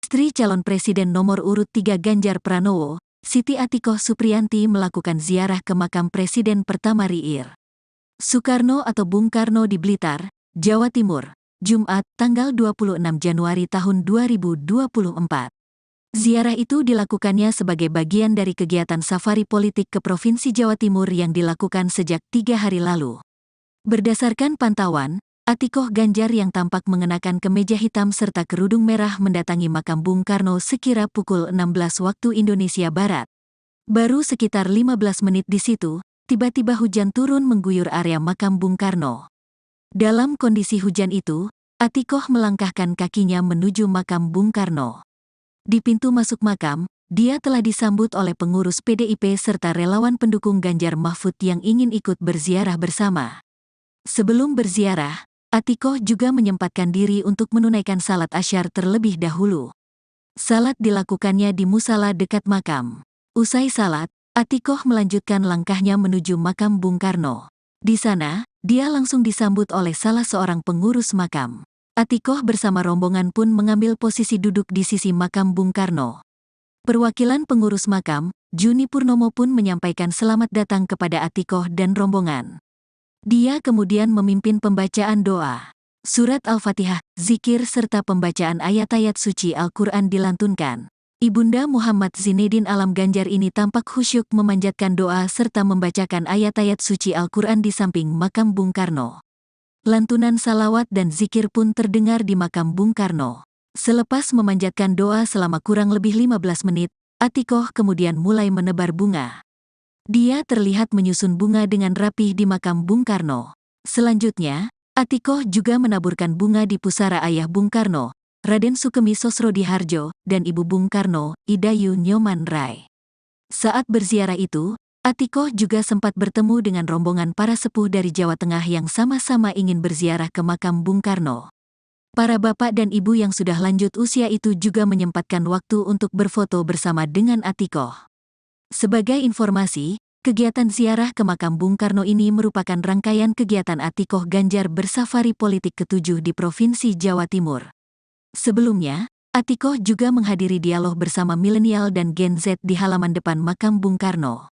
Istri calon presiden nomor urut 3 Ganjar Pranowo, Siti Atikoh Supriyanti melakukan ziarah ke makam Presiden pertama RI Soekarno atau Bung Karno di Blitar, Jawa Timur, Jumat, tanggal 26 Januari tahun 2024. Ziarah itu dilakukannya sebagai bagian dari kegiatan safari politik ke Provinsi Jawa Timur yang dilakukan sejak 3 hari lalu. Berdasarkan pantauan, Atikoh Ganjar yang tampak mengenakan kemeja hitam serta kerudung merah mendatangi makam Bung Karno sekira pukul 16 waktu Indonesia Barat. Baru sekitar 15 menit di situ, tiba-tiba hujan turun mengguyur area makam Bung Karno. Dalam kondisi hujan itu, Atikoh melangkahkan kakinya menuju makam Bung Karno. Di pintu masuk makam, dia telah disambut oleh pengurus PDIP serta relawan pendukung Ganjar Mahfud yang ingin ikut berziarah bersama. Sebelum berziarah, Atikoh juga menyempatkan diri untuk menunaikan salat asyar terlebih dahulu. Salat dilakukannya di musala dekat makam. Usai salat, Atikoh melanjutkan langkahnya menuju makam Bung Karno. Di sana, dia langsung disambut oleh salah seorang pengurus makam. Atikoh bersama rombongan pun mengambil posisi duduk di sisi makam Bung Karno. Perwakilan pengurus makam, Juni Purnomo pun menyampaikan selamat datang kepada Atikoh dan rombongan. Dia kemudian memimpin pembacaan doa. Surat Al-Fatihah, zikir serta pembacaan ayat-ayat suci Al-Quran dilantunkan. Ibunda Muhammad Zinedin Alam Ganjar ini tampak khusyuk memanjatkan doa serta membacakan ayat-ayat suci Al-Quran di samping makam Bung Karno. Lantunan salawat dan zikir pun terdengar di makam Bung Karno. Selepas memanjatkan doa selama kurang lebih 15 menit, Atikoh kemudian mulai menebar bunga. Dia terlihat menyusun bunga dengan rapih di makam Bung Karno. Selanjutnya, Atikoh juga menaburkan bunga di pusara ayah Bung Karno, Raden Sukemi Sosrodihardjo, dan ibu Bung Karno, Idayu Nyoman Rai. Saat berziarah itu, Atikoh juga sempat bertemu dengan rombongan para sepuh dari Jawa Tengah yang sama-sama ingin berziarah ke makam Bung Karno. Para bapak dan ibu yang sudah lanjut usia itu juga menyempatkan waktu untuk berfoto bersama dengan Atikoh. Sebagai informasi, kegiatan ziarah ke makam Bung Karno ini merupakan rangkaian kegiatan Atikoh Ganjar bersafari politik ke-7 di Provinsi Jawa Timur. Sebelumnya, Atikoh juga menghadiri dialog bersama milenial dan Gen Z di halaman depan makam Bung Karno,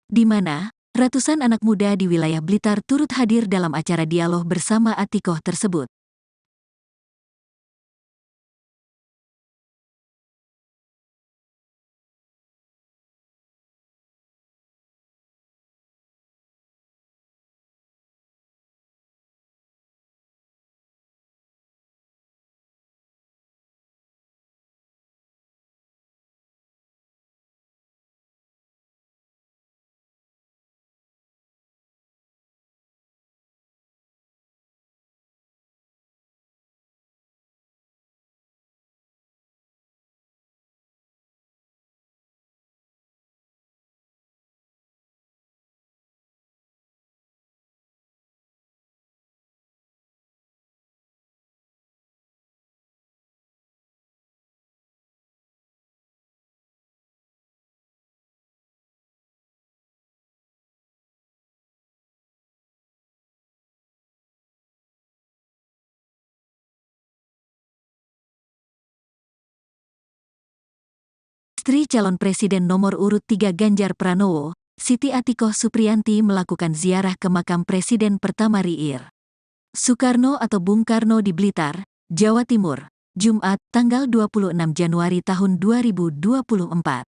di mana ratusan anak muda di wilayah Blitar turut hadir dalam acara dialog bersama Atikoh tersebut. Istri calon presiden nomor urut 3 Ganjar Pranowo, Siti Atikoh Supriyanti melakukan ziarah ke makam Presiden pertama RI Soekarno atau Bung Karno di Blitar, Jawa Timur, Jumat, tanggal 26 Januari tahun 2024.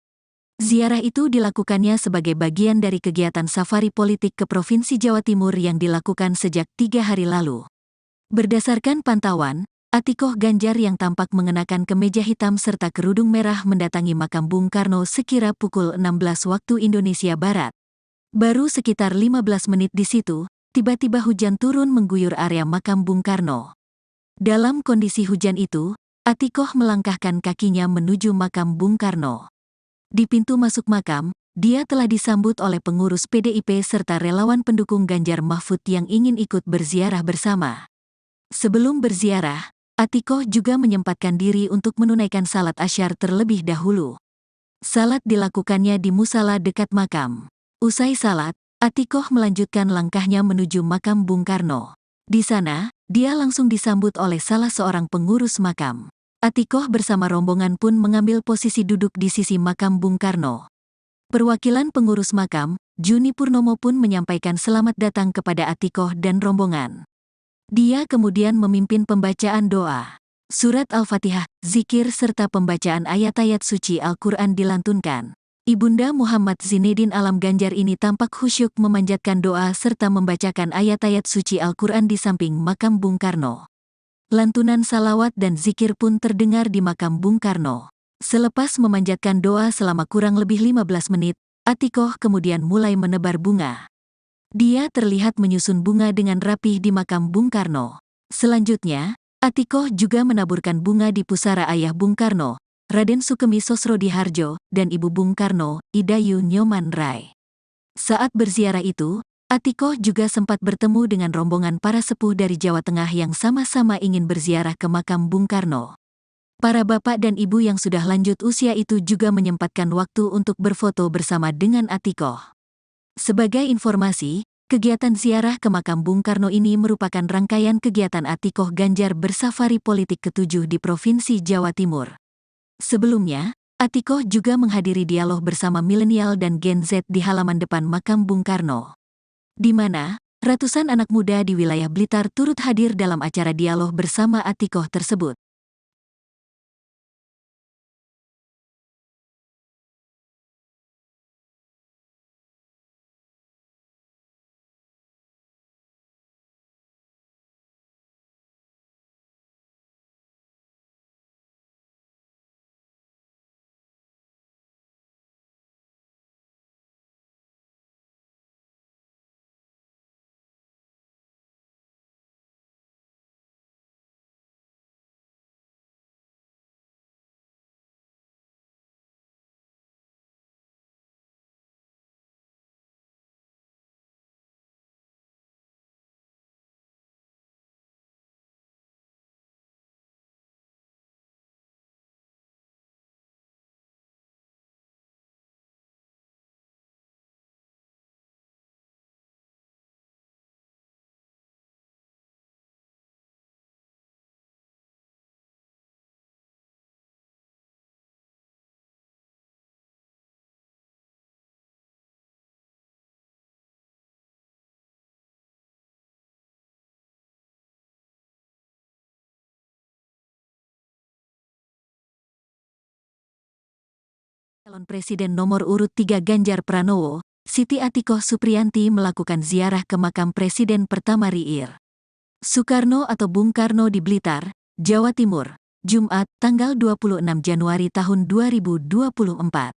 Ziarah itu dilakukannya sebagai bagian dari kegiatan safari politik ke Provinsi Jawa Timur yang dilakukan sejak 3 hari lalu. Berdasarkan pantauan, Atikoh Ganjar yang tampak mengenakan kemeja hitam serta kerudung merah mendatangi makam Bung Karno sekira pukul 16 waktu Indonesia Barat. Baru sekitar 15 menit di situ, tiba-tiba hujan turun mengguyur area makam Bung Karno. Dalam kondisi hujan itu, Atikoh melangkahkan kakinya menuju makam Bung Karno. Di pintu masuk makam, dia telah disambut oleh pengurus PDIP serta relawan pendukung Ganjar Mahfud yang ingin ikut berziarah bersama. Sebelum berziarah, Atikoh juga menyempatkan diri untuk menunaikan salat asyar terlebih dahulu. Salat dilakukannya di musala dekat makam. Usai salat, Atikoh melanjutkan langkahnya menuju makam Bung Karno. Di sana, dia langsung disambut oleh salah seorang pengurus makam. Atikoh bersama rombongan pun mengambil posisi duduk di sisi makam Bung Karno. Perwakilan pengurus makam, Juni Purnomo pun menyampaikan selamat datang kepada Atikoh dan rombongan. Dia kemudian memimpin pembacaan doa. Surat Al-Fatihah, zikir serta pembacaan ayat-ayat suci Al-Quran dilantunkan. Ibunda Muhammad Zinedin Alam Ganjar ini tampak khusyuk memanjatkan doa serta membacakan ayat-ayat suci Al-Quran di samping makam Bung Karno. Lantunan salawat dan zikir pun terdengar di makam Bung Karno. Selepas memanjatkan doa selama kurang lebih 15 menit, Atikoh kemudian mulai menebar bunga. Dia terlihat menyusun bunga dengan rapih di makam Bung Karno. Selanjutnya, Atikoh juga menaburkan bunga di pusara ayah Bung Karno, Raden Sukemi Sosrodihardjo, dan ibu Bung Karno, Idayu Nyoman Rai. Saat berziarah itu, Atikoh juga sempat bertemu dengan rombongan para sepuh dari Jawa Tengah yang sama-sama ingin berziarah ke makam Bung Karno. Para bapak dan ibu yang sudah lanjut usia itu juga menyempatkan waktu untuk berfoto bersama dengan Atikoh. Sebagai informasi, kegiatan ziarah ke makam Bung Karno ini merupakan rangkaian kegiatan Atikoh Ganjar bersafari politik ke-7 di Provinsi Jawa Timur. Sebelumnya, Atikoh juga menghadiri dialog bersama milenial dan Gen Z di halaman depan makam Bung Karno, di mana ratusan anak muda di wilayah Blitar turut hadir dalam acara dialog bersama Atikoh tersebut. Calon Presiden nomor urut 3 Ganjar Pranowo, Siti Atikoh Supriyanti melakukan ziarah ke makam Presiden pertama RI Soekarno atau Bung Karno di Blitar, Jawa Timur, Jumat, tanggal 26 Januari tahun 2024.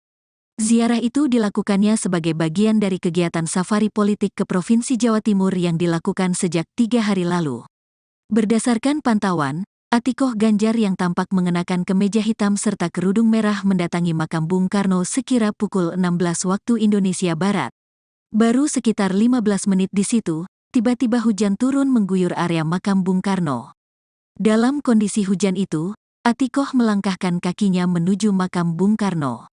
Ziarah itu dilakukannya sebagai bagian dari kegiatan safari politik ke Provinsi Jawa Timur yang dilakukan sejak 3 hari lalu. Berdasarkan pantauan, Atikoh Ganjar yang tampak mengenakan kemeja hitam serta kerudung merah mendatangi makam Bung Karno sekira pukul 16 waktu Indonesia Barat. Baru sekitar 15 menit di situ, tiba-tiba hujan turun mengguyur area makam Bung Karno. Dalam kondisi hujan itu, Atikoh melangkahkan kakinya menuju makam Bung Karno.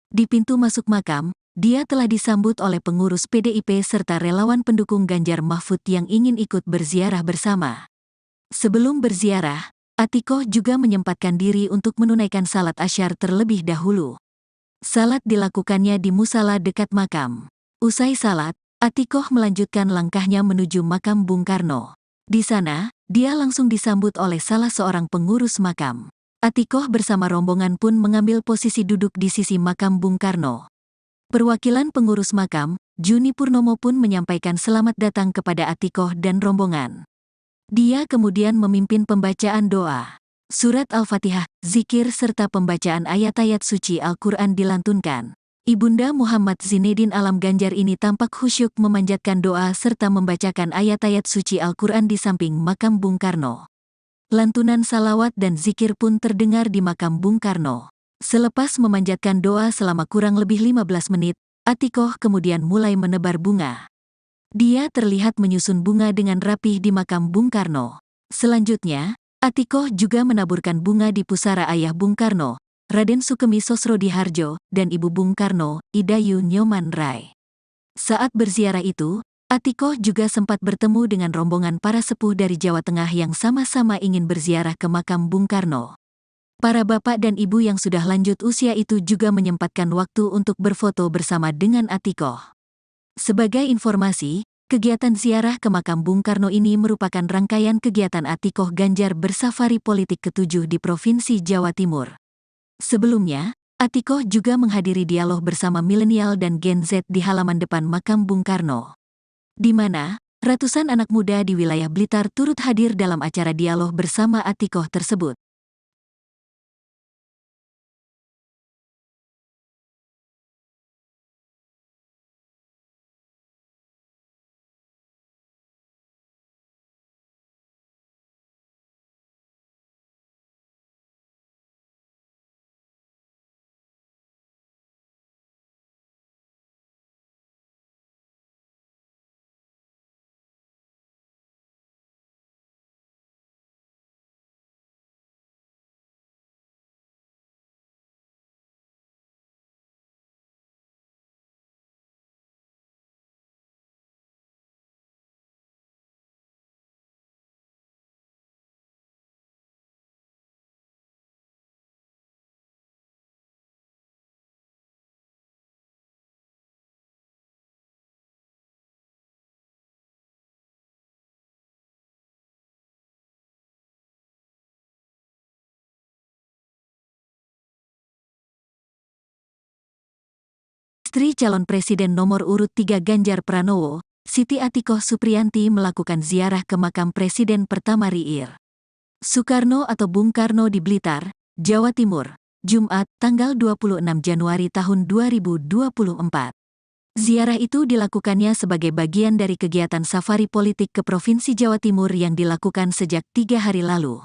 Di pintu masuk makam, dia telah disambut oleh pengurus PDIP serta relawan pendukung Ganjar Mahfud yang ingin ikut berziarah bersama. Sebelum berziarah, Atikoh juga menyempatkan diri untuk menunaikan salat asyar terlebih dahulu. Salat dilakukannya di musala dekat makam. Usai salat, Atikoh melanjutkan langkahnya menuju makam Bung Karno. Di sana, dia langsung disambut oleh salah seorang pengurus makam. Atikoh bersama rombongan pun mengambil posisi duduk di sisi makam Bung Karno. Perwakilan pengurus makam, Juni Purnomo pun menyampaikan selamat datang kepada Atikoh dan rombongan. Dia kemudian memimpin pembacaan doa. Surat Al-Fatihah, zikir serta pembacaan ayat-ayat suci Al-Quran dilantunkan. Ibunda Muhammad Zinedin Alam Ganjar ini tampak khusyuk memanjatkan doa serta membacakan ayat-ayat suci Al-Quran di samping makam Bung Karno. Lantunan salawat dan zikir pun terdengar di makam Bung Karno. Selepas memanjatkan doa selama kurang lebih 15 menit, Atikoh kemudian mulai menebar bunga. Dia terlihat menyusun bunga dengan rapih di makam Bung Karno. Selanjutnya, Atikoh juga menaburkan bunga di pusara ayah Bung Karno, Raden Sukemi Sosrodihardjo, dan ibu Bung Karno, Idayu Nyoman Rai. Saat berziarah itu, Atikoh juga sempat bertemu dengan rombongan para sepuh dari Jawa Tengah yang sama-sama ingin berziarah ke makam Bung Karno. Para bapak dan ibu yang sudah lanjut usia itu juga menyempatkan waktu untuk berfoto bersama dengan Atikoh. Sebagai informasi, kegiatan ziarah ke makam Bung Karno ini merupakan rangkaian kegiatan Atikoh Ganjar bersafari politik ke-7 di Provinsi Jawa Timur. Sebelumnya, Atikoh juga menghadiri dialog bersama milenial dan Gen Z di halaman depan makam Bung Karno, di mana ratusan anak muda di wilayah Blitar turut hadir dalam acara dialog bersama Atikoh tersebut. Istri calon Presiden nomor urut 3 Ganjar Pranowo, Siti Atikoh Supriyanti melakukan ziarah ke makam Presiden pertama RI Soekarno atau Bung Karno di Blitar, Jawa Timur, Jumat, tanggal 26 Januari tahun 2024. Ziarah itu dilakukannya sebagai bagian dari kegiatan safari politik ke Provinsi Jawa Timur yang dilakukan sejak 3 hari lalu.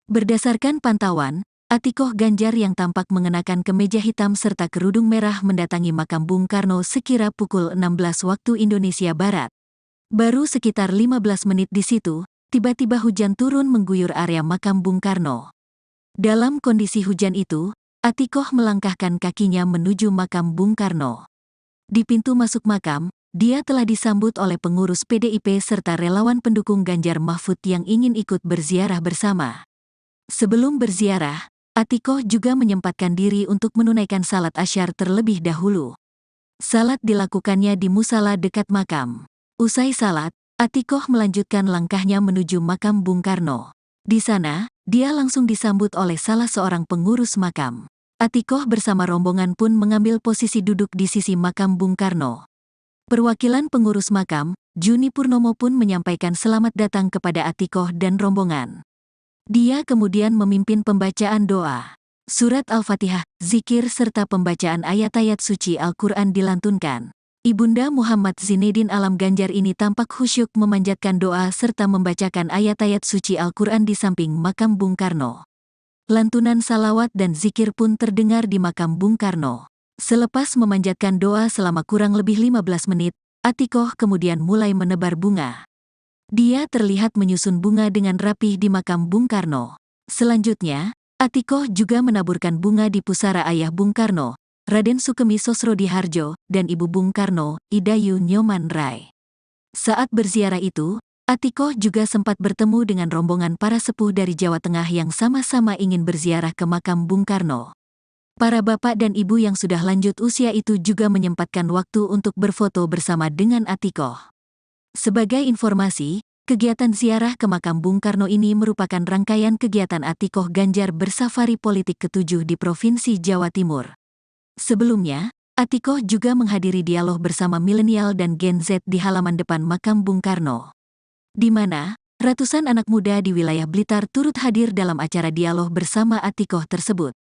Berdasarkan pantauan, Atikoh Ganjar yang tampak mengenakan kemeja hitam serta kerudung merah mendatangi makam Bung Karno sekira pukul 16 waktu Indonesia Barat. Baru sekitar 15 menit di situ, tiba-tiba hujan turun mengguyur area makam Bung Karno. Dalam kondisi hujan itu, Atikoh melangkahkan kakinya menuju makam Bung Karno. Di pintu masuk makam, dia telah disambut oleh pengurus PDIP serta relawan pendukung Ganjar Mahfud yang ingin ikut berziarah bersama. Sebelum berziarah, Atikoh juga menyempatkan diri untuk menunaikan salat asyar terlebih dahulu. Salat dilakukannya di musala dekat makam. Usai salat, Atikoh melanjutkan langkahnya menuju makam Bung Karno. Di sana, dia langsung disambut oleh salah seorang pengurus makam. Atikoh bersama rombongan pun mengambil posisi duduk di sisi makam Bung Karno. Perwakilan pengurus makam, Juni Purnomo pun menyampaikan selamat datang kepada Atikoh dan rombongan. Dia kemudian memimpin pembacaan doa. Surat Al-Fatihah, zikir serta pembacaan ayat-ayat suci Al-Quran dilantunkan. Ibunda Muhammad Zinedin Alam Ganjar ini tampak khusyuk memanjatkan doa serta membacakan ayat-ayat suci Al-Quran di samping makam Bung Karno. Lantunan salawat dan zikir pun terdengar di makam Bung Karno. Selepas memanjatkan doa selama kurang lebih 15 menit, Atikoh kemudian mulai menebar bunga. Dia terlihat menyusun bunga dengan rapih di makam Bung Karno. Selanjutnya, Atikoh juga menaburkan bunga di pusara ayah Bung Karno, Raden Sukemi Sosrodihardjo, dan ibu Bung Karno, Idayu Nyoman Rai. Saat berziarah itu, Atikoh juga sempat bertemu dengan rombongan para sepuh dari Jawa Tengah yang sama-sama ingin berziarah ke makam Bung Karno. Para bapak dan ibu yang sudah lanjut usia itu juga menyempatkan waktu untuk berfoto bersama dengan Atikoh. Sebagai informasi, kegiatan ziarah ke makam Bung Karno ini merupakan rangkaian kegiatan Atikoh Ganjar bersafari politik ke-7 di Provinsi Jawa Timur. Sebelumnya, Atikoh juga menghadiri dialog bersama milenial dan Gen Z di halaman depan makam Bung Karno, di mana ratusan anak muda di wilayah Blitar turut hadir dalam acara dialog bersama Atikoh tersebut.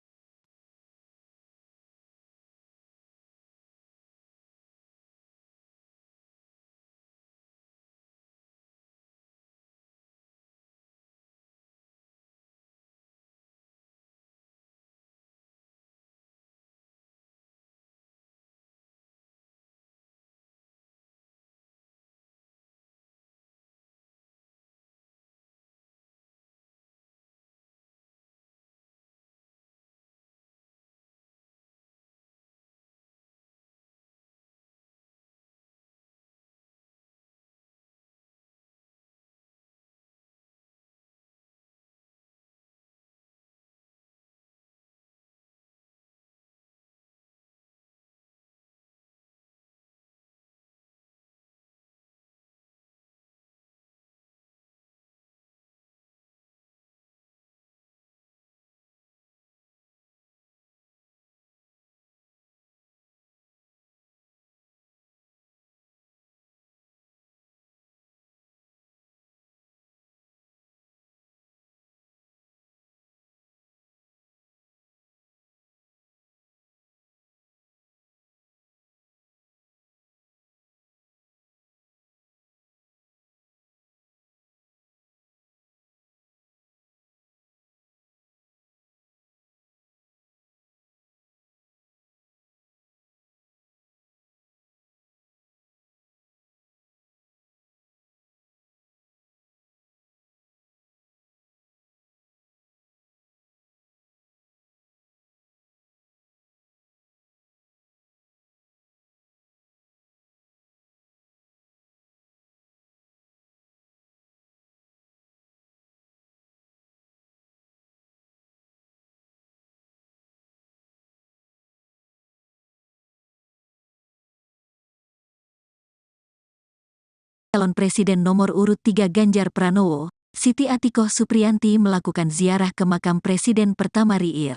Calon Presiden nomor urut 3 Ganjar Pranowo, Siti Atikoh Supriyanti melakukan ziarah ke makam Presiden pertama RI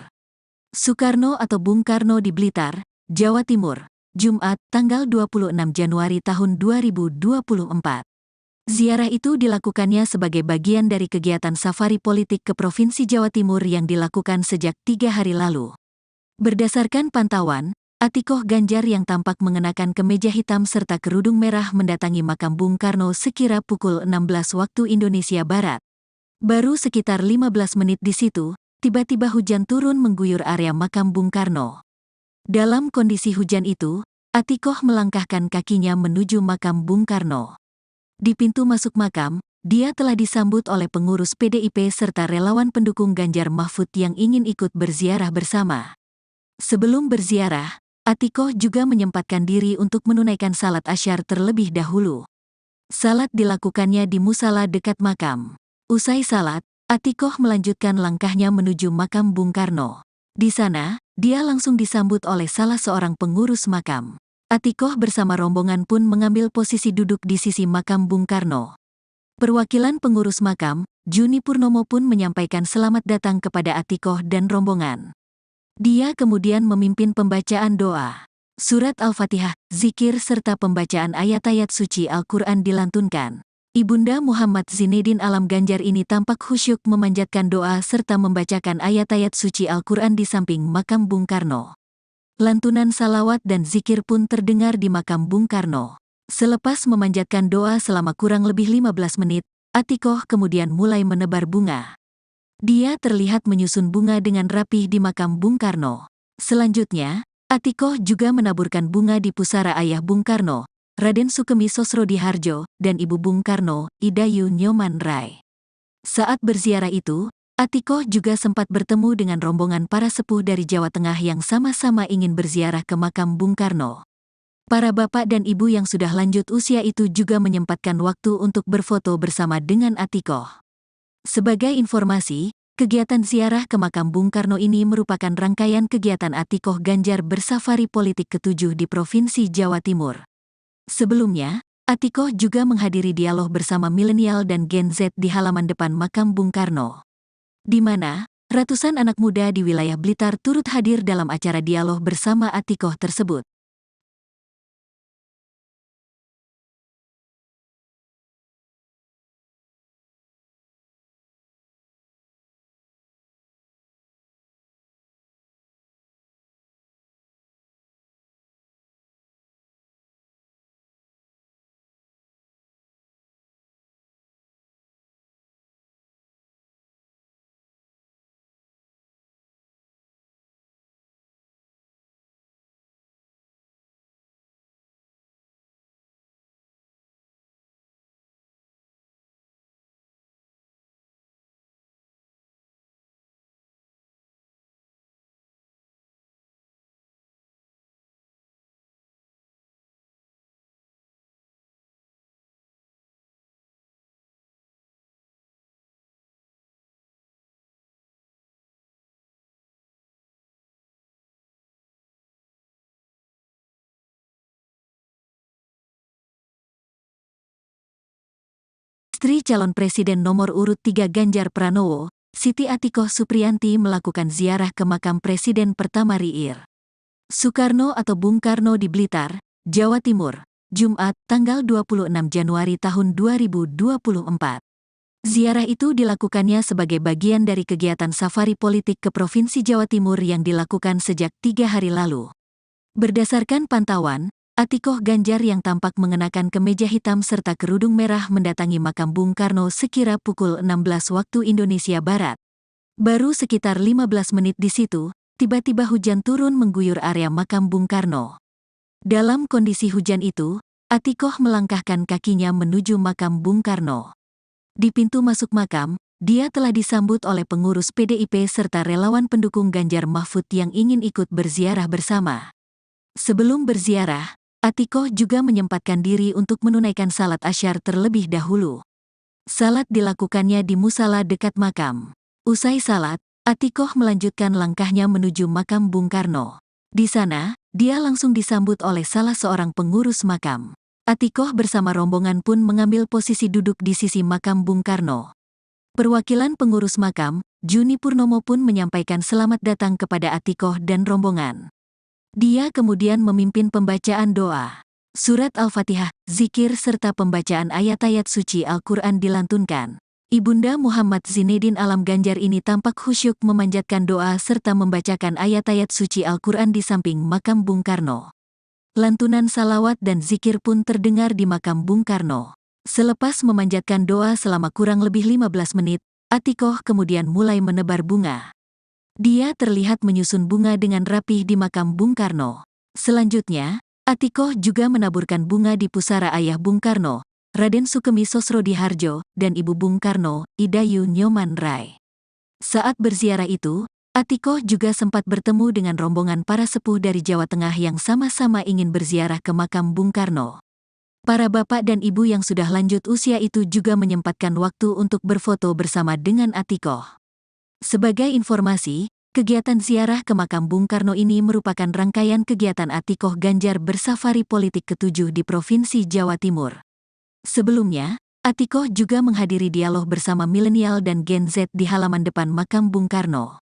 Soekarno atau Bung Karno di Blitar, Jawa Timur, Jumat, tanggal 26 Januari tahun 2024. Ziarah itu dilakukannya sebagai bagian dari kegiatan safari politik ke Provinsi Jawa Timur yang dilakukan sejak 3 hari lalu. Berdasarkan pantauan, Atikoh Ganjar yang tampak mengenakan kemeja hitam serta kerudung merah mendatangi makam Bung Karno sekira pukul 16 waktu Indonesia Barat. Baru sekitar 15 menit di situ, tiba-tiba hujan turun mengguyur area makam Bung Karno. Dalam kondisi hujan itu, Atikoh melangkahkan kakinya menuju makam Bung Karno. Di pintu masuk makam, dia telah disambut oleh pengurus PDIP serta relawan pendukung Ganjar Mahfud yang ingin ikut berziarah bersama. Sebelum berziarah, Atikoh juga menyempatkan diri untuk menunaikan salat asyar terlebih dahulu. Salat dilakukannya di musala dekat makam. Usai salat, Atikoh melanjutkan langkahnya menuju makam Bung Karno. Di sana, dia langsung disambut oleh salah seorang pengurus makam. Atikoh bersama rombongan pun mengambil posisi duduk di sisi makam Bung Karno. Perwakilan pengurus makam, Juni Purnomo pun menyampaikan selamat datang kepada Atikoh dan rombongan. Dia kemudian memimpin pembacaan doa. Surat Al-Fatihah, zikir serta pembacaan ayat-ayat suci Al-Quran dilantunkan. Ibunda Muhammad Zinedin Alam Ganjar ini tampak khusyuk memanjatkan doa serta membacakan ayat-ayat suci Al-Quran di samping makam Bung Karno. Lantunan salawat dan zikir pun terdengar di makam Bung Karno. Selepas memanjatkan doa selama kurang lebih 15 menit, Atikoh kemudian mulai menebar bunga. Dia terlihat menyusun bunga dengan rapih di makam Bung Karno. Selanjutnya, Atikoh juga menaburkan bunga di pusara ayah Bung Karno, Raden Sukemi Sosrodihardjo, dan ibu Bung Karno, Idayu Nyoman Rai. Saat berziarah itu, Atikoh juga sempat bertemu dengan rombongan para sepuh dari Jawa Tengah yang sama-sama ingin berziarah ke makam Bung Karno. Para bapak dan ibu yang sudah lanjut usia itu juga menyempatkan waktu untuk berfoto bersama dengan Atikoh. Sebagai informasi, kegiatan ziarah ke makam Bung Karno ini merupakan rangkaian kegiatan Atikoh Ganjar bersafari politik ke-7 di Provinsi Jawa Timur. Sebelumnya, Atikoh juga menghadiri dialog bersama milenial dan Gen Z di halaman depan makam Bung Karno, di mana ratusan anak muda di wilayah Blitar turut hadir dalam acara dialog bersama Atikoh tersebut. Istri calon Presiden nomor urut 3 Ganjar Pranowo, Siti Atikoh Supriyanti melakukan ziarah ke makam Presiden pertama RI Soekarno atau Bung Karno di Blitar, Jawa Timur, Jumat, tanggal 26 Januari tahun 2024. Ziarah itu dilakukannya sebagai bagian dari kegiatan safari politik ke Provinsi Jawa Timur yang dilakukan sejak 3 hari lalu. Berdasarkan pantauan, Atikoh Ganjar yang tampak mengenakan kemeja hitam serta kerudung merah mendatangi makam Bung Karno sekira pukul 16 waktu Indonesia Barat. Baru sekitar 15 menit di situ, tiba-tiba hujan turun mengguyur area makam Bung Karno. Dalam kondisi hujan itu, Atikoh melangkahkan kakinya menuju makam Bung Karno. Di pintu masuk makam, dia telah disambut oleh pengurus PDIP serta relawan pendukung Ganjar Mahfud yang ingin ikut berziarah bersama. Sebelum berziarah, Atikoh juga menyempatkan diri untuk menunaikan salat asyar terlebih dahulu. Salat dilakukannya di musala dekat makam. Usai salat, Atikoh melanjutkan langkahnya menuju makam Bung Karno. Di sana, dia langsung disambut oleh salah seorang pengurus makam. Atikoh bersama rombongan pun mengambil posisi duduk di sisi makam Bung Karno. Perwakilan pengurus makam, Juni Purnomo pun menyampaikan selamat datang kepada Atikoh dan rombongan. Dia kemudian memimpin pembacaan doa. Surat Al-Fatihah, zikir serta pembacaan ayat-ayat suci Al-Quran dilantunkan. Ibunda Muhammad Zinedin Alam Ganjar ini tampak khusyuk memanjatkan doa serta membacakan ayat-ayat suci Al-Quran di samping makam Bung Karno. Lantunan salawat dan zikir pun terdengar di makam Bung Karno. Selepas memanjatkan doa selama kurang lebih 15 menit, Atikoh kemudian mulai menebar bunga. Dia terlihat menyusun bunga dengan rapih di makam Bung Karno. Selanjutnya, Atikoh juga menaburkan bunga di pusara ayah Bung Karno, Raden Sukemi Sosrodihardjo, dan ibu Bung Karno, Idayu Nyoman Rai. Saat berziarah itu, Atikoh juga sempat bertemu dengan rombongan para sepuh dari Jawa Tengah yang sama-sama ingin berziarah ke makam Bung Karno. Para bapak dan ibu yang sudah lanjut usia itu juga menyempatkan waktu untuk berfoto bersama dengan Atikoh. Sebagai informasi, kegiatan ziarah ke makam Bung Karno ini merupakan rangkaian kegiatan Atikoh Ganjar bersafari politik ke-7 di Provinsi Jawa Timur. Sebelumnya, Atikoh juga menghadiri dialog bersama milenial dan Gen Z di halaman depan makam Bung Karno,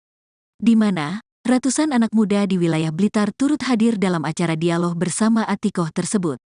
di mana ratusan anak muda di wilayah Blitar turut hadir dalam acara dialog bersama Atikoh tersebut.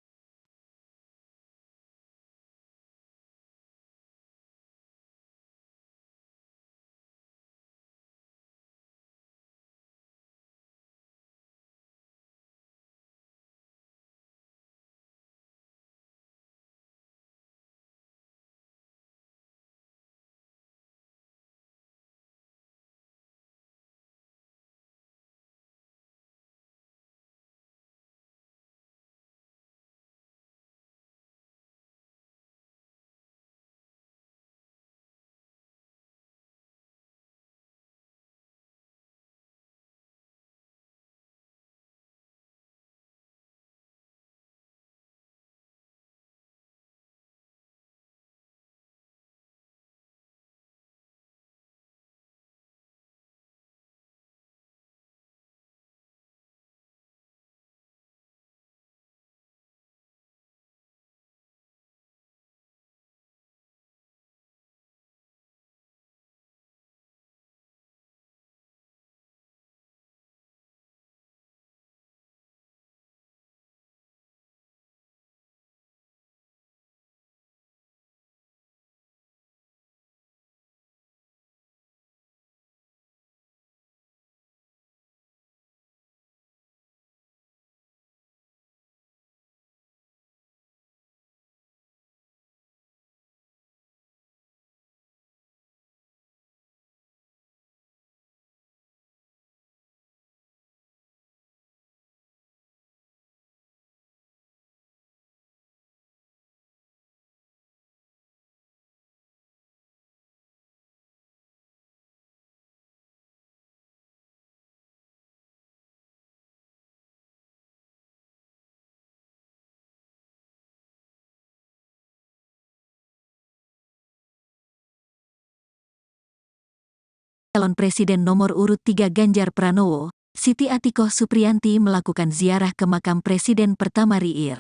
Calon Presiden nomor urut 3 Ganjar Pranowo, Siti Atikoh Supriyanti melakukan ziarah ke makam Presiden pertama RI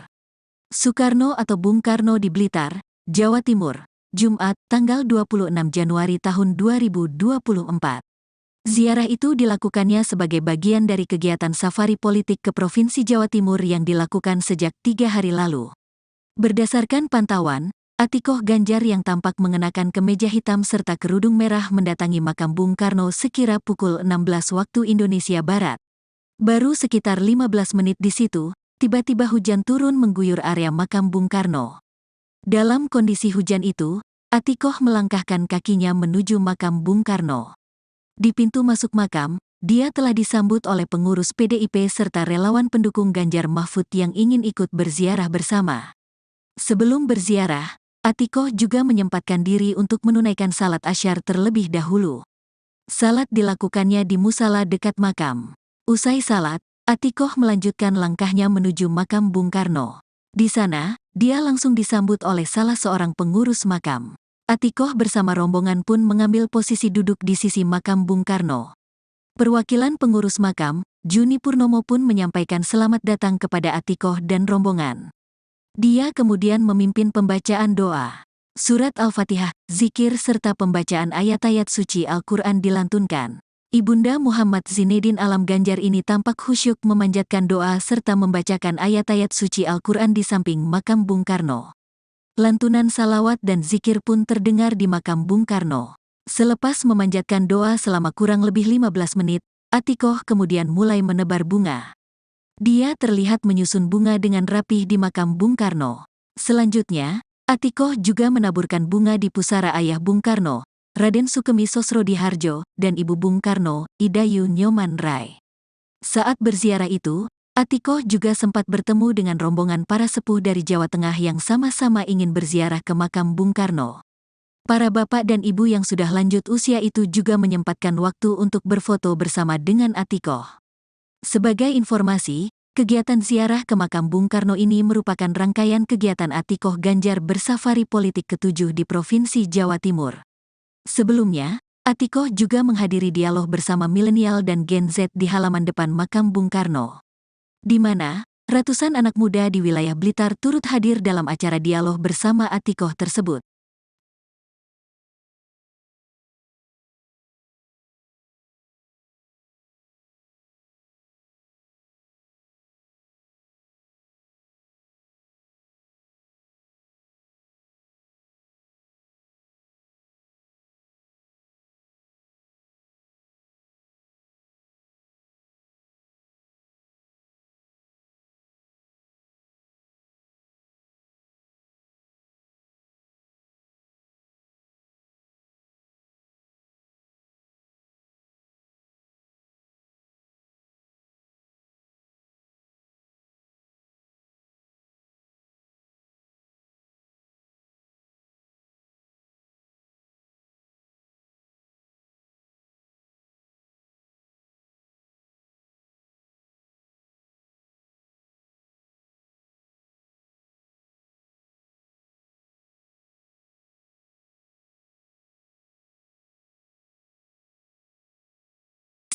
Soekarno atau Bung Karno di Blitar, Jawa Timur, Jumat, tanggal 26 Januari tahun 2024. Ziarah itu dilakukannya sebagai bagian dari kegiatan safari politik ke Provinsi Jawa Timur yang dilakukan sejak 3 hari lalu. Berdasarkan pantauan, Atikoh Ganjar yang tampak mengenakan kemeja hitam serta kerudung merah mendatangi makam Bung Karno sekira pukul 16 waktu Indonesia Barat. Baru sekitar 15 menit di situ, tiba-tiba hujan turun mengguyur area makam Bung Karno. Dalam kondisi hujan itu, Atikoh melangkahkan kakinya menuju makam Bung Karno. Di pintu masuk makam, dia telah disambut oleh pengurus PDIP serta relawan pendukung Ganjar Mahfud yang ingin ikut berziarah bersama. Sebelum berziarah, Atikoh juga menyempatkan diri untuk menunaikan salat asyar terlebih dahulu. Salat dilakukannya di musala dekat makam. Usai salat, Atikoh melanjutkan langkahnya menuju makam Bung Karno. Di sana, dia langsung disambut oleh salah seorang pengurus makam. Atikoh bersama rombongan pun mengambil posisi duduk di sisi makam Bung Karno. Perwakilan pengurus makam, Juni Purnomo pun menyampaikan selamat datang kepada Atikoh dan rombongan. Dia kemudian memimpin pembacaan doa. Surat Al-Fatihah, zikir serta pembacaan ayat-ayat suci Al-Quran dilantunkan. Ibunda Muhammad Zinedin Alam Ganjar ini tampak khusyuk memanjatkan doa serta membacakan ayat-ayat suci Al-Quran di samping makam Bung Karno. Lantunan salawat dan zikir pun terdengar di makam Bung Karno. Selepas memanjatkan doa selama kurang lebih 15 menit, Atikoh kemudian mulai menebar bunga. Dia terlihat menyusun bunga dengan rapih di makam Bung Karno. Selanjutnya, Atikoh juga menaburkan bunga di pusara ayah Bung Karno, Raden Sukemi Sosrodihardjo, dan Ibu Bung Karno, Idayu Nyoman Rai. Saat berziarah itu, Atikoh juga sempat bertemu dengan rombongan para sepuh dari Jawa Tengah yang sama-sama ingin berziarah ke makam Bung Karno. Para bapak dan ibu yang sudah lanjut usia itu juga menyempatkan waktu untuk berfoto bersama dengan Atikoh. Sebagai informasi, kegiatan ziarah ke makam Bung Karno ini merupakan rangkaian kegiatan Atikoh Ganjar bersafari politik ke-7 di Provinsi Jawa Timur. Sebelumnya, Atikoh juga menghadiri dialog bersama milenial dan Gen Z di halaman depan makam Bung Karno, di mana ratusan anak muda di wilayah Blitar turut hadir dalam acara dialog bersama Atikoh tersebut.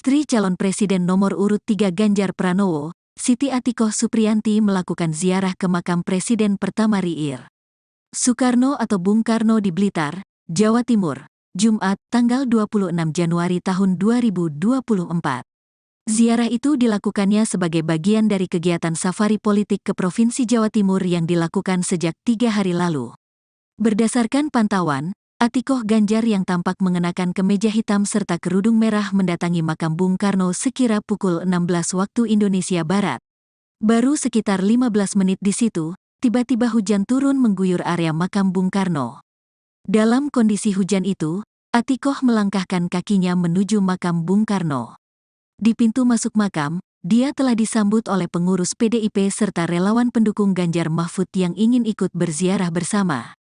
Istri calon Presiden nomor urut 3 Ganjar Pranowo, Siti Atikoh Supriyanti melakukan ziarah ke makam Presiden pertama RI Soekarno atau Bung Karno di Blitar, Jawa Timur, Jumat, tanggal 26 Januari tahun 2024. Ziarah itu dilakukannya sebagai bagian dari kegiatan safari politik ke Provinsi Jawa Timur yang dilakukan sejak 3 hari lalu. Berdasarkan pantauan, Atikoh Ganjar yang tampak mengenakan kemeja hitam serta kerudung merah mendatangi makam Bung Karno sekira pukul 16 waktu Indonesia Barat. Baru sekitar 15 menit di situ, tiba-tiba hujan turun mengguyur area makam Bung Karno. Dalam kondisi hujan itu, Atikoh melangkahkan kakinya menuju makam Bung Karno. Di pintu masuk makam, dia telah disambut oleh pengurus PDIP serta relawan pendukung Ganjar Mahfud yang ingin ikut berziarah bersama.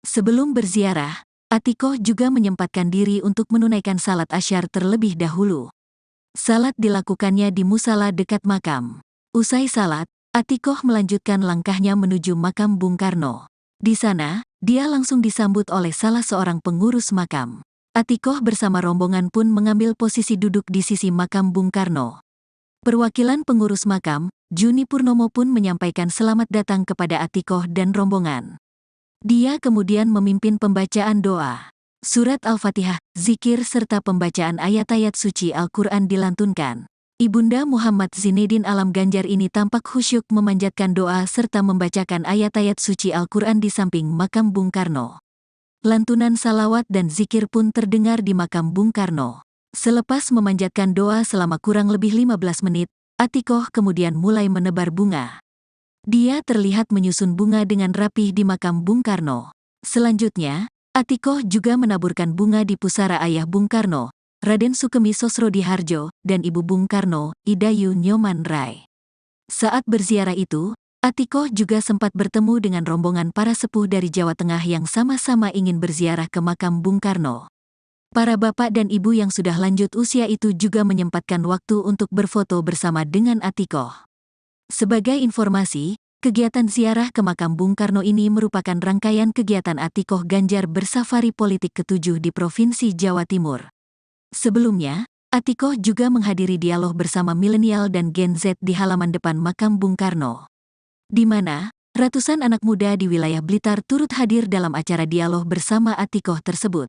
Sebelum berziarah, Atikoh juga menyempatkan diri untuk menunaikan salat asyar terlebih dahulu. Salat dilakukannya di musala dekat makam. Usai salat, Atikoh melanjutkan langkahnya menuju makam Bung Karno. Di sana, dia langsung disambut oleh salah seorang pengurus makam. Atikoh bersama rombongan pun mengambil posisi duduk di sisi makam Bung Karno. Perwakilan pengurus makam, Juni Purnomo pun menyampaikan selamat datang kepada Atikoh dan rombongan. Dia kemudian memimpin pembacaan doa. Surat Al-Fatihah, zikir serta pembacaan ayat-ayat suci Al-Quran dilantunkan. Ibunda Muhammad Zinedin Alam Ganjar ini tampak khusyuk memanjatkan doa serta membacakan ayat-ayat suci Al-Quran di samping makam Bung Karno. Lantunan salawat dan zikir pun terdengar di makam Bung Karno. Selepas memanjatkan doa selama kurang lebih 15 menit, Atikoh kemudian mulai menebar bunga. Dia terlihat menyusun bunga dengan rapih di makam Bung Karno. Selanjutnya, Atikoh juga menaburkan bunga di pusara ayah Bung Karno, Raden Sukemi Sosrodihardjo, dan Ibu Bung Karno, Idayu Nyoman Rai. Saat berziarah itu, Atikoh juga sempat bertemu dengan rombongan para sepuh dari Jawa Tengah yang sama-sama ingin berziarah ke makam Bung Karno. Para bapak dan ibu yang sudah lanjut usia itu juga menyempatkan waktu untuk berfoto bersama dengan Atikoh. Sebagai informasi, kegiatan ziarah ke makam Bung Karno ini merupakan rangkaian kegiatan Atikoh Ganjar bersafari politik ke-7 di Provinsi Jawa Timur. Sebelumnya, Atikoh juga menghadiri dialog bersama milenial dan Gen Z di halaman depan makam Bung Karno, di mana Ratusan anak muda di wilayah Blitar turut hadir dalam acara dialog bersama Atikoh tersebut.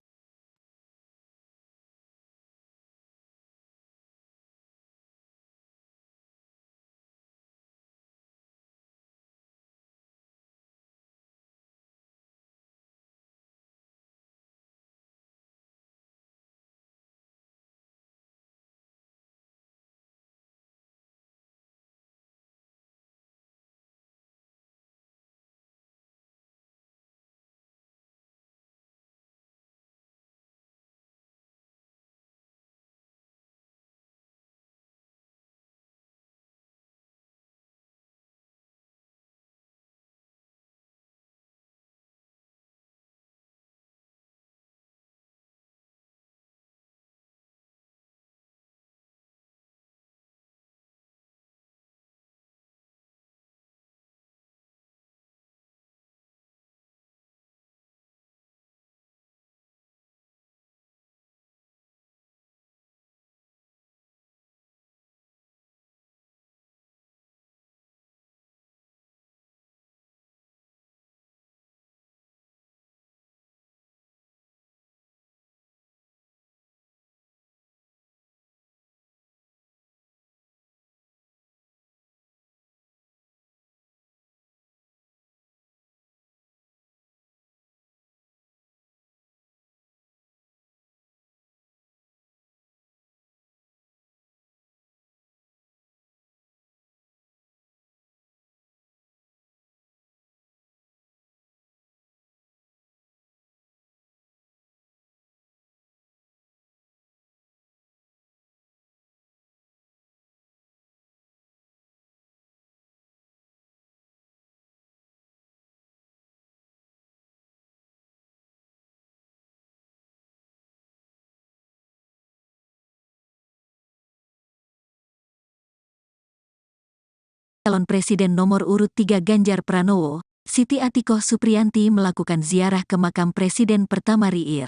Calon Presiden nomor urut 3 Ganjar Pranowo, Siti Atikoh Supriyanti melakukan ziarah ke makam Presiden pertama RI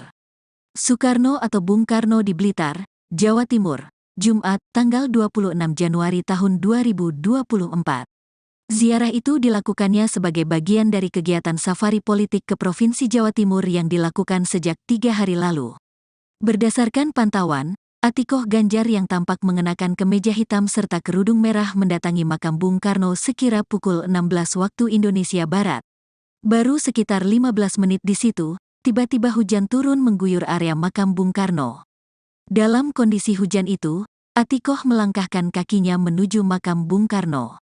Soekarno atau Bung Karno di Blitar, Jawa Timur, Jumat, tanggal 26 Januari tahun 2024. Ziarah itu dilakukannya sebagai bagian dari kegiatan safari politik ke Provinsi Jawa Timur yang dilakukan sejak 3 hari lalu. Berdasarkan pantauan, Atikoh Ganjar yang tampak mengenakan kemeja hitam serta kerudung merah mendatangi makam Bung Karno sekira pukul 16 waktu Indonesia Barat. Baru sekitar 15 menit di situ, tiba-tiba hujan turun mengguyur area makam Bung Karno. Dalam kondisi hujan itu, Atikoh melangkahkan kakinya menuju makam Bung Karno.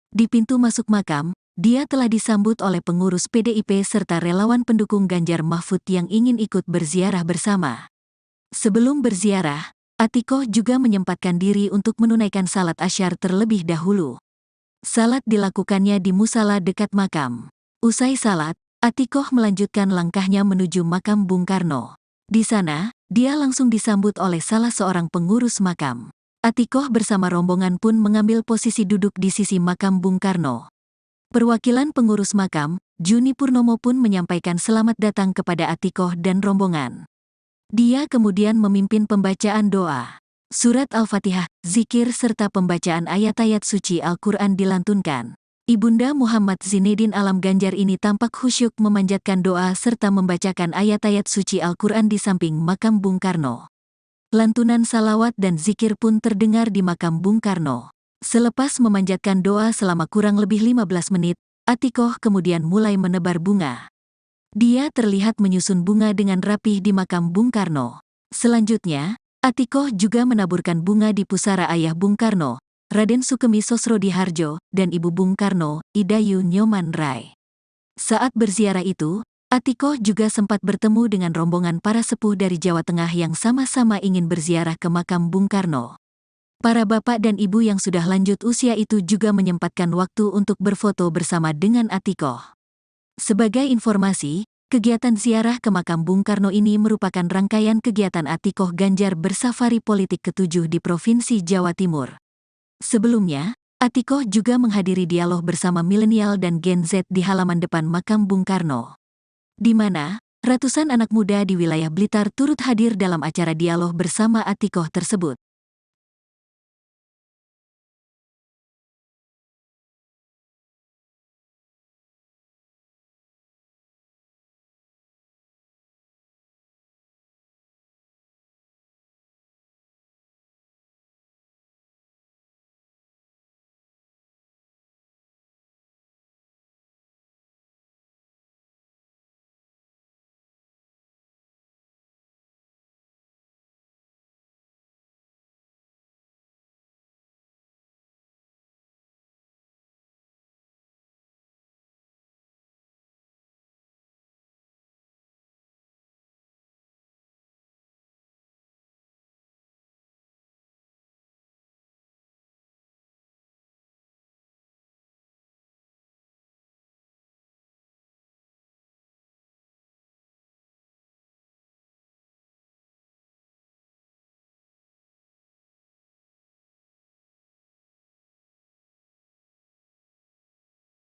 Di pintu masuk makam, dia telah disambut oleh pengurus PDIP serta relawan pendukung Ganjar Mahfud yang ingin ikut berziarah bersama. Sebelum berziarah, Atikoh juga menyempatkan diri untuk menunaikan salat asyar terlebih dahulu. Salat dilakukannya di musala dekat makam. Usai salat, Atikoh melanjutkan langkahnya menuju makam Bung Karno. Di sana, dia langsung disambut oleh salah seorang pengurus makam. Atikoh bersama rombongan pun mengambil posisi duduk di sisi makam Bung Karno. Perwakilan pengurus makam, Juni Purnomo pun menyampaikan selamat datang kepada Atikoh dan rombongan. Dia kemudian memimpin pembacaan doa. Surat Al-Fatihah, zikir serta pembacaan ayat-ayat suci Al-Quran dilantunkan. Ibunda Muhammad Zinedin Alam Ganjar ini tampak khusyuk memanjatkan doa serta membacakan ayat-ayat suci Al-Quran di samping makam Bung Karno. Lantunan salawat dan zikir pun terdengar di makam Bung Karno. Selepas memanjatkan doa selama kurang lebih 15 menit, Atikoh kemudian mulai menebar bunga. Dia terlihat menyusun bunga dengan rapih di makam Bung Karno. Selanjutnya, Atikoh juga menaburkan bunga di pusara ayah Bung Karno, Raden Sukemi Sosrodihardjo, dan ibu Bung Karno, Idayu Nyoman Rai. Saat berziarah itu, Atikoh juga sempat bertemu dengan rombongan para sepuh dari Jawa Tengah yang sama-sama ingin berziarah ke makam Bung Karno. Para bapak dan ibu yang sudah lanjut usia itu juga menyempatkan waktu untuk berfoto bersama dengan Atikoh. Sebagai informasi, kegiatan ziarah ke makam Bung Karno ini merupakan rangkaian kegiatan Atikoh Ganjar bersafari politik ke-7 di Provinsi Jawa Timur. Sebelumnya, Atikoh juga menghadiri dialog bersama milenial dan Gen Z di halaman depan makam Bung Karno, di mana ratusan anak muda di wilayah Blitar turut hadir dalam acara dialog bersama Atikoh tersebut.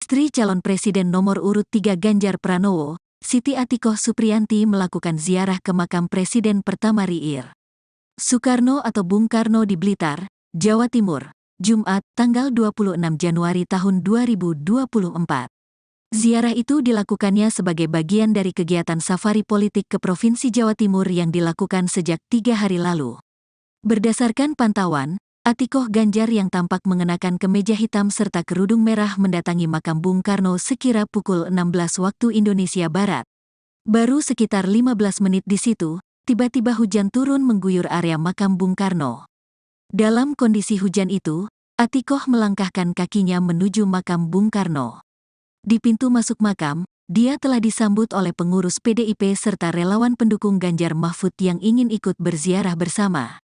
Istri calon presiden nomor urut 3 Ganjar Pranowo, Siti Atikoh Supriyanti melakukan ziarah ke makam Presiden pertama RI Soekarno atau Bung Karno di Blitar, Jawa Timur, Jumat, tanggal 26 Januari tahun 2024. Ziarah itu dilakukannya sebagai bagian dari kegiatan safari politik ke Provinsi Jawa Timur yang dilakukan sejak 3 hari lalu. Berdasarkan pantauan, Atikoh Ganjar yang tampak mengenakan kemeja hitam serta kerudung merah mendatangi makam Bung Karno sekira pukul 16 waktu Indonesia Barat. Baru sekitar 15 menit di situ, tiba-tiba hujan turun mengguyur area makam Bung Karno. Dalam kondisi hujan itu, Atikoh melangkahkan kakinya menuju makam Bung Karno. Di pintu masuk makam, dia telah disambut oleh pengurus PDIP serta relawan pendukung Ganjar Mahfud yang ingin ikut berziarah bersama.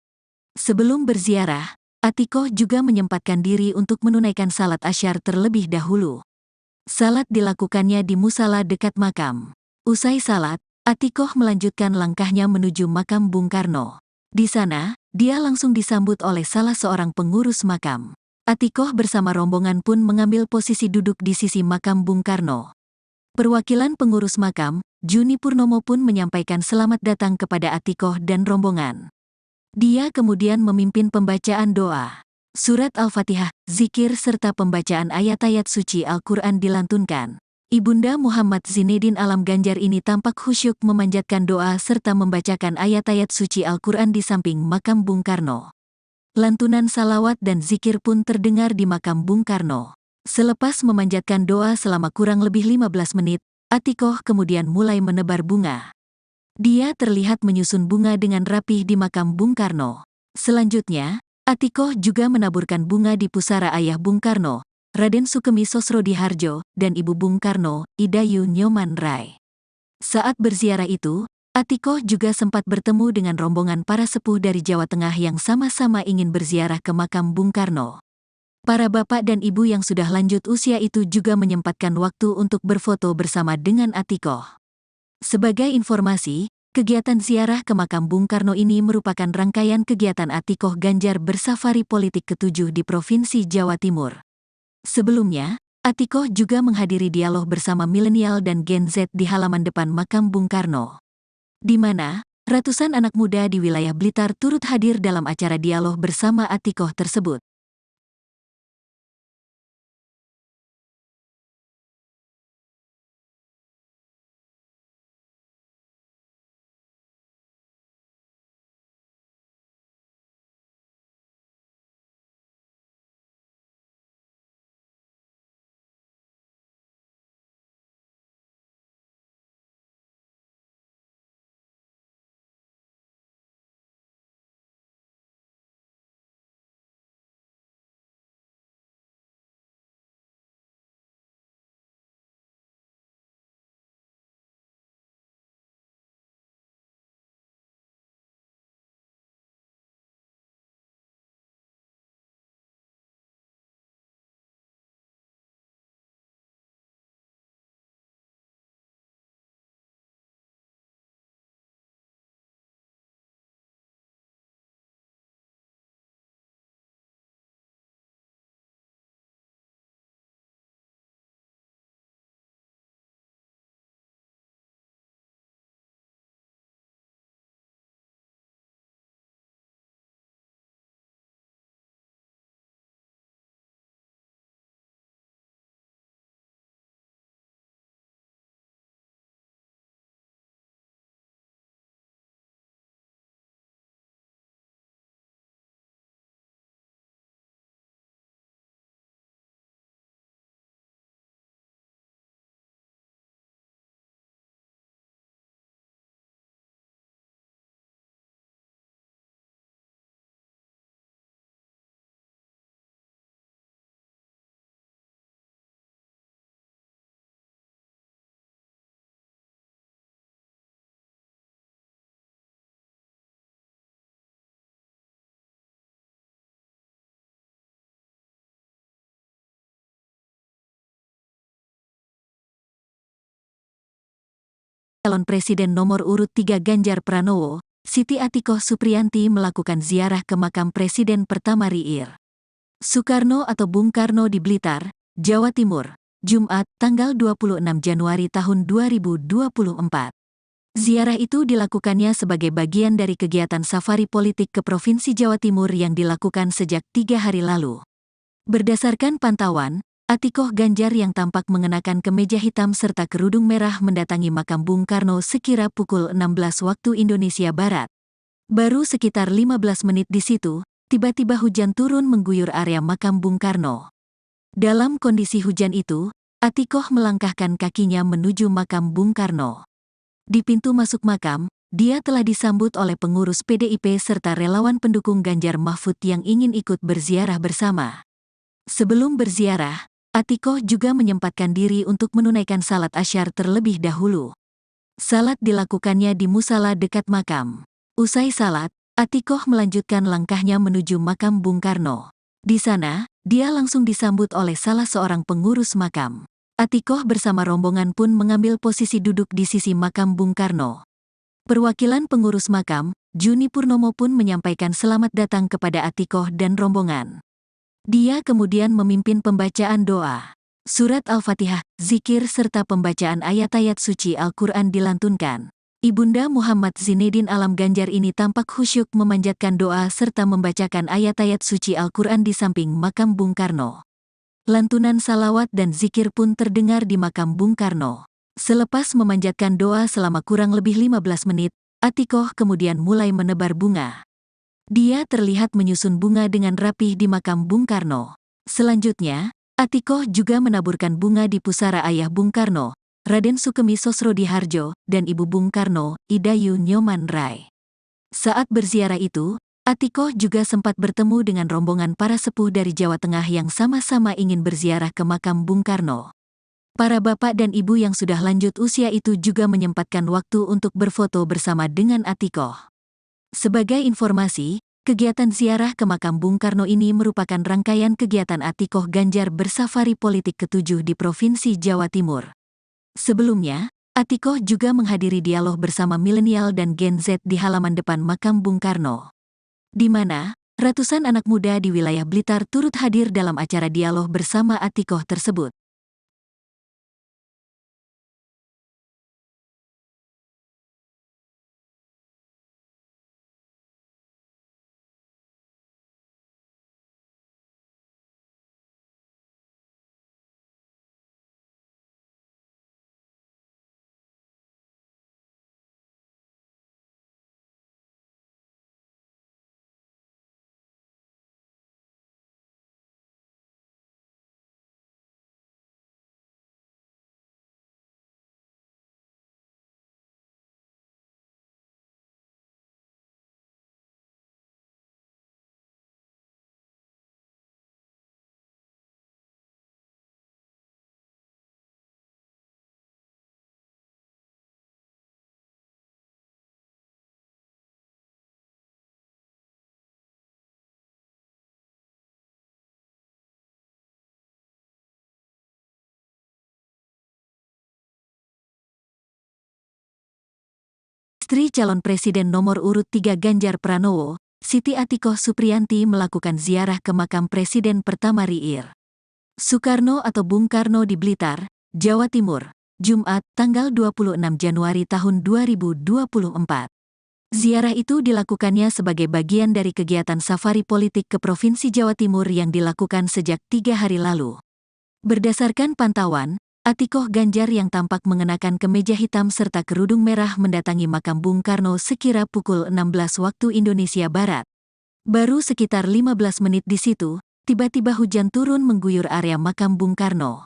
Sebelum berziarah, Atikoh juga menyempatkan diri untuk menunaikan salat asyar terlebih dahulu. Salat dilakukannya di musala dekat makam. Usai salat, Atikoh melanjutkan langkahnya menuju makam Bung Karno. Di sana, dia langsung disambut oleh salah seorang pengurus makam. Atikoh bersama rombongan pun mengambil posisi duduk di sisi makam Bung Karno. Perwakilan pengurus makam, Juni Purnomo pun menyampaikan selamat datang kepada Atikoh dan rombongan. Dia kemudian memimpin pembacaan doa. Surat Al-Fatihah, zikir serta pembacaan ayat-ayat suci Al-Quran dilantunkan. Ibunda Muhammad Zinedin Alam Ganjar ini tampak khusyuk memanjatkan doa serta membacakan ayat-ayat suci Al-Quran di samping makam Bung Karno. Lantunan salawat dan zikir pun terdengar di makam Bung Karno. Selepas memanjatkan doa selama kurang lebih 15 menit, Atikoh kemudian mulai menebar bunga. Dia terlihat menyusun bunga dengan rapih di makam Bung Karno. Selanjutnya, Atikoh juga menaburkan bunga di pusara ayah Bung Karno, Raden Sukemi Sosrodihardjo, dan ibu Bung Karno, Idayu Nyoman Rai. Saat berziarah itu, Atikoh juga sempat bertemu dengan rombongan para sepuh dari Jawa Tengah yang sama-sama ingin berziarah ke makam Bung Karno. Para bapak dan ibu yang sudah lanjut usia itu juga menyempatkan waktu untuk berfoto bersama dengan Atikoh. Sebagai informasi, kegiatan ziarah ke makam Bung Karno ini merupakan rangkaian kegiatan Atikoh Ganjar bersafari politik ke-7 di Provinsi Jawa Timur. Sebelumnya, Atikoh juga menghadiri dialog bersama milenial dan Gen Z di halaman depan makam Bung Karno, di mana ratusan anak muda di wilayah Blitar turut hadir dalam acara dialog bersama Atikoh tersebut. Calon presiden nomor urut 3 Ganjar Pranowo, Siti Atikoh Supriyanti melakukan ziarah ke makam presiden pertama RI Soekarno atau Bung Karno di Blitar, Jawa Timur, Jumat, tanggal 26 Januari tahun 2024. Ziarah itu dilakukannya sebagai bagian dari kegiatan safari politik ke Provinsi Jawa Timur yang dilakukan sejak 3 hari lalu. Berdasarkan pantauan, Atikoh Ganjar yang tampak mengenakan kemeja hitam serta kerudung merah mendatangi makam Bung Karno sekira pukul 16 waktu Indonesia Barat. Baru sekitar 15 menit di situ, tiba-tiba hujan turun mengguyur area makam Bung Karno. Dalam kondisi hujan itu, Atikoh melangkahkan kakinya menuju makam Bung Karno. Di pintu masuk makam, dia telah disambut oleh pengurus PDIP serta relawan pendukung Ganjar Mahfud yang ingin ikut berziarah bersama. Sebelum berziarah, Atikoh juga menyempatkan diri untuk menunaikan salat asyar terlebih dahulu. Salat dilakukannya di musala dekat makam. Usai salat, Atikoh melanjutkan langkahnya menuju makam Bung Karno. Di sana, dia langsung disambut oleh salah seorang pengurus makam. Atikoh bersama rombongan pun mengambil posisi duduk di sisi makam Bung Karno. Perwakilan pengurus makam, Juni Purnomo pun menyampaikan selamat datang kepada Atikoh dan rombongan. Dia kemudian memimpin pembacaan doa. Surat Al-Fatihah, zikir serta pembacaan ayat-ayat suci Al-Quran dilantunkan. Ibunda Muhammad Zinedin Alam Ganjar ini tampak khusyuk memanjatkan doa serta membacakan ayat-ayat suci Al-Quran di samping makam Bung Karno. Lantunan salawat dan zikir pun terdengar di makam Bung Karno. Selepas memanjatkan doa selama kurang lebih 15 menit, Atikoh kemudian mulai menebar bunga. Dia terlihat menyusun bunga dengan rapih di makam Bung Karno. Selanjutnya, Atikoh juga menaburkan bunga di pusara ayah Bung Karno, Raden Sukemi Sosrodihardjo, dan Ibu Bung Karno, Idayu Nyoman Rai. Saat berziarah itu, Atikoh juga sempat bertemu dengan rombongan para sepuh dari Jawa Tengah yang sama-sama ingin berziarah ke makam Bung Karno. Para bapak dan ibu yang sudah lanjut usia itu juga menyempatkan waktu untuk berfoto bersama dengan Atikoh. Sebagai informasi, kegiatan ziarah ke makam Bung Karno ini merupakan rangkaian kegiatan Atikoh Ganjar bersafari politik ke-7 di Provinsi Jawa Timur. Sebelumnya, Atikoh juga menghadiri dialog bersama milenial dan Gen Z di halaman depan makam Bung Karno, di mana ratusan anak muda di wilayah Blitar turut hadir dalam acara dialog bersama Atikoh tersebut. Istri calon presiden nomor urut 3 Ganjar Pranowo, Siti Atikoh Supriyanti melakukan ziarah ke makam Presiden pertama RI Soekarno atau Bung Karno di Blitar, Jawa Timur, Jumat, tanggal 26 Januari tahun 2024. Ziarah itu dilakukannya sebagai bagian dari kegiatan safari politik ke Provinsi Jawa Timur yang dilakukan sejak 3 hari lalu. Berdasarkan pantauan, Atikoh Ganjar yang tampak mengenakan kemeja hitam serta kerudung merah mendatangi makam Bung Karno sekira pukul 16 waktu Indonesia Barat. Baru sekitar 15 menit di situ, tiba-tiba hujan turun mengguyur area makam Bung Karno.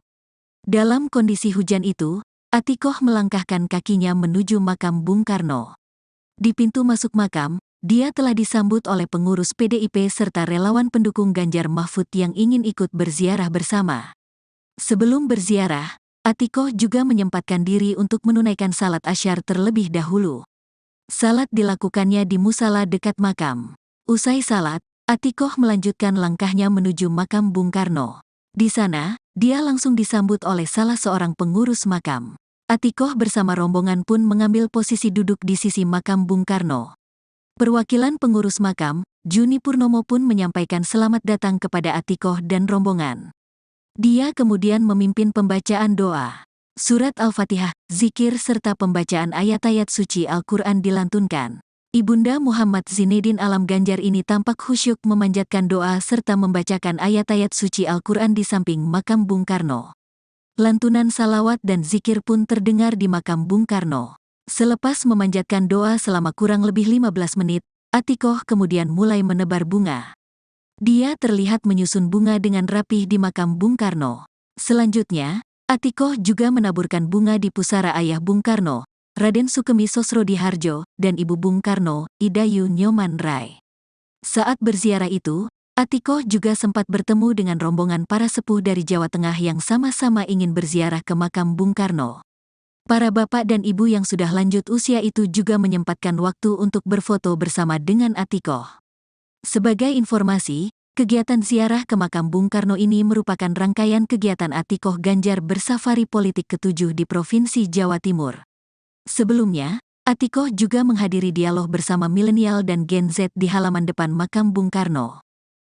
Dalam kondisi hujan itu, Atikoh melangkahkan kakinya menuju makam Bung Karno. Di pintu masuk makam, dia telah disambut oleh pengurus PDIP serta relawan pendukung Ganjar Mahfud yang ingin ikut berziarah bersama. Sebelum berziarah, Atikoh juga menyempatkan diri untuk menunaikan salat asyar terlebih dahulu. Salat dilakukannya di musala dekat makam. Usai salat, Atikoh melanjutkan langkahnya menuju makam Bung Karno. Di sana, dia langsung disambut oleh salah seorang pengurus makam. Atikoh bersama rombongan pun mengambil posisi duduk di sisi makam Bung Karno. Perwakilan pengurus makam, Juni Purnomo pun menyampaikan selamat datang kepada Atikoh dan rombongan. Dia kemudian memimpin pembacaan doa. Surat Al-Fatihah, zikir serta pembacaan ayat-ayat suci Al-Quran dilantunkan. Ibunda Muhammad Zinedin Alam Ganjar ini tampak khusyuk memanjatkan doa serta membacakan ayat-ayat suci Al-Quran di samping makam Bung Karno. Lantunan salawat dan zikir pun terdengar di makam Bung Karno. Selepas memanjatkan doa selama kurang lebih 15 menit, Atikoh kemudian mulai menebar bunga. Dia terlihat menyusun bunga dengan rapih di makam Bung Karno. Selanjutnya, Atikoh juga menaburkan bunga di pusara ayah Bung Karno, Raden Sukemi Sosrodihardjo, dan ibu Bung Karno, Idayu Nyoman Rai. Saat berziarah itu, Atikoh juga sempat bertemu dengan rombongan para sepuh dari Jawa Tengah yang sama-sama ingin berziarah ke makam Bung Karno. Para bapak dan ibu yang sudah lanjut usia itu juga menyempatkan waktu untuk berfoto bersama dengan Atikoh. Sebagai informasi, kegiatan ziarah ke makam Bung Karno ini merupakan rangkaian kegiatan Atikoh Ganjar bersafari politik ke-7 di Provinsi Jawa Timur. Sebelumnya, Atikoh juga menghadiri dialog bersama milenial dan Gen Z di halaman depan makam Bung Karno,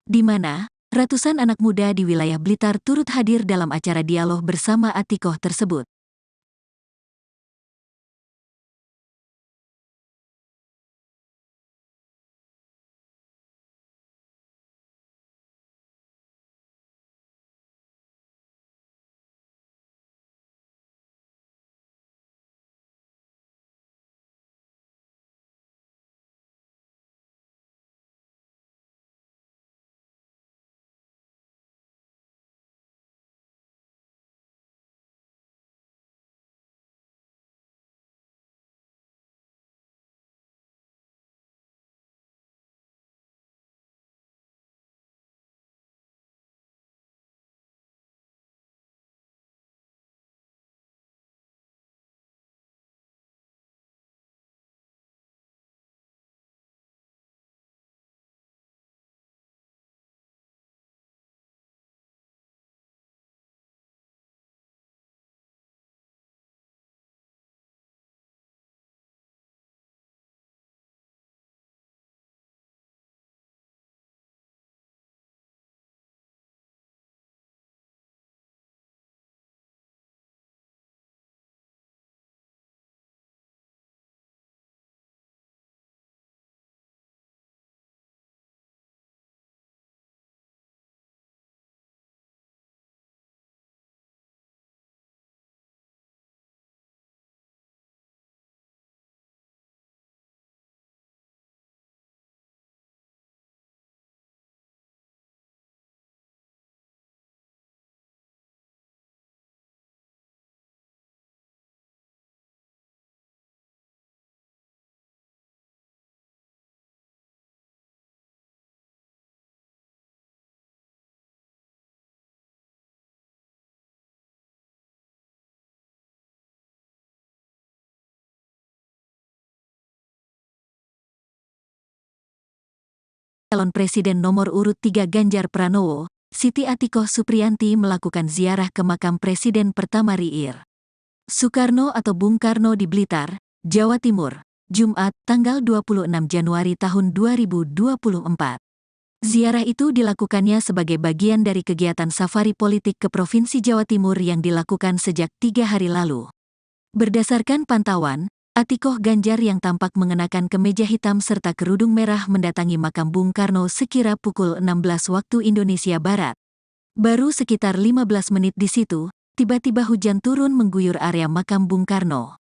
di mana ratusan anak muda di wilayah Blitar turut hadir dalam acara dialog bersama Atikoh tersebut. Calon Presiden nomor urut 3 Ganjar Pranowo, Siti Atikoh Supriyanti melakukan ziarah ke makam Presiden pertama RI Soekarno atau Bung Karno di Blitar, Jawa Timur, Jumat, tanggal 26 Januari tahun 2024. Ziarah itu dilakukannya sebagai bagian dari kegiatan safari politik ke Provinsi Jawa Timur yang dilakukan sejak 3 hari lalu. Berdasarkan pantauan, Atikoh Ganjar yang tampak mengenakan kemeja hitam serta kerudung merah mendatangi makam Bung Karno sekira pukul 16 waktu Indonesia Barat. Baru sekitar 15 menit di situ, tiba-tiba hujan turun mengguyur area makam Bung Karno.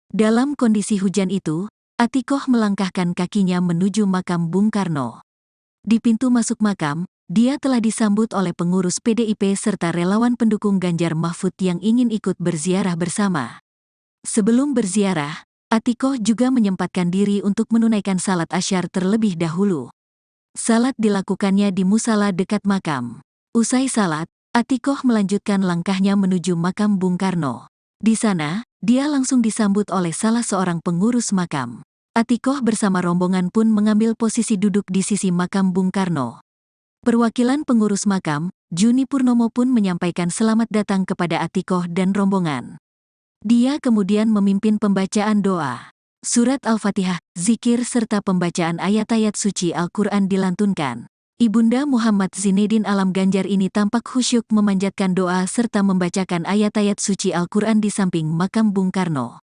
Dalam kondisi hujan itu, Atikoh melangkahkan kakinya menuju makam Bung Karno. Di pintu masuk makam, dia telah disambut oleh pengurus PDIP serta relawan pendukung Ganjar Mahfud yang ingin ikut berziarah bersama. Sebelum berziarah, Atikoh juga menyempatkan diri untuk menunaikan salat asyar terlebih dahulu. Salat dilakukannya di musala dekat makam. Usai salat, Atikoh melanjutkan langkahnya menuju makam Bung Karno. Di sana, dia langsung disambut oleh salah seorang pengurus makam. Atikoh bersama rombongan pun mengambil posisi duduk di sisi makam Bung Karno. Perwakilan pengurus makam, Juni Purnomo pun menyampaikan selamat datang kepada Atikoh dan rombongan. Dia kemudian memimpin pembacaan doa. Surat Al-Fatihah, zikir serta pembacaan ayat-ayat suci Al-Quran dilantunkan. Ibunda Muhammad Zinedin Alam Ganjar ini tampak khusyuk memanjatkan doa serta membacakan ayat-ayat suci Al-Quran di samping makam Bung Karno.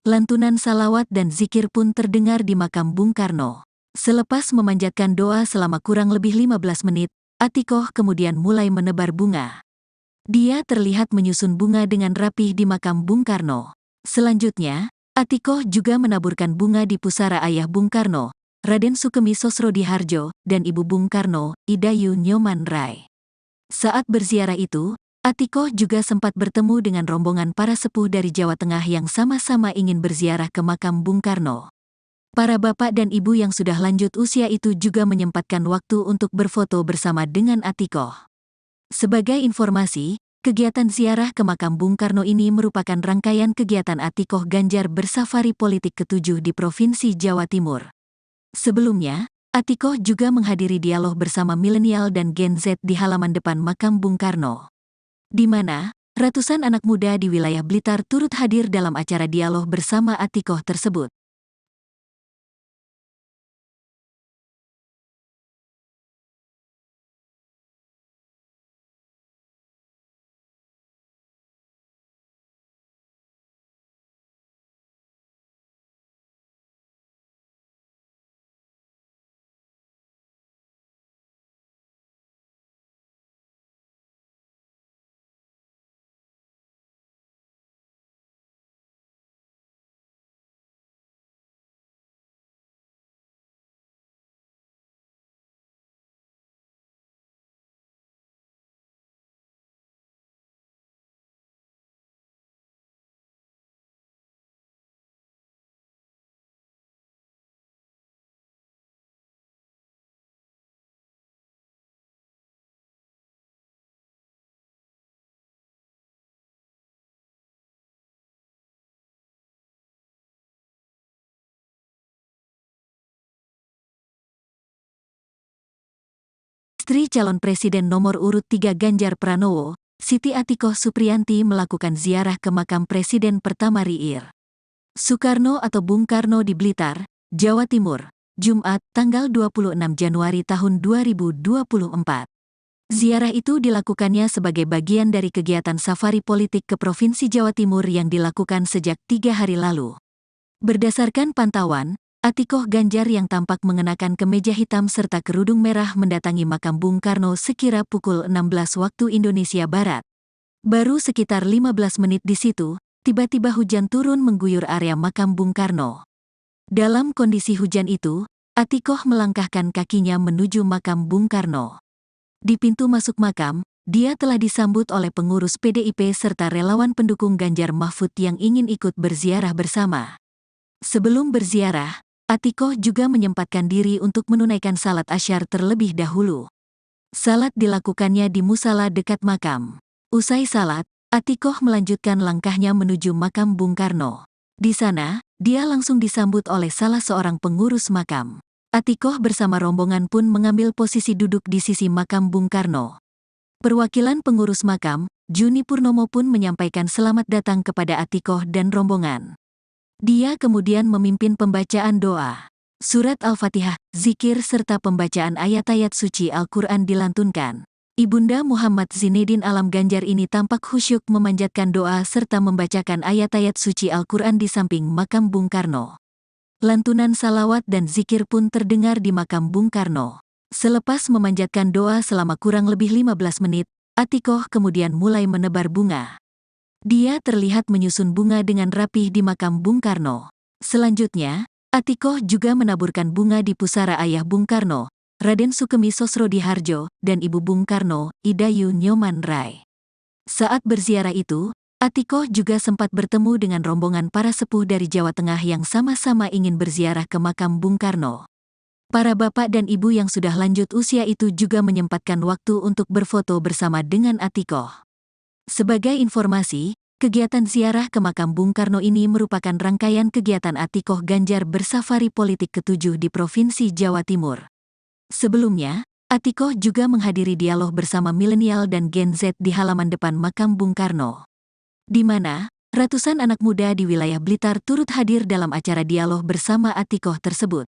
Lantunan salawat dan zikir pun terdengar di makam Bung Karno. Selepas memanjatkan doa selama kurang lebih 15 menit, Atikoh kemudian mulai menebar bunga. Dia terlihat menyusun bunga dengan rapih di makam Bung Karno. Selanjutnya, Atikoh juga menaburkan bunga di pusara ayah Bung Karno, Raden Sukemi Sosrodihardjo, dan Ibu Bung Karno, Idayu Nyoman Rai. Saat berziarah itu, Atikoh juga sempat bertemu dengan rombongan para sepuh dari Jawa Tengah yang sama-sama ingin berziarah ke makam Bung Karno. Para bapak dan ibu yang sudah lanjut usia itu juga menyempatkan waktu untuk berfoto bersama dengan Atikoh. Sebagai informasi, kegiatan ziarah ke makam Bung Karno ini merupakan rangkaian kegiatan Atikoh Ganjar bersafari politik ke-7 di Provinsi Jawa Timur. Sebelumnya, Atikoh juga menghadiri dialog bersama milenial dan Gen Z di halaman depan makam Bung Karno, di mana ratusan anak muda di wilayah Blitar turut hadir dalam acara dialog bersama Atikoh tersebut. Istri calon Presiden nomor urut 3 Ganjar Pranowo, Siti Atikoh Supriyanti melakukan ziarah ke makam Presiden pertama RI Soekarno atau Bung Karno di Blitar, Jawa Timur, Jumat, tanggal 26 Januari tahun 2024. Ziarah itu dilakukannya sebagai bagian dari kegiatan safari politik ke Provinsi Jawa Timur yang dilakukan sejak 3 hari lalu. Berdasarkan pantauan, Atikoh Ganjar yang tampak mengenakan kemeja hitam serta kerudung merah mendatangi makam Bung Karno sekira pukul 16 waktu Indonesia Barat. Baru sekitar 15 menit di situ, tiba-tiba hujan turun mengguyur area makam Bung Karno. Dalam kondisi hujan itu, Atikoh melangkahkan kakinya menuju makam Bung Karno. Di pintu masuk makam, dia telah disambut oleh pengurus PDIP serta relawan pendukung Ganjar Mahfud yang ingin ikut berziarah bersama. Sebelum berziarah, Atikoh juga menyempatkan diri untuk menunaikan salat asyar terlebih dahulu. Salat dilakukannya di musala dekat makam. Usai salat, Atikoh melanjutkan langkahnya menuju makam Bung Karno. Di sana, dia langsung disambut oleh salah seorang pengurus makam. Atikoh bersama rombongan pun mengambil posisi duduk di sisi makam Bung Karno. Perwakilan pengurus makam, Juni Purnomo pun menyampaikan selamat datang kepada Atikoh dan rombongan. Dia kemudian memimpin pembacaan doa. Surat Al-Fatihah, zikir serta pembacaan ayat-ayat suci Al-Quran dilantunkan. Ibunda Muhammad Zinedin Alam Ganjar ini tampak khusyuk memanjatkan doa serta membacakan ayat-ayat suci Al-Quran di samping makam Bung Karno. Lantunan salawat dan zikir pun terdengar di makam Bung Karno. Selepas memanjatkan doa selama kurang lebih 15 menit, Atikoh kemudian mulai menebar bunga. Dia terlihat menyusun bunga dengan rapih di makam Bung Karno. Selanjutnya, Atikoh juga menaburkan bunga di pusara ayah Bung Karno, Raden Sukemi Sosrodihardjo, dan Ibu Bung Karno, Idayu Nyoman Rai. Saat berziarah itu, Atikoh juga sempat bertemu dengan rombongan para sepuh dari Jawa Tengah yang sama-sama ingin berziarah ke makam Bung Karno. Para bapak dan ibu yang sudah lanjut usia itu juga menyempatkan waktu untuk berfoto bersama dengan Atikoh. Sebagai informasi, kegiatan ziarah ke makam Bung Karno ini merupakan rangkaian kegiatan Atikoh Ganjar bersafari politik ke-7 di Provinsi Jawa Timur. Sebelumnya, Atikoh juga menghadiri dialog bersama milenial dan Gen Z di halaman depan makam Bung Karno, di mana ratusan anak muda di wilayah Blitar turut hadir dalam acara dialog bersama Atikoh tersebut.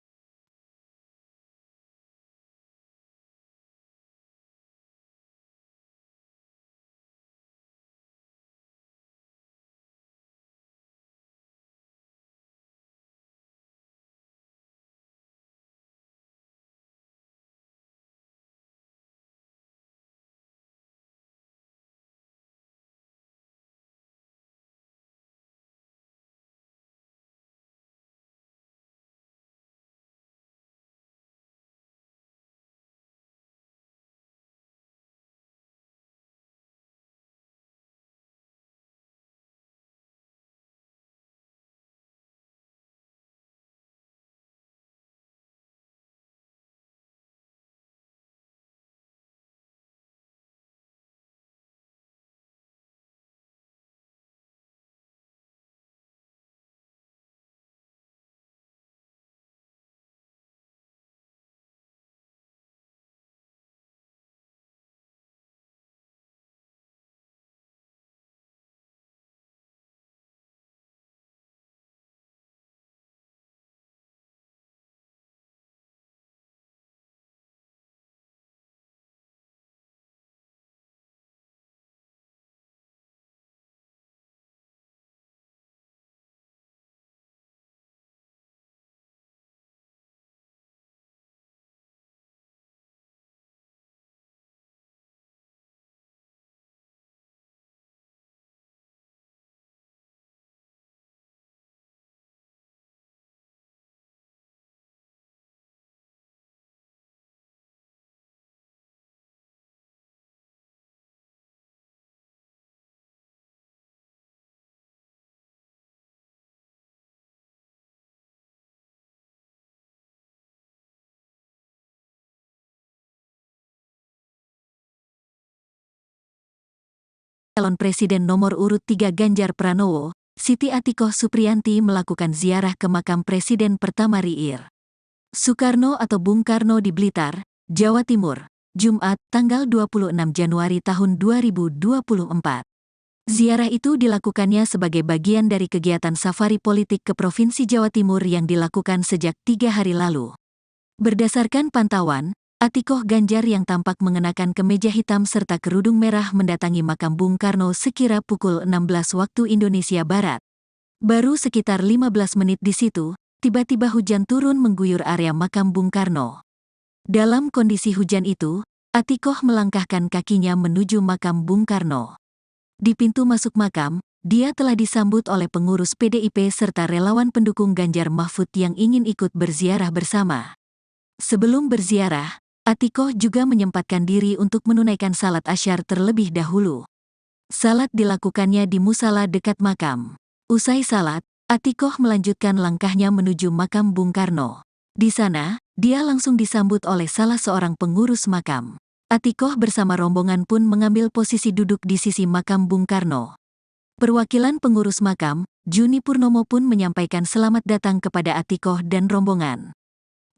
Calon Presiden nomor urut 3 Ganjar Pranowo, Siti Atikoh Supriyanti melakukan ziarah ke makam Presiden pertama RI Soekarno atau Bung Karno di Blitar, Jawa Timur, Jumat, tanggal 26 Januari tahun 2024. Ziarah itu dilakukannya sebagai bagian dari kegiatan safari politik ke Provinsi Jawa Timur yang dilakukan sejak 3 hari lalu. Berdasarkan pantauan, Atikoh Ganjar yang tampak mengenakan kemeja hitam serta kerudung merah mendatangi makam Bung Karno sekira pukul 16 waktu Indonesia Barat. Baru sekitar 15 menit di situ, tiba-tiba hujan turun mengguyur area makam Bung Karno. Dalam kondisi hujan itu, Atikoh melangkahkan kakinya menuju makam Bung Karno. Di pintu masuk makam, dia telah disambut oleh pengurus PDIP serta relawan pendukung Ganjar Mahfud yang ingin ikut berziarah bersama. Sebelum berziarah, Atikoh juga menyempatkan diri untuk menunaikan salat asyar terlebih dahulu. Salat dilakukannya di musala dekat makam. Usai salat, Atikoh melanjutkan langkahnya menuju makam Bung Karno. Di sana, dia langsung disambut oleh salah seorang pengurus makam. Atikoh bersama rombongan pun mengambil posisi duduk di sisi makam Bung Karno. Perwakilan pengurus makam, Juni Purnomo pun menyampaikan selamat datang kepada Atikoh dan rombongan.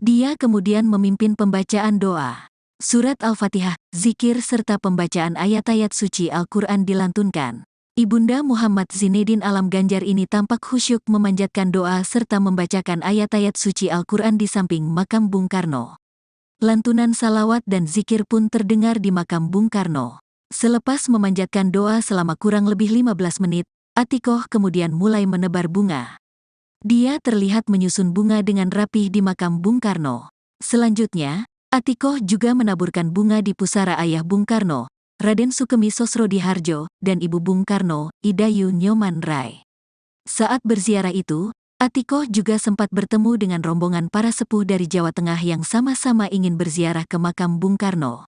Dia kemudian memimpin pembacaan doa. Surat Al-Fatihah, zikir serta pembacaan ayat-ayat suci Al-Quran dilantunkan. Ibunda Muhammad Zinedin Alam Ganjar ini tampak khusyuk memanjatkan doa serta membacakan ayat-ayat suci Al-Quran di samping makam Bung Karno. Lantunan salawat dan zikir pun terdengar di makam Bung Karno. Selepas memanjatkan doa selama kurang lebih 15 menit, Atikoh kemudian mulai menebar bunga. Dia terlihat menyusun bunga dengan rapih di makam Bung Karno. Selanjutnya, Atikoh juga menaburkan bunga di pusara ayah Bung Karno, Raden Sukemi Sosrodihardjo, dan Ibu Bung Karno, Idayu Nyoman Rai. Saat berziarah itu, Atikoh juga sempat bertemu dengan rombongan para sepuh dari Jawa Tengah yang sama-sama ingin berziarah ke makam Bung Karno.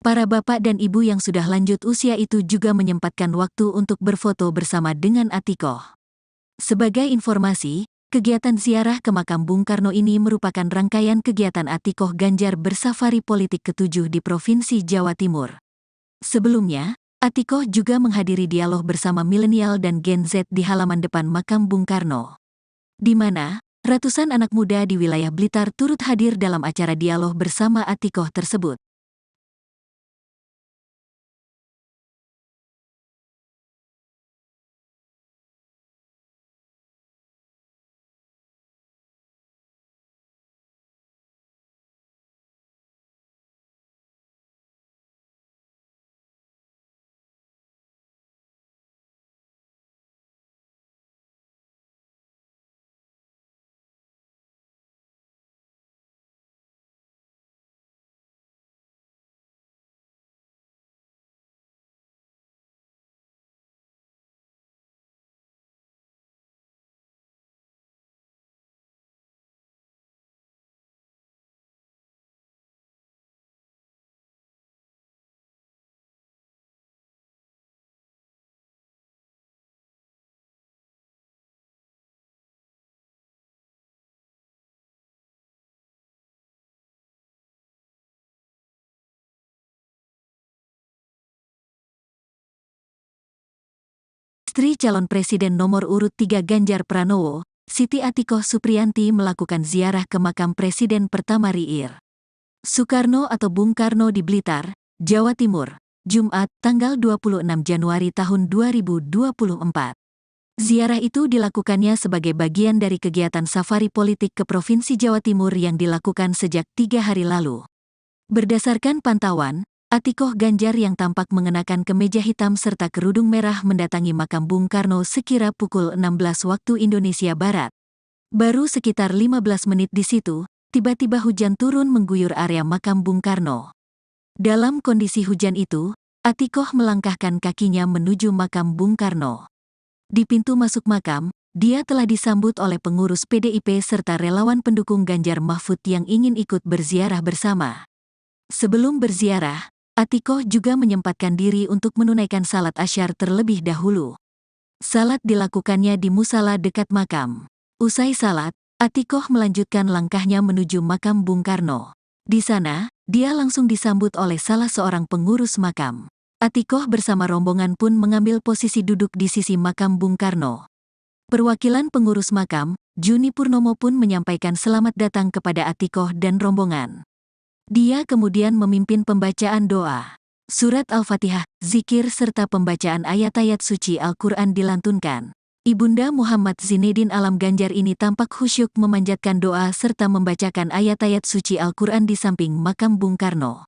Para bapak dan ibu yang sudah lanjut usia itu juga menyempatkan waktu untuk berfoto bersama dengan Atikoh. Sebagai informasi, kegiatan ziarah ke makam Bung Karno ini merupakan rangkaian kegiatan Atikoh Ganjar bersafari politik ke-7 di Provinsi Jawa Timur. Sebelumnya, Atikoh juga menghadiri dialog bersama milenial dan Gen Z di halaman depan makam Bung Karno, di mana ratusan anak muda di wilayah Blitar turut hadir dalam acara dialog bersama Atikoh tersebut. Istri calon Presiden nomor urut 3 Ganjar Pranowo, Siti Atikoh Supriyanti melakukan ziarah ke makam Presiden pertama RI Soekarno atau Bung Karno di Blitar, Jawa Timur, Jumat, tanggal 26 Januari tahun 2024. Ziarah itu dilakukannya sebagai bagian dari kegiatan safari politik ke Provinsi Jawa Timur yang dilakukan sejak 3 hari lalu. Berdasarkan pantauan, Atikoh Ganjar yang tampak mengenakan kemeja hitam serta kerudung merah mendatangi makam Bung Karno sekira pukul 16 waktu Indonesia Barat. Baru sekitar 15 menit di situ, tiba-tiba hujan turun mengguyur area makam Bung Karno. Dalam kondisi hujan itu, Atikoh melangkahkan kakinya menuju makam Bung Karno. Di pintu masuk makam, dia telah disambut oleh pengurus PDIP serta relawan pendukung Ganjar Mahfud yang ingin ikut berziarah bersama. Sebelum berziarah, Atikoh juga menyempatkan diri untuk menunaikan salat asyar terlebih dahulu. Salat dilakukannya di musala dekat makam. Usai salat, Atikoh melanjutkan langkahnya menuju makam Bung Karno. Di sana, dia langsung disambut oleh salah seorang pengurus makam. Atikoh bersama rombongan pun mengambil posisi duduk di sisi makam Bung Karno. Perwakilan pengurus makam, Juni Purnomo pun menyampaikan selamat datang kepada Atikoh dan rombongan. Dia kemudian memimpin pembacaan doa. Surat Al-Fatihah, zikir serta pembacaan ayat-ayat suci Al-Quran dilantunkan. Ibunda Muhammad Zinedin Alam Ganjar ini tampak khusyuk memanjatkan doa serta membacakan ayat-ayat suci Al-Quran di samping makam Bung Karno.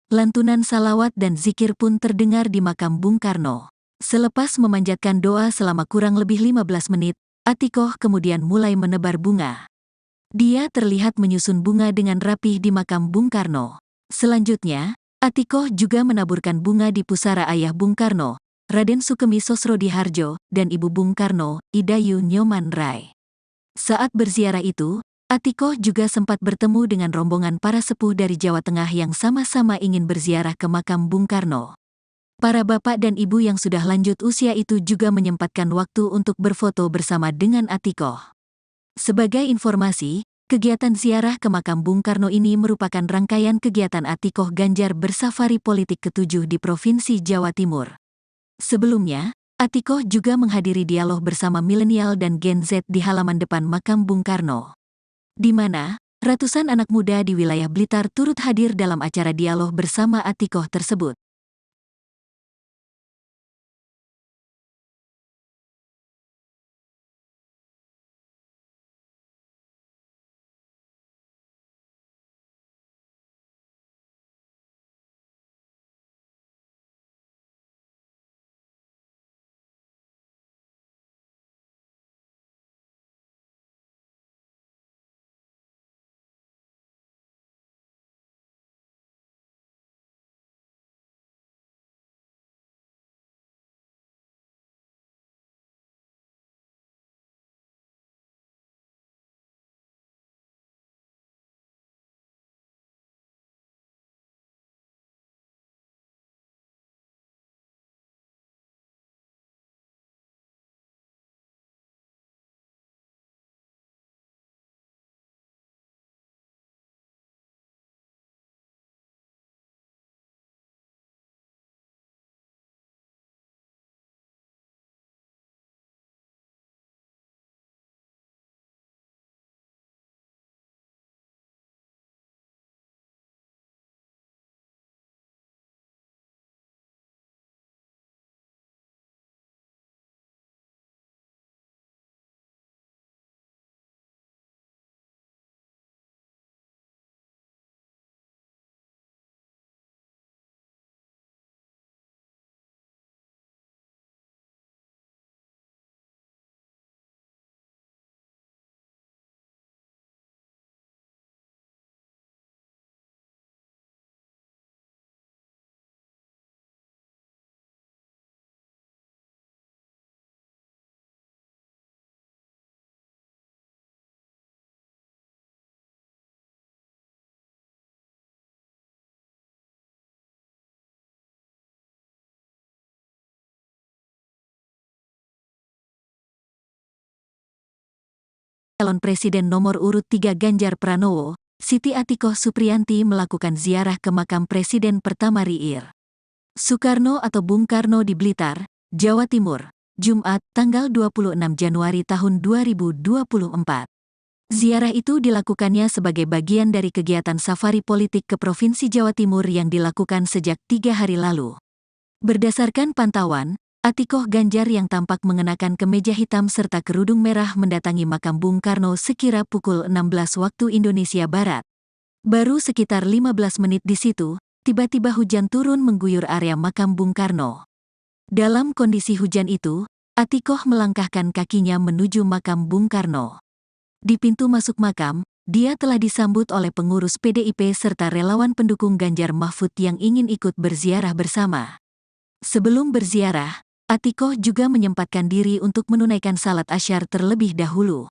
Lantunan salawat dan zikir pun terdengar di makam Bung Karno. Selepas memanjatkan doa selama kurang lebih 15 menit, Atikoh kemudian mulai menebar bunga. Dia terlihat menyusun bunga dengan rapih di makam Bung Karno. Selanjutnya, Atikoh juga menaburkan bunga di pusara ayah Bung Karno, Raden Sukemi Sosrodihardjo, dan ibu Bung Karno, Idayu Nyoman Rai. Saat berziarah itu, Atikoh juga sempat bertemu dengan rombongan para sepuh dari Jawa Tengah yang sama-sama ingin berziarah ke makam Bung Karno. Para bapak dan ibu yang sudah lanjut usia itu juga menyempatkan waktu untuk berfoto bersama dengan Atikoh. Sebagai informasi, kegiatan ziarah ke makam Bung Karno ini merupakan rangkaian kegiatan Atikoh Ganjar bersafari politik ke-7 di Provinsi Jawa Timur. Sebelumnya, Atikoh juga menghadiri dialog bersama milenial dan Gen Z di halaman depan makam Bung Karno, di mana ratusan anak muda di wilayah Blitar turut hadir dalam acara dialog bersama Atikoh tersebut. Calon Presiden nomor urut 3 Ganjar Pranowo, Siti Atikoh Supriyanti melakukan ziarah ke makam Presiden pertama RI. Soekarno atau Bung Karno di Blitar, Jawa Timur, Jumat, tanggal 26 Januari tahun 2024. Ziarah itu dilakukannya sebagai bagian dari kegiatan safari politik ke Provinsi Jawa Timur yang dilakukan sejak 3 hari lalu. Berdasarkan pantauan, Atikoh Ganjar yang tampak mengenakan kemeja hitam serta kerudung merah mendatangi makam Bung Karno sekira pukul 16 waktu Indonesia Barat. Baru sekitar 15 menit di situ, tiba-tiba hujan turun mengguyur area makam Bung Karno. Dalam kondisi hujan itu, Atikoh melangkahkan kakinya menuju makam Bung Karno. Di pintu masuk makam, dia telah disambut oleh pengurus PDIP serta relawan pendukung Ganjar Mahfud yang ingin ikut berziarah bersama. Sebelum berziarah, Atikoh juga menyempatkan diri untuk menunaikan salat asyar terlebih dahulu.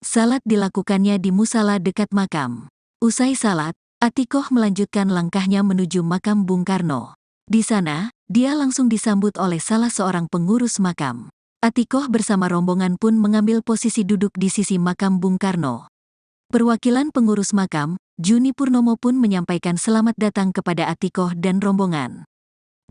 Salat dilakukannya di musala dekat makam. Usai salat, Atikoh melanjutkan langkahnya menuju makam Bung Karno. Di sana, dia langsung disambut oleh salah seorang pengurus makam. Atikoh bersama rombongan pun mengambil posisi duduk di sisi makam Bung Karno. Perwakilan pengurus makam, Juni Purnomo pun menyampaikan selamat datang kepada Atikoh dan rombongan.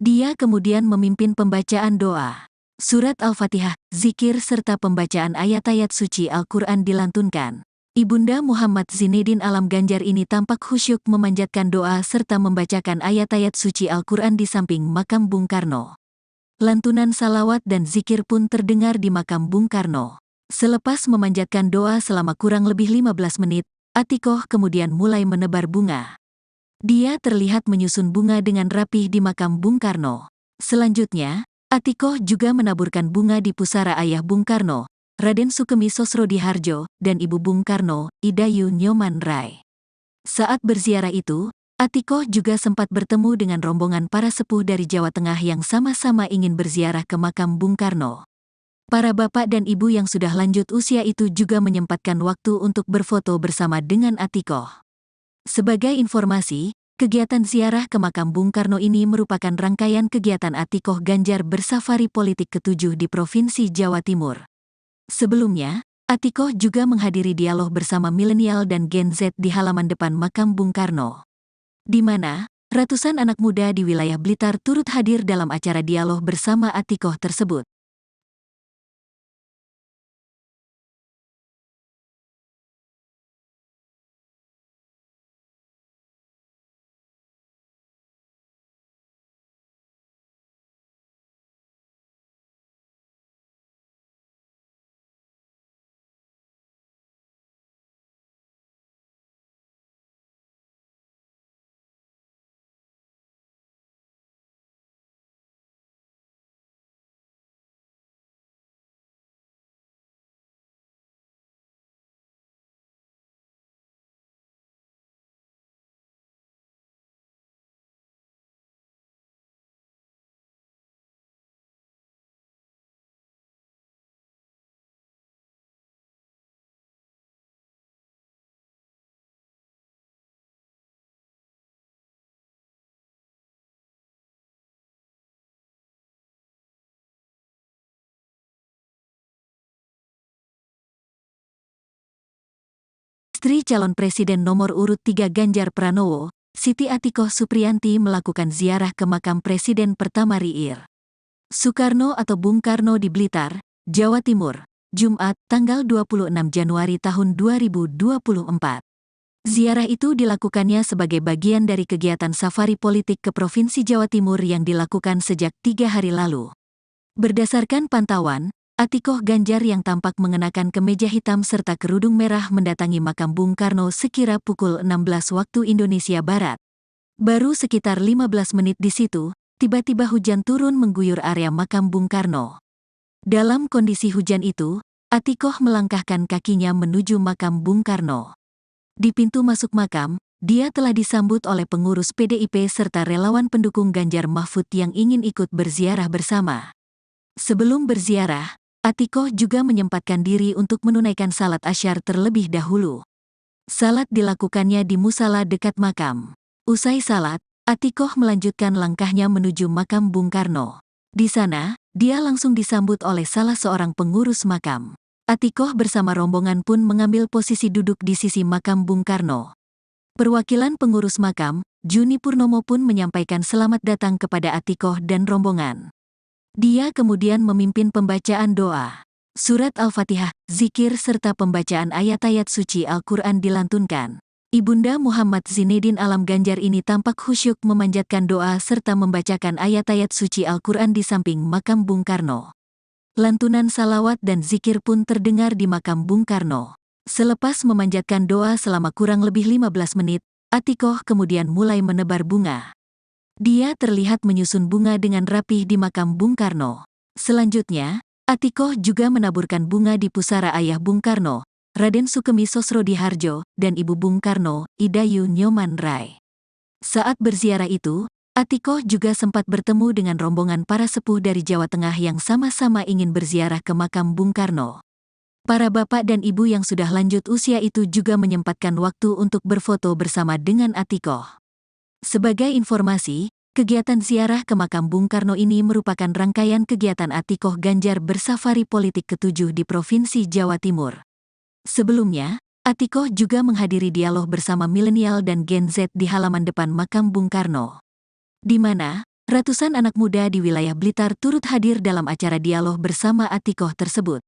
Dia kemudian memimpin pembacaan doa. Surat Al-Fatihah, zikir serta pembacaan ayat-ayat suci Al-Quran dilantunkan. Ibunda Muhammad Zinedin Alam Ganjar ini tampak khusyuk memanjatkan doa serta membacakan ayat-ayat suci Al-Quran di samping makam Bung Karno. Lantunan salawat dan zikir pun terdengar di makam Bung Karno. Selepas memanjatkan doa selama kurang lebih 15 menit, Atikoh kemudian mulai menebar bunga. Dia terlihat menyusun bunga dengan rapih di makam Bung Karno. Selanjutnya, Atikoh juga menaburkan bunga di pusara ayah Bung Karno, Raden Sukemi Sosrodihardjo, dan Ibu Bung Karno, Idayu Nyoman Rai. Saat berziarah itu, Atikoh juga sempat bertemu dengan rombongan para sepuh dari Jawa Tengah yang sama-sama ingin berziarah ke makam Bung Karno. Para bapak dan ibu yang sudah lanjut usia itu juga menyempatkan waktu untuk berfoto bersama dengan Atikoh. Sebagai informasi, kegiatan ziarah ke makam Bung Karno ini merupakan rangkaian kegiatan Atikoh Ganjar bersafari politik ke-7 di Provinsi Jawa Timur. Sebelumnya, Atikoh juga menghadiri dialog bersama milenial dan Gen Z di halaman depan makam Bung Karno, di mana ratusan anak muda di wilayah Blitar turut hadir dalam acara dialog bersama Atikoh tersebut. Istri calon Presiden nomor urut 3 Ganjar Pranowo, Siti Atikoh Supriyanti melakukan ziarah ke makam Presiden pertama RI Soekarno atau Bung Karno di Blitar, Jawa Timur, Jumat, tanggal 26 Januari tahun 2024. Ziarah itu dilakukannya sebagai bagian dari kegiatan safari politik ke Provinsi Jawa Timur yang dilakukan sejak 3 hari lalu. Berdasarkan pantauan, Atikoh Ganjar yang tampak mengenakan kemeja hitam serta kerudung merah mendatangi makam Bung Karno sekira pukul 16 waktu Indonesia Barat. Baru sekitar 15 menit di situ, tiba-tiba hujan turun mengguyur area makam Bung Karno. Dalam kondisi hujan itu, Atikoh melangkahkan kakinya menuju makam Bung Karno. Di pintu masuk makam, dia telah disambut oleh pengurus PDIP serta relawan pendukung Ganjar Mahfud yang ingin ikut berziarah bersama. Sebelum berziarah, Atikoh juga menyempatkan diri untuk menunaikan salat asyar terlebih dahulu. Salat dilakukannya di musala dekat makam. Usai salat, Atikoh melanjutkan langkahnya menuju makam Bung Karno. Di sana, dia langsung disambut oleh salah seorang pengurus makam. Atikoh bersama rombongan pun mengambil posisi duduk di sisi makam Bung Karno. Perwakilan pengurus makam, Juni Purnomo pun menyampaikan selamat datang kepada Atikoh dan rombongan. Dia kemudian memimpin pembacaan doa. Surat Al-Fatihah, zikir serta pembacaan ayat-ayat suci Al-Quran dilantunkan. Ibunda Muhammad Zinedin Alam Ganjar ini tampak khusyuk memanjatkan doa serta membacakan ayat-ayat suci Al-Quran di samping makam Bung Karno. Lantunan salawat dan zikir pun terdengar di makam Bung Karno. Selepas memanjatkan doa selama kurang lebih 15 menit, Atikoh kemudian mulai menebar bunga. Dia terlihat menyusun bunga dengan rapih di makam Bung Karno. Selanjutnya, Atikoh juga menaburkan bunga di pusara ayah Bung Karno, Raden Sukemi Sosrodihardjo, dan Ibu Bung Karno, Idayu Nyoman Rai. Saat berziarah itu, Atikoh juga sempat bertemu dengan rombongan para sepuh dari Jawa Tengah yang sama-sama ingin berziarah ke makam Bung Karno. Para bapak dan ibu yang sudah lanjut usia itu juga menyempatkan waktu untuk berfoto bersama dengan Atikoh. Sebagai informasi, kegiatan ziarah ke makam Bung Karno ini merupakan rangkaian kegiatan Atikoh Ganjar bersafari politik ke-7 di Provinsi Jawa Timur. Sebelumnya, Atikoh juga menghadiri dialog bersama milenial dan Gen Z di halaman depan makam Bung Karno, di mana ratusan anak muda di wilayah Blitar turut hadir dalam acara dialog bersama Atikoh tersebut.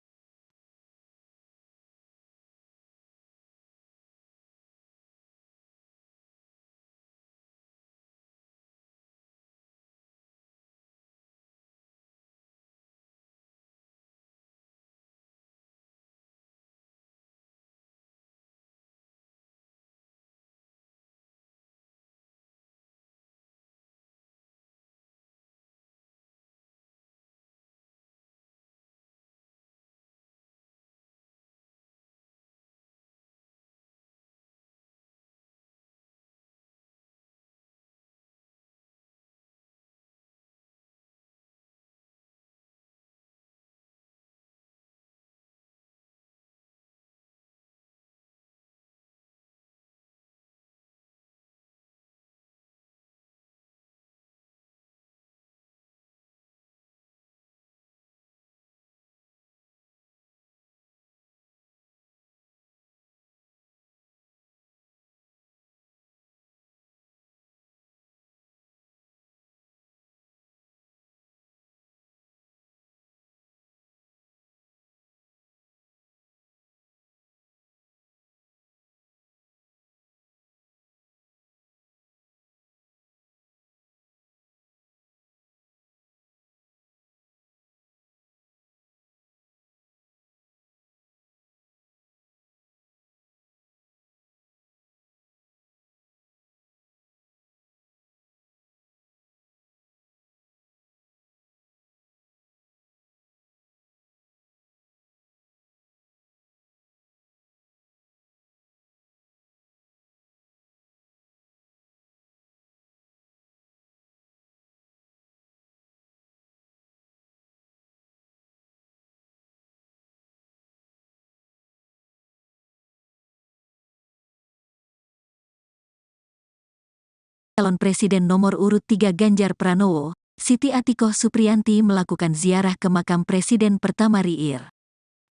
Calon Presiden nomor urut 3 Ganjar Pranowo, Siti Atikoh Supriyanti melakukan ziarah ke makam Presiden pertama RI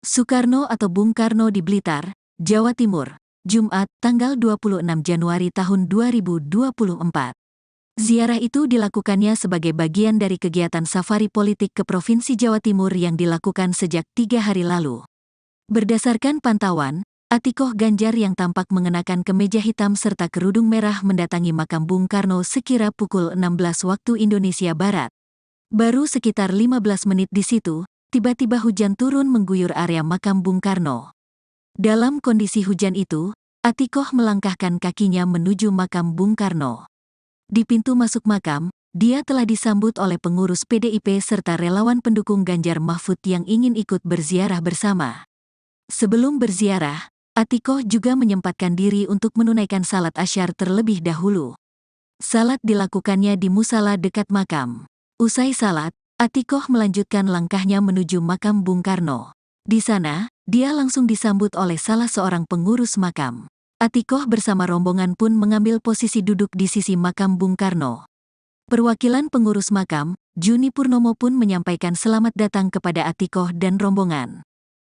Soekarno atau Bung Karno di Blitar, Jawa Timur, Jumat, tanggal 26 Januari tahun 2024. Ziarah itu dilakukannya sebagai bagian dari kegiatan safari politik ke Provinsi Jawa Timur yang dilakukan sejak 3 hari lalu. Berdasarkan pantauan, Atikoh Ganjar yang tampak mengenakan kemeja hitam serta kerudung merah mendatangi makam Bung Karno sekira pukul 16 waktu Indonesia Barat. Baru sekitar 15 menit di situ, tiba-tiba hujan turun mengguyur area makam Bung Karno. Dalam kondisi hujan itu, Atikoh melangkahkan kakinya menuju makam Bung Karno. Di pintu masuk makam, dia telah disambut oleh pengurus PDIP serta relawan pendukung Ganjar Mahfud yang ingin ikut berziarah bersama. Sebelum berziarah, Atikoh juga menyempatkan diri untuk menunaikan salat asyar terlebih dahulu. Salat dilakukannya di musala dekat makam. Usai salat, Atikoh melanjutkan langkahnya menuju makam Bung Karno. Di sana, dia langsung disambut oleh salah seorang pengurus makam. Atikoh bersama rombongan pun mengambil posisi duduk di sisi makam Bung Karno. Perwakilan pengurus makam, Juni Purnomo pun menyampaikan selamat datang kepada Atikoh dan rombongan.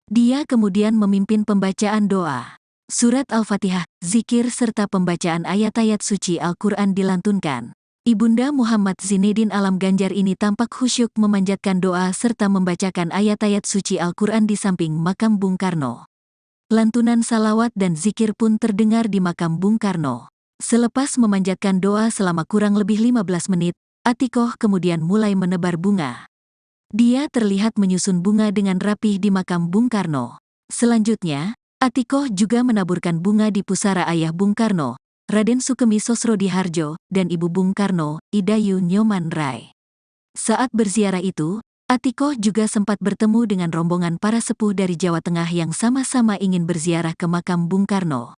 Dia kemudian memimpin pembacaan doa. Surat Al-Fatihah, zikir serta pembacaan ayat-ayat suci Al-Quran dilantunkan. Ibunda Muhammad Zinedin Alam Ganjar ini tampak khusyuk memanjatkan doa serta membacakan ayat-ayat suci Al-Quran di samping makam Bung Karno. Lantunan salawat dan zikir pun terdengar di makam Bung Karno. Selepas memanjatkan doa selama kurang lebih 15 menit, Atikoh kemudian mulai menebar bunga. Dia terlihat menyusun bunga dengan rapih di makam Bung Karno. Selanjutnya, Atikoh juga menaburkan bunga di pusara ayah Bung Karno, Raden Sukemi Sosrodihardjo, dan ibu Bung Karno, Idayu Nyoman Rai. Saat berziarah itu, Atikoh juga sempat bertemu dengan rombongan para sepuh dari Jawa Tengah yang sama-sama ingin berziarah ke makam Bung Karno.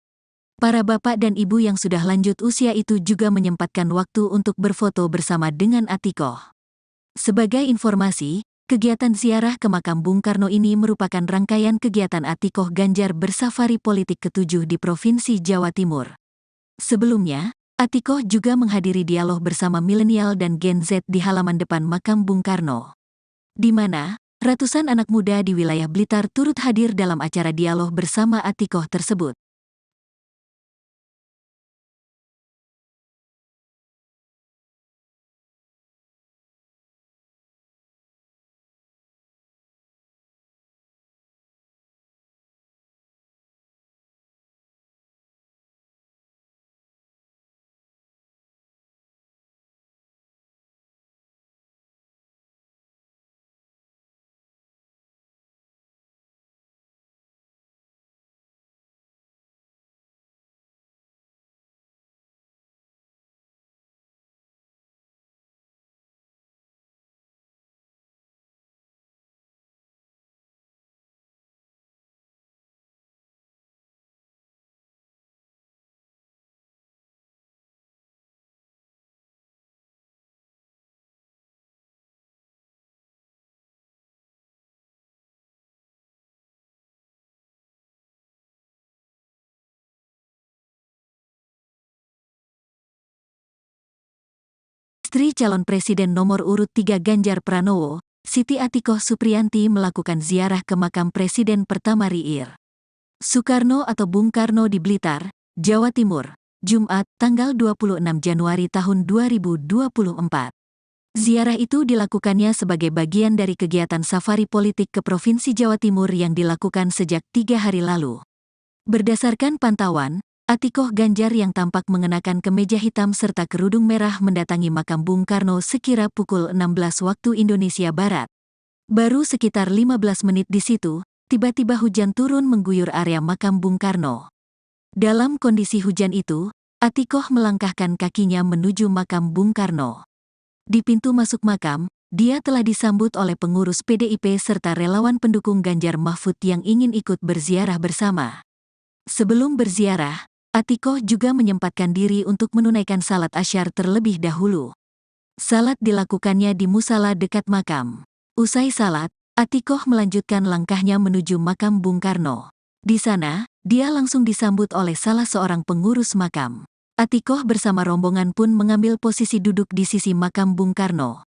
Para bapak dan ibu yang sudah lanjut usia itu juga menyempatkan waktu untuk berfoto bersama dengan Atikoh. Sebagai informasi, kegiatan ziarah ke makam Bung Karno ini merupakan rangkaian kegiatan Atikoh Ganjar bersafari politik ke-7 di Provinsi Jawa Timur. Sebelumnya, Atikoh juga menghadiri dialog bersama milenial dan Gen Z di halaman depan makam Bung Karno, di mana ratusan anak muda di wilayah Blitar turut hadir dalam acara dialog bersama Atikoh tersebut. Istri calon Presiden nomor urut 3 Ganjar Pranowo, Siti Atikoh Supriyanti melakukan ziarah ke makam Presiden pertama RI Soekarno atau Bung Karno di Blitar, Jawa Timur, Jumat, tanggal 26 Januari tahun 2024. Ziarah itu dilakukannya sebagai bagian dari kegiatan safari politik ke Provinsi Jawa Timur yang dilakukan sejak 3 hari lalu. Berdasarkan pantauan, Atikoh Ganjar yang tampak mengenakan kemeja hitam serta kerudung merah mendatangi makam Bung Karno sekira pukul 16 waktu Indonesia Barat. Baru sekitar 15 menit di situ, tiba-tiba hujan turun mengguyur area makam Bung Karno. Dalam kondisi hujan itu, Atikoh melangkahkan kakinya menuju makam Bung Karno. Di pintu masuk makam, dia telah disambut oleh pengurus PDIP serta relawan pendukung Ganjar Mahfud yang ingin ikut berziarah bersama. Sebelum berziarah, Atikoh juga menyempatkan diri untuk menunaikan salat asyar terlebih dahulu. Salat dilakukannya di musala dekat makam. Usai salat, Atikoh melanjutkan langkahnya menuju makam Bung Karno. Di sana, dia langsung disambut oleh salah seorang pengurus makam. Atikoh bersama rombongan pun mengambil posisi duduk di sisi makam Bung Karno.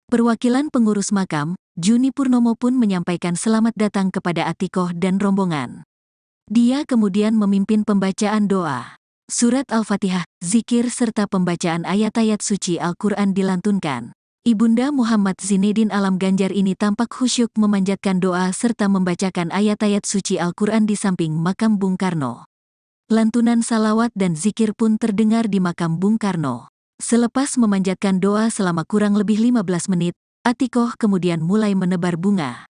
Perwakilan pengurus makam, Juni Purnomo pun menyampaikan selamat datang kepada Atikoh dan rombongan. Dia kemudian memimpin pembacaan doa. Surat Al-Fatihah, zikir serta pembacaan ayat-ayat suci Al-Quran dilantunkan. Ibunda Muhammad Zinedin Alam Ganjar ini tampak khusyuk memanjatkan doa serta membacakan ayat-ayat suci Al-Quran di samping makam Bung Karno. Lantunan salawat dan zikir pun terdengar di makam Bung Karno. Selepas memanjatkan doa selama kurang lebih 15 menit, Atikoh kemudian mulai menebar bunga.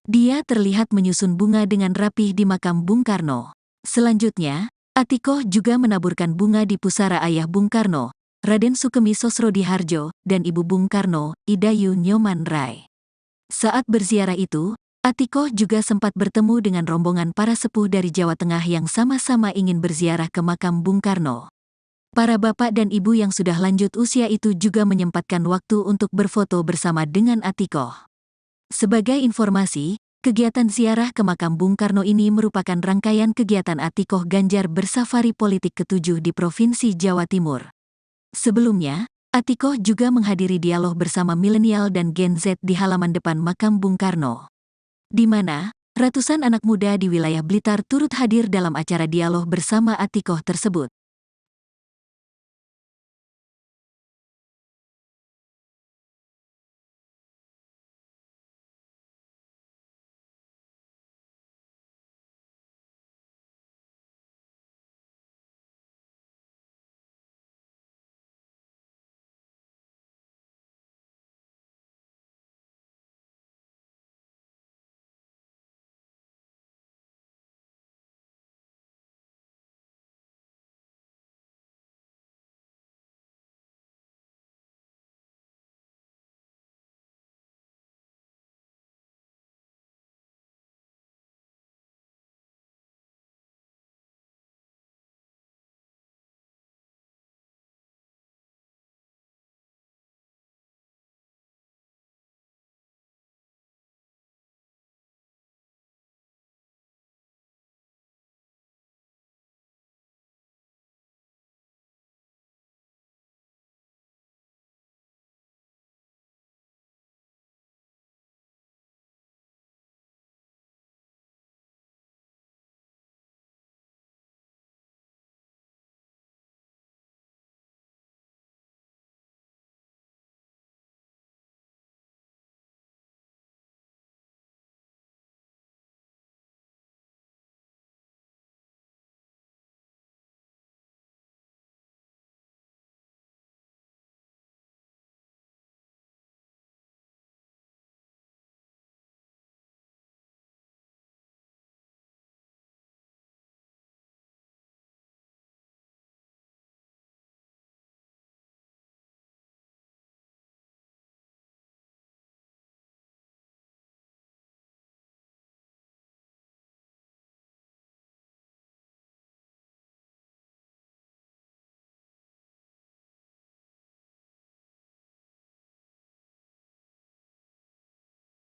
Dia terlihat menyusun bunga dengan rapih di makam Bung Karno. Selanjutnya, Atikoh juga menaburkan bunga di pusara ayah Bung Karno, Raden Sukemi Sosrodihardjo, dan ibu Bung Karno, Idayu Nyoman Rai. Saat berziarah itu, Atikoh juga sempat bertemu dengan rombongan para sepuh dari Jawa Tengah yang sama-sama ingin berziarah ke makam Bung Karno. Para bapak dan ibu yang sudah lanjut usia itu juga menyempatkan waktu untuk berfoto bersama dengan Atikoh. Sebagai informasi, kegiatan ziarah ke makam Bung Karno ini merupakan rangkaian kegiatan Atikoh Ganjar bersafari politik ke-7 di Provinsi Jawa Timur. Sebelumnya, Atikoh juga menghadiri dialog bersama milenial dan Gen Z di halaman depan makam Bung Karno, di mana ratusan anak muda di wilayah Blitar turut hadir dalam acara dialog bersama Atikoh tersebut.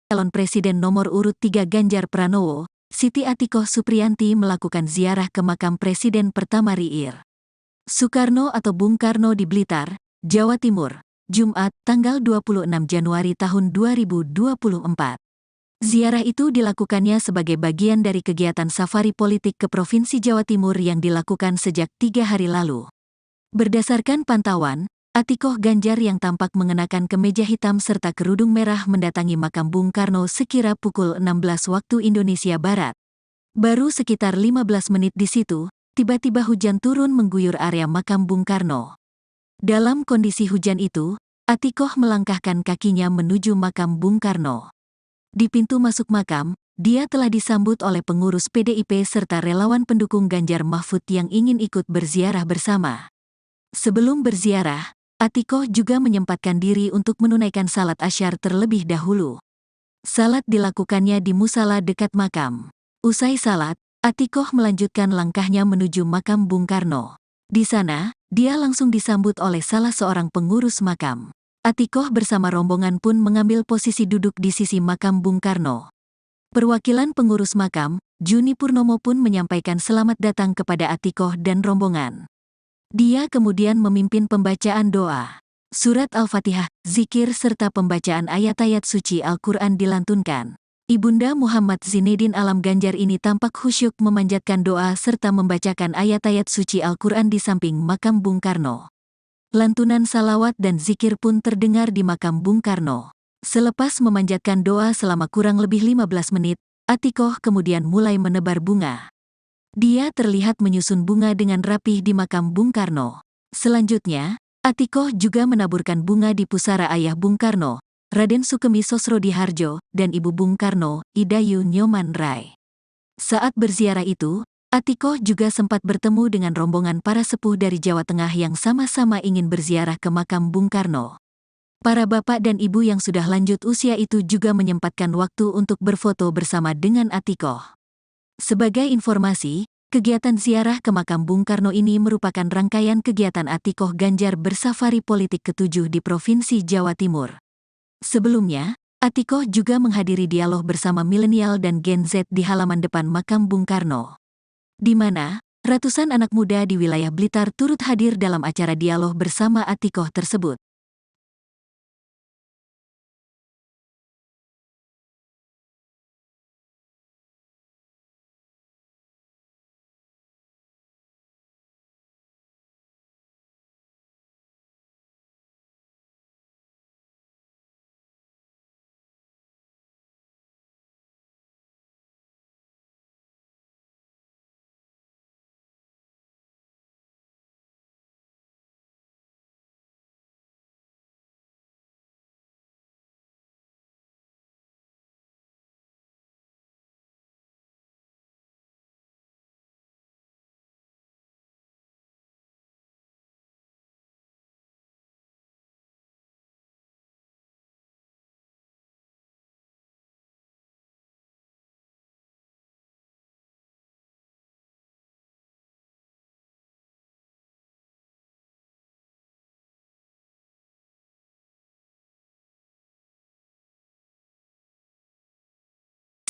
Calon Presiden nomor urut 3 Ganjar Pranowo, Siti Atikoh Supriyanti melakukan ziarah ke makam Presiden pertama RI Soekarno atau Bung Karno di Blitar, Jawa Timur, Jumat, tanggal 26 Januari tahun 2024. Ziarah itu dilakukannya sebagai bagian dari kegiatan safari politik ke Provinsi Jawa Timur yang dilakukan sejak 3 hari lalu. Berdasarkan pantauan, Atikoh Ganjar yang tampak mengenakan kemeja hitam serta kerudung merah mendatangi makam Bung Karno sekira pukul 16 waktu Indonesia Barat. Baru sekitar 15 menit di situ, tiba-tiba hujan turun mengguyur area makam Bung Karno. Dalam kondisi hujan itu, Atikoh melangkahkan kakinya menuju makam Bung Karno. Di pintu masuk makam, dia telah disambut oleh pengurus PDIP serta relawan pendukung Ganjar Mahfud yang ingin ikut berziarah bersama. Sebelum berziarah, Atikoh juga menyempatkan diri untuk menunaikan salat asyar terlebih dahulu. Salat dilakukannya di musala dekat makam. Usai salat, Atikoh melanjutkan langkahnya menuju makam Bung Karno. Di sana, dia langsung disambut oleh salah seorang pengurus makam. Atikoh bersama rombongan pun mengambil posisi duduk di sisi makam Bung Karno. Perwakilan pengurus makam, Juni Purnomo pun menyampaikan selamat datang kepada Atikoh dan rombongan. Dia kemudian memimpin pembacaan doa. Surat Al-Fatihah, zikir serta pembacaan ayat-ayat suci Al-Quran dilantunkan. Ibunda Muhammad Zinedin Alam Ganjar ini tampak khusyuk memanjatkan doa serta membacakan ayat-ayat suci Al-Quran di samping makam Bung Karno. Lantunan salawat dan zikir pun terdengar di makam Bung Karno. Selepas memanjatkan doa selama kurang lebih 15 menit, Atikoh kemudian mulai menebar bunga. Dia terlihat menyusun bunga dengan rapih di makam Bung Karno. Selanjutnya, Atikoh juga menaburkan bunga di pusara ayah Bung Karno, Raden Sukemi Sosrodihardjo, dan ibu Bung Karno, Idayu Nyoman Rai. Saat berziarah itu, Atikoh juga sempat bertemu dengan rombongan para sepuh dari Jawa Tengah yang sama-sama ingin berziarah ke makam Bung Karno. Para bapak dan ibu yang sudah lanjut usia itu juga menyempatkan waktu untuk berfoto bersama dengan Atikoh. Sebagai informasi, kegiatan ziarah ke makam Bung Karno ini merupakan rangkaian kegiatan Atikoh Ganjar bersafari politik ke-7 di Provinsi Jawa Timur. Sebelumnya, Atikoh juga menghadiri dialog bersama milenial dan Gen Z di halaman depan makam Bung Karno, di mana ratusan anak muda di wilayah Blitar turut hadir dalam acara dialog bersama Atikoh tersebut.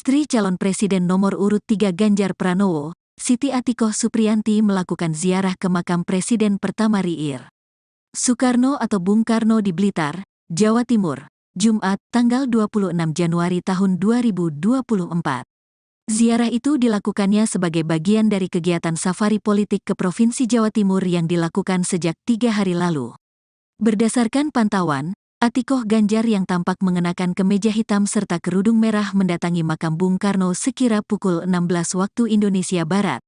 Istri calon presiden nomor urut 3 Ganjar Pranowo, Siti Atikoh Supriyanti melakukan ziarah ke makam Presiden pertama RI Soekarno atau Bung Karno di Blitar, Jawa Timur, Jumat, tanggal 26 Januari tahun 2024. Ziarah itu dilakukannya sebagai bagian dari kegiatan safari politik ke Provinsi Jawa Timur yang dilakukan sejak 3 hari lalu. Berdasarkan pantauan, Atikoh Ganjar yang tampak mengenakan kemeja hitam serta kerudung merah mendatangi makam Bung Karno sekira pukul 16 waktu Indonesia Barat.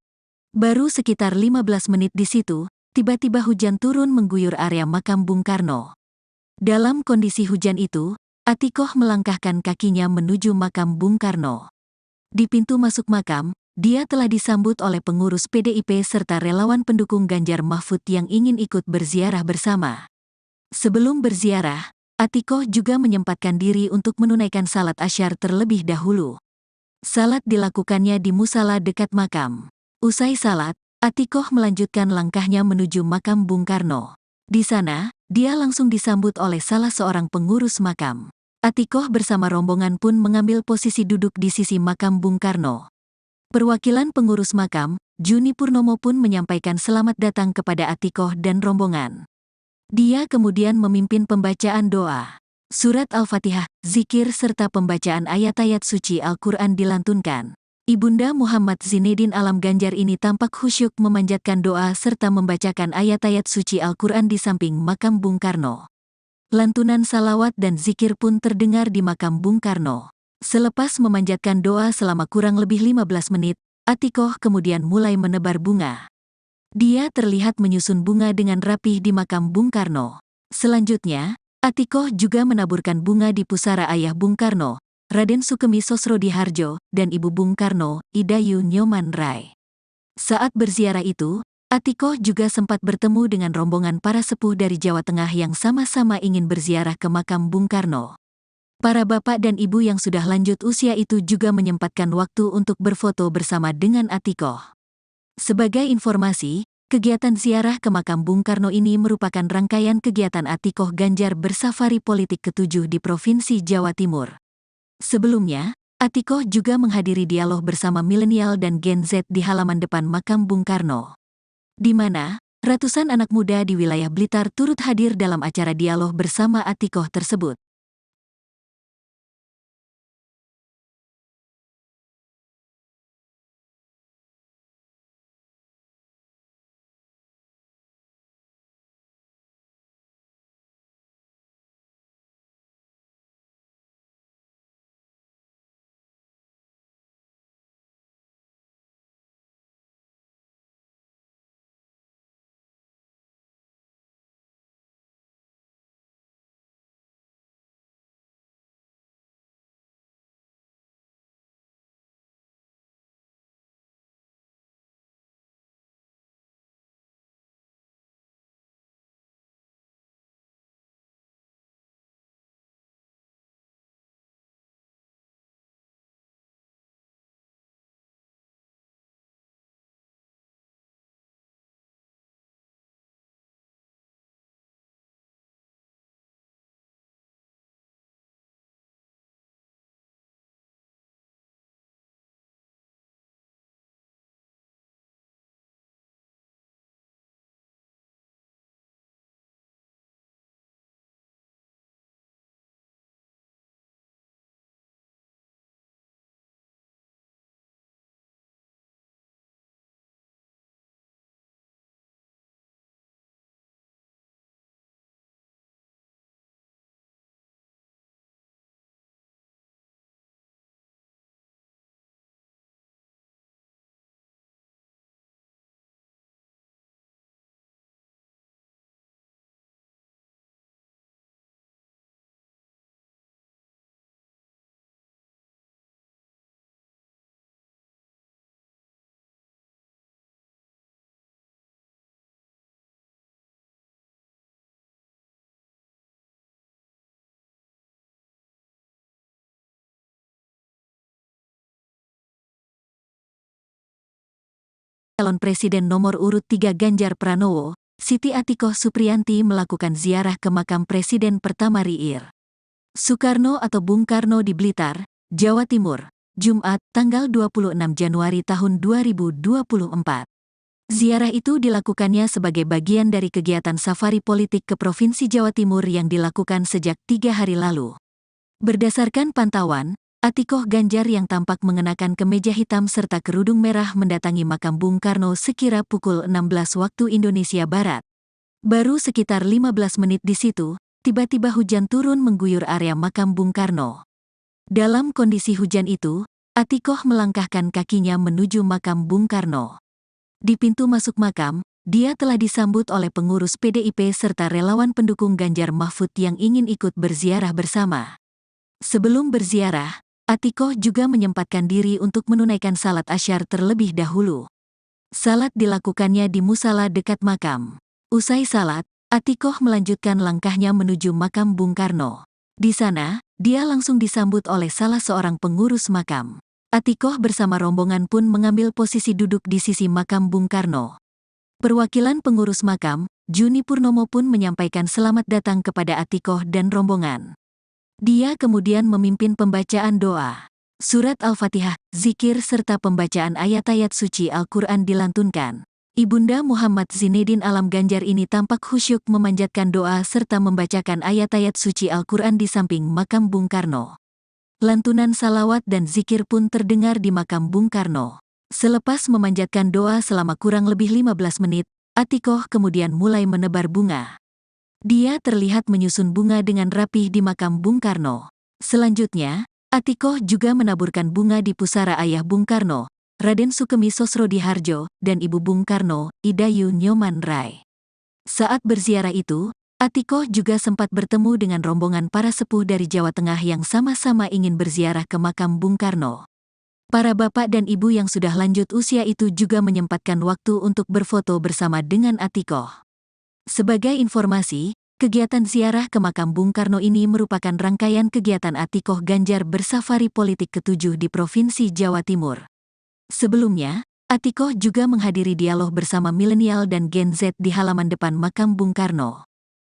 Baru sekitar 15 menit di situ, tiba-tiba hujan turun mengguyur area makam Bung Karno. Dalam kondisi hujan itu, Atikoh melangkahkan kakinya menuju makam Bung Karno. Di pintu masuk makam, dia telah disambut oleh pengurus PDIP serta relawan pendukung Ganjar Mahfud yang ingin ikut berziarah bersama. Sebelum berziarah, Atikoh juga menyempatkan diri untuk menunaikan salat asyar terlebih dahulu. Salat dilakukannya di musala dekat makam. Usai salat, Atikoh melanjutkan langkahnya menuju makam Bung Karno. Di sana, dia langsung disambut oleh salah seorang pengurus makam. Atikoh bersama rombongan pun mengambil posisi duduk di sisi makam Bung Karno. Perwakilan pengurus makam, Juni Purnomo pun menyampaikan selamat datang kepada Atikoh dan rombongan. Dia kemudian memimpin pembacaan doa. Surat Al-Fatihah, zikir serta pembacaan ayat-ayat suci Al-Quran dilantunkan. Ibunda Muhammad Zinedin Alam Ganjar ini tampak khusyuk memanjatkan doa serta membacakan ayat-ayat suci Al-Quran di samping makam Bung Karno. Lantunan salawat dan zikir pun terdengar di makam Bung Karno. Selepas memanjatkan doa selama kurang lebih 15 menit, Atikoh kemudian mulai menebar bunga. Dia terlihat menyusun bunga dengan rapih di makam Bung Karno. Selanjutnya, Atikoh juga menaburkan bunga di pusara ayah Bung Karno, Raden Sukemi Sosrodihardjo, dan ibu Bung Karno, Idayu Nyoman Rai. Saat berziarah itu, Atikoh juga sempat bertemu dengan rombongan para sepuh dari Jawa Tengah yang sama-sama ingin berziarah ke makam Bung Karno. Para bapak dan ibu yang sudah lanjut usia itu juga menyempatkan waktu untuk berfoto bersama dengan Atikoh. Sebagai informasi, kegiatan ziarah ke makam Bung Karno ini merupakan rangkaian kegiatan Atikoh Ganjar bersafari politik ke-7 di Provinsi Jawa Timur. Sebelumnya, Atikoh juga menghadiri dialog bersama milenial dan Gen Z di halaman depan makam Bung Karno, di mana ratusan anak muda di wilayah Blitar turut hadir dalam acara dialog bersama Atikoh tersebut. Calon Presiden nomor urut 3 Ganjar Pranowo, Siti Atikoh Supriyanti melakukan ziarah ke makam Presiden pertama RI Soekarno atau Bung Karno di Blitar, Jawa Timur, Jumat, tanggal 26 Januari tahun 2024. Ziarah itu dilakukannya sebagai bagian dari kegiatan safari politik ke Provinsi Jawa Timur yang dilakukan sejak 3 hari lalu. Berdasarkan pantauan, Atikoh Ganjar yang tampak mengenakan kemeja hitam serta kerudung merah mendatangi makam Bung Karno sekira pukul 16 waktu Indonesia Barat. Baru sekitar 15 menit di situ, tiba-tiba hujan turun mengguyur area makam Bung Karno. Dalam kondisi hujan itu, Atikoh melangkahkan kakinya menuju makam Bung Karno. Di pintu masuk makam, dia telah disambut oleh pengurus PDIP serta relawan pendukung Ganjar Mahfud yang ingin ikut berziarah bersama. Sebelum berziarah, Atikoh juga menyempatkan diri untuk menunaikan salat asyar terlebih dahulu. Salat dilakukannya di musala dekat makam. Usai salat, Atikoh melanjutkan langkahnya menuju makam Bung Karno. Di sana, dia langsung disambut oleh salah seorang pengurus makam. Atikoh bersama rombongan pun mengambil posisi duduk di sisi makam Bung Karno. Perwakilan pengurus makam, Juni Purnomo pun menyampaikan selamat datang kepada Atikoh dan rombongan. Dia kemudian memimpin pembacaan doa. Surat Al-Fatihah, zikir serta pembacaan ayat-ayat suci Al-Quran dilantunkan. Ibunda Muhammad Zinedin Alam Ganjar ini tampak khusyuk memanjatkan doa serta membacakan ayat-ayat suci Al-Quran di samping makam Bung Karno. Lantunan salawat dan zikir pun terdengar di makam Bung Karno. Selepas memanjatkan doa selama kurang lebih 15 menit, Atikoh kemudian mulai menebar bunga. Dia terlihat menyusun bunga dengan rapih di makam Bung Karno. Selanjutnya, Atikoh juga menaburkan bunga di pusara ayah Bung Karno, Raden Sukemi Sosrodihardjo, dan Ibu Bung Karno, Idayu Nyoman Rai. Saat berziarah itu, Atikoh juga sempat bertemu dengan rombongan para sepuh dari Jawa Tengah yang sama-sama ingin berziarah ke makam Bung Karno. Para bapak dan ibu yang sudah lanjut usia itu juga menyempatkan waktu untuk berfoto bersama dengan Atikoh. Sebagai informasi, kegiatan ziarah ke makam Bung Karno ini merupakan rangkaian kegiatan Atikoh Ganjar bersafari politik ke-7 di Provinsi Jawa Timur. Sebelumnya, Atikoh juga menghadiri dialog bersama milenial dan Gen Z di halaman depan makam Bung Karno,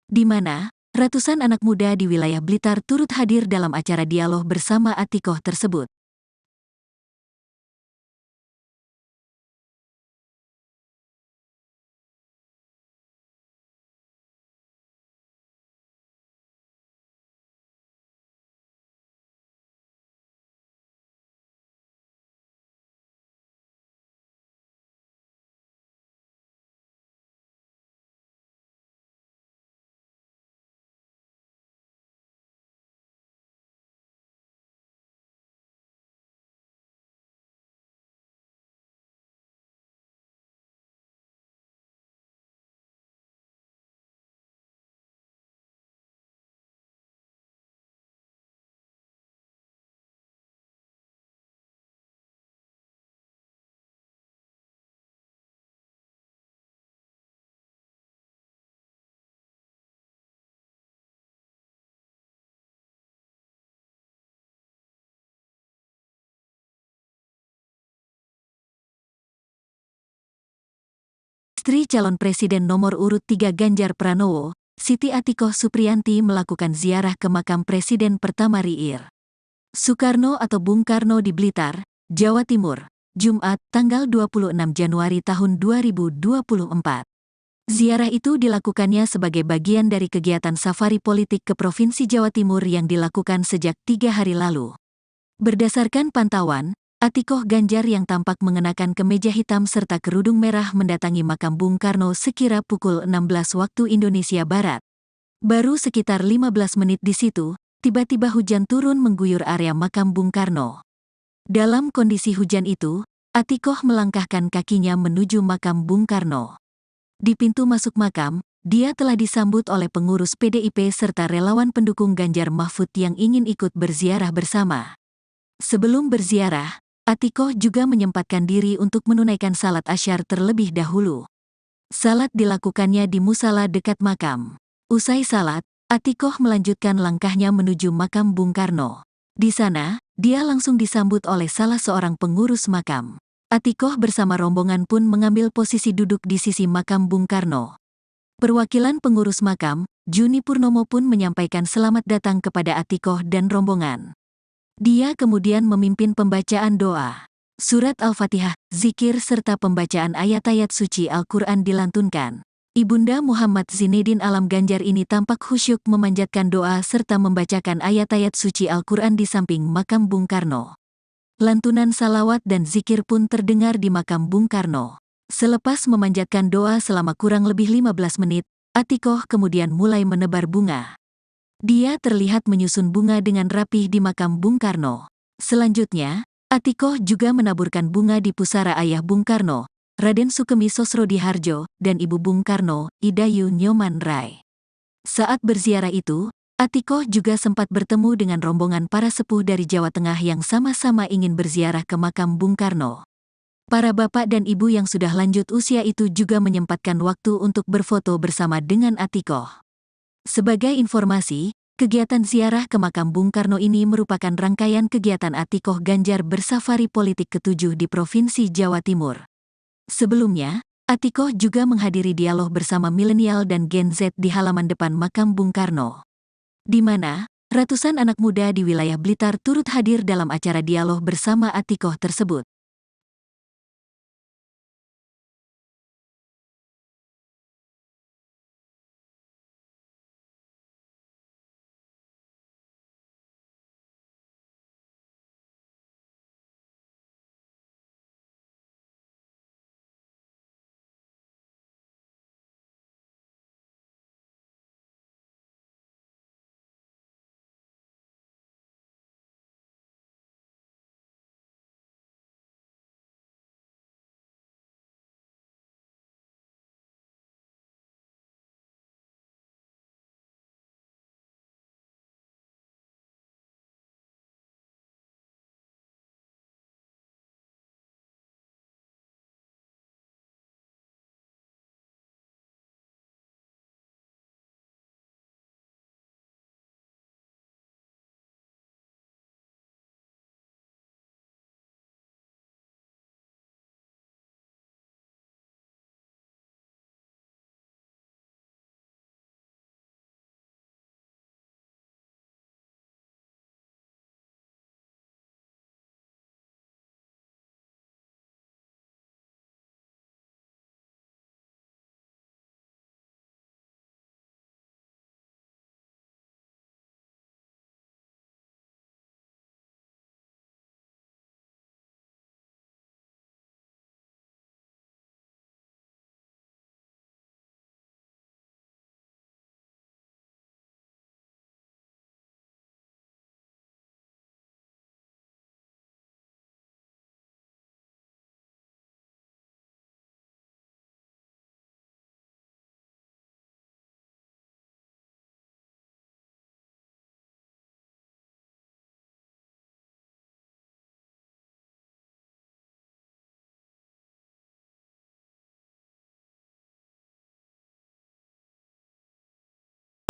di mana ratusan anak muda di wilayah Blitar turut hadir dalam acara dialog bersama Atikoh tersebut. Istri calon Presiden nomor urut 3 Ganjar Pranowo, Siti Atikoh Supriyanti melakukan ziarah ke makam Presiden pertama RI Soekarno atau Bung Karno di Blitar, Jawa Timur, Jumat, tanggal 26 Januari tahun 2024. Ziarah itu dilakukannya sebagai bagian dari kegiatan safari politik ke Provinsi Jawa Timur yang dilakukan sejak 3 hari lalu. Berdasarkan pantauan, Atikoh Ganjar yang tampak mengenakan kemeja hitam serta kerudung merah mendatangi makam Bung Karno sekira pukul 16 waktu Indonesia Barat. Baru sekitar 15 menit di situ, tiba-tiba hujan turun mengguyur area makam Bung Karno. Dalam kondisi hujan itu, Atikoh melangkahkan kakinya menuju makam Bung Karno. Di pintu masuk makam, dia telah disambut oleh pengurus PDIP serta relawan pendukung Ganjar Mahfud yang ingin ikut berziarah bersama. Sebelum berziarah, Atikoh juga menyempatkan diri untuk menunaikan salat asyar terlebih dahulu. Salat dilakukannya di musala dekat makam. Usai salat, Atikoh melanjutkan langkahnya menuju makam Bung Karno. Di sana, dia langsung disambut oleh salah seorang pengurus makam. Atikoh bersama rombongan pun mengambil posisi duduk di sisi makam Bung Karno. Perwakilan pengurus makam, Juni Purnomo pun menyampaikan selamat datang kepada Atikoh dan rombongan. Dia kemudian memimpin pembacaan doa. Surat Al-Fatihah, zikir serta pembacaan ayat-ayat suci Al-Quran dilantunkan. Ibunda Muhammad Zinedin Alam Ganjar ini tampak khusyuk memanjatkan doa serta membacakan ayat-ayat suci Al-Quran di samping makam Bung Karno. Lantunan salawat dan zikir pun terdengar di makam Bung Karno. Selepas memanjatkan doa selama kurang lebih 15 menit, Atikoh kemudian mulai menebar bunga. Dia terlihat menyusun bunga dengan rapih di makam Bung Karno. Selanjutnya, Atikoh juga menaburkan bunga di pusara ayah Bung Karno, Raden Sukemi Sosrodihardjo, dan Ibu Bung Karno, Idayu Nyoman Rai. Saat berziarah itu, Atikoh juga sempat bertemu dengan rombongan para sepuh dari Jawa Tengah yang sama-sama ingin berziarah ke makam Bung Karno. Para bapak dan ibu yang sudah lanjut usia itu juga menyempatkan waktu untuk berfoto bersama dengan Atikoh. Sebagai informasi, kegiatan ziarah ke makam Bung Karno ini merupakan rangkaian kegiatan Atikoh Ganjar bersafari politik ke-7 di Provinsi Jawa Timur. Sebelumnya, Atikoh juga menghadiri dialog bersama milenial dan Gen Z di halaman depan makam Bung Karno, di mana ratusan anak muda di wilayah Blitar turut hadir dalam acara dialog bersama Atikoh tersebut.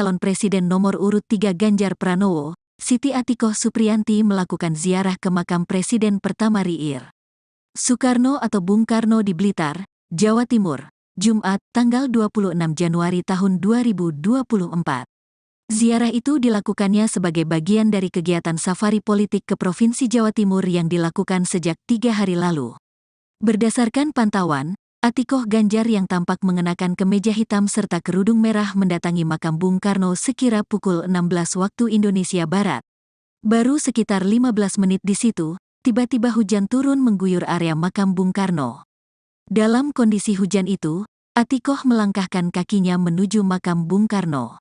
calon presiden nomor urut 3 Ganjar Pranowo, Siti Atikoh Supriyanti melakukan ziarah ke makam Presiden pertama RI Soekarno atau Bung Karno di Blitar, Jawa Timur, Jumat, tanggal 26 Januari tahun 2024. Ziarah itu dilakukannya sebagai bagian dari kegiatan safari politik ke Provinsi Jawa Timur yang dilakukan sejak 3 hari lalu. Berdasarkan pantauan, Atikoh Ganjar yang tampak mengenakan kemeja hitam serta kerudung merah mendatangi makam Bung Karno sekira pukul 16 waktu Indonesia Barat. Baru sekitar 15 menit di situ, tiba-tiba hujan turun mengguyur area makam Bung Karno. Dalam kondisi hujan itu, Atikoh melangkahkan kakinya menuju makam Bung Karno.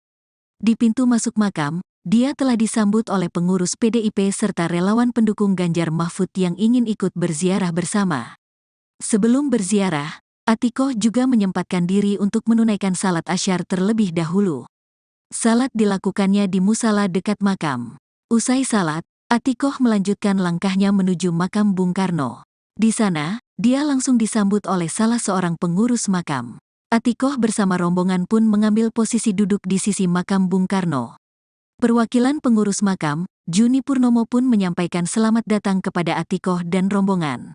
Di pintu masuk makam, dia telah disambut oleh pengurus PDIP serta relawan pendukung Ganjar Mahfud yang ingin ikut berziarah bersama. Sebelum berziarah, Atikoh juga menyempatkan diri untuk menunaikan salat asyar terlebih dahulu. Salat dilakukannya di musala dekat makam. Usai salat, Atikoh melanjutkan langkahnya menuju makam Bung Karno. Di sana, dia langsung disambut oleh salah seorang pengurus makam. Atikoh bersama rombongan pun mengambil posisi duduk di sisi makam Bung Karno. Perwakilan pengurus makam, Juni Purnomo pun menyampaikan selamat datang kepada Atikoh dan rombongan.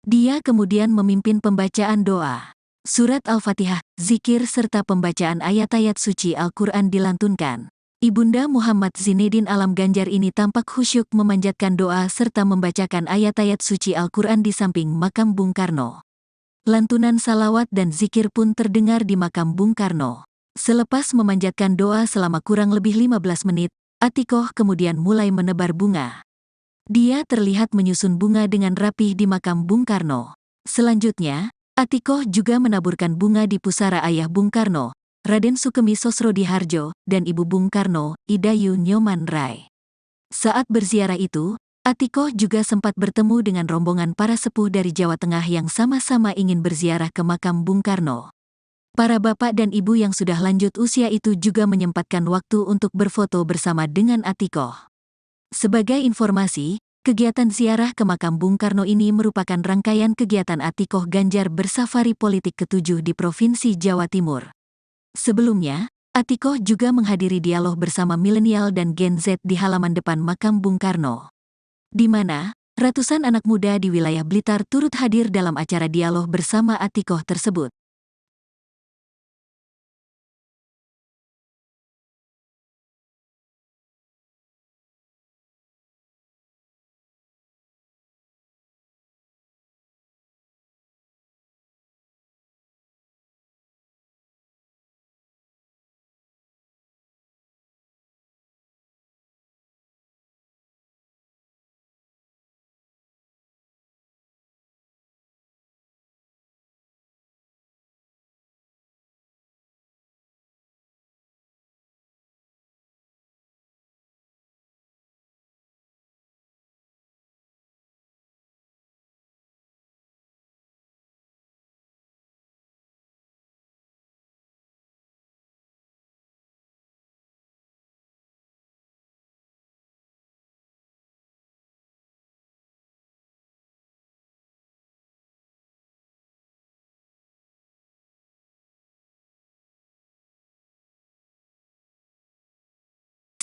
Dia kemudian memimpin pembacaan doa. Surat Al-Fatihah, zikir serta pembacaan ayat-ayat suci Al-Quran dilantunkan. Ibunda Muhammad Zinedin Alam Ganjar ini tampak khusyuk memanjatkan doa serta membacakan ayat-ayat suci Al-Quran di samping makam Bung Karno. Lantunan salawat dan zikir pun terdengar di makam Bung Karno. Selepas memanjatkan doa selama kurang lebih 15 menit, Atikoh kemudian mulai menebar bunga. Dia terlihat menyusun bunga dengan rapih di makam Bung Karno. Selanjutnya, Atikoh juga menaburkan bunga di pusara ayah Bung Karno, Raden Sukemi Sosrodihardjo, dan Ibu Bung Karno, Idayu Nyoman Rai. Saat berziarah itu, Atikoh juga sempat bertemu dengan rombongan para sepuh dari Jawa Tengah yang sama-sama ingin berziarah ke makam Bung Karno. Para bapak dan ibu yang sudah lanjut usia itu juga menyempatkan waktu untuk berfoto bersama dengan Atikoh. Sebagai informasi, kegiatan ziarah ke makam Bung Karno ini merupakan rangkaian kegiatan Atikoh Ganjar bersafari politik ke-7 di Provinsi Jawa Timur. Sebelumnya, Atikoh juga menghadiri dialog bersama milenial dan Gen Z di halaman depan makam Bung Karno, di mana ratusan anak muda di wilayah Blitar turut hadir dalam acara dialog bersama Atikoh tersebut.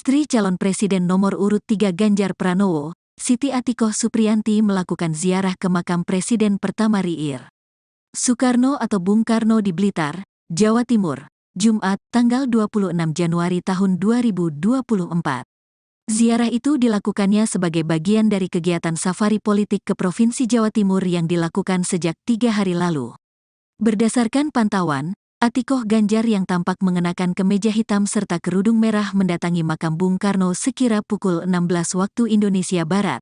Istri calon presiden nomor urut 3 Ganjar Pranowo, Siti Atikoh Supriyanti melakukan ziarah ke makam Presiden pertama RI Soekarno atau Bung Karno di Blitar, Jawa Timur, Jumat, tanggal 26 Januari tahun 2024. Ziarah itu dilakukannya sebagai bagian dari kegiatan safari politik ke Provinsi Jawa Timur yang dilakukan sejak 3 hari lalu. Berdasarkan pantauan, Atikoh Ganjar yang tampak mengenakan kemeja hitam serta kerudung merah mendatangi makam Bung Karno sekira pukul 16 waktu Indonesia Barat.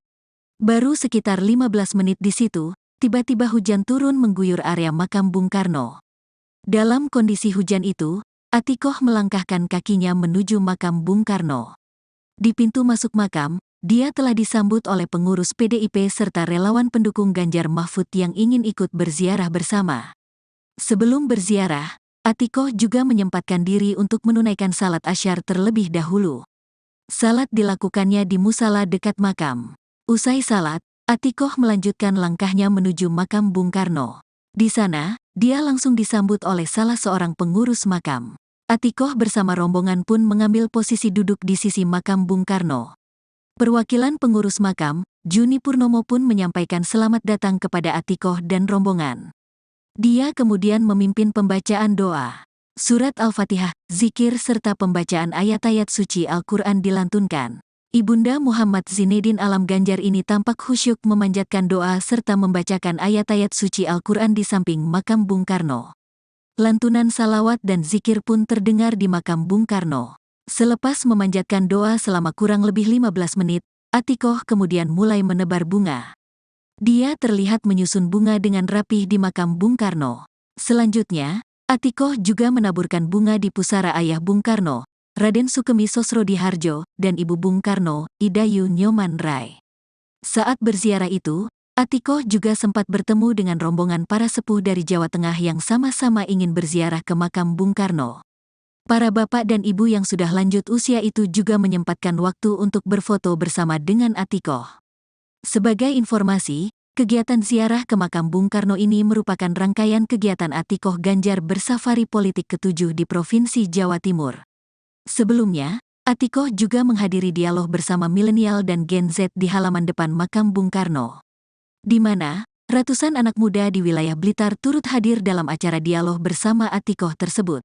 Baru sekitar 15 menit di situ, tiba-tiba hujan turun mengguyur area makam Bung Karno. Dalam kondisi hujan itu, Atikoh melangkahkan kakinya menuju makam Bung Karno. Di pintu masuk makam, dia telah disambut oleh pengurus PDIP serta relawan pendukung Ganjar Mahfud yang ingin ikut berziarah bersama. Sebelum berziarah, Atikoh juga menyempatkan diri untuk menunaikan salat asyar terlebih dahulu. Salat dilakukannya di musala dekat makam. Usai salat, Atikoh melanjutkan langkahnya menuju makam Bung Karno. Di sana, dia langsung disambut oleh salah seorang pengurus makam. Atikoh bersama rombongan pun mengambil posisi duduk di sisi makam Bung Karno. Perwakilan pengurus makam, Juni Purnomo pun menyampaikan selamat datang kepada Atikoh dan rombongan. Dia kemudian memimpin pembacaan doa. Surat Al-Fatihah, zikir serta pembacaan ayat-ayat suci Al-Quran dilantunkan. Ibunda Muhammad Zinedin Alam Ganjar ini tampak khusyuk memanjatkan doa serta membacakan ayat-ayat suci Al-Quran di samping makam Bung Karno. Lantunan salawat dan zikir pun terdengar di makam Bung Karno. Selepas memanjatkan doa selama kurang lebih 15 menit, Atikoh kemudian mulai menebar bunga. Dia terlihat menyusun bunga dengan rapih di makam Bung Karno. Selanjutnya, Atikoh juga menaburkan bunga di pusara ayah Bung Karno, Raden Sukemi Sosrodihardjo, dan ibu Bung Karno, Idayu Nyoman Rai. Saat berziarah itu, Atikoh juga sempat bertemu dengan rombongan para sepuh dari Jawa Tengah yang sama-sama ingin berziarah ke makam Bung Karno. Para bapak dan ibu yang sudah lanjut usia itu juga menyempatkan waktu untuk berfoto bersama dengan Atikoh. Sebagai informasi, kegiatan ziarah ke makam Bung Karno ini merupakan rangkaian kegiatan Atikoh Ganjar bersafari politik ke-7 di Provinsi Jawa Timur. Sebelumnya, Atikoh juga menghadiri dialog bersama milenial dan Gen Z di halaman depan makam Bung Karno, di mana ratusan anak muda di wilayah Blitar turut hadir dalam acara dialog bersama Atikoh tersebut.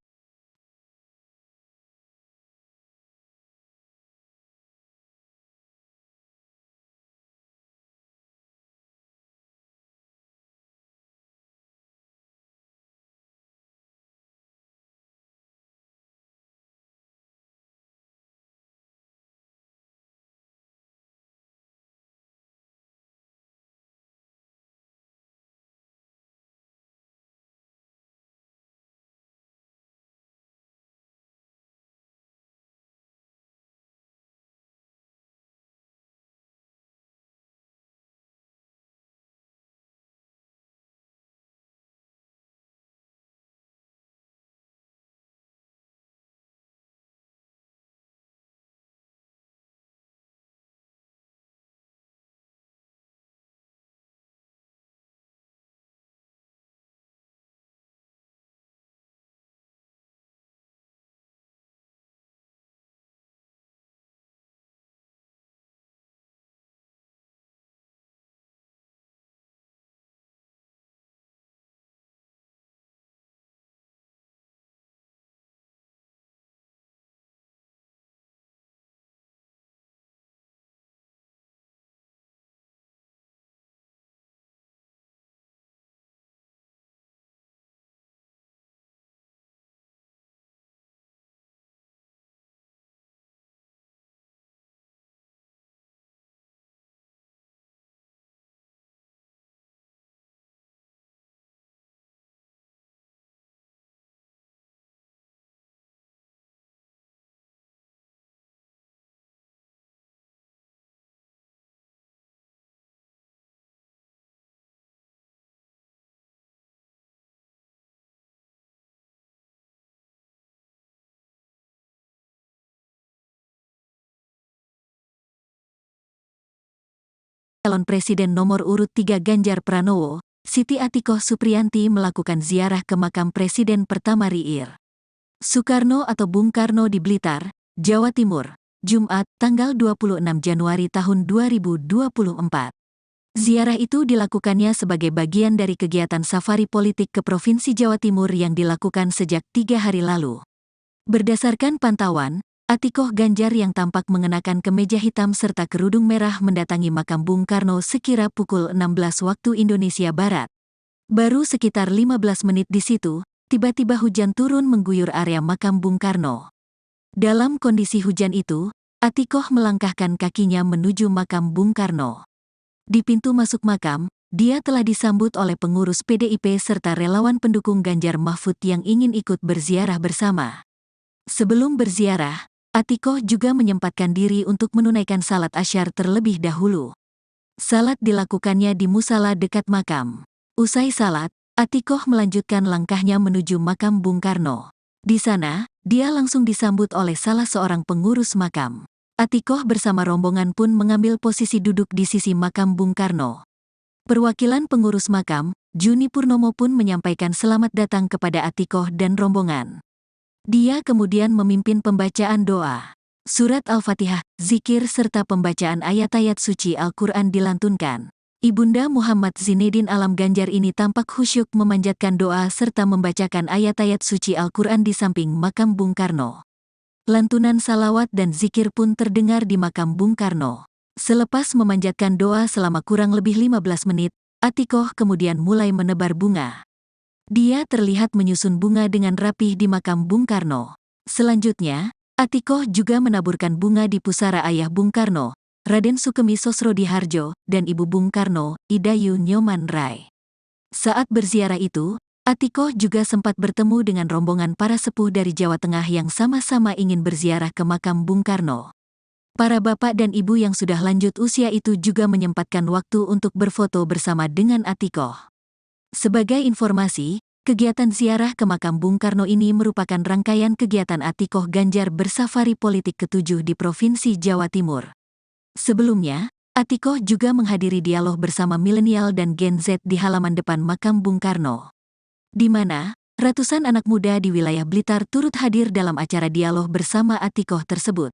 Calon Presiden nomor urut 3 Ganjar Pranowo, Siti Atikoh Supriyanti melakukan ziarah ke makam Presiden pertama RI Soekarno atau Bung Karno di Blitar, Jawa Timur, Jumat, tanggal 26 Januari tahun 2024. Ziarah itu dilakukannya sebagai bagian dari kegiatan safari politik ke Provinsi Jawa Timur yang dilakukan sejak 3 hari lalu. Berdasarkan pantauan, Atikoh Ganjar yang tampak mengenakan kemeja hitam serta kerudung merah mendatangi makam Bung Karno sekira pukul 16 waktu Indonesia Barat. Baru sekitar 15 menit di situ, tiba-tiba hujan turun mengguyur area makam Bung Karno. Dalam kondisi hujan itu, Atikoh melangkahkan kakinya menuju makam Bung Karno. Di pintu masuk makam, dia telah disambut oleh pengurus PDIP serta relawan pendukung Ganjar Mahfud yang ingin ikut berziarah bersama. Sebelum berziarah, Atikoh juga menyempatkan diri untuk menunaikan salat asyar terlebih dahulu. Salat dilakukannya di musala dekat makam. Usai salat, Atikoh melanjutkan langkahnya menuju makam Bung Karno. Di sana, dia langsung disambut oleh salah seorang pengurus makam. Atikoh bersama rombongan pun mengambil posisi duduk di sisi makam Bung Karno. Perwakilan pengurus makam, Juni Purnomo pun menyampaikan selamat datang kepada Atikoh dan rombongan. Dia kemudian memimpin pembacaan doa. Surat Al-Fatihah, zikir serta pembacaan ayat-ayat suci Al-Quran dilantunkan. Ibunda Muhammad Zinedin Alam Ganjar ini tampak khusyuk memanjatkan doa serta membacakan ayat-ayat suci Al-Quran di samping makam Bung Karno. Lantunan salawat dan zikir pun terdengar di makam Bung Karno. Selepas memanjatkan doa selama kurang lebih 15 menit, Atikoh kemudian mulai menebar bunga. Dia terlihat menyusun bunga dengan rapih di makam Bung Karno. Selanjutnya, Atikoh juga menaburkan bunga di pusara ayah Bung Karno, Raden Sukemi Sosrodihardjo, dan Ibu Bung Karno, Idayu Nyoman Rai. Saat berziarah itu, Atikoh juga sempat bertemu dengan rombongan para sepuh dari Jawa Tengah yang sama-sama ingin berziarah ke makam Bung Karno. Para bapak dan ibu yang sudah lanjut usia itu juga menyempatkan waktu untuk berfoto bersama dengan Atikoh. Sebagai informasi, kegiatan ziarah ke makam Bung Karno ini merupakan rangkaian kegiatan Atikoh Ganjar bersafari politik ke-7 di Provinsi Jawa Timur. Sebelumnya, Atikoh juga menghadiri dialog bersama milenial dan Gen Z di halaman depan makam Bung Karno, di mana ratusan anak muda di wilayah Blitar turut hadir dalam acara dialog bersama Atikoh tersebut.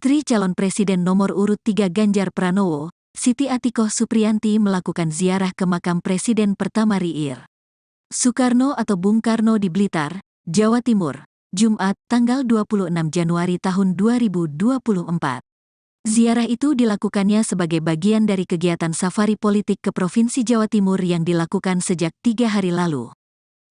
Istri calon presiden nomor urut 3 Ganjar Pranowo, Siti Atikoh Supriyanti melakukan ziarah ke makam Presiden pertama RI Soekarno atau Bung Karno di Blitar, Jawa Timur, Jumat, tanggal 26 Januari tahun 2024. Ziarah itu dilakukannya sebagai bagian dari kegiatan safari politik ke Provinsi Jawa Timur yang dilakukan sejak 3 hari lalu.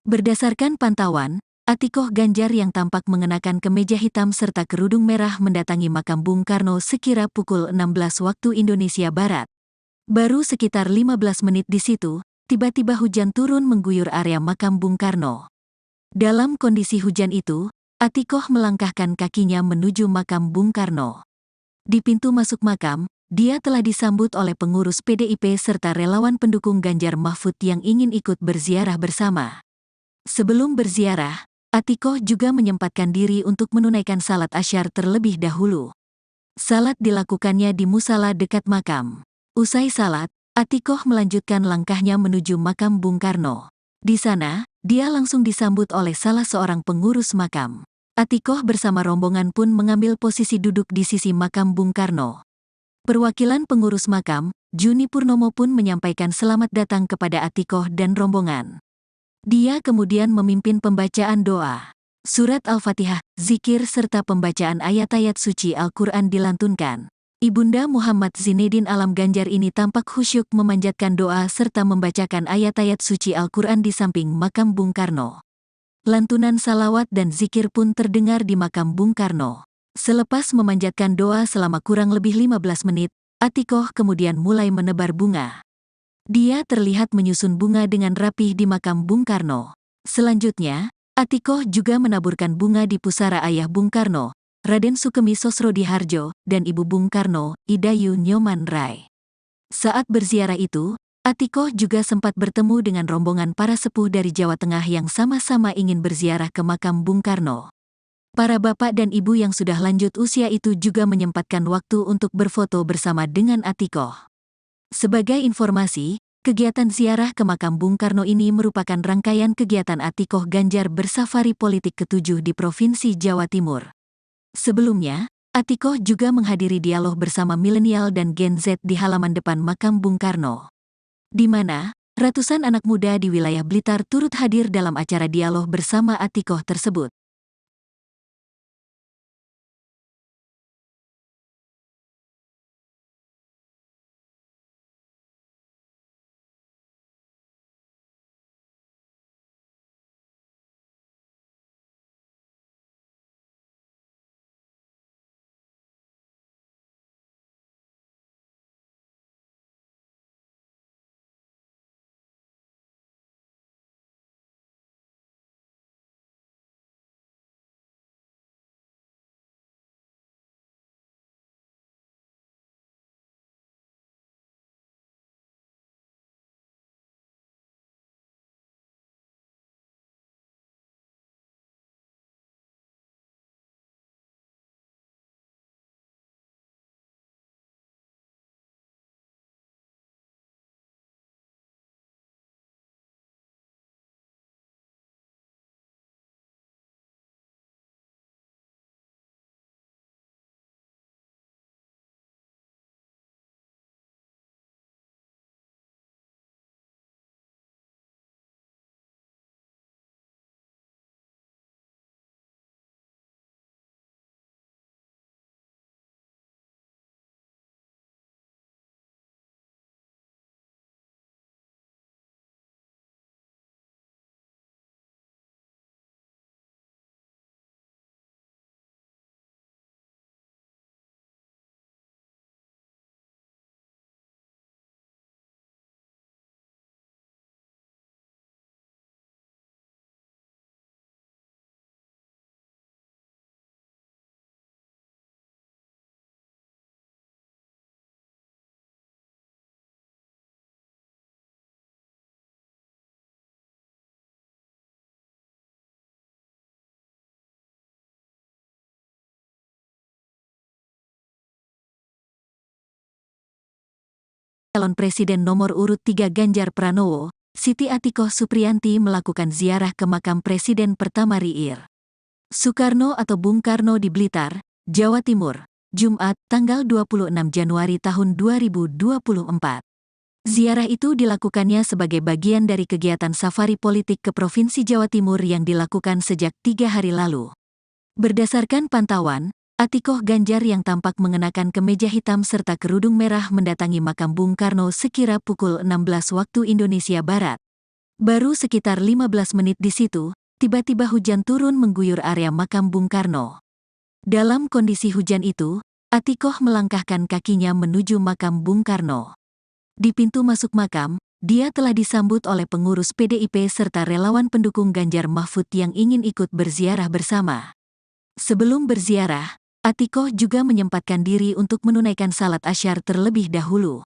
Berdasarkan pantauan, Atikoh Ganjar yang tampak mengenakan kemeja hitam serta kerudung merah mendatangi makam Bung Karno sekira pukul 16 waktu Indonesia Barat. Baru sekitar 15 menit di situ, tiba-tiba hujan turun mengguyur area makam Bung Karno. Dalam kondisi hujan itu, Atikoh melangkahkan kakinya menuju makam Bung Karno. Di pintu masuk makam, dia telah disambut oleh pengurus PDIP serta relawan pendukung Ganjar Mahfud yang ingin ikut berziarah bersama. Sebelum berziarah, Atikoh juga menyempatkan diri untuk menunaikan salat asyar terlebih dahulu. Salat dilakukannya di musala dekat makam. Usai salat, Atikoh melanjutkan langkahnya menuju makam Bung Karno. Di sana, dia langsung disambut oleh salah seorang pengurus makam. Atikoh bersama rombongan pun mengambil posisi duduk di sisi makam Bung Karno. Perwakilan pengurus makam, Juni Purnomo pun menyampaikan selamat datang kepada Atikoh dan rombongan. Dia kemudian memimpin pembacaan doa. Surat Al-Fatihah, zikir serta pembacaan ayat-ayat suci Al-Quran dilantunkan. Ibunda Muhammad Zinedin Alam Ganjar ini tampak khusyuk memanjatkan doa serta membacakan ayat-ayat suci Al-Quran di samping makam Bung Karno. Lantunan salawat dan zikir pun terdengar di makam Bung Karno. Selepas memanjatkan doa selama kurang lebih 15 menit, Atikoh kemudian mulai menebar bunga. Dia terlihat menyusun bunga dengan rapih di makam Bung Karno. Selanjutnya, Atikoh juga menaburkan bunga di pusara ayah Bung Karno, Raden Sukemi Sosrodihardjo, dan Ibu Bung Karno, Idayu Nyoman Rai. Saat berziarah itu, Atikoh juga sempat bertemu dengan rombongan para sepuh dari Jawa Tengah yang sama-sama ingin berziarah ke makam Bung Karno. Para bapak dan ibu yang sudah lanjut usia itu juga menyempatkan waktu untuk berfoto bersama dengan Atikoh. Sebagai informasi, kegiatan ziarah ke makam Bung Karno ini merupakan rangkaian kegiatan Atikoh Ganjar bersafari politik ke-7 di Provinsi Jawa Timur. Sebelumnya, Atikoh juga menghadiri dialog bersama milenial dan Gen Z di halaman depan makam Bung Karno, di mana Ratusan anak muda di wilayah Blitar turut hadir dalam acara dialog bersama Atikoh tersebut. Calon Presiden nomor urut 3 Ganjar Pranowo, Siti Atikoh Supriyanti melakukan ziarah ke makam Presiden pertama RI Soekarno atau Bung Karno di Blitar, Jawa Timur, Jumat, tanggal 26 Januari tahun 2024. Ziarah itu dilakukannya sebagai bagian dari kegiatan safari politik ke Provinsi Jawa Timur yang dilakukan sejak 3 hari lalu. Berdasarkan pantauan, Atikoh Ganjar yang tampak mengenakan kemeja hitam serta kerudung merah mendatangi makam Bung Karno sekira pukul 16 waktu Indonesia Barat. Baru sekitar 15 menit di situ, tiba-tiba hujan turun mengguyur area makam Bung Karno. Dalam kondisi hujan itu, Atikoh melangkahkan kakinya menuju makam Bung Karno. Di pintu masuk makam, dia telah disambut oleh pengurus PDIP serta relawan pendukung Ganjar Mahfud yang ingin ikut berziarah bersama. Sebelum berziarah, Atikoh juga menyempatkan diri untuk menunaikan salat asyar terlebih dahulu.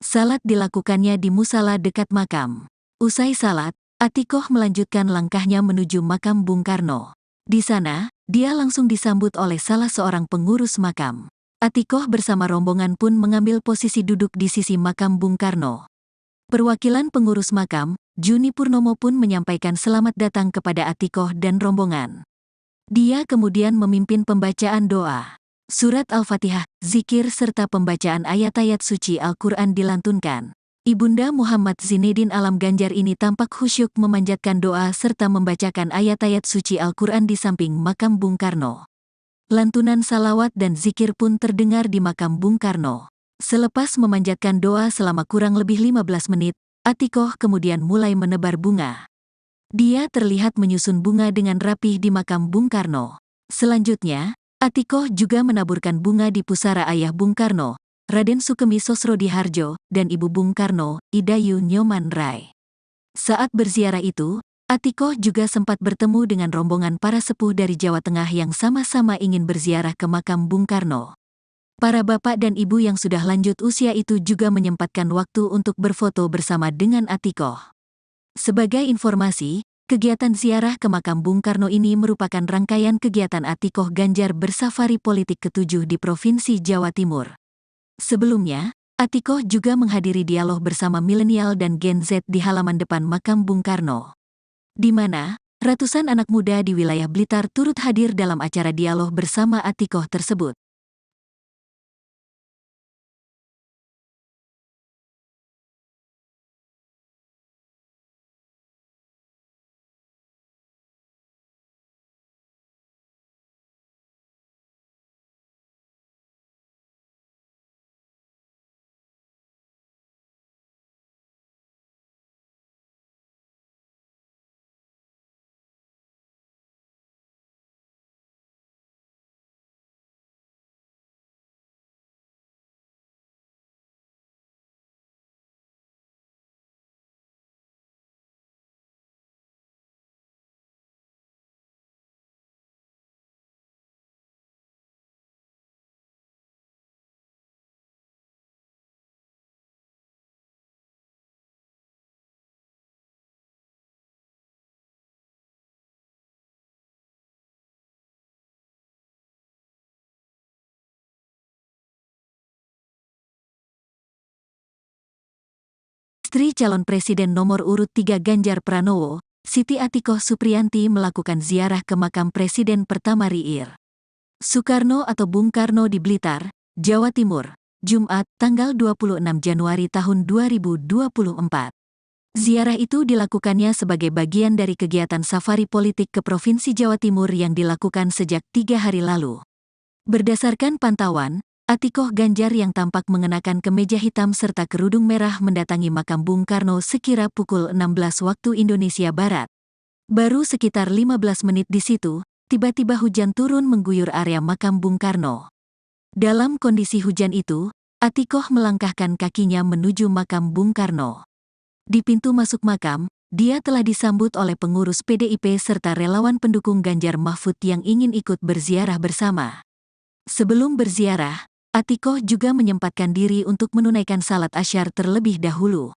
Salat dilakukannya di musala dekat makam. Usai salat, Atikoh melanjutkan langkahnya menuju makam Bung Karno. Di sana, dia langsung disambut oleh salah seorang pengurus makam. Atikoh bersama rombongan pun mengambil posisi duduk di sisi makam Bung Karno. Perwakilan pengurus makam, Juni Purnomo pun menyampaikan selamat datang kepada Atikoh dan rombongan. Dia kemudian memimpin pembacaan doa. Surat Al-Fatihah, zikir serta pembacaan ayat-ayat suci Al-Quran dilantunkan. Ibunda Muhammad Zinedin Alam Ganjar ini tampak khusyuk memanjatkan doa serta membacakan ayat-ayat suci Al-Quran di samping makam Bung Karno. Lantunan salawat dan zikir pun terdengar di makam Bung Karno. Selepas memanjatkan doa selama kurang lebih 15 menit, Atikoh kemudian mulai menebar bunga. Dia terlihat menyusun bunga dengan rapih di makam Bung Karno. Selanjutnya, Atikoh juga menaburkan bunga di pusara ayah Bung Karno, Raden Sukemi Sosrodihardjo, dan ibu Bung Karno, Idayu Nyoman Rai. Saat berziarah itu, Atikoh juga sempat bertemu dengan rombongan para sepuh dari Jawa Tengah yang sama-sama ingin berziarah ke makam Bung Karno. Para bapak dan ibu yang sudah lanjut usia itu juga menyempatkan waktu untuk berfoto bersama dengan Atikoh. Sebagai informasi, kegiatan ziarah ke makam Bung Karno ini merupakan rangkaian kegiatan Atikoh Ganjar bersafari politik ke-7 di Provinsi Jawa Timur. Sebelumnya, Atikoh juga menghadiri dialog bersama milenial dan Gen Z di halaman depan makam Bung Karno, di mana ratusan anak muda di wilayah Blitar turut hadir dalam acara dialog bersama Atikoh tersebut. Istri calon presiden nomor urut 3 Ganjar Pranowo, Siti Atikoh Supriyanti melakukan ziarah ke makam Presiden pertama RI Soekarno atau Bung Karno di Blitar, Jawa Timur, Jumat, tanggal 26 Januari tahun 2024. Ziarah itu dilakukannya sebagai bagian dari kegiatan safari politik ke Provinsi Jawa Timur yang dilakukan sejak 3 hari lalu. Berdasarkan pantauan, Atikoh Ganjar yang tampak mengenakan kemeja hitam serta kerudung merah mendatangi makam Bung Karno sekira pukul 16 waktu Indonesia Barat. Baru sekitar 15 menit di situ, tiba-tiba hujan turun mengguyur area makam Bung Karno. Dalam kondisi hujan itu, Atikoh melangkahkan kakinya menuju makam Bung Karno. Di pintu masuk makam, dia telah disambut oleh pengurus PDIP serta relawan pendukung Ganjar Mahfud yang ingin ikut berziarah bersama. Sebelum berziarah, Atikoh juga menyempatkan diri untuk menunaikan salat asyar terlebih dahulu.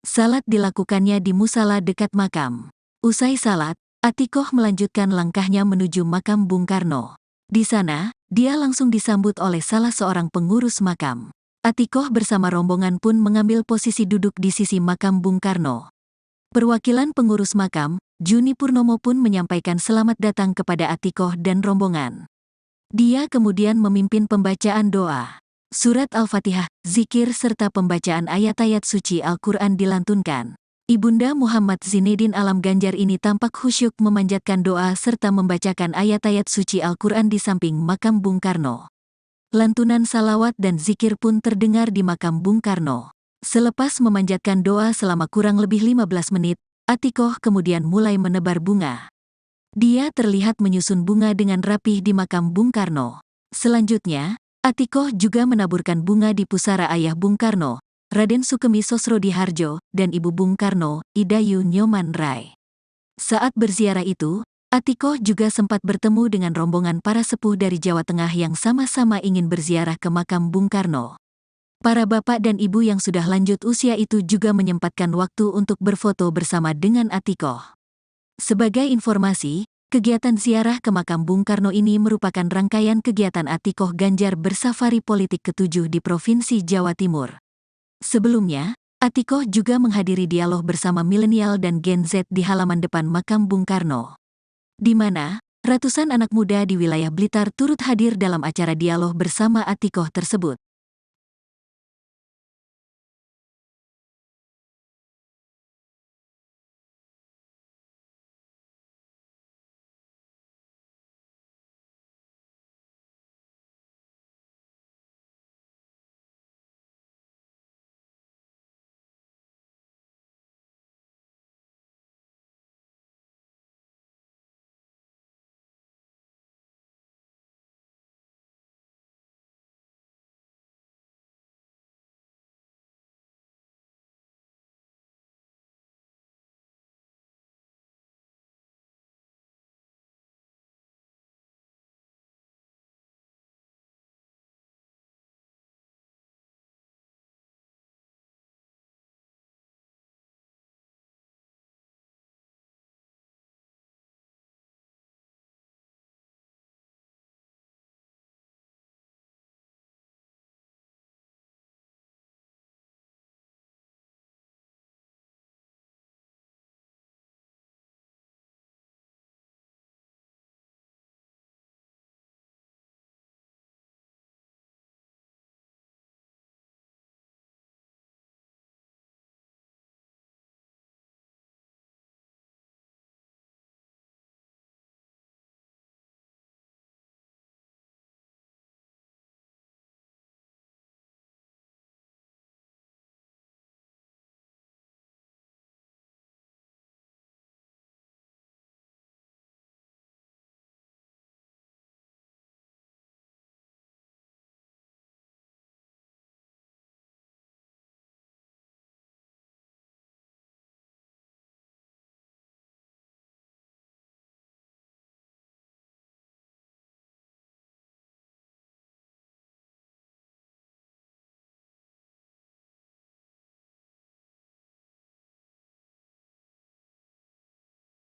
Salat dilakukannya di musala dekat makam. Usai salat, Atikoh melanjutkan langkahnya menuju makam Bung Karno. Di sana, dia langsung disambut oleh salah seorang pengurus makam. Atikoh bersama rombongan pun mengambil posisi duduk di sisi makam Bung Karno. Perwakilan pengurus makam, Juni Purnomo pun menyampaikan selamat datang kepada Atikoh dan rombongan. Dia kemudian memimpin pembacaan doa. Surat Al-Fatihah, zikir serta pembacaan ayat-ayat suci Al-Quran dilantunkan. Ibunda Muhammad Zinedin Alam Ganjar ini tampak khusyuk memanjatkan doa serta membacakan ayat-ayat suci Al-Quran di samping makam Bung Karno. Lantunan salawat dan zikir pun terdengar di makam Bung Karno. Selepas memanjatkan doa selama kurang lebih 15 menit, Atikoh kemudian mulai menebar bunga. Dia terlihat menyusun bunga dengan rapih di makam Bung Karno. Selanjutnya, Atikoh juga menaburkan bunga di pusara ayah Bung Karno, Raden Sukemi Sosrodihardjo, dan ibu Bung Karno, Idayu Nyoman Rai. Saat berziarah itu, Atikoh juga sempat bertemu dengan rombongan para sepuh dari Jawa Tengah yang sama-sama ingin berziarah ke makam Bung Karno. Para bapak dan ibu yang sudah lanjut usia itu juga menyempatkan waktu untuk berfoto bersama dengan Atikoh. Sebagai informasi, kegiatan ziarah ke makam Bung Karno ini merupakan rangkaian kegiatan Atikoh Ganjar bersafari politik ke-7 di Provinsi Jawa Timur. Sebelumnya, Atikoh juga menghadiri dialog bersama milenial dan Gen Z di halaman depan makam Bung Karno, di mana ratusan anak muda di wilayah Blitar turut hadir dalam acara dialog bersama Atikoh tersebut.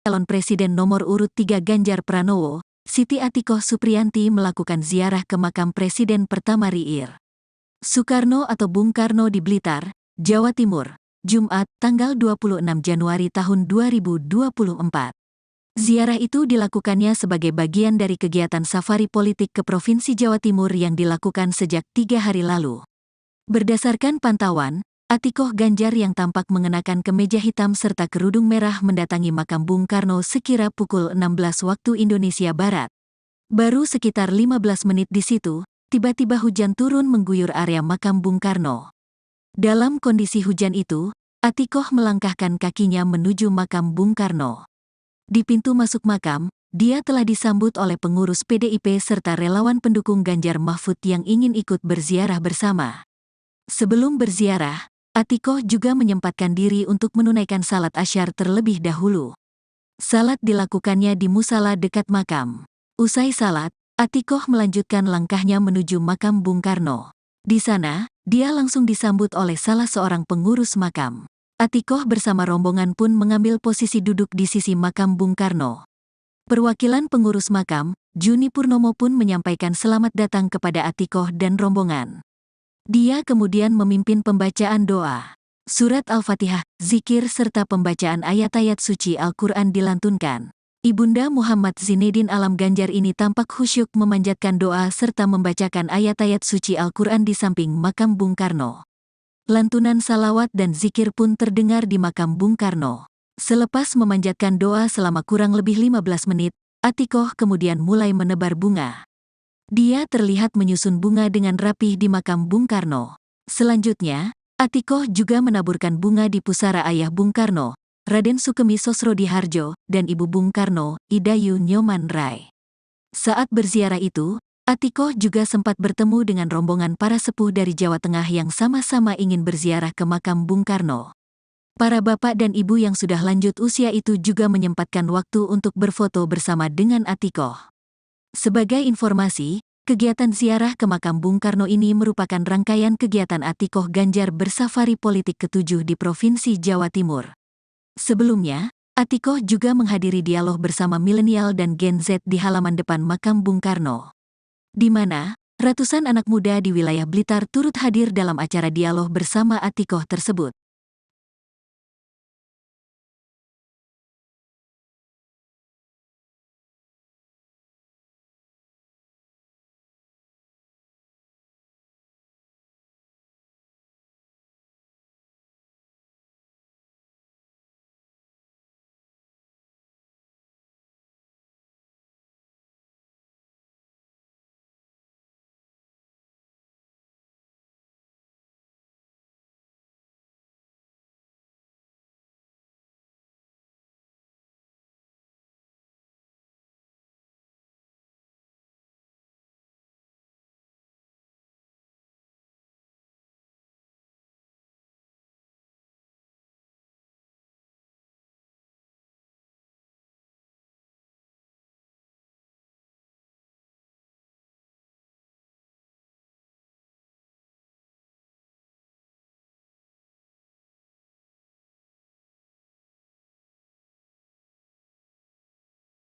Calon presiden nomor urut 3 Ganjar Pranowo, Siti Atikoh Supriyanti melakukan ziarah ke makam Presiden pertama RI Soekarno atau Bung Karno di Blitar, Jawa Timur, Jumat, tanggal 26 Januari tahun 2024. Ziarah itu dilakukannya sebagai bagian dari kegiatan safari politik ke Provinsi Jawa Timur yang dilakukan sejak 3 hari lalu. Berdasarkan pantauan, Atikoh Ganjar yang tampak mengenakan kemeja hitam serta kerudung merah mendatangi makam Bung Karno sekira pukul 16 waktu Indonesia Barat. Baru sekitar 15 menit di situ, tiba-tiba hujan turun mengguyur area makam Bung Karno. Dalam kondisi hujan itu, Atikoh melangkahkan kakinya menuju makam Bung Karno. Di pintu masuk makam, dia telah disambut oleh pengurus PDIP serta relawan pendukung Ganjar Mahfud yang ingin ikut berziarah bersama. Sebelum berziarah, Atikoh juga menyempatkan diri untuk menunaikan salat asyar terlebih dahulu. Salat dilakukannya di musala dekat makam. Usai salat, Atikoh melanjutkan langkahnya menuju makam Bung Karno. Di sana, dia langsung disambut oleh salah seorang pengurus makam. Atikoh bersama rombongan pun mengambil posisi duduk di sisi makam Bung Karno. Perwakilan pengurus makam, Juni Purnomo pun menyampaikan selamat datang kepada Atikoh dan rombongan. Dia kemudian memimpin pembacaan doa. Surat Al-Fatihah, zikir serta pembacaan ayat-ayat suci Al-Quran dilantunkan. Ibunda Muhammad Zinedin Alam Ganjar ini tampak khusyuk memanjatkan doa serta membacakan ayat-ayat suci Al-Quran di samping makam Bung Karno. Lantunan salawat dan zikir pun terdengar di makam Bung Karno. Selepas memanjatkan doa selama kurang lebih 15 menit, Atikoh kemudian mulai menebar bunga. Dia terlihat menyusun bunga dengan rapih di makam Bung Karno. Selanjutnya, Atikoh juga menaburkan bunga di pusara ayah Bung Karno, Raden Sukemi Sosrodihardjo, dan ibu Bung Karno, Idayu Nyoman Rai. Saat berziarah itu, Atikoh juga sempat bertemu dengan rombongan para sepuh dari Jawa Tengah yang sama-sama ingin berziarah ke makam Bung Karno. Para bapak dan ibu yang sudah lanjut usia itu juga menyempatkan waktu untuk berfoto bersama dengan Atikoh. Sebagai informasi, kegiatan ziarah ke makam Bung Karno ini merupakan rangkaian kegiatan Atikoh Ganjar bersafari politik ke-7 di Provinsi Jawa Timur. Sebelumnya, Atikoh juga menghadiri dialog bersama milenial dan Gen Z di halaman depan makam Bung Karno, di mana ratusan anak muda di wilayah Blitar turut hadir dalam acara dialog bersama Atikoh tersebut.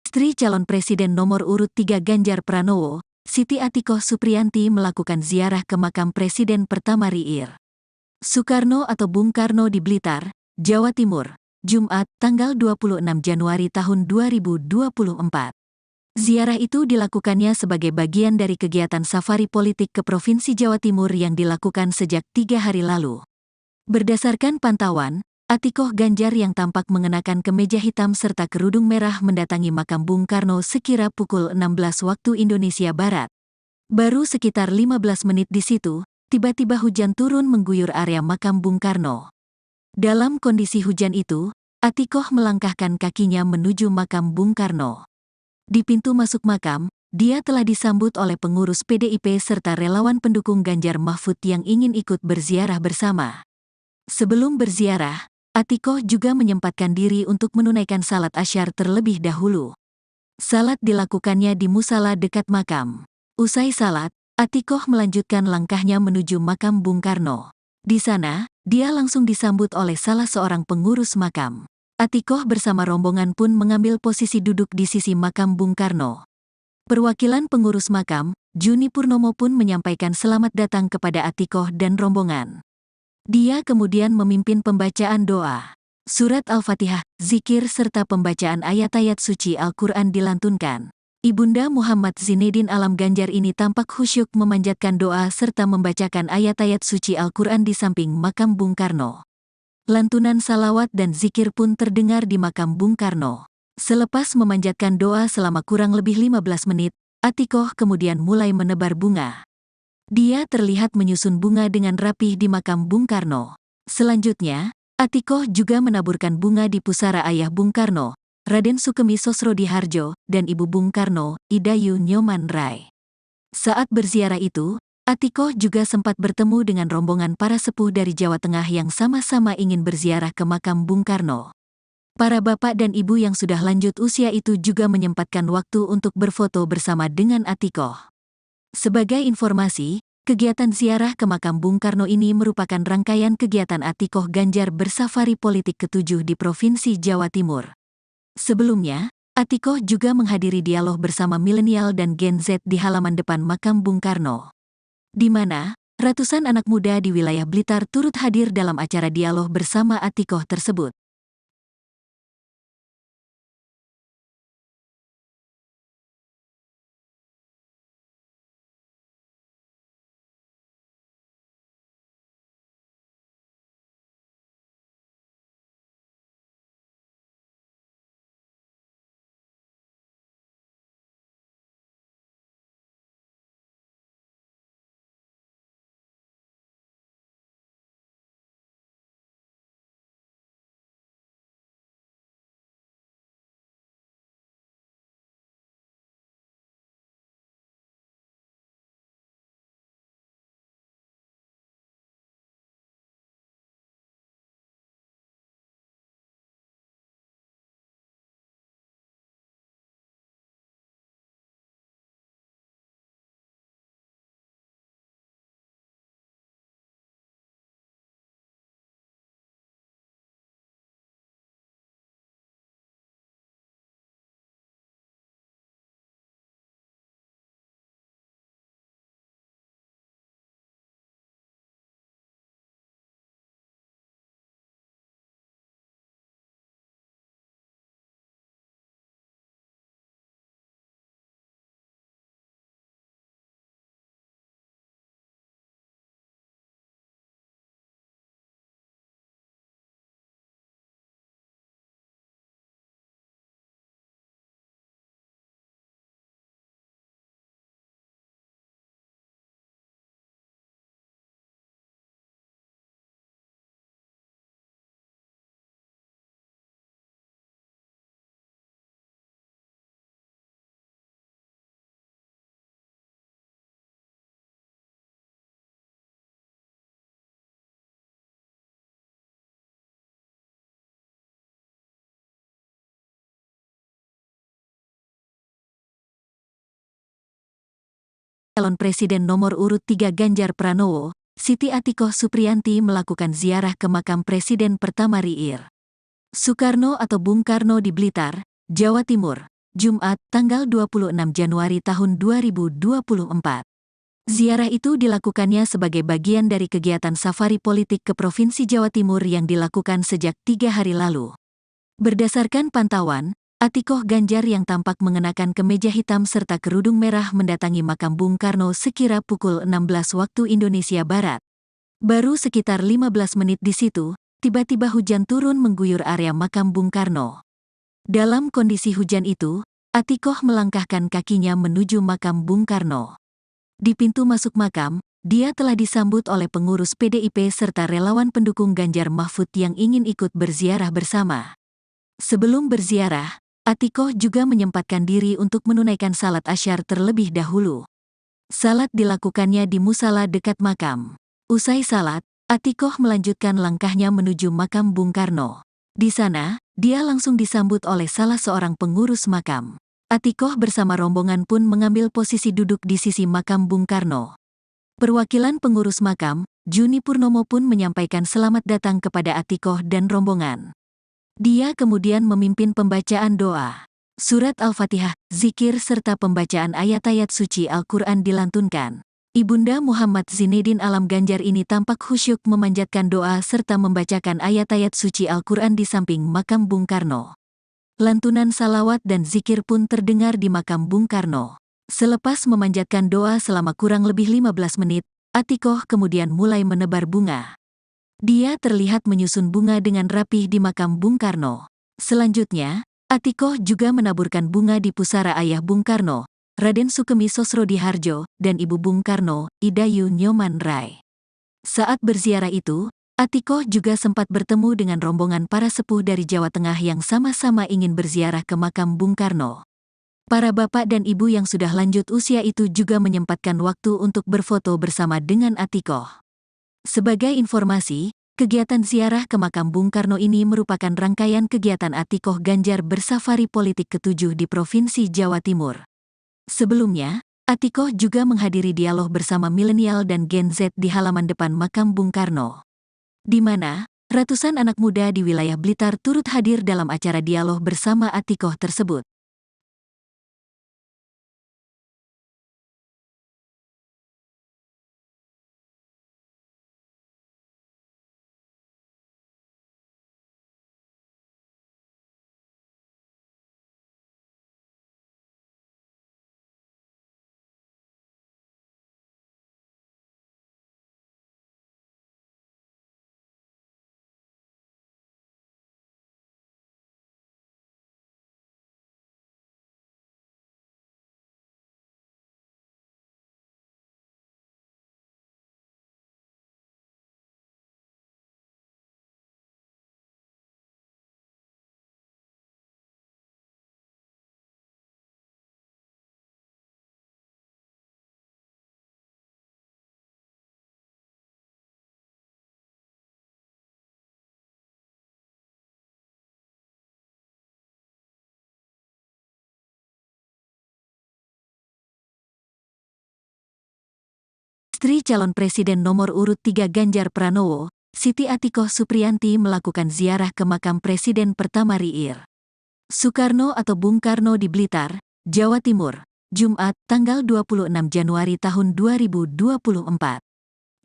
Istri calon Presiden nomor urut 3 Ganjar Pranowo, Siti Atikoh Supriyanti melakukan ziarah ke makam Presiden pertama RI Soekarno atau Bung Karno di Blitar, Jawa Timur, Jumat, tanggal 26 Januari tahun 2024. Ziarah itu dilakukannya sebagai bagian dari kegiatan safari politik ke Provinsi Jawa Timur yang dilakukan sejak 3 hari lalu. Berdasarkan pantauan, Atikoh Ganjar yang tampak mengenakan kemeja hitam serta kerudung merah mendatangi makam Bung Karno sekira pukul 16 waktu Indonesia Barat. Baru sekitar 15 menit di situ, tiba-tiba hujan turun mengguyur area makam Bung Karno. Dalam kondisi hujan itu, Atikoh melangkahkan kakinya menuju makam Bung Karno. Di pintu masuk makam, dia telah disambut oleh pengurus PDIP serta relawan pendukung Ganjar Mahfud yang ingin ikut berziarah bersama. Sebelum berziarah, Atikoh juga menyempatkan diri untuk menunaikan salat asyar terlebih dahulu. Salat dilakukannya di musala dekat makam. Usai salat, Atikoh melanjutkan langkahnya menuju makam Bung Karno. Di sana, dia langsung disambut oleh salah seorang pengurus makam. Atikoh bersama rombongan pun mengambil posisi duduk di sisi makam Bung Karno. Perwakilan pengurus makam, Juni Purnomo pun menyampaikan selamat datang kepada Atikoh dan rombongan. Dia kemudian memimpin pembacaan doa. Surat Al-Fatihah, zikir serta pembacaan ayat-ayat suci Al-Quran dilantunkan. Ibunda Muhammad Zinedin Alam Ganjar ini tampak khusyuk memanjatkan doa serta membacakan ayat-ayat suci Al-Quran di samping makam Bung Karno. Lantunan salawat dan zikir pun terdengar di makam Bung Karno. Selepas memanjatkan doa selama kurang lebih 15 menit, Atikoh kemudian mulai menebar bunga. Dia terlihat menyusun bunga dengan rapih di makam Bung Karno. Selanjutnya, Atikoh juga menaburkan bunga di pusara ayah Bung Karno, Raden Sukemi Sosrodihardjo, dan Ibu Bung Karno, Idayu Nyoman Rai. Saat berziarah itu, Atikoh juga sempat bertemu dengan rombongan para sepuh dari Jawa Tengah yang sama-sama ingin berziarah ke makam Bung Karno. Para bapak dan ibu yang sudah lanjut usia itu juga menyempatkan waktu untuk berfoto bersama dengan Atikoh. Sebagai informasi, kegiatan ziarah ke makam Bung Karno ini merupakan rangkaian kegiatan Atikoh Ganjar bersafari politik ke-7 di Provinsi Jawa Timur. Sebelumnya, Atikoh juga menghadiri dialog bersama milenial dan Gen Z di halaman depan makam Bung Karno, di mana ratusan anak muda di wilayah Blitar turut hadir dalam acara dialog bersama Atikoh tersebut. Calon Presiden nomor urut 3 Ganjar Pranowo, Siti Atikoh Supriyanti melakukan ziarah ke makam Presiden pertama RI Soekarno atau Bung Karno di Blitar, Jawa Timur, Jumat, tanggal 26 Januari tahun 2024. Ziarah itu dilakukannya sebagai bagian dari kegiatan safari politik ke Provinsi Jawa Timur yang dilakukan sejak 3 hari lalu. Berdasarkan pantauan, Atikoh Ganjar yang tampak mengenakan kemeja hitam serta kerudung merah mendatangi makam Bung Karno sekira pukul 16 waktu Indonesia Barat. Baru sekitar 15 menit di situ, tiba-tiba hujan turun mengguyur area makam Bung Karno. Dalam kondisi hujan itu, Atikoh melangkahkan kakinya menuju makam Bung Karno. Di pintu masuk makam, dia telah disambut oleh pengurus PDIP serta relawan pendukung Ganjar Mahfud yang ingin ikut berziarah bersama. Sebelum berziarah, Atikoh juga menyempatkan diri untuk menunaikan salat asyar terlebih dahulu. Salat dilakukannya di musala dekat makam. Usai salat, Atikoh melanjutkan langkahnya menuju makam Bung Karno. Di sana, dia langsung disambut oleh salah seorang pengurus makam. Atikoh bersama rombongan pun mengambil posisi duduk di sisi makam Bung Karno. Perwakilan pengurus makam, Juni Purnomo pun menyampaikan selamat datang kepada Atikoh dan rombongan. Dia kemudian memimpin pembacaan doa. Surat Al-Fatihah, zikir serta pembacaan ayat-ayat suci Al-Quran dilantunkan. Ibunda Muhammad Zinedin Alam Ganjar ini tampak khusyuk memanjatkan doa serta membacakan ayat-ayat suci Al-Quran di samping makam Bung Karno. Lantunan salawat dan zikir pun terdengar di makam Bung Karno. Selepas memanjatkan doa selama kurang lebih 15 menit, Atikoh kemudian mulai menebar bunga. Dia terlihat menyusun bunga dengan rapih di makam Bung Karno. Selanjutnya, Atikoh juga menaburkan bunga di pusara ayah Bung Karno, Raden Sukemi Sosrodihardjo, dan Ibu Bung Karno, Idayu Nyoman Rai. Saat berziarah itu, Atikoh juga sempat bertemu dengan rombongan para sepuh dari Jawa Tengah yang sama-sama ingin berziarah ke makam Bung Karno. Para bapak dan ibu yang sudah lanjut usia itu juga menyempatkan waktu untuk berfoto bersama dengan Atikoh. Sebagai informasi, kegiatan ziarah ke makam Bung Karno ini merupakan rangkaian kegiatan Atikoh Ganjar bersafari politik ke-7 di Provinsi Jawa Timur. Sebelumnya, Atikoh juga menghadiri dialog bersama milenial dan Gen Z di halaman depan makam Bung Karno, di mana ratusan anak muda di wilayah Blitar turut hadir dalam acara dialog bersama Atikoh tersebut. Istri calon Presiden nomor urut 3 Ganjar Pranowo, Siti Atikoh Supriyanti melakukan ziarah ke makam Presiden pertama RI Soekarno atau Bung Karno di Blitar, Jawa Timur, Jumat, tanggal 26 Januari tahun 2024.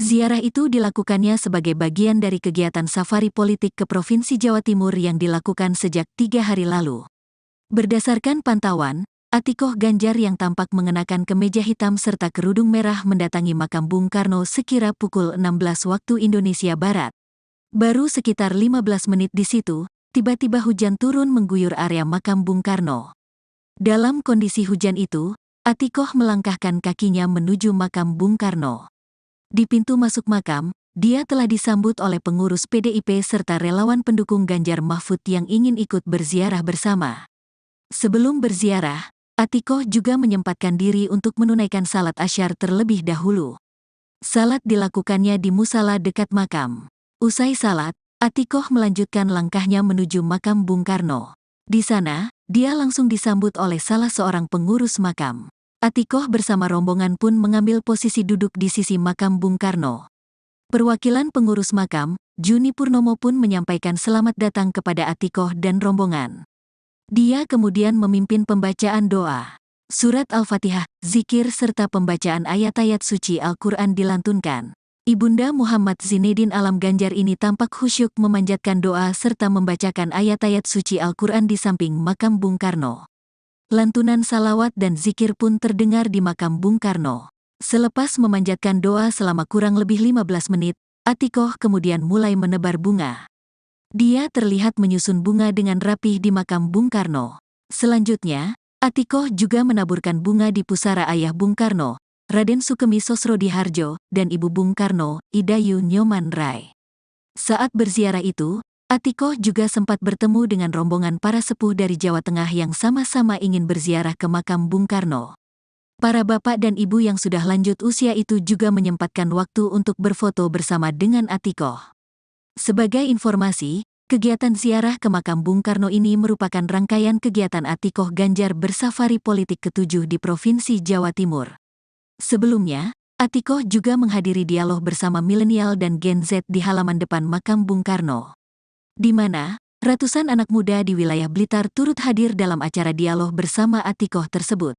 Ziarah itu dilakukannya sebagai bagian dari kegiatan safari politik ke Provinsi Jawa Timur yang dilakukan sejak 3 hari lalu. Berdasarkan pantauan, Atikoh Ganjar yang tampak mengenakan kemeja hitam serta kerudung merah mendatangi makam Bung Karno sekira pukul 16 waktu Indonesia Barat. Baru sekitar 15 menit di situ, tiba-tiba hujan turun mengguyur area makam Bung Karno. Dalam kondisi hujan itu, Atikoh melangkahkan kakinya menuju makam Bung Karno. Di pintu masuk makam, dia telah disambut oleh pengurus PDIP serta relawan pendukung Ganjar Mahfud yang ingin ikut berziarah bersama. Sebelum berziarah, Atikoh juga menyempatkan diri untuk menunaikan salat asyar terlebih dahulu. Salat dilakukannya di musala dekat makam. Usai salat, Atikoh melanjutkan langkahnya menuju makam Bung Karno. Di sana, dia langsung disambut oleh salah seorang pengurus makam. Atikoh bersama rombongan pun mengambil posisi duduk di sisi makam Bung Karno. Perwakilan pengurus makam, Juni Purnomo pun menyampaikan selamat datang kepada Atikoh dan rombongan. Dia kemudian memimpin pembacaan doa. Surat Al-Fatihah, zikir serta pembacaan ayat-ayat suci Al-Quran dilantunkan. Ibunda Muhammad Zinedin Alam Ganjar ini tampak khusyuk memanjatkan doa serta membacakan ayat-ayat suci Al-Quran di samping makam Bung Karno. Lantunan salawat dan zikir pun terdengar di makam Bung Karno. Selepas memanjatkan doa selama kurang lebih 15 menit, Atikoh kemudian mulai menebar bunga. Dia terlihat menyusun bunga dengan rapih di makam Bung Karno. Selanjutnya, Atikoh juga menaburkan bunga di pusara ayah Bung Karno, Raden Sukemi Sosrodihardjo, dan Ibu Bung Karno, Idayu Nyoman Rai. Saat berziarah itu, Atikoh juga sempat bertemu dengan rombongan para sepuh dari Jawa Tengah yang sama-sama ingin berziarah ke makam Bung Karno. Para bapak dan ibu yang sudah lanjut usia itu juga menyempatkan waktu untuk berfoto bersama dengan Atikoh. Sebagai informasi, kegiatan ziarah ke makam Bung Karno ini merupakan rangkaian kegiatan Atikoh Ganjar bersafari politik ke-7 di Provinsi Jawa Timur. Sebelumnya, Atikoh juga menghadiri dialog bersama milenial dan Gen Z di halaman depan makam Bung Karno, di mana ratusan anak muda di wilayah Blitar turut hadir dalam acara dialog bersama Atikoh tersebut.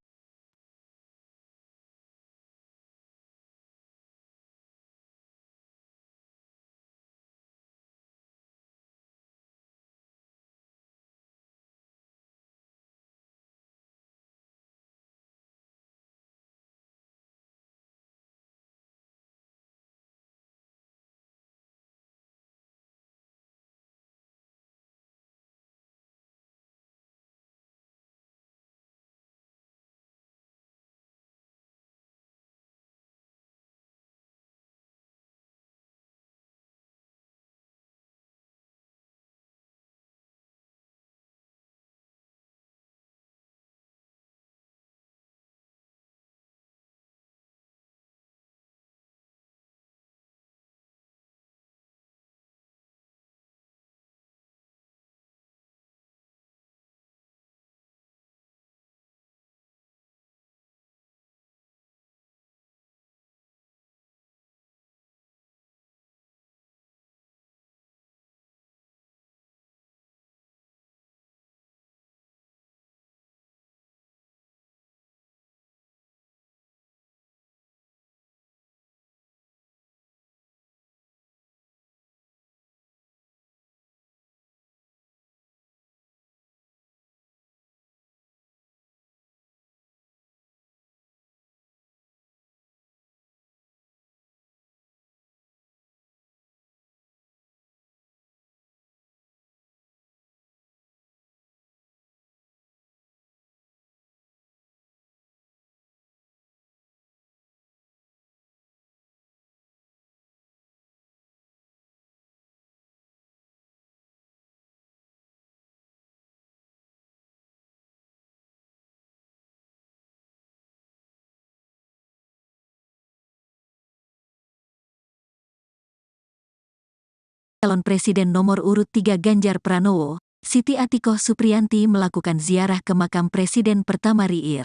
Calon Presiden nomor urut 3 Ganjar Pranowo, Siti Atikoh Supriyanti melakukan ziarah ke makam Presiden pertama RI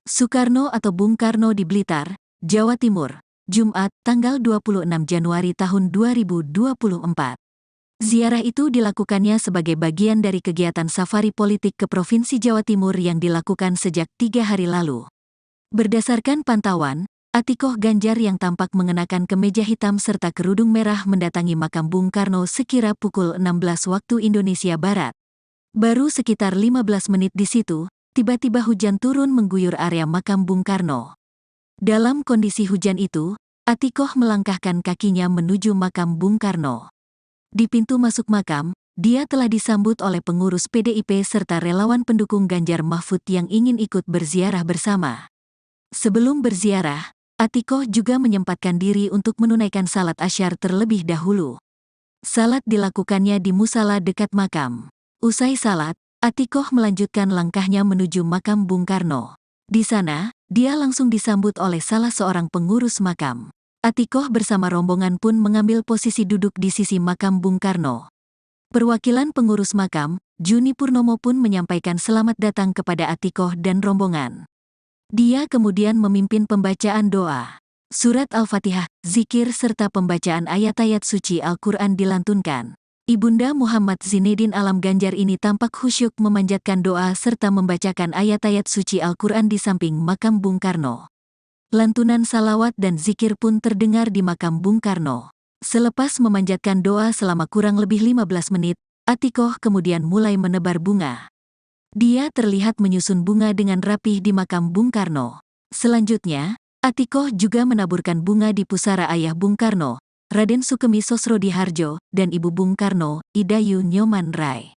Soekarno atau Bung Karno di Blitar, Jawa Timur, Jumat, tanggal 26 Januari tahun 2024. Ziarah itu dilakukannya sebagai bagian dari kegiatan safari politik ke Provinsi Jawa Timur yang dilakukan sejak 3 hari lalu. Berdasarkan pantauan, Atikoh Ganjar yang tampak mengenakan kemeja hitam serta kerudung merah mendatangi makam Bung Karno sekira pukul 16 waktu Indonesia Barat. Baru sekitar 15 menit di situ, tiba-tiba hujan turun mengguyur area makam Bung Karno. Dalam kondisi hujan itu, Atikoh melangkahkan kakinya menuju makam Bung Karno. Di pintu masuk makam, dia telah disambut oleh pengurus PDIP serta relawan pendukung Ganjar Mahfud yang ingin ikut berziarah bersama. Sebelum berziarah, Atikoh juga menyempatkan diri untuk menunaikan salat asyar terlebih dahulu. Salat dilakukannya di musala dekat makam. Usai salat, Atikoh melanjutkan langkahnya menuju makam Bung Karno. Di sana, dia langsung disambut oleh salah seorang pengurus makam. Atikoh bersama rombongan pun mengambil posisi duduk di sisi makam Bung Karno. Perwakilan pengurus makam, Juni Purnomo pun menyampaikan selamat datang kepada Atikoh dan rombongan. Dia kemudian memimpin pembacaan doa. Surat Al-Fatihah, zikir serta pembacaan ayat-ayat suci Al-Quran dilantunkan. Ibunda Muhammad Zinedin Alam Ganjar ini tampak khusyuk memanjatkan doa serta membacakan ayat-ayat suci Al-Quran di samping makam Bung Karno. Lantunan salawat dan zikir pun terdengar di makam Bung Karno. Selepas memanjatkan doa selama kurang lebih 15 menit, Atikoh kemudian mulai menebar bunga. Dia terlihat menyusun bunga dengan rapih di makam Bung Karno. Selanjutnya, Atikoh juga menaburkan bunga di pusara ayah Bung Karno, Raden Sukemi Sosrodihardjo, dan ibu Bung Karno, Idayu Nyoman Rai.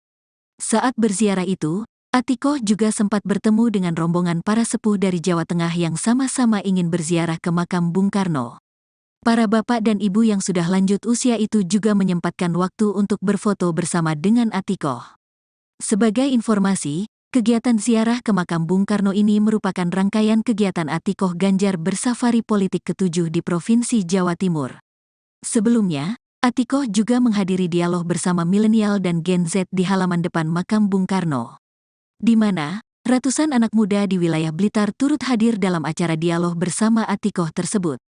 Saat berziarah itu, Atikoh juga sempat bertemu dengan rombongan para sepuh dari Jawa Tengah yang sama-sama ingin berziarah ke makam Bung Karno. Para bapak dan ibu yang sudah lanjut usia itu juga menyempatkan waktu untuk berfoto bersama dengan Atikoh. Sebagai informasi, kegiatan ziarah ke makam Bung Karno ini merupakan rangkaian kegiatan Atikoh Ganjar bersafari politik ke-7 di Provinsi Jawa Timur. Sebelumnya, Atikoh juga menghadiri dialog bersama milenial dan Gen Z di halaman depan makam Bung Karno, di mana ratusan anak muda di wilayah Blitar turut hadir dalam acara dialog bersama Atikoh tersebut.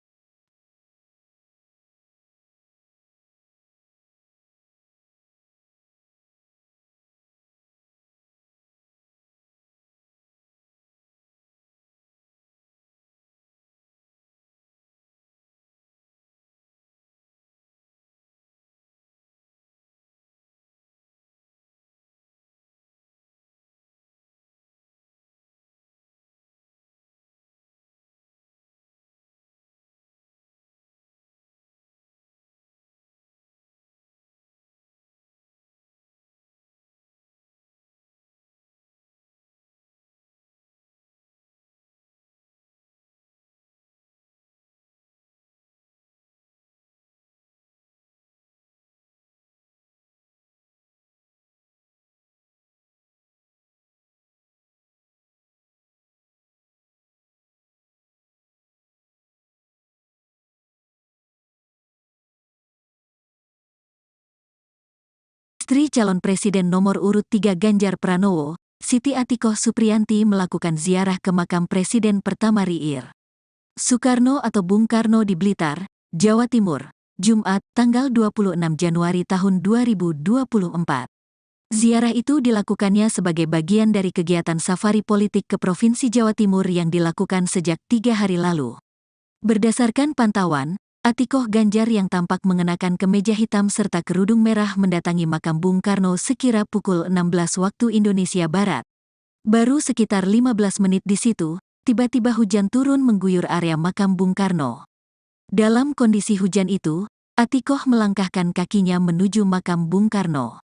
Istri calon Presiden nomor urut 3 Ganjar Pranowo, Siti Atikoh Supriyanti melakukan ziarah ke makam Presiden pertama RI Soekarno atau Bung Karno di Blitar, Jawa Timur, Jumat, tanggal 26 Januari tahun 2024. Ziarah itu dilakukannya sebagai bagian dari kegiatan safari politik ke Provinsi Jawa Timur yang dilakukan sejak 3 hari lalu. Berdasarkan pantauan, Atikoh Ganjar yang tampak mengenakan kemeja hitam serta kerudung merah mendatangi makam Bung Karno sekira pukul 16 waktu Indonesia Barat. Baru sekitar 15 menit di situ, tiba-tiba hujan turun mengguyur area makam Bung Karno. Dalam kondisi hujan itu, Atikoh melangkahkan kakinya menuju makam Bung Karno.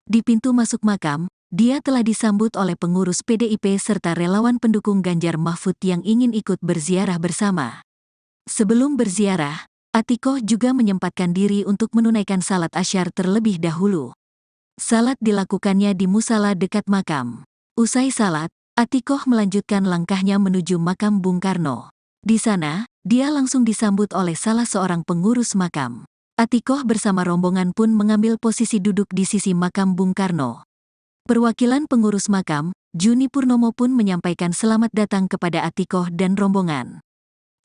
Di pintu masuk makam, dia telah disambut oleh pengurus PDIP serta relawan pendukung Ganjar Mahfud yang ingin ikut berziarah bersama. Sebelum berziarah, Atikoh juga menyempatkan diri untuk menunaikan salat asyar terlebih dahulu. Salat dilakukannya di musala dekat makam. Usai salat, Atikoh melanjutkan langkahnya menuju makam Bung Karno. Di sana, dia langsung disambut oleh salah seorang pengurus makam. Atikoh bersama rombongan pun mengambil posisi duduk di sisi makam Bung Karno. Perwakilan pengurus makam, Juni Purnomo pun menyampaikan selamat datang kepada Atikoh dan rombongan.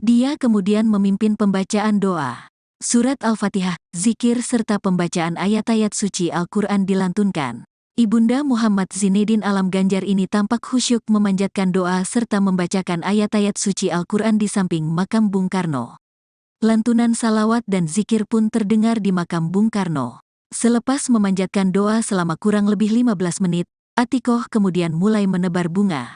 Dia kemudian memimpin pembacaan doa. Surat Al-Fatihah, zikir serta pembacaan ayat-ayat suci Al-Quran dilantunkan. Ibunda Muhammad Zinedin Alam Ganjar ini tampak khusyuk memanjatkan doa serta membacakan ayat-ayat suci Al-Quran di samping makam Bung Karno. Lantunan salawat dan zikir pun terdengar di makam Bung Karno. Selepas memanjatkan doa selama kurang lebih 15 menit, Atikoh kemudian mulai menebar bunga.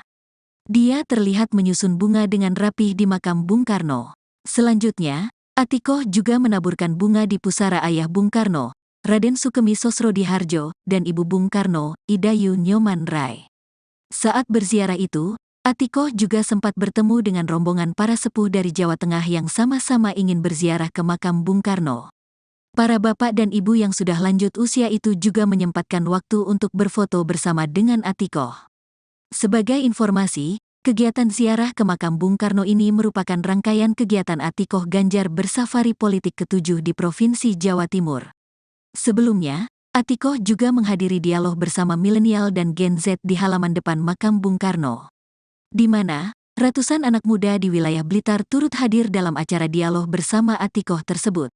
Dia terlihat menyusun bunga dengan rapih di makam Bung Karno. Selanjutnya, Atikoh juga menaburkan bunga di pusara ayah Bung Karno, Raden Sukemi Sosrodihardjo, dan ibu Bung Karno, Idayu Nyoman Rai. Saat berziarah itu, Atikoh juga sempat bertemu dengan rombongan para sepuh dari Jawa Tengah yang sama-sama ingin berziarah ke makam Bung Karno. Para bapak dan ibu yang sudah lanjut usia itu juga menyempatkan waktu untuk berfoto bersama dengan Atikoh. Sebagai informasi, kegiatan ziarah ke makam Bung Karno ini merupakan rangkaian kegiatan Atikoh Ganjar bersafari politik ke-7 di Provinsi Jawa Timur. Sebelumnya, Atikoh juga menghadiri dialog bersama milenial dan Gen Z di halaman depan makam Bung Karno, di mana ratusan anak muda di wilayah Blitar turut hadir dalam acara dialog bersama Atikoh tersebut.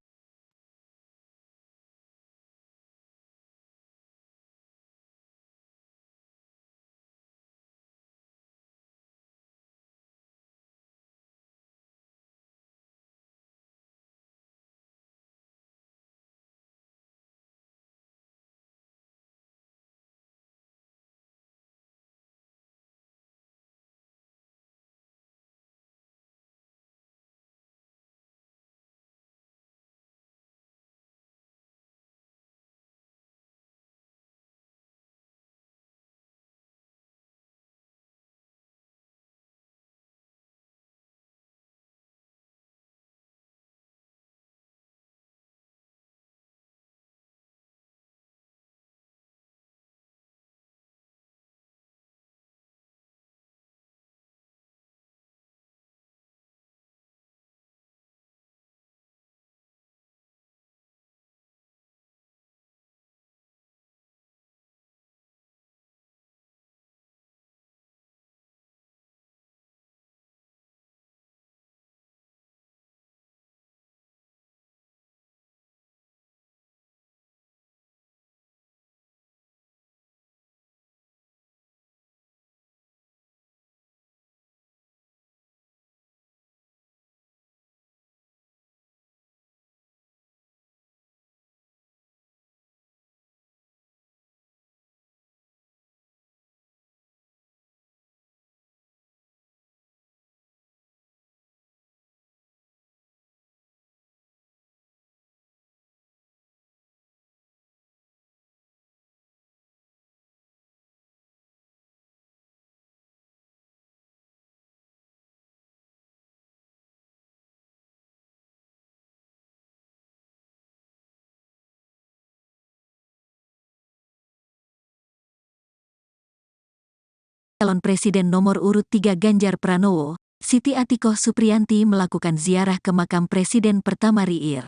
Calon Presiden nomor urut 3 Ganjar Pranowo, Siti Atikoh Supriyanti melakukan ziarah ke makam Presiden pertama RI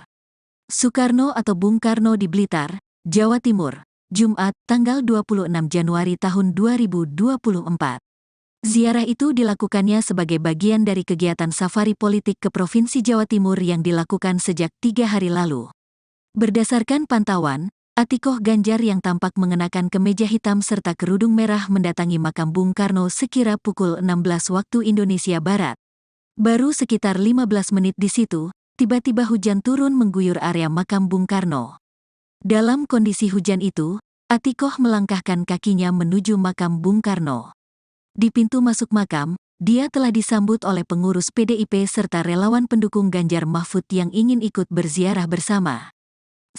Soekarno atau Bung Karno di Blitar, Jawa Timur, Jumat, tanggal 26 Januari tahun 2024. Ziarah itu dilakukannya sebagai bagian dari kegiatan safari politik ke Provinsi Jawa Timur yang dilakukan sejak 3 hari lalu. Berdasarkan pantauan, Atikoh Ganjar yang tampak mengenakan kemeja hitam serta kerudung merah mendatangi makam Bung Karno sekira pukul 16 waktu Indonesia Barat. Baru sekitar 15 menit di situ, tiba-tiba hujan turun mengguyur area makam Bung Karno. Dalam kondisi hujan itu, Atikoh melangkahkan kakinya menuju makam Bung Karno. Di pintu masuk makam, dia telah disambut oleh pengurus PDIP serta relawan pendukung Ganjar Mahfud yang ingin ikut berziarah bersama.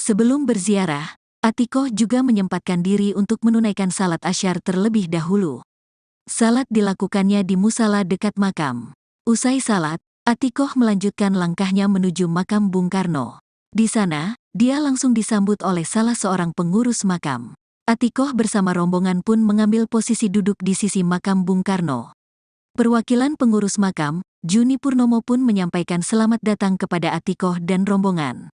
Sebelum berziarah, Atikoh juga menyempatkan diri untuk menunaikan salat asyar terlebih dahulu. Salat dilakukannya di musala dekat makam. Usai salat, Atikoh melanjutkan langkahnya menuju makam Bung Karno. Di sana, dia langsung disambut oleh salah seorang pengurus makam. Atikoh bersama rombongan pun mengambil posisi duduk di sisi makam Bung Karno. Perwakilan pengurus makam, Juni Purnomo pun menyampaikan selamat datang kepada Atikoh dan rombongan.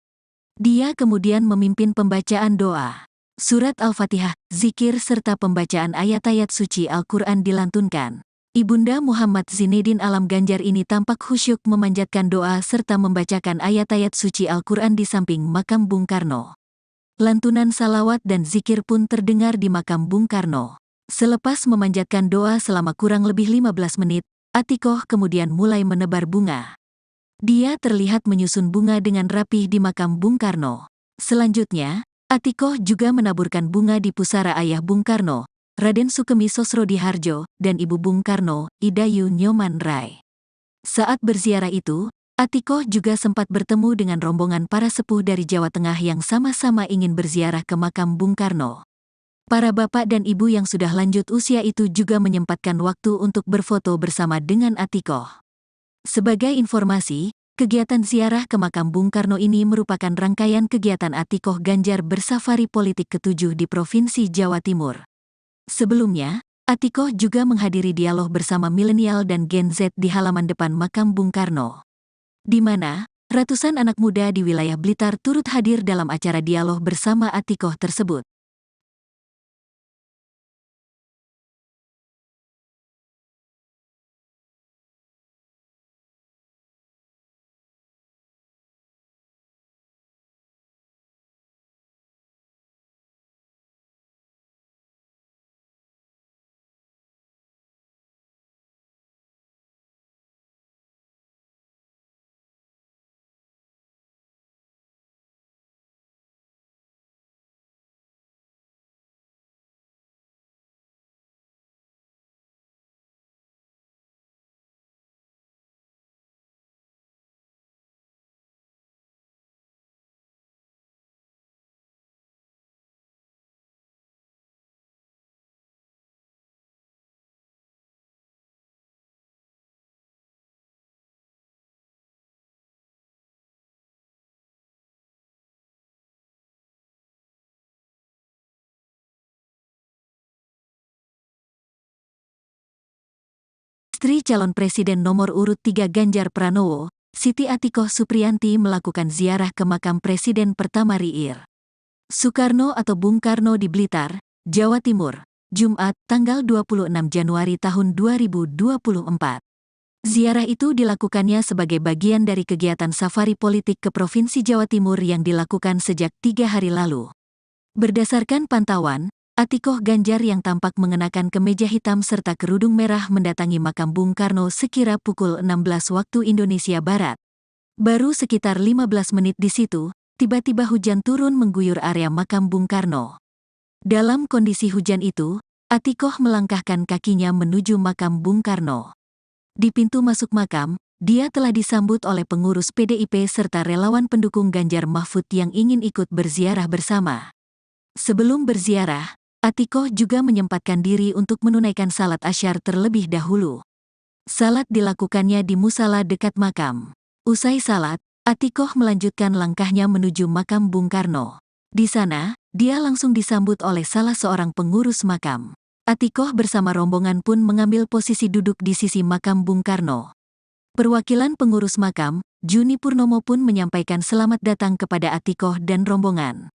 Dia kemudian memimpin pembacaan doa. Surat Al-Fatihah, zikir serta pembacaan ayat-ayat suci Al-Quran dilantunkan. Ibunda Muhammad Zinedin Alam Ganjar ini tampak khusyuk memanjatkan doa serta membacakan ayat-ayat suci Al-Quran di samping makam Bung Karno. Lantunan salawat dan zikir pun terdengar di makam Bung Karno. Selepas memanjatkan doa selama kurang lebih 15 menit, Atikoh kemudian mulai menebar bunga. Dia terlihat menyusun bunga dengan rapih di makam Bung Karno. Selanjutnya, Atikoh juga menaburkan bunga di pusara ayah Bung Karno, Raden Sukemi Sosrodihardjo, dan Ibu Bung Karno, Idayu Nyoman Rai. Saat berziarah itu, Atikoh juga sempat bertemu dengan rombongan para sepuh dari Jawa Tengah yang sama-sama ingin berziarah ke makam Bung Karno. Para bapak dan ibu yang sudah lanjut usia itu juga menyempatkan waktu untuk berfoto bersama dengan Atikoh. Sebagai informasi, kegiatan ziarah ke makam Bung Karno ini merupakan rangkaian kegiatan Atikoh Ganjar bersafari politik ke-7 di Provinsi Jawa Timur. Sebelumnya, Atikoh juga menghadiri dialog bersama milenial dan Gen Z di halaman depan makam Bung Karno, di mana ratusan anak muda di wilayah Blitar turut hadir dalam acara dialog bersama Atikoh tersebut. Istri calon Presiden nomor urut 3 Ganjar Pranowo, Siti Atikoh Supriyanti melakukan ziarah ke makam Presiden pertama RI Soekarno atau Bung Karno di Blitar, Jawa Timur, Jumat, tanggal 26 Januari tahun 2024. Ziarah itu dilakukannya sebagai bagian dari kegiatan safari politik ke Provinsi Jawa Timur yang dilakukan sejak 3 hari lalu. Berdasarkan pantauan, Atikoh Ganjar yang tampak mengenakan kemeja hitam serta kerudung merah mendatangi makam Bung Karno sekira pukul 16 waktu Indonesia Barat. Baru sekitar 15 menit di situ, tiba-tiba hujan turun mengguyur area makam Bung Karno. Dalam kondisi hujan itu, Atikoh melangkahkan kakinya menuju makam Bung Karno. Di pintu masuk makam, dia telah disambut oleh pengurus PDIP serta relawan pendukung Ganjar Mahfud yang ingin ikut berziarah bersama. Sebelum berziarah, Atikoh juga menyempatkan diri untuk menunaikan salat asyar terlebih dahulu. Salat dilakukannya di musala dekat makam. Usai salat, Atikoh melanjutkan langkahnya menuju makam Bung Karno. Di sana, dia langsung disambut oleh salah seorang pengurus makam. Atikoh bersama rombongan pun mengambil posisi duduk di sisi makam Bung Karno. Perwakilan pengurus makam, Juni Purnomo pun menyampaikan selamat datang kepada Atikoh dan rombongan.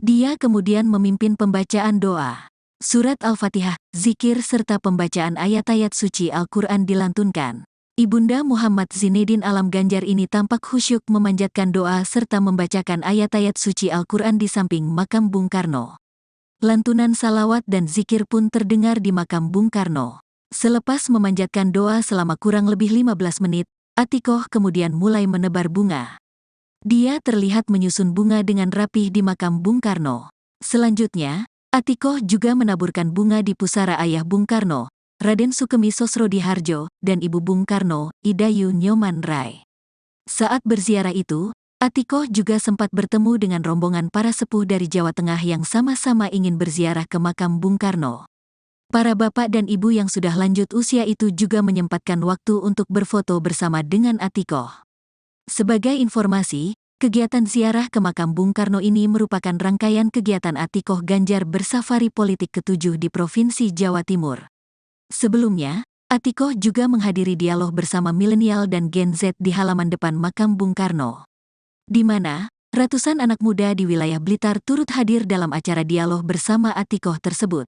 Dia kemudian memimpin pembacaan doa. Surat Al-Fatihah, zikir serta pembacaan ayat-ayat suci Al-Quran dilantunkan. Ibunda Muhammad Zinedin Alam Ganjar ini tampak khusyuk memanjatkan doa serta membacakan ayat-ayat suci Al-Quran di samping makam Bung Karno. Lantunan salawat dan zikir pun terdengar di makam Bung Karno. Selepas memanjatkan doa selama kurang lebih 15 menit, Atikoh kemudian mulai menebar bunga. Dia terlihat menyusun bunga dengan rapih di makam Bung Karno. Selanjutnya, Atikoh juga menaburkan bunga di pusara ayah Bung Karno, Raden Sukemi Sosrodihardjo, dan Ibu Bung Karno, Idayu Nyoman Rai. Saat berziarah itu, Atikoh juga sempat bertemu dengan rombongan para sepuh dari Jawa Tengah yang sama-sama ingin berziarah ke makam Bung Karno. Para bapak dan ibu yang sudah lanjut usia itu juga menyempatkan waktu untuk berfoto bersama dengan Atikoh. Sebagai informasi, kegiatan ziarah ke makam Bung Karno ini merupakan rangkaian kegiatan Atikoh Ganjar bersafari politik ke-7 di Provinsi Jawa Timur. Sebelumnya, Atikoh juga menghadiri dialog bersama milenial dan Gen Z di halaman depan makam Bung Karno, di mana Ratusan anak muda di wilayah Blitar turut hadir dalam acara dialog bersama Atikoh tersebut.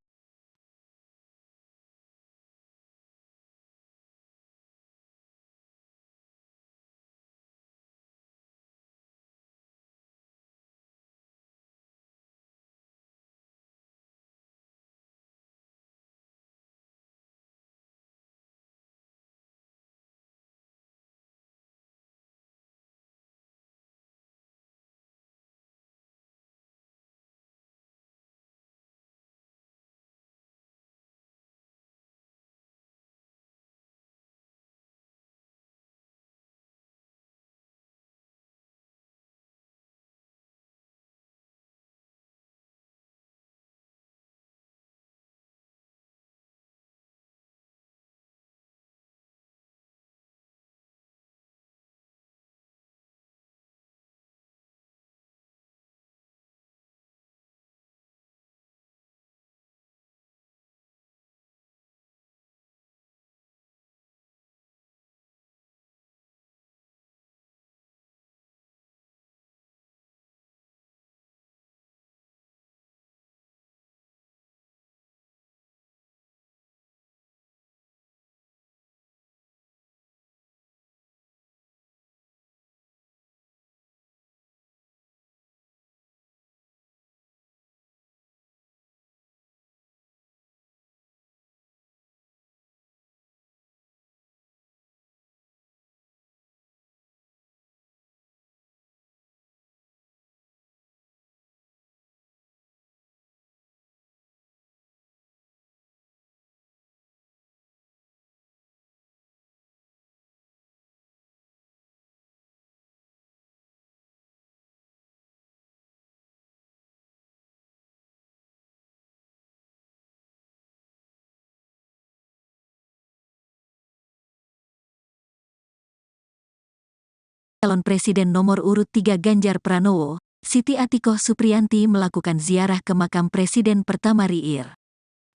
Calon Presiden nomor urut 3 Ganjar Pranowo, Siti Atikoh Supriyanti melakukan ziarah ke makam Presiden pertama RI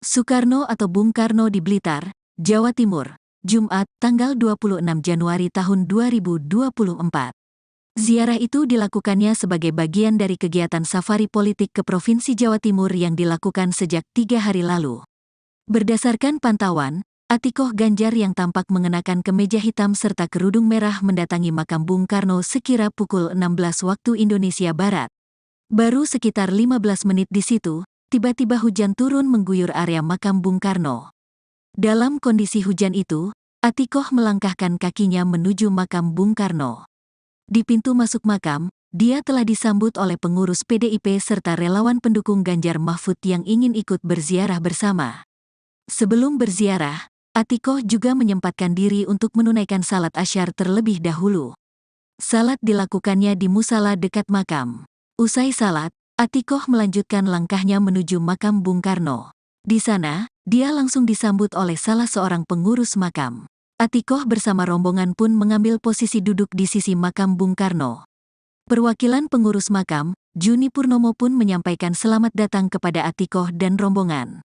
Soekarno atau Bung Karno di Blitar, Jawa Timur, Jumat, tanggal 26 Januari tahun 2024. Ziarah itu dilakukannya sebagai bagian dari kegiatan safari politik ke Provinsi Jawa Timur yang dilakukan sejak 3 hari lalu. Berdasarkan pantauan, Atikoh Ganjar yang tampak mengenakan kemeja hitam serta kerudung merah mendatangi makam Bung Karno sekira pukul 16 waktu Indonesia Barat. Baru sekitar 15 menit di situ, tiba-tiba hujan turun mengguyur area makam Bung Karno. Dalam kondisi hujan itu, Atikoh melangkahkan kakinya menuju makam Bung Karno. Di pintu masuk makam, dia telah disambut oleh pengurus PDIP serta relawan pendukung Ganjar Mahfud yang ingin ikut berziarah bersama. Sebelum berziarah, Atikoh juga menyempatkan diri untuk menunaikan salat asyar terlebih dahulu. Salat dilakukannya di musala dekat makam. Usai salat, Atikoh melanjutkan langkahnya menuju makam Bung Karno. Di sana, dia langsung disambut oleh salah seorang pengurus makam. Atikoh bersama rombongan pun mengambil posisi duduk di sisi makam Bung Karno. Perwakilan pengurus makam, Juni Purnomo pun menyampaikan selamat datang kepada Atikoh dan rombongan.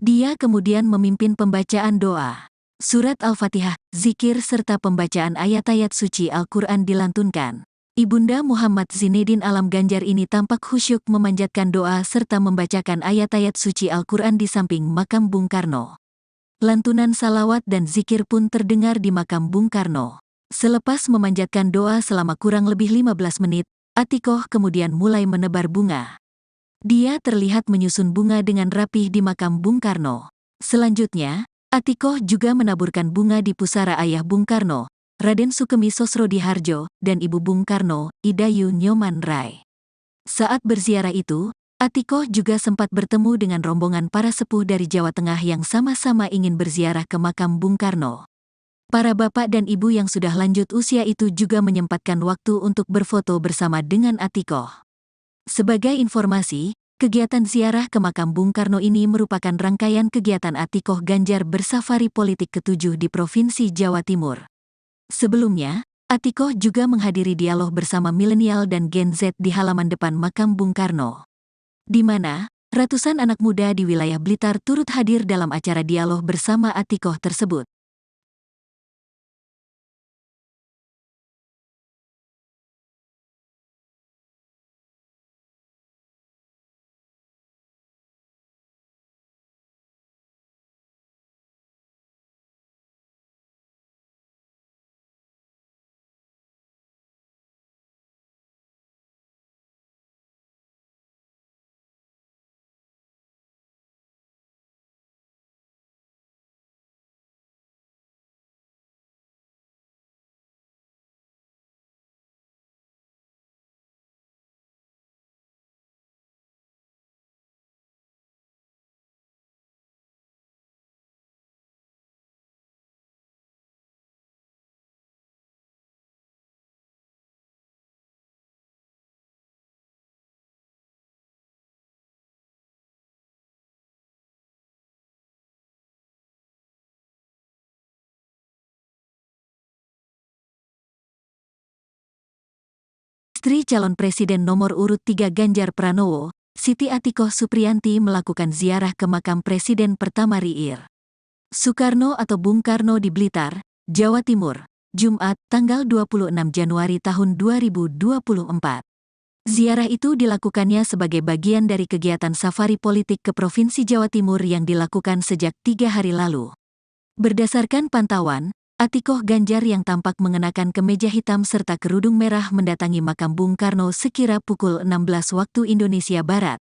Dia kemudian memimpin pembacaan doa. Surat Al-Fatihah, zikir serta pembacaan ayat-ayat suci Al-Quran dilantunkan. Ibunda Muhammad Zinedin Alam Ganjar ini tampak khusyuk memanjatkan doa serta membacakan ayat-ayat suci Al-Quran di samping makam Bung Karno. Lantunan salawat dan zikir pun terdengar di makam Bung Karno. Selepas memanjatkan doa selama kurang lebih 15 menit, Atikoh kemudian mulai menebar bunga. Dia terlihat menyusun bunga dengan rapih di makam Bung Karno. Selanjutnya, Atikoh juga menaburkan bunga di pusara ayah Bung Karno, Raden Sukemi Sosrodihardjo, dan ibu Bung Karno, Idayu Nyoman Rai. Saat berziarah itu, Atikoh juga sempat bertemu dengan rombongan para sepuh dari Jawa Tengah yang sama-sama ingin berziarah ke makam Bung Karno. Para bapak dan ibu yang sudah lanjut usia itu juga menyempatkan waktu untuk berfoto bersama dengan Atikoh. Sebagai informasi, kegiatan ziarah ke makam Bung Karno ini merupakan rangkaian kegiatan Atikoh Ganjar bersafari politik ke-7 di Provinsi Jawa Timur. Sebelumnya, Atikoh juga menghadiri dialog bersama milenial dan Gen Z di halaman depan makam Bung Karno, di mana ratusan anak muda di wilayah Blitar turut hadir dalam acara dialog bersama Atikoh tersebut. Istri calon presiden nomor urut 3 Ganjar Pranowo, Siti Atikoh Supriyanti melakukan ziarah ke makam Presiden pertama RI Soekarno atau Bung Karno di Blitar, Jawa Timur, Jumat, tanggal 26 Januari tahun 2024. Ziarah itu dilakukannya sebagai bagian dari kegiatan safari politik ke Provinsi Jawa Timur yang dilakukan sejak 3 hari lalu. Berdasarkan pantauan, Atikoh Ganjar yang tampak mengenakan kemeja hitam serta kerudung merah mendatangi makam Bung Karno sekira pukul 16 waktu Indonesia Barat.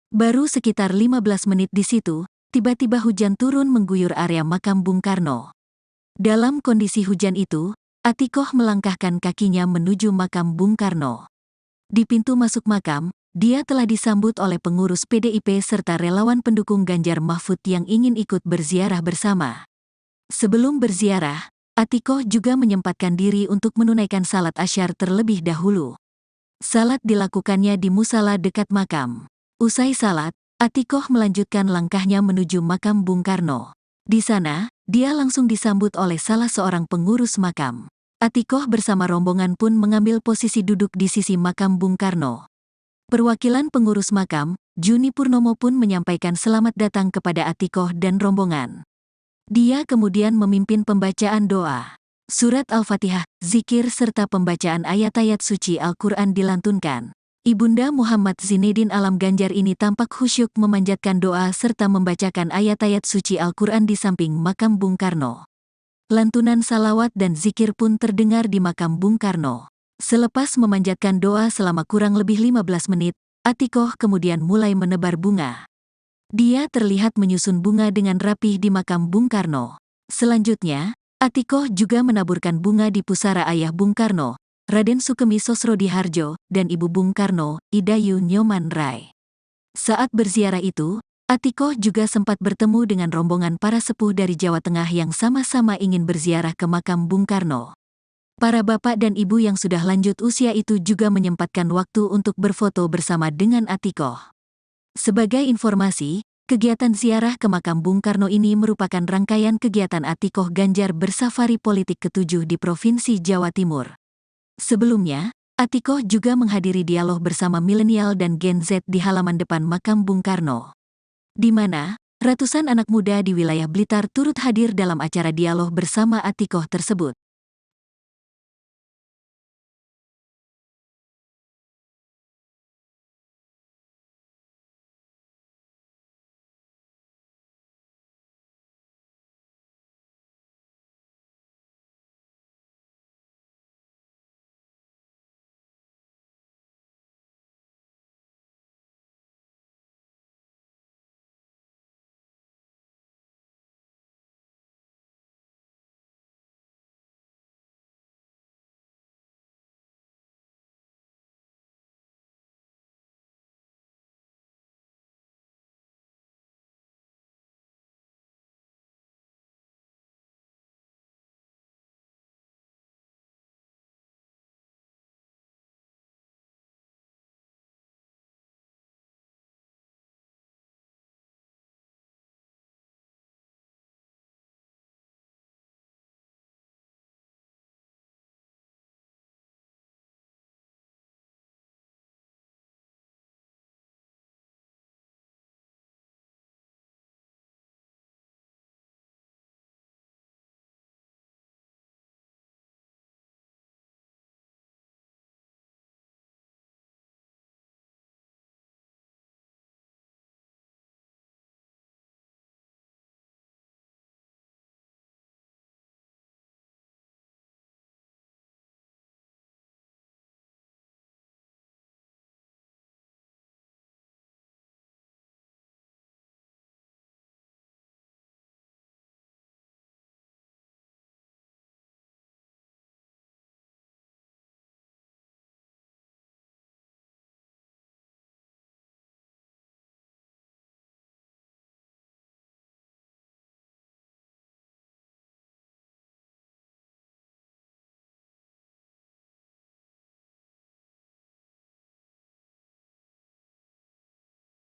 Baru sekitar 15 menit di situ, tiba-tiba hujan turun mengguyur area makam Bung Karno. Dalam kondisi hujan itu, Atikoh melangkahkan kakinya menuju makam Bung Karno. Di pintu masuk makam, dia telah disambut oleh pengurus PDIP serta relawan pendukung Ganjar Mahfud yang ingin ikut berziarah bersama. Sebelum berziarah, Atikoh juga menyempatkan diri untuk menunaikan salat asyar terlebih dahulu. Salat dilakukannya di musala dekat makam. Usai salat, Atikoh melanjutkan langkahnya menuju makam Bung Karno. Di sana, dia langsung disambut oleh salah seorang pengurus makam. Atikoh bersama rombongan pun mengambil posisi duduk di sisi makam Bung Karno. Perwakilan pengurus makam, Juni Purnomo pun menyampaikan selamat datang kepada Atikoh dan rombongan. Dia kemudian memimpin pembacaan doa. Surat Al-Fatihah, zikir serta pembacaan ayat-ayat suci Al-Quran dilantunkan. Ibunda Muhammad Zinedin Alam Ganjar ini tampak khusyuk memanjatkan doa serta membacakan ayat-ayat suci Al-Quran di samping makam Bung Karno. Lantunan salawat dan zikir pun terdengar di makam Bung Karno. Selepas memanjatkan doa selama kurang lebih 15 menit, Atikoh kemudian mulai menebar bunga. Dia terlihat menyusun bunga dengan rapih di makam Bung Karno. Selanjutnya, Atikoh juga menaburkan bunga di pusara ayah Bung Karno, Raden Sukemi Sosrodihardjo, dan ibu Bung Karno, Idayu Nyoman Rai. Saat berziarah itu, Atikoh juga sempat bertemu dengan rombongan para sepuh dari Jawa Tengah yang sama-sama ingin berziarah ke makam Bung Karno. Para bapak dan ibu yang sudah lanjut usia itu juga menyempatkan waktu untuk berfoto bersama dengan Atikoh. Sebagai informasi, kegiatan ziarah ke makam Bung Karno ini merupakan rangkaian kegiatan Atikoh Ganjar bersafari politik ke-7 di Provinsi Jawa Timur. Sebelumnya, Atikoh juga menghadiri dialog bersama milenial dan Gen Z di halaman depan makam Bung Karno, di mana ratusan anak muda di wilayah Blitar turut hadir dalam acara dialog bersama Atikoh tersebut.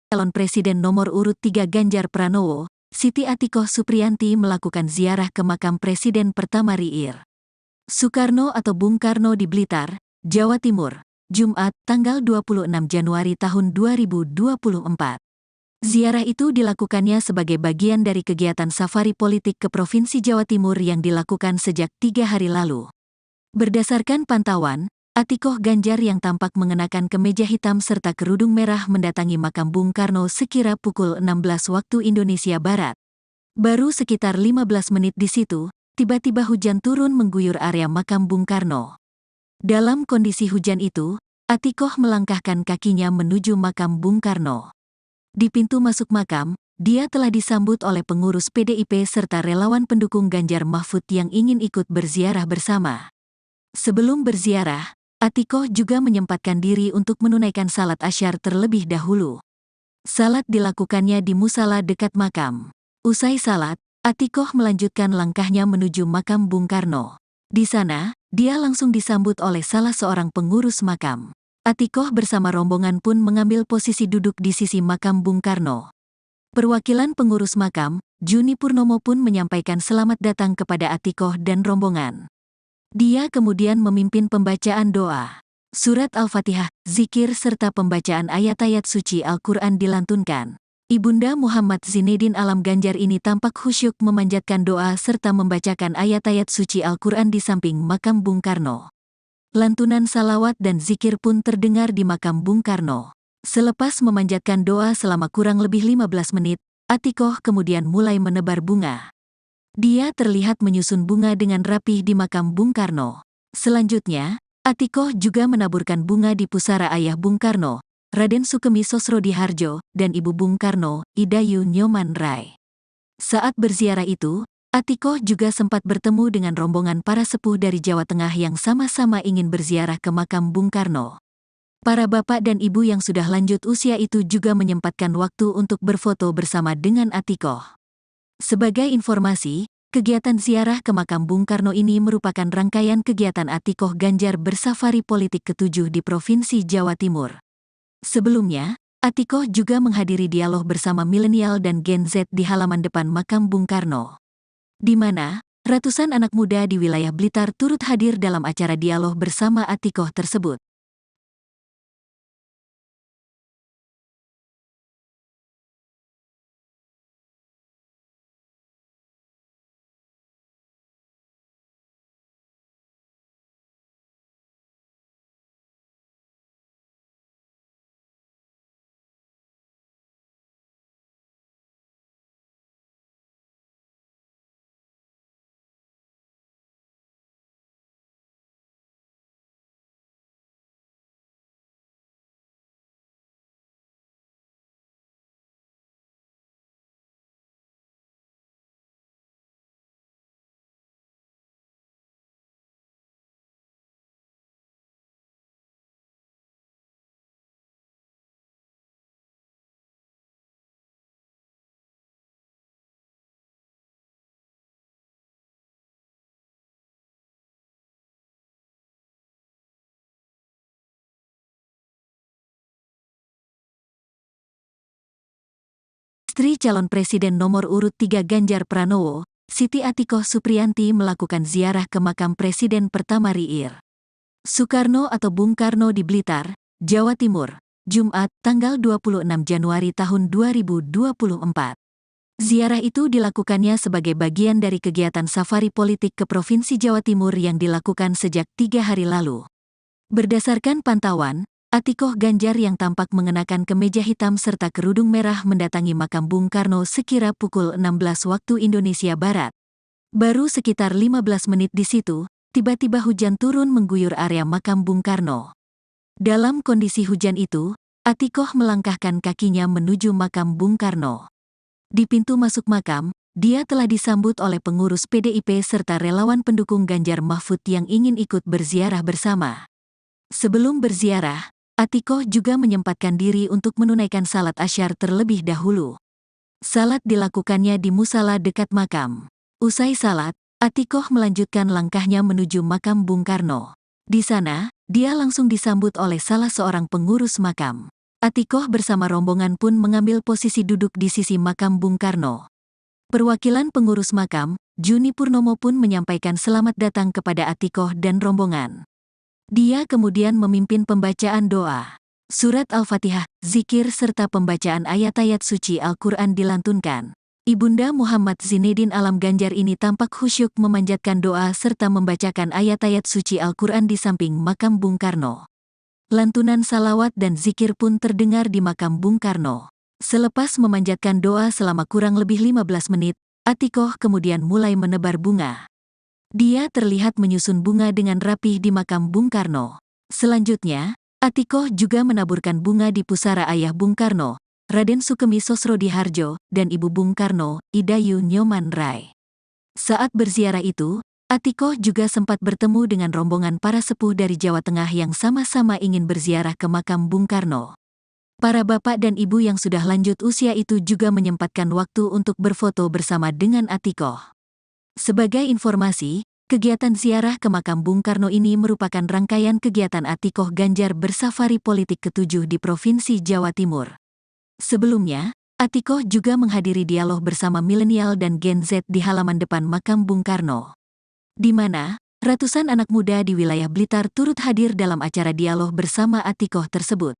Calon Presiden nomor urut 3 Ganjar Pranowo, Siti Atikoh Supriyanti melakukan ziarah ke makam Presiden pertama RI Soekarno atau Bung Karno di Blitar, Jawa Timur, Jumat, tanggal 26 Januari tahun 2024. Ziarah itu dilakukannya sebagai bagian dari kegiatan safari politik ke Provinsi Jawa Timur yang dilakukan sejak 3 hari lalu. Berdasarkan pantauan, Atikoh Ganjar yang tampak mengenakan kemeja hitam serta kerudung merah mendatangi makam Bung Karno sekira pukul 16 waktu Indonesia Barat. Baru sekitar 15 menit di situ, tiba-tiba hujan turun mengguyur area makam Bung Karno. Dalam kondisi hujan itu, Atikoh melangkahkan kakinya menuju makam Bung Karno. Di pintu masuk makam, dia telah disambut oleh pengurus PDIP serta relawan pendukung Ganjar Mahfud yang ingin ikut berziarah bersama. Sebelum berziarah, Atikoh juga menyempatkan diri untuk menunaikan salat asyar terlebih dahulu. Salat dilakukannya di musala dekat makam. Usai salat, Atikoh melanjutkan langkahnya menuju makam Bung Karno. Di sana, dia langsung disambut oleh salah seorang pengurus makam. Atikoh bersama rombongan pun mengambil posisi duduk di sisi makam Bung Karno. Perwakilan pengurus makam, Juni Purnomo pun menyampaikan selamat datang kepada Atikoh dan rombongan. Dia kemudian memimpin pembacaan doa. Surat Al-Fatihah, zikir serta pembacaan ayat-ayat suci Al-Quran dilantunkan. Ibunda Muhammad Zinedin Alam Ganjar ini tampak khusyuk memanjatkan doa serta membacakan ayat-ayat suci Al-Quran di samping makam Bung Karno. Lantunan salawat dan zikir pun terdengar di makam Bung Karno. Selepas memanjatkan doa selama kurang lebih 15 menit, Atikoh kemudian mulai menebar bunga. Dia terlihat menyusun bunga dengan rapih di makam Bung Karno. Selanjutnya, Atikoh juga menaburkan bunga di pusara ayah Bung Karno, Raden Sukemi Sosrodihardjo, dan Ibu Bung Karno, Idayu Nyoman Rai. Saat berziarah itu, Atikoh juga sempat bertemu dengan rombongan para sepuh dari Jawa Tengah yang sama-sama ingin berziarah ke makam Bung Karno. Para bapak dan ibu yang sudah lanjut usia itu juga menyempatkan waktu untuk berfoto bersama dengan Atikoh. Sebagai informasi, kegiatan ziarah ke makam Bung Karno ini merupakan rangkaian kegiatan Atikoh Ganjar bersafari politik ke-7 di Provinsi Jawa Timur. Sebelumnya, Atikoh juga menghadiri dialog bersama milenial dan Gen Z di halaman depan makam Bung Karno, di mana ratusan anak muda di wilayah Blitar turut hadir dalam acara dialog bersama Atikoh tersebut. Istri calon presiden nomor urut 3 Ganjar Pranowo, Siti Atikoh Supriyanti melakukan ziarah ke makam Presiden pertama RI Soekarno atau Bung Karno di Blitar, Jawa Timur, Jumat, tanggal 26 Januari tahun 2024. Ziarah itu dilakukannya sebagai bagian dari kegiatan safari politik ke Provinsi Jawa Timur yang dilakukan sejak 3 hari lalu. Berdasarkan pantauan, Atikoh Ganjar yang tampak mengenakan kemeja hitam serta kerudung merah mendatangi makam Bung Karno sekira pukul 16 waktu Indonesia Barat. Baru sekitar 15 menit di situ, tiba-tiba hujan turun mengguyur area makam Bung Karno. Dalam kondisi hujan itu, Atikoh melangkahkan kakinya menuju makam Bung Karno. Di pintu masuk makam, dia telah disambut oleh pengurus PDIP serta relawan pendukung Ganjar Mahfud yang ingin ikut berziarah bersama. Sebelum berziarah, Atikoh juga menyempatkan diri untuk menunaikan salat asyar terlebih dahulu. Salat dilakukannya di musala dekat makam. Usai salat, Atikoh melanjutkan langkahnya menuju makam Bung Karno. Di sana, dia langsung disambut oleh salah seorang pengurus makam. Atikoh bersama rombongan pun mengambil posisi duduk di sisi makam Bung Karno. Perwakilan pengurus makam, Juni Purnomo pun menyampaikan selamat datang kepada Atikoh dan rombongan. Dia kemudian memimpin pembacaan doa. Surat Al-Fatihah, zikir serta pembacaan ayat-ayat suci Al-Quran dilantunkan. Ibunda Muhammad Zinedin Alam Ganjar ini tampak khusyuk memanjatkan doa serta membacakan ayat-ayat suci Al-Quran di samping makam Bung Karno. Lantunan salawat dan zikir pun terdengar di makam Bung Karno. Selepas memanjatkan doa selama kurang lebih 15 menit, Atikoh kemudian mulai menebar bunga. Dia terlihat menyusun bunga dengan rapih di makam Bung Karno. Selanjutnya, Atikoh juga menaburkan bunga di pusara ayah Bung Karno, Raden Sukemi Sosrodihardjo, dan ibu Bung Karno, Idayu Nyoman Rai. Saat berziarah itu, Atikoh juga sempat bertemu dengan rombongan para sepuh dari Jawa Tengah yang sama-sama ingin berziarah ke makam Bung Karno. Para bapak dan ibu yang sudah lanjut usia itu juga menyempatkan waktu untuk berfoto bersama dengan Atikoh. Sebagai informasi, kegiatan ziarah ke makam Bung Karno ini merupakan rangkaian kegiatan Atikoh Ganjar bersafari politik ke-7 di Provinsi Jawa Timur. Sebelumnya, Atikoh juga menghadiri dialog bersama milenial dan Gen Z di halaman depan makam Bung Karno, di mana ratusan anak muda di wilayah Blitar turut hadir dalam acara dialog bersama Atikoh tersebut.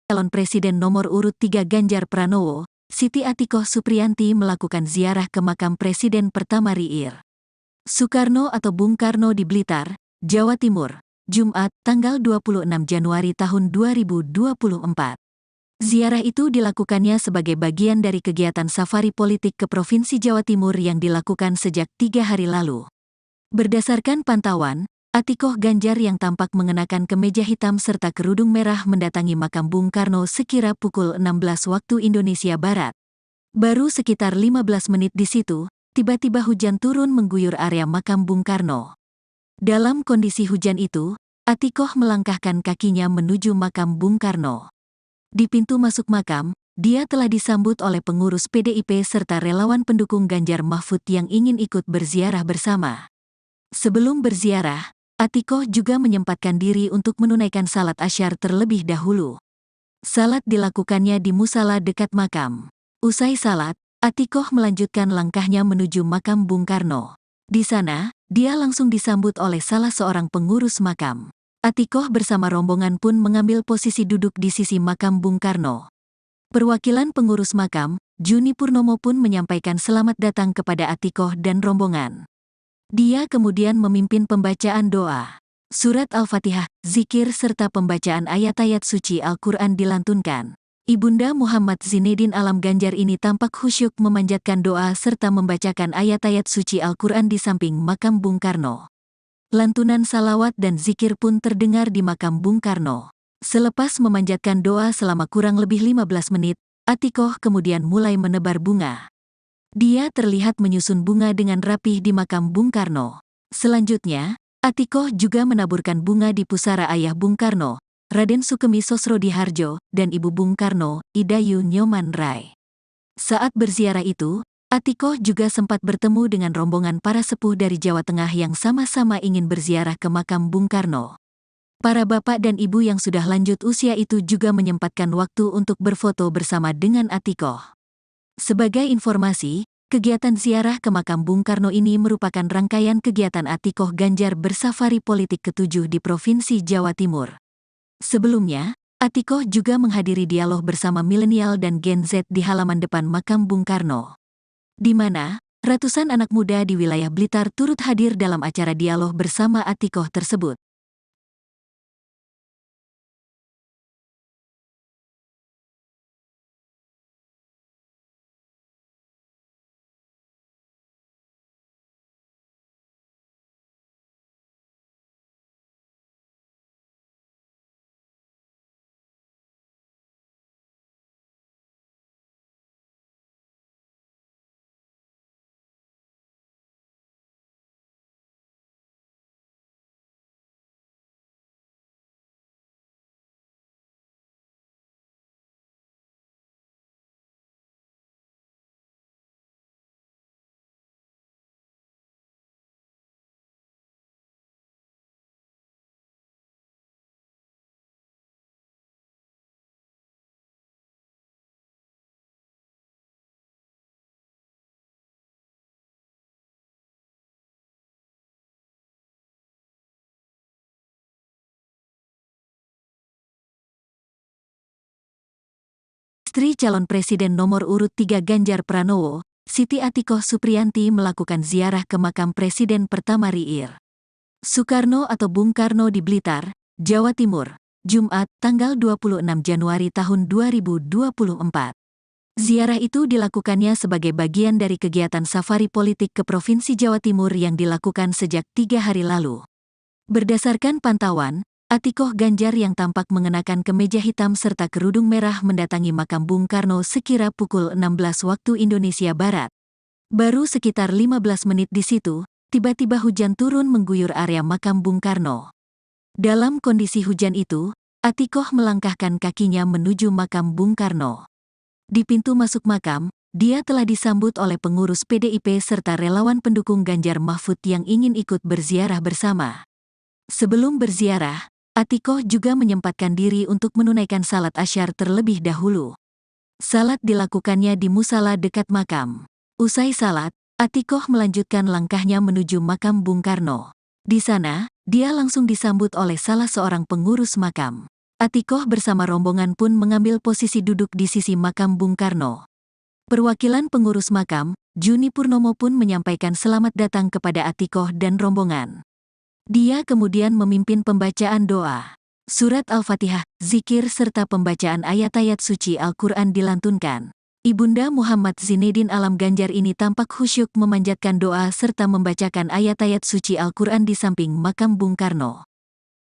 Calon Presiden nomor urut 3 Ganjar Pranowo, Siti Atikoh Supriyanti melakukan ziarah ke makam Presiden pertama RI. Soekarno atau Bung Karno di Blitar, Jawa Timur, Jumat, tanggal 26 Januari tahun 2024. Ziarah itu dilakukannya sebagai bagian dari kegiatan safari politik ke Provinsi Jawa Timur yang dilakukan sejak 3 hari lalu. Berdasarkan pantauan, Atikoh Ganjar yang tampak mengenakan kemeja hitam serta kerudung merah mendatangi makam Bung Karno sekira pukul 16 waktu Indonesia Barat. Baru sekitar 15 menit di situ, tiba-tiba hujan turun mengguyur area makam Bung Karno. Dalam kondisi hujan itu, Atikoh melangkahkan kakinya menuju makam Bung Karno. Di pintu masuk makam, dia telah disambut oleh pengurus PDIP serta relawan pendukung Ganjar Mahfud yang ingin ikut berziarah bersama. Sebelum berziarah, Atikoh juga menyempatkan diri untuk menunaikan salat asyar terlebih dahulu. Salat dilakukannya di musala dekat makam. Usai salat, Atikoh melanjutkan langkahnya menuju makam Bung Karno. Di sana, dia langsung disambut oleh salah seorang pengurus makam. Atikoh bersama rombongan pun mengambil posisi duduk di sisi makam Bung Karno. Perwakilan pengurus makam, Juni Purnomo pun menyampaikan selamat datang kepada Atikoh dan rombongan. Dia kemudian memimpin pembacaan doa. Surat Al-Fatihah, zikir serta pembacaan ayat-ayat suci Al-Quran dilantunkan. Ibunda Muhammad Zinedin Alam Ganjar ini tampak khusyuk memanjatkan doa serta membacakan ayat-ayat suci Al-Quran di samping makam Bung Karno. Lantunan salawat dan zikir pun terdengar di makam Bung Karno. Selepas memanjatkan doa selama kurang lebih 15 menit, Atikoh kemudian mulai menebar bunga. Dia terlihat menyusun bunga dengan rapih di makam Bung Karno. Selanjutnya, Atikoh juga menaburkan bunga di pusara ayah Bung Karno, Raden Sukemi Sosrodihardjo, dan Ibu Bung Karno, Idayu Nyoman Rai. Saat berziarah itu, Atikoh juga sempat bertemu dengan rombongan para sepuh dari Jawa Tengah yang sama-sama ingin berziarah ke makam Bung Karno. Para bapak dan ibu yang sudah lanjut usia itu juga menyempatkan waktu untuk berfoto bersama dengan Atikoh. Sebagai informasi, kegiatan ziarah ke makam Bung Karno ini merupakan rangkaian kegiatan Atikoh Ganjar bersafari politik ke-7 di Provinsi Jawa Timur. Sebelumnya, Atikoh juga menghadiri dialog bersama milenial dan Gen Z di halaman depan makam Bung Karno, di mana ratusan anak muda di wilayah Blitar turut hadir dalam acara dialog bersama Atikoh tersebut. Istri calon Presiden nomor urut 3 Ganjar Pranowo, Siti Atikoh Supriyanti melakukan ziarah ke makam Presiden pertama RI Soekarno atau Bung Karno di Blitar, Jawa Timur, Jumat, tanggal 26 Januari tahun 2024. Ziarah itu dilakukannya sebagai bagian dari kegiatan safari politik ke Provinsi Jawa Timur yang dilakukan sejak 3 hari lalu. Berdasarkan pantauan, Atikoh Ganjar yang tampak mengenakan kemeja hitam serta kerudung merah mendatangi makam Bung Karno sekira pukul 16 waktu Indonesia Barat. Baru sekitar 15 menit di situ, tiba-tiba hujan turun mengguyur area makam Bung Karno. Dalam kondisi hujan itu, Atikoh melangkahkan kakinya menuju makam Bung Karno. Di pintu masuk makam, dia telah disambut oleh pengurus PDIP serta relawan pendukung Ganjar Mahfud yang ingin ikut berziarah bersama. Sebelum berziarah, Atikoh juga menyempatkan diri untuk menunaikan salat asyar terlebih dahulu. Salat dilakukannya di musala dekat makam. Usai salat, Atikoh melanjutkan langkahnya menuju makam Bung Karno. Di sana, dia langsung disambut oleh salah seorang pengurus makam. Atikoh bersama rombongan pun mengambil posisi duduk di sisi makam Bung Karno. Perwakilan pengurus makam, Juni Purnomo pun menyampaikan selamat datang kepada Atikoh dan rombongan. Dia kemudian memimpin pembacaan doa. Surat Al-Fatihah, zikir serta pembacaan ayat-ayat suci Al-Quran dilantunkan. Ibunda Muhammad Zinedin Alam Ganjar ini tampak khusyuk memanjatkan doa serta membacakan ayat-ayat suci Al-Quran di samping makam Bung Karno.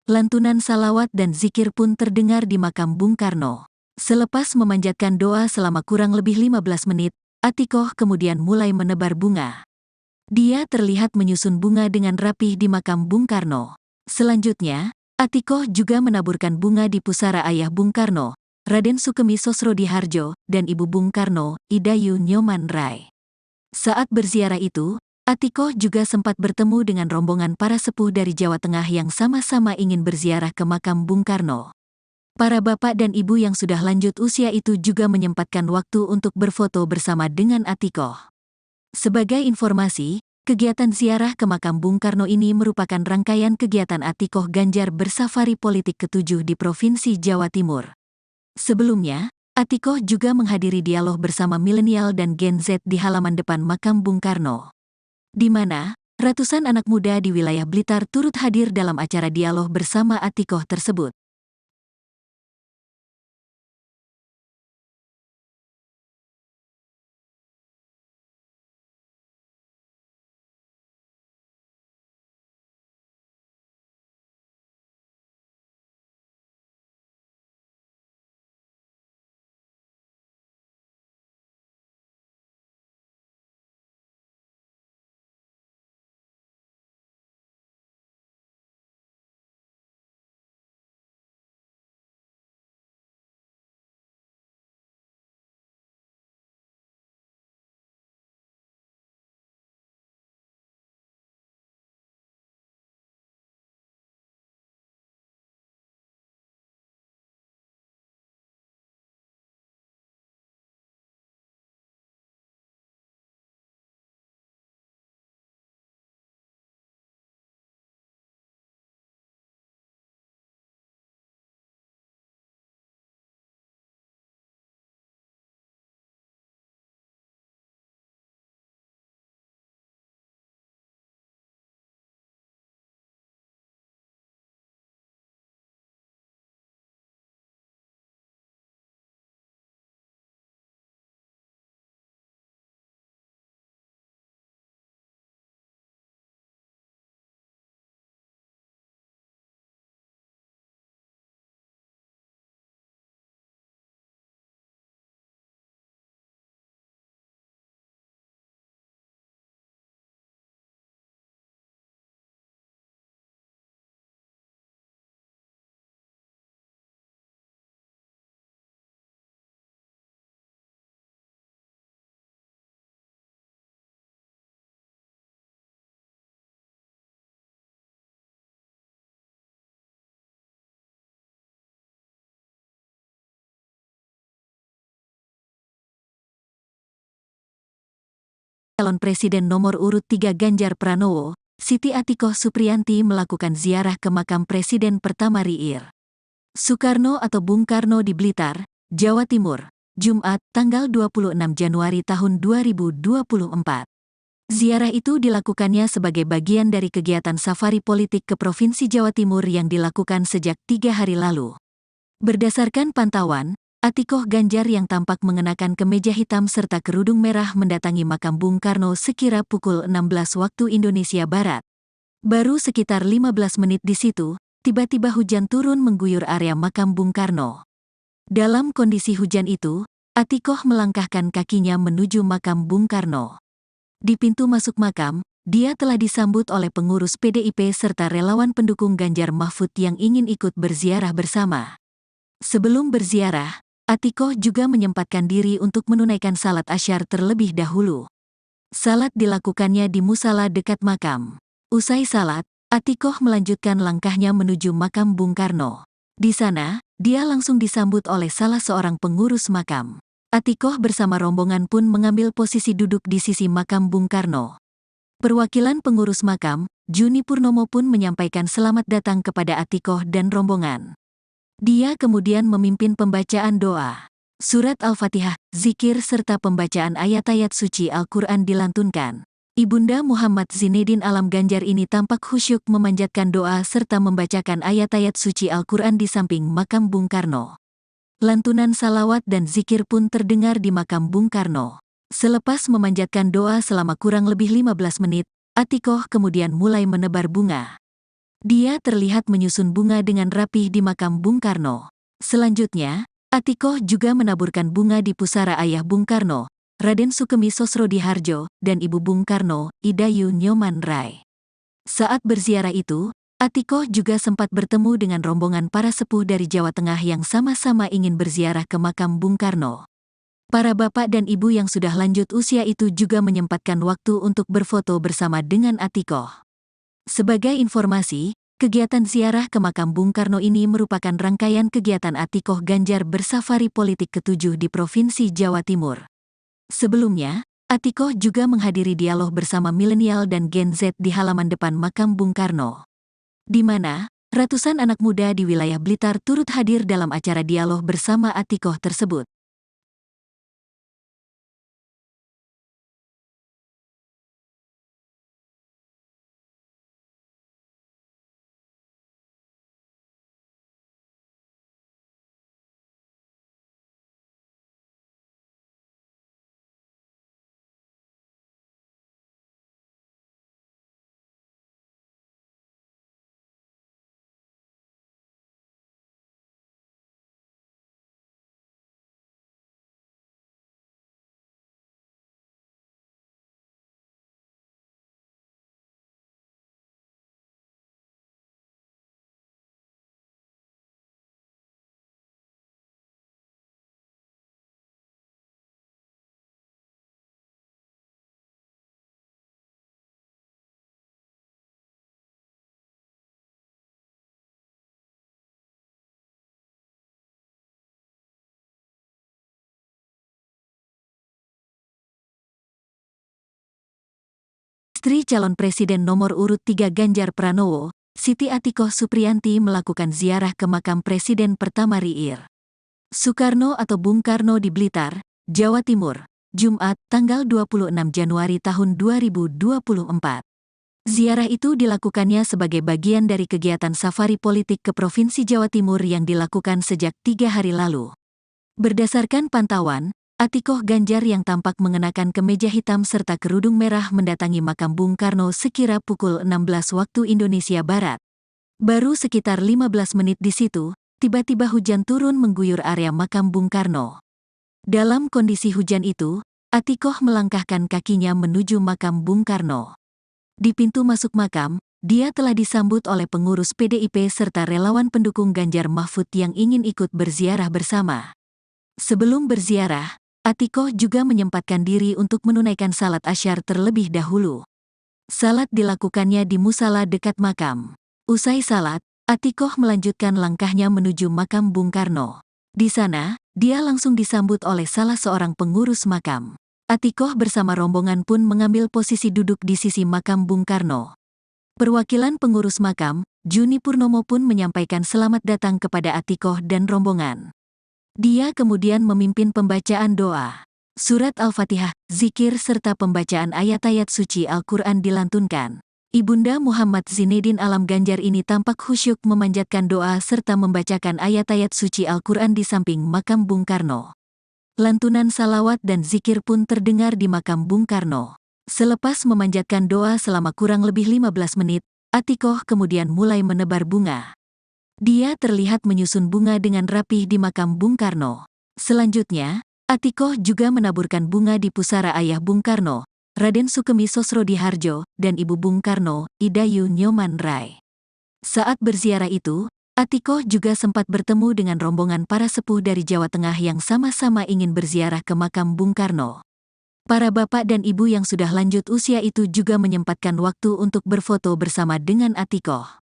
Lantunan salawat dan zikir pun terdengar di makam Bung Karno. Selepas memanjatkan doa selama kurang lebih 15 menit, Atikoh kemudian mulai menebar bunga. Dia terlihat menyusun bunga dengan rapih di makam Bung Karno. Selanjutnya, Atikoh juga menaburkan bunga di pusara ayah Bung Karno, Raden Sukemi Sosrodihardjo, dan Ibu Bung Karno, Idayu Nyoman Rai. Saat berziarah itu, Atikoh juga sempat bertemu dengan rombongan para sepuh dari Jawa Tengah yang sama-sama ingin berziarah ke makam Bung Karno. Para bapak dan ibu yang sudah lanjut usia itu juga menyempatkan waktu untuk berfoto bersama dengan Atikoh. Sebagai informasi, kegiatan ziarah ke makam Bung Karno ini merupakan rangkaian kegiatan Atikoh Ganjar bersafari politik ke-7 di Provinsi Jawa Timur. Sebelumnya, Atikoh juga menghadiri dialog bersama milenial dan Gen Z di halaman depan makam Bung Karno, di mana ratusan anak muda di wilayah Blitar turut hadir dalam acara dialog bersama Atikoh tersebut. Calon Presiden nomor urut 3 Ganjar Pranowo, Siti Atikoh Supriyanti melakukan ziarah ke makam Presiden pertama RI Soekarno atau Bung Karno di Blitar, Jawa Timur, Jumat, tanggal 26 Januari tahun 2024. Ziarah itu dilakukannya sebagai bagian dari kegiatan safari politik ke Provinsi Jawa Timur yang dilakukan sejak 3 hari lalu. Berdasarkan pantauan, Atikoh Ganjar yang tampak mengenakan kemeja hitam serta kerudung merah mendatangi makam Bung Karno sekira pukul 16 waktu Indonesia Barat. Baru sekitar 15 menit di situ, tiba-tiba hujan turun mengguyur area makam Bung Karno. Dalam kondisi hujan itu, Atikoh melangkahkan kakinya menuju makam Bung Karno. Di pintu masuk makam, dia telah disambut oleh pengurus PDIP serta relawan pendukung Ganjar Mahfud yang ingin ikut berziarah bersama. Sebelum berziarah, Atikoh juga menyempatkan diri untuk menunaikan salat asyar terlebih dahulu. Salat dilakukannya di musala dekat makam. Usai salat, Atikoh melanjutkan langkahnya menuju makam Bung Karno. Di sana, dia langsung disambut oleh salah seorang pengurus makam. Atikoh bersama rombongan pun mengambil posisi duduk di sisi makam Bung Karno. Perwakilan pengurus makam, Juni Purnomo pun menyampaikan selamat datang kepada Atikoh dan rombongan. Dia kemudian memimpin pembacaan doa. Surat Al-Fatihah, zikir serta pembacaan ayat-ayat suci Al-Quran dilantunkan. Ibunda Muhammad Zinedin Alam Ganjar ini tampak khusyuk memanjatkan doa serta membacakan ayat-ayat suci Al-Quran di samping makam Bung Karno. Lantunan salawat dan zikir pun terdengar di makam Bung Karno. Selepas memanjatkan doa selama kurang lebih 15 menit, Atikoh kemudian mulai menebar bunga. Dia terlihat menyusun bunga dengan rapih di makam Bung Karno. Selanjutnya, Atikoh juga menaburkan bunga di pusara ayah Bung Karno, Raden Sukemi Sosrodihardjo, dan ibu Bung Karno, Idayu Nyoman Rai. Saat berziarah itu, Atikoh juga sempat bertemu dengan rombongan para sepuh dari Jawa Tengah yang sama-sama ingin berziarah ke makam Bung Karno. Para bapak dan ibu yang sudah lanjut usia itu juga menyempatkan waktu untuk berfoto bersama dengan Atikoh. Sebagai informasi, kegiatan ziarah ke makam Bung Karno ini merupakan rangkaian kegiatan Atikoh Ganjar bersafari politik ke-7 di Provinsi Jawa Timur. Sebelumnya, Atikoh juga menghadiri dialog bersama milenial dan Gen Z di halaman depan makam Bung Karno, di mana ratusan anak muda di wilayah Blitar turut hadir dalam acara dialog bersama Atikoh tersebut. Istri calon Presiden nomor urut 3 Ganjar Pranowo, Siti Atikoh Supriyanti melakukan ziarah ke makam Presiden pertama RI Soekarno atau Bung Karno di Blitar, Jawa Timur, Jumat, tanggal 26 Januari tahun 2024. Ziarah itu dilakukannya sebagai bagian dari kegiatan safari politik ke Provinsi Jawa Timur yang dilakukan sejak 3 hari lalu. Berdasarkan pantauan, Atikoh Ganjar yang tampak mengenakan kemeja hitam serta kerudung merah mendatangi makam Bung Karno sekira pukul 16 waktu Indonesia Barat. Baru sekitar 15 menit di situ, tiba-tiba hujan turun mengguyur area makam Bung Karno. Dalam kondisi hujan itu, Atikoh melangkahkan kakinya menuju makam Bung Karno. Di pintu masuk makam, dia telah disambut oleh pengurus PDIP serta relawan pendukung Ganjar Mahfud yang ingin ikut berziarah bersama. Sebelum berziarah, Atikoh juga menyempatkan diri untuk menunaikan salat asyar terlebih dahulu. Salat dilakukannya di musala dekat makam. Usai salat, Atikoh melanjutkan langkahnya menuju makam Bung Karno. Di sana, dia langsung disambut oleh salah seorang pengurus makam. Atikoh bersama rombongan pun mengambil posisi duduk di sisi makam Bung Karno. Perwakilan pengurus makam, Juni Purnomo pun menyampaikan selamat datang kepada Atikoh dan rombongan. Dia kemudian memimpin pembacaan doa. Surat Al-Fatihah, zikir serta pembacaan ayat-ayat suci Al-Quran dilantunkan. Ibunda Muhammad Zinedin Alam Ganjar ini tampak khusyuk memanjatkan doa serta membacakan ayat-ayat suci Al-Quran di samping makam Bung Karno. Lantunan salawat dan zikir pun terdengar di makam Bung Karno. Selepas memanjatkan doa selama kurang lebih 15 menit, Atikoh kemudian mulai menebar bunga. Dia terlihat menyusun bunga dengan rapih di makam Bung Karno. Selanjutnya, Atikoh juga menaburkan bunga di pusara ayah Bung Karno, Raden Sukemi Sosrodihardjo, dan ibu Bung Karno, Idayu Nyoman Rai. Saat berziarah itu, Atikoh juga sempat bertemu dengan rombongan para sepuh dari Jawa Tengah yang sama-sama ingin berziarah ke makam Bung Karno. Para bapak dan ibu yang sudah lanjut usia itu juga menyempatkan waktu untuk berfoto bersama dengan Atikoh.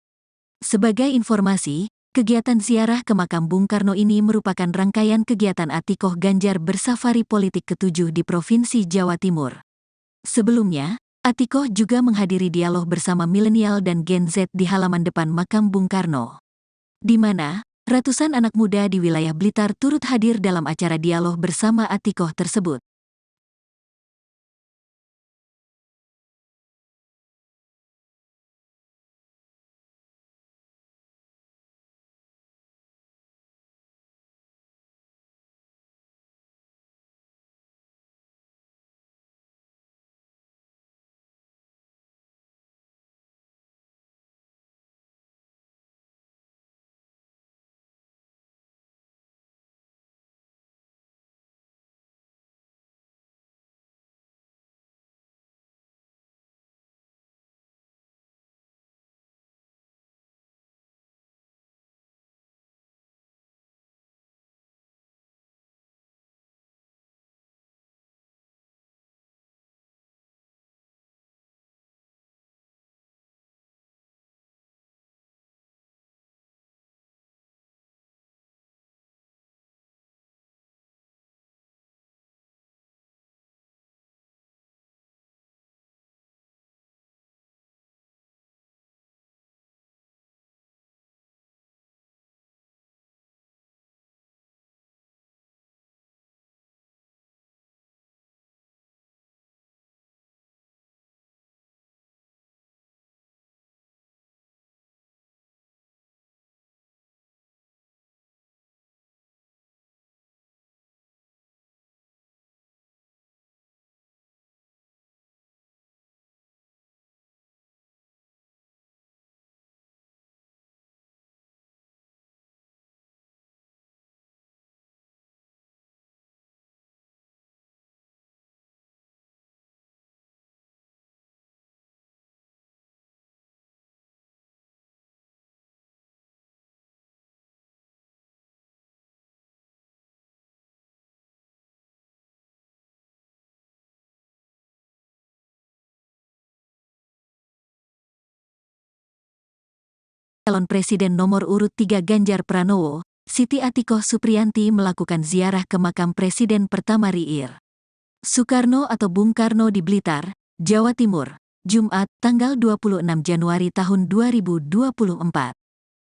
Sebagai informasi, kegiatan ziarah ke makam Bung Karno ini merupakan rangkaian kegiatan Atikoh Ganjar bersafari politik ke-7 di Provinsi Jawa Timur. Sebelumnya, Atikoh juga menghadiri dialog bersama milenial dan Gen Z di halaman depan makam Bung Karno, di mana ratusan anak muda di wilayah Blitar turut hadir dalam acara dialog bersama Atikoh tersebut. Calon Presiden nomor urut 3 Ganjar Pranowo, Siti Atikoh Supriyanti melakukan ziarah ke makam Presiden pertama RI. Soekarno atau Bung Karno di Blitar, Jawa Timur, Jumat, tanggal 26 Januari tahun 2024.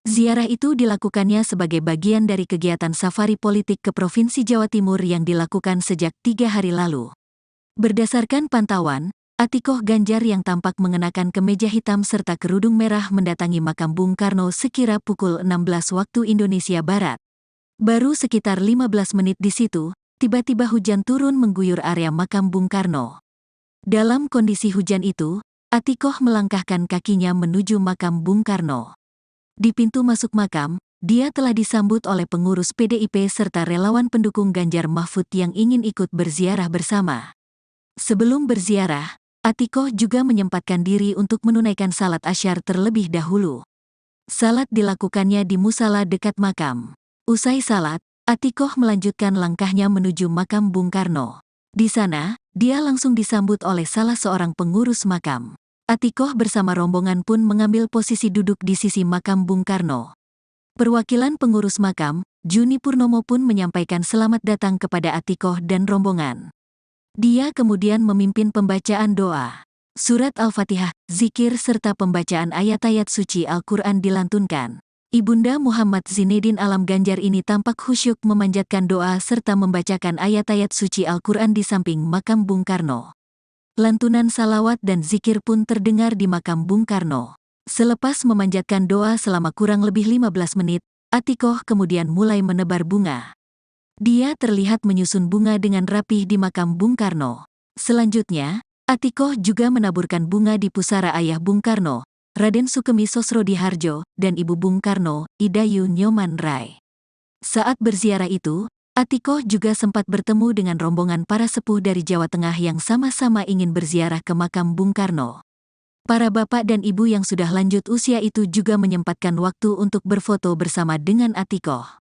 Ziarah itu dilakukannya sebagai bagian dari kegiatan safari politik ke Provinsi Jawa Timur yang dilakukan sejak 3 hari lalu. Berdasarkan pantauan, Atikoh Ganjar yang tampak mengenakan kemeja hitam serta kerudung merah mendatangi makam Bung Karno sekira pukul 16 waktu Indonesia Barat. Baru sekitar 15 menit di situ, tiba-tiba hujan turun mengguyur area makam Bung Karno. Dalam kondisi hujan itu, Atikoh melangkahkan kakinya menuju makam Bung Karno. Di pintu masuk makam, dia telah disambut oleh pengurus PDIP serta relawan pendukung Ganjar Mahfud yang ingin ikut berziarah bersama. Sebelum berziarah, Atikoh juga menyempatkan diri untuk menunaikan salat asyar terlebih dahulu. Salat dilakukannya di musala dekat makam. Usai salat, Atikoh melanjutkan langkahnya menuju makam Bung Karno. Di sana, dia langsung disambut oleh salah seorang pengurus makam. Atikoh bersama rombongan pun mengambil posisi duduk di sisi makam Bung Karno. Perwakilan pengurus makam, Juni Purnomo pun menyampaikan selamat datang kepada Atikoh dan rombongan. Dia kemudian memimpin pembacaan doa. Surat Al-Fatihah, zikir serta pembacaan ayat-ayat suci Al-Quran dilantunkan. Ibunda Muhammad Zinedin Alam Ganjar ini tampak khusyuk memanjatkan doa serta membacakan ayat-ayat suci Al-Quran di samping makam Bung Karno. Lantunan salawat dan zikir pun terdengar di makam Bung Karno. Selepas memanjatkan doa selama kurang lebih 15 menit, Atikoh kemudian mulai menebar bunga. Dia terlihat menyusun bunga dengan rapih di makam Bung Karno. Selanjutnya, Atikoh juga menaburkan bunga di pusara ayah Bung Karno, Raden Sukemi Sosrodihardjo, dan Ibu Bung Karno, Idayu Nyoman Rai. Saat berziarah itu, Atikoh juga sempat bertemu dengan rombongan para sepuh dari Jawa Tengah yang sama-sama ingin berziarah ke makam Bung Karno. Para bapak dan ibu yang sudah lanjut usia itu juga menyempatkan waktu untuk berfoto bersama dengan Atikoh.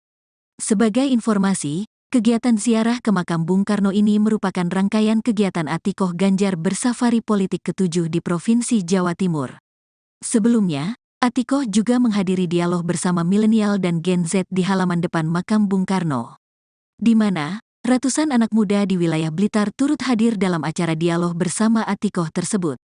Sebagai informasi, kegiatan ziarah ke makam Bung Karno ini merupakan rangkaian kegiatan Atikoh Ganjar bersafari politik ke-7 di Provinsi Jawa Timur. Sebelumnya, Atikoh juga menghadiri dialog bersama milenial dan Gen Z di halaman depan makam Bung Karno, di mana ratusan anak muda di wilayah Blitar turut hadir dalam acara dialog bersama Atikoh tersebut.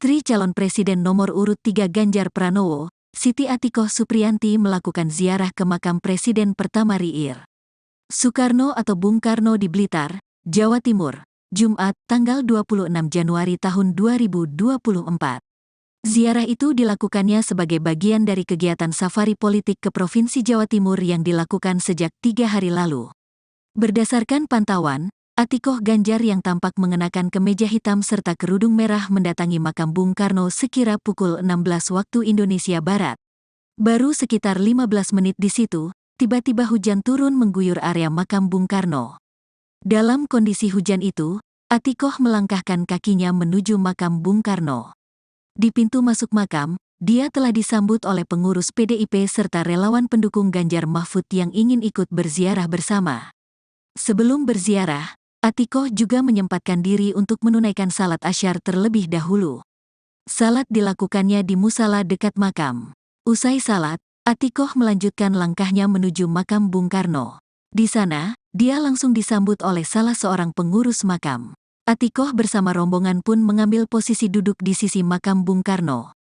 Istri calon Presiden nomor urut 3 Ganjar Pranowo, Siti Atikoh Supriyanti melakukan ziarah ke makam Presiden pertama RI Soekarno atau Bung Karno di Blitar, Jawa Timur, Jumat, tanggal 26 Januari tahun 2024. Ziarah itu dilakukannya sebagai bagian dari kegiatan safari politik ke Provinsi Jawa Timur yang dilakukan sejak 3 hari lalu. Berdasarkan pantauan, Atikoh Ganjar yang tampak mengenakan kemeja hitam serta kerudung merah mendatangi makam Bung Karno sekira pukul 16 waktu Indonesia Barat. Baru sekitar 15 menit di situ, tiba-tiba hujan turun mengguyur area makam Bung Karno. Dalam kondisi hujan itu, Atikoh melangkahkan kakinya menuju makam Bung Karno. Di pintu masuk makam, dia telah disambut oleh pengurus PDIP serta relawan pendukung Ganjar Mahfud yang ingin ikut berziarah bersama. Sebelum berziarah, Atikoh juga menyempatkan diri untuk menunaikan salat asyar terlebih dahulu. Salat dilakukannya di musala dekat makam. Usai salat, Atikoh melanjutkan langkahnya menuju makam Bung Karno. Di sana, dia langsung disambut oleh salah seorang pengurus makam. Atikoh bersama rombongan pun mengambil posisi duduk di sisi makam Bung Karno.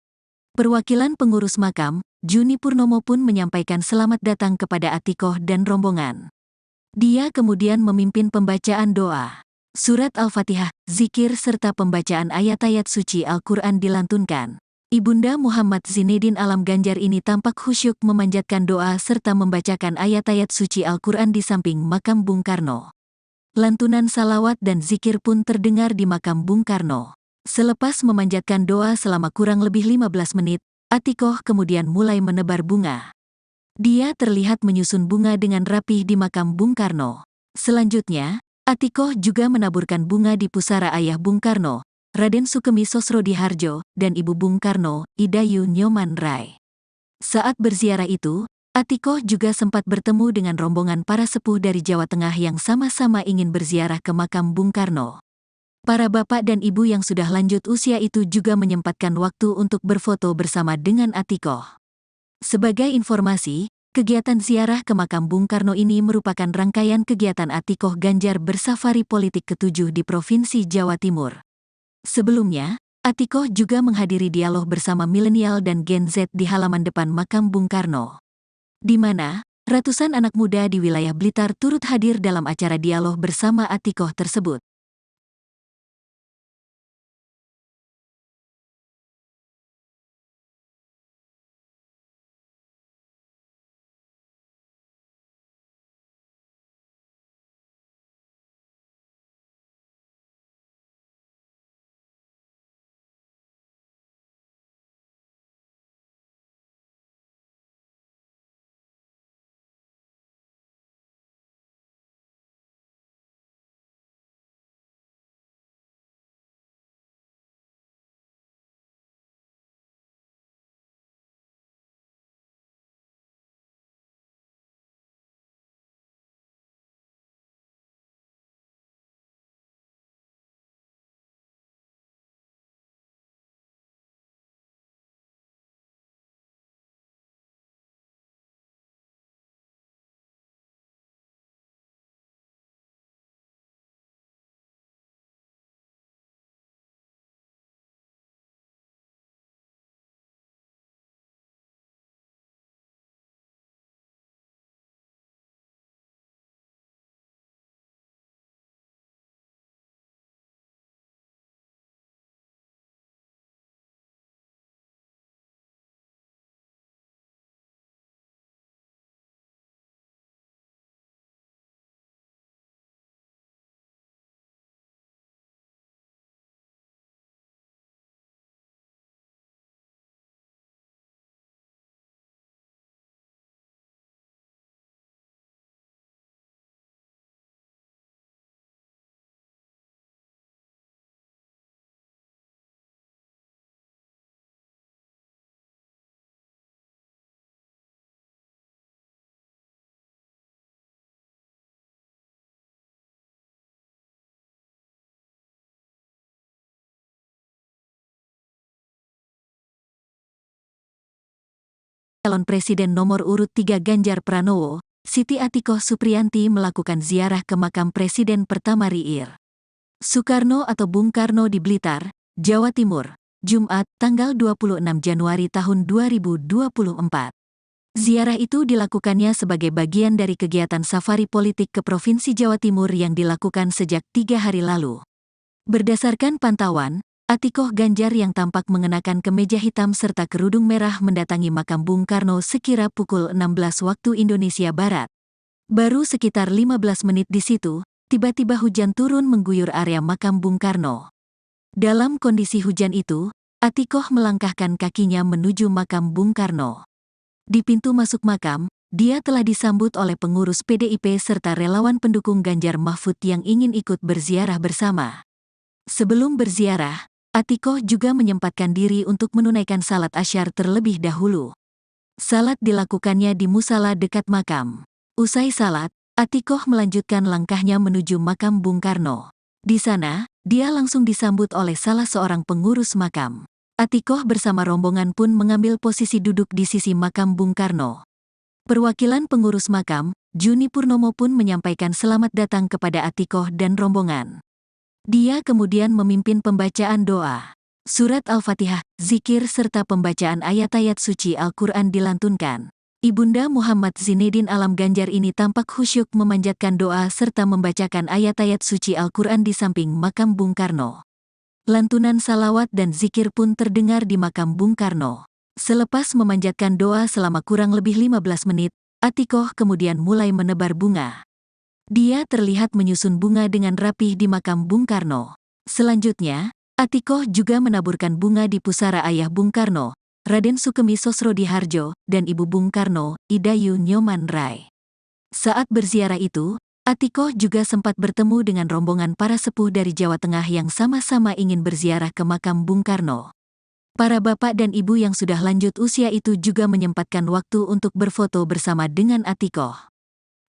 Perwakilan pengurus makam, Juni Purnomo pun menyampaikan selamat datang kepada Atikoh dan rombongan. Dia kemudian memimpin pembacaan doa. Surat Al-Fatihah, zikir serta pembacaan ayat-ayat suci Al-Quran dilantunkan. Ibunda Muhammad Zinedin Alam Ganjar ini tampak khusyuk memanjatkan doa serta membacakan ayat-ayat suci Al-Quran di samping makam Bung Karno. Lantunan salawat dan zikir pun terdengar di makam Bung Karno. Selepas memanjatkan doa selama kurang lebih 15 menit, Atikoh kemudian mulai menebar bunga. Dia terlihat menyusun bunga dengan rapih di makam Bung Karno. Selanjutnya, Atikoh juga menaburkan bunga di pusara ayah Bung Karno, Raden Sukemi Sosrodihardjo, dan Ibu Bung Karno, Idayu Nyoman Rai. Saat berziarah itu, Atikoh juga sempat bertemu dengan rombongan para sepuh dari Jawa Tengah yang sama-sama ingin berziarah ke makam Bung Karno. Para bapak dan ibu yang sudah lanjut usia itu juga menyempatkan waktu untuk berfoto bersama dengan Atikoh. Sebagai informasi, kegiatan ziarah ke makam Bung Karno ini merupakan rangkaian kegiatan Atikoh Ganjar bersafari politik ke-7 di Provinsi Jawa Timur. Sebelumnya, Atikoh juga menghadiri dialog bersama milenial dan Gen Z di halaman depan makam Bung Karno, di mana ratusan anak muda di wilayah Blitar turut hadir dalam acara dialog bersama Atikoh tersebut. Calon Presiden nomor urut 3 Ganjar Pranowo, Siti Atikoh Supriyanti melakukan ziarah ke makam Presiden pertama RI Soekarno atau Bung Karno di Blitar, Jawa Timur, Jumat, tanggal 26 Januari tahun 2024. Ziarah itu dilakukannya sebagai bagian dari kegiatan safari politik ke Provinsi Jawa Timur yang dilakukan sejak 3 hari lalu. Berdasarkan pantauan, Atikoh Ganjar yang tampak mengenakan kemeja hitam serta kerudung merah mendatangi makam Bung Karno sekira pukul 16 waktu Indonesia Barat. Baru sekitar 15 menit di situ, tiba-tiba hujan turun mengguyur area makam Bung Karno. Dalam kondisi hujan itu, Atikoh melangkahkan kakinya menuju makam Bung Karno. Di pintu masuk makam, dia telah disambut oleh pengurus PDIP serta relawan pendukung Ganjar Mahfud yang ingin ikut berziarah bersama. Sebelum berziarah, Atikoh juga menyempatkan diri untuk menunaikan salat asyar terlebih dahulu. Salat dilakukannya di musala dekat makam. Usai salat, Atikoh melanjutkan langkahnya menuju makam Bung Karno. Di sana, dia langsung disambut oleh salah seorang pengurus makam. Atikoh bersama rombongan pun mengambil posisi duduk di sisi makam Bung Karno. Perwakilan pengurus makam, Juni Purnomo pun menyampaikan selamat datang kepada Atikoh dan rombongan. Dia kemudian memimpin pembacaan doa. Surat Al-Fatihah, zikir serta pembacaan ayat-ayat suci Al-Quran dilantunkan. Ibunda Muhammad Zinedin Alam Ganjar ini tampak khusyuk memanjatkan doa serta membacakan ayat-ayat suci Al-Quran di samping makam Bung Karno. Lantunan salawat dan zikir pun terdengar di makam Bung Karno. Selepas memanjatkan doa selama kurang lebih 15 menit, Atikoh kemudian mulai menebar bunga. Dia terlihat menyusun bunga dengan rapih di makam Bung Karno. Selanjutnya, Atikoh juga menaburkan bunga di pusara ayah Bung Karno, Raden Sukemi Sosrodihardjo, dan ibu Bung Karno, Idayu Nyoman Rai. Saat berziarah itu, Atikoh juga sempat bertemu dengan rombongan para sepuh dari Jawa Tengah yang sama-sama ingin berziarah ke makam Bung Karno. Para bapak dan ibu yang sudah lanjut usia itu juga menyempatkan waktu untuk berfoto bersama dengan Atikoh.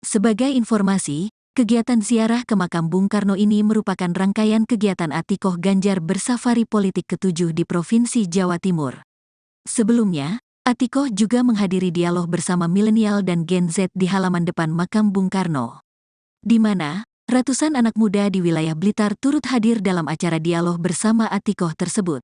Sebagai informasi, kegiatan ziarah ke makam Bung Karno ini merupakan rangkaian kegiatan Atikoh Ganjar bersafari politik ke-7 di Provinsi Jawa Timur. Sebelumnya, Atikoh juga menghadiri dialog bersama milenial dan Gen Z di halaman depan makam Bung Karno, di mana ratusan anak muda di wilayah Blitar turut hadir dalam acara dialog bersama Atikoh tersebut.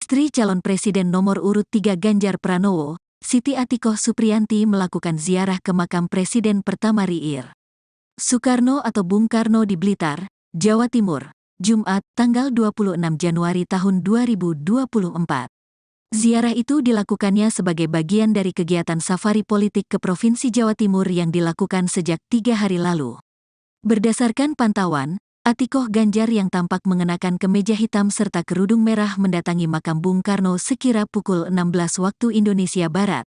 Istri calon presiden nomor urut 3 Ganjar Pranowo, Siti Atikoh Supriyanti melakukan ziarah ke makam Presiden pertama RI Soekarno atau Bung Karno di Blitar, Jawa Timur, Jumat, tanggal 26 Januari tahun 2024. Ziarah itu dilakukannya sebagai bagian dari kegiatan safari politik ke Provinsi Jawa Timur yang dilakukan sejak 3 hari lalu. Berdasarkan pantauan, Atikoh Ganjar yang tampak mengenakan kemeja hitam serta kerudung merah mendatangi makam Bung Karno sekira pukul 16 waktu Indonesia Barat.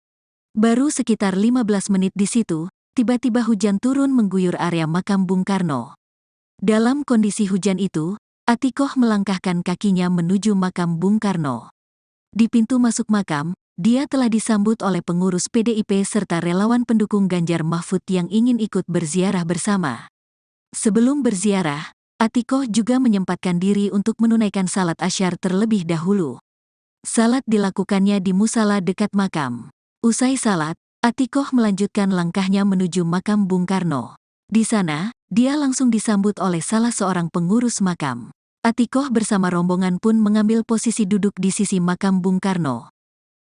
Baru sekitar 15 menit di situ, tiba-tiba hujan turun mengguyur area makam Bung Karno. Dalam kondisi hujan itu, Atikoh melangkahkan kakinya menuju makam Bung Karno. Di pintu masuk makam, dia telah disambut oleh pengurus PDIP serta relawan pendukung Ganjar Mahfud yang ingin ikut berziarah bersama. Sebelum berziarah, Atikoh juga menyempatkan diri untuk menunaikan salat asyar terlebih dahulu. Salat dilakukannya di musala dekat makam. Usai salat, Atikoh melanjutkan langkahnya menuju makam Bung Karno. Di sana, dia langsung disambut oleh salah seorang pengurus makam. Atikoh bersama rombongan pun mengambil posisi duduk di sisi makam Bung Karno.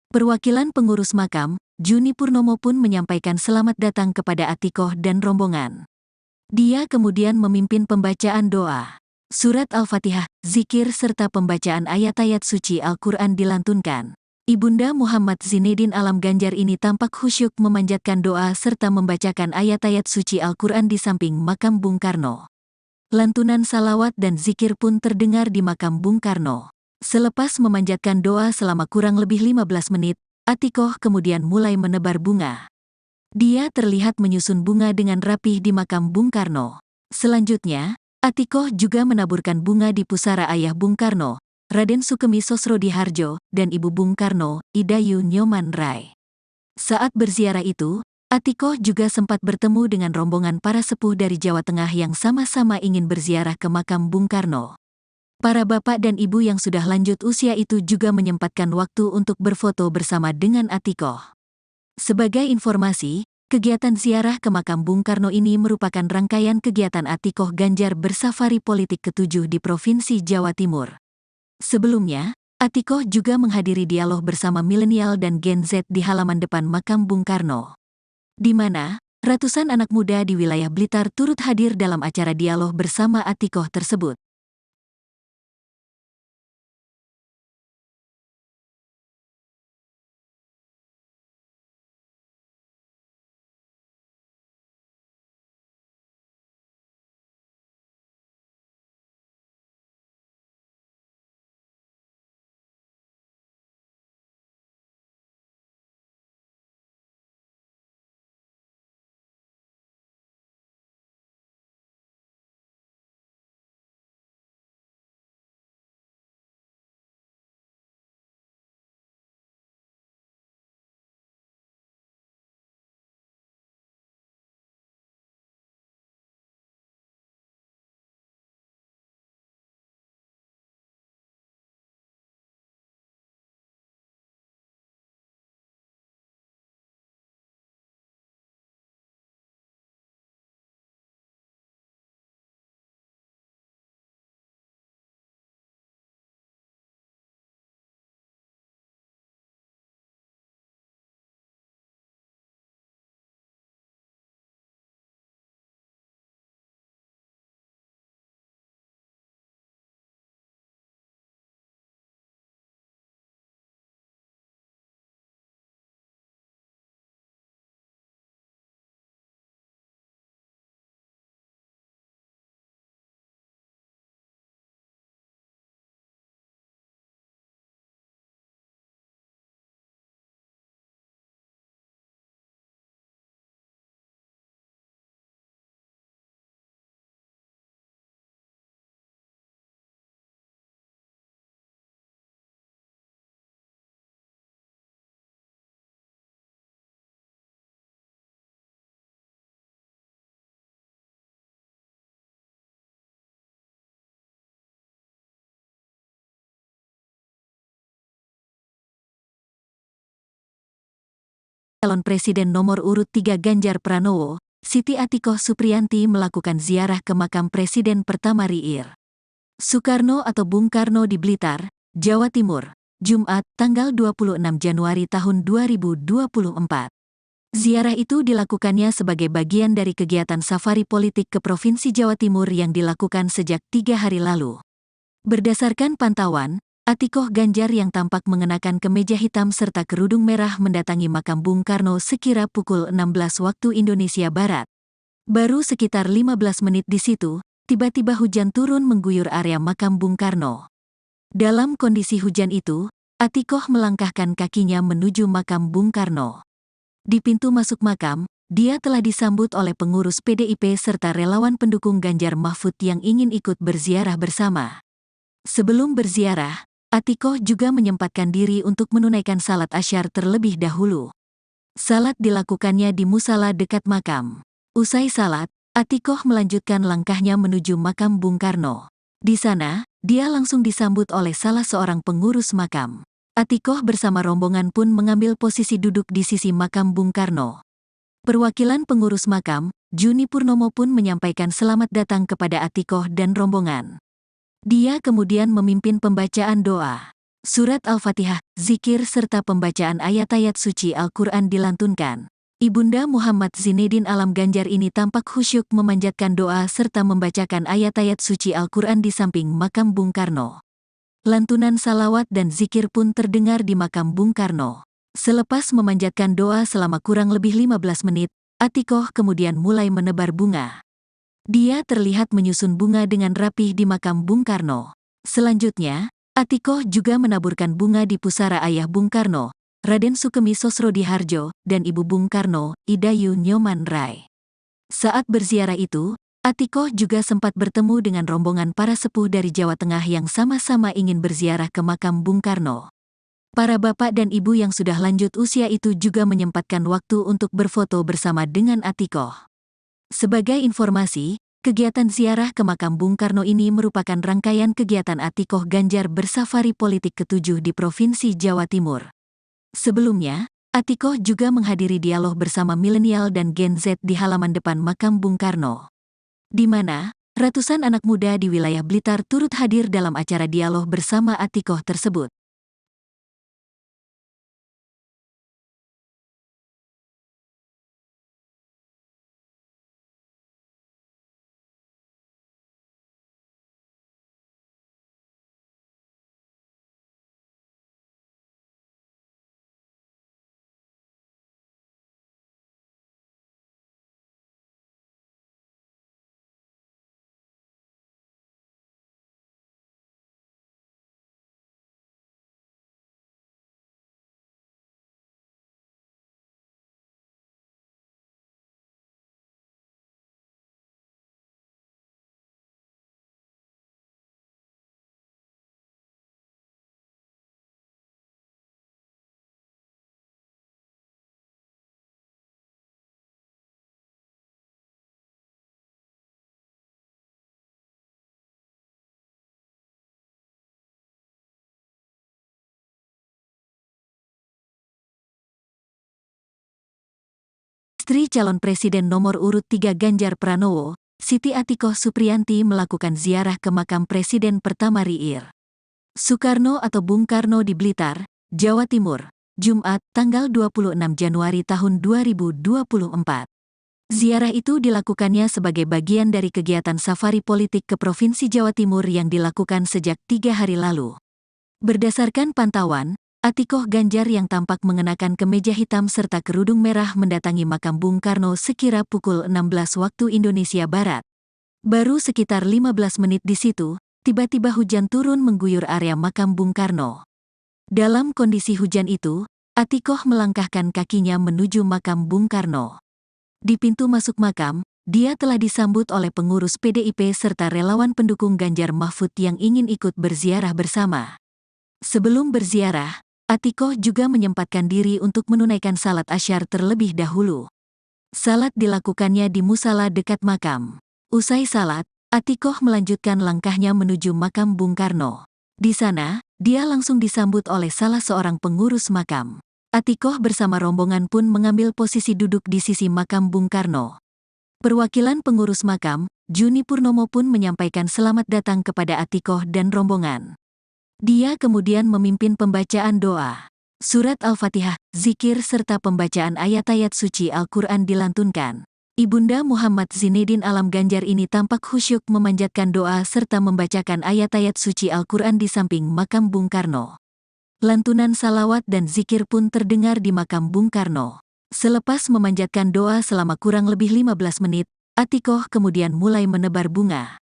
Perwakilan pengurus makam, Juni Purnomo pun menyampaikan selamat datang kepada Atikoh dan rombongan. Dia kemudian memimpin pembacaan doa. Surat Al-Fatihah, zikir serta pembacaan ayat-ayat suci Al-Quran dilantunkan. Ibunda Muhammad Zinedin Alam Ganjar ini tampak khusyuk memanjatkan doa serta membacakan ayat-ayat suci Al-Quran di samping makam Bung Karno. Lantunan salawat dan zikir pun terdengar di makam Bung Karno. Selepas memanjatkan doa selama kurang lebih 15 menit, Atikoh kemudian mulai menebar bunga. Dia terlihat menyusun bunga dengan rapih di makam Bung Karno. Selanjutnya, Atikoh juga menaburkan bunga di pusara ayah Bung Karno, Raden Sukemi Sosrodihardjo, dan ibu Bung Karno, Idayu Nyoman Rai. Saat berziarah itu, Atikoh juga sempat bertemu dengan rombongan para sepuh dari Jawa Tengah yang sama-sama ingin berziarah ke makam Bung Karno. Para bapak dan ibu yang sudah lanjut usia itu juga menyempatkan waktu untuk berfoto bersama dengan Atikoh. Sebagai informasi, kegiatan ziarah ke makam Bung Karno ini merupakan rangkaian kegiatan Atikoh Ganjar bersafari politik ke-7 di Provinsi Jawa Timur. Sebelumnya, Atikoh juga menghadiri dialog bersama milenial dan Gen Z di halaman depan makam Bung Karno, di mana ratusan anak muda di wilayah Blitar turut hadir dalam acara dialog bersama Atikoh tersebut. Calon Presiden nomor urut 3 Ganjar Pranowo, Siti Atikoh Supriyanti melakukan ziarah ke makam Presiden pertama RI Soekarno atau Bung Karno di Blitar, Jawa Timur, Jumat, tanggal 26 Januari tahun 2024. Ziarah itu dilakukannya sebagai bagian dari kegiatan safari politik ke Provinsi Jawa Timur yang dilakukan sejak 3 hari lalu. Berdasarkan pantauan, Atikoh Ganjar yang tampak mengenakan kemeja hitam serta kerudung merah mendatangi makam Bung Karno sekira pukul 16 waktu Indonesia Barat. Baru sekitar 15 menit di situ, tiba-tiba hujan turun mengguyur area makam Bung Karno. Dalam kondisi hujan itu, Atikoh melangkahkan kakinya menuju makam Bung Karno. Di pintu masuk makam, dia telah disambut oleh pengurus PDIP serta relawan pendukung Ganjar Mahfud yang ingin ikut berziarah bersama. Sebelum berziarah, Atikoh juga menyempatkan diri untuk menunaikan salat asyar terlebih dahulu. Salat dilakukannya di musala dekat makam. Usai salat, Atikoh melanjutkan langkahnya menuju makam Bung Karno. Di sana, dia langsung disambut oleh salah seorang pengurus makam. Atikoh bersama rombongan pun mengambil posisi duduk di sisi makam Bung Karno. Perwakilan pengurus makam, Juni Purnomo pun menyampaikan selamat datang kepada Atikoh dan rombongan. Dia kemudian memimpin pembacaan doa. Surat Al-Fatihah, zikir serta pembacaan ayat-ayat suci Al-Quran dilantunkan. Ibunda Muhammad Zinedin Alam Ganjar ini tampak khusyuk memanjatkan doa serta membacakan ayat-ayat suci Al-Quran di samping makam Bung Karno. Lantunan salawat dan zikir pun terdengar di makam Bung Karno. Selepas memanjatkan doa selama kurang lebih 15 menit, Atikoh kemudian mulai menebar bunga. Dia terlihat menyusun bunga dengan rapih di makam Bung Karno. Selanjutnya, Atikoh juga menaburkan bunga di pusara ayah Bung Karno, Raden Sukemi Sosrodihardjo, dan Ibu Bung Karno, Idayu Nyoman Rai. Saat berziarah itu, Atikoh juga sempat bertemu dengan rombongan para sepuh dari Jawa Tengah yang sama-sama ingin berziarah ke makam Bung Karno. Para bapak dan ibu yang sudah lanjut usia itu juga menyempatkan waktu untuk berfoto bersama dengan Atikoh. Sebagai informasi, kegiatan ziarah ke makam Bung Karno ini merupakan rangkaian kegiatan Atikoh Ganjar bersafari politik ke-7 di Provinsi Jawa Timur. Sebelumnya, Atikoh juga menghadiri dialog bersama milenial dan Gen Z di halaman depan makam Bung Karno, di mana ratusan anak muda di wilayah Blitar turut hadir dalam acara dialog bersama Atikoh tersebut. Istri calon Presiden nomor urut 3 Ganjar Pranowo, Siti Atikoh Supriyanti melakukan ziarah ke makam Presiden pertama RI Soekarno atau Bung Karno di Blitar, Jawa Timur, Jumat, tanggal 26 Januari tahun 2024. Ziarah itu dilakukannya sebagai bagian dari kegiatan safari politik ke Provinsi Jawa Timur yang dilakukan sejak 3 hari lalu. Berdasarkan pantauan, Atikoh Ganjar yang tampak mengenakan kemeja hitam serta kerudung merah mendatangi makam Bung Karno sekira pukul 16 waktu Indonesia Barat. Baru sekitar 15 menit di situ, tiba-tiba hujan turun mengguyur area makam Bung Karno. Dalam kondisi hujan itu, Atikoh melangkahkan kakinya menuju makam Bung Karno. Di pintu masuk makam, dia telah disambut oleh pengurus PDIP serta relawan pendukung Ganjar Mahfud yang ingin ikut berziarah bersama. Sebelum berziarah, Atikoh juga menyempatkan diri untuk menunaikan salat asyar terlebih dahulu. Salat dilakukannya di musala dekat makam. Usai salat, Atikoh melanjutkan langkahnya menuju makam Bung Karno. Di sana, dia langsung disambut oleh salah seorang pengurus makam. Atikoh bersama rombongan pun mengambil posisi duduk di sisi makam Bung Karno. Perwakilan pengurus makam, Juni Purnomo pun menyampaikan selamat datang kepada Atikoh dan rombongan. Dia kemudian memimpin pembacaan doa. Surat Al-Fatihah, zikir serta pembacaan ayat-ayat suci Al-Quran dilantunkan. Ibunda Muhammad Zinedin Alam Ganjar ini tampak khusyuk memanjatkan doa serta membacakan ayat-ayat suci Al-Quran di samping makam Bung Karno. Lantunan salawat dan zikir pun terdengar di makam Bung Karno. Selepas memanjatkan doa selama kurang lebih 15 menit, Atikoh kemudian mulai menebar bunga.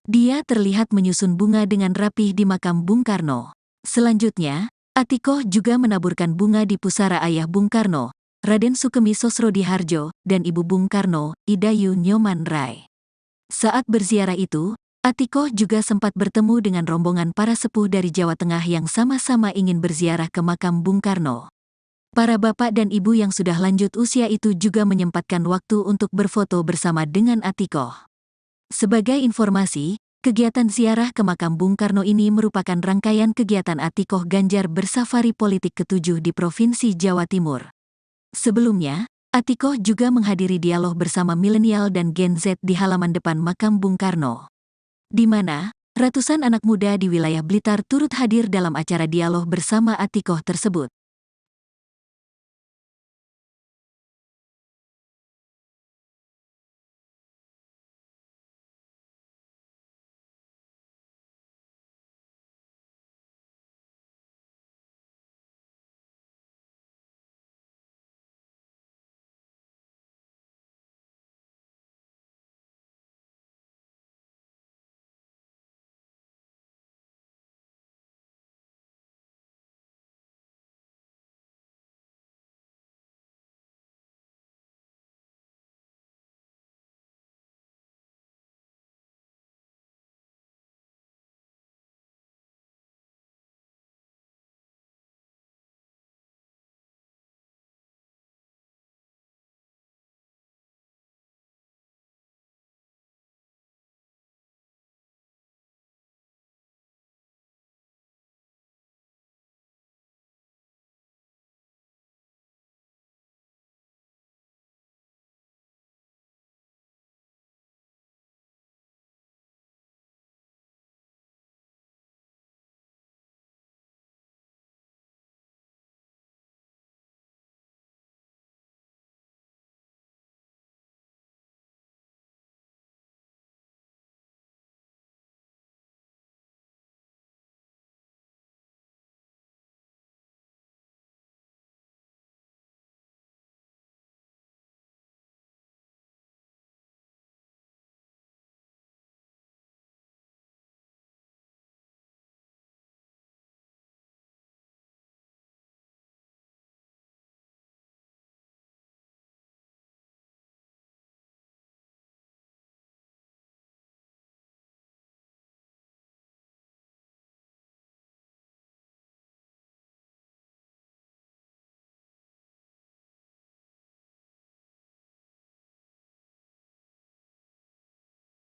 Dia terlihat menyusun bunga dengan rapih di makam Bung Karno. Selanjutnya, Atikoh juga menaburkan bunga di pusara ayah Bung Karno, Raden Sukemi Sosrodihardjo, dan ibu Bung Karno, Idayu Nyoman Rai. Saat berziarah itu, Atikoh juga sempat bertemu dengan rombongan para sepuh dari Jawa Tengah yang sama-sama ingin berziarah ke makam Bung Karno. Para bapak dan ibu yang sudah lanjut usia itu juga menyempatkan waktu untuk berfoto bersama dengan Atikoh. Sebagai informasi, kegiatan ziarah ke makam Bung Karno ini merupakan rangkaian kegiatan Atikoh Ganjar bersafari politik ke-7 di Provinsi Jawa Timur. Sebelumnya, Atikoh juga menghadiri dialog bersama milenial dan Gen Z di halaman depan makam Bung Karno, di mana ratusan anak muda di wilayah Blitar turut hadir dalam acara dialog bersama Atikoh tersebut.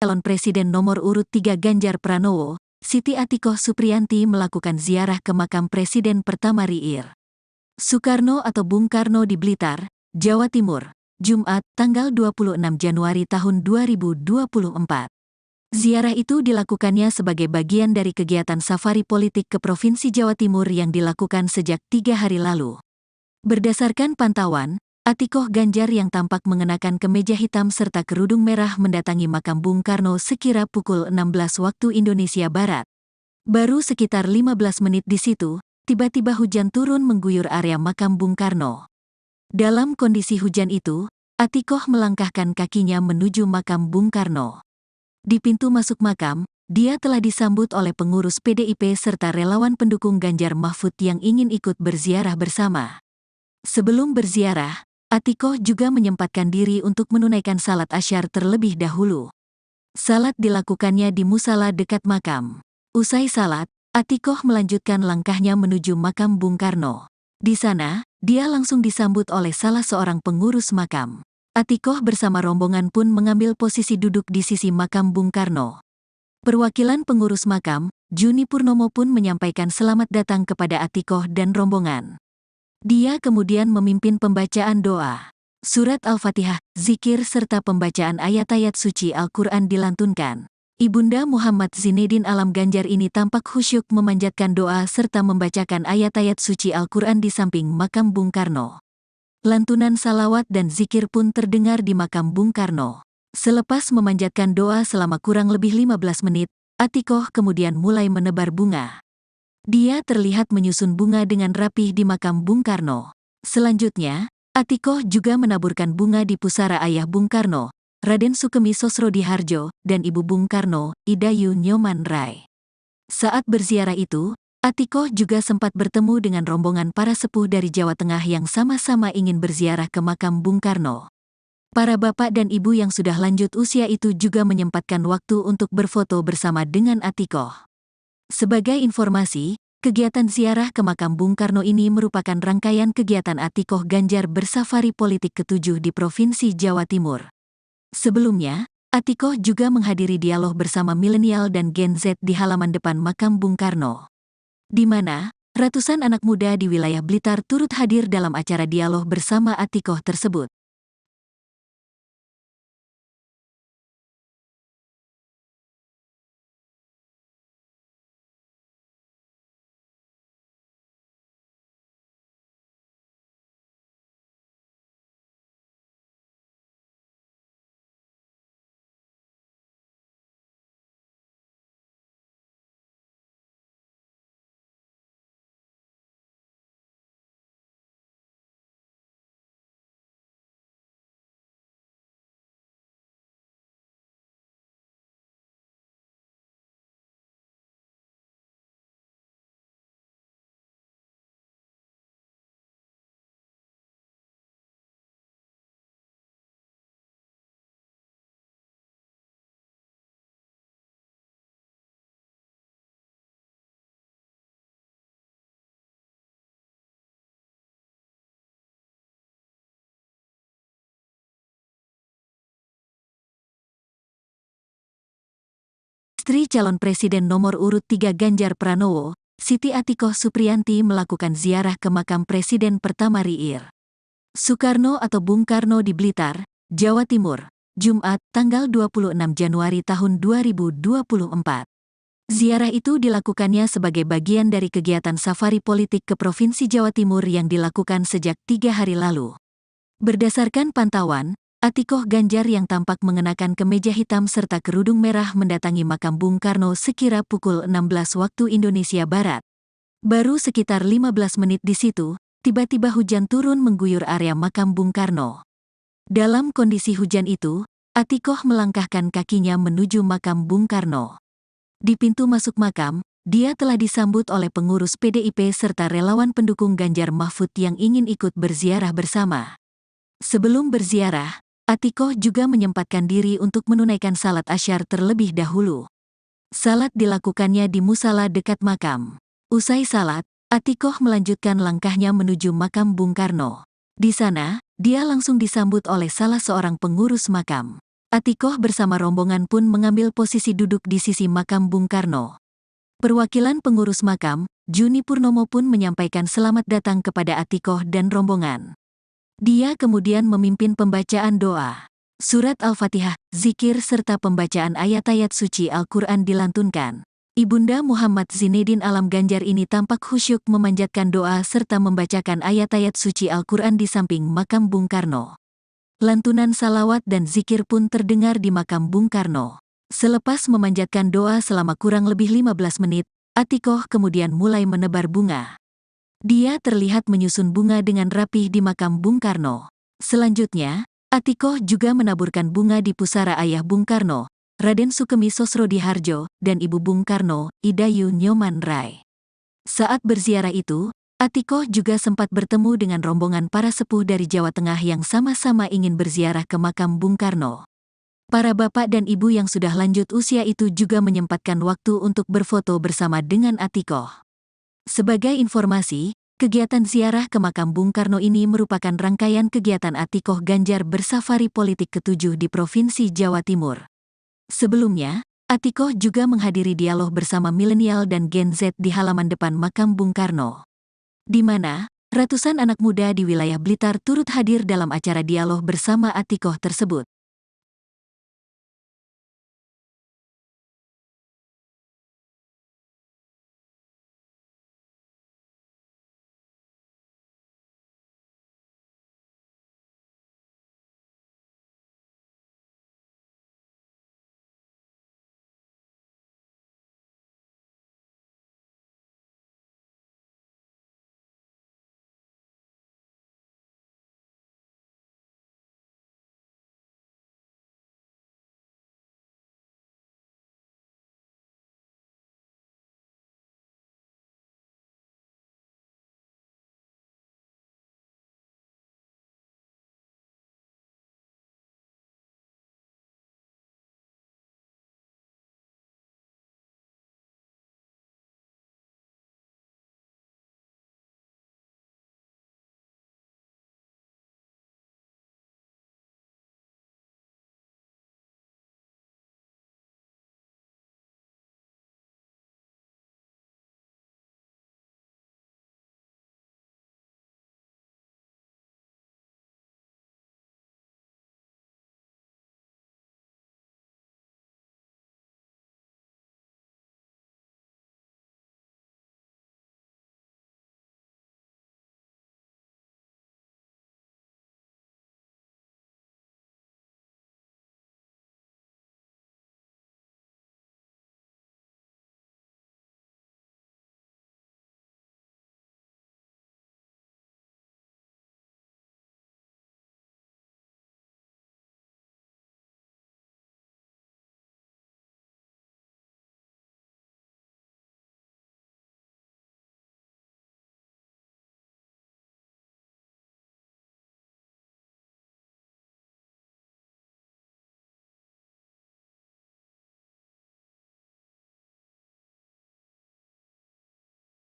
Calon Presiden nomor urut 3 Ganjar Pranowo, Siti Atikoh Supriyanti melakukan ziarah ke makam Presiden pertama RI Soekarno atau Bung Karno di Blitar, Jawa Timur, Jumat, tanggal 26 Januari tahun 2024. Ziarah itu dilakukannya sebagai bagian dari kegiatan safari politik ke Provinsi Jawa Timur yang dilakukan sejak 3 hari lalu. Berdasarkan pantauan, Atikoh Ganjar yang tampak mengenakan kemeja hitam serta kerudung merah mendatangi makam Bung Karno sekira pukul 16 waktu Indonesia Barat. Baru sekitar 15 menit di situ, tiba-tiba hujan turun mengguyur area makam Bung Karno. Dalam kondisi hujan itu, Atikoh melangkahkan kakinya menuju makam Bung Karno. Di pintu masuk makam, dia telah disambut oleh pengurus PDIP serta relawan pendukung Ganjar Mahfud yang ingin ikut berziarah bersama. Sebelum berziarah, Atikoh juga menyempatkan diri untuk menunaikan salat asyar terlebih dahulu. Salat dilakukannya di musala dekat makam. Usai salat, Atikoh melanjutkan langkahnya menuju makam Bung Karno. Di sana, dia langsung disambut oleh salah seorang pengurus makam. Atikoh bersama rombongan pun mengambil posisi duduk di sisi makam Bung Karno. Perwakilan pengurus makam, Juni Purnomo pun menyampaikan selamat datang kepada Atikoh dan rombongan. Dia kemudian memimpin pembacaan doa. Surat Al-Fatihah, zikir serta pembacaan ayat-ayat suci Al-Quran dilantunkan. Ibunda Muhammad Zinedin Alam Ganjar ini tampak khusyuk memanjatkan doa serta membacakan ayat-ayat suci Al-Quran di samping makam Bung Karno. Lantunan salawat dan zikir pun terdengar di makam Bung Karno. Selepas memanjatkan doa selama kurang lebih 15 menit, Atikoh kemudian mulai menebar bunga. Dia terlihat menyusun bunga dengan rapih di makam Bung Karno. Selanjutnya, Atikoh juga menaburkan bunga di pusara ayah Bung Karno, Raden Sukemi Sosrodihardjo, dan Ibu Bung Karno, Idayu Nyoman Rai. Saat berziarah itu, Atikoh juga sempat bertemu dengan rombongan para sepuh dari Jawa Tengah yang sama-sama ingin berziarah ke makam Bung Karno. Para bapak dan ibu yang sudah lanjut usia itu juga menyempatkan waktu untuk berfoto bersama dengan Atikoh. Sebagai informasi, kegiatan ziarah ke makam Bung Karno ini merupakan rangkaian kegiatan Atikoh Ganjar bersafari politik ke-7 di Provinsi Jawa Timur. Sebelumnya, Atikoh juga menghadiri dialog bersama milenial dan Gen Z di halaman depan makam Bung Karno, di mana ratusan anak muda di wilayah Blitar turut hadir dalam acara dialog bersama Atikoh tersebut. Istri calon Presiden nomor urut 3 Ganjar Pranowo, Siti Atikoh Supriyanti melakukan ziarah ke makam Presiden pertama RI Soekarno atau Bung Karno di Blitar, Jawa Timur, Jumat, tanggal 26 Januari tahun 2024. Ziarah itu dilakukannya sebagai bagian dari kegiatan safari politik ke Provinsi Jawa Timur yang dilakukan sejak 3 hari lalu. Berdasarkan pantauan, Atikoh Ganjar yang tampak mengenakan kemeja hitam serta kerudung merah mendatangi makam Bung Karno sekira pukul 16 waktu Indonesia Barat. Baru sekitar 15 menit di situ, tiba-tiba hujan turun mengguyur area makam Bung Karno. Dalam kondisi hujan itu, Atikoh melangkahkan kakinya menuju makam Bung Karno. Di pintu masuk makam, dia telah disambut oleh pengurus PDIP serta relawan pendukung Ganjar Mahfud yang ingin ikut berziarah bersama. Sebelum berziarah, Atikoh juga menyempatkan diri untuk menunaikan salat asyar terlebih dahulu. Salat dilakukannya di musala dekat makam. Usai salat, Atikoh melanjutkan langkahnya menuju makam Bung Karno. Di sana, dia langsung disambut oleh salah seorang pengurus makam. Atikoh bersama rombongan pun mengambil posisi duduk di sisi makam Bung Karno. Perwakilan pengurus makam, Juni Purnomo pun menyampaikan selamat datang kepada Atikoh dan rombongan. Dia kemudian memimpin pembacaan doa. Surat Al-Fatihah, zikir serta pembacaan ayat-ayat suci Al-Quran dilantunkan. Ibunda Muhammad Zinedin Alam Ganjar ini tampak khusyuk memanjatkan doa serta membacakan ayat-ayat suci Al-Quran di samping makam Bung Karno. Lantunan salawat dan zikir pun terdengar di makam Bung Karno. Selepas memanjatkan doa selama kurang lebih 15 menit, Atikoh kemudian mulai menebar bunga. Dia terlihat menyusun bunga dengan rapih di makam Bung Karno. Selanjutnya, Atikoh juga menaburkan bunga di pusara ayah Bung Karno, Raden Sukemi Sosrodihardjo, dan Ibu Bung Karno, Idayu Nyoman Rai. Saat berziarah itu, Atikoh juga sempat bertemu dengan rombongan para sepuh dari Jawa Tengah yang sama-sama ingin berziarah ke makam Bung Karno. Para bapak dan ibu yang sudah lanjut usia itu juga menyempatkan waktu untuk berfoto bersama dengan Atikoh. Sebagai informasi, kegiatan ziarah ke makam Bung Karno ini merupakan rangkaian kegiatan Atikoh Ganjar bersafari politik ke-7 di Provinsi Jawa Timur. Sebelumnya, Atikoh juga menghadiri dialog bersama milenial dan Gen Z di halaman depan makam Bung Karno, di mana ratusan anak muda di wilayah Blitar turut hadir dalam acara dialog bersama Atikoh tersebut.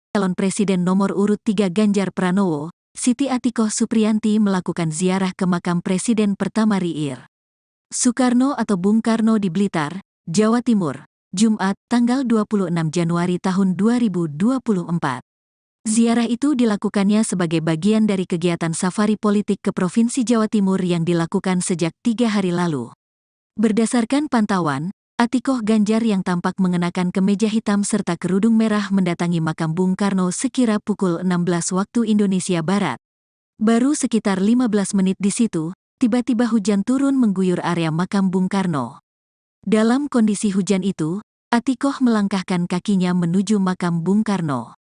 Calon Presiden nomor urut 3 Ganjar Pranowo, Siti Atikoh Supriyanti melakukan ziarah ke makam Presiden pertama RI Soekarno atau Bung Karno di Blitar, Jawa Timur, Jumat, tanggal 26 Januari tahun 2024. Ziarah itu dilakukannya sebagai bagian dari kegiatan safari politik ke Provinsi Jawa Timur yang dilakukan sejak 3 hari lalu. Berdasarkan pantauan, Atikoh Ganjar yang tampak mengenakan kemeja hitam serta kerudung merah mendatangi makam Bung Karno sekira pukul 16 waktu Indonesia Barat. Baru sekitar 15 menit di situ, tiba-tiba hujan turun mengguyur area makam Bung Karno. Dalam kondisi hujan itu, Atikoh melangkahkan kakinya menuju makam Bung Karno.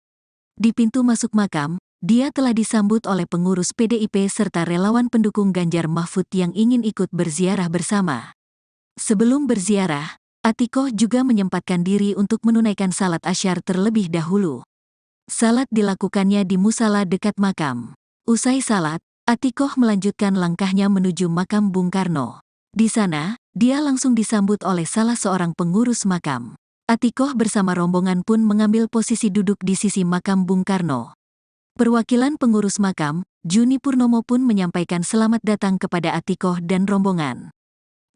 Di pintu masuk makam, dia telah disambut oleh pengurus PDIP serta relawan pendukung Ganjar Mahfud yang ingin ikut berziarah bersama. Sebelum berziarah, Atikoh juga menyempatkan diri untuk menunaikan salat asyar terlebih dahulu. Salat dilakukannya di musala dekat makam. Usai salat, Atikoh melanjutkan langkahnya menuju makam Bung Karno. Di sana, dia langsung disambut oleh salah seorang pengurus makam. Atikoh bersama rombongan pun mengambil posisi duduk di sisi makam Bung Karno. Perwakilan pengurus makam, Juni Purnomo pun menyampaikan selamat datang kepada Atikoh dan rombongan.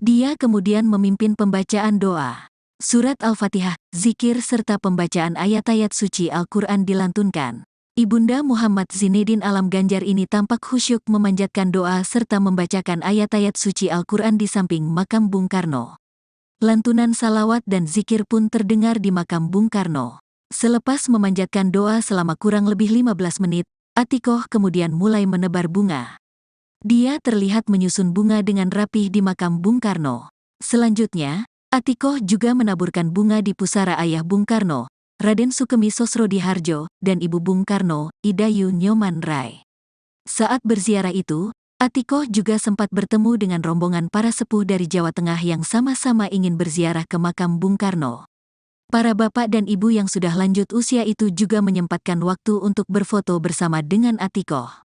Dia kemudian memimpin pembacaan doa. Surat Al-Fatihah, zikir serta pembacaan ayat-ayat suci Al-Quran dilantunkan. Ibunda Muhammad Zinedin Alam Ganjar ini tampak khusyuk memanjatkan doa serta membacakan ayat-ayat suci Al-Quran di samping makam Bung Karno. Lantunan salawat dan zikir pun terdengar di makam Bung Karno. Selepas memanjatkan doa selama kurang lebih 15 menit, Atikoh kemudian mulai menebar bunga. Dia terlihat menyusun bunga dengan rapih di makam Bung Karno. Selanjutnya, Atikoh juga menaburkan bunga di pusara ayah Bung Karno, Raden Sukemi Sosrodihardjo, dan ibu Bung Karno, Idayu Nyoman Rai. Saat berziarah itu, Atikoh juga sempat bertemu dengan rombongan para sepuh dari Jawa Tengah yang sama-sama ingin berziarah ke makam Bung Karno. Para bapak dan ibu yang sudah lanjut usia itu juga menyempatkan waktu untuk berfoto bersama dengan Atikoh.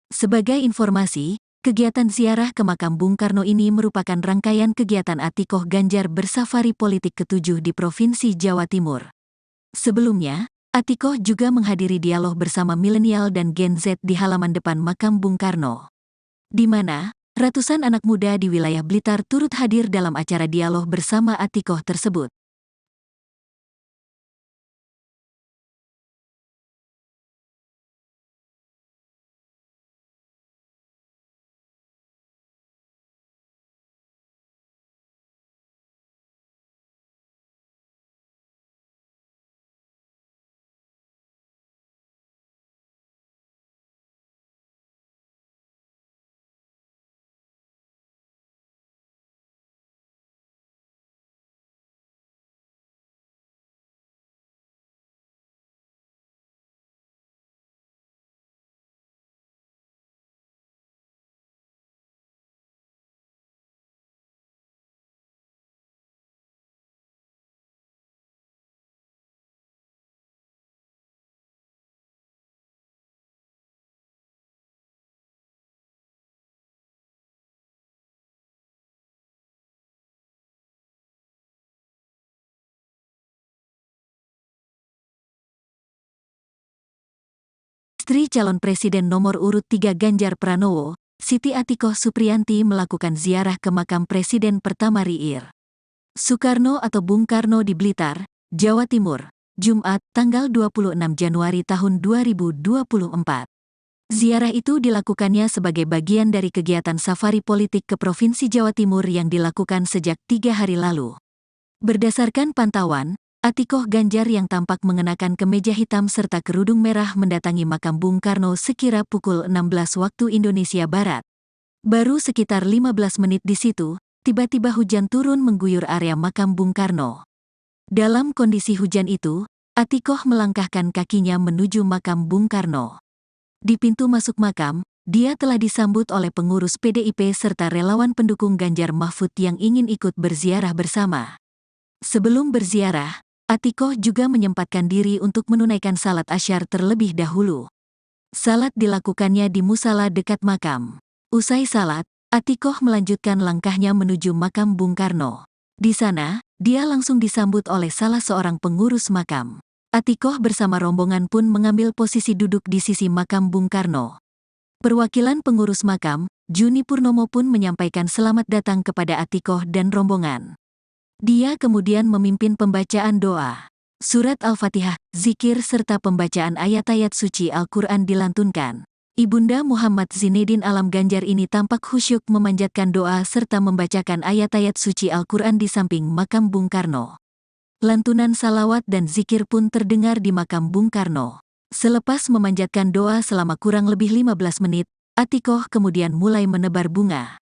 Sebagai informasi, kegiatan ziarah ke makam Bung Karno ini merupakan rangkaian kegiatan Atikoh Ganjar bersafari politik ke-7 di Provinsi Jawa Timur. Sebelumnya, Atikoh juga menghadiri dialog bersama milenial dan Gen Z di halaman depan makam Bung Karno, di mana ratusan anak muda di wilayah Blitar turut hadir dalam acara dialog bersama Atikoh tersebut. Istri calon Presiden nomor urut 3 Ganjar Pranowo, Siti Atikoh Supriyanti melakukan ziarah ke makam Presiden pertama RI Soekarno atau Bung Karno di Blitar, Jawa Timur, Jumat, tanggal 26 Januari tahun 2024. Ziarah itu dilakukannya sebagai bagian dari kegiatan safari politik ke Provinsi Jawa Timur yang dilakukan sejak 3 hari lalu. Berdasarkan pantauan, Atikoh Ganjar yang tampak mengenakan kemeja hitam serta kerudung merah mendatangi makam Bung Karno sekira pukul 16 waktu Indonesia Barat. Baru sekitar 15 menit di situ, tiba-tiba hujan turun mengguyur area makam Bung Karno. Dalam kondisi hujan itu, Atikoh melangkahkan kakinya menuju makam Bung Karno. Di pintu masuk makam, dia telah disambut oleh pengurus PDIP serta relawan pendukung Ganjar Mahfud yang ingin ikut berziarah bersama. Sebelum berziarah, Atikoh juga menyempatkan diri untuk menunaikan salat asyar terlebih dahulu. Salat dilakukannya di musala dekat makam. Usai salat, Atikoh melanjutkan langkahnya menuju makam Bung Karno. Di sana, dia langsung disambut oleh salah seorang pengurus makam. Atikoh bersama rombongan pun mengambil posisi duduk di sisi makam Bung Karno. Perwakilan pengurus makam, Juni Purnomo pun menyampaikan selamat datang kepada Atikoh dan rombongan. Dia kemudian memimpin pembacaan doa. Surat Al-Fatihah, zikir serta pembacaan ayat-ayat suci Al-Quran dilantunkan. Ibunda Muhammad Zinedin Alam Ganjar ini tampak khusyuk memanjatkan doa serta membacakan ayat-ayat suci Al-Quran di samping makam Bung Karno. Lantunan salawat dan zikir pun terdengar di makam Bung Karno. Selepas memanjatkan doa selama kurang lebih 15 menit, Atikoh kemudian mulai menebar bunga.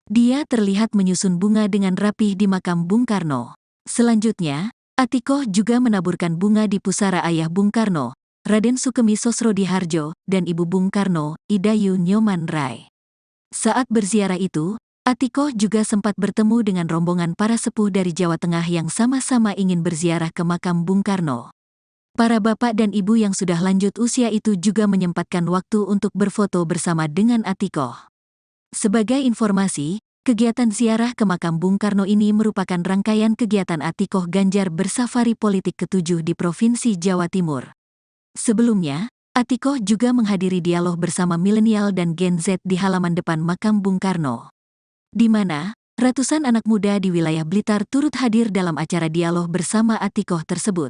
Dia terlihat menyusun bunga dengan rapih di makam Bung Karno. Selanjutnya, Atikoh juga menaburkan bunga di pusara ayah Bung Karno, Raden Sukemi Sosrodihardjo, dan ibu Bung Karno, Idayu Nyoman Rai. Saat berziarah itu, Atikoh juga sempat bertemu dengan rombongan para sepuh dari Jawa Tengah yang sama-sama ingin berziarah ke makam Bung Karno. Para bapak dan ibu yang sudah lanjut usia itu juga menyempatkan waktu untuk berfoto bersama dengan Atikoh. Sebagai informasi, kegiatan ziarah ke makam Bung Karno ini merupakan rangkaian kegiatan Atikoh Ganjar bersafari politik ke-7 di Provinsi Jawa Timur. Sebelumnya, Atikoh juga menghadiri dialog bersama milenial dan Gen Z di halaman depan makam Bung Karno, di mana ratusan anak muda di wilayah Blitar turut hadir dalam acara dialog bersama Atikoh tersebut.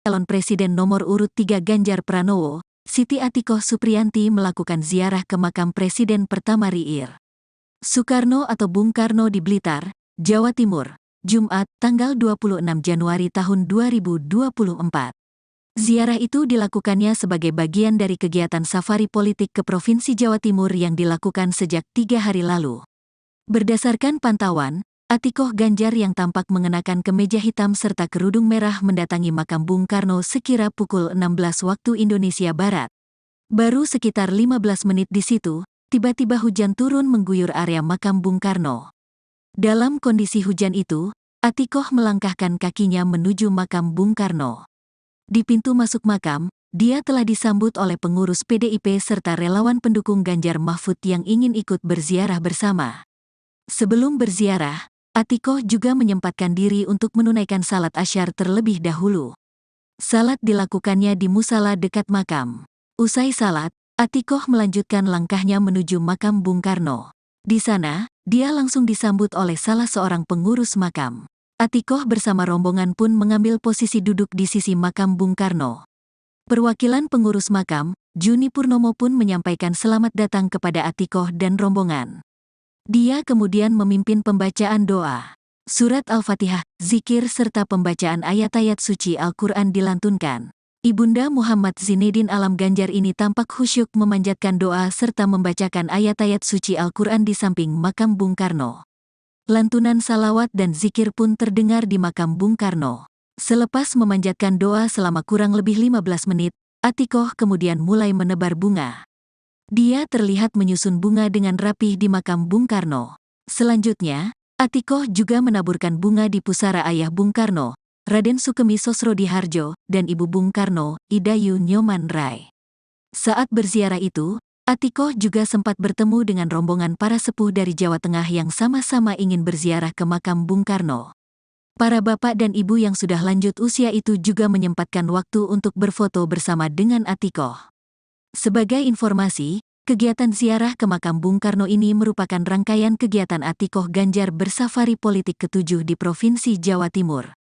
Calon Presiden nomor urut 3 Ganjar Pranowo, Siti Atikoh Supriyanti melakukan ziarah ke makam Presiden pertama RI Soekarno atau Bung Karno di Blitar, Jawa Timur, Jumat, tanggal 26 Januari tahun 2024. Ziarah itu dilakukannya sebagai bagian dari kegiatan safari politik ke Provinsi Jawa Timur yang dilakukan sejak 3 hari lalu. Berdasarkan pantauan, Atikoh Ganjar yang tampak mengenakan kemeja hitam serta kerudung merah mendatangi makam Bung Karno sekira pukul 16 waktu Indonesia Barat. Baru sekitar 15 menit di situ, tiba-tiba hujan turun mengguyur area makam Bung Karno. Dalam kondisi hujan itu, Atikoh melangkahkan kakinya menuju makam Bung Karno. Di pintu masuk makam, dia telah disambut oleh pengurus PDIP serta relawan pendukung Ganjar Mahfud yang ingin ikut berziarah bersama. Sebelum berziarah, Atikoh juga menyempatkan diri untuk menunaikan salat asyar terlebih dahulu. Salat dilakukannya di musala dekat makam. Usai salat, Atikoh melanjutkan langkahnya menuju makam Bung Karno. Di sana, dia langsung disambut oleh salah seorang pengurus makam. Atikoh bersama rombongan pun mengambil posisi duduk di sisi makam Bung Karno. Perwakilan pengurus makam, Juni Purnomo pun menyampaikan selamat datang kepada Atikoh dan rombongan. Dia kemudian memimpin pembacaan doa. Surat Al-Fatihah, zikir serta pembacaan ayat-ayat suci Al-Quran dilantunkan. Ibunda Muhammad Zinedin Alam Ganjar ini tampak khusyuk memanjatkan doa serta membacakan ayat-ayat suci Al-Quran di samping makam Bung Karno. Lantunan salawat dan zikir pun terdengar di makam Bung Karno. Selepas memanjatkan doa selama kurang lebih 15 menit, Atikoh kemudian mulai menebar bunga. Dia terlihat menyusun bunga dengan rapih di makam Bung Karno. Selanjutnya, Atikoh juga menaburkan bunga di pusara ayah Bung Karno, Raden Sukemi Sosrodihardjo, dan Ibu Bung Karno, Idayu Nyoman Rai. Saat berziarah itu, Atikoh juga sempat bertemu dengan rombongan para sepuh dari Jawa Tengah yang sama-sama ingin berziarah ke makam Bung Karno. Para bapak dan ibu yang sudah lanjut usia itu juga menyempatkan waktu untuk berfoto bersama dengan Atikoh. Sebagai informasi, kegiatan ziarah ke makam Bung Karno ini merupakan rangkaian kegiatan Atikoh Ganjar bersafari politik ke-7 di Provinsi Jawa Timur.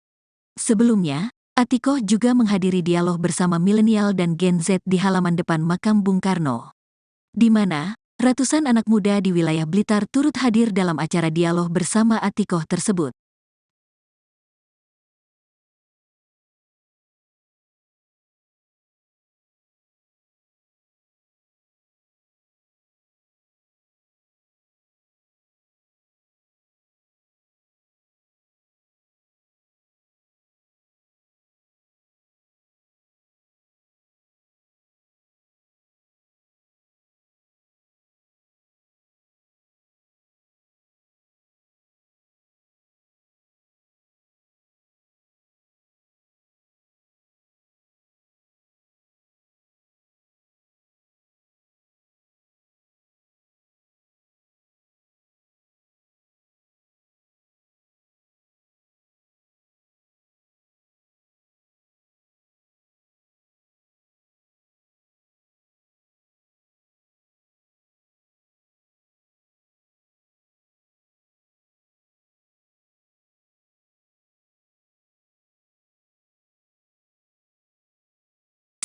Sebelumnya, Atikoh juga menghadiri dialog bersama milenial dan Gen Z di halaman depan makam Bung Karno, di mana ratusan anak muda di wilayah Blitar turut hadir dalam acara dialog bersama Atikoh tersebut.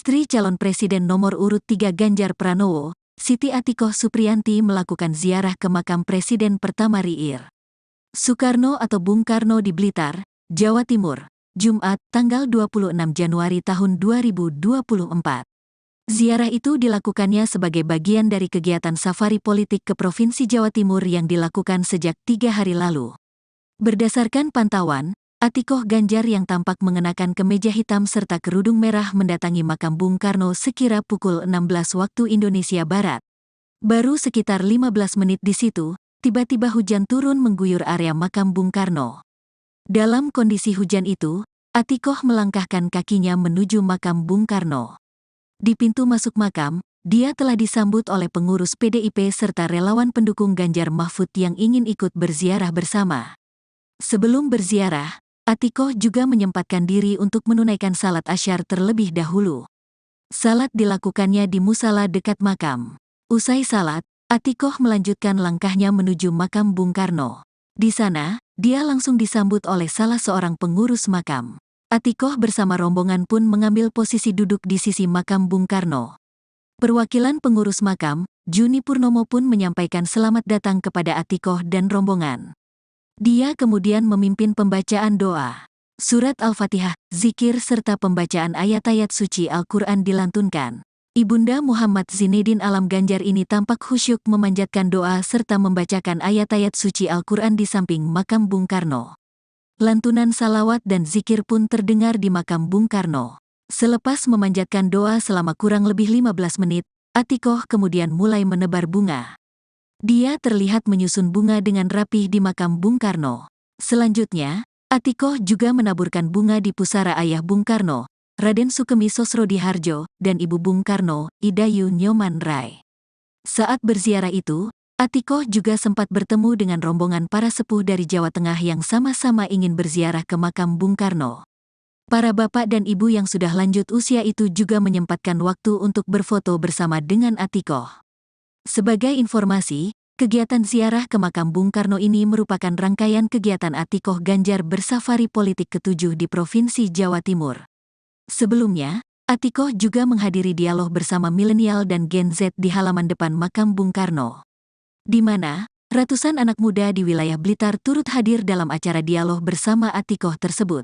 Istri calon presiden nomor urut 3 Ganjar Pranowo, Siti Atikoh Supriyanti melakukan ziarah ke makam Presiden pertama RI Soekarno atau Bung Karno di Blitar, Jawa Timur, Jumat, tanggal 26 Januari tahun 2024. Ziarah itu dilakukannya sebagai bagian dari kegiatan safari politik ke Provinsi Jawa Timur yang dilakukan sejak 3 hari lalu. Berdasarkan pantauan, Atikoh Ganjar yang tampak mengenakan kemeja hitam serta kerudung merah mendatangi makam Bung Karno sekira pukul 16 waktu Indonesia Barat. Baru sekitar 15 menit di situ, tiba-tiba hujan turun mengguyur area makam Bung Karno. Dalam kondisi hujan itu, Atikoh melangkahkan kakinya menuju makam Bung Karno. Di pintu masuk makam, dia telah disambut oleh pengurus PDIP serta relawan pendukung Ganjar Mahfud yang ingin ikut berziarah bersama. Sebelum berziarah, Atikoh juga menyempatkan diri untuk menunaikan salat asyar terlebih dahulu. Salat dilakukannya di musala dekat makam. Usai salat, Atikoh melanjutkan langkahnya menuju makam Bung Karno. Di sana, dia langsung disambut oleh salah seorang pengurus makam. Atikoh bersama rombongan pun mengambil posisi duduk di sisi makam Bung Karno. Perwakilan pengurus makam, Juni Purnomo pun menyampaikan selamat datang kepada Atikoh dan rombongan. Dia kemudian memimpin pembacaan doa. Surat Al-Fatihah, zikir serta pembacaan ayat-ayat suci Al-Quran dilantunkan. Ibunda Muhammad Zinedin Alam Ganjar ini tampak khusyuk memanjatkan doa serta membacakan ayat-ayat suci Al-Quran di samping makam Bung Karno. Lantunan salawat dan zikir pun terdengar di makam Bung Karno. Selepas memanjatkan doa selama kurang lebih 15 menit, Atikoh kemudian mulai menebar bunga. Dia terlihat menyusun bunga dengan rapih di makam Bung Karno. Selanjutnya, Atikoh juga menaburkan bunga di pusara ayah Bung Karno, Raden Sukemi Sosrodihardjo, dan Ibu Bung Karno, Idayu Nyoman Rai. Saat berziarah itu, Atikoh juga sempat bertemu dengan rombongan para sepuh dari Jawa Tengah yang sama-sama ingin berziarah ke makam Bung Karno. Para bapak dan ibu yang sudah lanjut usia itu juga menyempatkan waktu untuk berfoto bersama dengan Atikoh. Sebagai informasi, kegiatan ziarah ke makam Bung Karno ini merupakan rangkaian kegiatan Atikoh Ganjar bersafari politik ke-7 di Provinsi Jawa Timur. Sebelumnya, Atikoh juga menghadiri dialog bersama milenial dan Gen Z di halaman depan makam Bung Karno, di mana Ratusan anak muda di wilayah Blitar turut hadir dalam acara dialog bersama Atikoh tersebut.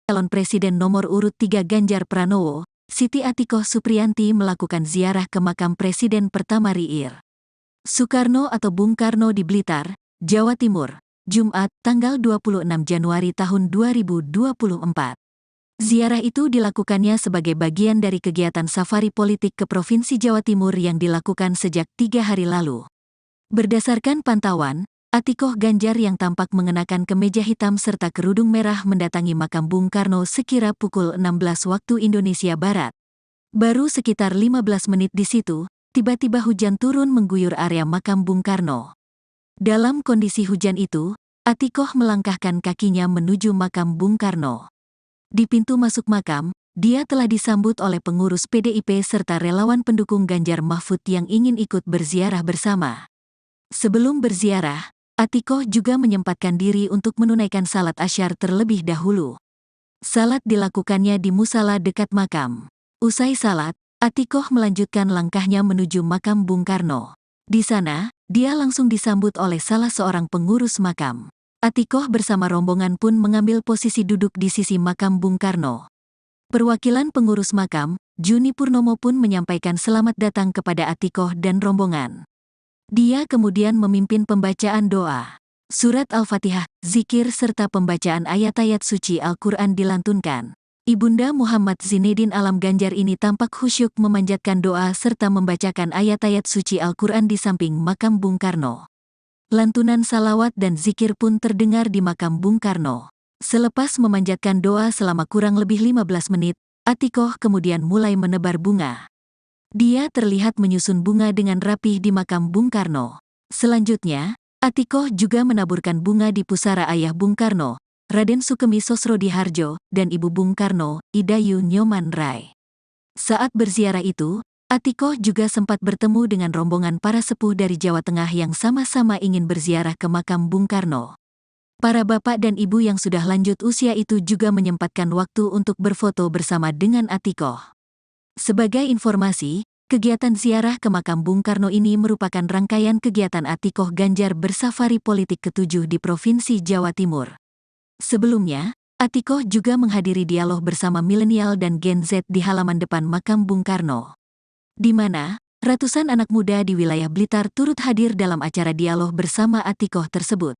Calon Presiden nomor urut 3 Ganjar Pranowo, Siti Atikoh Supriyanti melakukan ziarah ke makam Presiden pertama RI Soekarno atau Bung Karno di Blitar, Jawa Timur, Jumat, tanggal 26 Januari tahun 2024. Ziarah itu dilakukannya sebagai bagian dari kegiatan safari politik ke Provinsi Jawa Timur yang dilakukan sejak 3 hari lalu. Berdasarkan pantauan, Atikoh Ganjar yang tampak mengenakan kemeja hitam serta kerudung merah mendatangi makam Bung Karno sekira pukul 16 waktu Indonesia Barat. Baru sekitar 15 menit di situ, tiba-tiba hujan turun mengguyur area makam Bung Karno. Dalam kondisi hujan itu, Atikoh melangkahkan kakinya menuju makam Bung Karno. Di pintu masuk makam, dia telah disambut oleh pengurus PDIP serta relawan pendukung Ganjar Mahfud yang ingin ikut berziarah bersama. Sebelum berziarah, Atikoh juga menyempatkan diri untuk menunaikan salat asyar terlebih dahulu. Salat dilakukannya di musala dekat makam. Usai salat, Atikoh melanjutkan langkahnya menuju makam Bung Karno. Di sana, dia langsung disambut oleh salah seorang pengurus makam. Atikoh bersama rombongan pun mengambil posisi duduk di sisi makam Bung Karno. Perwakilan pengurus makam, Juni Purnomo pun menyampaikan selamat datang kepada Atikoh dan rombongan. Dia kemudian memimpin pembacaan doa. Surat Al-Fatihah, zikir serta pembacaan ayat-ayat suci Al-Quran dilantunkan. Ibunda Muhammad Zinedin Alam Ganjar ini tampak khusyuk memanjatkan doa serta membacakan ayat-ayat suci Al-Quran di samping makam Bung Karno. Lantunan salawat dan zikir pun terdengar di makam Bung Karno. Selepas memanjatkan doa selama kurang lebih 15 menit, Atikoh kemudian mulai menebar bunga. Dia terlihat menyusun bunga dengan rapih di makam Bung Karno. Selanjutnya, Atikoh juga menaburkan bunga di pusara ayah Bung Karno, Raden Sukemi Sosrodihardjo, dan ibu Bung Karno, Idayu Nyoman Rai. Saat berziarah itu, Atikoh juga sempat bertemu dengan rombongan para sepuh dari Jawa Tengah yang sama-sama ingin berziarah ke makam Bung Karno. Para bapak dan ibu yang sudah lanjut usia itu juga menyempatkan waktu untuk berfoto bersama dengan Atikoh. Sebagai informasi, kegiatan ziarah ke makam Bung Karno ini merupakan rangkaian kegiatan Atikoh Ganjar bersafari politik ke-7 di Provinsi Jawa Timur. Sebelumnya, Atikoh juga menghadiri dialog bersama milenial dan Gen Z di halaman depan makam Bung Karno, di mana ratusan anak muda di wilayah Blitar turut hadir dalam acara dialog bersama Atikoh tersebut.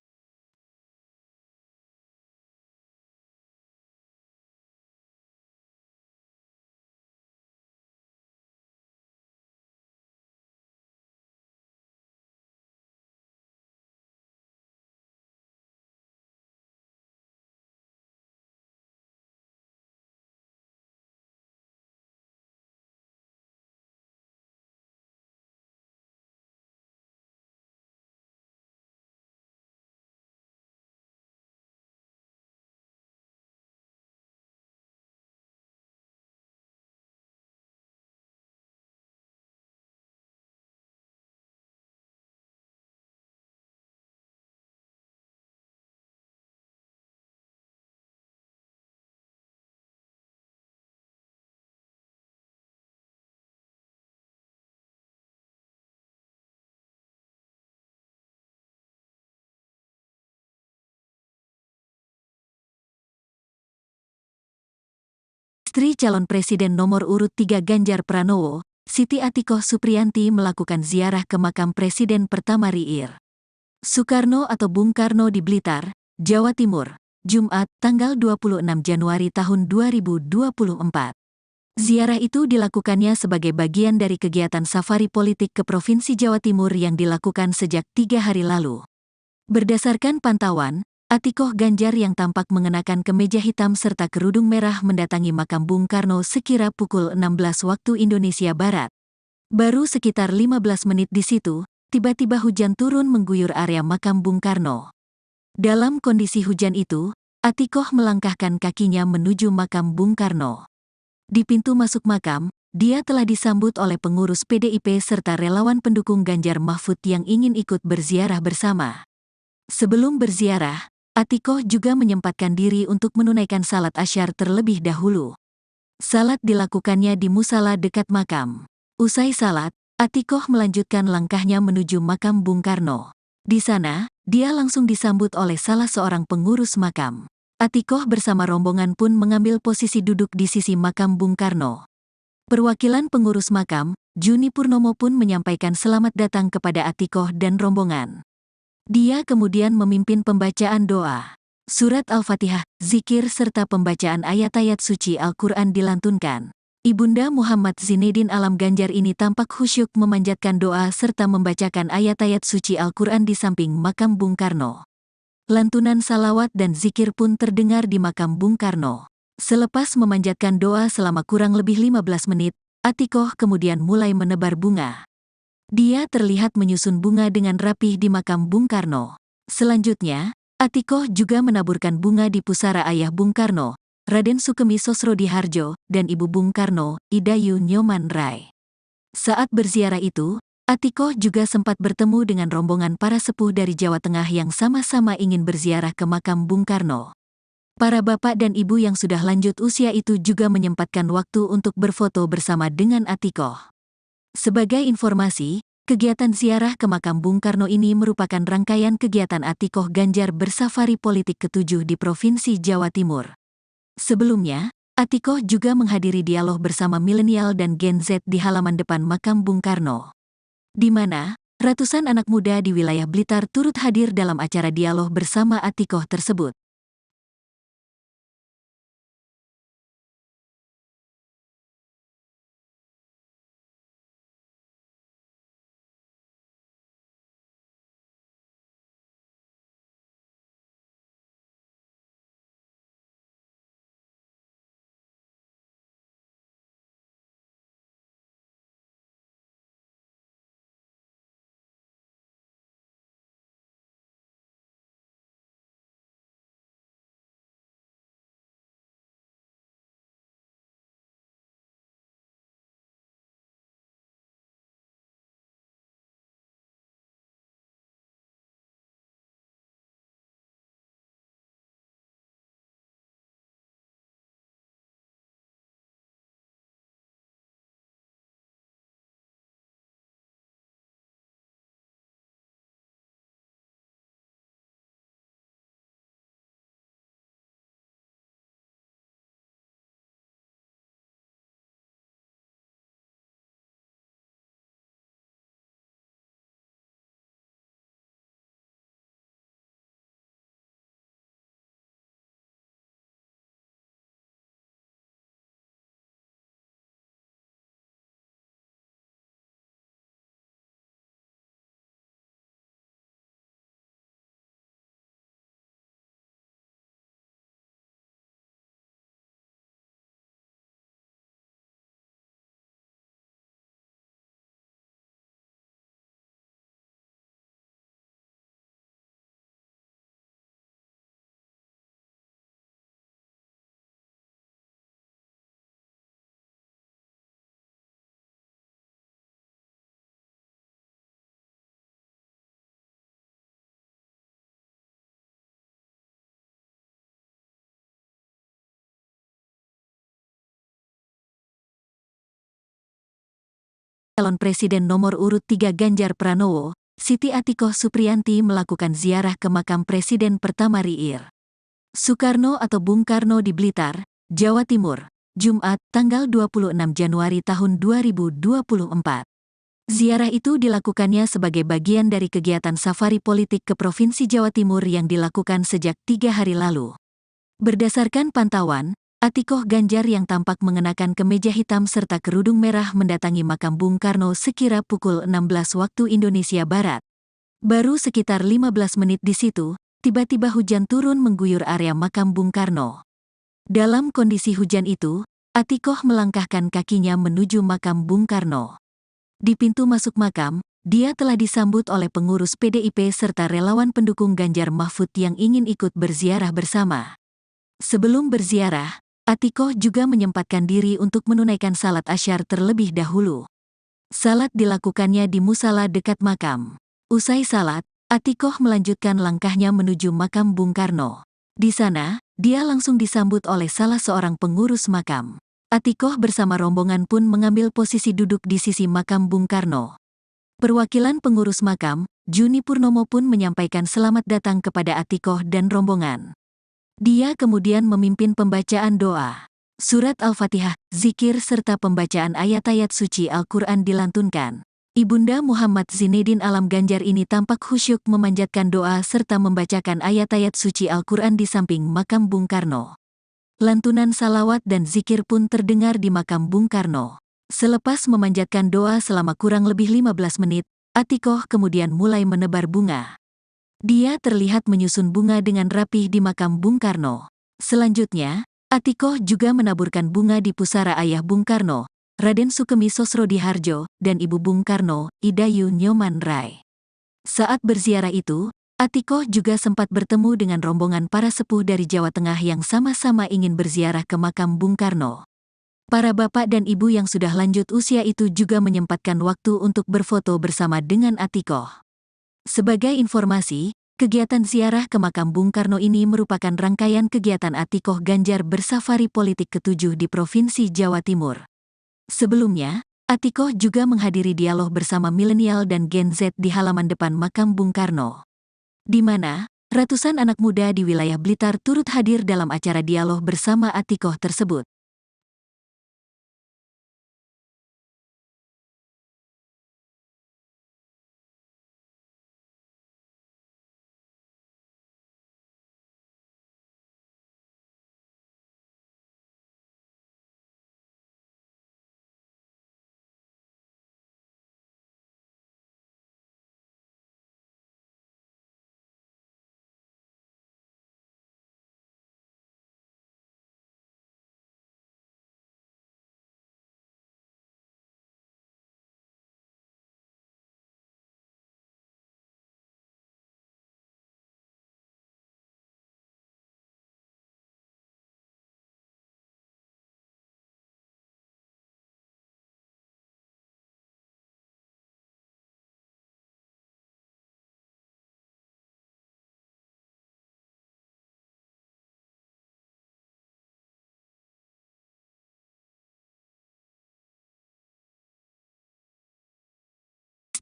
Istri calon presiden nomor urut 3 Ganjar Pranowo, Siti Atikoh Supriyanti melakukan ziarah ke makam Presiden pertama RI Soekarno atau Bung Karno di Blitar, Jawa Timur, Jumat, tanggal 26 Januari tahun 2024. Ziarah itu dilakukannya sebagai bagian dari kegiatan safari politik ke Provinsi Jawa Timur yang dilakukan sejak 3 hari lalu. Berdasarkan pantauan, Atikoh Ganjar yang tampak mengenakan kemeja hitam serta kerudung merah mendatangi makam Bung Karno sekira pukul 16 waktu Indonesia Barat. Baru sekitar 15 menit di situ, tiba-tiba hujan turun mengguyur area makam Bung Karno. Dalam kondisi hujan itu, Atikoh melangkahkan kakinya menuju makam Bung Karno. Di pintu masuk makam, dia telah disambut oleh pengurus PDIP serta relawan pendukung Ganjar Mahfud yang ingin ikut berziarah bersama. Sebelum berziarah, Atikoh juga menyempatkan diri untuk menunaikan salat asyar terlebih dahulu. Salat dilakukannya di musala dekat makam. Usai salat, Atikoh melanjutkan langkahnya menuju makam Bung Karno. Di sana, dia langsung disambut oleh salah seorang pengurus makam. Atikoh bersama rombongan pun mengambil posisi duduk di sisi makam Bung Karno. Perwakilan pengurus makam, Juni Purnomo pun menyampaikan selamat datang kepada Atikoh dan rombongan. Dia kemudian memimpin pembacaan doa. Surat Al-Fatihah, zikir serta pembacaan ayat-ayat suci Al-Quran dilantunkan. Ibunda Muhammad Zinedin Alam Ganjar ini tampak khusyuk memanjatkan doa serta membacakan ayat-ayat suci Al-Quran di samping makam Bung Karno. Lantunan salawat dan zikir pun terdengar di makam Bung Karno. Selepas memanjatkan doa selama kurang lebih 15 menit, Atikoh kemudian mulai menebar bunga. Dia terlihat menyusun bunga dengan rapih di makam Bung Karno. Selanjutnya, Atikoh juga menaburkan bunga di pusara ayah Bung Karno, Raden Sukemi Sosrodihardjo, dan ibu Bung Karno, Idayu Nyoman Rai. Saat berziarah itu, Atikoh juga sempat bertemu dengan rombongan para sepuh dari Jawa Tengah yang sama-sama ingin berziarah ke makam Bung Karno. Para bapak dan ibu yang sudah lanjut usia itu juga menyempatkan waktu untuk berfoto bersama dengan Atikoh. Sebagai informasi, kegiatan ziarah ke makam Bung Karno ini merupakan rangkaian kegiatan Atikoh Ganjar bersafari politik ke-7 di Provinsi Jawa Timur. Sebelumnya, Atikoh juga menghadiri dialog bersama milenial dan Gen Z di halaman depan makam Bung Karno, di mana ratusan anak muda di wilayah Blitar turut hadir dalam acara dialog bersama Atikoh tersebut. Calon Presiden nomor urut 3 Ganjar Pranowo, Siti Atikoh Supriyanti melakukan ziarah ke makam Presiden pertama RI Soekarno atau Bung Karno di Blitar, Jawa Timur, Jumat, tanggal 26 Januari tahun 2024. Ziarah itu dilakukannya sebagai bagian dari kegiatan safari politik ke Provinsi Jawa Timur yang dilakukan sejak 3 hari lalu. Berdasarkan pantauan, Atikoh Ganjar yang tampak mengenakan kemeja hitam serta kerudung merah mendatangi makam Bung Karno sekira pukul 16 waktu Indonesia Barat. Baru sekitar 15 menit di situ, tiba-tiba hujan turun mengguyur area makam Bung Karno. Dalam kondisi hujan itu, Atikoh melangkahkan kakinya menuju makam Bung Karno. Di pintu masuk makam, dia telah disambut oleh pengurus PDIP serta relawan pendukung Ganjar Mahfud yang ingin ikut berziarah bersama. Sebelum berziarah, Atikoh juga menyempatkan diri untuk menunaikan salat asyar terlebih dahulu. Salat dilakukannya di musala dekat makam. Usai salat, Atikoh melanjutkan langkahnya menuju makam Bung Karno. Di sana, dia langsung disambut oleh salah seorang pengurus makam. Atikoh bersama rombongan pun mengambil posisi duduk di sisi makam Bung Karno. Perwakilan pengurus makam, Juni Purnomo pun menyampaikan selamat datang kepada Atikoh dan rombongan. Dia kemudian memimpin pembacaan doa. Surat Al-Fatihah, zikir serta pembacaan ayat-ayat suci Al-Quran dilantunkan. Ibunda Muhammad Zinedin Alam Ganjar ini tampak khusyuk memanjatkan doa serta membacakan ayat-ayat suci Al-Quran di samping makam Bung Karno. Lantunan salawat dan zikir pun terdengar di makam Bung Karno. Selepas memanjatkan doa selama kurang lebih 15 menit, Atikoh kemudian mulai menebar bunga. Dia terlihat menyusun bunga dengan rapih di makam Bung Karno. Selanjutnya, Atikoh juga menaburkan bunga di pusara ayah Bung Karno, Raden Sukemi Sosrodihardjo, dan Ibu Bung Karno, Idayu Nyoman Rai. Saat berziarah itu, Atikoh juga sempat bertemu dengan rombongan para sepuh dari Jawa Tengah yang sama-sama ingin berziarah ke makam Bung Karno. Para bapak dan ibu yang sudah lanjut usia itu juga menyempatkan waktu untuk berfoto bersama dengan Atikoh. Sebagai informasi, kegiatan ziarah ke makam Bung Karno ini merupakan rangkaian kegiatan Atikoh Ganjar bersafari politik ke-7 di Provinsi Jawa Timur. Sebelumnya, Atikoh juga menghadiri dialog bersama milenial dan Gen Z di halaman depan makam Bung Karno, di mana ratusan anak muda di wilayah Blitar turut hadir dalam acara dialog bersama Atikoh tersebut.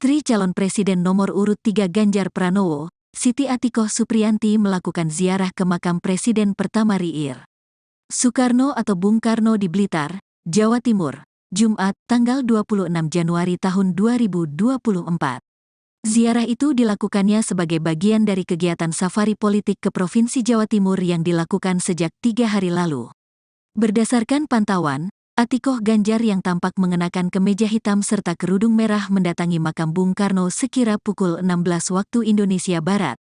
Istri calon presiden nomor urut 3 Ganjar Pranowo, Siti Atikoh Supriyanti melakukan ziarah ke makam Presiden pertama RI Soekarno atau Bung Karno di Blitar, Jawa Timur, Jumat, tanggal 26 Januari tahun 2024. Ziarah itu dilakukannya sebagai bagian dari kegiatan safari politik ke Provinsi Jawa Timur yang dilakukan sejak 3 hari lalu. Berdasarkan pantauan, Atikoh Ganjar yang tampak mengenakan kemeja hitam serta kerudung merah mendatangi makam Bung Karno sekira pukul 16 waktu Indonesia Barat.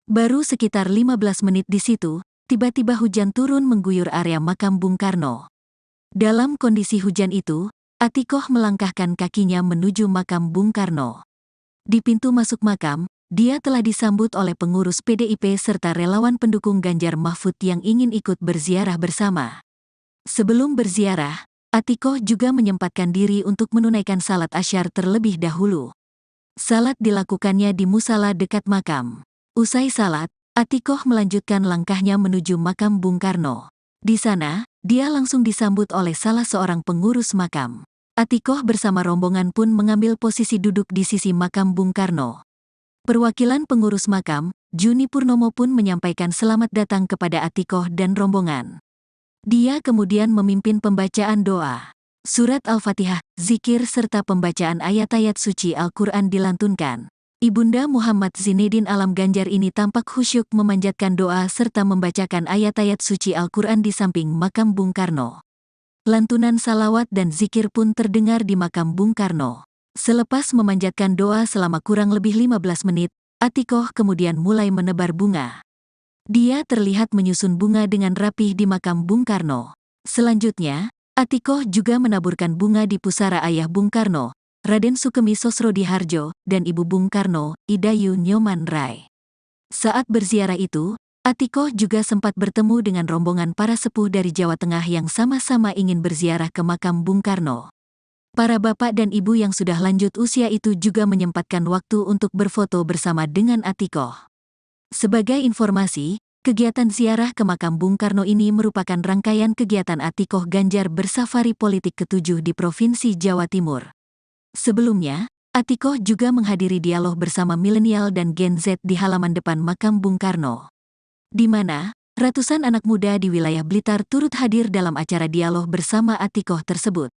Baru sekitar 15 menit di situ, tiba-tiba hujan turun mengguyur area makam Bung Karno. Dalam kondisi hujan itu, Atikoh melangkahkan kakinya menuju makam Bung Karno. Di pintu masuk makam, dia telah disambut oleh pengurus PDIP serta relawan pendukung Ganjar Mahfud yang ingin ikut berziarah bersama. Sebelum berziarah, Atikoh juga menyempatkan diri untuk menunaikan salat asyar terlebih dahulu. Salat dilakukannya di musala dekat makam. Usai salat, Atikoh melanjutkan langkahnya menuju makam Bung Karno. Di sana, dia langsung disambut oleh salah seorang pengurus makam. Atikoh bersama rombongan pun mengambil posisi duduk di sisi makam Bung Karno. Perwakilan pengurus makam, Juni Purnomo pun menyampaikan selamat datang kepada Atikoh dan rombongan. Dia kemudian memimpin pembacaan doa. Surat Al-Fatihah, zikir serta pembacaan ayat-ayat suci Al-Quran dilantunkan. Ibunda Muhammad Zinedin Alam Ganjar ini tampak khusyuk memanjatkan doa serta membacakan ayat-ayat suci Al-Quran di samping makam Bung Karno. Lantunan salawat dan zikir pun terdengar di makam Bung Karno. Selepas memanjatkan doa selama kurang lebih 15 menit, Atikoh kemudian mulai menebar bunga. Dia terlihat menyusun bunga dengan rapih di makam Bung Karno. Selanjutnya, Atikoh juga menaburkan bunga di pusara ayah Bung Karno, Raden Sukemi Sosrodihardjo, dan ibu Bung Karno, Idayu Nyoman Rai. Saat berziarah itu, Atikoh juga sempat bertemu dengan rombongan para sepuh dari Jawa Tengah yang sama-sama ingin berziarah ke makam Bung Karno. Para bapak dan ibu yang sudah lanjut usia itu juga menyempatkan waktu untuk berfoto bersama dengan Atikoh. Sebagai informasi, kegiatan ziarah ke makam Bung Karno ini merupakan rangkaian kegiatan Atikoh Ganjar bersafari politik ke-7 di Provinsi Jawa Timur. Sebelumnya, Atikoh juga menghadiri dialog bersama milenial dan Gen Z di halaman depan makam Bung Karno, di mana ratusan anak muda di wilayah Blitar turut hadir dalam acara dialog bersama Atikoh tersebut.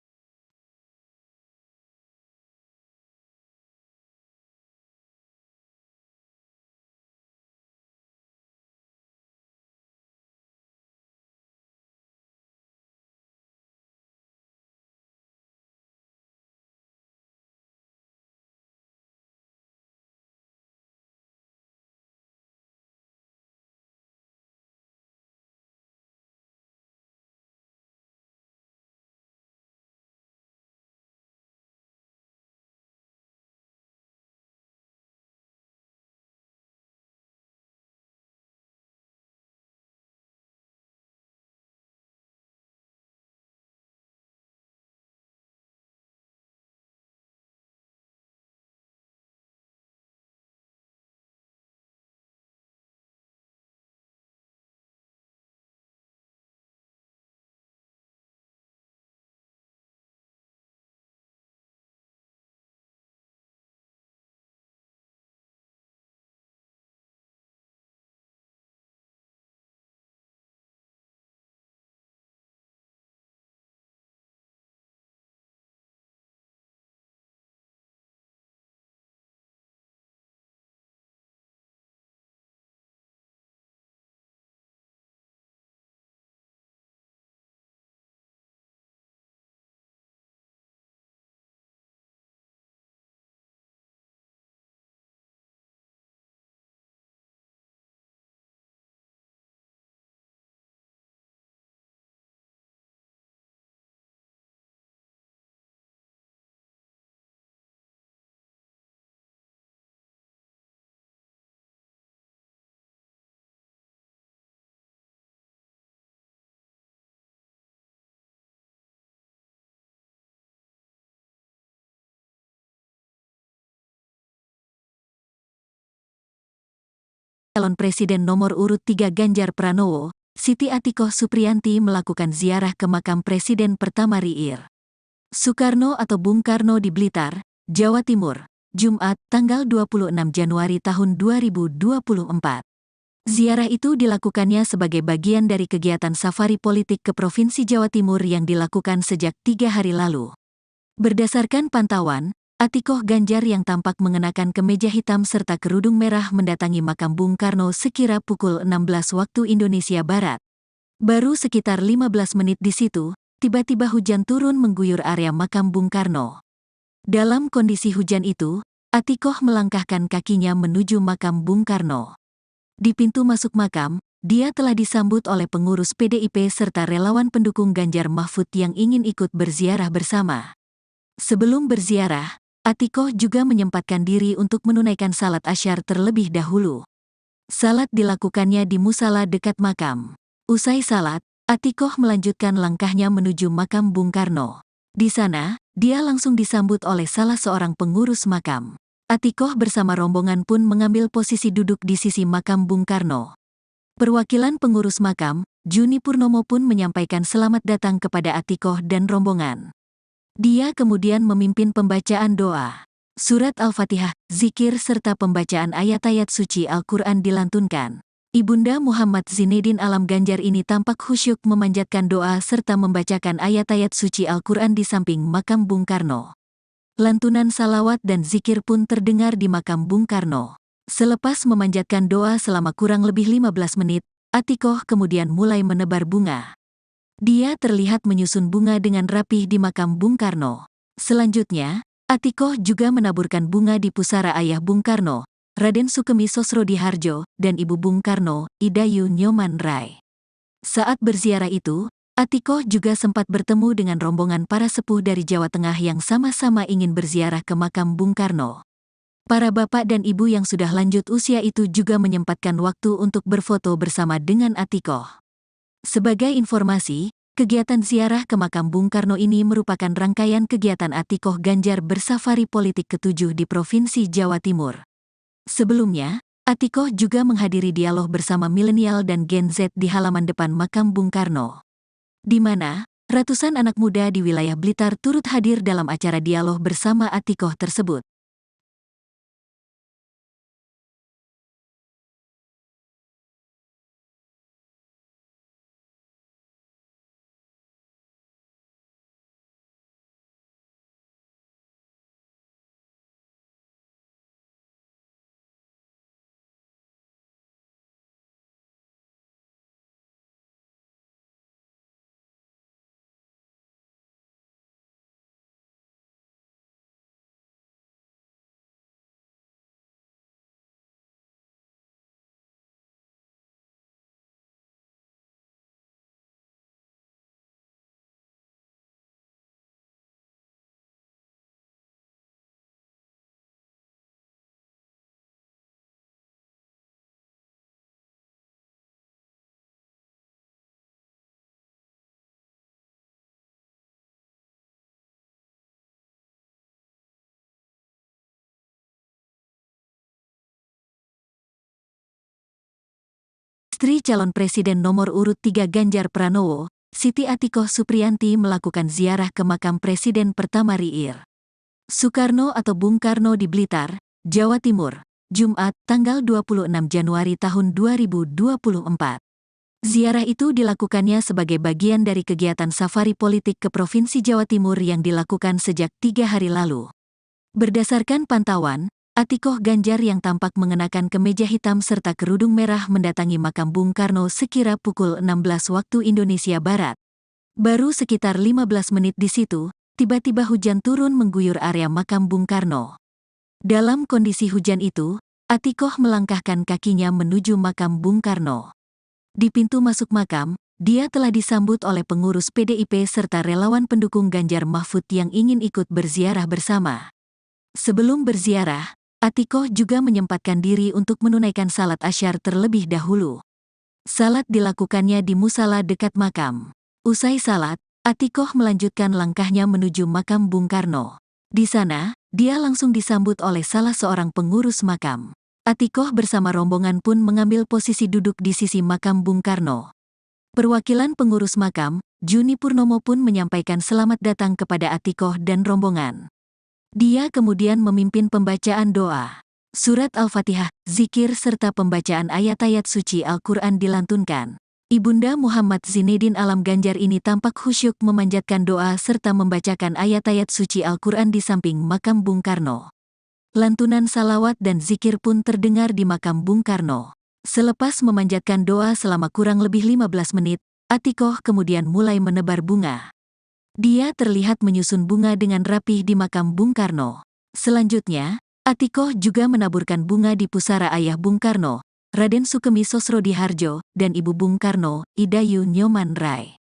Calon Presiden nomor urut 3 Ganjar Pranowo, Siti Atikoh Supriyanti melakukan ziarah ke makam Presiden pertama RI. Soekarno atau Bung Karno di Blitar, Jawa Timur, Jumat, tanggal 26 Januari tahun 2024. Ziarah itu dilakukannya sebagai bagian dari kegiatan safari politik ke Provinsi Jawa Timur yang dilakukan sejak 3 hari lalu. Berdasarkan pantauan, Atikoh Ganjar yang tampak mengenakan kemeja hitam serta kerudung merah mendatangi makam Bung Karno sekira pukul 16 waktu Indonesia Barat. Baru sekitar 15 menit di situ, tiba-tiba hujan turun mengguyur area makam Bung Karno. Dalam kondisi hujan itu, Atikoh melangkahkan kakinya menuju makam Bung Karno. Di pintu masuk makam, dia telah disambut oleh pengurus PDIP serta relawan pendukung Ganjar Mahfud yang ingin ikut berziarah bersama. Sebelum berziarah, Atikoh juga menyempatkan diri untuk menunaikan salat asyar terlebih dahulu. Salat dilakukannya di musala dekat makam. Usai salat, Atikoh melanjutkan langkahnya menuju makam Bung Karno. Di sana, dia langsung disambut oleh salah seorang pengurus makam. Atikoh bersama rombongan pun mengambil posisi duduk di sisi makam Bung Karno. Perwakilan pengurus makam, Juni Purnomo pun menyampaikan selamat datang kepada Atikoh dan rombongan. Dia kemudian memimpin pembacaan doa. Surat Al-Fatihah, zikir serta pembacaan ayat-ayat suci Al-Quran dilantunkan. Ibunda Muhammad Zinedin Alam Ganjar ini tampak khusyuk memanjatkan doa serta membacakan ayat-ayat suci Al-Quran di samping makam Bung Karno. Lantunan salawat dan zikir pun terdengar di makam Bung Karno. Selepas memanjatkan doa selama kurang lebih 15 menit, Atikoh kemudian mulai menebar bunga. Dia terlihat menyusun bunga dengan rapih di makam Bung Karno. Selanjutnya, Atikoh juga menaburkan bunga di pusara ayah Bung Karno, Raden Sukemi Sosrodihardjo, dan Ibu Bung Karno, Idayu Nyoman Rai. Saat berziarah itu, Atikoh juga sempat bertemu dengan rombongan para sepuh dari Jawa Tengah yang sama-sama ingin berziarah ke makam Bung Karno. Para bapak dan ibu yang sudah lanjut usia itu juga menyempatkan waktu untuk berfoto bersama dengan Atikoh. Sebagai informasi, kegiatan ziarah ke makam Bung Karno ini merupakan rangkaian kegiatan Atikoh Ganjar bersafari politik ke-7 di Provinsi Jawa Timur. Sebelumnya, Atikoh juga menghadiri dialog bersama milenial dan Gen Z di halaman depan makam Bung Karno, di mana ratusan anak muda di wilayah Blitar turut hadir dalam acara dialog bersama Atikoh tersebut. Istri calon presiden nomor urut 3 Ganjar Pranowo, Siti Atikoh Supriyanti melakukan ziarah ke makam Presiden pertama RI Soekarno atau Bung Karno di Blitar, Jawa Timur, Jumat, tanggal 26 Januari tahun 2024. Ziarah itu dilakukannya sebagai bagian dari kegiatan safari politik ke Provinsi Jawa Timur yang dilakukan sejak 3 hari lalu. Berdasarkan pantauan, Atikoh Ganjar yang tampak mengenakan kemeja hitam serta kerudung merah mendatangi makam Bung Karno sekira pukul 16 waktu Indonesia Barat. Baru sekitar 15 menit di situ, tiba-tiba hujan turun mengguyur area makam Bung Karno. Dalam kondisi hujan itu, Atikoh melangkahkan kakinya menuju makam Bung Karno. Di pintu masuk makam, dia telah disambut oleh pengurus PDIP serta relawan pendukung Ganjar Mahfud yang ingin ikut berziarah bersama. Sebelum berziarah, Atikoh juga menyempatkan diri untuk menunaikan salat asyar terlebih dahulu. Salat dilakukannya di musala dekat makam. Usai salat, Atikoh melanjutkan langkahnya menuju makam Bung Karno. Di sana, dia langsung disambut oleh salah seorang pengurus makam. Atikoh bersama rombongan pun mengambil posisi duduk di sisi makam Bung Karno. Perwakilan pengurus makam, Juni Purnomo pun menyampaikan selamat datang kepada Atikoh dan rombongan. Dia kemudian memimpin pembacaan doa. Surat Al-Fatihah, zikir serta pembacaan ayat-ayat suci Al-Quran dilantunkan. Ibunda Muhammad Zinedin Alam Ganjar ini tampak khusyuk memanjatkan doa serta membacakan ayat-ayat suci Al-Quran di samping makam Bung Karno. Lantunan salawat dan zikir pun terdengar di makam Bung Karno. Selepas memanjatkan doa selama kurang lebih 15 menit, Atikoh kemudian mulai menebar bunga. Dia terlihat menyusun bunga dengan rapih di makam Bung Karno. Selanjutnya, Atikoh juga menaburkan bunga di pusara ayah Bung Karno, Raden Sukemi Sosrodihardjo, dan Ibu Bung Karno, Idayu Nyoman Rai.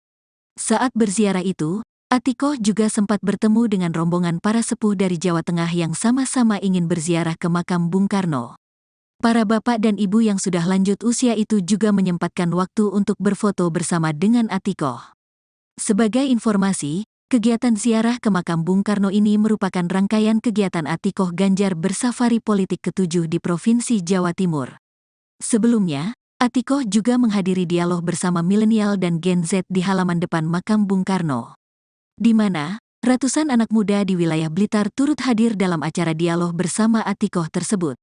Saat berziarah itu, Atikoh juga sempat bertemu dengan rombongan para sepuh dari Jawa Tengah yang sama-sama ingin berziarah ke makam Bung Karno. Para bapak dan ibu yang sudah lanjut usia itu juga menyempatkan waktu untuk berfoto bersama dengan Atikoh. Sebagai informasi, kegiatan ziarah ke makam Bung Karno ini merupakan rangkaian kegiatan Atikoh Ganjar bersafari politik ke-7 di Provinsi Jawa Timur. Sebelumnya, Atikoh juga menghadiri dialog bersama milenial dan Gen Z di halaman depan makam Bung Karno, di mana ratusan anak muda di wilayah Blitar turut hadir dalam acara dialog bersama Atikoh tersebut.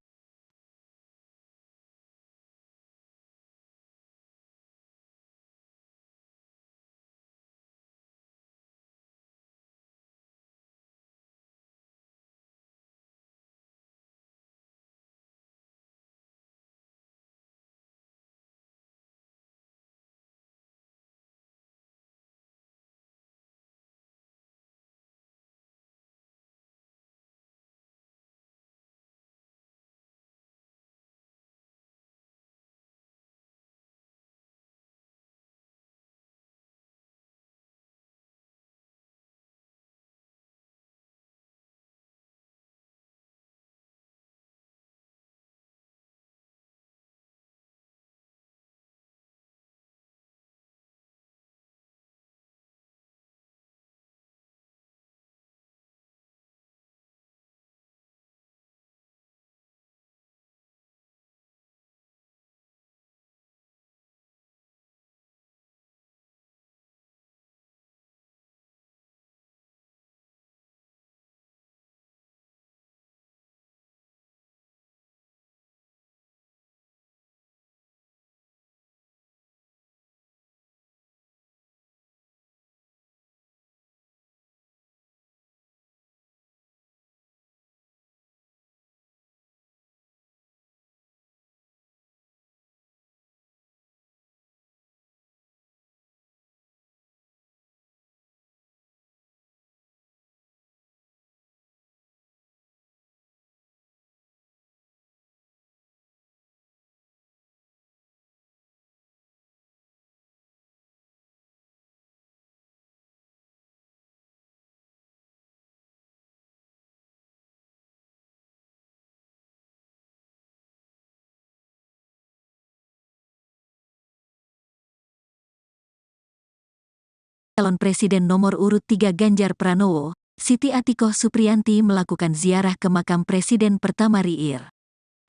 Calon Presiden nomor urut 3 Ganjar Pranowo, Siti Atikoh Supriyanti melakukan ziarah ke makam Presiden pertama RI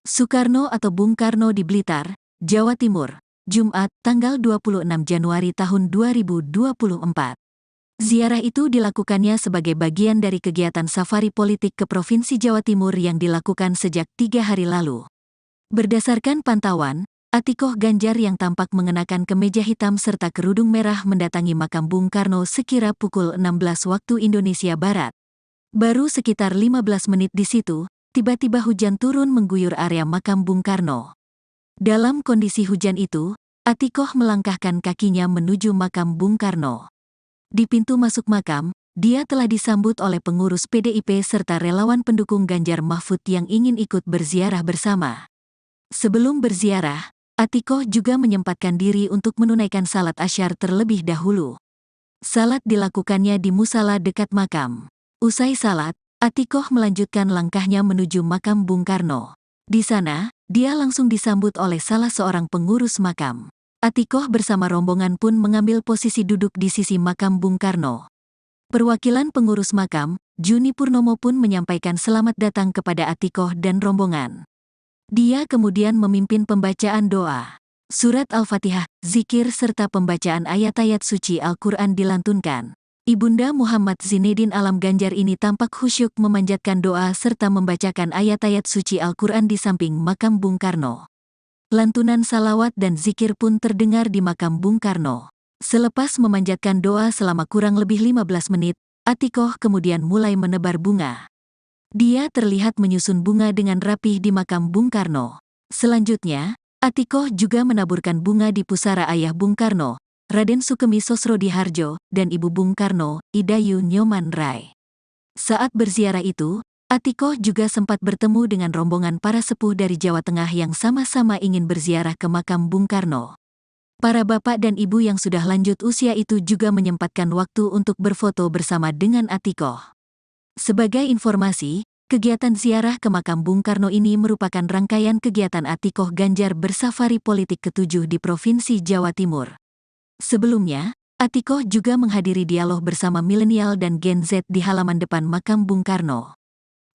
Soekarno atau Bung Karno di Blitar, Jawa Timur, Jumat, tanggal 26 Januari tahun 2024. Ziarah itu dilakukannya sebagai bagian dari kegiatan safari politik ke Provinsi Jawa Timur yang dilakukan sejak 3 hari lalu. Berdasarkan pantauan, Atikoh Ganjar yang tampak mengenakan kemeja hitam serta kerudung merah mendatangi makam Bung Karno sekira pukul 16 waktu Indonesia Barat. Baru sekitar 15 menit di situ, tiba-tiba hujan turun mengguyur area makam Bung Karno. Dalam kondisi hujan itu, Atikoh melangkahkan kakinya menuju makam Bung Karno. Di pintu masuk makam, dia telah disambut oleh pengurus PDIP serta relawan pendukung Ganjar Mahfud yang ingin ikut berziarah bersama. Sebelum berziarah, Atikoh juga menyempatkan diri untuk menunaikan salat asyar terlebih dahulu. Salat dilakukannya di musala dekat makam. Usai salat, Atikoh melanjutkan langkahnya menuju makam Bung Karno. Di sana, dia langsung disambut oleh salah seorang pengurus makam. Atikoh bersama rombongan pun mengambil posisi duduk di sisi makam Bung Karno. Perwakilan pengurus makam, Juni Purnomo pun menyampaikan selamat datang kepada Atikoh dan rombongan. Dia kemudian memimpin pembacaan doa. Surat Al-Fatihah, zikir serta pembacaan ayat-ayat suci Al-Quran dilantunkan. Ibunda Muhammad Zinedin Alam Ganjar ini tampak khusyuk memanjatkan doa serta membacakan ayat-ayat suci Al-Quran di samping makam Bung Karno. Lantunan salawat dan zikir pun terdengar di makam Bung Karno. Selepas memanjatkan doa selama kurang lebih 15 menit, Atikoh kemudian mulai menebar bunga. Dia terlihat menyusun bunga dengan rapih di makam Bung Karno. Selanjutnya, Atikoh juga menaburkan bunga di pusara ayah Bung Karno, Raden Sukemi Sosrodihardjo, dan ibu Bung Karno, Idayu Nyoman Rai. Saat berziarah itu, Atikoh juga sempat bertemu dengan rombongan para sepuh dari Jawa Tengah yang sama-sama ingin berziarah ke makam Bung Karno. Para bapak dan ibu yang sudah lanjut usia itu juga menyempatkan waktu untuk berfoto bersama dengan Atikoh. Sebagai informasi, kegiatan ziarah ke makam Bung Karno ini merupakan rangkaian kegiatan Atikoh Ganjar bersafari politik ke-7 di Provinsi Jawa Timur. Sebelumnya, Atikoh juga menghadiri dialog bersama milenial dan Gen Z di halaman depan makam Bung Karno,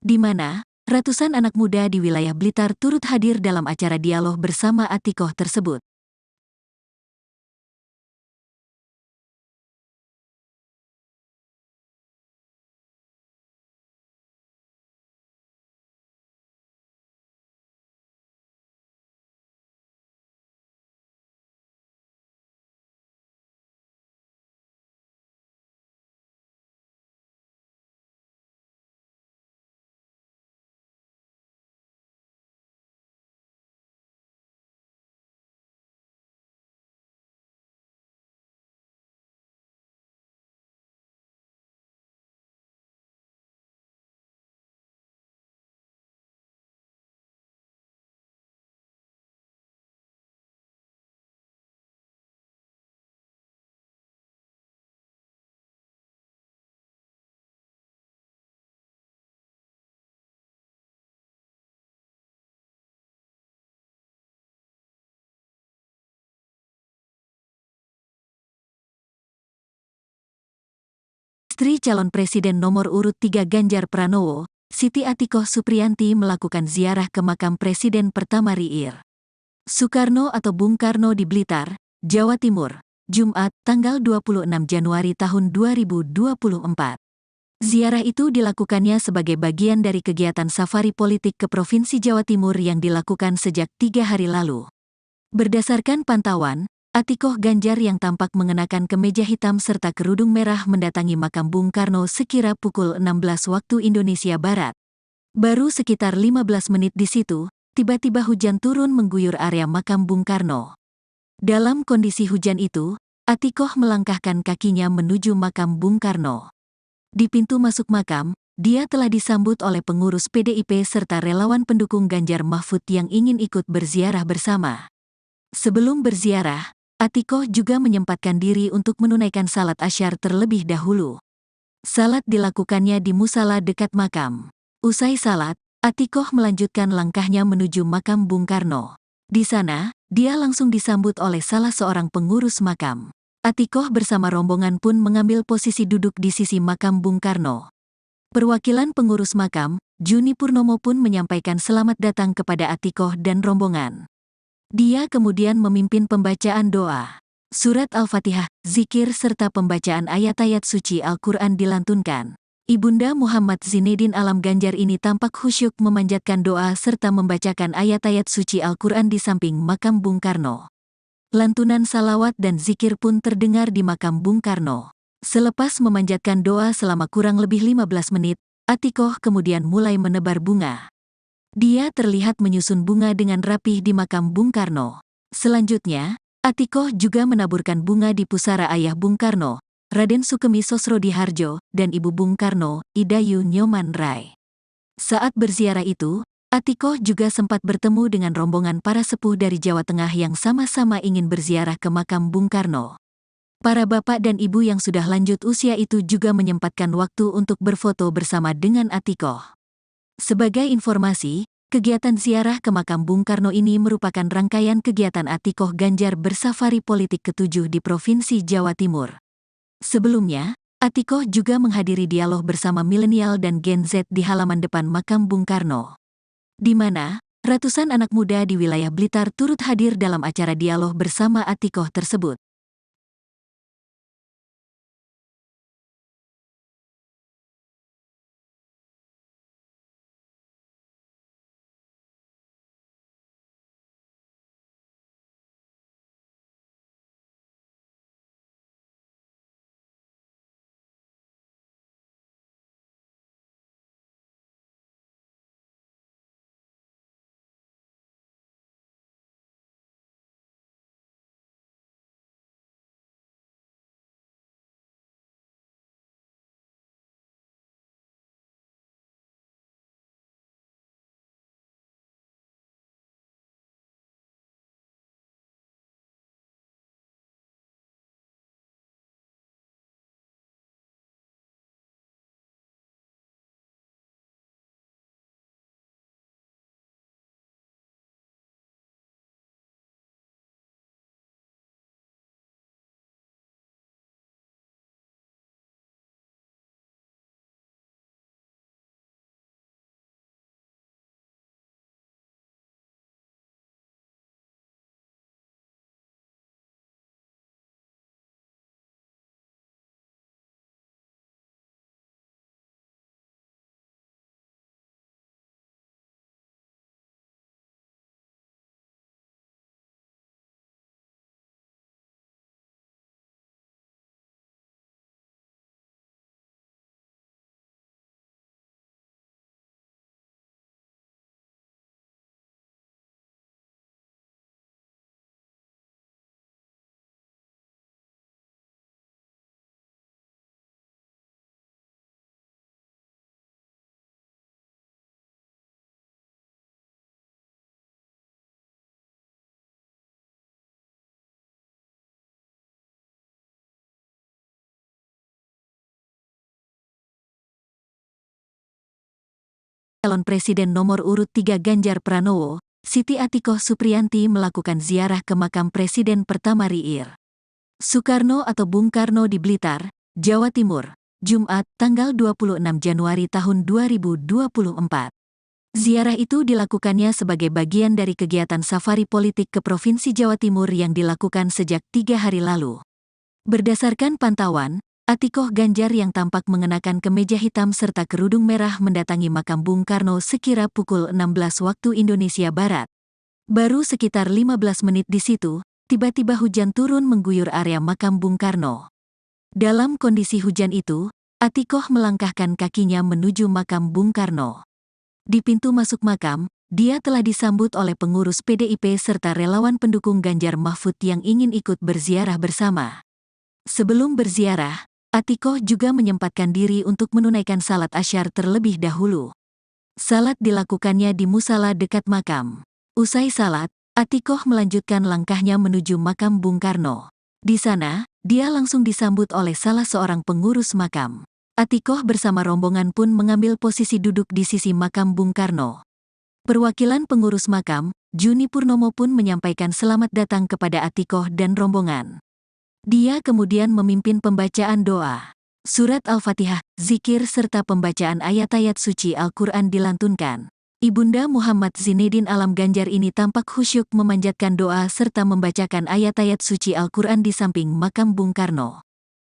di mana ratusan anak muda di wilayah Blitar turut hadir dalam acara dialog bersama Atikoh tersebut. Istri calon Presiden nomor urut 3 Ganjar Pranowo, Siti Atikoh Supriyanti melakukan ziarah ke makam Presiden pertama RI Soekarno atau Bung Karno di Blitar, Jawa Timur, Jumat, tanggal 26 Januari tahun 2024. Ziarah itu dilakukannya sebagai bagian dari kegiatan safari politik ke Provinsi Jawa Timur yang dilakukan sejak 3 hari lalu. Berdasarkan pantauan, Atikoh Ganjar yang tampak mengenakan kemeja hitam serta kerudung merah mendatangi makam Bung Karno sekira pukul 16 waktu Indonesia Barat. Baru sekitar 15 menit di situ, tiba-tiba hujan turun mengguyur area makam Bung Karno. Dalam kondisi hujan itu, Atikoh melangkahkan kakinya menuju makam Bung Karno. Di pintu masuk makam, dia telah disambut oleh pengurus PDIP serta relawan pendukung Ganjar Mahfud yang ingin ikut berziarah bersama. Sebelum berziarah, Atikoh juga menyempatkan diri untuk menunaikan salat asyar terlebih dahulu. Salat dilakukannya di musala dekat makam. Usai salat, Atikoh melanjutkan langkahnya menuju makam Bung Karno. Di sana, dia langsung disambut oleh salah seorang pengurus makam. Atikoh bersama rombongan pun mengambil posisi duduk di sisi makam Bung Karno. Perwakilan pengurus makam, Juni Purnomo pun menyampaikan selamat datang kepada Atikoh dan rombongan. Dia kemudian memimpin pembacaan doa. Surat Al-Fatihah, zikir serta pembacaan ayat-ayat suci Al-Quran dilantunkan. Ibunda Muhammad Zinedin Alam Ganjar ini tampak khusyuk memanjatkan doa serta membacakan ayat-ayat suci Al-Quran di samping makam Bung Karno. Lantunan salawat dan zikir pun terdengar di makam Bung Karno. Selepas memanjatkan doa selama kurang lebih 15 menit, Atikoh kemudian mulai menebar bunga. Dia terlihat menyusun bunga dengan rapih di makam Bung Karno. Selanjutnya, Atikoh juga menaburkan bunga di pusara ayah Bung Karno, Raden Sukemi Sosrodihardjo, dan ibu Bung Karno, Idayu Nyoman Rai. Saat berziarah itu, Atikoh juga sempat bertemu dengan rombongan para sepuh dari Jawa Tengah yang sama-sama ingin berziarah ke makam Bung Karno. Para bapak dan ibu yang sudah lanjut usia itu juga menyempatkan waktu untuk berfoto bersama dengan Atikoh. Sebagai informasi, kegiatan ziarah ke makam Bung Karno ini merupakan rangkaian kegiatan Atikoh Ganjar bersafari politik ke-7 di Provinsi Jawa Timur. Sebelumnya, Atikoh juga menghadiri dialog bersama milenial dan Gen Z di halaman depan makam Bung Karno, di mana ratusan anak muda di wilayah Blitar turut hadir dalam acara dialog bersama Atikoh tersebut. Calon Presiden nomor urut 3 Ganjar Pranowo, Siti Atikoh Supriyanti melakukan ziarah ke makam Presiden pertama RI Soekarno atau Bung Karno di Blitar, Jawa Timur, Jumat, tanggal 26 Januari tahun 2024. Ziarah itu dilakukannya sebagai bagian dari kegiatan safari politik ke Provinsi Jawa Timur yang dilakukan sejak 3 hari lalu. Berdasarkan pantauan, Atikoh Ganjar yang tampak mengenakan kemeja hitam serta kerudung merah mendatangi makam Bung Karno sekira pukul 16 waktu Indonesia Barat. Baru sekitar 15 menit di situ, tiba-tiba hujan turun mengguyur area makam Bung Karno. Dalam kondisi hujan itu, Atikoh melangkahkan kakinya menuju makam Bung Karno. Di pintu masuk makam, dia telah disambut oleh pengurus PDIP serta relawan pendukung Ganjar Mahfud yang ingin ikut berziarah bersama. Sebelum berziarah, Atikoh juga menyempatkan diri untuk menunaikan salat asyar terlebih dahulu. Salat dilakukannya di musala dekat makam. Usai salat, Atikoh melanjutkan langkahnya menuju makam Bung Karno. Di sana, dia langsung disambut oleh salah seorang pengurus makam. Atikoh bersama rombongan pun mengambil posisi duduk di sisi makam Bung Karno. Perwakilan pengurus makam, Juni Purnomo pun menyampaikan selamat datang kepada Atikoh dan rombongan. Dia kemudian memimpin pembacaan doa. Surat Al-Fatihah, zikir serta pembacaan ayat-ayat suci Al-Quran dilantunkan. Ibunda Muhammad Zinedin Alam Ganjar ini tampak khusyuk memanjatkan doa serta membacakan ayat-ayat suci Al-Quran di samping makam Bung Karno.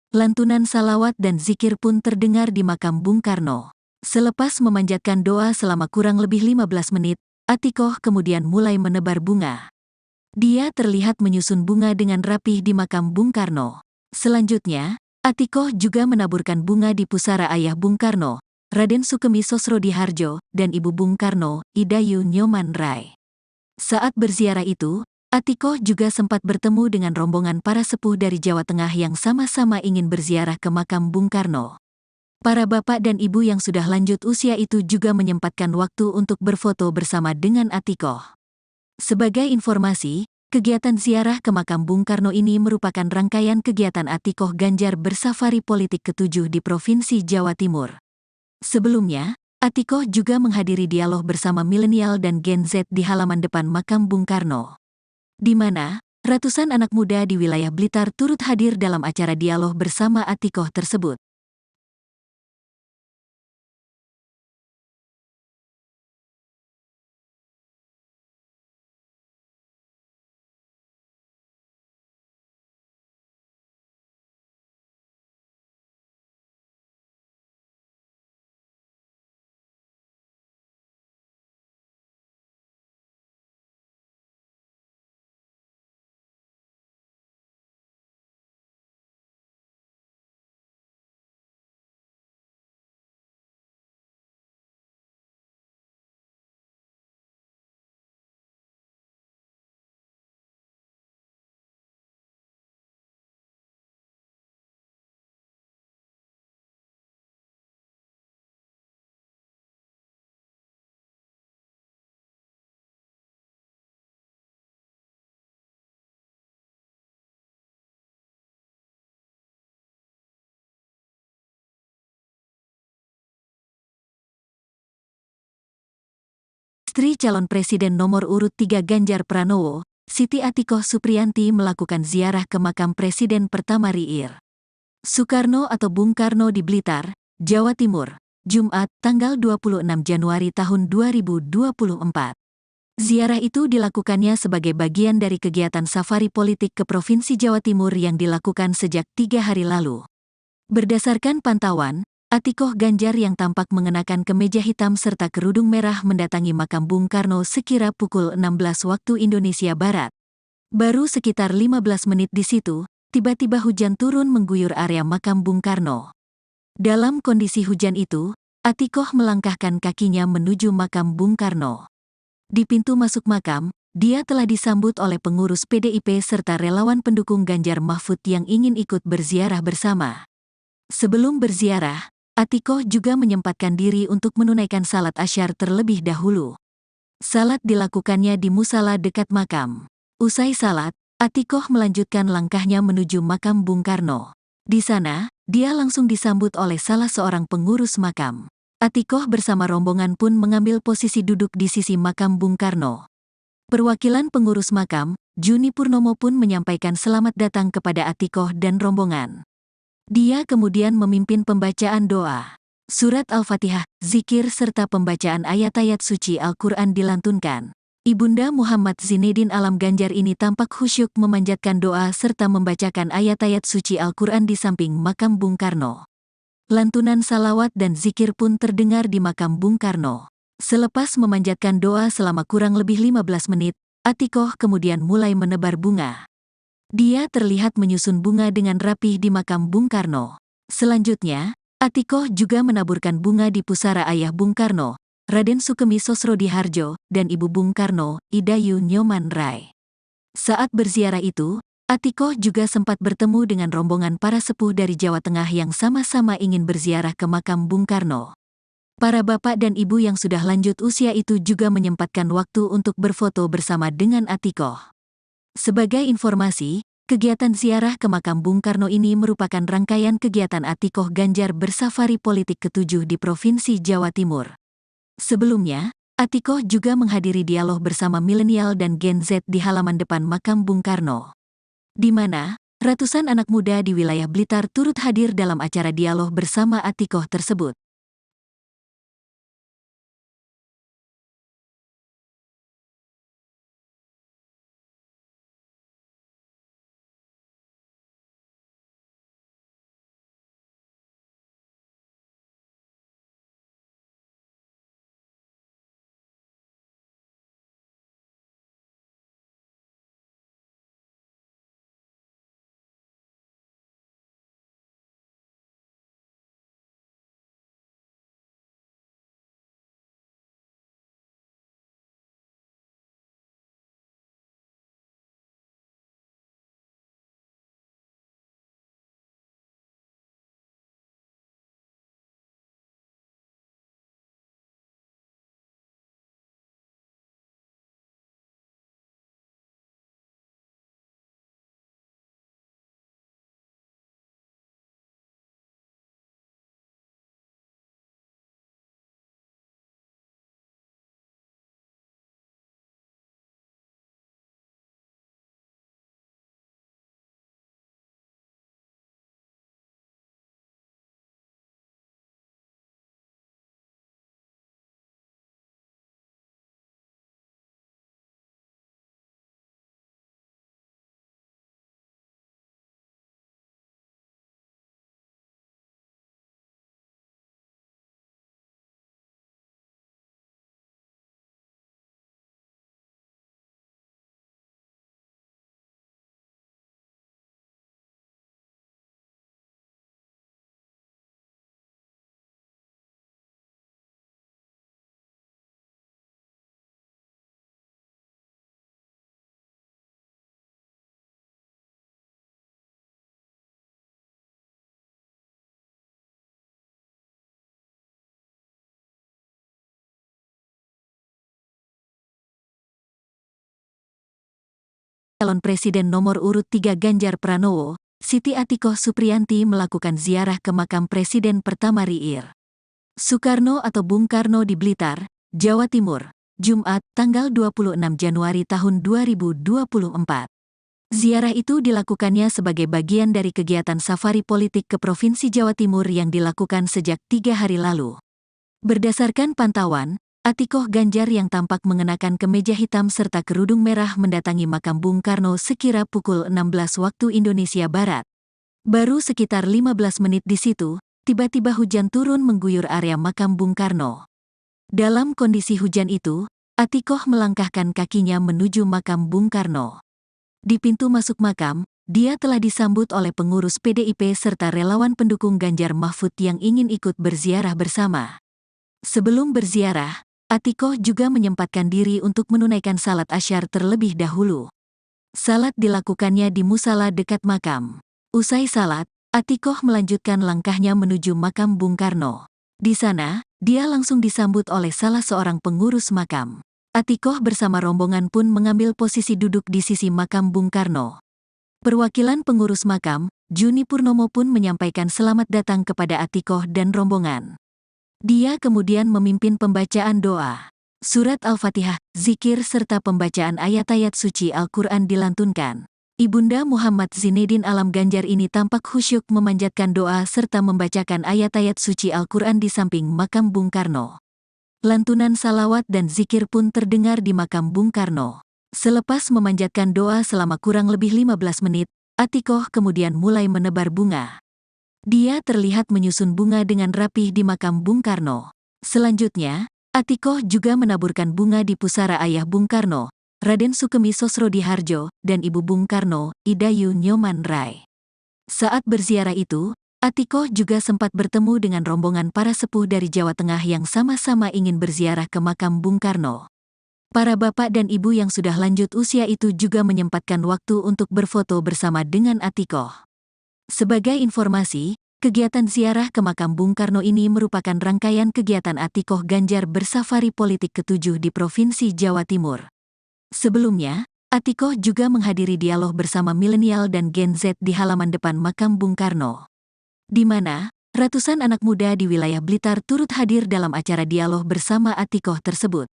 Lantunan salawat dan zikir pun terdengar di makam Bung Karno. Selepas memanjatkan doa selama kurang lebih 15 menit, Atikoh kemudian mulai menebar bunga. Dia terlihat menyusun bunga dengan rapih di makam Bung Karno. Selanjutnya, Atikoh juga menaburkan bunga di pusara ayah Bung Karno, Raden Sukemi Sosrodihardjo, dan Ibu Bung Karno, Idayu Nyoman Rai. Saat berziarah itu, Atikoh juga sempat bertemu dengan rombongan para sepuh dari Jawa Tengah yang sama-sama ingin berziarah ke makam Bung Karno. Para bapak dan ibu yang sudah lanjut usia itu juga menyempatkan waktu untuk berfoto bersama dengan Atikoh. Sebagai informasi, kegiatan ziarah ke makam Bung Karno ini merupakan rangkaian kegiatan Atikoh Ganjar bersafari politik ke-7 di Provinsi Jawa Timur. Sebelumnya, Atikoh juga menghadiri dialog bersama milenial dan Gen Z di halaman depan makam Bung Karno, di mana ratusan anak muda di wilayah Blitar turut hadir dalam acara dialog bersama Atikoh tersebut. Istri calon Presiden nomor urut 3 Ganjar Pranowo, Siti Atikoh Supriyanti melakukan ziarah ke makam Presiden pertama RI Soekarno atau Bung Karno di Blitar, Jawa Timur, Jumat, tanggal 26 Januari tahun 2024. Ziarah itu dilakukannya sebagai bagian dari kegiatan safari politik ke Provinsi Jawa Timur yang dilakukan sejak 3 hari lalu. Berdasarkan pantauan, Atikoh Ganjar yang tampak mengenakan kemeja hitam serta kerudung merah mendatangi makam Bung Karno sekira pukul 16 waktu Indonesia Barat. Baru sekitar 15 menit di situ, tiba-tiba hujan turun mengguyur area makam Bung Karno. Dalam kondisi hujan itu, Atikoh melangkahkan kakinya menuju makam Bung Karno. Di pintu masuk makam, dia telah disambut oleh pengurus PDIP serta relawan pendukung Ganjar Mahfud yang ingin ikut berziarah bersama. Sebelum berziarah, Atikoh juga menyempatkan diri untuk menunaikan salat asyar terlebih dahulu. Salat dilakukannya di musala dekat makam. Usai salat, Atikoh melanjutkan langkahnya menuju makam Bung Karno. Di sana, dia langsung disambut oleh salah seorang pengurus makam. Atikoh bersama rombongan pun mengambil posisi duduk di sisi makam Bung Karno. Perwakilan pengurus makam, Juni Purnomo pun menyampaikan selamat datang kepada Atikoh dan rombongan. Dia kemudian memimpin pembacaan doa. Surat Al-Fatihah, zikir serta pembacaan ayat-ayat suci Al-Quran dilantunkan. Ibunda Muhammad Zinedin Alam Ganjar ini tampak khusyuk memanjatkan doa serta membacakan ayat-ayat suci Al-Quran di samping makam Bung Karno. Lantunan salawat dan zikir pun terdengar di makam Bung Karno. Selepas memanjatkan doa selama kurang lebih 15 menit, Atikoh kemudian mulai menebar bunga. Dia terlihat menyusun bunga dengan rapih di makam Bung Karno. Selanjutnya, Atikoh juga menaburkan bunga di pusara ayah Bung Karno, Raden Sukemi Sosrodihardjo, dan Ibu Bung Karno, Idayu Nyoman Rai. Saat berziarah itu, Atikoh juga sempat bertemu dengan rombongan para sepuh dari Jawa Tengah yang sama-sama ingin berziarah ke makam Bung Karno. Para bapak dan ibu yang sudah lanjut usia itu juga menyempatkan waktu untuk berfoto bersama dengan Atikoh. Sebagai informasi, kegiatan ziarah ke makam Bung Karno ini merupakan rangkaian kegiatan Atikoh Ganjar bersafari politik ke-7 di Provinsi Jawa Timur. Sebelumnya, Atikoh juga menghadiri dialog bersama milenial dan Gen Z di halaman depan makam Bung Karno, di mana Ratusan anak muda di wilayah Blitar turut hadir dalam acara dialog bersama Atikoh tersebut. Calon Presiden nomor urut 3 Ganjar Pranowo, Siti Atikoh Supriyanti melakukan ziarah ke makam Presiden pertama RI Soekarno atau Bung Karno di Blitar, Jawa Timur, Jumat, tanggal 26 Januari tahun 2024. Ziarah itu dilakukannya sebagai bagian dari kegiatan safari politik ke Provinsi Jawa Timur yang dilakukan sejak 3 hari lalu. Berdasarkan pantauan, Atikoh Ganjar yang tampak mengenakan kemeja hitam serta kerudung merah mendatangi makam Bung Karno sekira pukul 16 waktu Indonesia Barat. Baru sekitar 15 menit di situ, tiba-tiba hujan turun mengguyur area makam Bung Karno. Dalam kondisi hujan itu, Atikoh melangkahkan kakinya menuju makam Bung Karno. Di pintu masuk makam, dia telah disambut oleh pengurus PDIP serta relawan pendukung Ganjar Mahfud yang ingin ikut berziarah bersama. Sebelum berziarah, Atikoh juga menyempatkan diri untuk menunaikan salat asyar terlebih dahulu. Salat dilakukannya di musala dekat makam. Usai salat, Atikoh melanjutkan langkahnya menuju makam Bung Karno. Di sana, dia langsung disambut oleh salah seorang pengurus makam. Atikoh bersama rombongan pun mengambil posisi duduk di sisi makam Bung Karno. Perwakilan pengurus makam, Juni Purnomo pun menyampaikan selamat datang kepada Atikoh dan rombongan. Dia kemudian memimpin pembacaan doa. Surat Al-Fatihah, zikir serta pembacaan ayat-ayat suci Al-Quran dilantunkan. Ibunda Muhammad Zinedin Alam Ganjar ini tampak khusyuk memanjatkan doa serta membacakan ayat-ayat suci Al-Quran di samping makam Bung Karno. Lantunan salawat dan zikir pun terdengar di makam Bung Karno. Selepas memanjatkan doa selama kurang lebih 15 menit, Atikoh kemudian mulai menebar bunga. Dia terlihat menyusun bunga dengan rapih di makam Bung Karno. Selanjutnya, Atikoh juga menaburkan bunga di pusara ayah Bung Karno, Raden Sukemi Sosrodihardjo, dan ibu Bung Karno, Idayu Nyoman Rai. Saat berziarah itu, Atikoh juga sempat bertemu dengan rombongan para sepuh dari Jawa Tengah yang sama-sama ingin berziarah ke makam Bung Karno. Para bapak dan ibu yang sudah lanjut usia itu juga menyempatkan waktu untuk berfoto bersama dengan Atikoh. Sebagai informasi, kegiatan ziarah ke makam Bung Karno ini merupakan rangkaian kegiatan Atikoh Ganjar bersafari politik ke-7 di Provinsi Jawa Timur. Sebelumnya, Atikoh juga menghadiri dialog bersama milenial dan Gen Z di halaman depan makam Bung Karno, di mana ratusan anak muda di wilayah Blitar turut hadir dalam acara dialog bersama Atikoh tersebut.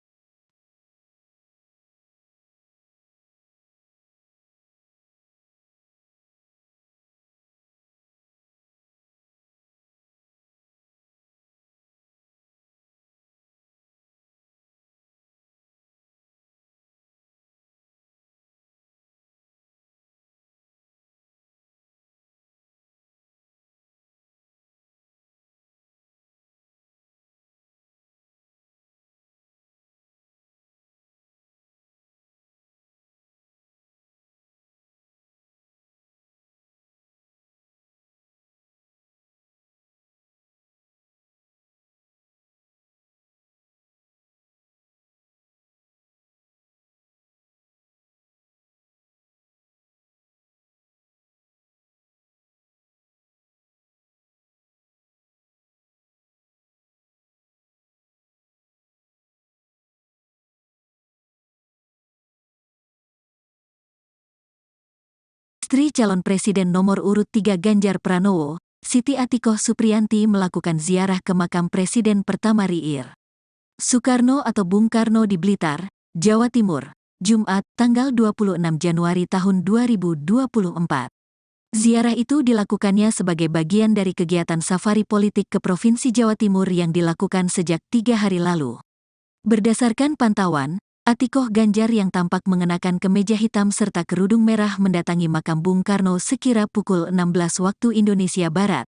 Istri calon presiden nomor urut 3 Ganjar Pranowo, Siti Atikoh Supriyanti melakukan ziarah ke makam Presiden pertama RI Soekarno atau Bung Karno di Blitar, Jawa Timur, Jumat, tanggal 26 Januari tahun 2024. Ziarah itu dilakukannya sebagai bagian dari kegiatan safari politik ke Provinsi Jawa Timur yang dilakukan sejak 3 hari lalu. Berdasarkan pantauan, Atikoh Ganjar yang tampak mengenakan kemeja hitam serta kerudung merah mendatangi makam Bung Karno sekira pukul 16 waktu Indonesia Barat.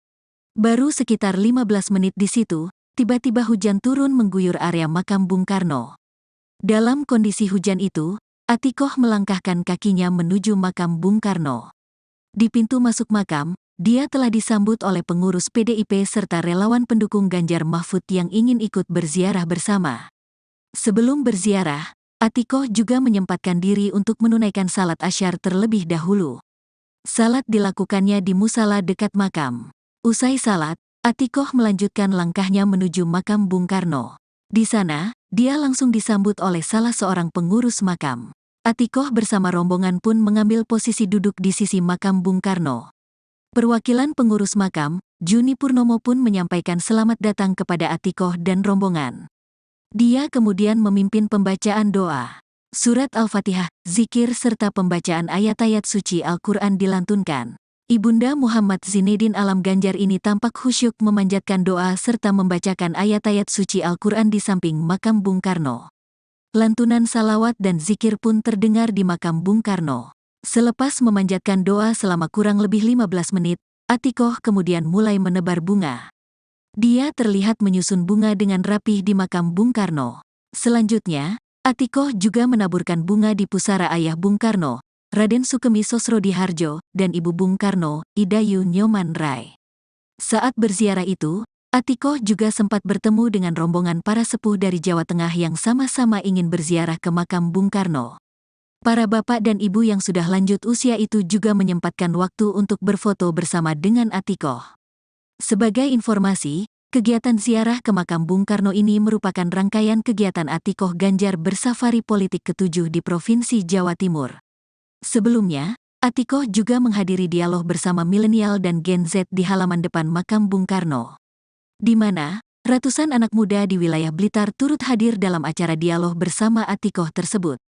Baru sekitar 15 menit di situ, tiba-tiba hujan turun mengguyur area makam Bung Karno. Dalam kondisi hujan itu, Atikoh melangkahkan kakinya menuju makam Bung Karno. Di pintu masuk makam, dia telah disambut oleh pengurus PDIP serta relawan pendukung Ganjar Mahfud yang ingin ikut berziarah bersama. Sebelum berziarah, Atikoh juga menyempatkan diri untuk menunaikan salat asyar terlebih dahulu. Salat dilakukannya di musala dekat makam. Usai salat, Atikoh melanjutkan langkahnya menuju makam Bung Karno. Di sana, dia langsung disambut oleh salah seorang pengurus makam. Atikoh bersama rombongan pun mengambil posisi duduk di sisi makam Bung Karno. Perwakilan pengurus makam, Juni Purnomo pun menyampaikan selamat datang kepada Atikoh dan rombongan. Dia kemudian memimpin pembacaan doa. Surat Al-Fatihah, zikir serta pembacaan ayat-ayat suci Al-Quran dilantunkan. Ibunda Muhammad Zinedin Alam Ganjar ini tampak khusyuk memanjatkan doa serta membacakan ayat-ayat suci Al-Quran di samping makam Bung Karno. Lantunan salawat dan zikir pun terdengar di makam Bung Karno. Selepas memanjatkan doa selama kurang lebih 15 menit, Atikoh kemudian mulai menebar bunga. Dia terlihat menyusun bunga dengan rapih di makam Bung Karno. Selanjutnya, Atikoh juga menaburkan bunga di pusara ayah Bung Karno, Raden Sukemi Sosrodihardjo, dan ibu Bung Karno, Idayu Nyoman Rai. Saat berziarah itu, Atikoh juga sempat bertemu dengan rombongan para sepuh dari Jawa Tengah yang sama-sama ingin berziarah ke makam Bung Karno. Para bapak dan ibu yang sudah lanjut usia itu juga menyempatkan waktu untuk berfoto bersama dengan Atikoh. Sebagai informasi, kegiatan ziarah ke makam Bung Karno ini merupakan rangkaian kegiatan Atikoh Ganjar bersafari politik ke-7 di Provinsi Jawa Timur. Sebelumnya, Atikoh juga menghadiri dialog bersama milenial dan Gen Z di halaman depan makam Bung Karno, di mana ratusan anak muda di wilayah Blitar turut hadir dalam acara dialog bersama Atikoh tersebut.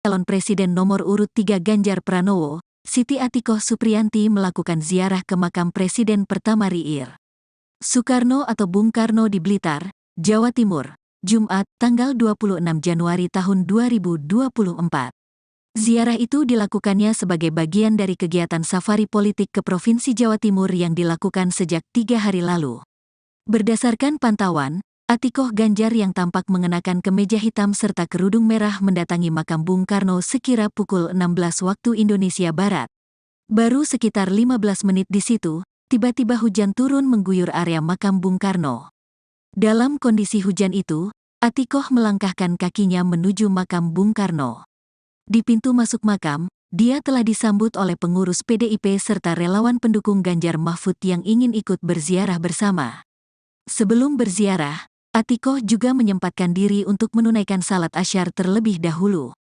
Calon presiden nomor urut 3 Ganjar Pranowo, Siti Atikoh Supriyanti melakukan ziarah ke makam presiden pertama RI Soekarno atau Bung Karno di Blitar, Jawa Timur, Jumat, tanggal 26 Januari tahun 2024. Ziarah itu dilakukannya sebagai bagian dari kegiatan safari politik ke Provinsi Jawa Timur yang dilakukan sejak 3 hari lalu. Berdasarkan pantauan, Atikoh Ganjar yang tampak mengenakan kemeja hitam serta kerudung merah mendatangi makam Bung Karno sekira pukul 16 waktu Indonesia Barat. Baru sekitar 15 menit di situ, tiba-tiba hujan turun mengguyur area makam Bung Karno. Dalam kondisi hujan itu, Atikoh melangkahkan kakinya menuju makam Bung Karno. Di pintu masuk makam, dia telah disambut oleh pengurus PDIP serta relawan pendukung Ganjar Mahfud yang ingin ikut berziarah bersama. Sebelum berziarah, Atikoh juga menyempatkan diri untuk menunaikan salat asyar terlebih dahulu.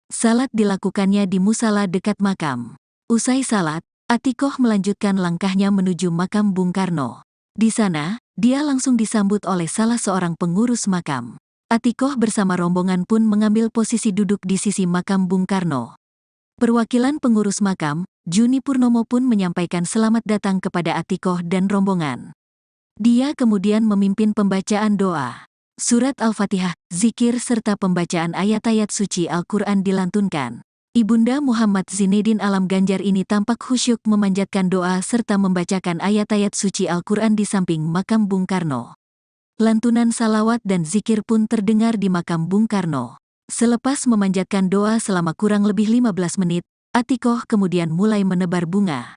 Salat dilakukannya di musala dekat makam. Usai salat, Atikoh melanjutkan langkahnya menuju makam Bung Karno. Di sana, dia langsung disambut oleh salah seorang pengurus makam. Atikoh bersama rombongan pun mengambil posisi duduk di sisi makam Bung Karno. Perwakilan pengurus makam, Juni Purnomo pun menyampaikan selamat datang kepada Atikoh dan rombongan. Dia kemudian memimpin pembacaan doa. Surat Al-Fatihah, zikir serta pembacaan ayat-ayat suci Al-Quran dilantunkan. Ibunda Muhammad Zinedin Alam Ganjar ini tampak khusyuk memanjatkan doa serta membacakan ayat-ayat suci Al-Quran di samping makam Bung Karno. Lantunan salawat dan zikir pun terdengar di makam Bung Karno. Selepas memanjatkan doa selama kurang lebih 15 menit, Atikoh kemudian mulai menebar bunga.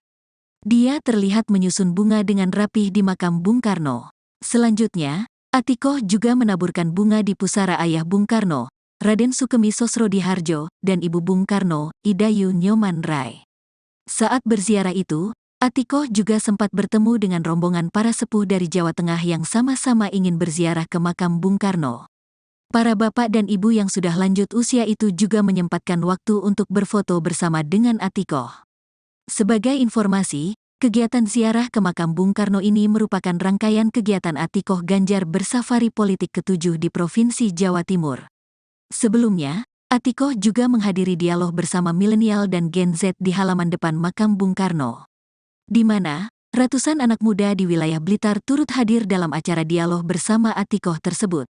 Dia terlihat menyusun bunga dengan rapih di makam Bung Karno. Selanjutnya, Atikoh juga menaburkan bunga di pusara ayah Bung Karno, Raden Sukemi Sosrodihardjo, dan ibu Bung Karno, Idayu Nyoman Rai. Saat berziarah itu, Atikoh juga sempat bertemu dengan rombongan para sepuh dari Jawa Tengah yang sama-sama ingin berziarah ke makam Bung Karno. Para bapak dan ibu yang sudah lanjut usia itu juga menyempatkan waktu untuk berfoto bersama dengan Atikoh. Sebagai informasi, kegiatan ziarah ke makam Bung Karno ini merupakan rangkaian kegiatan Atikoh Ganjar bersafari politik ke-7 di Provinsi Jawa Timur. Sebelumnya, Atikoh juga menghadiri dialog bersama milenial dan Gen Z di halaman depan makam Bung Karno, di mana ratusan anak muda di wilayah Blitar turut hadir dalam acara dialog bersama Atikoh tersebut.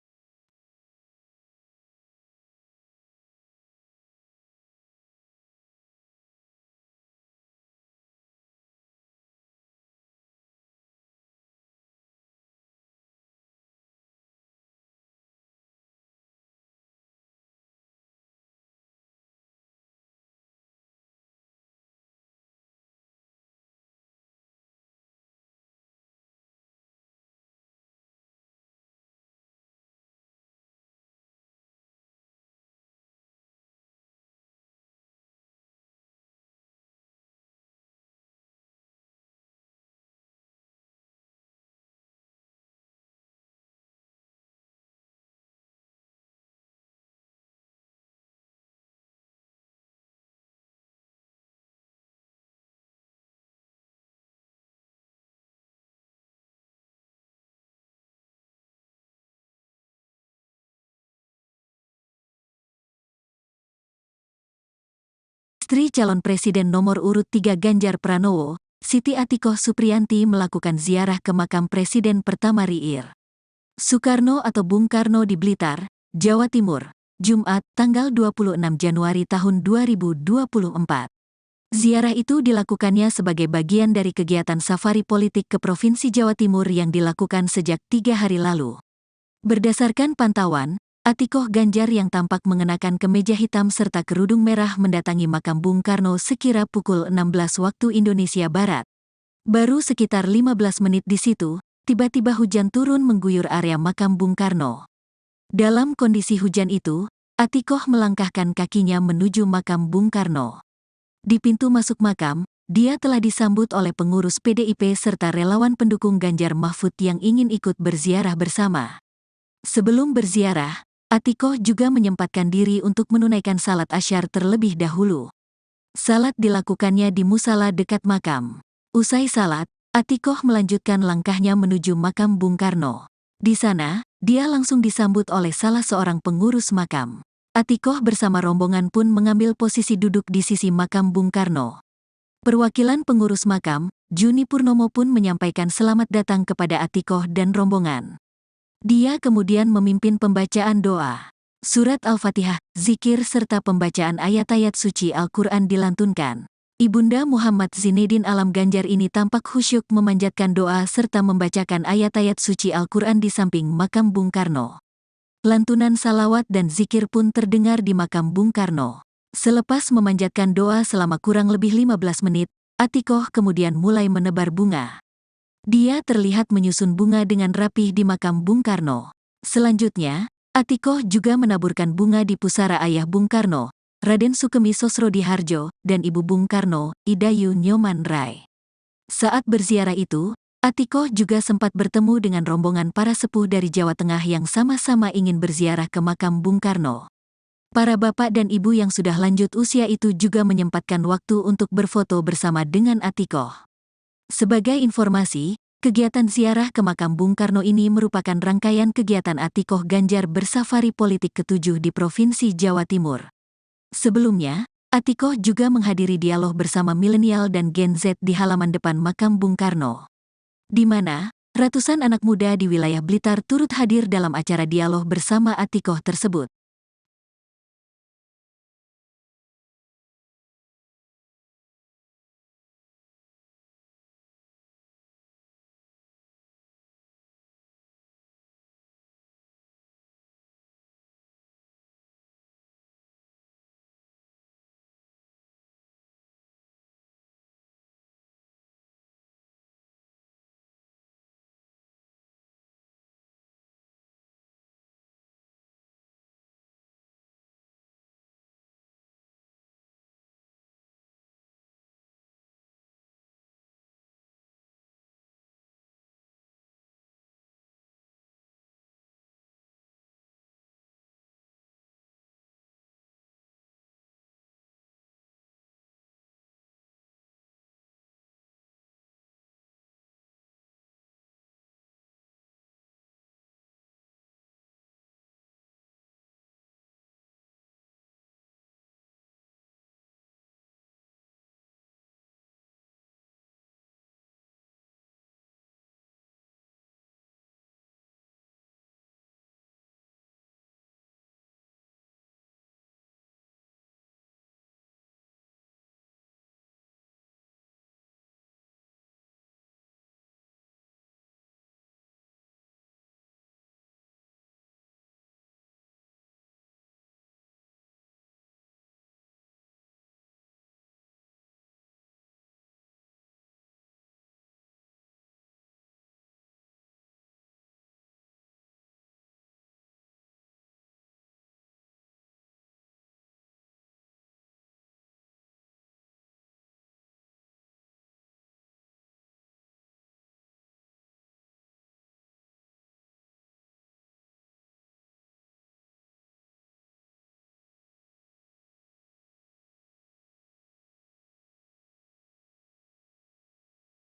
Istri calon presiden nomor urut 3 Ganjar Pranowo, Siti Atikoh Supriyanti melakukan ziarah ke makam Presiden pertama RI Soekarno atau Bung Karno di Blitar, Jawa Timur, Jumat, tanggal 26 Januari tahun 2024. Ziarah itu dilakukannya sebagai bagian dari kegiatan safari politik ke Provinsi Jawa Timur yang dilakukan sejak 3 hari lalu. Berdasarkan pantauan, Atikoh Ganjar yang tampak mengenakan kemeja hitam serta kerudung merah mendatangi makam Bung Karno sekira pukul 16 waktu Indonesia Barat. Baru sekitar 15 menit di situ, tiba-tiba hujan turun mengguyur area makam Bung Karno. Dalam kondisi hujan itu, Atikoh melangkahkan kakinya menuju makam Bung Karno. Di pintu masuk makam, dia telah disambut oleh pengurus PDIP serta relawan pendukung Ganjar Mahfud yang ingin ikut berziarah bersama. Sebelum berziarah, Atikoh juga menyempatkan diri untuk menunaikan salat asyar terlebih dahulu. Salat dilakukannya di musala dekat makam. Usai salat, Atikoh melanjutkan langkahnya menuju makam Bung Karno. Di sana, dia langsung disambut oleh salah seorang pengurus makam. Atikoh bersama rombongan pun mengambil posisi duduk di sisi makam Bung Karno. Perwakilan pengurus makam, Juni Purnomo pun menyampaikan selamat datang kepada Atikoh dan rombongan. Dia kemudian memimpin pembacaan doa. Surat Al-Fatihah, zikir serta pembacaan ayat-ayat suci Al-Quran dilantunkan. Ibunda Muhammad Zinedin Alam Ganjar ini tampak khusyuk memanjatkan doa serta membacakan ayat-ayat suci Al-Quran di samping makam Bung Karno. Lantunan salawat dan zikir pun terdengar di makam Bung Karno. Selepas memanjatkan doa selama kurang lebih 15 menit, Atikoh kemudian mulai menebar bunga. Dia terlihat menyusun bunga dengan rapih di makam Bung Karno. Selanjutnya, Atikoh juga menaburkan bunga di pusara ayah Bung Karno, Raden Sukemi Sosrodihardjo, dan ibu Bung Karno, Idayu Nyoman Rai. Saat berziarah itu, Atikoh juga sempat bertemu dengan rombongan para sepuh dari Jawa Tengah yang sama-sama ingin berziarah ke makam Bung Karno. Para bapak dan ibu yang sudah lanjut usia itu juga menyempatkan waktu untuk berfoto bersama dengan Atikoh. Sebagai informasi, kegiatan ziarah ke makam Bung Karno ini merupakan rangkaian kegiatan Atikoh Ganjar bersafari politik ke-7 di Provinsi Jawa Timur. Sebelumnya, Atikoh juga menghadiri dialog bersama milenial dan Gen Z di halaman depan makam Bung Karno, di mana ratusan anak muda di wilayah Blitar turut hadir dalam acara dialog bersama Atikoh tersebut.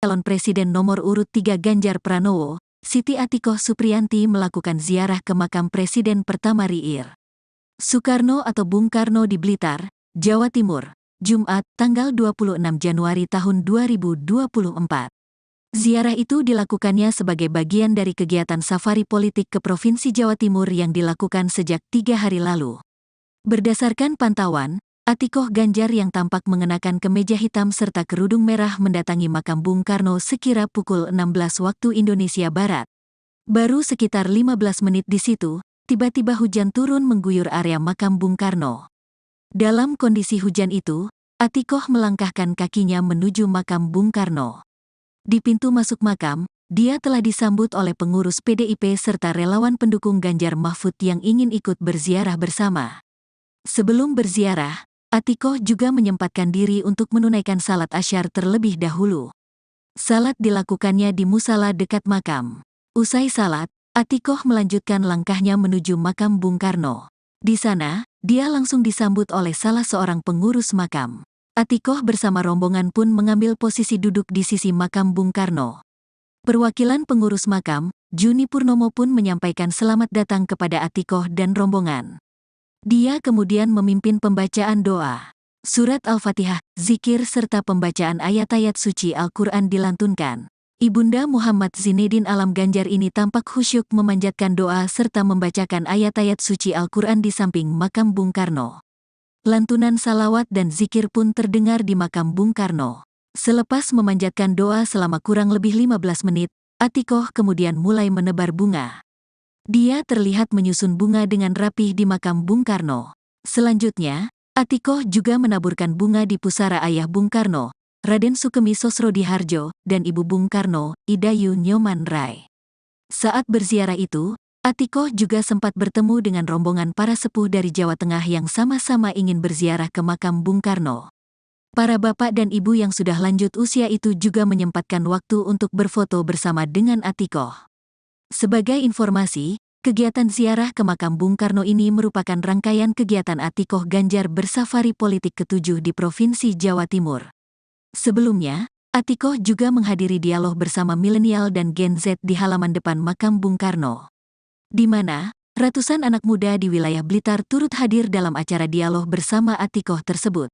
Calon Presiden nomor urut 3 Ganjar Pranowo, Siti Atikoh Supriyanti melakukan ziarah ke makam Presiden pertama RI Soekarno atau Bung Karno di Blitar, Jawa Timur, Jumat, tanggal 26 Januari tahun 2024. Ziarah itu dilakukannya sebagai bagian dari kegiatan safari politik ke Provinsi Jawa Timur yang dilakukan sejak 3 hari lalu. Berdasarkan pantauan, Atikoh Ganjar yang tampak mengenakan kemeja hitam serta kerudung merah mendatangi makam Bung Karno sekira pukul 16 waktu Indonesia Barat. Baru sekitar 15 menit di situ, tiba-tiba hujan turun mengguyur area makam Bung Karno. Dalam kondisi hujan itu, Atikoh melangkahkan kakinya menuju makam Bung Karno. Di pintu masuk makam, dia telah disambut oleh pengurus PDIP serta relawan pendukung Ganjar Mahfud yang ingin ikut berziarah bersama. Sebelum berziarah, Atikoh juga menyempatkan diri untuk menunaikan salat asyar terlebih dahulu. Salat dilakukannya di musala dekat makam. Usai salat, Atikoh melanjutkan langkahnya menuju makam Bung Karno. Di sana, dia langsung disambut oleh salah seorang pengurus makam. Atikoh bersama rombongan pun mengambil posisi duduk di sisi makam Bung Karno. Perwakilan pengurus makam, Juni Purnomo pun menyampaikan selamat datang kepada Atikoh dan rombongan. Dia kemudian memimpin pembacaan doa. Surat Al-Fatihah, zikir serta pembacaan ayat-ayat suci Al-Quran dilantunkan. Ibunda Muhammad Zinedin Alam Ganjar ini tampak khusyuk memanjatkan doa serta membacakan ayat-ayat suci Al-Quran di samping makam Bung Karno. Lantunan salawat dan zikir pun terdengar di makam Bung Karno. Selepas memanjatkan doa selama kurang lebih 15 menit, Atikoh kemudian mulai menebar bunga. Dia terlihat menyusun bunga dengan rapih di makam Bung Karno. Selanjutnya, Atikoh juga menaburkan bunga di pusara ayah Bung Karno, Raden Sukemi Sosrodihardjo, dan Ibu Bung Karno, Idayu Nyoman Rai. Saat berziarah itu, Atikoh juga sempat bertemu dengan rombongan para sepuh dari Jawa Tengah yang sama-sama ingin berziarah ke makam Bung Karno. Para bapak dan ibu yang sudah lanjut usia itu juga menyempatkan waktu untuk berfoto bersama dengan Atikoh. Sebagai informasi, kegiatan ziarah ke makam Bung Karno ini merupakan rangkaian kegiatan Atikoh Ganjar bersafari politik ke-7 di Provinsi Jawa Timur. Sebelumnya, Atikoh juga menghadiri dialog bersama milenial dan Gen Z di halaman depan makam Bung Karno, di mana ratusan anak muda di wilayah Blitar turut hadir dalam acara dialog bersama Atikoh tersebut.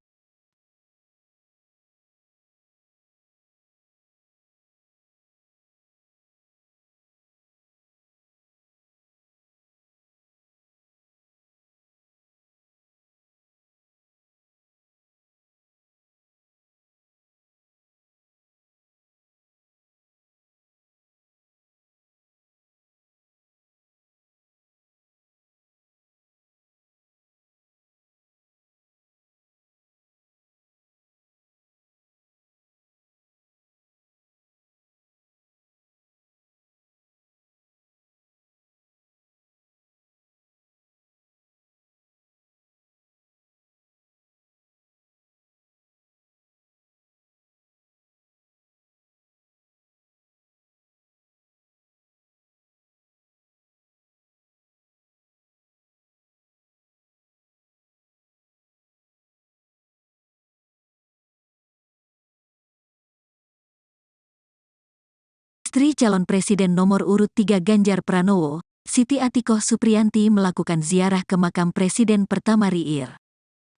Istri calon Presiden nomor urut 3 Ganjar Pranowo, Siti Atikoh Supriyanti melakukan ziarah ke makam Presiden pertama RI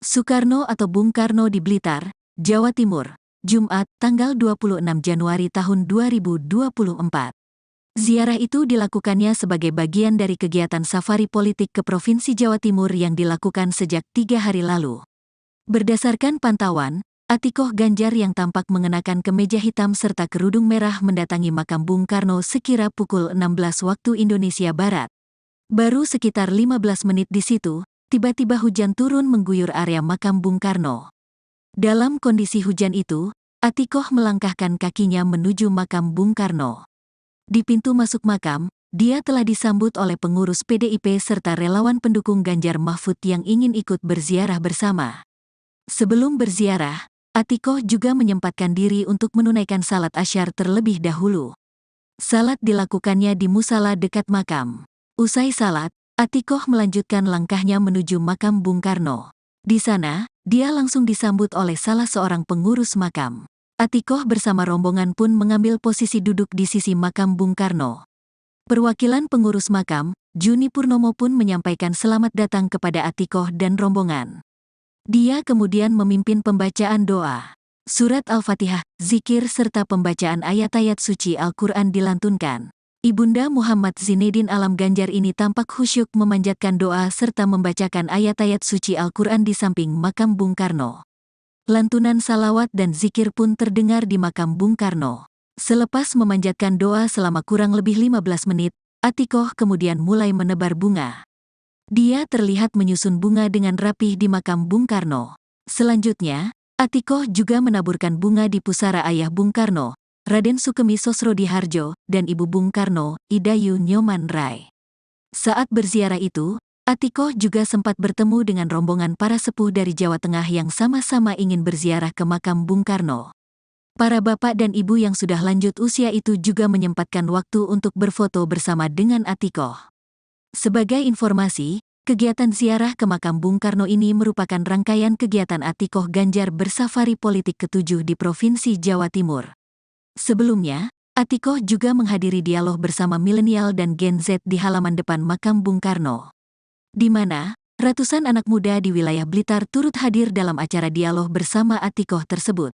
Soekarno atau Bung Karno di Blitar, Jawa Timur, Jumat, tanggal 26 Januari tahun 2024. Ziarah itu dilakukannya sebagai bagian dari kegiatan safari politik ke Provinsi Jawa Timur yang dilakukan sejak 3 hari lalu. Berdasarkan pantauan, Atikoh Ganjar yang tampak mengenakan kemeja hitam serta kerudung merah mendatangi makam Bung Karno sekira pukul 16 waktu Indonesia Barat. Baru sekitar 15 menit di situ, tiba-tiba hujan turun mengguyur area makam Bung Karno. Dalam kondisi hujan itu, Atikoh melangkahkan kakinya menuju makam Bung Karno. Di pintu masuk makam, dia telah disambut oleh pengurus PDIP serta relawan pendukung Ganjar Mahfud yang ingin ikut berziarah bersama. Sebelum berziarah, Atikoh juga menyempatkan diri untuk menunaikan salat asyar terlebih dahulu. Salat dilakukannya di musala dekat makam. Usai salat, Atikoh melanjutkan langkahnya menuju makam Bung Karno. Di sana, dia langsung disambut oleh salah seorang pengurus makam. Atikoh bersama rombongan pun mengambil posisi duduk di sisi makam Bung Karno. Perwakilan pengurus makam, Juni Purnomo pun menyampaikan selamat datang kepada Atikoh dan rombongan. Dia kemudian memimpin pembacaan doa. Surat Al-Fatihah, zikir serta pembacaan ayat-ayat suci Al-Quran dilantunkan. Ibunda Muhammad Zinedin Alam Ganjar ini tampak khusyuk memanjatkan doa serta membacakan ayat-ayat suci Al-Quran di samping makam Bung Karno. Lantunan salawat dan zikir pun terdengar di makam Bung Karno. Selepas memanjatkan doa selama kurang lebih 15 menit, Atikoh kemudian mulai menebar bunga. Dia terlihat menyusun bunga dengan rapih di makam Bung Karno. Selanjutnya, Atikoh juga menaburkan bunga di pusara ayah Bung Karno, Raden Sukemi Sosrodihardjo, dan Ibu Bung Karno, Idayu Nyoman Rai. Saat berziarah itu, Atikoh juga sempat bertemu dengan rombongan para sepuh dari Jawa Tengah yang sama-sama ingin berziarah ke makam Bung Karno. Para bapak dan ibu yang sudah lanjut usia itu juga menyempatkan waktu untuk berfoto bersama dengan Atikoh. Sebagai informasi, kegiatan ziarah ke makam Bung Karno ini merupakan rangkaian kegiatan Atikoh Ganjar bersafari politik ke-7 di Provinsi Jawa Timur. Sebelumnya, Atikoh juga menghadiri dialog bersama milenial dan Gen Z di halaman depan makam Bung Karno, di mana ratusan anak muda di wilayah Blitar turut hadir dalam acara dialog bersama Atikoh tersebut.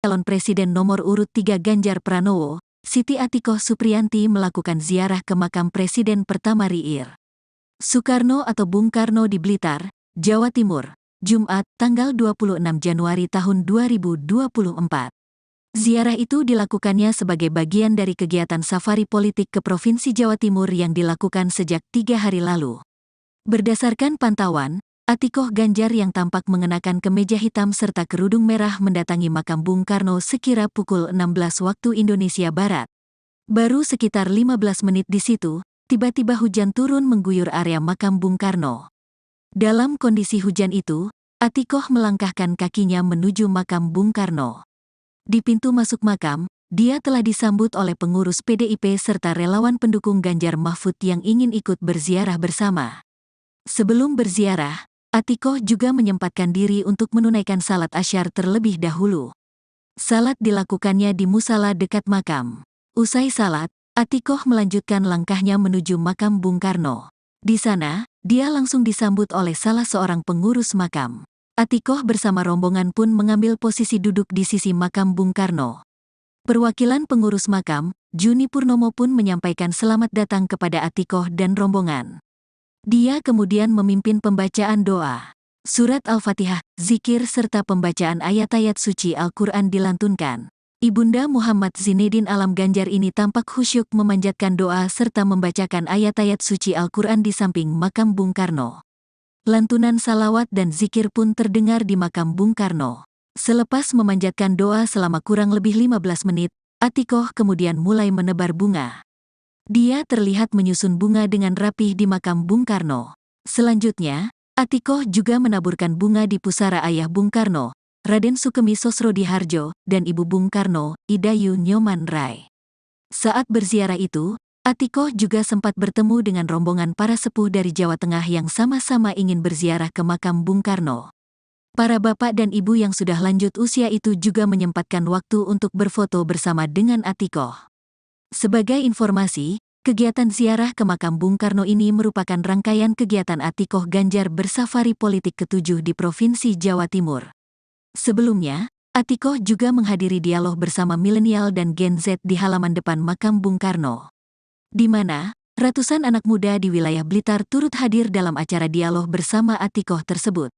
Calon Presiden nomor urut 3 Ganjar Pranowo, Siti Atikoh Supriyanti melakukan ziarah ke makam Presiden pertama RI Soekarno atau Bung Karno di Blitar, Jawa Timur, Jumat, tanggal 26 Januari tahun 2024. Ziarah itu dilakukannya sebagai bagian dari kegiatan safari politik ke Provinsi Jawa Timur yang dilakukan sejak 3 hari lalu. Berdasarkan pantauan, Atikoh Ganjar yang tampak mengenakan kemeja hitam serta kerudung merah mendatangi makam Bung Karno sekira pukul 16 waktu Indonesia Barat. Baru sekitar 15 menit di situ, tiba-tiba hujan turun mengguyur area makam Bung Karno. Dalam kondisi hujan itu, Atikoh melangkahkan kakinya menuju makam Bung Karno. Di pintu masuk makam, dia telah disambut oleh pengurus PDIP serta relawan pendukung Ganjar Mahfud yang ingin ikut berziarah bersama. Sebelum berziarah, Atikoh juga menyempatkan diri untuk menunaikan salat asyar terlebih dahulu. Salat dilakukannya di musala dekat makam. Usai salat, Atikoh melanjutkan langkahnya menuju makam Bung Karno. Di sana, dia langsung disambut oleh salah seorang pengurus makam. Atikoh bersama rombongan pun mengambil posisi duduk di sisi makam Bung Karno. Perwakilan pengurus makam, Juni Purnomo pun menyampaikan selamat datang kepada Atikoh dan rombongan. Dia kemudian memimpin pembacaan doa. Surat Al-Fatihah, zikir serta pembacaan ayat-ayat suci Al-Quran dilantunkan. Ibunda Muhammad Zinedin Alam Ganjar ini tampak khusyuk memanjatkan doa serta membacakan ayat-ayat suci Al-Quran di samping makam Bung Karno. Lantunan salawat dan zikir pun terdengar di makam Bung Karno. Selepas memanjatkan doa selama kurang lebih 15 menit, Atikoh kemudian mulai menebar bunga. Dia terlihat menyusun bunga dengan rapih di makam Bung Karno. Selanjutnya, Atikoh juga menaburkan bunga di pusara ayah Bung Karno, Raden Sukemi Sosrodihardjo, dan ibu Bung Karno, Idayu Nyoman Rai. Saat berziarah itu, Atikoh juga sempat bertemu dengan rombongan para sepuh dari Jawa Tengah yang sama-sama ingin berziarah ke makam Bung Karno. Para bapak dan ibu yang sudah lanjut usia itu juga menyempatkan waktu untuk berfoto bersama dengan Atikoh. Sebagai informasi, kegiatan ziarah ke makam Bung Karno ini merupakan rangkaian kegiatan Atikoh Ganjar bersafari politik ke-7 di Provinsi Jawa Timur. Sebelumnya, Atikoh juga menghadiri dialog bersama milenial dan Gen Z di halaman depan makam Bung Karno, di mana ratusan anak muda di wilayah Blitar turut hadir dalam acara dialog bersama Atikoh tersebut.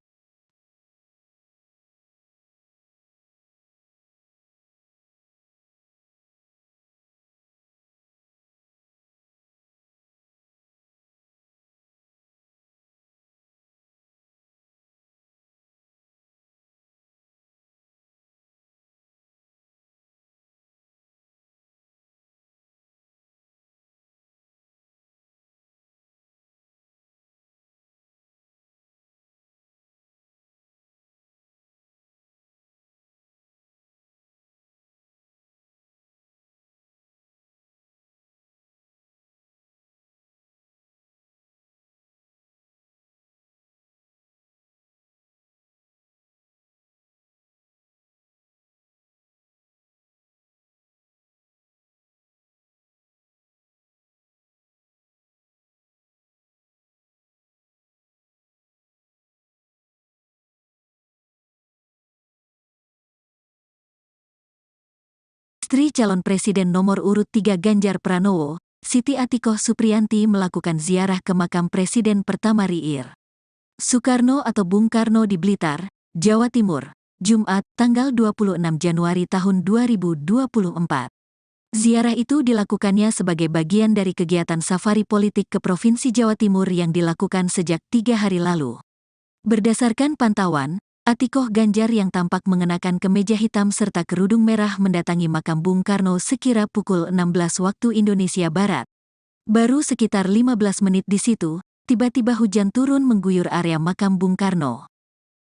Istri calon Presiden nomor urut 3 Ganjar Pranowo, Siti Atikoh Supriyanti melakukan ziarah ke makam Presiden pertama RI Soekarno atau Bung Karno di Blitar, Jawa Timur, Jumat, tanggal 26 Januari tahun 2024. Ziarah itu dilakukannya sebagai bagian dari kegiatan safari politik ke Provinsi Jawa Timur yang dilakukan sejak 3 hari lalu. Berdasarkan pantauan, Atikoh Ganjar yang tampak mengenakan kemeja hitam serta kerudung merah mendatangi makam Bung Karno sekira pukul 16 waktu Indonesia Barat. Baru sekitar 15 menit di situ, tiba-tiba hujan turun mengguyur area makam Bung Karno.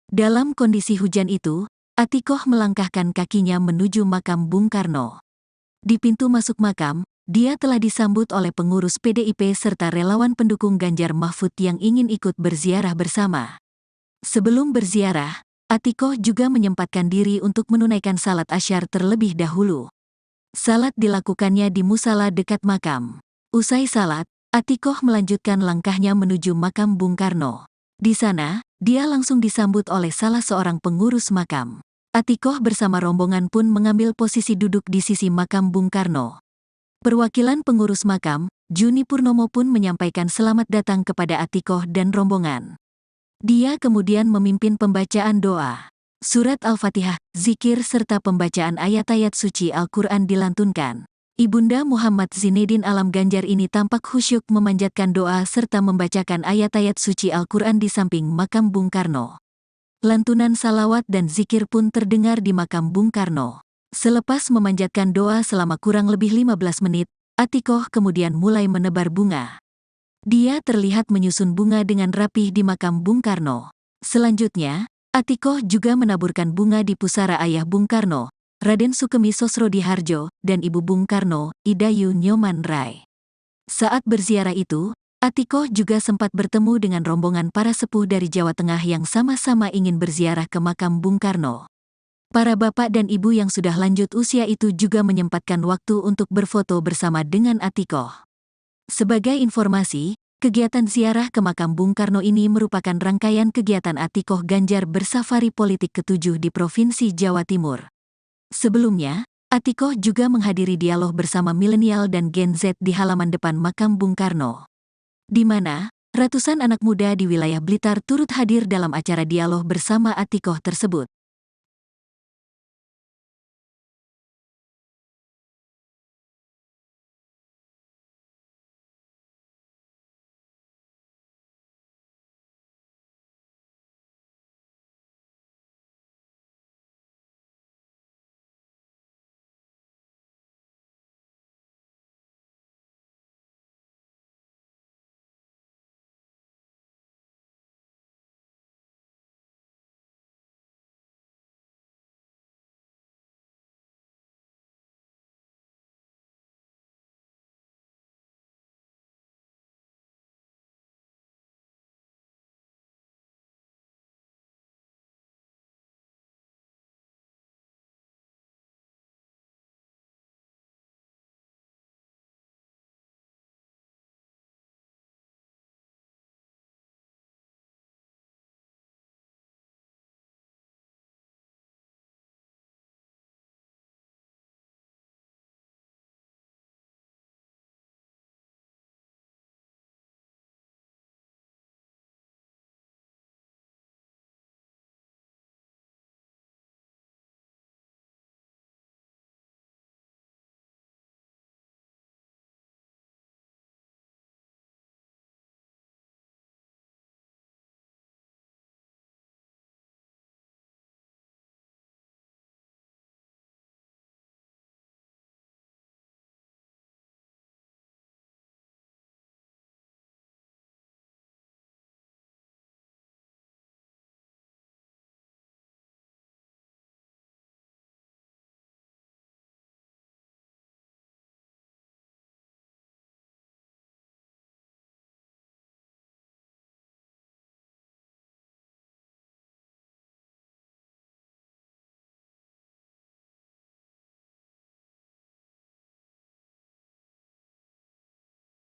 Dalam kondisi hujan itu, Atikoh melangkahkan kakinya menuju makam Bung Karno. Di pintu masuk makam, dia telah disambut oleh pengurus PDIP serta relawan pendukung Ganjar Mahfud yang ingin ikut berziarah bersama. Sebelum berziarah, Atikoh juga menyempatkan diri untuk menunaikan salat asyar terlebih dahulu. Salat dilakukannya di musala dekat makam. Usai salat, Atikoh melanjutkan langkahnya menuju makam Bung Karno. Di sana, dia langsung disambut oleh salah seorang pengurus makam. Atikoh bersama rombongan pun mengambil posisi duduk di sisi makam Bung Karno. Perwakilan pengurus makam, Juni Purnomo pun menyampaikan selamat datang kepada Atikoh dan rombongan. Dia kemudian memimpin pembacaan doa. Surat Al-Fatihah, zikir serta pembacaan ayat-ayat suci Al-Quran dilantunkan. Ibunda Muhammad Zinedin Alam Ganjar ini tampak khusyuk memanjatkan doa serta membacakan ayat-ayat suci Al-Quran di samping makam Bung Karno. Lantunan salawat dan zikir pun terdengar di makam Bung Karno. Selepas memanjatkan doa selama kurang lebih 15 menit, Atikoh kemudian mulai menebar bunga. Dia terlihat menyusun bunga dengan rapih di makam Bung Karno. Selanjutnya, Atikoh juga menaburkan bunga di pusara ayah Bung Karno, Raden Sukemi Sosrodihardjo, dan ibu Bung Karno, Idayu Nyoman Rai. Saat berziarah itu, Atikoh juga sempat bertemu dengan rombongan para sepuh dari Jawa Tengah yang sama-sama ingin berziarah ke makam Bung Karno. Para bapak dan ibu yang sudah lanjut usia itu juga menyempatkan waktu untuk berfoto bersama dengan Atikoh. Sebagai informasi, kegiatan ziarah ke makam Bung Karno ini merupakan rangkaian kegiatan Atikoh Ganjar bersafari politik ke-7 di Provinsi Jawa Timur. Sebelumnya, Atikoh juga menghadiri dialog bersama milenial dan Gen Z di halaman depan makam Bung Karno, di mana ratusan anak muda di wilayah Blitar turut hadir dalam acara dialog bersama Atikoh tersebut.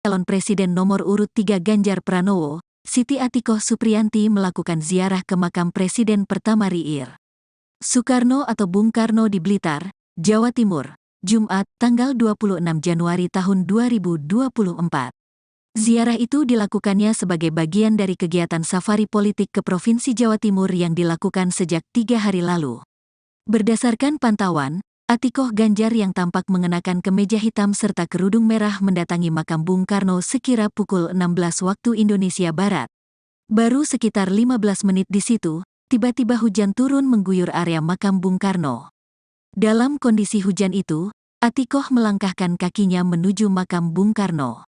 Calon Presiden nomor urut 3 Ganjar Pranowo, Siti Atikoh Supriyanti melakukan ziarah ke makam Presiden pertama RI Soekarno atau Bung Karno di Blitar, Jawa Timur, Jumat, tanggal 26 Januari tahun 2024. Ziarah itu dilakukannya sebagai bagian dari kegiatan safari politik ke Provinsi Jawa Timur yang dilakukan sejak 3 hari lalu. Berdasarkan pantauan, Atikoh Ganjar yang tampak mengenakan kemeja hitam serta kerudung merah mendatangi makam Bung Karno sekira pukul 16 waktu Indonesia Barat. Baru sekitar 15 menit di situ, tiba-tiba hujan turun mengguyur area makam Bung Karno. Dalam kondisi hujan itu, Atikoh melangkahkan kakinya menuju makam Bung Karno.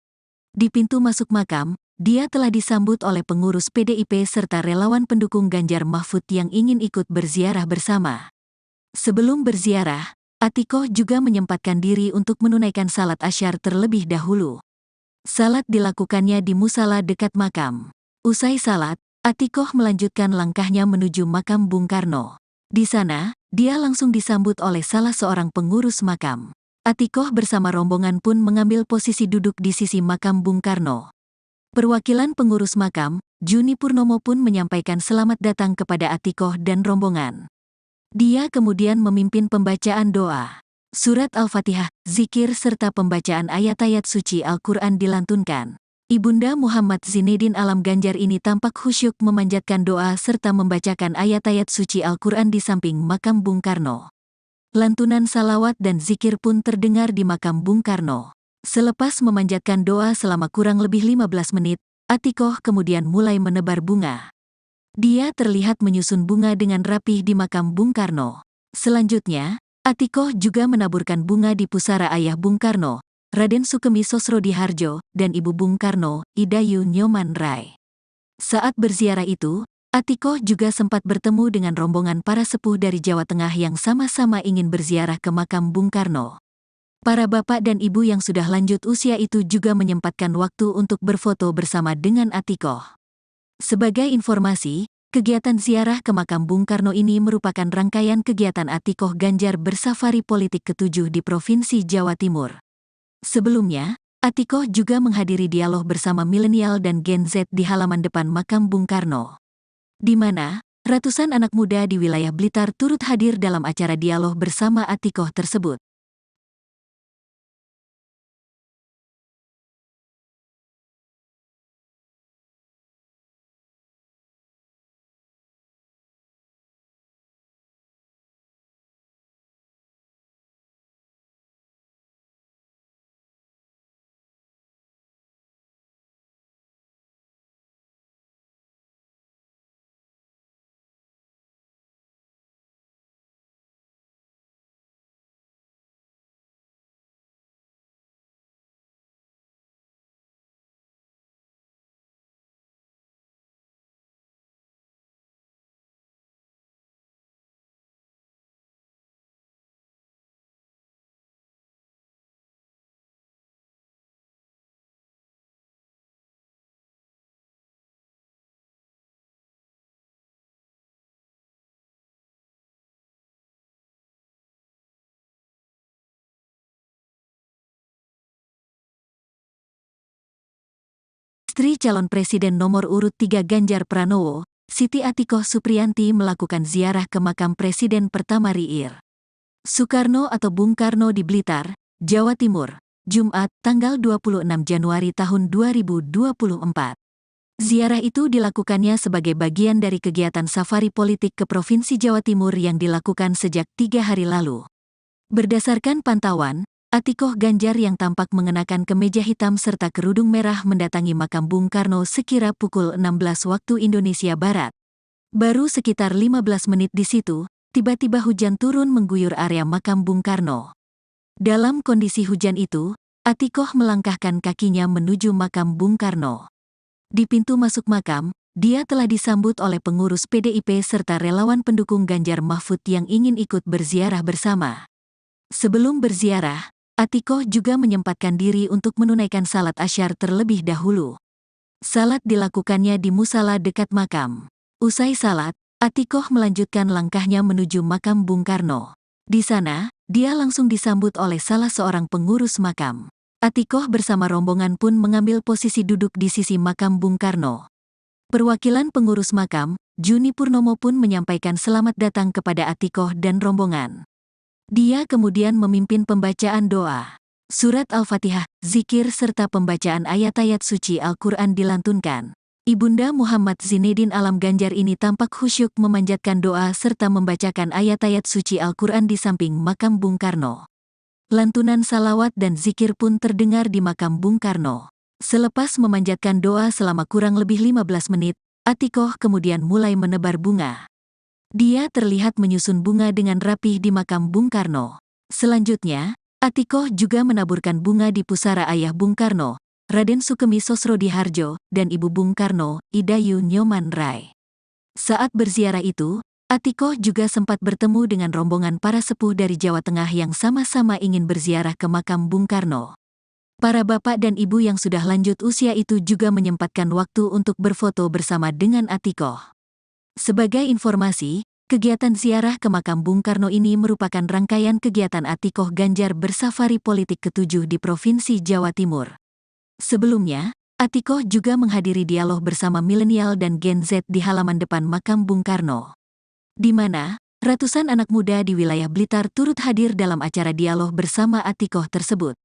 Di pintu masuk makam, dia telah disambut oleh pengurus PDIP serta relawan pendukung Ganjar Mahfud yang ingin ikut berziarah bersama. Sebelum berziarah, Atikoh juga menyempatkan diri untuk menunaikan salat asyar terlebih dahulu. Salat dilakukannya di musala dekat makam. Usai salat, Atikoh melanjutkan langkahnya menuju makam Bung Karno. Di sana, dia langsung disambut oleh salah seorang pengurus makam. Atikoh bersama rombongan pun mengambil posisi duduk di sisi makam Bung Karno. Perwakilan pengurus makam, Juni Purnomo pun menyampaikan selamat datang kepada Atikoh dan rombongan. Dia kemudian memimpin pembacaan doa. Surat Al-Fatihah, zikir serta pembacaan ayat-ayat suci Al-Quran dilantunkan. Ibunda Muhammad Zinedin Alam Ganjar ini tampak khusyuk memanjatkan doa serta membacakan ayat-ayat suci Al-Quran di samping makam Bung Karno. Lantunan salawat dan zikir pun terdengar di makam Bung Karno. Selepas memanjatkan doa selama kurang lebih 15 menit, Atikoh kemudian mulai menebar bunga. Dia terlihat menyusun bunga dengan rapih di makam Bung Karno. Selanjutnya, Atikoh juga menaburkan bunga di pusara ayah Bung Karno, Raden Sukemi Sosrodihardjo, dan ibu Bung Karno, Idayu Nyoman Rai. Saat berziarah itu, Atikoh juga sempat bertemu dengan rombongan para sepuh dari Jawa Tengah yang sama-sama ingin berziarah ke makam Bung Karno. Para bapak dan ibu yang sudah lanjut usia itu juga menyempatkan waktu untuk berfoto bersama dengan Atikoh. Sebagai informasi, kegiatan ziarah ke makam Bung Karno ini merupakan rangkaian kegiatan Atikoh Ganjar bersafari politik ke-7 di Provinsi Jawa Timur. Sebelumnya, Atikoh juga menghadiri dialog bersama milenial dan Gen Z di halaman depan makam Bung Karno, di mana ratusan anak muda di wilayah Blitar turut hadir dalam acara dialog bersama Atikoh tersebut. Istri calon Presiden nomor urut 3 Ganjar Pranowo, Siti Atikoh Supriyanti melakukan ziarah ke makam Presiden pertama RI Soekarno atau Bung Karno di Blitar, Jawa Timur, Jumat, tanggal 26 Januari tahun 2024. Ziarah itu dilakukannya sebagai bagian dari kegiatan safari politik ke Provinsi Jawa Timur yang dilakukan sejak 3 hari lalu. Berdasarkan pantauan, Atikoh Ganjar yang tampak mengenakan kemeja hitam serta kerudung merah mendatangi makam Bung Karno sekira pukul 16 waktu Indonesia Barat. Baru sekitar 15 menit di situ, tiba-tiba hujan turun mengguyur area makam Bung Karno. Dalam kondisi hujan itu, Atikoh melangkahkan kakinya menuju makam Bung Karno. Di pintu masuk makam, dia telah disambut oleh pengurus PDIP serta relawan pendukung Ganjar Mahfud yang ingin ikut berziarah bersama. Sebelum berziarah, Atikoh juga menyempatkan diri untuk menunaikan salat asyar terlebih dahulu. Salat dilakukannya di musala dekat makam. Usai salat, Atikoh melanjutkan langkahnya menuju makam Bung Karno. Di sana, dia langsung disambut oleh salah seorang pengurus makam. Atikoh bersama rombongan pun mengambil posisi duduk di sisi makam Bung Karno. Perwakilan pengurus makam, Juni Purnomo pun menyampaikan selamat datang kepada Atikoh dan rombongan. Dia kemudian memimpin pembacaan doa. Surat Al-Fatihah, zikir serta pembacaan ayat-ayat suci Al-Quran dilantunkan. Ibunda Muhammad Zinedin Alam Ganjar ini tampak khusyuk memanjatkan doa serta membacakan ayat-ayat suci Al-Quran di samping makam Bung Karno. Lantunan salawat dan zikir pun terdengar di makam Bung Karno. Selepas memanjatkan doa selama kurang lebih 15 menit, Atikoh kemudian mulai menebar bunga. Dia terlihat menyusun bunga dengan rapih di makam Bung Karno. Selanjutnya, Atikoh juga menaburkan bunga di pusara ayah Bung Karno, Raden Sukemi Sosrodihardjo, dan ibu Bung Karno, Idayu Nyoman Rai. Saat berziarah itu, Atikoh juga sempat bertemu dengan rombongan para sepuh dari Jawa Tengah yang sama-sama ingin berziarah ke makam Bung Karno. Para bapak dan ibu yang sudah lanjut usia itu juga menyempatkan waktu untuk berfoto bersama dengan Atikoh. Sebagai informasi, kegiatan ziarah ke makam Bung Karno ini merupakan rangkaian kegiatan Atikoh Ganjar bersafari politik ke-7 di Provinsi Jawa Timur. Sebelumnya, Atikoh juga menghadiri dialog bersama milenial dan Gen Z di halaman depan makam Bung Karno, di mana ratusan anak muda di wilayah Blitar turut hadir dalam acara dialog bersama Atikoh tersebut.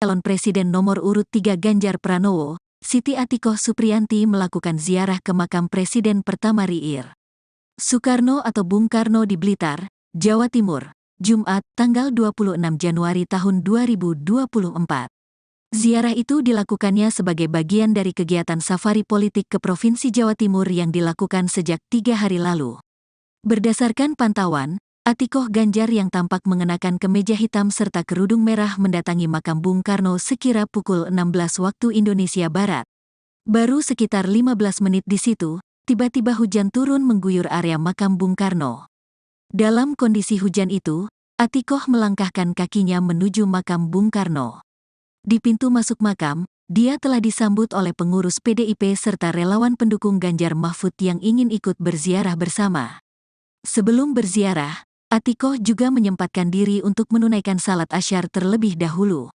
Calon Presiden nomor urut 3 Ganjar Pranowo, Siti Atikoh Supriyanti melakukan ziarah ke makam Presiden pertama RI. Soekarno atau Bung Karno di Blitar, Jawa Timur, Jumat, tanggal 26 Januari tahun 2024. Ziarah itu dilakukannya sebagai bagian dari kegiatan safari politik ke Provinsi Jawa Timur yang dilakukan sejak 3 hari lalu. Berdasarkan pantauan, Atikoh Ganjar yang tampak mengenakan kemeja hitam serta kerudung merah mendatangi makam Bung Karno sekira pukul 16 waktu Indonesia Barat. Baru sekitar 15 menit di situ, tiba-tiba hujan turun mengguyur area makam Bung Karno. Dalam kondisi hujan itu, Atikoh melangkahkan kakinya menuju makam Bung Karno. Di pintu masuk makam, dia telah disambut oleh pengurus PDIP serta relawan pendukung Ganjar Mahfud yang ingin ikut berziarah bersama. Sebelum berziarah, Atikoh juga menyempatkan diri untuk menunaikan salat asyar terlebih dahulu.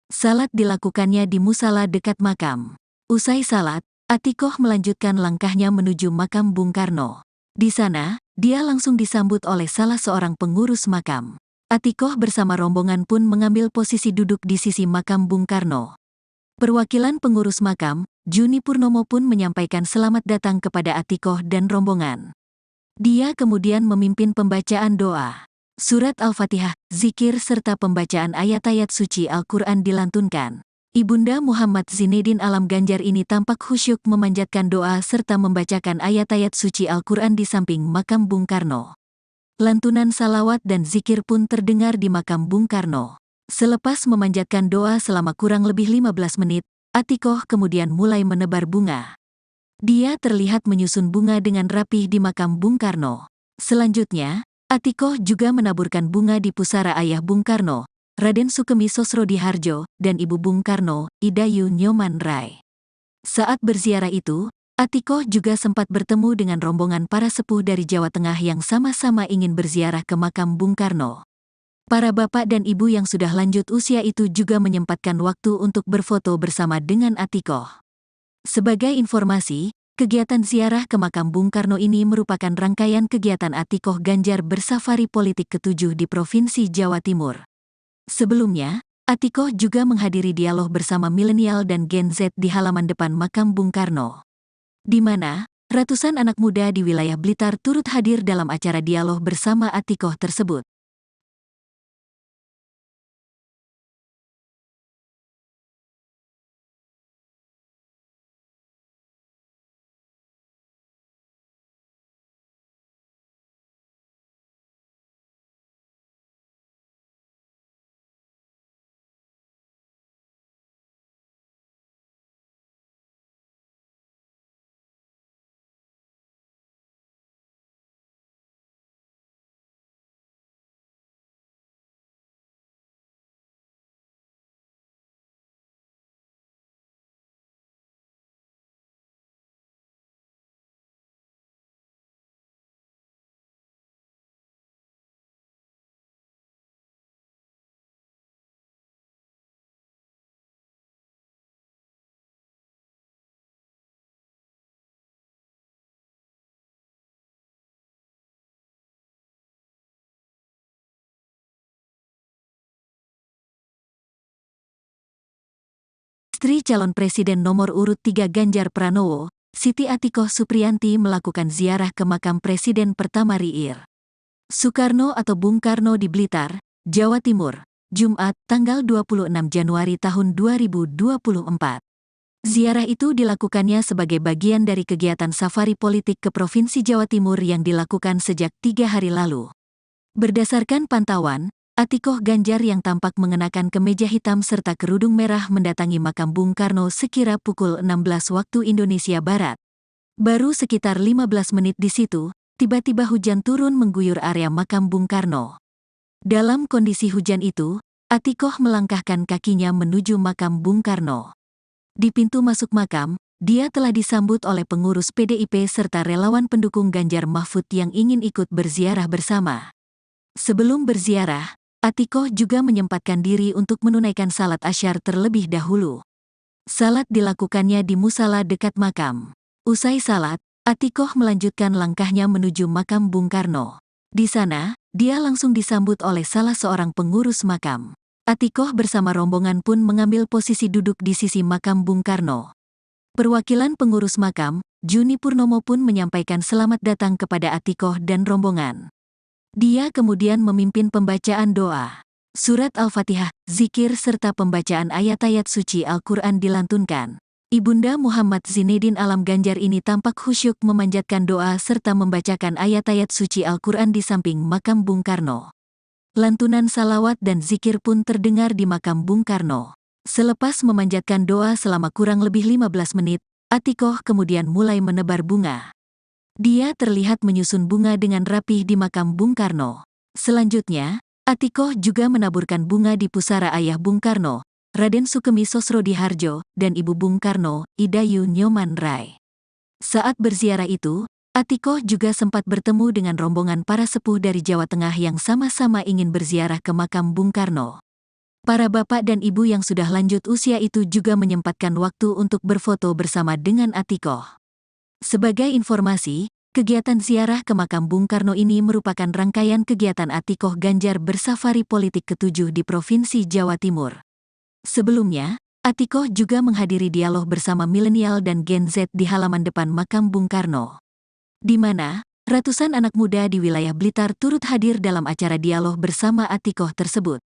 Salat dilakukannya di musala dekat makam. Usai salat, Atikoh melanjutkan langkahnya menuju makam Bung Karno. Di sana, dia langsung disambut oleh salah seorang pengurus makam. Atikoh bersama rombongan pun mengambil posisi duduk di sisi makam Bung Karno. Perwakilan pengurus makam, Juni Purnomo pun menyampaikan selamat datang kepada Atikoh dan rombongan. Dia kemudian memimpin pembacaan doa. Surat Al-Fatihah, zikir serta pembacaan ayat-ayat suci Al-Quran dilantunkan. Ibunda Muhammad Zinedin Alam Ganjar ini tampak khusyuk memanjatkan doa serta membacakan ayat-ayat suci Al-Quran di samping makam Bung Karno. Lantunan salawat dan zikir pun terdengar di makam Bung Karno. Selepas memanjatkan doa selama kurang lebih 15 menit, Atikoh kemudian mulai menebar bunga. Dia terlihat menyusun bunga dengan rapih di makam Bung Karno. Selanjutnya, Atikoh juga menaburkan bunga di pusara ayah Bung Karno, Raden Sukemi Sosrodihardjo, dan ibu Bung Karno, Idayu Nyoman Rai. Saat berziarah itu, Atikoh juga sempat bertemu dengan rombongan para sepuh dari Jawa Tengah yang sama-sama ingin berziarah ke makam Bung Karno. Para bapak dan ibu yang sudah lanjut usia itu juga menyempatkan waktu untuk berfoto bersama dengan Atikoh. Sebagai informasi, kegiatan ziarah ke makam Bung Karno ini merupakan rangkaian kegiatan Atikoh Ganjar bersafari politik ke-7 di Provinsi Jawa Timur. Sebelumnya, Atikoh juga menghadiri dialog bersama milenial dan Gen Z di halaman depan makam Bung Karno, di mana ratusan anak muda di wilayah Blitar turut hadir dalam acara dialog bersama Atikoh tersebut. Istri calon Presiden nomor urut 3 Ganjar Pranowo, Siti Atikoh Supriyanti melakukan ziarah ke makam Presiden pertama RI Soekarno atau Bung Karno di Blitar, Jawa Timur, Jumat, tanggal 26 Januari tahun 2024. Ziarah itu dilakukannya sebagai bagian dari kegiatan safari politik ke Provinsi Jawa Timur yang dilakukan sejak 3 hari lalu. Berdasarkan pantauan, Atikoh Ganjar yang tampak mengenakan kemeja hitam serta kerudung merah mendatangi makam Bung Karno sekira pukul 16 waktu Indonesia Barat. Baru sekitar 15 menit di situ, tiba-tiba hujan turun mengguyur area makam Bung Karno. Dalam kondisi hujan itu, Atikoh melangkahkan kakinya menuju makam Bung Karno. Di pintu masuk makam, dia telah disambut oleh pengurus PDIP serta relawan pendukung Ganjar Mahfud yang ingin ikut berziarah bersama. Sebelum berziarah, Atikoh juga menyempatkan diri untuk menunaikan salat asyar terlebih dahulu. Salat dilakukannya di musala dekat makam. Usai salat, Atikoh melanjutkan langkahnya menuju makam Bung Karno. Di sana, dia langsung disambut oleh salah seorang pengurus makam. Atikoh bersama rombongan pun mengambil posisi duduk di sisi makam Bung Karno. Perwakilan pengurus makam, Juni Purnomo pun menyampaikan selamat datang kepada Atikoh dan rombongan. Dia kemudian memimpin pembacaan doa. Surat Al-Fatihah, zikir serta pembacaan ayat-ayat suci Al-Quran dilantunkan. Ibunda Muhammad Zinedin Alam Ganjar ini tampak khusyuk memanjatkan doa serta membacakan ayat-ayat suci Al-Quran di samping makam Bung Karno. Lantunan salawat dan zikir pun terdengar di makam Bung Karno. Selepas memanjatkan doa selama kurang lebih 15 menit, Atikoh kemudian mulai menebar bunga. Dia terlihat menyusun bunga dengan rapih di makam Bung Karno. Selanjutnya, Atikoh juga menaburkan bunga di pusara ayah Bung Karno, Raden Sukemi Sosrodihardjo, dan Ibu Bung Karno, Idayu Nyoman Rai. Saat berziarah itu, Atikoh juga sempat bertemu dengan rombongan para sepuh dari Jawa Tengah yang sama-sama ingin berziarah ke makam Bung Karno. Para bapak dan ibu yang sudah lanjut usia itu juga menyempatkan waktu untuk berfoto bersama dengan Atikoh. Sebagai informasi, kegiatan ziarah ke makam Bung Karno ini merupakan rangkaian kegiatan Atikoh Ganjar bersafari politik ke-7 di Provinsi Jawa Timur. Sebelumnya, Atikoh juga menghadiri dialog bersama milenial dan Gen Z di halaman depan makam Bung Karno, di mana ratusan anak muda di wilayah Blitar turut hadir dalam acara dialog bersama Atikoh tersebut.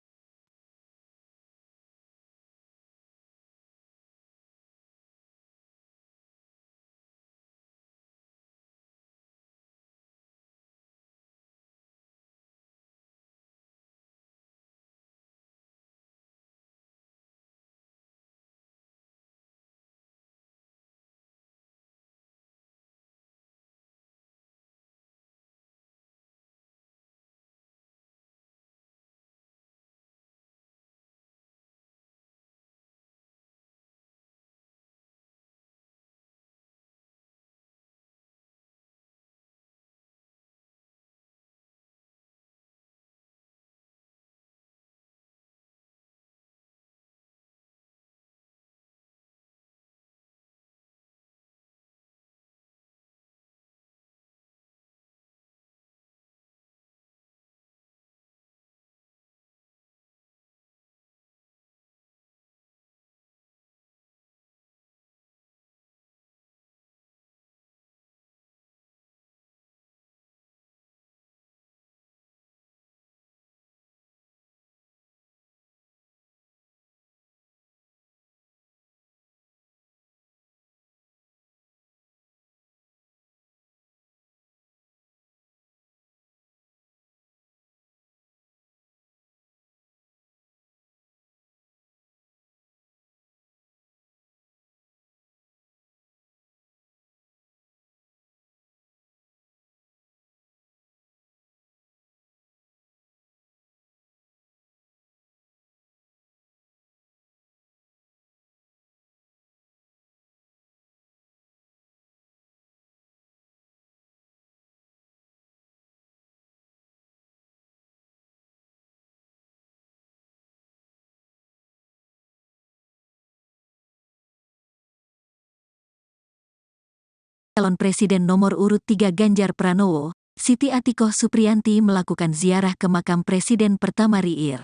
Calon Presiden nomor urut 3 Ganjar Pranowo, Siti Atikoh Supriyanti melakukan ziarah ke makam Presiden pertama RI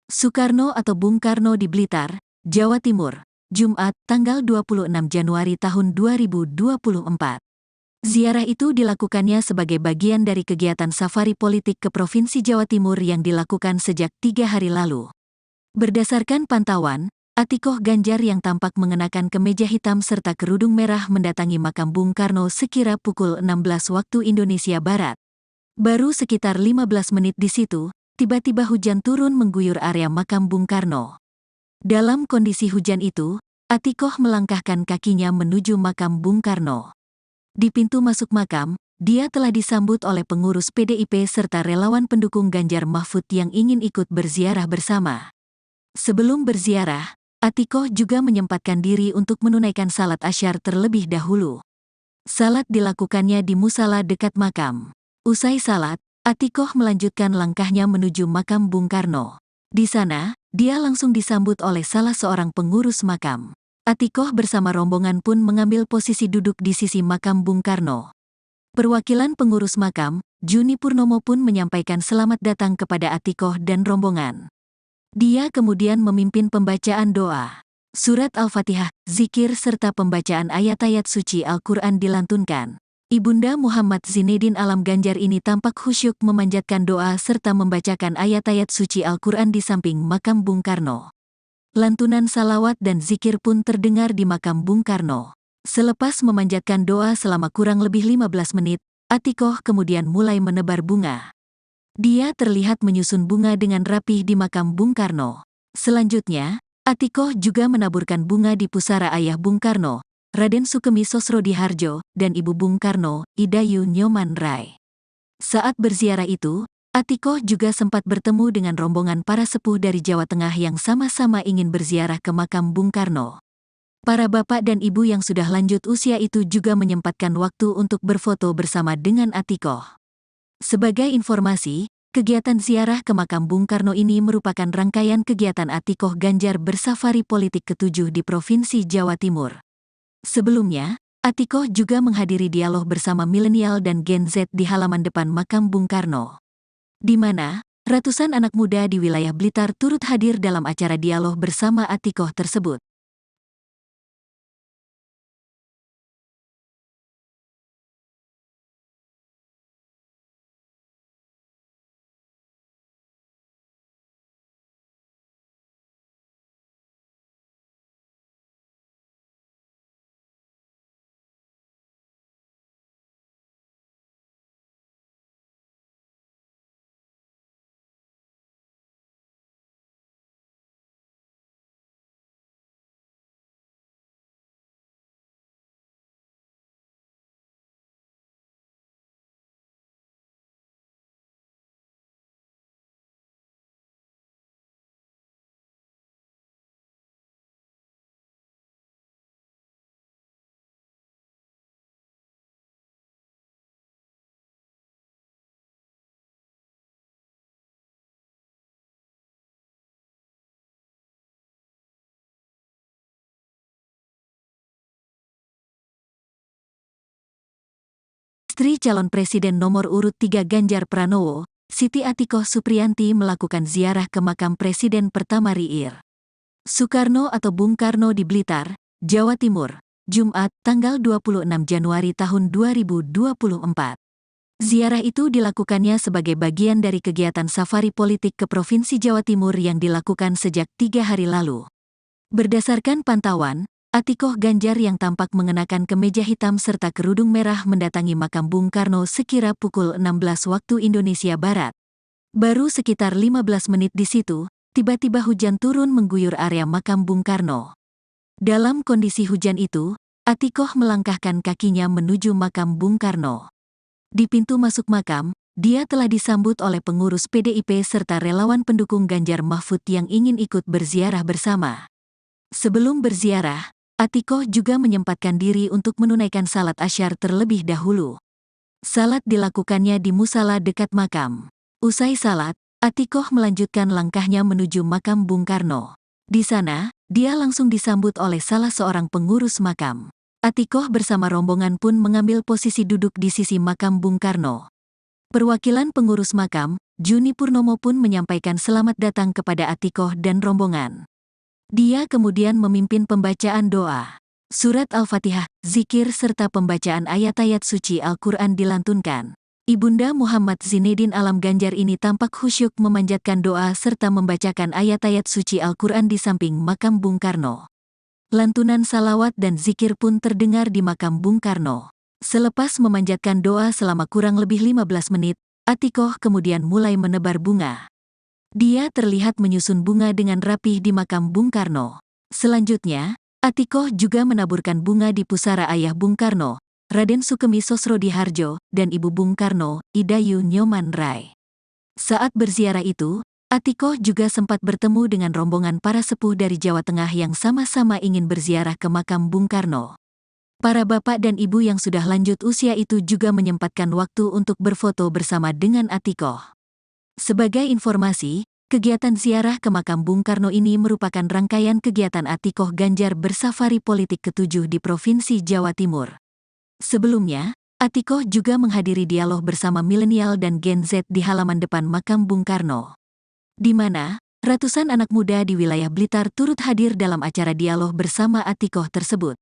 Soekarno atau Bung Karno di Blitar, Jawa Timur, Jumat, tanggal 26 Januari tahun 2024. Ziarah itu dilakukannya sebagai bagian dari kegiatan safari politik ke Provinsi Jawa Timur yang dilakukan sejak 3 hari lalu. Berdasarkan pantauan, Atikoh Ganjar yang tampak mengenakan kemeja hitam serta kerudung merah mendatangi makam Bung Karno sekira pukul 16 waktu Indonesia Barat. Baru sekitar 15 menit di situ, tiba-tiba hujan turun mengguyur area makam Bung Karno. Dalam kondisi hujan itu, Atikoh melangkahkan kakinya menuju makam Bung Karno. Di pintu masuk makam, dia telah disambut oleh pengurus PDIP serta relawan pendukung Ganjar Mahfud yang ingin ikut berziarah bersama. Sebelum berziarah, Atikoh juga menyempatkan diri untuk menunaikan salat asyar terlebih dahulu. Salat dilakukannya di musala dekat makam. Usai salat, Atikoh melanjutkan langkahnya menuju makam Bung Karno. Di sana, dia langsung disambut oleh salah seorang pengurus makam. Atikoh bersama rombongan pun mengambil posisi duduk di sisi makam Bung Karno. Perwakilan pengurus makam, Juni Purnomo pun menyampaikan selamat datang kepada Atikoh dan rombongan. Dia kemudian memimpin pembacaan doa. Surat Al-Fatihah, zikir serta pembacaan ayat-ayat suci Al-Quran dilantunkan. Ibunda Muhammad Zinedin Alam Ganjar ini tampak khusyuk memanjatkan doa serta membacakan ayat-ayat suci Al-Quran di samping makam Bung Karno. Lantunan salawat dan zikir pun terdengar di makam Bung Karno. Selepas memanjatkan doa selama kurang lebih 15 menit, Atikoh kemudian mulai menebar bunga. Dia terlihat menyusun bunga dengan rapih di makam Bung Karno. Selanjutnya, Atikoh juga menaburkan bunga di pusara ayah Bung Karno, Raden Sukemi Sosrodihardjo, dan ibu Bung Karno, Idayu Nyoman Rai. Saat berziarah itu, Atikoh juga sempat bertemu dengan rombongan para sepuh dari Jawa Tengah yang sama-sama ingin berziarah ke makam Bung Karno. Para bapak dan ibu yang sudah lanjut usia itu juga menyempatkan waktu untuk berfoto bersama dengan Atikoh. Sebagai informasi, kegiatan ziarah ke makam Bung Karno ini merupakan rangkaian kegiatan Atikoh Ganjar bersafari politik ke-7 di Provinsi Jawa Timur. Sebelumnya, Atikoh juga menghadiri dialog bersama milenial dan Gen Z di halaman depan makam Bung Karno, di mana ratusan anak muda di wilayah Blitar turut hadir dalam acara dialog bersama Atikoh tersebut. Istri calon presiden nomor urut 3 Ganjar Pranowo, Siti Atikoh Supriyanti melakukan ziarah ke makam Presiden pertama RI Soekarno atau Bung Karno di Blitar, Jawa Timur, Jumat, tanggal 26 Januari tahun 2024. Ziarah itu dilakukannya sebagai bagian dari kegiatan safari politik ke Provinsi Jawa Timur yang dilakukan sejak 3 hari lalu. Berdasarkan pantauan, Atikoh Ganjar yang tampak mengenakan kemeja hitam serta kerudung merah mendatangi makam Bung Karno sekira pukul 16 waktu Indonesia Barat. Baru sekitar 15 menit di situ, tiba-tiba hujan turun mengguyur area makam Bung Karno. Dalam kondisi hujan itu, Atikoh melangkahkan kakinya menuju makam Bung Karno. Di pintu masuk makam, dia telah disambut oleh pengurus PDIP serta relawan pendukung Ganjar Mahfud yang ingin ikut berziarah bersama. Sebelum berziarah, Atikoh juga menyempatkan diri untuk menunaikan salat asyar terlebih dahulu. Salat dilakukannya di musala dekat makam. Usai salat, Atikoh melanjutkan langkahnya menuju makam Bung Karno. Di sana, dia langsung disambut oleh salah seorang pengurus makam. Atikoh bersama rombongan pun mengambil posisi duduk di sisi makam Bung Karno. Perwakilan pengurus makam, Juni Purnomo pun menyampaikan selamat datang kepada Atikoh dan rombongan. Dia kemudian memimpin pembacaan doa. Surat Al-Fatihah, zikir serta pembacaan ayat-ayat suci Al-Quran dilantunkan. Ibunda Muhammad Zinedin Alam Ganjar ini tampak khusyuk memanjatkan doa serta membacakan ayat-ayat suci Al-Quran di samping makam Bung Karno. Lantunan salawat dan zikir pun terdengar di makam Bung Karno. Selepas memanjatkan doa selama kurang lebih 15 menit, Atikoh kemudian mulai menebar bunga. Dia terlihat menyusun bunga dengan rapih di makam Bung Karno. Selanjutnya, Atikoh juga menaburkan bunga di pusara ayah Bung Karno, Raden Sukemi Sosrodihardjo, dan Ibu Bung Karno, Idayu Nyoman Rai. Saat berziarah itu, Atikoh juga sempat bertemu dengan rombongan para sepuh dari Jawa Tengah yang sama-sama ingin berziarah ke makam Bung Karno. Para bapak dan ibu yang sudah lanjut usia itu juga menyempatkan waktu untuk berfoto bersama dengan Atikoh. Sebagai informasi, kegiatan ziarah ke makam Bung Karno ini merupakan rangkaian kegiatan Atikoh Ganjar bersafari politik ke-7 di Provinsi Jawa Timur. Sebelumnya, Atikoh juga menghadiri dialog bersama milenial dan Gen Z di halaman depan makam Bung Karno, di mana ratusan anak muda di wilayah Blitar turut hadir dalam acara dialog bersama Atikoh tersebut.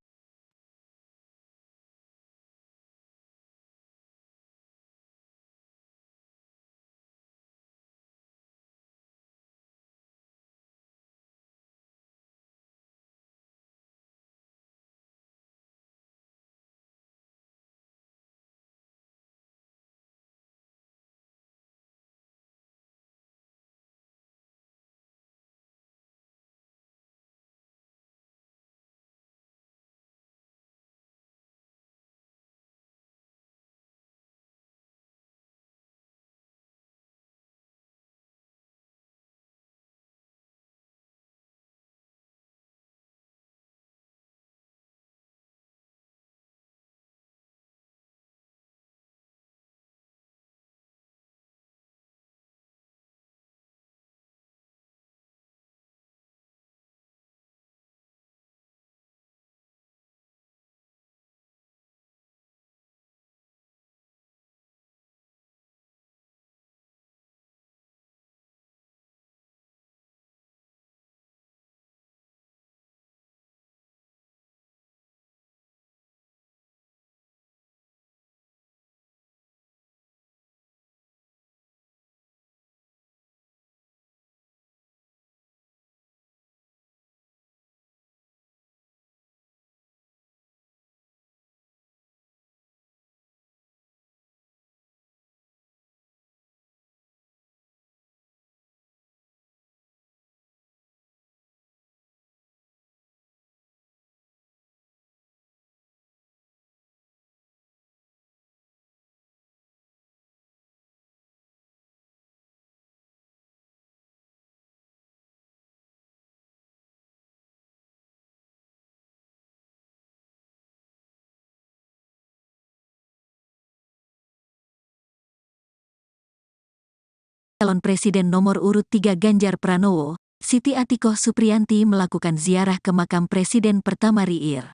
Calon Presiden nomor urut 3 Ganjar Pranowo, Siti Atikoh Supriyanti melakukan ziarah ke makam Presiden pertama RI.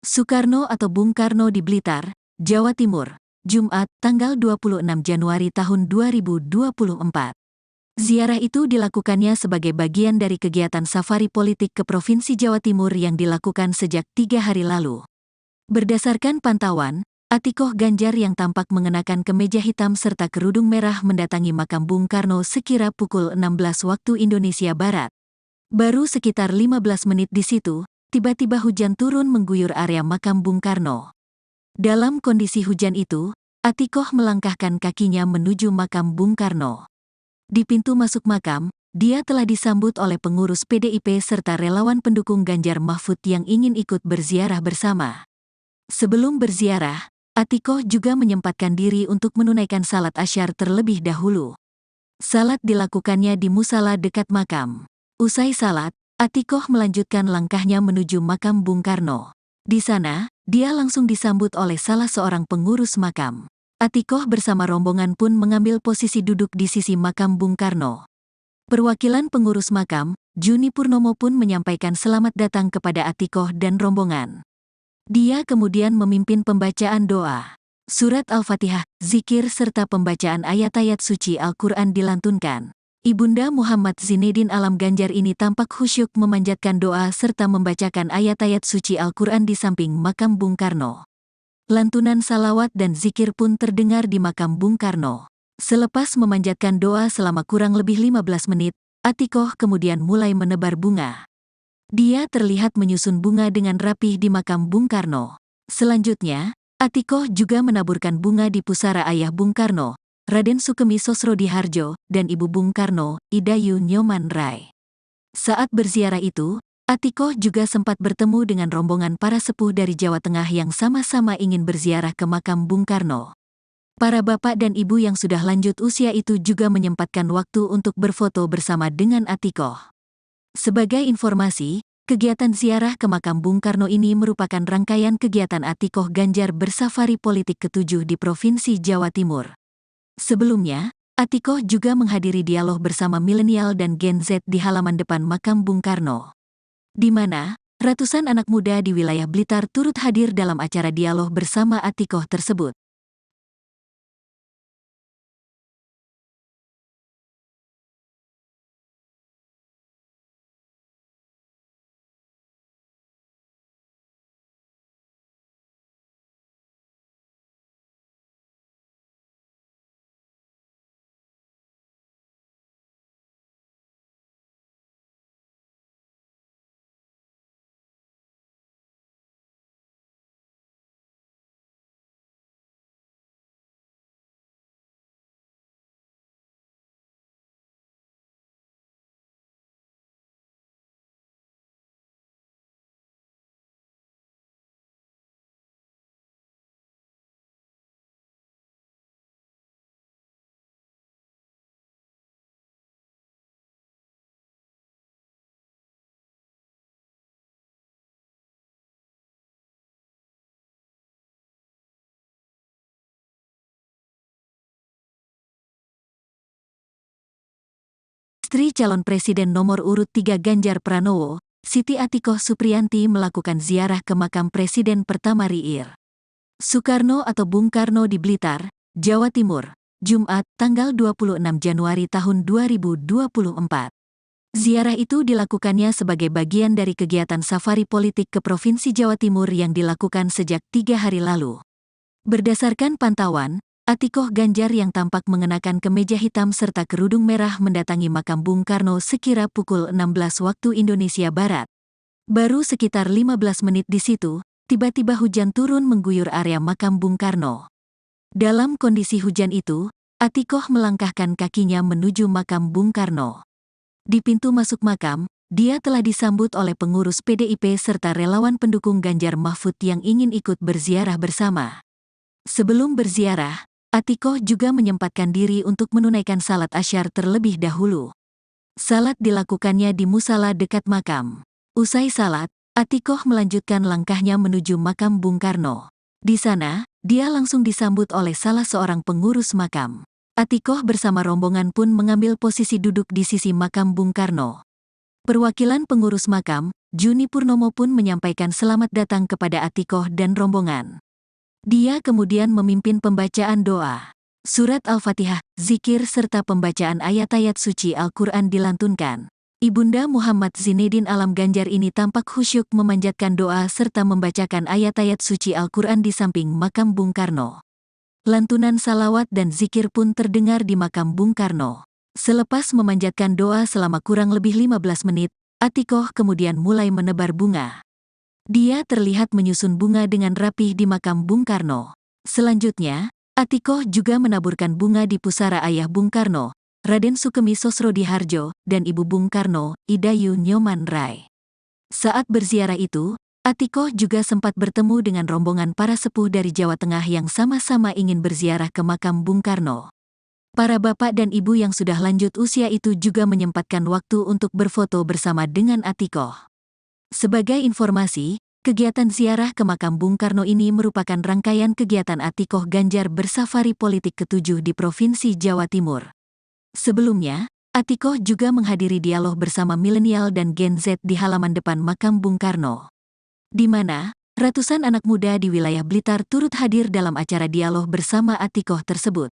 Soekarno atau Bung Karno di Blitar, Jawa Timur, Jumat, tanggal 26 Januari tahun 2024. Ziarah itu dilakukannya sebagai bagian dari kegiatan safari politik ke Provinsi Jawa Timur yang dilakukan sejak 3 hari lalu. Berdasarkan pantauan, Atikoh Ganjar yang tampak mengenakan kemeja hitam serta kerudung merah mendatangi makam Bung Karno sekira pukul 16 waktu Indonesia Barat. Baru sekitar 15 menit di situ, tiba-tiba hujan turun mengguyur area makam Bung Karno. Dalam kondisi hujan itu, Atikoh melangkahkan kakinya menuju makam Bung Karno. Di pintu masuk makam, dia telah disambut oleh pengurus PDIP serta relawan pendukung Ganjar Mahfud yang ingin ikut berziarah bersama. Sebelum berziarah, Atikoh juga menyempatkan diri untuk menunaikan salat asyar terlebih dahulu. Salat dilakukannya di musala dekat makam. Usai salat, Atikoh melanjutkan langkahnya menuju makam Bung Karno. Di sana, dia langsung disambut oleh salah seorang pengurus makam. Atikoh bersama rombongan pun mengambil posisi duduk di sisi makam Bung Karno. Perwakilan pengurus makam, Juni Purnomo pun menyampaikan selamat datang kepada Atikoh dan rombongan. Dia kemudian memimpin pembacaan doa. Surat Al-Fatihah, zikir serta pembacaan ayat-ayat suci Al-Quran dilantunkan. Ibunda Muhammad Zinedin Alam Ganjar ini tampak khusyuk memanjatkan doa serta membacakan ayat-ayat suci Al-Quran di samping makam Bung Karno. Lantunan salawat dan zikir pun terdengar di makam Bung Karno. Selepas memanjatkan doa selama kurang lebih 15 menit, Atikoh kemudian mulai menebar bunga. Dia terlihat menyusun bunga dengan rapih di makam Bung Karno. Selanjutnya, Atikoh juga menaburkan bunga di pusara ayah Bung Karno, Raden Sukemi Sosrodihardjo, dan Ibu Bung Karno, Idayu Nyoman Rai. Saat berziarah itu, Atikoh juga sempat bertemu dengan rombongan para sepuh dari Jawa Tengah yang sama-sama ingin berziarah ke makam Bung Karno. Para bapak dan ibu yang sudah lanjut usia itu juga menyempatkan waktu untuk berfoto bersama dengan Atikoh. Sebagai informasi, kegiatan ziarah ke makam Bung Karno ini merupakan rangkaian kegiatan Atikoh Ganjar bersafari politik ke-7 di Provinsi Jawa Timur. Sebelumnya, Atikoh juga menghadiri dialog bersama milenial dan Gen Z di halaman depan makam Bung Karno, di mana ratusan anak muda di wilayah Blitar turut hadir dalam acara dialog bersama Atikoh tersebut. Istri calon Presiden nomor urut 3 Ganjar Pranowo, Siti Atikoh Supriyanti melakukan ziarah ke makam Presiden pertama RI Soekarno atau Bung Karno di Blitar, Jawa Timur, Jumat, tanggal 26 Januari tahun 2024. Ziarah itu dilakukannya sebagai bagian dari kegiatan safari politik ke Provinsi Jawa Timur yang dilakukan sejak 3 hari lalu. Berdasarkan pantauan, Atikoh Ganjar yang tampak mengenakan kemeja hitam serta kerudung merah mendatangi makam Bung Karno sekira pukul 16 waktu Indonesia Barat. Baru sekitar 15 menit di situ, tiba-tiba hujan turun mengguyur area makam Bung Karno. Dalam kondisi hujan itu, Atikoh melangkahkan kakinya menuju makam Bung Karno. Di pintu masuk makam, dia telah disambut oleh pengurus PDIP serta relawan pendukung Ganjar Mahfud yang ingin ikut berziarah bersama. Sebelum berziarah, Atikoh juga menyempatkan diri untuk menunaikan salat asyar terlebih dahulu. Salat dilakukannya di musala dekat makam. Usai salat, Atikoh melanjutkan langkahnya menuju makam Bung Karno. Di sana, dia langsung disambut oleh salah seorang pengurus makam. Atikoh bersama rombongan pun mengambil posisi duduk di sisi makam Bung Karno. Perwakilan pengurus makam, Juni Purnomo pun menyampaikan selamat datang kepada Atikoh dan rombongan. Dia kemudian memimpin pembacaan doa. Surat Al-Fatihah, zikir serta pembacaan ayat-ayat suci Al-Quran dilantunkan. Ibunda Muhammad Zinedin Alam Ganjar ini tampak khusyuk memanjatkan doa serta membacakan ayat-ayat suci Al-Quran di samping makam Bung Karno. Lantunan salawat dan zikir pun terdengar di makam Bung Karno. Selepas memanjatkan doa selama kurang lebih 15 menit, Atikoh kemudian mulai menebar bunga. Dia terlihat menyusun bunga dengan rapih di makam Bung Karno. Selanjutnya, Atikoh juga menaburkan bunga di pusara ayah Bung Karno, Raden Sukemi Sosrodihardjo, dan Ibu Bung Karno, Idayu Nyoman Rai. Saat berziarah itu, Atikoh juga sempat bertemu dengan rombongan para sepuh dari Jawa Tengah yang sama-sama ingin berziarah ke makam Bung Karno. Para bapak dan ibu yang sudah lanjut usia itu juga menyempatkan waktu untuk berfoto bersama dengan Atikoh. Sebagai informasi, kegiatan ziarah ke makam Bung Karno ini merupakan rangkaian kegiatan Atikoh Ganjar bersafari politik ke-7 di Provinsi Jawa Timur. Sebelumnya, Atikoh juga menghadiri dialog bersama milenial dan Gen Z di halaman depan makam Bung Karno, di mana ratusan anak muda di wilayah Blitar turut hadir dalam acara dialog bersama Atikoh tersebut.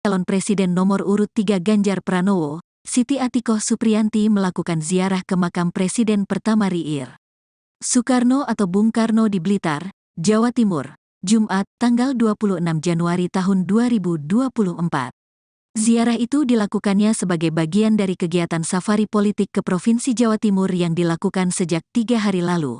Calon Presiden nomor urut 3 Ganjar Pranowo, Siti Atikoh Supriyanti melakukan ziarah ke makam Presiden pertama RI Soekarno atau Bung Karno di Blitar, Jawa Timur, Jumat, tanggal 26 Januari tahun 2024. Ziarah itu dilakukannya sebagai bagian dari kegiatan safari politik ke Provinsi Jawa Timur yang dilakukan sejak 3 hari lalu.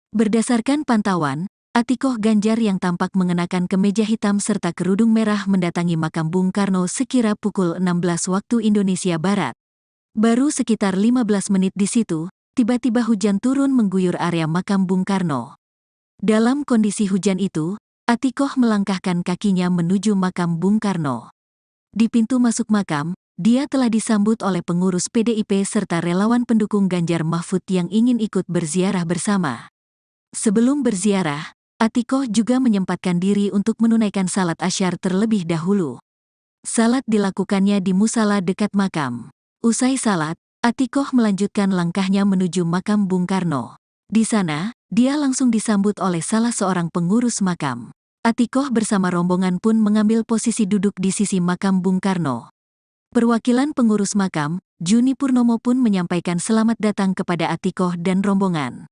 Berdasarkan pantauan, Atikoh Ganjar yang tampak mengenakan kemeja hitam serta kerudung merah mendatangi makam Bung Karno sekira pukul 16 waktu Indonesia Barat. Baru sekitar 15 menit di situ, tiba-tiba hujan turun mengguyur area makam Bung Karno. Dalam kondisi hujan itu, Atikoh melangkahkan kakinya menuju makam Bung Karno. Di pintu masuk makam, dia telah disambut oleh pengurus PDIP serta relawan pendukung Ganjar Mahfud yang ingin ikut berziarah bersama. Sebelum berziarah, Atikoh juga menyempatkan diri untuk menunaikan salat asyar terlebih dahulu. Salat dilakukannya di musala dekat makam. Usai salat, Atikoh melanjutkan langkahnya menuju makam Bung Karno. Di sana, dia langsung disambut oleh salah seorang pengurus makam. Atikoh bersama rombongan pun mengambil posisi duduk di sisi makam Bung Karno. Perwakilan pengurus makam, Juni Purnomo pun menyampaikan selamat datang kepada Atikoh dan rombongan.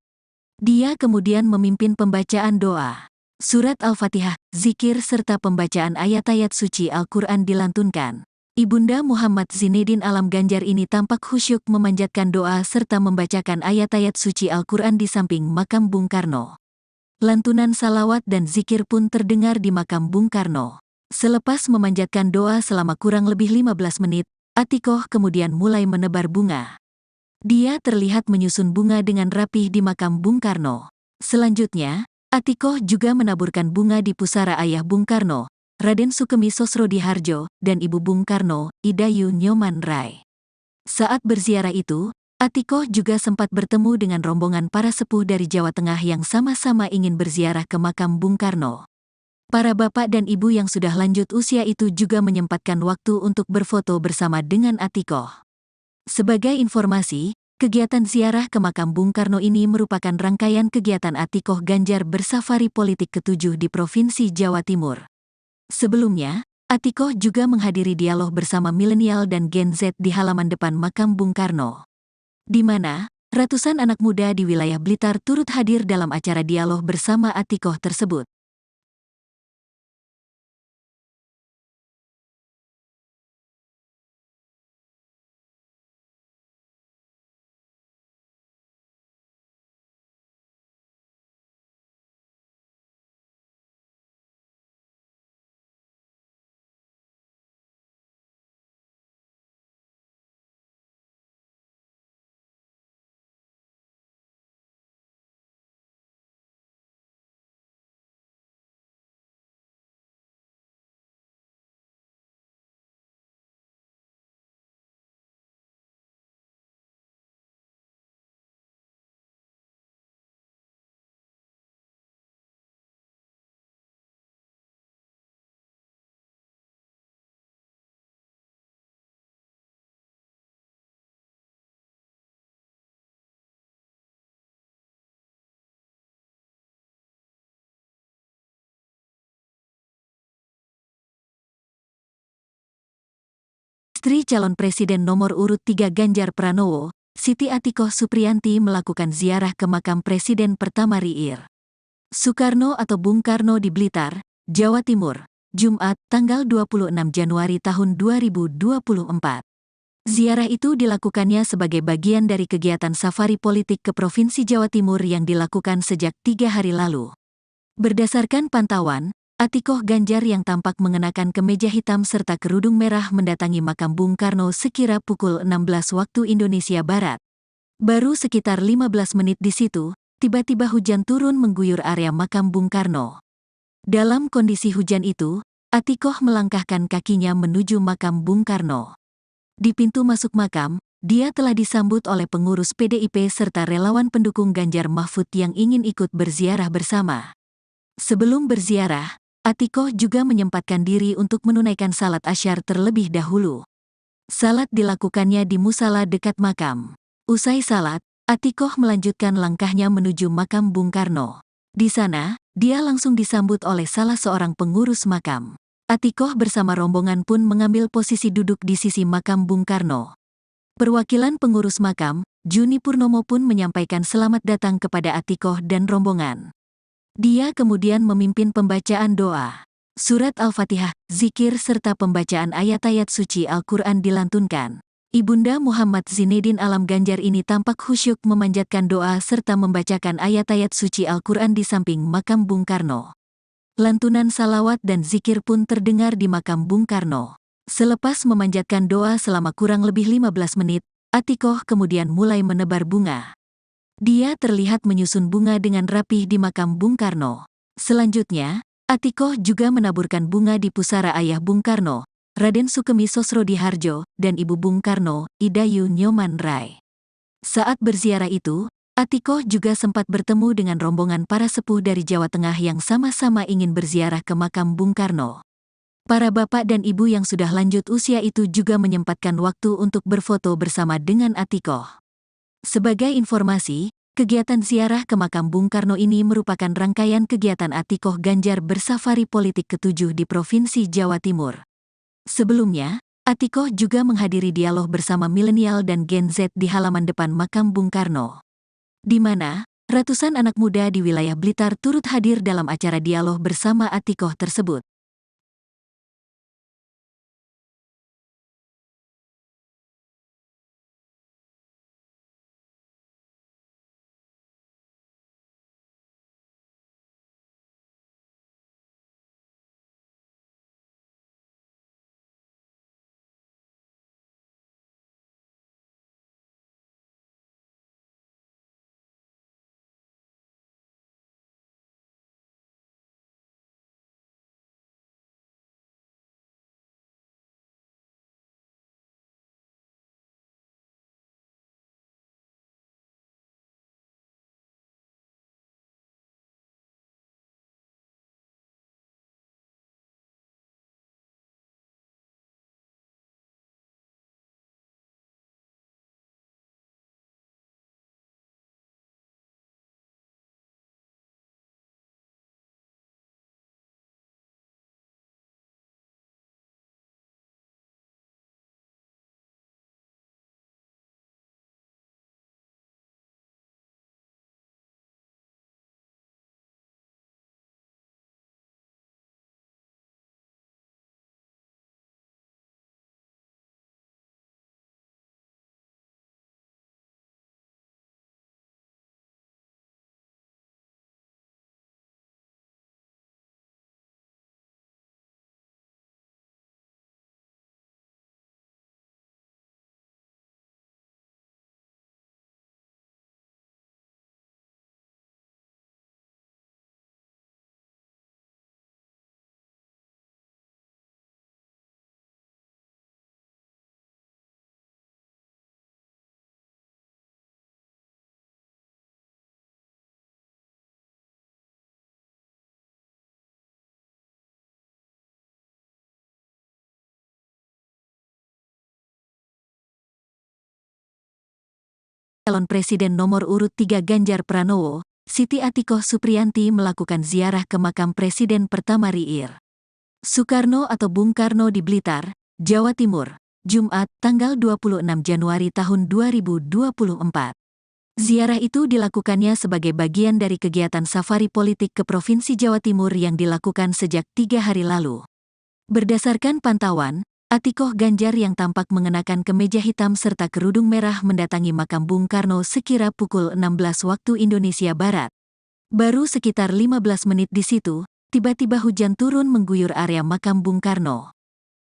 Dia kemudian memimpin pembacaan doa. Surat Al-Fatihah, zikir serta pembacaan ayat-ayat suci Al-Quran dilantunkan. Ibunda Muhammad Zinedin Alam Ganjar ini tampak khusyuk memanjatkan doa serta membacakan ayat-ayat suci Al-Quran di samping makam Bung Karno. Lantunan salawat dan zikir pun terdengar di makam Bung Karno. Selepas memanjatkan doa selama kurang lebih 15 menit, Atikoh kemudian mulai menebar bunga. Dia terlihat menyusun bunga dengan rapih di makam Bung Karno. Selanjutnya, Atikoh juga menaburkan bunga di pusara ayah Bung Karno, Raden Sukemi Sosrodihardjo, dan ibu Bung Karno, Idayu Nyoman Rai. Saat berziarah itu, Atikoh juga sempat bertemu dengan rombongan para sepuh dari Jawa Tengah yang sama-sama ingin berziarah ke makam Bung Karno. Para bapak dan ibu yang sudah lanjut usia itu juga menyempatkan waktu untuk berfoto bersama dengan Atikoh. Sebagai informasi, kegiatan ziarah ke makam Bung Karno ini merupakan rangkaian kegiatan Atikoh Ganjar bersafari politik ke-7 di Provinsi Jawa Timur. Sebelumnya, Atikoh juga menghadiri dialog bersama milenial dan Gen Z di halaman depan makam Bung Karno, di mana ratusan anak muda di wilayah Blitar turut hadir dalam acara dialog bersama Atikoh tersebut. Istri calon Presiden nomor urut 3 Ganjar Pranowo, Siti Atikoh Supriyanti melakukan ziarah ke makam Presiden pertama RI Soekarno atau Bung Karno di Blitar, Jawa Timur, Jumat, tanggal 26 Januari tahun 2024. Ziarah itu dilakukannya sebagai bagian dari kegiatan safari politik ke Provinsi Jawa Timur yang dilakukan sejak 3 hari lalu. Berdasarkan pantauan, Atikoh Ganjar yang tampak mengenakan kemeja hitam serta kerudung merah mendatangi makam Bung Karno sekira pukul 16 waktu Indonesia Barat. Baru sekitar 15 menit di situ, tiba-tiba hujan turun mengguyur area makam Bung Karno. Dalam kondisi hujan itu, Atikoh melangkahkan kakinya menuju makam Bung Karno. Di pintu masuk makam, dia telah disambut oleh pengurus PDIP serta relawan pendukung Ganjar Mahfud yang ingin ikut berziarah bersama. Sebelum berziarah, Atikoh juga menyempatkan diri untuk menunaikan salat asyar terlebih dahulu. Salat dilakukannya di musala dekat makam. Usai salat, Atikoh melanjutkan langkahnya menuju makam Bung Karno. Di sana, dia langsung disambut oleh salah seorang pengurus makam. Atikoh bersama rombongan pun mengambil posisi duduk di sisi makam Bung Karno. Perwakilan pengurus makam, Juni Purnomo pun menyampaikan selamat datang kepada Atikoh dan rombongan. Dia kemudian memimpin pembacaan doa. Surat Al-Fatihah, zikir serta pembacaan ayat-ayat suci Al-Quran dilantunkan. Ibunda Muhammad Zinedin Alam Ganjar ini tampak khusyuk memanjatkan doa serta membacakan ayat-ayat suci Al-Quran di samping makam Bung Karno. Lantunan salawat dan zikir pun terdengar di makam Bung Karno. Selepas memanjatkan doa selama kurang lebih 15 menit, Atikoh kemudian mulai menebar bunga. Dia terlihat menyusun bunga dengan rapih di makam Bung Karno. Selanjutnya, Atikoh juga menaburkan bunga di pusara ayah Bung Karno, Raden Sukemi Sosrodihardjo, dan ibu Bung Karno, Idayu Nyoman Rai. Saat berziarah itu, Atikoh juga sempat bertemu dengan rombongan para sepuh dari Jawa Tengah yang sama-sama ingin berziarah ke makam Bung Karno. Para bapak dan ibu yang sudah lanjut usia itu juga menyempatkan waktu untuk berfoto bersama dengan Atikoh. Sebagai informasi, kegiatan ziarah ke makam Bung Karno ini merupakan rangkaian kegiatan Atikoh Ganjar bersafari politik ke-7 di Provinsi Jawa Timur. Sebelumnya, Atikoh juga menghadiri dialog bersama milenial dan Gen Z di halaman depan makam Bung Karno, di mana ratusan anak muda di wilayah Blitar turut hadir dalam acara dialog bersama Atikoh tersebut. Calon Presiden nomor urut 3 Ganjar Pranowo, Siti Atikoh Supriyanti melakukan ziarah ke makam Presiden pertama RI Soekarno atau Bung Karno di Blitar, Jawa Timur, Jumat, tanggal 26 Januari tahun 2024. Ziarah itu dilakukannya sebagai bagian dari kegiatan safari politik ke Provinsi Jawa Timur yang dilakukan sejak 3 hari lalu. Berdasarkan pantauan, Atikoh Ganjar yang tampak mengenakan kemeja hitam serta kerudung merah mendatangi makam Bung Karno sekira pukul 16 waktu Indonesia Barat. Baru sekitar 15 menit di situ, tiba-tiba hujan turun mengguyur area makam Bung Karno.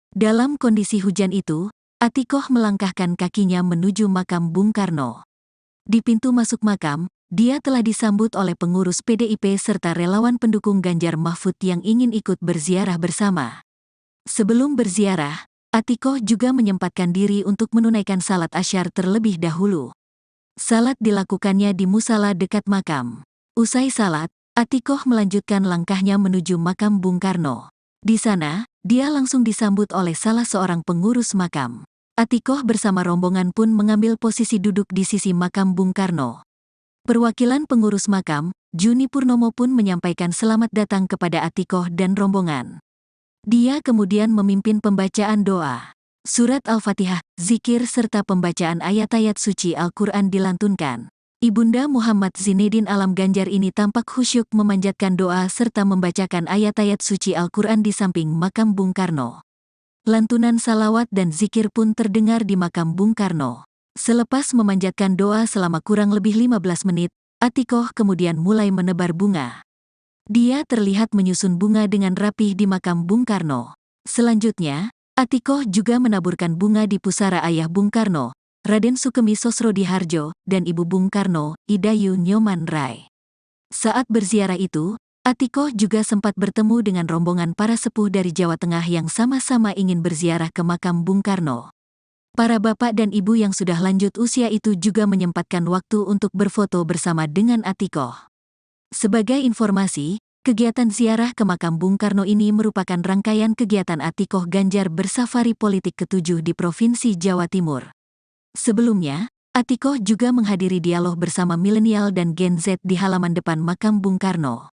Dalam kondisi hujan itu, Atikoh melangkahkan kakinya menuju makam Bung Karno. Di pintu masuk makam, dia telah disambut oleh pengurus PDIP serta relawan pendukung Ganjar Mahfud yang ingin ikut berziarah bersama. Sebelum berziarah, Atikoh juga menyempatkan diri untuk menunaikan salat asyar terlebih dahulu. Salat dilakukannya di musala dekat makam. Usai salat, Atikoh melanjutkan langkahnya menuju makam Bung Karno. Di sana, dia langsung disambut oleh salah seorang pengurus makam. Atikoh bersama rombongan pun mengambil posisi duduk di sisi makam Bung Karno. Perwakilan pengurus makam, Juni Purnomo pun menyampaikan selamat datang kepada Atikoh dan rombongan. Dia kemudian memimpin pembacaan doa. Surat Al-Fatihah, zikir serta pembacaan ayat-ayat suci Al-Quran dilantunkan. Ibunda Muhammad Zinedin Alam Ganjar ini tampak khusyuk memanjatkan doa serta membacakan ayat-ayat suci Al-Quran di samping makam Bung Karno. Lantunan salawat dan zikir pun terdengar di makam Bung Karno. Selepas memanjatkan doa selama kurang lebih 15 menit, Atikoh kemudian mulai menebar bunga. Dia terlihat menyusun bunga dengan rapih di makam Bung Karno. Selanjutnya, Atikoh juga menaburkan bunga di pusara ayah Bung Karno, Raden Sukemi Sosrodihardjo, dan Ibu Bung Karno, Idayu Nyoman Rai. Saat berziarah itu, Atikoh juga sempat bertemu dengan rombongan para sepuh dari Jawa Tengah yang sama-sama ingin berziarah ke makam Bung Karno. Para bapak dan ibu yang sudah lanjut usia itu juga menyempatkan waktu untuk berfoto bersama dengan Atikoh. Sebagai informasi, kegiatan ziarah ke makam Bung Karno ini merupakan rangkaian kegiatan Atikoh Ganjar bersafari politik ke-7 di Provinsi Jawa Timur. Sebelumnya, Atikoh juga menghadiri dialog bersama milenial dan Gen Z di halaman depan makam Bung Karno,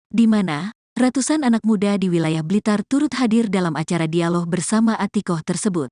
di mana ratusan anak muda di wilayah Blitar turut hadir dalam acara dialog bersama Atikoh tersebut.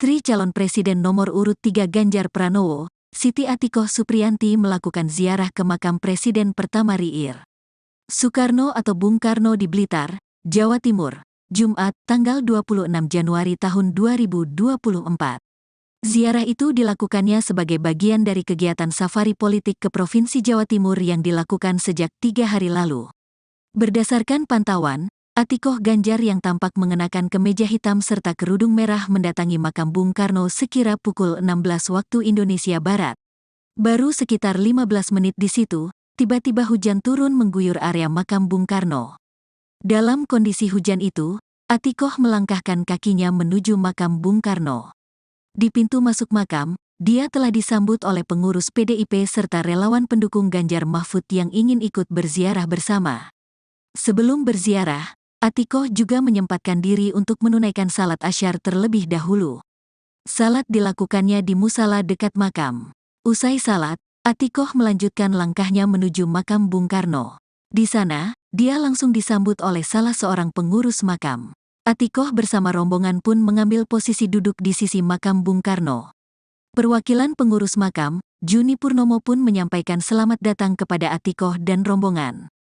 Istri calon presiden nomor urut 3 Ganjar Pranowo, Siti Atikoh Supriyanti melakukan ziarah ke makam Presiden pertama RI Soekarno atau Bung Karno di Blitar, Jawa Timur, Jumat, tanggal 26 Januari tahun 2024. Ziarah itu dilakukannya sebagai bagian dari kegiatan safari politik ke Provinsi Jawa Timur yang dilakukan sejak 3 hari lalu. Berdasarkan pantauan, Atikoh Ganjar yang tampak mengenakan kemeja hitam serta kerudung merah mendatangi makam Bung Karno sekira pukul 16 waktu Indonesia Barat. Baru sekitar 15 menit di situ, tiba-tiba hujan turun mengguyur area makam Bung Karno. Dalam kondisi hujan itu, Atikoh melangkahkan kakinya menuju makam Bung Karno. Di pintu masuk makam, dia telah disambut oleh pengurus PDIP serta relawan pendukung Ganjar Mahfud yang ingin ikut berziarah bersama. Sebelum berziarah, Atikoh juga menyempatkan diri untuk menunaikan salat asyar terlebih dahulu. Salat dilakukannya di musala dekat makam. Usai salat, Atikoh melanjutkan langkahnya menuju makam Bung Karno. Di sana, dia langsung disambut oleh salah seorang pengurus makam. Atikoh bersama rombongan pun mengambil posisi duduk di sisi makam Bung Karno. Perwakilan pengurus makam, Juni Purnomo pun menyampaikan selamat datang kepada Atikoh dan rombongan.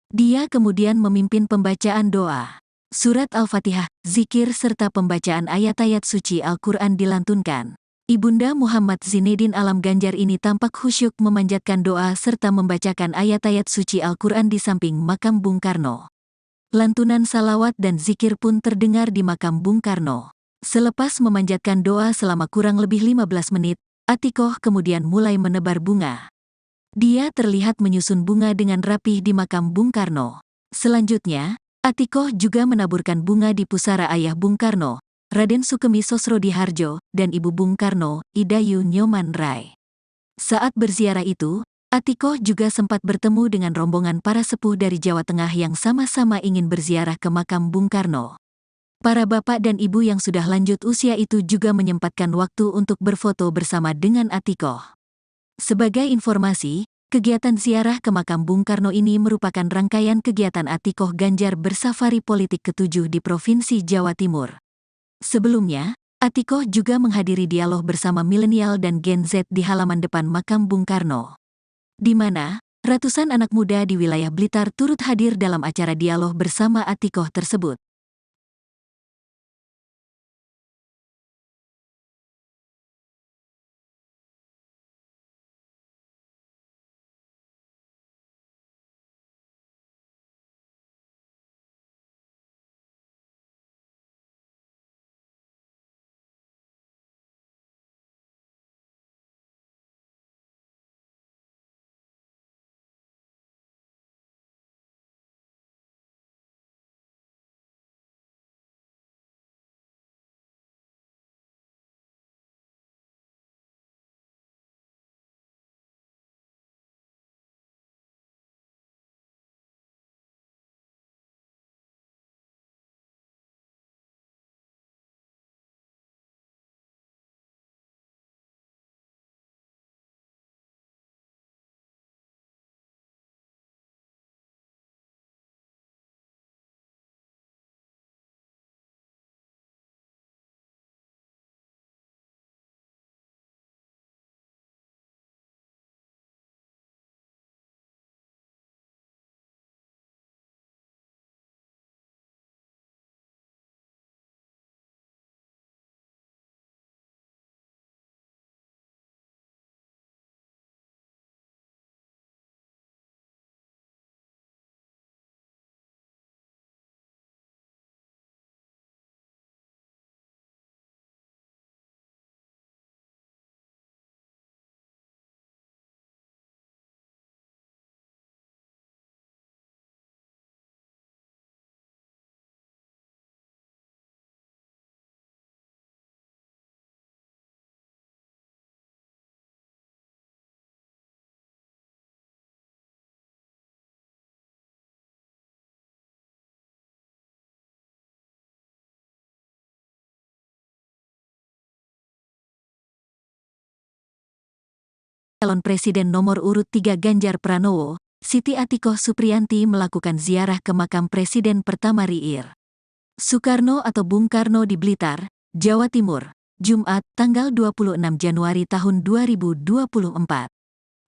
Dia kemudian memimpin pembacaan doa. Surat Al-Fatihah, zikir serta pembacaan ayat-ayat suci Al-Quran dilantunkan. Ibunda Muhammad Zinedin Alam Ganjar ini tampak khusyuk memanjatkan doa serta membacakan ayat-ayat suci Al-Quran di samping makam Bung Karno. Lantunan salawat dan zikir pun terdengar di makam Bung Karno. Selepas memanjatkan doa selama kurang lebih 15 menit, Atikoh kemudian mulai menebar bunga. Dia terlihat menyusun bunga dengan rapih di makam Bung Karno. Selanjutnya, Atikoh juga menaburkan bunga di pusara ayah Bung Karno, Raden Sukemi Sosrodihardjo, dan Ibu Bung Karno, Idayu Nyoman Rai. Saat berziarah itu, Atikoh juga sempat bertemu dengan rombongan para sepuh dari Jawa Tengah yang sama-sama ingin berziarah ke makam Bung Karno. Para bapak dan ibu yang sudah lanjut usia itu juga menyempatkan waktu untuk berfoto bersama dengan Atikoh. Sebagai informasi, kegiatan ziarah ke makam Bung Karno ini merupakan rangkaian kegiatan Atikoh Ganjar bersafari politik ke-7 di Provinsi Jawa Timur. Sebelumnya, Atikoh juga menghadiri dialog bersama milenial dan Gen Z di halaman depan makam Bung Karno, di mana Ratusan anak muda di wilayah Blitar turut hadir dalam acara dialog bersama Atikoh tersebut. Calon Presiden nomor urut 3 Ganjar Pranowo, Siti Atikoh Supriyanti melakukan ziarah ke makam Presiden pertama RI. Soekarno atau Bung Karno di Blitar, Jawa Timur, Jumat, tanggal 26 Januari tahun 2024.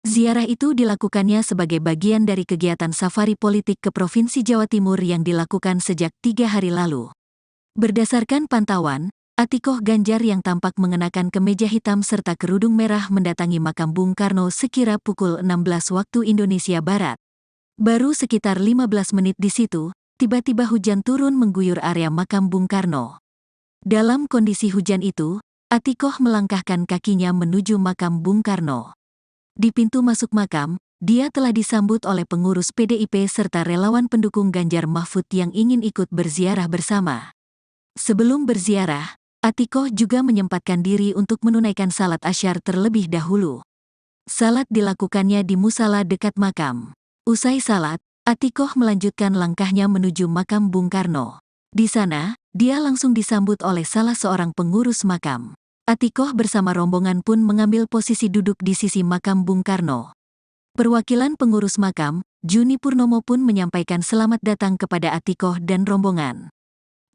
Ziarah itu dilakukannya sebagai bagian dari kegiatan safari politik ke Provinsi Jawa Timur yang dilakukan sejak 3 hari lalu. Berdasarkan pantauan, Atikoh Ganjar yang tampak mengenakan kemeja hitam serta kerudung merah mendatangi makam Bung Karno sekira pukul 16 waktu Indonesia Barat. Baru sekitar 15 menit di situ, tiba-tiba hujan turun mengguyur area makam Bung Karno. Dalam kondisi hujan itu, Atikoh melangkahkan kakinya menuju makam Bung Karno. Di pintu masuk makam, dia telah disambut oleh pengurus PDIP serta relawan pendukung Ganjar Mahfud yang ingin ikut berziarah bersama. Sebelum berziarah, Atikoh juga menyempatkan diri untuk menunaikan salat asyar terlebih dahulu. Salat dilakukannya di musala dekat makam. Usai salat, Atikoh melanjutkan langkahnya menuju makam Bung Karno. Di sana, dia langsung disambut oleh salah seorang pengurus makam. Atikoh bersama rombongan pun mengambil posisi duduk di sisi makam Bung Karno. Perwakilan pengurus makam, Juni Purnomo pun menyampaikan selamat datang kepada Atikoh dan rombongan.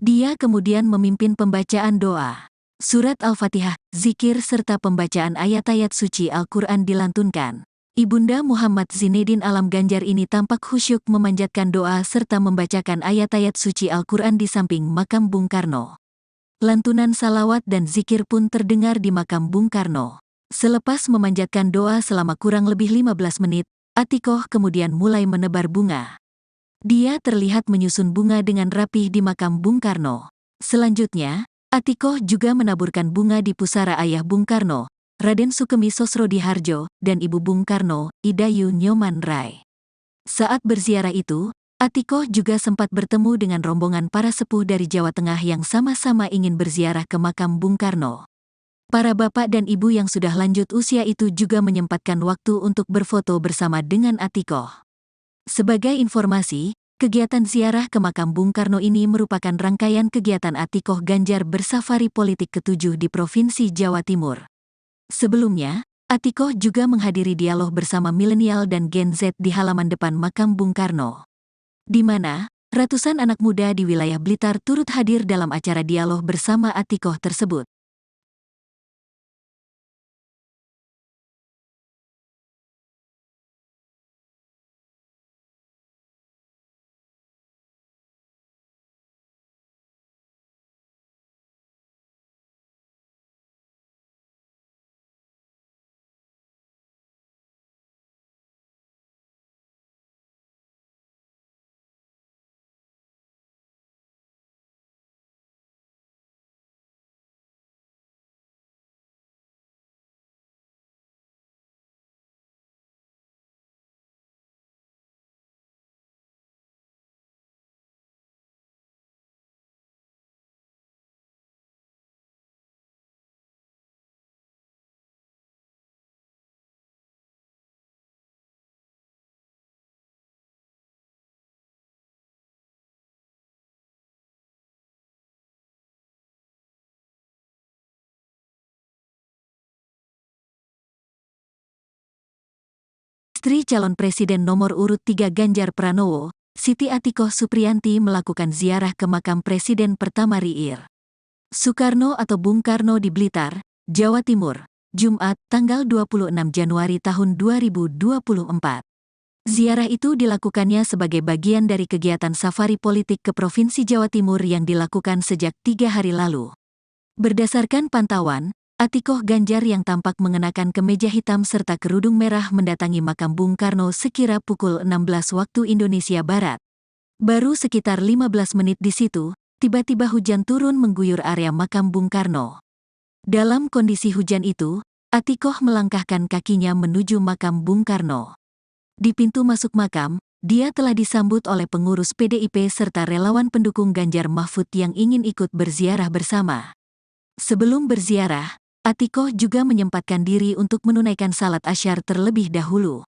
Dia kemudian memimpin pembacaan doa. Surat Al-Fatihah, zikir serta pembacaan ayat-ayat suci Al-Quran dilantunkan. Ibunda Muhammad Zinedin Alam Ganjar ini tampak khusyuk memanjatkan doa serta membacakan ayat-ayat suci Al-Quran di samping makam Bung Karno. Lantunan salawat dan zikir pun terdengar di makam Bung Karno. Selepas memanjatkan doa selama kurang lebih 15 menit, Atikoh kemudian mulai menebar bunga. Dia terlihat menyusun bunga dengan rapih di makam Bung Karno. Selanjutnya, Atikoh juga menaburkan bunga di pusara ayah Bung Karno, Raden Sukemi Sosrodihardjo, dan ibu Bung Karno, Idayu Nyoman Rai. Saat berziarah itu, Atikoh juga sempat bertemu dengan rombongan para sepuh dari Jawa Tengah yang sama-sama ingin berziarah ke makam Bung Karno. Para bapak dan ibu yang sudah lanjut usia itu juga menyempatkan waktu untuk berfoto bersama dengan Atikoh. Sebagai informasi, kegiatan ziarah ke makam Bung Karno ini merupakan rangkaian kegiatan Atikoh Ganjar bersafari politik ke-7 di Provinsi Jawa Timur. Sebelumnya, Atikoh juga menghadiri dialog bersama milenial dan Gen Z di halaman depan makam Bung Karno, di mana ratusan anak muda di wilayah Blitar turut hadir dalam acara dialog bersama Atikoh tersebut. Istri calon presiden nomor urut 3 Ganjar Pranowo, Siti Atikoh Supriyanti melakukan ziarah ke makam Presiden pertama RI Soekarno atau Bung Karno di Blitar, Jawa Timur, Jumat, tanggal 26 Januari tahun 2024. Ziarah itu dilakukannya sebagai bagian dari kegiatan safari politik ke Provinsi Jawa Timur yang dilakukan sejak 3 hari lalu. Berdasarkan pantauan, Atikoh Ganjar yang tampak mengenakan kemeja hitam serta kerudung merah mendatangi makam Bung Karno sekira pukul 16 waktu Indonesia Barat. Baru sekitar 15 menit di situ, tiba-tiba hujan turun mengguyur area makam Bung Karno. Dalam kondisi hujan itu, Atikoh melangkahkan kakinya menuju makam Bung Karno. Di pintu masuk makam, dia telah disambut oleh pengurus PDIP serta relawan pendukung Ganjar Mahfud yang ingin ikut berziarah bersama. Sebelum berziarah, Atikoh juga menyempatkan diri untuk menunaikan salat asyar terlebih dahulu.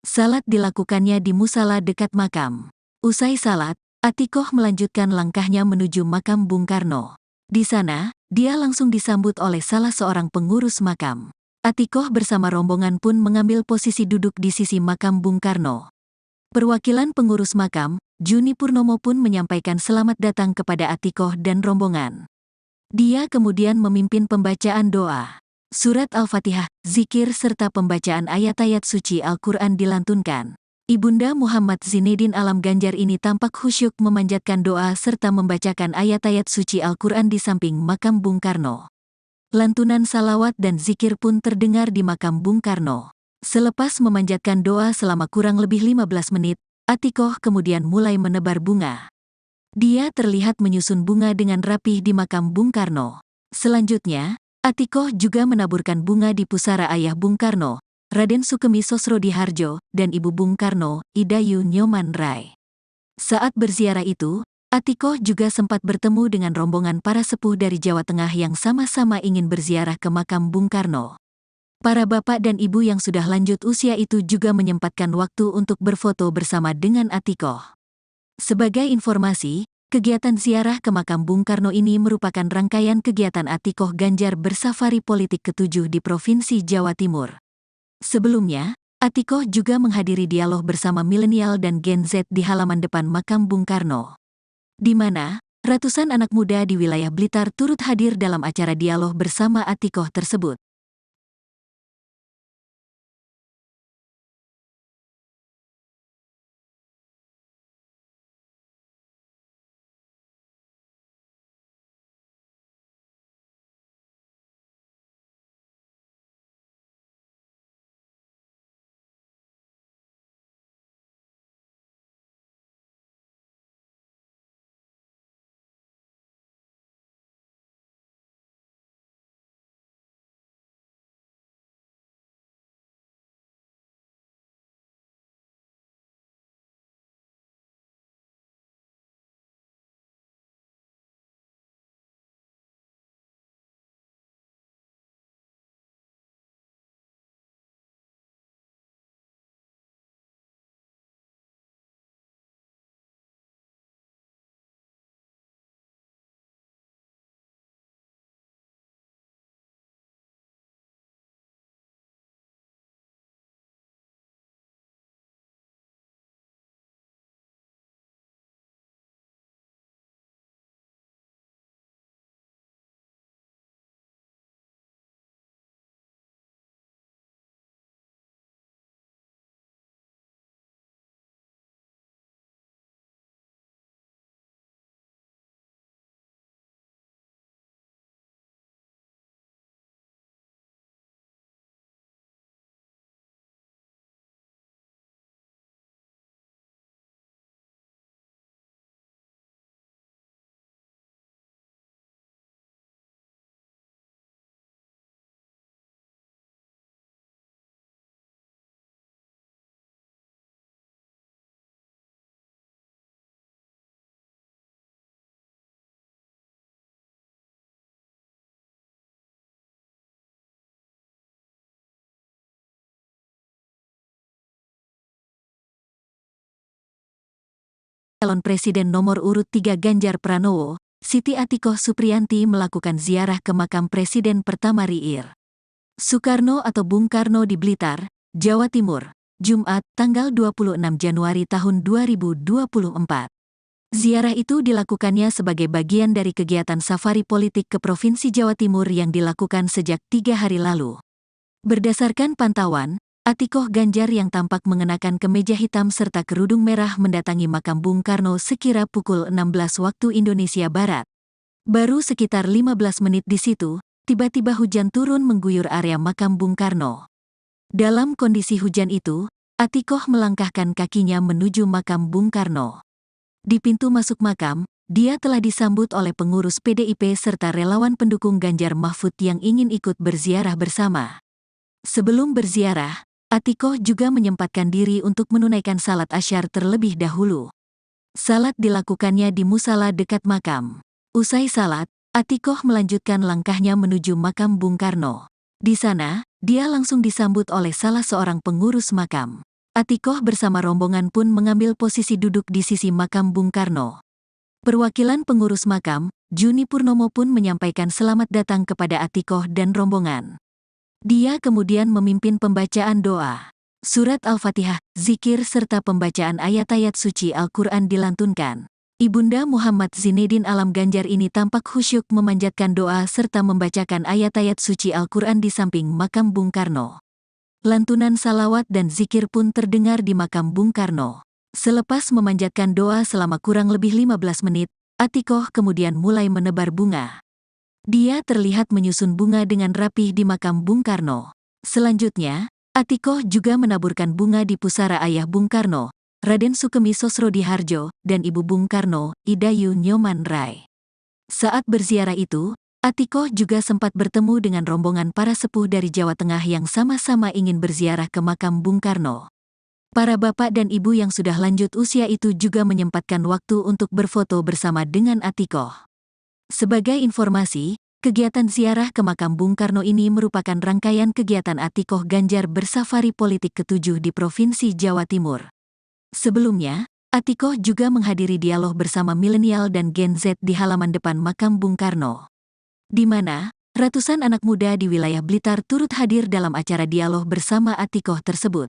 Salat dilakukannya di musala dekat makam. Usai salat, Atikoh melanjutkan langkahnya menuju makam Bung Karno. Di sana, dia langsung disambut oleh salah seorang pengurus makam. Atikoh bersama rombongan pun mengambil posisi duduk di sisi makam Bung Karno. Perwakilan pengurus makam, Juni Purnomo pun menyampaikan selamat datang kepada Atikoh dan rombongan. Dia kemudian memimpin pembacaan doa. Surat Al-Fatihah, zikir serta pembacaan ayat-ayat suci Al-Quran dilantunkan. Ibunda Muhammad Zinedin Alam Ganjar ini tampak khusyuk memanjatkan doa serta membacakan ayat-ayat suci Al-Quran di samping makam Bung Karno. Lantunan salawat dan zikir pun terdengar di makam Bung Karno. Selepas memanjatkan doa selama kurang lebih 15 menit, Atikoh kemudian mulai menebar bunga. Dia terlihat menyusun bunga dengan rapih di makam Bung Karno. Selanjutnya, Atikoh juga menaburkan bunga di pusara ayah Bung Karno, Raden Sukemi Sosrodihardjo, dan ibu Bung Karno, Idayu Nyoman Rai. Saat berziarah itu, Atikoh juga sempat bertemu dengan rombongan para sepuh dari Jawa Tengah yang sama-sama ingin berziarah ke makam Bung Karno. Para bapak dan ibu yang sudah lanjut usia itu juga menyempatkan waktu untuk berfoto bersama dengan Atikoh. Sebagai informasi, kegiatan ziarah ke makam Bung Karno ini merupakan rangkaian kegiatan Atikoh Ganjar bersafari politik ke-7 di Provinsi Jawa Timur. Sebelumnya, Atikoh juga menghadiri dialog bersama milenial dan Gen Z di halaman depan makam Bung Karno, di mana ratusan anak muda di wilayah Blitar turut hadir dalam acara dialog bersama Atikoh tersebut. Calon presiden nomor urut 3 Ganjar Pranowo, Siti Atikoh Supriyanti melakukan ziarah ke makam Presiden pertama RI Soekarno atau Bung Karno di Blitar, Jawa Timur, Jumat, tanggal 26 Januari tahun 2024. Ziarah itu dilakukannya sebagai bagian dari kegiatan safari politik ke Provinsi Jawa Timur yang dilakukan sejak 3 hari lalu. Berdasarkan pantauan, Atikoh Ganjar yang tampak mengenakan kemeja hitam serta kerudung merah mendatangi makam Bung Karno sekira pukul 16 waktu Indonesia Barat. Baru sekitar 15 menit di situ, tiba-tiba hujan turun mengguyur area makam Bung Karno. Dalam kondisi hujan itu, Atikoh melangkahkan kakinya menuju makam Bung Karno. Di pintu masuk makam, dia telah disambut oleh pengurus PDIP serta relawan pendukung Ganjar Mahfud yang ingin ikut berziarah bersama. Sebelum berziarah, Atikoh juga menyempatkan diri untuk menunaikan salat asyar terlebih dahulu. Salat dilakukannya di musala dekat makam. Usai salat, Atikoh melanjutkan langkahnya menuju makam Bung Karno. Di sana, dia langsung disambut oleh salah seorang pengurus makam. Atikoh bersama rombongan pun mengambil posisi duduk di sisi makam Bung Karno. Perwakilan pengurus makam, Juni Purnomo pun menyampaikan selamat datang kepada Atikoh dan rombongan. Dia kemudian memimpin pembacaan doa. Surat Al-Fatihah, zikir serta pembacaan ayat-ayat suci Al-Quran dilantunkan. Ibunda Muhammad Zinedin Alam Ganjar ini tampak khusyuk memanjatkan doa serta membacakan ayat-ayat suci Al-Quran di samping makam Bung Karno. Lantunan salawat dan zikir pun terdengar di makam Bung Karno. Selepas memanjatkan doa selama kurang lebih 15 menit, Atikoh kemudian mulai menebar bunga. Dia terlihat menyusun bunga dengan rapih di makam Bung Karno. Selanjutnya, Atikoh juga menaburkan bunga di pusara ayah Bung Karno, Raden Sukemi Sosrodihardjo, dan ibu Bung Karno, Idayu Nyoman Rai. Saat berziarah itu, Atikoh juga sempat bertemu dengan rombongan para sepuh dari Jawa Tengah yang sama-sama ingin berziarah ke makam Bung Karno. Para bapak dan ibu yang sudah lanjut usia itu juga menyempatkan waktu untuk berfoto bersama dengan Atikoh. Sebagai informasi, kegiatan ziarah ke makam Bung Karno ini merupakan rangkaian kegiatan Atikoh Ganjar bersafari politik ke-7 di Provinsi Jawa Timur. Sebelumnya, Atikoh juga menghadiri dialog bersama milenial dan Gen Z di halaman depan makam Bung Karno, di mana ratusan anak muda di wilayah Blitar turut hadir dalam acara dialog bersama Atikoh tersebut.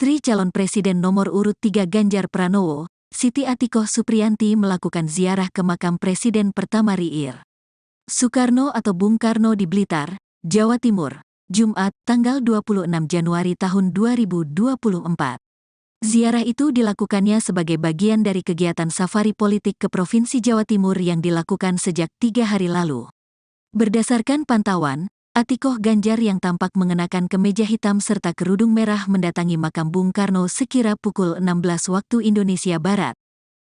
Istri calon Presiden nomor urut 3 Ganjar Pranowo, Siti Atikoh Supriyanti melakukan ziarah ke makam Presiden pertama RI Soekarno atau Bung Karno di Blitar, Jawa Timur, Jumat, tanggal 26 Januari tahun 2024. Ziarah itu dilakukannya sebagai bagian dari kegiatan safari politik ke Provinsi Jawa Timur yang dilakukan sejak 3 hari lalu. Berdasarkan pantauan, Atikoh Ganjar yang tampak mengenakan kemeja hitam serta kerudung merah mendatangi makam Bung Karno sekira pukul 16 waktu Indonesia Barat.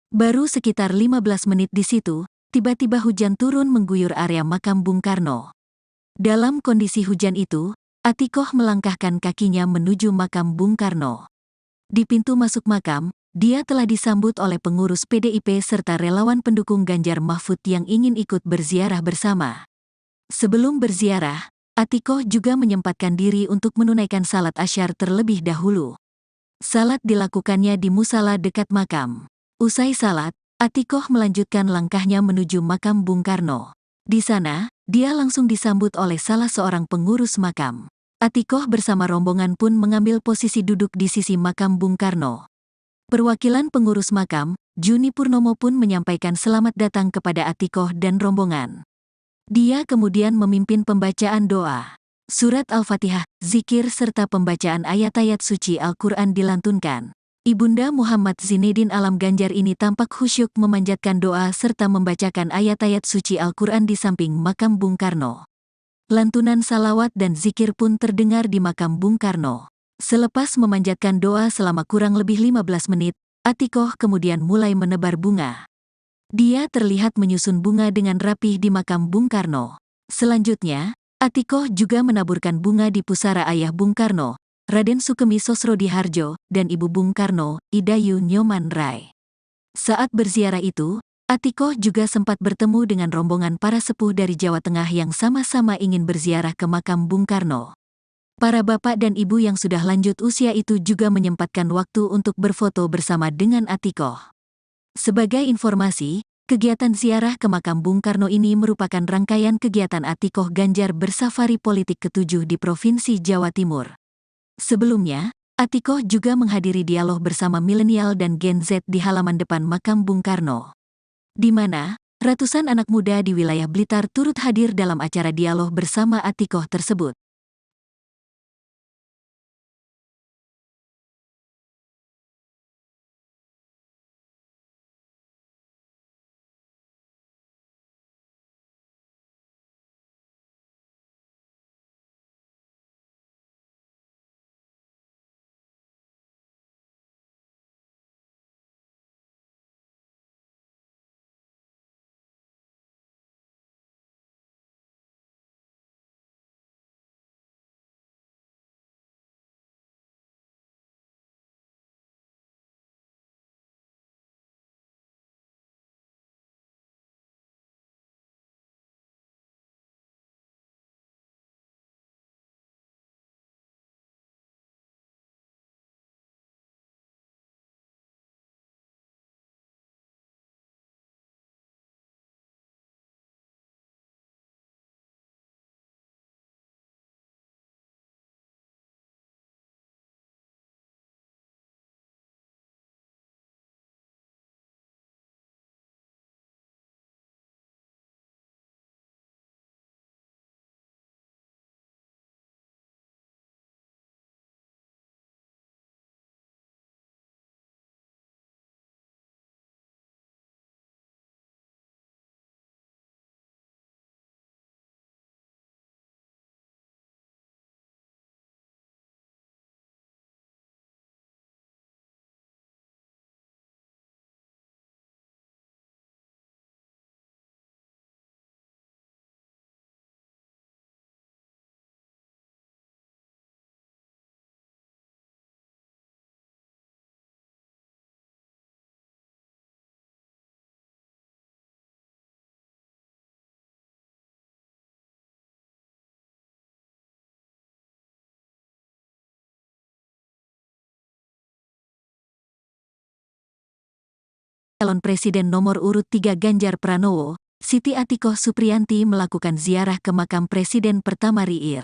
Baru sekitar 15 menit di situ, tiba-tiba hujan turun mengguyur area makam Bung Karno. Dalam kondisi hujan itu, Atikoh melangkahkan kakinya menuju makam Bung Karno. Di pintu masuk makam, dia telah disambut oleh pengurus PDIP serta relawan pendukung Ganjar Mahfud yang ingin ikut berziarah bersama. Sebelum berziarah, Atikoh juga menyempatkan diri untuk menunaikan salat asyar terlebih dahulu. Salat dilakukannya di musala dekat makam. Usai salat, Atikoh melanjutkan langkahnya menuju makam Bung Karno. Di sana, dia langsung disambut oleh salah seorang pengurus makam. Atikoh bersama rombongan pun mengambil posisi duduk di sisi makam Bung Karno. Perwakilan pengurus makam, Juni Purnomo pun menyampaikan selamat datang kepada Atikoh dan rombongan. Dia kemudian memimpin pembacaan doa. Surat Al-Fatihah, zikir serta pembacaan ayat-ayat suci Al-Quran dilantunkan. Ibunda Muhammad Zinedin Alam Ganjar ini tampak khusyuk memanjatkan doa serta membacakan ayat-ayat suci Al-Quran di samping makam Bung Karno. Lantunan salawat dan zikir pun terdengar di makam Bung Karno. Selepas memanjatkan doa selama kurang lebih 15 menit, Atikoh kemudian mulai menebar bunga. Dia terlihat menyusun bunga dengan rapih di makam Bung Karno. Selanjutnya, Atikoh juga menaburkan bunga di pusara ayah Bung Karno, Raden Sukemi Sosrodihardjo, dan ibu Bung Karno, Idayu Nyoman Rai. Saat berziarah itu, Atikoh juga sempat bertemu dengan rombongan para sepuh dari Jawa Tengah yang sama-sama ingin berziarah ke makam Bung Karno. Para bapak dan ibu yang sudah lanjut usia itu juga menyempatkan waktu untuk berfoto bersama dengan Atikoh. Sebagai informasi, kegiatan ziarah ke makam Bung Karno ini merupakan rangkaian kegiatan Atikoh Ganjar bersafari politik ke-7 di Provinsi Jawa Timur. Sebelumnya, Atikoh juga menghadiri dialog bersama milenial dan Gen Z di halaman depan makam Bung Karno, di mana ratusan anak muda di wilayah Blitar turut hadir dalam acara dialog bersama Atikoh tersebut. Calon Presiden nomor urut 3 Ganjar Pranowo, Siti Atikoh Supriyanti melakukan ziarah ke makam Presiden pertama RI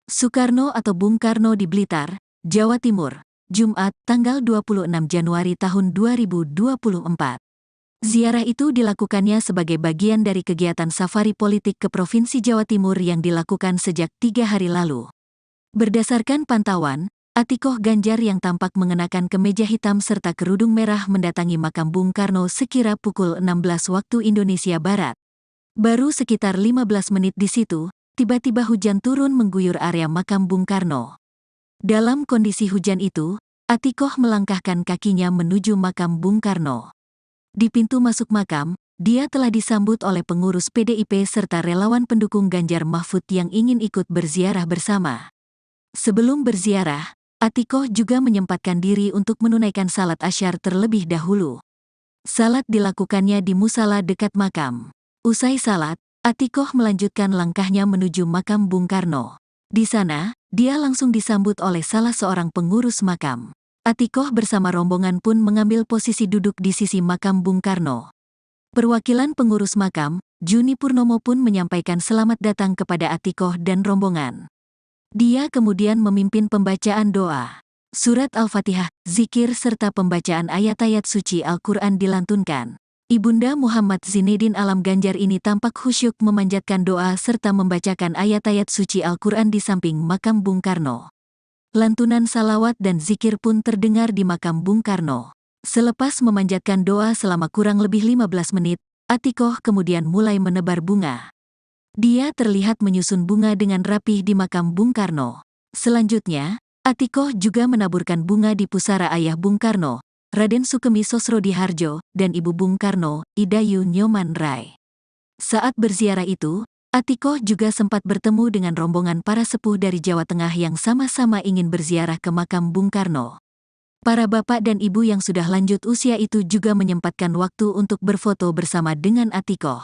Soekarno atau Bung Karno di Blitar, Jawa Timur, Jumat, tanggal 26 Januari tahun 2024. Ziarah itu dilakukannya sebagai bagian dari kegiatan safari politik ke Provinsi Jawa Timur yang dilakukan sejak 3 hari lalu. Berdasarkan pantauan, Atikoh Ganjar yang tampak mengenakan kemeja hitam serta kerudung merah mendatangi makam Bung Karno sekira pukul 16 waktu Indonesia Barat. Baru sekitar 15 menit di situ, tiba-tiba hujan turun mengguyur area makam Bung Karno. Dalam kondisi hujan itu, Atikoh melangkahkan kakinya menuju makam Bung Karno. Di pintu masuk makam, dia telah disambut oleh pengurus PDIP serta relawan pendukung Ganjar Mahfud yang ingin ikut berziarah bersama. Sebelum berziarah, Atikoh juga menyempatkan diri untuk menunaikan salat asyar terlebih dahulu. Salat dilakukannya di musala dekat makam. Usai salat, Atikoh melanjutkan langkahnya menuju makam Bung Karno. Di sana, dia langsung disambut oleh salah seorang pengurus makam. Atikoh bersama rombongan pun mengambil posisi duduk di sisi makam Bung Karno. Perwakilan pengurus makam, Juni Purnomo pun menyampaikan selamat datang kepada Atikoh dan rombongan. Dia kemudian memimpin pembacaan doa. Surat Al-Fatihah, zikir serta pembacaan ayat-ayat suci Al-Quran dilantunkan. Ibunda Muhammad Zinedin Alam Ganjar ini tampak khusyuk memanjatkan doa serta membacakan ayat-ayat suci Al-Quran di samping makam Bung Karno. Lantunan salawat dan zikir pun terdengar di makam Bung Karno. Selepas memanjatkan doa selama kurang lebih 15 menit, Atikoh kemudian mulai menebar bunga. Dia terlihat menyusun bunga dengan rapih di makam Bung Karno. Selanjutnya, Atikoh juga menaburkan bunga di pusara ayah Bung Karno, Raden Sukemi Sosrodihardjo, dan Ibu Bung Karno, Idayu Nyoman Rai. Saat berziarah itu, Atikoh juga sempat bertemu dengan rombongan para sepuh dari Jawa Tengah yang sama-sama ingin berziarah ke makam Bung Karno. Para bapak dan ibu yang sudah lanjut usia itu juga menyempatkan waktu untuk berfoto bersama dengan Atikoh.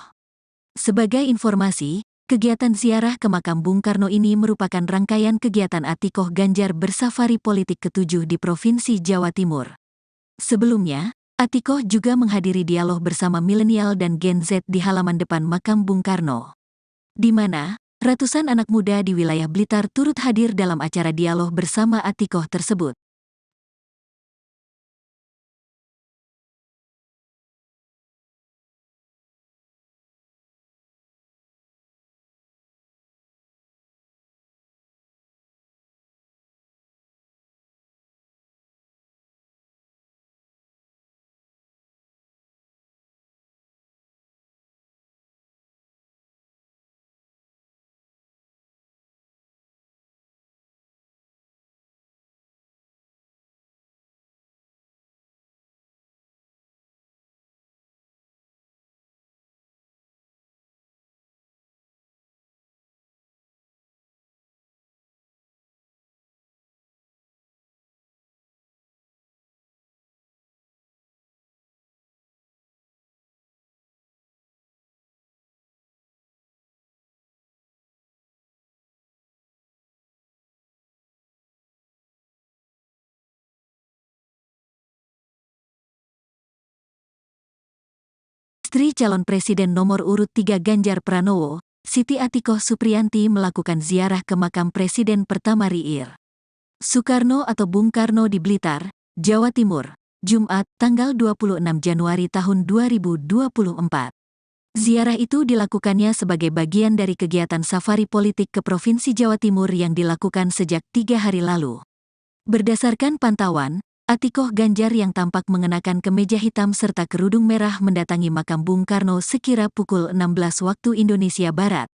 Sebagai informasi, kegiatan ziarah ke makam Bung Karno ini merupakan rangkaian kegiatan Atikoh Ganjar bersafari politik ke-7 di Provinsi Jawa Timur. Sebelumnya, Atikoh juga menghadiri dialog bersama milenial dan Gen Z di halaman depan makam Bung Karno, di mana ratusan anak muda di wilayah Blitar turut hadir dalam acara dialog bersama Atikoh tersebut. Istri calon Presiden nomor urut 3 Ganjar Pranowo, Siti Atikoh Supriyanti melakukan ziarah ke makam Presiden pertama RI Soekarno atau Bung Karno di Blitar, Jawa Timur, Jumat, tanggal 26 Januari tahun 2024. Ziarah itu dilakukannya sebagai bagian dari kegiatan safari politik ke Provinsi Jawa Timur yang dilakukan sejak 3 hari lalu. Berdasarkan pantauan, Atikoh Ganjar yang tampak mengenakan kemeja hitam serta kerudung merah mendatangi makam Bung Karno sekira pukul 16 waktu Indonesia Barat.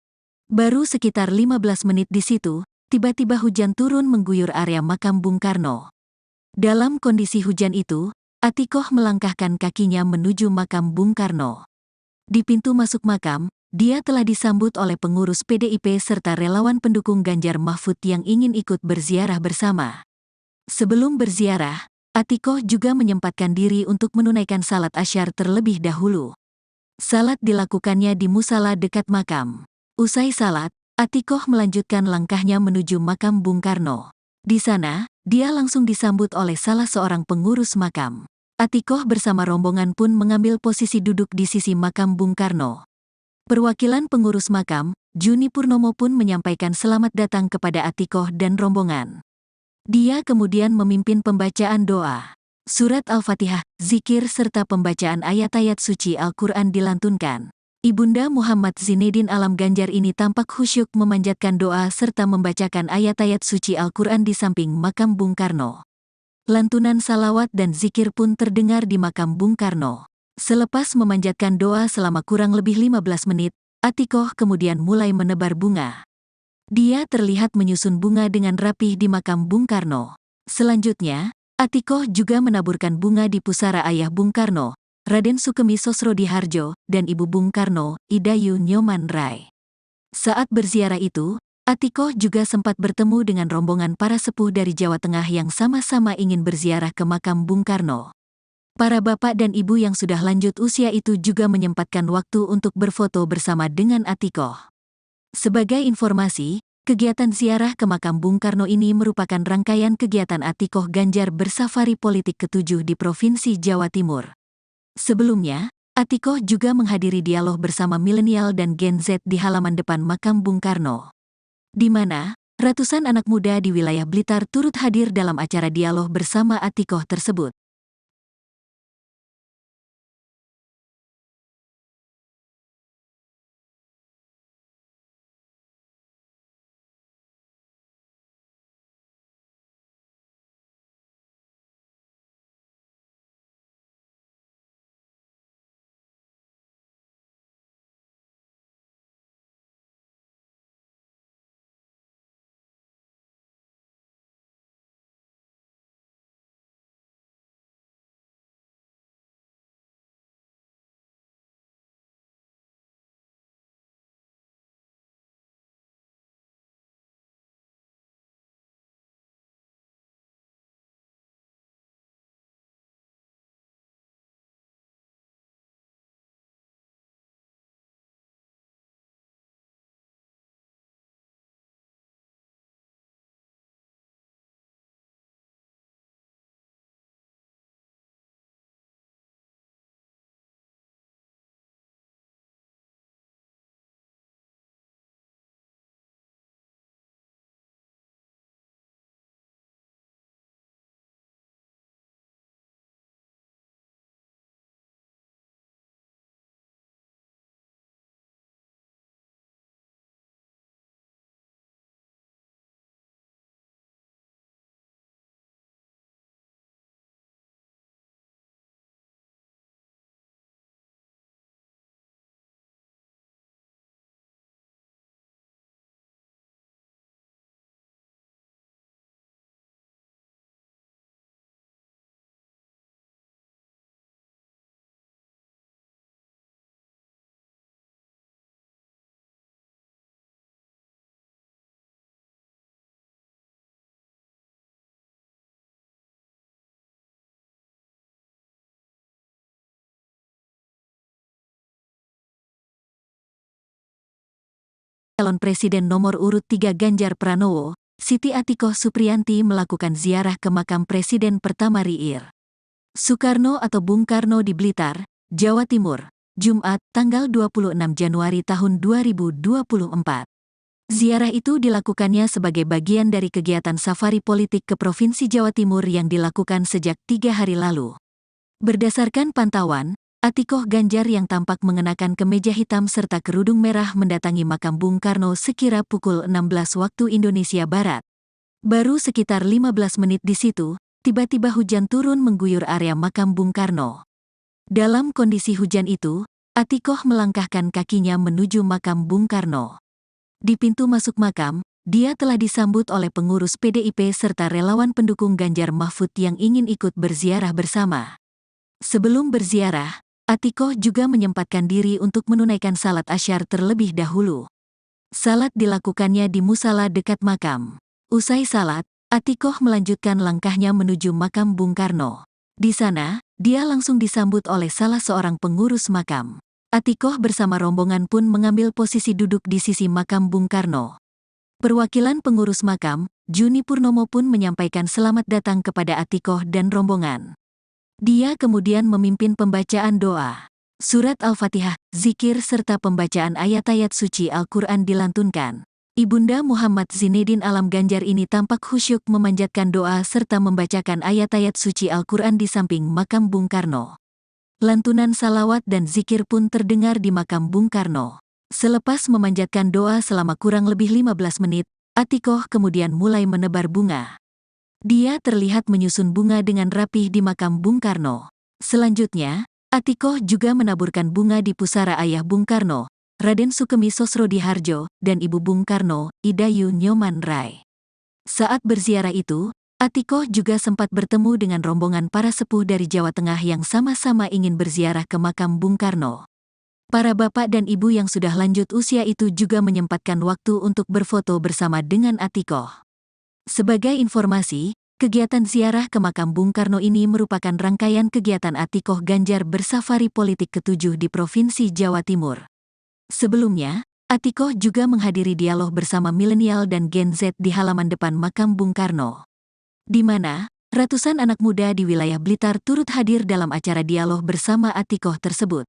Baru sekitar 15 menit di situ, tiba-tiba hujan turun mengguyur area makam Bung Karno. Dalam kondisi hujan itu, Atikoh melangkahkan kakinya menuju makam Bung Karno. Di pintu masuk makam, dia telah disambut oleh pengurus PDIP serta relawan pendukung Ganjar Mahfud yang ingin ikut berziarah bersama. Sebelum berziarah, Atikoh juga menyempatkan diri untuk menunaikan salat asyar terlebih dahulu. Salat dilakukannya di musala dekat makam. Usai salat, Atikoh melanjutkan langkahnya menuju makam Bung Karno. Di sana, dia langsung disambut oleh salah seorang pengurus makam. Atikoh bersama rombongan pun mengambil posisi duduk di sisi makam Bung Karno. Perwakilan pengurus makam, Juni Purnomo pun menyampaikan selamat datang kepada Atikoh dan rombongan. Dia kemudian memimpin pembacaan doa. Surat Al-Fatihah, zikir serta pembacaan ayat-ayat suci Al-Quran dilantunkan. Ibunda Muhammad Zinedin Alam Ganjar ini tampak khusyuk memanjatkan doa serta membacakan ayat-ayat suci Al-Quran di samping makam Bung Karno. Lantunan salawat dan zikir pun terdengar di makam Bung Karno. Selepas memanjatkan doa selama kurang lebih 15 menit, Atikoh kemudian mulai menebar bunga. Dia terlihat menyusun bunga dengan rapih di makam Bung Karno. Selanjutnya, Atikoh juga menaburkan bunga di pusara ayah Bung Karno, Raden Sukemi Sosrodihardjo, dan Ibu Bung Karno, Idayu Nyoman Rai. Saat berziarah itu, Atikoh juga sempat bertemu dengan rombongan para sepuh dari Jawa Tengah yang sama-sama ingin berziarah ke makam Bung Karno. Para bapak dan ibu yang sudah lanjut usia itu juga menyempatkan waktu untuk berfoto bersama dengan Atikoh. Sebagai informasi, kegiatan ziarah ke makam Bung Karno ini merupakan rangkaian kegiatan Atikoh Ganjar bersafari politik ke-7 di Provinsi Jawa Timur. Sebelumnya, Atikoh juga menghadiri dialog bersama milenial dan Gen Z di halaman depan makam Bung Karno, di mana ratusan anak muda di wilayah Blitar turut hadir dalam acara dialog bersama Atikoh tersebut. Calon Presiden nomor urut 3 Ganjar Pranowo, Siti Atikoh Supriyanti melakukan ziarah ke makam Presiden pertama RI Soekarno atau Bung Karno di Blitar, Jawa Timur, Jumat, tanggal 26 Januari tahun 2024. Ziarah itu dilakukannya sebagai bagian dari kegiatan safari politik ke Provinsi Jawa Timur yang dilakukan sejak 3 hari lalu. Berdasarkan pantauan, Atikoh Ganjar yang tampak mengenakan kemeja hitam serta kerudung merah mendatangi makam Bung Karno sekira pukul 16 waktu Indonesia Barat. Baru sekitar 15 menit di situ, tiba-tiba hujan turun mengguyur area makam Bung Karno. Dalam kondisi hujan itu, Atikoh melangkahkan kakinya menuju makam Bung Karno. Di pintu masuk makam, dia telah disambut oleh pengurus PDIP serta relawan pendukung Ganjar Mahfud yang ingin ikut berziarah bersama. Sebelum berziarah, Atikoh juga menyempatkan diri untuk menunaikan salat asyar terlebih dahulu. Salat dilakukannya di musala dekat makam. Usai salat, Atikoh melanjutkan langkahnya menuju makam Bung Karno. Di sana, dia langsung disambut oleh salah seorang pengurus makam. Atikoh bersama rombongan pun mengambil posisi duduk di sisi makam Bung Karno. Perwakilan pengurus makam, Juni Purnomo pun menyampaikan selamat datang kepada Atikoh dan rombongan. Dia kemudian memimpin pembacaan doa. Surat Al-Fatihah, zikir serta pembacaan ayat-ayat suci Al-Quran dilantunkan. Ibunda Muhammad Zinedin Alam Ganjar ini tampak khusyuk memanjatkan doa serta membacakan ayat-ayat suci Al-Quran di samping makam Bung Karno. Lantunan salawat dan zikir pun terdengar di makam Bung Karno. Selepas memanjatkan doa selama kurang lebih 15 menit, Atikoh kemudian mulai menebar bunga. Dia terlihat menyusun bunga dengan rapih di makam Bung Karno. Selanjutnya, Atikoh juga menaburkan bunga di pusara ayah Bung Karno, Raden Sukemi Sosrodihardjo, dan ibu Bung Karno, Idayu Nyoman Rai. Saat berziarah itu, Atikoh juga sempat bertemu dengan rombongan para sepuh dari Jawa Tengah yang sama-sama ingin berziarah ke makam Bung Karno. Para bapak dan ibu yang sudah lanjut usia itu juga menyempatkan waktu untuk berfoto bersama dengan Atikoh. Sebagai informasi, kegiatan ziarah ke makam Bung Karno ini merupakan rangkaian kegiatan Atikoh Ganjar bersafari politik ke-7 di Provinsi Jawa Timur. Sebelumnya, Atikoh juga menghadiri dialog bersama milenial dan Gen Z di halaman depan makam Bung Karno, di mana ratusan anak muda di wilayah Blitar turut hadir dalam acara dialog bersama Atikoh tersebut.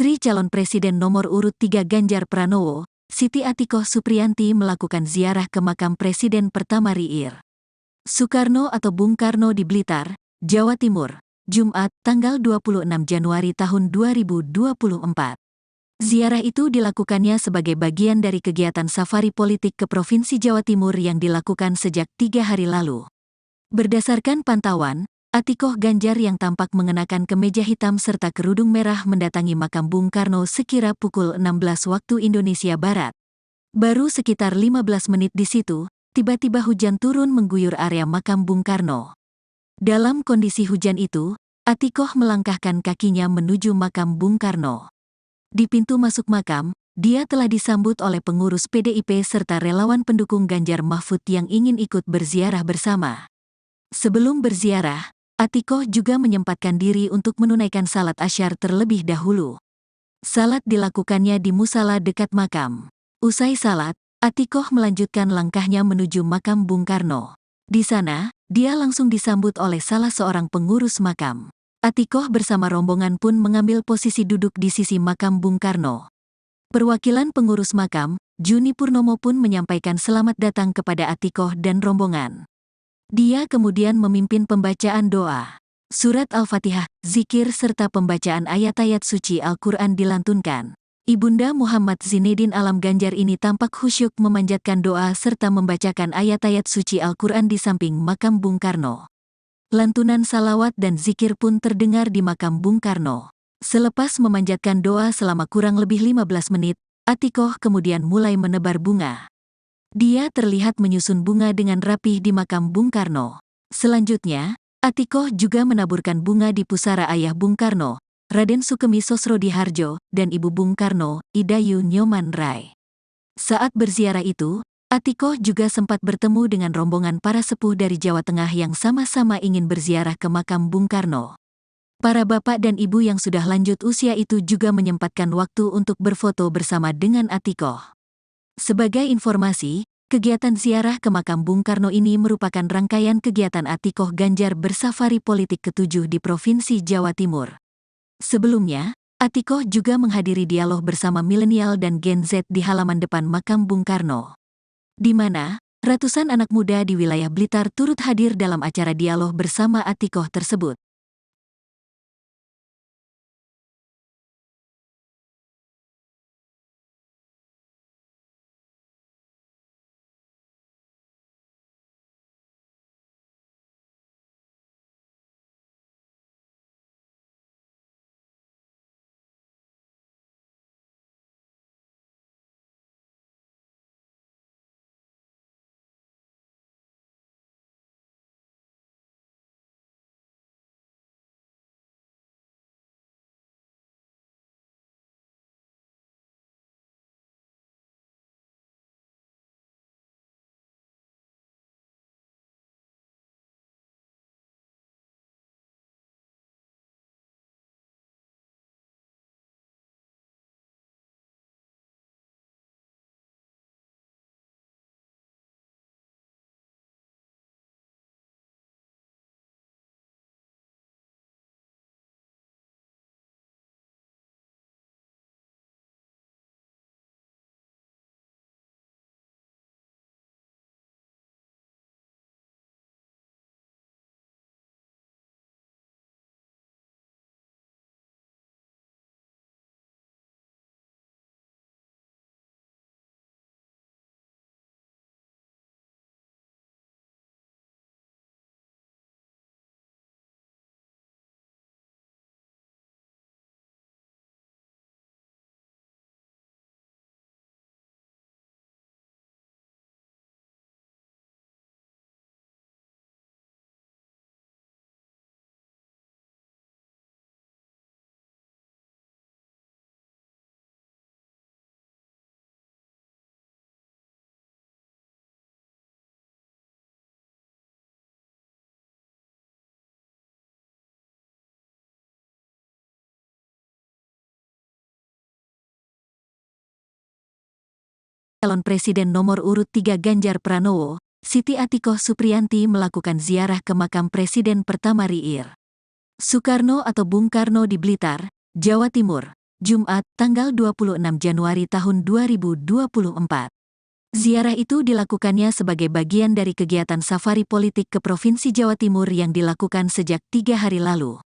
Istri calon Presiden nomor urut 3 Ganjar Pranowo, Siti Atikoh Supriyanti melakukan ziarah ke makam Presiden pertama RI Soekarno atau Bung Karno di Blitar, Jawa Timur, Jumat, tanggal 26 Januari tahun 2024. Ziarah itu dilakukannya sebagai bagian dari kegiatan safari politik ke Provinsi Jawa Timur yang dilakukan sejak 3 hari lalu. Berdasarkan pantauan, Atikoh Ganjar yang tampak mengenakan kemeja hitam serta kerudung merah mendatangi makam Bung Karno sekira pukul 16 waktu Indonesia Barat. Baru sekitar 15 menit di situ, tiba-tiba hujan turun mengguyur area makam Bung Karno. Dalam kondisi hujan itu, Atikoh melangkahkan kakinya menuju makam Bung Karno. Di pintu masuk makam, dia telah disambut oleh pengurus PDIP serta relawan pendukung Ganjar Mahfud yang ingin ikut berziarah bersama. Sebelum berziarah, Atikoh juga menyempatkan diri untuk menunaikan salat asyar terlebih dahulu. Salat dilakukannya di musala dekat makam. Usai salat, Atikoh melanjutkan langkahnya menuju makam Bung Karno. Di sana, dia langsung disambut oleh salah seorang pengurus makam. Atikoh bersama rombongan pun mengambil posisi duduk di sisi makam Bung Karno. Perwakilan pengurus makam, Juni Purnomo pun menyampaikan selamat datang kepada Atikoh dan rombongan. Dia kemudian memimpin pembacaan doa. Surat Al-Fatihah, zikir serta pembacaan ayat-ayat suci Al-Quran dilantunkan. Ibunda Muhammad Zinedin Alam Ganjar ini tampak khusyuk memanjatkan doa serta membacakan ayat-ayat suci Al-Quran di samping makam Bung Karno. Lantunan salawat dan zikir pun terdengar di makam Bung Karno. Selepas memanjatkan doa selama kurang lebih 15 menit, Atikoh kemudian mulai menebar bunga. Dia terlihat menyusun bunga dengan rapih di makam Bung Karno. Selanjutnya, Atikoh juga menaburkan bunga di pusara ayah Bung Karno, Raden Sukemi Sosrodihardjo, dan Ibu Bung Karno, Idayu Nyoman Rai. Saat berziarah itu, Atikoh juga sempat bertemu dengan rombongan para sepuh dari Jawa Tengah yang sama-sama ingin berziarah ke makam Bung Karno. Para bapak dan ibu yang sudah lanjut usia itu juga menyempatkan waktu untuk berfoto bersama dengan Atikoh. Sebagai informasi, kegiatan ziarah ke makam Bung Karno ini merupakan rangkaian kegiatan Atikoh Ganjar bersafari politik ke-7 di Provinsi Jawa Timur. Sebelumnya, Atikoh juga menghadiri dialog bersama milenial dan Gen Z di halaman depan makam Bung Karno, di mana ratusan anak muda di wilayah Blitar turut hadir dalam acara dialog bersama Atikoh tersebut. Calon Presiden nomor urut 3 Ganjar Pranowo, Siti Atikoh Supriyanti melakukan ziarah ke makam Presiden pertama RI Soekarno atau Bung Karno di Blitar, Jawa Timur, Jumat, tanggal 26 Januari tahun 2024. Ziarah itu dilakukannya sebagai bagian dari kegiatan safari politik ke Provinsi Jawa Timur yang dilakukan sejak 3 hari lalu.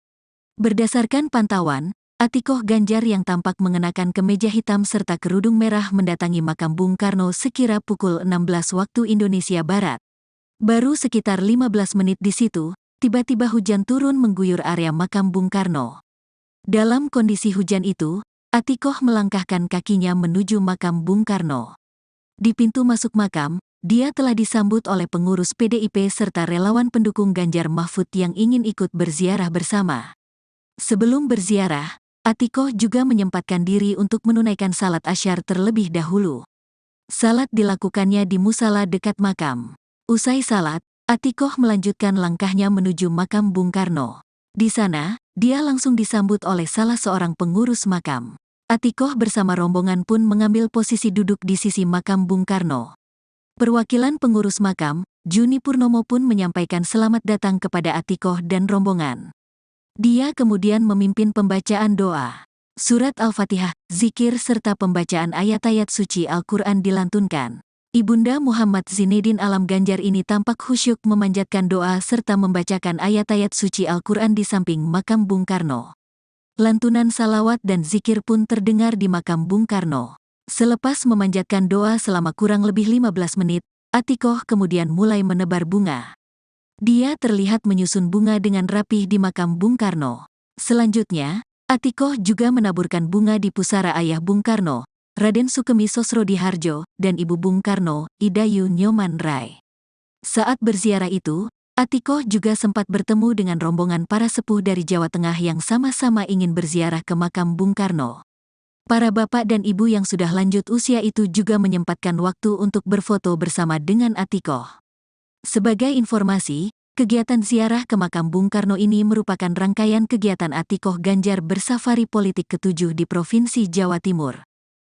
Berdasarkan pantauan, Atikoh Ganjar yang tampak mengenakan kemeja hitam serta kerudung merah mendatangi makam Bung Karno sekira pukul 16 waktu Indonesia Barat. Baru sekitar 15 menit di situ, tiba-tiba hujan turun mengguyur area makam Bung Karno. Dalam kondisi hujan itu, Atikoh melangkahkan kakinya menuju makam Bung Karno. Di pintu masuk makam, dia telah disambut oleh pengurus PDIP serta relawan pendukung Ganjar Mahfud yang ingin ikut berziarah bersama. Sebelum berziarah, Atikoh juga menyempatkan diri untuk menunaikan salat asyar terlebih dahulu. Salat dilakukannya di musala dekat makam. Usai salat, Atikoh melanjutkan langkahnya menuju makam Bung Karno. Di sana, dia langsung disambut oleh salah seorang pengurus makam. Atikoh bersama rombongan pun mengambil posisi duduk di sisi makam Bung Karno. Perwakilan pengurus makam, Juni Purnomo pun menyampaikan selamat datang kepada Atikoh dan rombongan. Dia kemudian memimpin pembacaan doa. Surat Al-Fatihah, zikir serta pembacaan ayat-ayat suci Al-Quran dilantunkan. Ibunda Muhammad Zinedin Alam Ganjar ini tampak khusyuk memanjatkan doa serta membacakan ayat-ayat suci Al-Quran di samping makam Bung Karno. Lantunan salawat dan zikir pun terdengar di makam Bung Karno. Selepas memanjatkan doa selama kurang lebih 15 menit, Atikoh kemudian mulai menebar bunga. Dia terlihat menyusun bunga dengan rapih di makam Bung Karno. Selanjutnya, Atikoh juga menaburkan bunga di pusara ayah Bung Karno, Raden Sukemi Sosrodihardjo, dan ibu Bung Karno, Idayu Nyoman Rai. Saat berziarah itu, Atikoh juga sempat bertemu dengan rombongan para sepuh dari Jawa Tengah yang sama-sama ingin berziarah ke makam Bung Karno. Para bapak dan ibu yang sudah lanjut usia itu juga menyempatkan waktu untuk berfoto bersama dengan Atikoh. Sebagai informasi, kegiatan ziarah ke makam Bung Karno ini merupakan rangkaian kegiatan Atikoh Ganjar bersafari politik ke-7 di Provinsi Jawa Timur.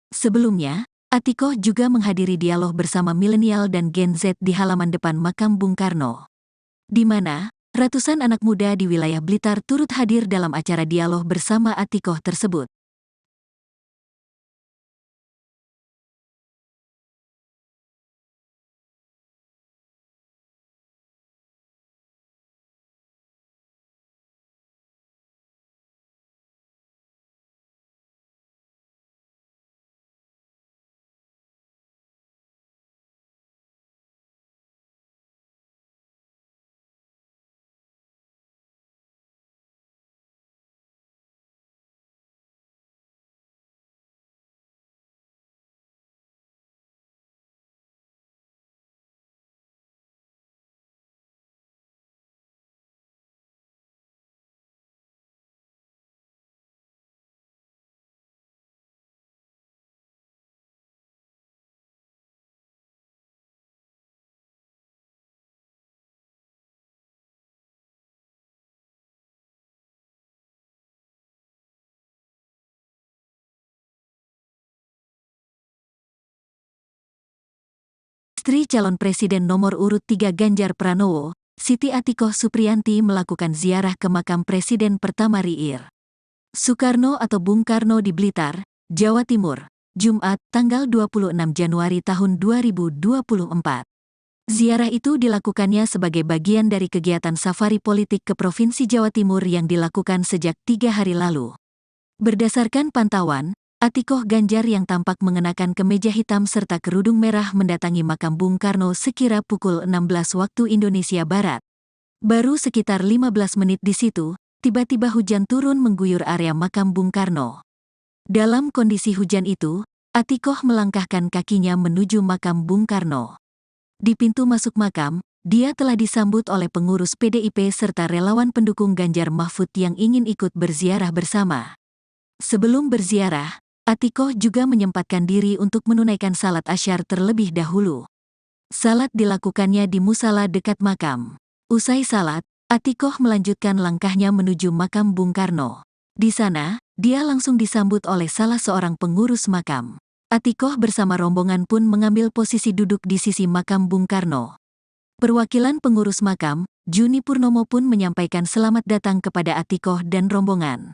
Sebelumnya, Atikoh juga menghadiri dialog bersama milenial dan Gen Z di halaman depan makam Bung Karno, di mana ratusan anak muda di wilayah Blitar turut hadir dalam acara dialog bersama Atikoh tersebut. Istri calon presiden nomor urut 3 Ganjar Pranowo, Siti Atikoh Supriyanti melakukan ziarah ke makam Presiden pertama RI Soekarno atau Bung Karno di Blitar, Jawa Timur, Jumat, tanggal 26 Januari tahun 2024. Ziarah itu dilakukannya sebagai bagian dari kegiatan safari politik ke Provinsi Jawa Timur yang dilakukan sejak 3 hari lalu. Berdasarkan pantauan, Atikoh Ganjar yang tampak mengenakan kemeja hitam serta kerudung merah mendatangi makam Bung Karno sekira pukul 16 waktu Indonesia Barat. Baru sekitar 15 menit di situ, tiba-tiba hujan turun mengguyur area makam Bung Karno. Dalam kondisi hujan itu, Atikoh melangkahkan kakinya menuju makam Bung Karno. Di pintu masuk makam, dia telah disambut oleh pengurus PDIP serta relawan pendukung Ganjar Mahfud yang ingin ikut berziarah bersama. Sebelum berziarah, Atikoh juga menyempatkan diri untuk menunaikan salat asyar terlebih dahulu. Salat dilakukannya di musala dekat makam. Usai salat, Atikoh melanjutkan langkahnya menuju makam Bung Karno. Di sana, dia langsung disambut oleh salah seorang pengurus makam. Atikoh bersama rombongan pun mengambil posisi duduk di sisi makam Bung Karno. Perwakilan pengurus makam, Juni Purnomo pun menyampaikan selamat datang kepada Atikoh dan rombongan.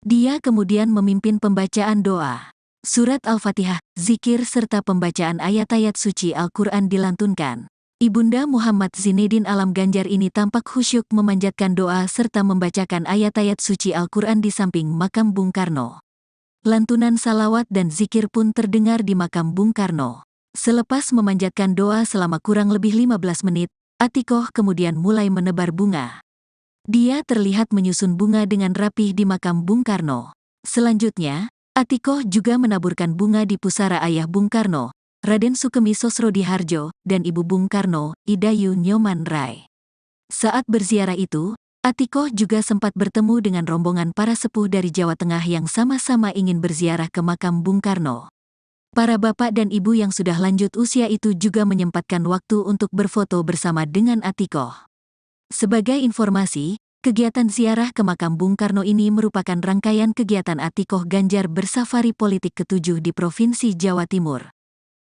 Dia kemudian memimpin pembacaan doa. Surat Al-Fatihah, zikir serta pembacaan ayat-ayat suci Al-Quran dilantunkan. Ibunda Muhammad Zinedin Alam Ganjar ini tampak khusyuk memanjatkan doa serta membacakan ayat-ayat suci Al-Quran di samping makam Bung Karno. Lantunan salawat dan zikir pun terdengar di makam Bung Karno. Selepas memanjatkan doa selama kurang lebih 15 menit, Atikoh kemudian mulai menebar bunga. Dia terlihat menyusun bunga dengan rapih di makam Bung Karno. Selanjutnya, Atikoh juga menaburkan bunga di pusara ayah Bung Karno, Raden Sukemi Sosrodihardjo, dan ibu Bung Karno, Idayu Nyoman Rai. Saat berziarah itu, Atikoh juga sempat bertemu dengan rombongan para sepuh dari Jawa Tengah yang sama-sama ingin berziarah ke makam Bung Karno. Para bapak dan ibu yang sudah lanjut usia itu juga menyempatkan waktu untuk berfoto bersama dengan Atikoh. Sebagai informasi, kegiatan ziarah ke makam Bung Karno ini merupakan rangkaian kegiatan Atikoh Ganjar bersafari politik ke-7 di Provinsi Jawa Timur.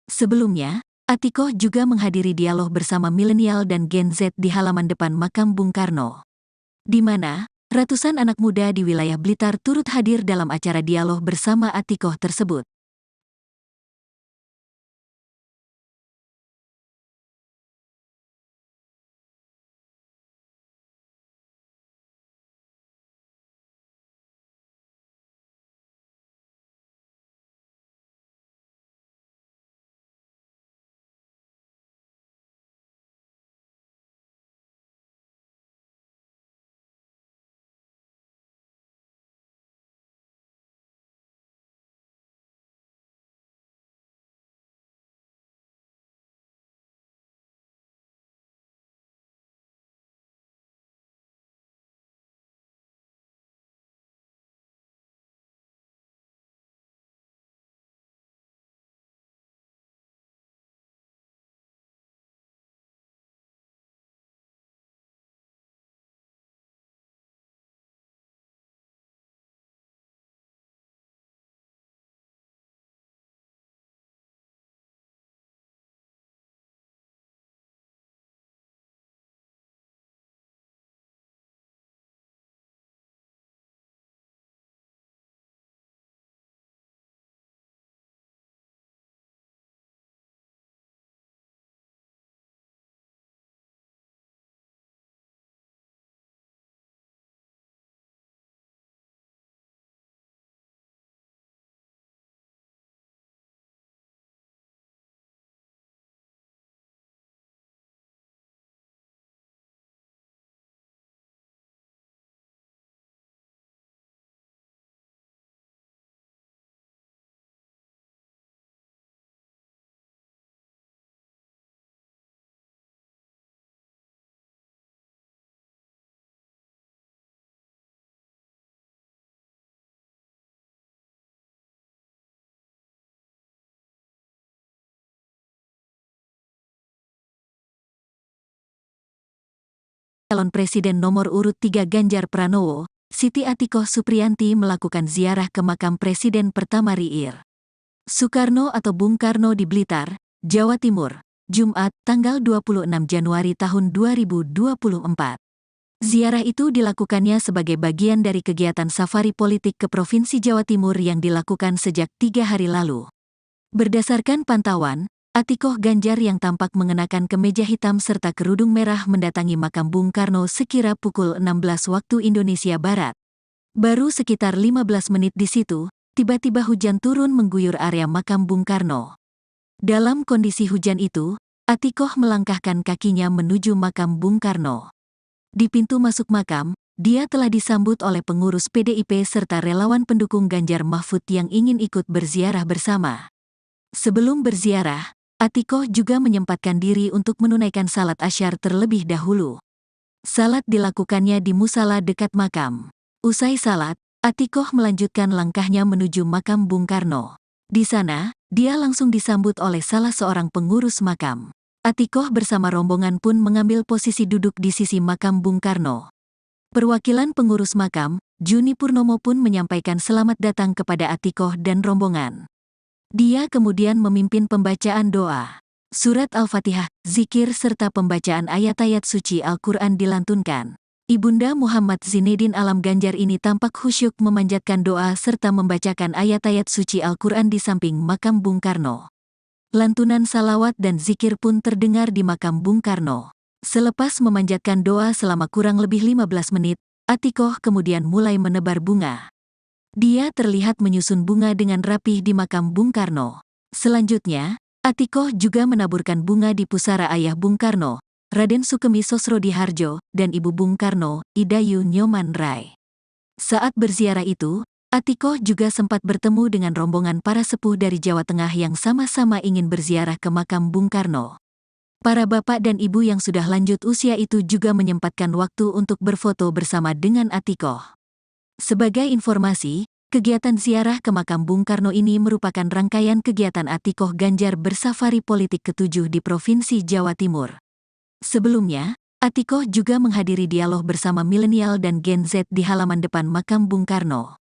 Sebelumnya, Atikoh juga menghadiri dialog bersama milenial dan Gen Z di halaman depan makam Bung Karno, di mana ratusan anak muda di wilayah Blitar turut hadir dalam acara dialog bersama Atikoh tersebut. Calon Presiden nomor urut 3 Ganjar Pranowo, Siti Atikoh Supriyanti melakukan ziarah ke makam Presiden pertama RI Soekarno atau Bung Karno di Blitar, Jawa Timur, Jumat, tanggal 26 Januari tahun 2024. Ziarah itu dilakukannya sebagai bagian dari kegiatan safari politik ke Provinsi Jawa Timur yang dilakukan sejak 3 hari lalu. Berdasarkan pantauan, Atikoh Ganjar yang tampak mengenakan kemeja hitam serta kerudung merah mendatangi makam Bung Karno sekira pukul 16 waktu Indonesia Barat. Baru sekitar 15 menit di situ, tiba-tiba hujan turun mengguyur area makam Bung Karno. Dalam kondisi hujan itu, Atikoh melangkahkan kakinya menuju makam Bung Karno. Di pintu masuk makam, dia telah disambut oleh pengurus PDIP serta relawan pendukung Ganjar Mahfud yang ingin ikut berziarah bersama. Sebelum berziarah, Atikoh juga menyempatkan diri untuk menunaikan salat asyar terlebih dahulu. Salat dilakukannya di musala dekat makam. Usai salat, Atikoh melanjutkan langkahnya menuju makam Bung Karno. Di sana, dia langsung disambut oleh salah seorang pengurus makam. Atikoh bersama rombongan pun mengambil posisi duduk di sisi makam Bung Karno. Perwakilan pengurus makam, Juni Purnomo pun menyampaikan selamat datang kepada Atikoh dan rombongan. Dia kemudian memimpin pembacaan doa. Surat Al-Fatihah, zikir serta pembacaan ayat-ayat suci Al-Quran dilantunkan. Ibunda Muhammad Zinedin Alam Ganjar ini tampak khusyuk memanjatkan doa serta membacakan ayat-ayat suci Al-Quran di samping makam Bung Karno. Lantunan salawat dan zikir pun terdengar di makam Bung Karno. Selepas memanjatkan doa selama kurang lebih 15 menit, Atikoh kemudian mulai menebar bunga. Dia terlihat menyusun bunga dengan rapih di makam Bung Karno. Selanjutnya, Atikoh juga menaburkan bunga di pusara ayah Bung Karno, Raden Sukemi Sosrodihardjo, dan ibu Bung Karno, Idayu Nyoman Rai. Saat berziarah itu, Atikoh juga sempat bertemu dengan rombongan para sepuh dari Jawa Tengah yang sama-sama ingin berziarah ke makam Bung Karno. Para bapak dan ibu yang sudah lanjut usia itu juga menyempatkan waktu untuk berfoto bersama dengan Atikoh. Sebagai informasi, kegiatan ziarah ke makam Bung Karno ini merupakan rangkaian kegiatan Atikoh Ganjar bersafari politik ke-7 di Provinsi Jawa Timur. Sebelumnya, Atikoh juga menghadiri dialog bersama milenial dan Gen Z di halaman depan makam Bung Karno,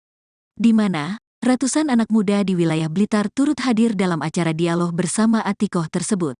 di mana ratusan anak muda di wilayah Blitar turut hadir dalam acara dialog bersama Atikoh tersebut.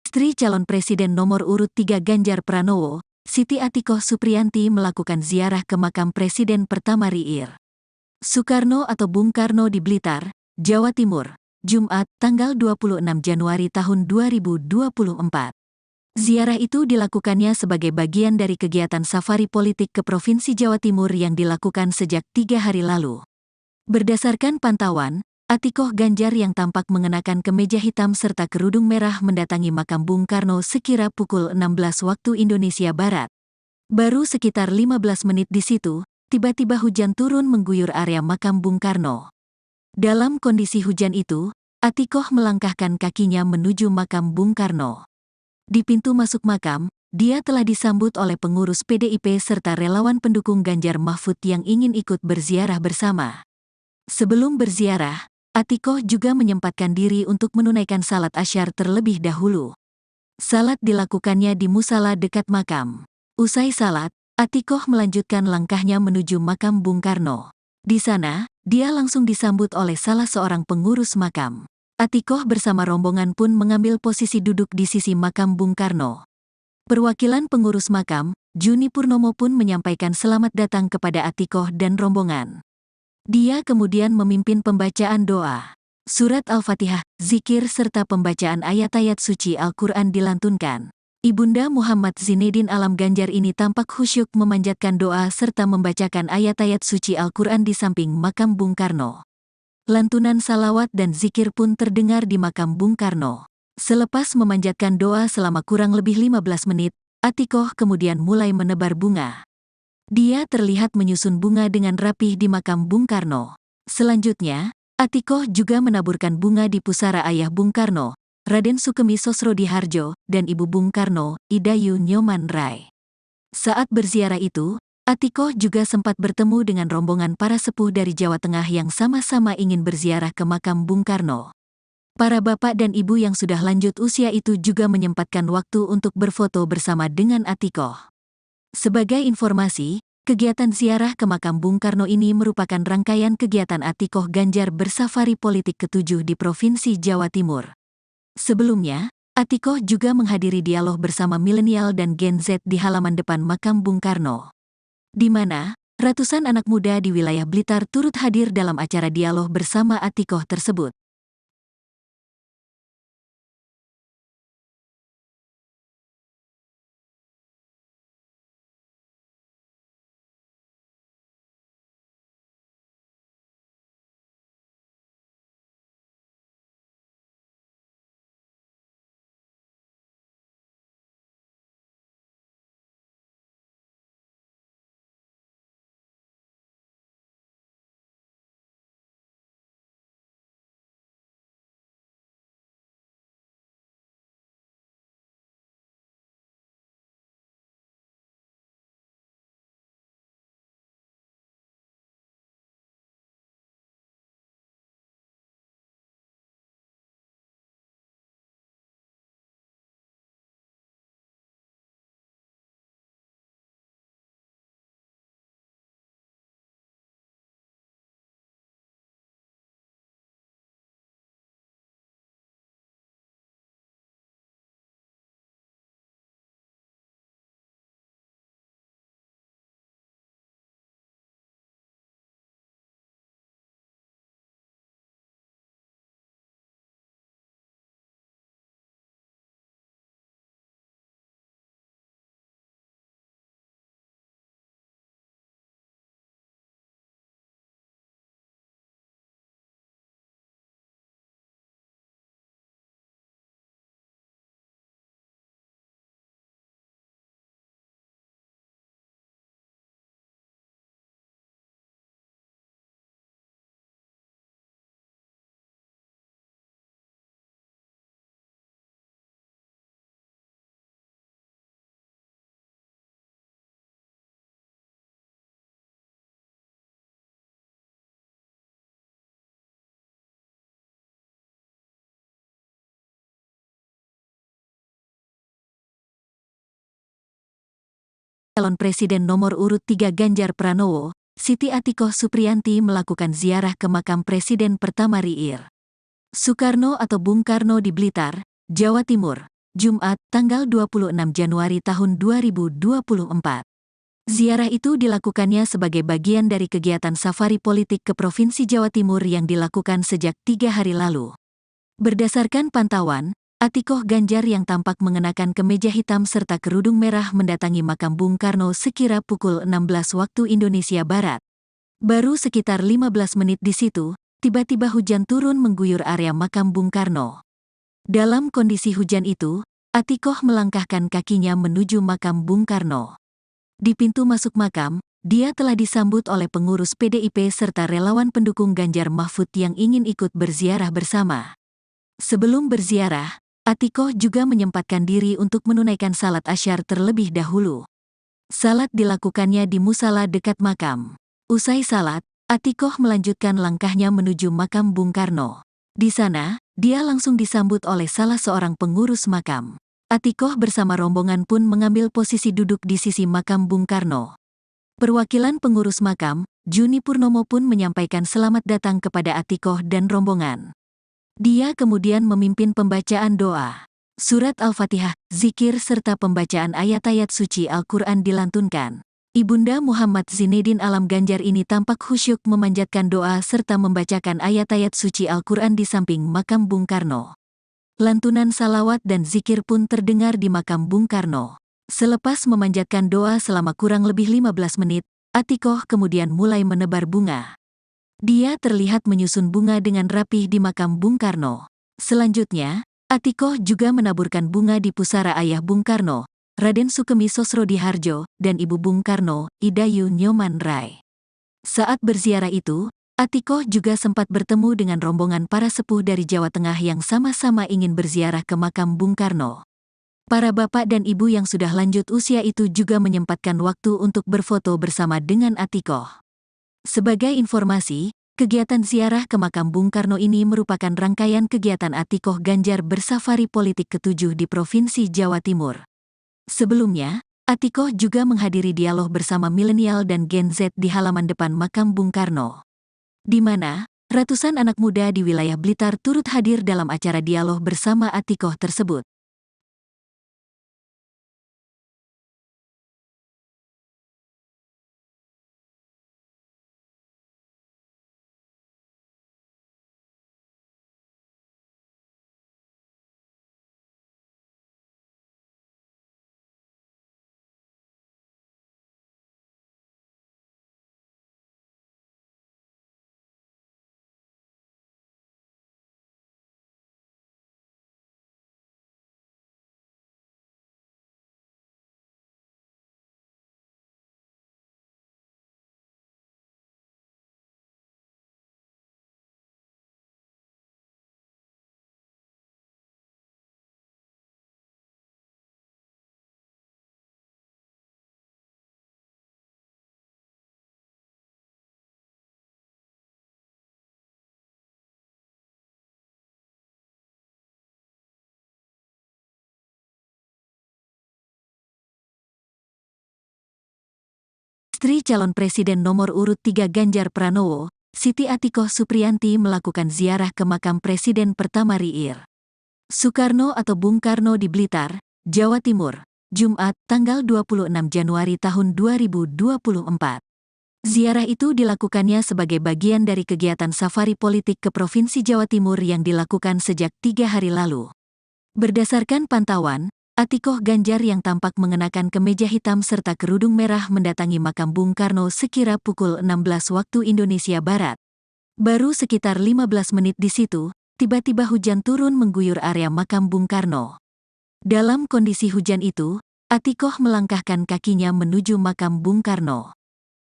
Istri calon Presiden nomor urut 3 Ganjar Pranowo, Siti Atikoh Supriyanti melakukan ziarah ke makam Presiden pertama RI Soekarno atau Bung Karno di Blitar, Jawa Timur, Jumat, tanggal 26 Januari tahun 2024. Ziarah itu dilakukannya sebagai bagian dari kegiatan safari politik ke Provinsi Jawa Timur yang dilakukan sejak 3 hari lalu. Berdasarkan pantauan, Atikoh Ganjar yang tampak mengenakan kemeja hitam serta kerudung merah mendatangi makam Bung Karno sekira pukul 16 waktu Indonesia Barat. Baru sekitar 15 menit di situ, tiba-tiba hujan turun mengguyur area makam Bung Karno. Dalam kondisi hujan itu, Atikoh melangkahkan kakinya menuju makam Bung Karno. Di pintu masuk makam, dia telah disambut oleh pengurus PDIP serta relawan pendukung Ganjar Mahfud yang ingin ikut berziarah bersama. Sebelum berziarah, Atikoh juga menyempatkan diri untuk menunaikan salat asyar terlebih dahulu. Salat dilakukannya di musala dekat makam. Usai salat, Atikoh melanjutkan langkahnya menuju makam Bung Karno. Di sana, dia langsung disambut oleh salah seorang pengurus makam. Atikoh bersama rombongan pun mengambil posisi duduk di sisi makam Bung Karno. Perwakilan pengurus makam, Juni Purnomo pun menyampaikan selamat datang kepada Atikoh dan rombongan. Dia kemudian memimpin pembacaan doa. Surat Al-Fatihah, zikir serta pembacaan ayat-ayat suci Al-Quran dilantunkan. Ibunda Muhammad Zinedin Alam Ganjar ini tampak khusyuk memanjatkan doa serta membacakan ayat-ayat suci Al-Quran di samping makam Bung Karno. Lantunan salawat dan zikir pun terdengar di makam Bung Karno. Selepas memanjatkan doa selama kurang lebih 15 menit, Atikoh kemudian mulai menebar bunga. Dia terlihat menyusun bunga dengan rapih di makam Bung Karno. Selanjutnya, Atikoh juga menaburkan bunga di pusara ayah Bung Karno, Raden Sukemi Sosrodihardjo, dan ibu Bung Karno, Idayu Nyoman Rai. Saat berziarah itu, Atikoh juga sempat bertemu dengan rombongan para sepuh dari Jawa Tengah yang sama-sama ingin berziarah ke makam Bung Karno. Para bapak dan ibu yang sudah lanjut usia itu juga menyempatkan waktu untuk berfoto bersama dengan Atikoh. Sebagai informasi, kegiatan ziarah ke makam Bung Karno ini merupakan rangkaian kegiatan Atikoh Ganjar bersafari politik ke-7 di Provinsi Jawa Timur. Sebelumnya, Atikoh juga menghadiri dialog bersama milenial dan Gen Z di halaman depan makam Bung Karno, di mana ratusan anak muda di wilayah Blitar turut hadir dalam acara dialog bersama Atikoh tersebut. Calon Presiden nomor urut 3 Ganjar Pranowo, Siti Atikoh Supriyanti melakukan ziarah ke makam Presiden pertama RI Soekarno atau Bung Karno di Blitar, Jawa Timur, Jumat, tanggal 26 Januari tahun 2024. Ziarah itu dilakukannya sebagai bagian dari kegiatan safari politik ke Provinsi Jawa Timur yang dilakukan sejak 3 hari lalu. Berdasarkan pantauan, Atikoh Ganjar yang tampak mengenakan kemeja hitam serta kerudung merah mendatangi makam Bung Karno sekira pukul 16 waktu Indonesia Barat. Baru sekitar 15 menit di situ, tiba-tiba hujan turun mengguyur area makam Bung Karno. Dalam kondisi hujan itu, Atikoh melangkahkan kakinya menuju makam Bung Karno. Di pintu masuk makam, dia telah disambut oleh pengurus PDIP serta relawan pendukung Ganjar Mahfud yang ingin ikut berziarah bersama. Sebelum berziarah, Atikoh juga menyempatkan diri untuk menunaikan salat asyar terlebih dahulu. Salat dilakukannya di musala dekat makam. Usai salat, Atikoh melanjutkan langkahnya menuju makam Bung Karno. Di sana, dia langsung disambut oleh salah seorang pengurus makam. Atikoh bersama rombongan pun mengambil posisi duduk di sisi makam Bung Karno. Perwakilan pengurus makam, Juni Purnomo pun menyampaikan selamat datang kepada Atikoh dan rombongan. Dia kemudian memimpin pembacaan doa. Surat Al-Fatihah, zikir serta pembacaan ayat-ayat suci Al-Quran dilantunkan. Ibunda Muhammad Zinedin Alam Ganjar ini tampak khusyuk memanjatkan doa serta membacakan ayat-ayat suci Al-Quran di samping makam Bung Karno. Lantunan salawat dan zikir pun terdengar di makam Bung Karno. Selepas memanjatkan doa selama kurang lebih 15 menit, Atikoh kemudian mulai menebar bunga. Dia terlihat menyusun bunga dengan rapih di makam Bung Karno. Selanjutnya, Atikoh juga menaburkan bunga di pusara ayah Bung Karno, Raden Sukemi Sosrodihardjo, dan ibu Bung Karno, Idayu Nyoman Rai. Saat berziarah itu, Atikoh juga sempat bertemu dengan rombongan para sepuh dari Jawa Tengah yang sama-sama ingin berziarah ke makam Bung Karno. Para bapak dan ibu yang sudah lanjut usia itu juga menyempatkan waktu untuk berfoto bersama dengan Atikoh. Sebagai informasi, kegiatan ziarah ke makam Bung Karno ini merupakan rangkaian kegiatan Atikoh Ganjar bersafari politik ke-7 di Provinsi Jawa Timur. Sebelumnya, Atikoh juga menghadiri dialog bersama milenial dan Gen Z di halaman depan makam Bung Karno, di mana ratusan anak muda di wilayah Blitar turut hadir dalam acara dialog bersama Atikoh tersebut. Istri calon presiden nomor urut 3 Ganjar Pranowo, Siti Atikoh Supriyanti melakukan ziarah ke makam Presiden pertama RI Soekarno atau Bung Karno di Blitar, Jawa Timur, Jumat, tanggal 26 Januari tahun 2024. Ziarah itu dilakukannya sebagai bagian dari kegiatan safari politik ke Provinsi Jawa Timur yang dilakukan sejak 3 hari lalu. Berdasarkan pantauan, Atikoh Ganjar yang tampak mengenakan kemeja hitam serta kerudung merah mendatangi makam Bung Karno sekira pukul 16 waktu Indonesia Barat. Baru sekitar 15 menit di situ, tiba-tiba hujan turun mengguyur area makam Bung Karno. Dalam kondisi hujan itu, Atikoh melangkahkan kakinya menuju makam Bung Karno.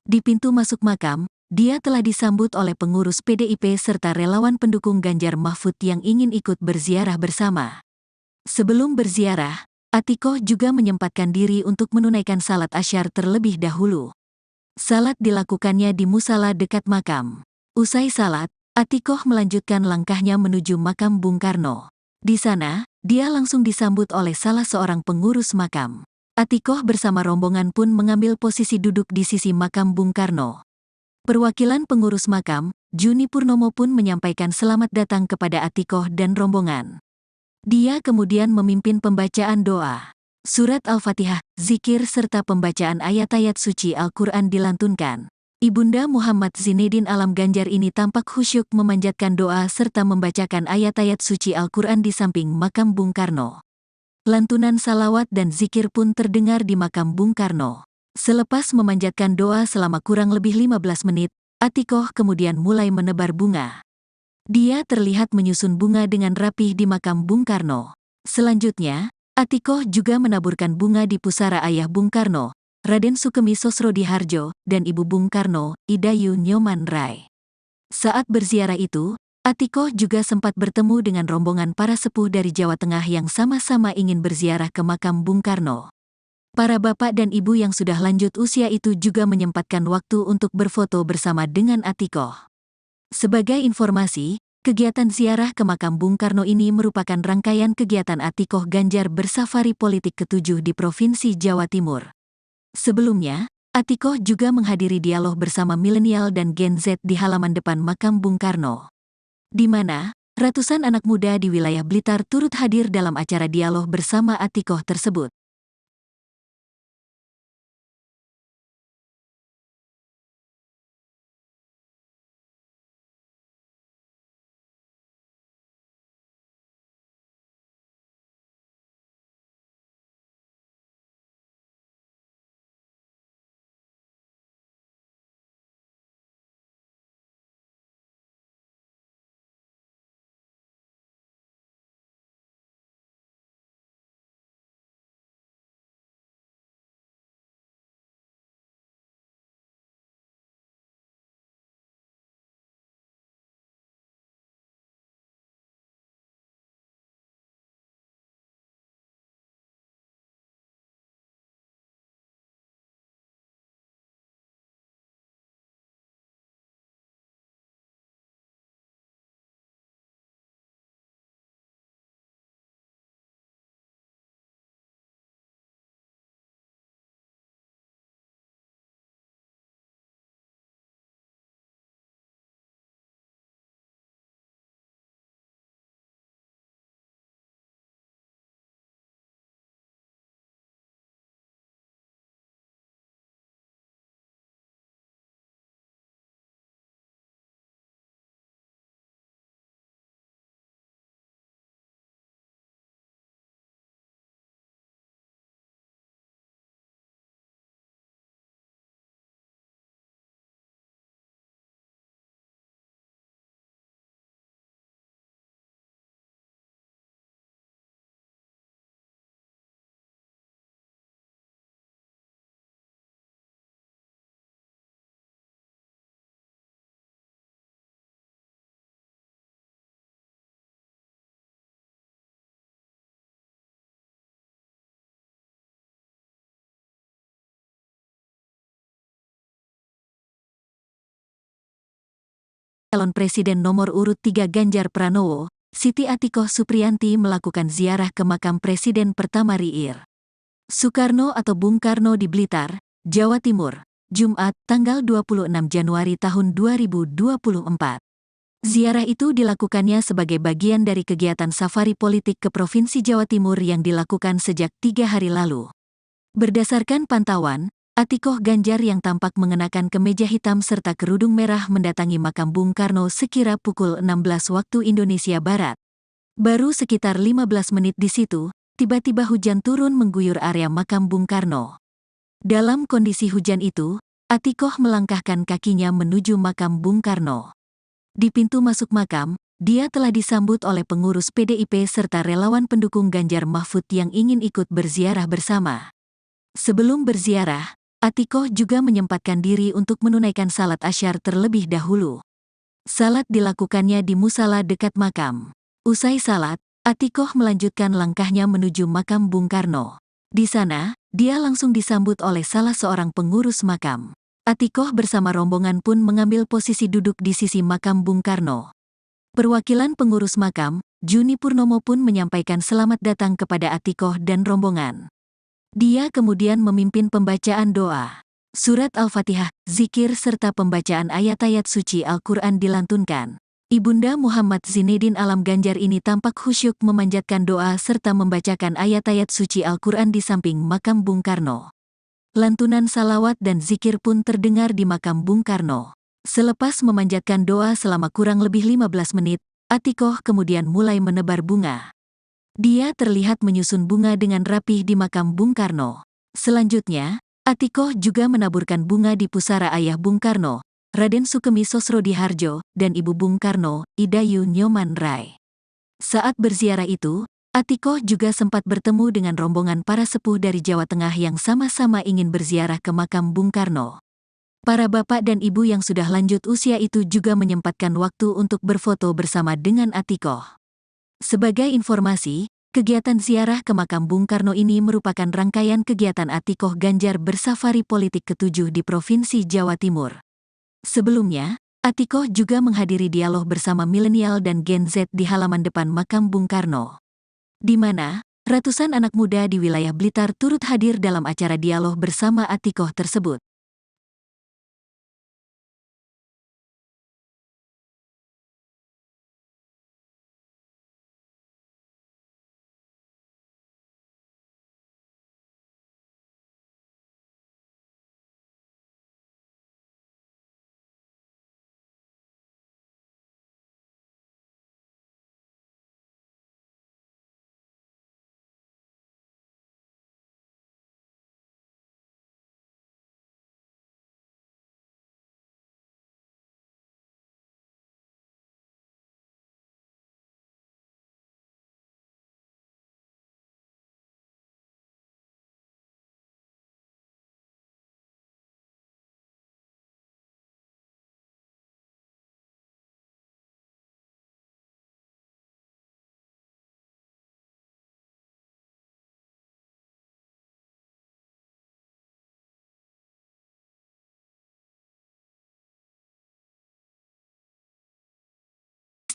Di pintu masuk makam, dia telah disambut oleh pengurus PDIP serta relawan pendukung Ganjar Mahfud yang ingin ikut berziarah bersama. Sebelum berziarah, Atikoh juga menyempatkan diri untuk menunaikan salat asyar terlebih dahulu. Salat dilakukannya di musala dekat makam. Usai salat, Atikoh melanjutkan langkahnya menuju makam Bung Karno. Di sana, dia langsung disambut oleh salah seorang pengurus makam. Atikoh bersama rombongan pun mengambil posisi duduk di sisi makam Bung Karno. Perwakilan pengurus makam, Juni Purnomo pun menyampaikan selamat datang kepada Atikoh dan rombongan. Dia kemudian memimpin pembacaan doa. Surat Al-Fatihah, zikir serta pembacaan ayat-ayat suci Al-Quran dilantunkan. Ibunda Muhammad Zinedin Alam Ganjar ini tampak khusyuk memanjatkan doa serta membacakan ayat-ayat suci Al-Quran di samping makam Bung Karno. Lantunan salawat dan zikir pun terdengar di makam Bung Karno. Selepas memanjatkan doa selama kurang lebih 15 menit, Atikoh kemudian mulai menebar bunga. Dia terlihat menyusun bunga dengan rapih di makam Bung Karno. Selanjutnya, Atikoh juga menaburkan bunga di pusara ayah Bung Karno, Raden Sukemi Sosrodihardjo, dan Ibu Bung Karno, Idayu Nyoman Rai. Saat berziarah itu, Atikoh juga sempat bertemu dengan rombongan para sepuh dari Jawa Tengah yang sama-sama ingin berziarah ke makam Bung Karno. Para bapak dan ibu yang sudah lanjut usia itu juga menyempatkan waktu untuk berfoto bersama dengan Atikoh. Sebagai informasi, kegiatan ziarah ke makam Bung Karno ini merupakan rangkaian kegiatan Atikoh Ganjar bersafari politik ke-7 di Provinsi Jawa Timur. Sebelumnya, Atikoh juga menghadiri dialog bersama milenial dan Gen Z di halaman depan makam Bung Karno, di mana ratusan anak muda di wilayah Blitar turut hadir dalam acara dialog bersama Atikoh tersebut. Calon Presiden nomor urut 3 Ganjar Pranowo, Siti Atikoh Supriyanti melakukan ziarah ke makam Presiden pertama RI Soekarno atau Bung Karno di Blitar, Jawa Timur, Jumat, tanggal 26 Januari tahun 2024. Ziarah itu dilakukannya sebagai bagian dari kegiatan safari politik ke Provinsi Jawa Timur yang dilakukan sejak 3 hari lalu. Berdasarkan pantauan, Atikoh Ganjar yang tampak mengenakan kemeja hitam serta kerudung merah mendatangi makam Bung Karno sekira pukul 16 waktu Indonesia Barat. Baru sekitar 15 menit di situ, tiba-tiba hujan turun mengguyur area makam Bung Karno. Dalam kondisi hujan itu, Atikoh melangkahkan kakinya menuju makam Bung Karno. Di pintu masuk makam, dia telah disambut oleh pengurus PDIP serta relawan pendukung Ganjar Mahfud yang ingin ikut berziarah bersama. Sebelum berziarah, Atikoh juga menyempatkan diri untuk menunaikan salat asyar terlebih dahulu. Salat dilakukannya di musala dekat makam. Usai salat, Atikoh melanjutkan langkahnya menuju makam Bung Karno. Di sana, dia langsung disambut oleh salah seorang pengurus makam. Atikoh bersama rombongan pun mengambil posisi duduk di sisi makam Bung Karno. Perwakilan pengurus makam, Juni Purnomo pun menyampaikan selamat datang kepada Atikoh dan rombongan. Dia kemudian memimpin pembacaan doa. Surat Al-Fatihah, zikir serta pembacaan ayat-ayat suci Al-Quran dilantunkan. Ibunda Muhammad Zinedin Alam Ganjar ini tampak khusyuk memanjatkan doa serta membacakan ayat-ayat suci Al-Quran di samping makam Bung Karno. Lantunan salawat dan zikir pun terdengar di makam Bung Karno. Selepas memanjatkan doa selama kurang lebih 15 menit, Atikoh kemudian mulai menebar bunga. Dia terlihat menyusun bunga dengan rapih di makam Bung Karno. Selanjutnya, Atikoh juga menaburkan bunga di pusara ayah Bung Karno, Raden Sukemi Sosrodihardjo, dan Ibu Bung Karno, Idayu Nyoman Rai. Saat berziarah itu, Atikoh juga sempat bertemu dengan rombongan para sepuh dari Jawa Tengah yang sama-sama ingin berziarah ke makam Bung Karno. Para bapak dan ibu yang sudah lanjut usia itu juga menyempatkan waktu untuk berfoto bersama dengan Atikoh. Sebagai informasi, kegiatan ziarah ke makam Bung Karno ini merupakan rangkaian kegiatan Atikoh Ganjar bersafari politik ke-7 di Provinsi Jawa Timur. Sebelumnya, Atikoh juga menghadiri dialog bersama milenial dan Gen Z di halaman depan makam Bung Karno, di mana ratusan anak muda di wilayah Blitar turut hadir dalam acara dialog bersama Atikoh tersebut.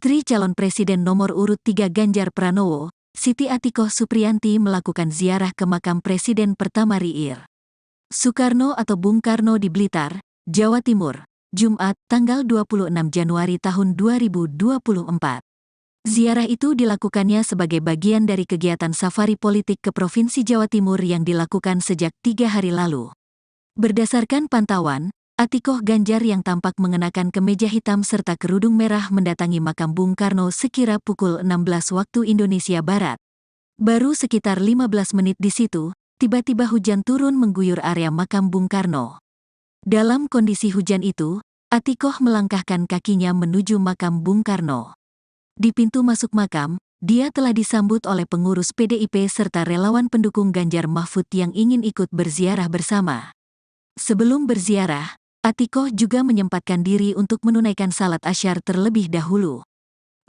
Istri calon Presiden nomor urut 3 Ganjar Pranowo, Siti Atikoh Supriyanti melakukan ziarah ke makam Presiden pertama RI Soekarno atau Bung Karno di Blitar, Jawa Timur, Jumat, tanggal 26 Januari tahun 2024. Ziarah itu dilakukannya sebagai bagian dari kegiatan safari politik ke Provinsi Jawa Timur yang dilakukan sejak 3 hari lalu. Berdasarkan pantauan, Atikoh Ganjar yang tampak mengenakan kemeja hitam serta kerudung merah mendatangi makam Bung Karno sekira pukul 16 waktu Indonesia Barat. Baru sekitar 15 menit di situ, tiba-tiba hujan turun mengguyur area makam Bung Karno. Dalam kondisi hujan itu, Atikoh melangkahkan kakinya menuju makam Bung Karno. Di pintu masuk makam, dia telah disambut oleh pengurus PDIP serta relawan pendukung Ganjar Mahfud yang ingin ikut berziarah bersama. Sebelum berziarah, Atikoh juga menyempatkan diri untuk menunaikan salat asyar terlebih dahulu.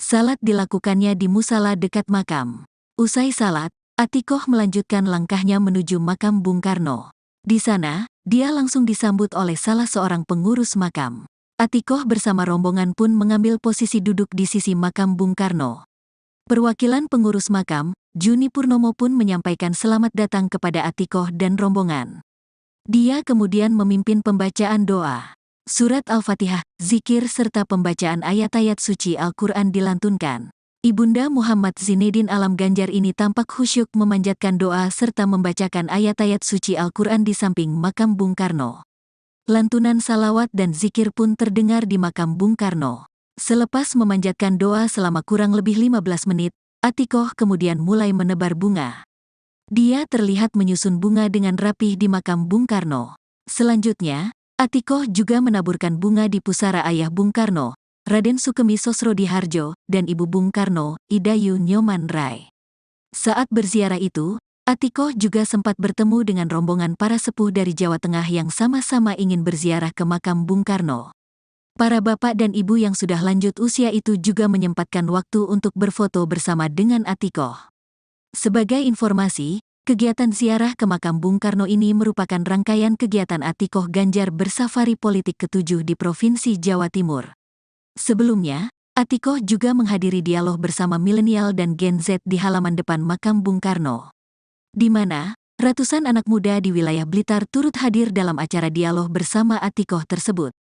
Salat dilakukannya di musala dekat makam. Usai salat, Atikoh melanjutkan langkahnya menuju makam Bung Karno. Di sana, dia langsung disambut oleh salah seorang pengurus makam. Atikoh bersama rombongan pun mengambil posisi duduk di sisi makam Bung Karno. Perwakilan pengurus makam, Juni Purnomo pun menyampaikan selamat datang kepada Atikoh dan rombongan. Dia kemudian memimpin pembacaan doa. Surat Al-Fatihah, zikir serta pembacaan ayat-ayat suci Al-Quran dilantunkan. Ibunda Muhammad Zinedin Alam Ganjar ini tampak khusyuk memanjatkan doa serta membacakan ayat-ayat suci Al-Quran di samping makam Bung Karno. Lantunan salawat dan zikir pun terdengar di makam Bung Karno. Selepas memanjatkan doa selama kurang lebih 15 menit, Atikoh kemudian mulai menebar bunga. Dia terlihat menyusun bunga dengan rapih di makam Bung Karno. Selanjutnya, Atikoh juga menaburkan bunga di pusara ayah Bung Karno, Raden Sukemi Sosrodihardjo, dan Ibu Bung Karno, Idayu Nyoman Rai. Saat berziarah itu, Atikoh juga sempat bertemu dengan rombongan para sepuh dari Jawa Tengah yang sama-sama ingin berziarah ke makam Bung Karno. Para bapak dan ibu yang sudah lanjut usia itu juga menyempatkan waktu untuk berfoto bersama dengan Atikoh. Sebagai informasi, kegiatan ziarah ke makam Bung Karno ini merupakan rangkaian kegiatan Atikoh Ganjar bersafari politik ke-7 di Provinsi Jawa Timur. Sebelumnya, Atikoh juga menghadiri dialog bersama milenial dan Gen Z di halaman depan makam Bung Karno, di mana ratusan anak muda di wilayah Blitar turut hadir dalam acara dialog bersama Atikoh tersebut.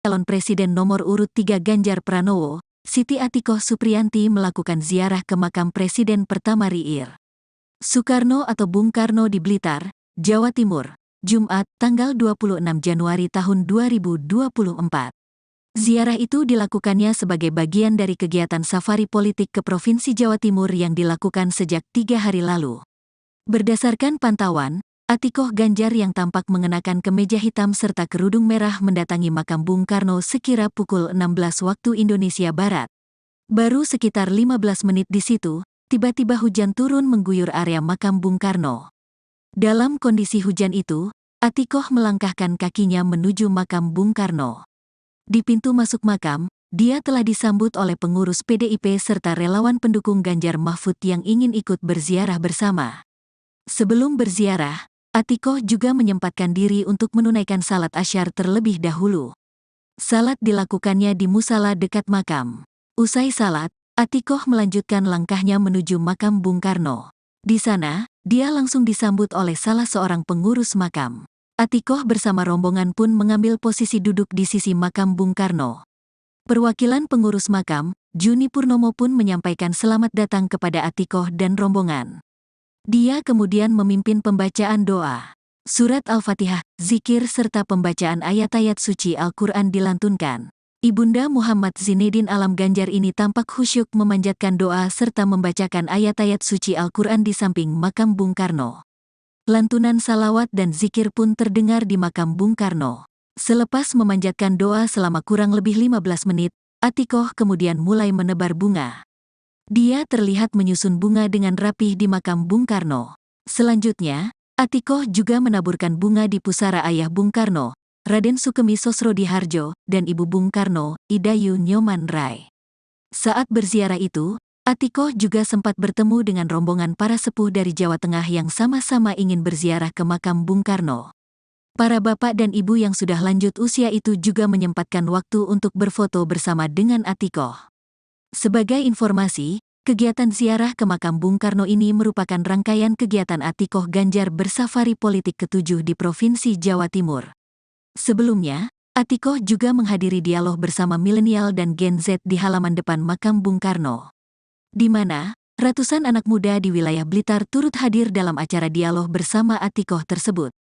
Calon Presiden nomor urut 3 Ganjar Pranowo, Siti Atikoh Supriyanti melakukan ziarah ke makam Presiden pertama RI Soekarno atau Bung Karno di Blitar, Jawa Timur, Jumat, tanggal 26 Januari tahun 2024. Ziarah itu dilakukannya sebagai bagian dari kegiatan safari politik ke Provinsi Jawa Timur yang dilakukan sejak 3 hari lalu. Berdasarkan pantauan, Atikoh Ganjar yang tampak mengenakan kemeja hitam serta kerudung merah mendatangi makam Bung Karno sekira pukul 16 waktu Indonesia Barat. Baru sekitar 15 menit di situ, tiba-tiba hujan turun mengguyur area makam Bung Karno. Dalam kondisi hujan itu, Atikoh melangkahkan kakinya menuju makam Bung Karno. Di pintu masuk makam, dia telah disambut oleh pengurus PDIP serta relawan pendukung Ganjar Mahfud yang ingin ikut berziarah bersama. Sebelum berziarah, Atikoh juga menyempatkan diri untuk menunaikan salat asyar terlebih dahulu. Salat dilakukannya di musala dekat makam. Usai salat, Atikoh melanjutkan langkahnya menuju makam Bung Karno. Di sana, dia langsung disambut oleh salah seorang pengurus makam. Atikoh bersama rombongan pun mengambil posisi duduk di sisi makam Bung Karno. Perwakilan pengurus makam, Juni Purnomo pun menyampaikan selamat datang kepada Atikoh dan rombongan. Dia kemudian memimpin pembacaan doa. Surat Al-Fatihah, zikir serta pembacaan ayat-ayat suci Al-Quran dilantunkan. Ibunda Muhammad Zinedin Alam Ganjar ini tampak khusyuk memanjatkan doa serta membacakan ayat-ayat suci Al-Quran di samping makam Bung Karno. Lantunan salawat dan zikir pun terdengar di makam Bung Karno. Selepas memanjatkan doa selama kurang lebih 15 menit, Atikoh kemudian mulai menebar bunga. Dia terlihat menyusun bunga dengan rapih di makam Bung Karno. Selanjutnya, Atikoh juga menaburkan bunga di pusara ayah Bung Karno, Raden Sukemi Sosrodihardjo, dan ibu Bung Karno, Idayu Nyoman Rai. Saat berziarah itu, Atikoh juga sempat bertemu dengan rombongan para sepuh dari Jawa Tengah yang sama-sama ingin berziarah ke makam Bung Karno. Para bapak dan ibu yang sudah lanjut usia itu juga menyempatkan waktu untuk berfoto bersama dengan Atikoh. Sebagai informasi, kegiatan ziarah ke makam Bung Karno ini merupakan rangkaian kegiatan Atikoh Ganjar bersafari politik ke-7 di Provinsi Jawa Timur. Sebelumnya, Atikoh juga menghadiri dialog bersama milenial dan Gen Z di halaman depan makam Bung Karno, di mana ratusan anak muda di wilayah Blitar turut hadir dalam acara dialog bersama Atikoh tersebut.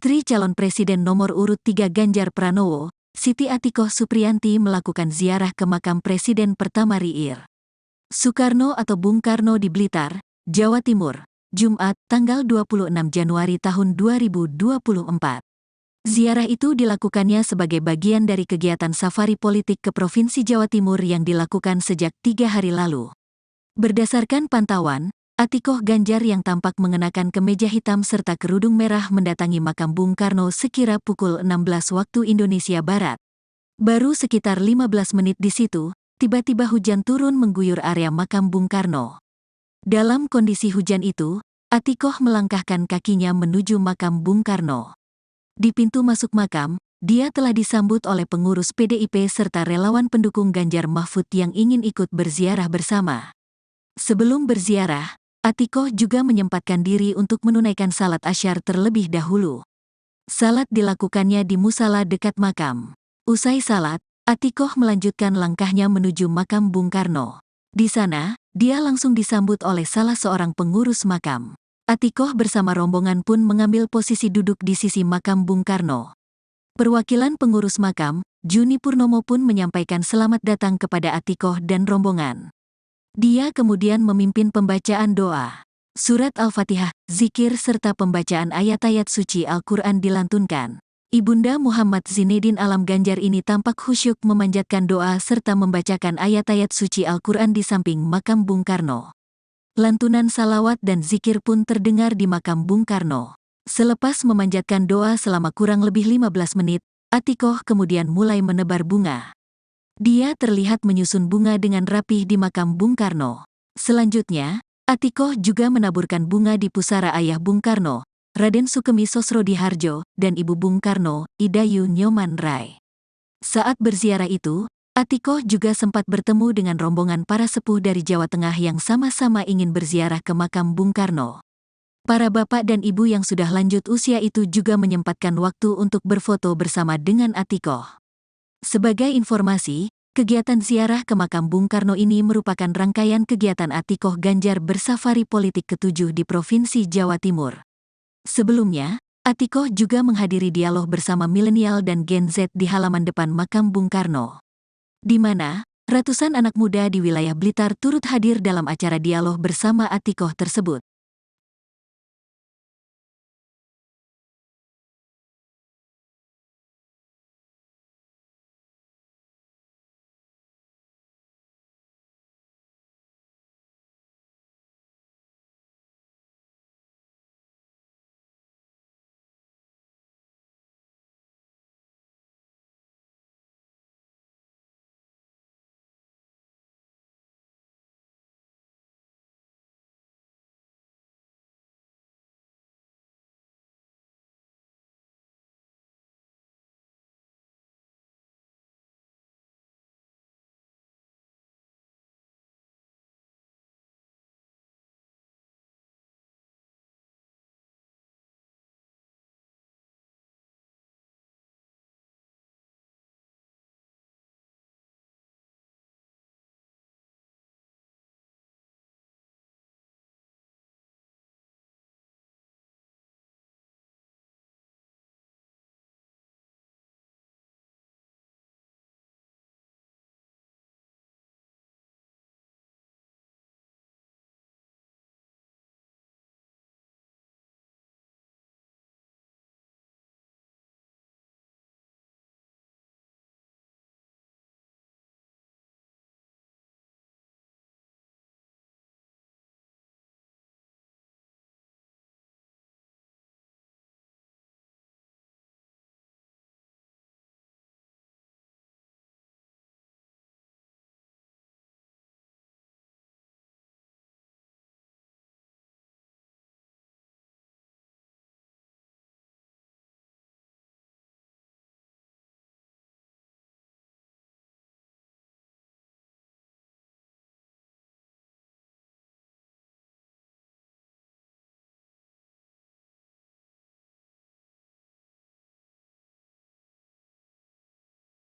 Istri calon Presiden nomor urut 3 Ganjar Pranowo, Siti Atikoh Supriyanti melakukan ziarah ke makam Presiden pertama RI Soekarno atau Bung Karno di Blitar, Jawa Timur, Jumat, tanggal 26 Januari tahun 2024. Ziarah itu dilakukannya sebagai bagian dari kegiatan safari politik ke Provinsi Jawa Timur yang dilakukan sejak 3 hari lalu. Berdasarkan pantauan, Atikoh Ganjar yang tampak mengenakan kemeja hitam serta kerudung merah mendatangi makam Bung Karno sekira pukul 16 waktu Indonesia Barat. Baru sekitar 15 menit di situ, tiba-tiba hujan turun mengguyur area makam Bung Karno. Dalam kondisi hujan itu, Atikoh melangkahkan kakinya menuju makam Bung Karno. Di pintu masuk makam, dia telah disambut oleh pengurus PDIP serta relawan pendukung Ganjar Mahfud yang ingin ikut berziarah bersama. Sebelum berziarah, Atikoh juga menyempatkan diri untuk menunaikan salat asyar terlebih dahulu. Salat dilakukannya di musala dekat makam. Usai salat, Atikoh melanjutkan langkahnya menuju makam Bung Karno. Di sana, dia langsung disambut oleh salah seorang pengurus makam. Atikoh bersama rombongan pun mengambil posisi duduk di sisi makam Bung Karno. Perwakilan pengurus makam, Juni Purnomo pun menyampaikan selamat datang kepada Atikoh dan rombongan. Dia kemudian memimpin pembacaan doa. Surat Al-Fatihah, zikir serta pembacaan ayat-ayat suci Al-Quran dilantunkan. Ibunda Muhammad Zinedin Alam Ganjar ini tampak khusyuk memanjatkan doa serta membacakan ayat-ayat suci Al-Quran di samping makam Bung Karno. Lantunan salawat dan zikir pun terdengar di makam Bung Karno. Selepas memanjatkan doa selama kurang lebih 15 menit, Atikoh kemudian mulai menebar bunga. Dia terlihat menyusun bunga dengan rapih di makam Bung Karno. Selanjutnya, Atikoh juga menaburkan bunga di pusara ayah Bung Karno, Raden Sukemi Sosrodihardjo, dan ibu Bung Karno, Idayu Nyoman Rai. Saat berziarah itu, Atikoh juga sempat bertemu dengan rombongan para sepuh dari Jawa Tengah yang sama-sama ingin berziarah ke makam Bung Karno. Para bapak dan ibu yang sudah lanjut usia itu juga menyempatkan waktu untuk berfoto bersama dengan Atikoh. Sebagai informasi, kegiatan ziarah ke makam Bung Karno ini merupakan rangkaian kegiatan Atikoh Ganjar bersafari politik ke-7 di Provinsi Jawa Timur. Sebelumnya, Atikoh juga menghadiri dialog bersama milenial dan Gen Z di halaman depan makam Bung Karno, di mana ratusan anak muda di wilayah Blitar turut hadir dalam acara dialog bersama Atikoh tersebut.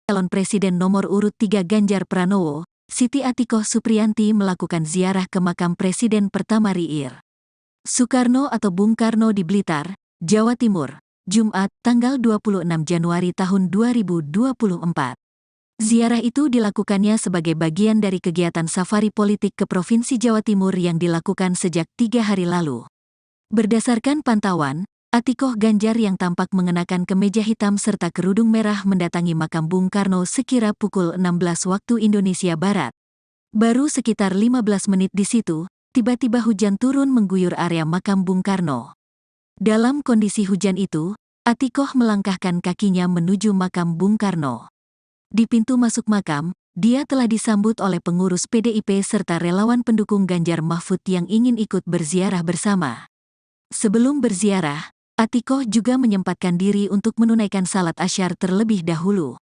Calon Presiden nomor urut 3 Ganjar Pranowo, Siti Atikoh Supriyanti melakukan ziarah ke makam Presiden pertama RI. Soekarno atau Bung Karno di Blitar, Jawa Timur, Jumat, tanggal 26 Januari tahun 2024. Ziarah itu dilakukannya sebagai bagian dari kegiatan safari politik ke Provinsi Jawa Timur yang dilakukan sejak 3 hari lalu. Berdasarkan pantauan, Atikoh Ganjar yang tampak mengenakan kemeja hitam serta kerudung merah mendatangi makam Bung Karno sekira pukul 16 waktu Indonesia Barat. Baru sekitar 15 menit di situ, tiba-tiba hujan turun mengguyur area makam Bung Karno. Dalam kondisi hujan itu, Atikoh melangkahkan kakinya menuju makam Bung Karno. Di pintu masuk makam, dia telah disambut oleh pengurus PDIP serta relawan pendukung Ganjar Mahfud yang ingin ikut berziarah bersama. Sebelum berziarah, Atikoh juga menyempatkan diri untuk menunaikan salat asyar terlebih dahulu.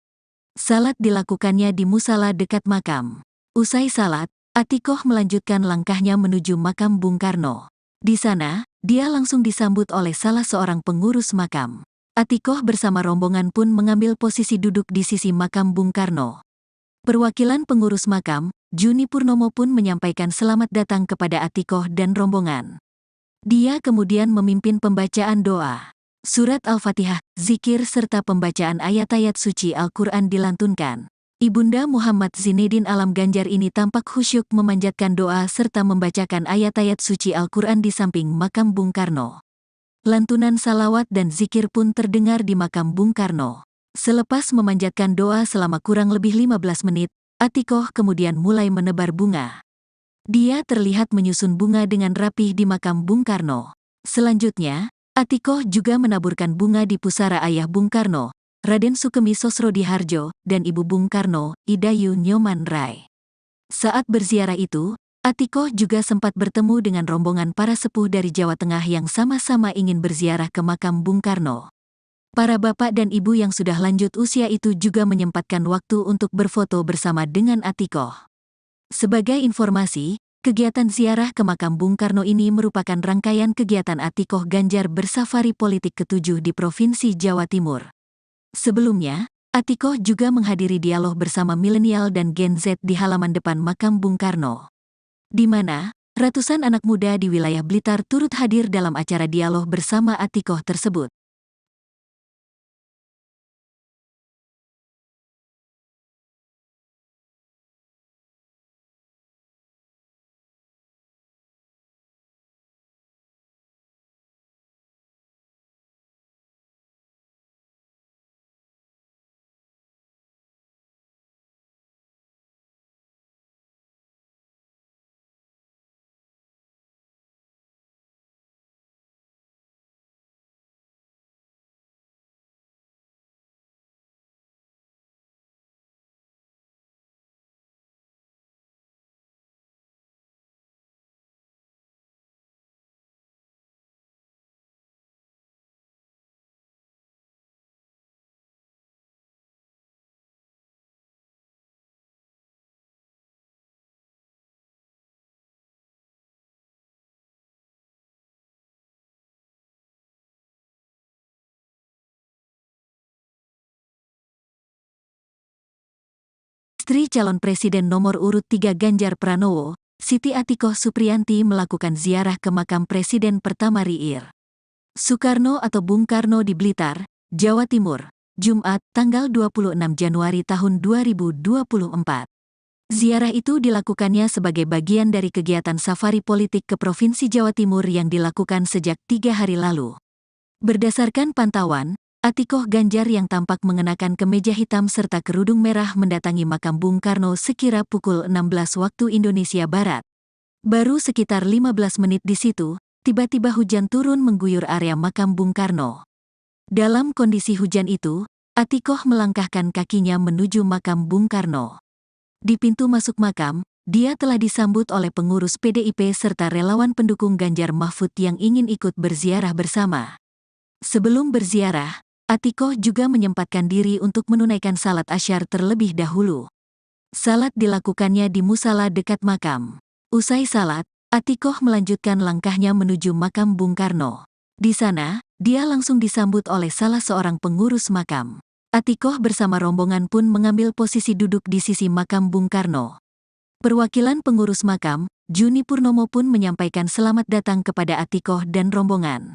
Salat dilakukannya di musala dekat makam. Usai salat, Atikoh melanjutkan langkahnya menuju makam Bung Karno. Di sana, dia langsung disambut oleh salah seorang pengurus makam. Atikoh bersama rombongan pun mengambil posisi duduk di sisi makam Bung Karno. Perwakilan pengurus makam, Juni Purnomo pun menyampaikan selamat datang kepada Atikoh dan rombongan. Dia kemudian memimpin pembacaan doa. Surat Al-Fatihah, zikir serta pembacaan ayat-ayat suci Al-Quran dilantunkan. Ibunda Muhammad Zinedin Alam Ganjar ini tampak khusyuk memanjatkan doa serta membacakan ayat-ayat suci Al-Quran di samping makam Bung Karno. Lantunan salawat dan zikir pun terdengar di makam Bung Karno. Selepas memanjatkan doa selama kurang lebih 15 menit, Atikoh kemudian mulai menebar bunga. Dia terlihat menyusun bunga dengan rapih di makam Bung Karno. Selanjutnya, Atikoh juga menaburkan bunga di pusara ayah Bung Karno, Raden Sukemi Sosrodihardjo, dan Ibu Bung Karno, Idayu Nyoman Rai. Saat berziarah itu, Atikoh juga sempat bertemu dengan rombongan para sepuh dari Jawa Tengah yang sama-sama ingin berziarah ke makam Bung Karno. Para bapak dan ibu yang sudah lanjut usia itu juga menyempatkan waktu untuk berfoto bersama dengan Atikoh. Sebagai informasi, kegiatan ziarah ke makam Bung Karno ini merupakan rangkaian kegiatan Atikoh Ganjar bersafari politik ke-7 di Provinsi Jawa Timur. Sebelumnya, Atikoh juga menghadiri dialog bersama milenial dan Gen Z di halaman depan makam Bung Karno, di mana ratusan anak muda di wilayah Blitar turut hadir dalam acara dialog bersama Atikoh tersebut. Istri calon Presiden nomor urut 3 Ganjar Pranowo, Siti Atikoh Supriyanti melakukan ziarah ke makam Presiden pertama RI Soekarno atau Bung Karno di Blitar, Jawa Timur, Jumat, tanggal 26 Januari tahun 2024. Ziarah itu dilakukannya sebagai bagian dari kegiatan safari politik ke Provinsi Jawa Timur yang dilakukan sejak 3 hari lalu. Berdasarkan pantauan, Atikoh Ganjar yang tampak mengenakan kemeja hitam serta kerudung merah mendatangi makam Bung Karno sekira pukul 16 waktu Indonesia Barat. Baru sekitar 15 menit di situ, tiba-tiba hujan turun mengguyur area makam Bung Karno. Dalam kondisi hujan itu, Atikoh melangkahkan kakinya menuju makam Bung Karno. Di pintu masuk makam, dia telah disambut oleh pengurus PDIP serta relawan pendukung Ganjar Mahfud yang ingin ikut berziarah bersama. Sebelum berziarah, Atikoh juga menyempatkan diri untuk menunaikan salat asyar terlebih dahulu. Salat dilakukannya di musala dekat makam. Usai salat, Atikoh melanjutkan langkahnya menuju makam Bung Karno. Di sana, dia langsung disambut oleh salah seorang pengurus makam. Atikoh bersama rombongan pun mengambil posisi duduk di sisi makam Bung Karno. Perwakilan pengurus makam, Juni Purnomo pun menyampaikan selamat datang kepada Atikoh dan rombongan.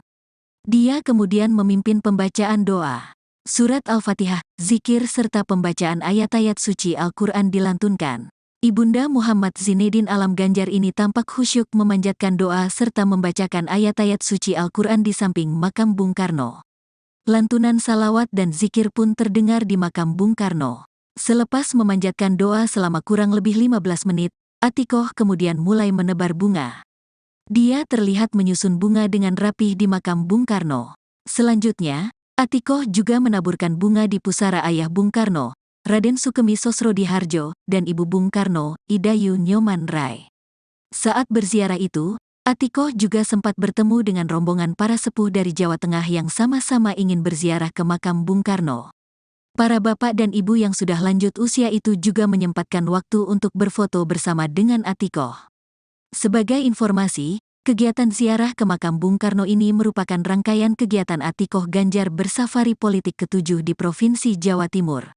Dia kemudian memimpin pembacaan doa. Surat Al-Fatihah, zikir serta pembacaan ayat-ayat suci Al-Quran dilantunkan. Ibunda Muhammad Zinedin Alam Ganjar ini tampak khusyuk memanjatkan doa serta membacakan ayat-ayat suci Al-Quran di samping makam Bung Karno. Lantunan salawat dan zikir pun terdengar di makam Bung Karno. Selepas memanjatkan doa selama kurang lebih 15 menit, Atikoh kemudian mulai menebar bunga. Dia terlihat menyusun bunga dengan rapih di makam Bung Karno. Selanjutnya, Atikoh juga menaburkan bunga di pusara ayah Bung Karno, Raden Sukemi Sosrodihardjo, dan Ibu Bung Karno, Idayu Nyoman Rai. Saat berziarah itu, Atikoh juga sempat bertemu dengan rombongan para sepuh dari Jawa Tengah yang sama-sama ingin berziarah ke makam Bung Karno. Para bapak dan ibu yang sudah lanjut usia itu juga menyempatkan waktu untuk berfoto bersama dengan Atikoh. Sebagai informasi, kegiatan ziarah ke makam Bung Karno ini merupakan rangkaian kegiatan Atikoh Ganjar bersafari politik ke-7 di Provinsi Jawa Timur.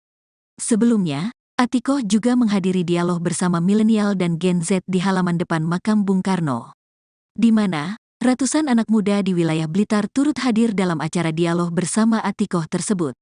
Sebelumnya, Atikoh juga menghadiri dialog bersama milenial dan Gen Z di halaman depan makam Bung Karno, di mana ratusan anak muda di wilayah Blitar turut hadir dalam acara dialog bersama Atikoh tersebut.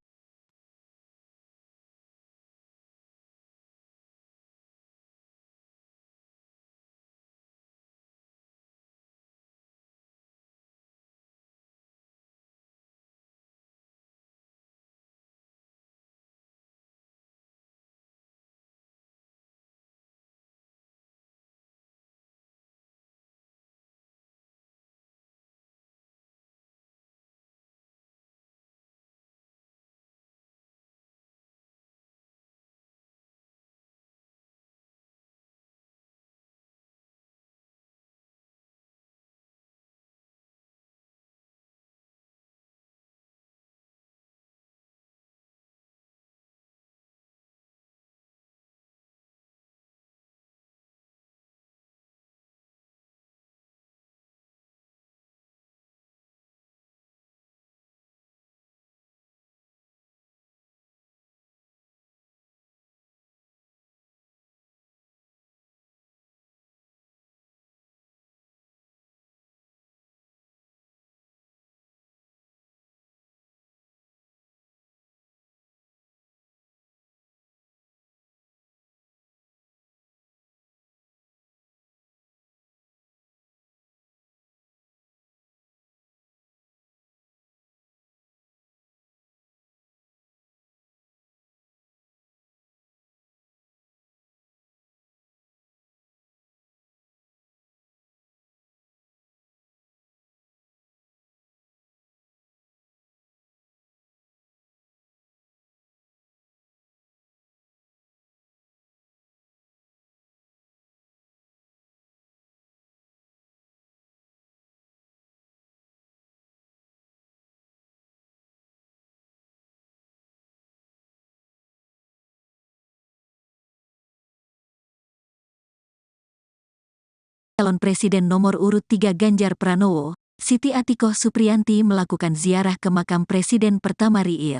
Calon Presiden nomor urut 3 Ganjar Pranowo, Siti Atikoh Supriyanti melakukan ziarah ke makam Presiden pertama RI.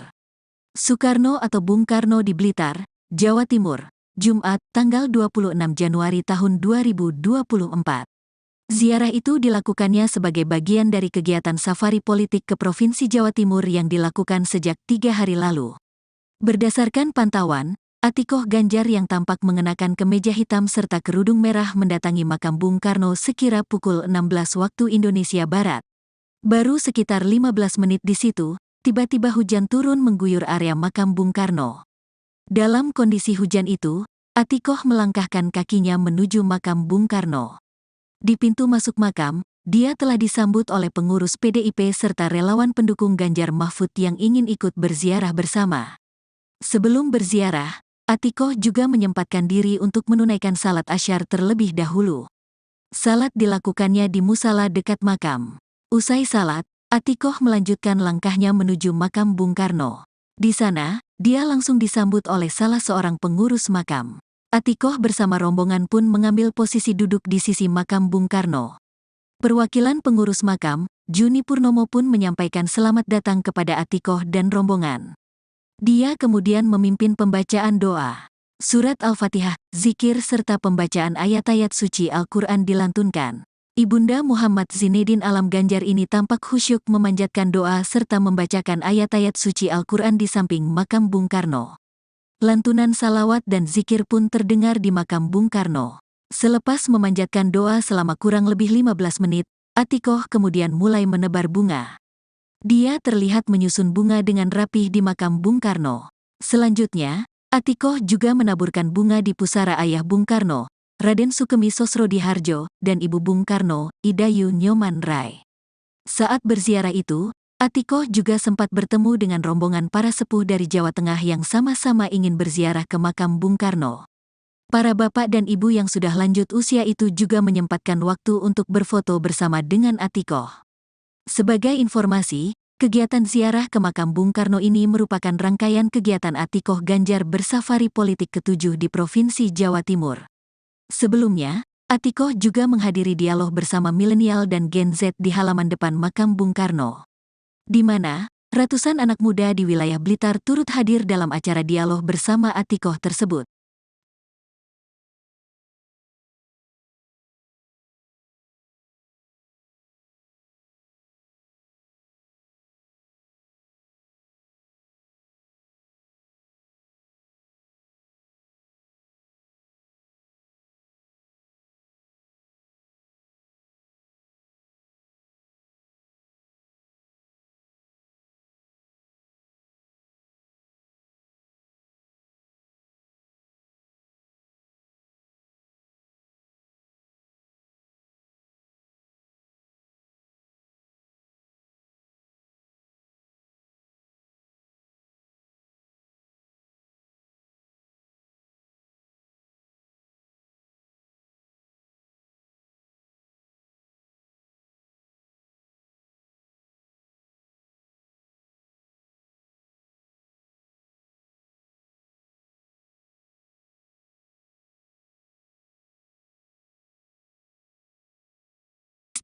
Soekarno atau Bung Karno di Blitar, Jawa Timur, Jumat, tanggal 26 Januari tahun 2024. Ziarah itu dilakukannya sebagai bagian dari kegiatan safari politik ke Provinsi Jawa Timur yang dilakukan sejak 3 hari lalu. Berdasarkan pantauan, Atikoh Ganjar yang tampak mengenakan kemeja hitam serta kerudung merah mendatangi makam Bung Karno sekira pukul 16 waktu Indonesia Barat. Baru sekitar 15 menit di situ, tiba-tiba hujan turun mengguyur area makam Bung Karno. Dalam kondisi hujan itu, Atikoh melangkahkan kakinya menuju makam Bung Karno. Di pintu masuk makam, dia telah disambut oleh pengurus PDIP serta relawan pendukung Ganjar Mahfud yang ingin ikut berziarah bersama. Sebelum berziarah, Atikoh juga menyempatkan diri untuk menunaikan salat asyar terlebih dahulu. Salat dilakukannya di musala dekat makam. Usai salat, Atikoh melanjutkan langkahnya menuju makam Bung Karno. Di sana, dia langsung disambut oleh salah seorang pengurus makam. Atikoh bersama rombongan pun mengambil posisi duduk di sisi makam Bung Karno. Perwakilan pengurus makam, Juni Purnomo pun menyampaikan selamat datang kepada Atikoh dan rombongan. Dia kemudian memimpin pembacaan doa. Surat Al-Fatihah, zikir serta pembacaan ayat-ayat suci Al-Quran dilantunkan. Ibunda Muhammad Zinedin Alam Ganjar ini tampak khusyuk memanjatkan doa serta membacakan ayat-ayat suci Al-Quran di samping makam Bung Karno. Lantunan salawat dan zikir pun terdengar di makam Bung Karno. Selepas memanjatkan doa selama kurang lebih 15 menit, Atikoh kemudian mulai menebar bunga. Dia terlihat menyusun bunga dengan rapih di makam Bung Karno. Selanjutnya, Atikoh juga menaburkan bunga di pusara ayah Bung Karno, Raden Sukemi Sosrodihardjo, dan ibu Bung Karno, Idayu Nyoman Rai. Saat berziarah itu, Atikoh juga sempat bertemu dengan rombongan para sepuh dari Jawa Tengah yang sama-sama ingin berziarah ke makam Bung Karno. Para bapak dan ibu yang sudah lanjut usia itu juga menyempatkan waktu untuk berfoto bersama dengan Atikoh. Sebagai informasi, kegiatan ziarah ke makam Bung Karno ini merupakan rangkaian kegiatan Atikoh Ganjar bersafari politik ke-7 di Provinsi Jawa Timur. Sebelumnya, Atikoh juga menghadiri dialog bersama milenial dan Gen Z di halaman depan makam Bung Karno, di mana ratusan anak muda di wilayah Blitar turut hadir dalam acara dialog bersama Atikoh tersebut.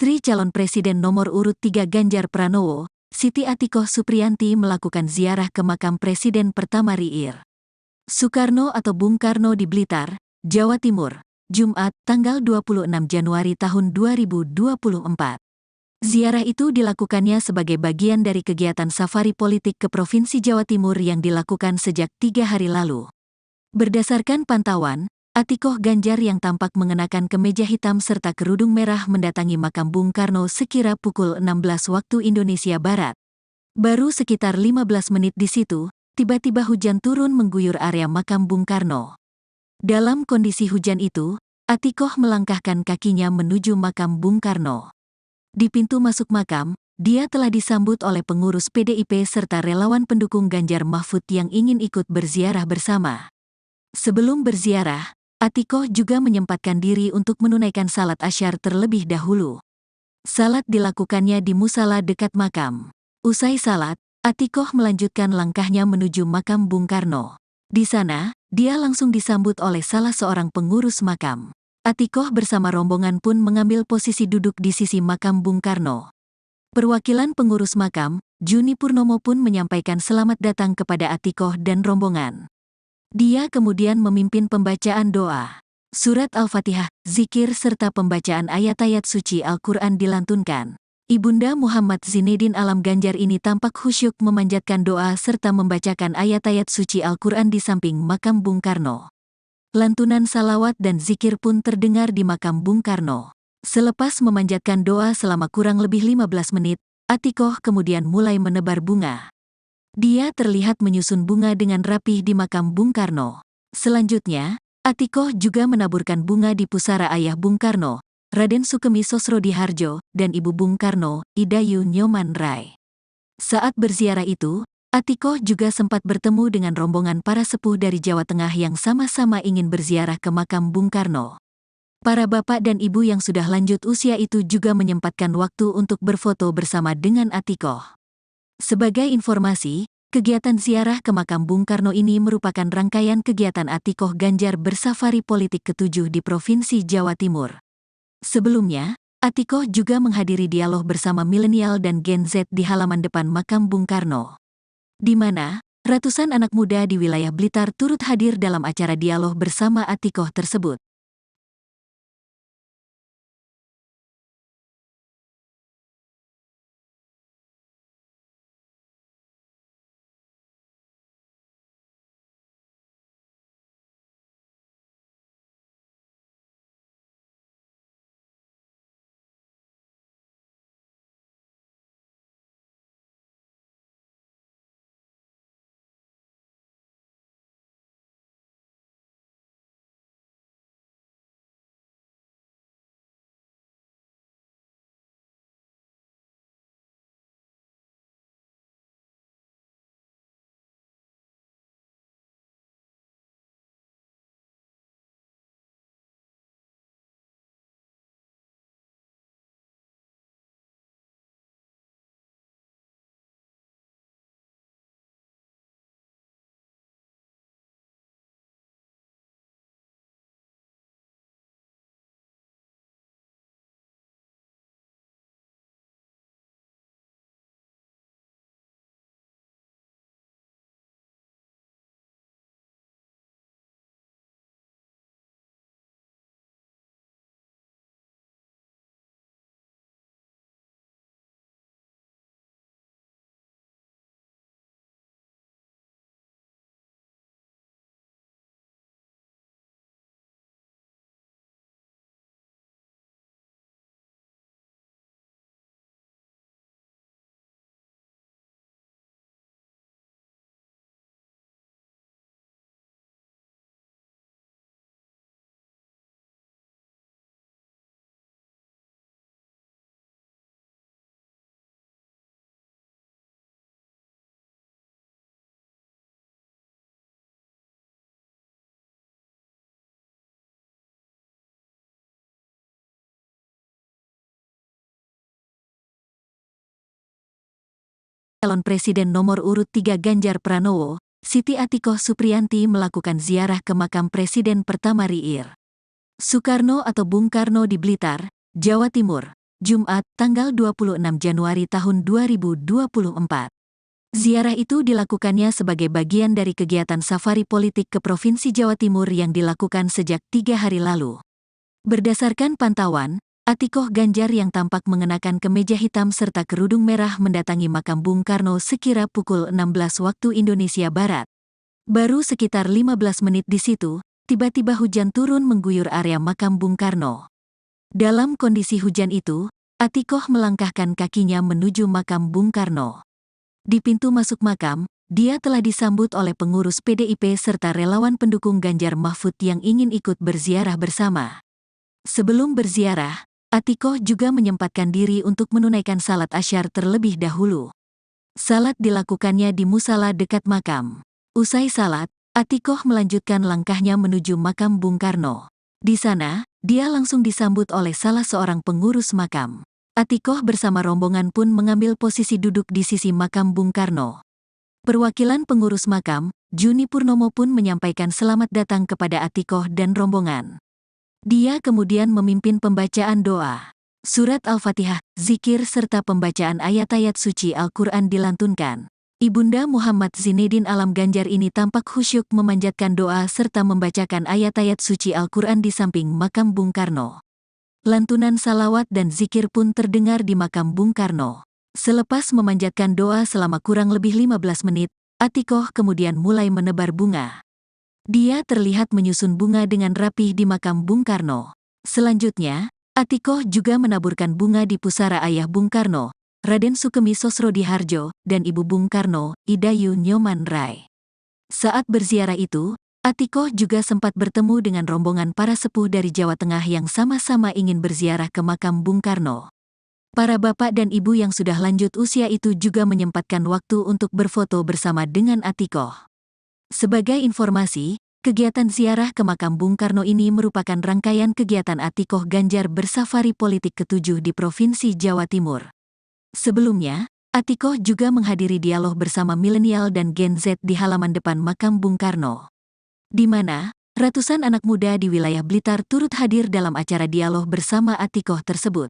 Istri calon presiden nomor urut 3 Ganjar Pranowo, Siti Atikoh Supriyanti melakukan ziarah ke makam Presiden pertama RI Soekarno atau Bung Karno di Blitar, Jawa Timur, Jumat, tanggal 26 Januari tahun 2024. Ziarah itu dilakukannya sebagai bagian dari kegiatan safari politik ke Provinsi Jawa Timur yang dilakukan sejak 3 hari lalu. Berdasarkan pantauan, Atikoh Ganjar yang tampak mengenakan kemeja hitam serta kerudung merah mendatangi makam Bung Karno sekira pukul 16 waktu Indonesia Barat. Baru sekitar 15 menit di situ, tiba-tiba hujan turun mengguyur area makam Bung Karno. Dalam kondisi hujan itu, Atikoh melangkahkan kakinya menuju makam Bung Karno. Di pintu masuk makam, dia telah disambut oleh pengurus PDIP serta relawan pendukung Ganjar Mahfud yang ingin ikut berziarah bersama. Sebelum berziarah, Atikoh juga menyempatkan diri untuk menunaikan salat asyar terlebih dahulu. Salat dilakukannya di musala dekat makam. Usai salat, Atikoh melanjutkan langkahnya menuju makam Bung Karno. Di sana, dia langsung disambut oleh salah seorang pengurus makam. Atikoh bersama rombongan pun mengambil posisi duduk di sisi makam Bung Karno. Perwakilan pengurus makam, Juni Purnomo pun menyampaikan selamat datang kepada Atikoh dan rombongan. Dia kemudian memimpin pembacaan doa. Surat Al-Fatihah, zikir serta pembacaan ayat-ayat suci Al-Quran dilantunkan. Ibunda Muhammad Zinedin Alam Ganjar ini tampak khusyuk memanjatkan doa serta membacakan ayat-ayat suci Al-Quran di samping makam Bung Karno. Lantunan salawat dan zikir pun terdengar di makam Bung Karno. Selepas memanjatkan doa selama kurang lebih 15 menit, Atikoh kemudian mulai menebar bunga. Dia terlihat menyusun bunga dengan rapih di makam Bung Karno. Selanjutnya, Atikoh juga menaburkan bunga di pusara ayah Bung Karno, Raden Sukemi Sosrodihardjo, dan ibu Bung Karno, Idayu Nyoman Rai. Saat berziarah itu, Atikoh juga sempat bertemu dengan rombongan para sepuh dari Jawa Tengah yang sama-sama ingin berziarah ke makam Bung Karno. Para bapak dan ibu yang sudah lanjut usia itu juga menyempatkan waktu untuk berfoto bersama dengan Atikoh. Sebagai informasi, kegiatan ziarah ke makam Bung Karno ini merupakan rangkaian kegiatan Atikoh Ganjar bersafari politik ke-7 di Provinsi Jawa Timur. Sebelumnya, Atikoh juga menghadiri dialog bersama milenial dan Gen Z di halaman depan makam Bung Karno, di mana ratusan anak muda di wilayah Blitar turut hadir dalam acara dialog bersama Atikoh tersebut. Calon presiden nomor urut 3 Ganjar Pranowo, Siti Atikoh Supriyanti melakukan ziarah ke makam Presiden pertama RI Soekarno atau Bung Karno di Blitar, Jawa Timur, Jumat, tanggal 26 Januari tahun 2024. Ziarah itu dilakukannya sebagai bagian dari kegiatan safari politik ke Provinsi Jawa Timur yang dilakukan sejak 3 hari lalu. Berdasarkan pantauan, Atikoh Ganjar yang tampak mengenakan kemeja hitam serta kerudung merah mendatangi makam Bung Karno sekira pukul 16 waktu Indonesia Barat. Baru sekitar 15 menit di situ, tiba-tiba hujan turun mengguyur area makam Bung Karno. Dalam kondisi hujan itu, Atikoh melangkahkan kakinya menuju makam Bung Karno. Di pintu masuk makam, dia telah disambut oleh pengurus PDIP serta relawan pendukung Ganjar Mahfud yang ingin ikut berziarah bersama. Sebelum berziarah, Atikoh juga menyempatkan diri untuk menunaikan salat asyar terlebih dahulu. Salat dilakukannya di musala dekat makam. Usai salat, Atikoh melanjutkan langkahnya menuju makam Bung Karno. Di sana, dia langsung disambut oleh salah seorang pengurus makam. Atikoh bersama rombongan pun mengambil posisi duduk di sisi makam Bung Karno. Perwakilan pengurus makam, Juni Purnomo pun menyampaikan selamat datang kepada Atikoh dan rombongan. Dia kemudian memimpin pembacaan doa. Surat Al-Fatihah, zikir serta pembacaan ayat-ayat suci Al-Quran dilantunkan. Ibunda Muhammad Zinedin Alam Ganjar ini tampak khusyuk memanjatkan doa serta membacakan ayat-ayat suci Al-Quran di samping makam Bung Karno. Lantunan salawat dan zikir pun terdengar di makam Bung Karno. Selepas memanjatkan doa selama kurang lebih 15 menit, Atikoh kemudian mulai menebar bunga. Dia terlihat menyusun bunga dengan rapih di makam Bung Karno. Selanjutnya, Atikoh juga menaburkan bunga di pusara ayah Bung Karno, Raden Sukemi Sosrodihardjo, dan ibu Bung Karno, Idayu Nyoman Rai. Saat berziarah itu, Atikoh juga sempat bertemu dengan rombongan para sepuh dari Jawa Tengah yang sama-sama ingin berziarah ke makam Bung Karno. Para bapak dan ibu yang sudah lanjut usia itu juga menyempatkan waktu untuk berfoto bersama dengan Atikoh. Sebagai informasi, kegiatan ziarah ke makam Bung Karno ini merupakan rangkaian kegiatan Atikoh Ganjar bersafari politik ke-7 di Provinsi Jawa Timur. Sebelumnya, Atikoh juga menghadiri dialog bersama milenial dan Gen Z di halaman depan makam Bung Karno, di mana ratusan anak muda di wilayah Blitar turut hadir dalam acara dialog bersama Atikoh tersebut.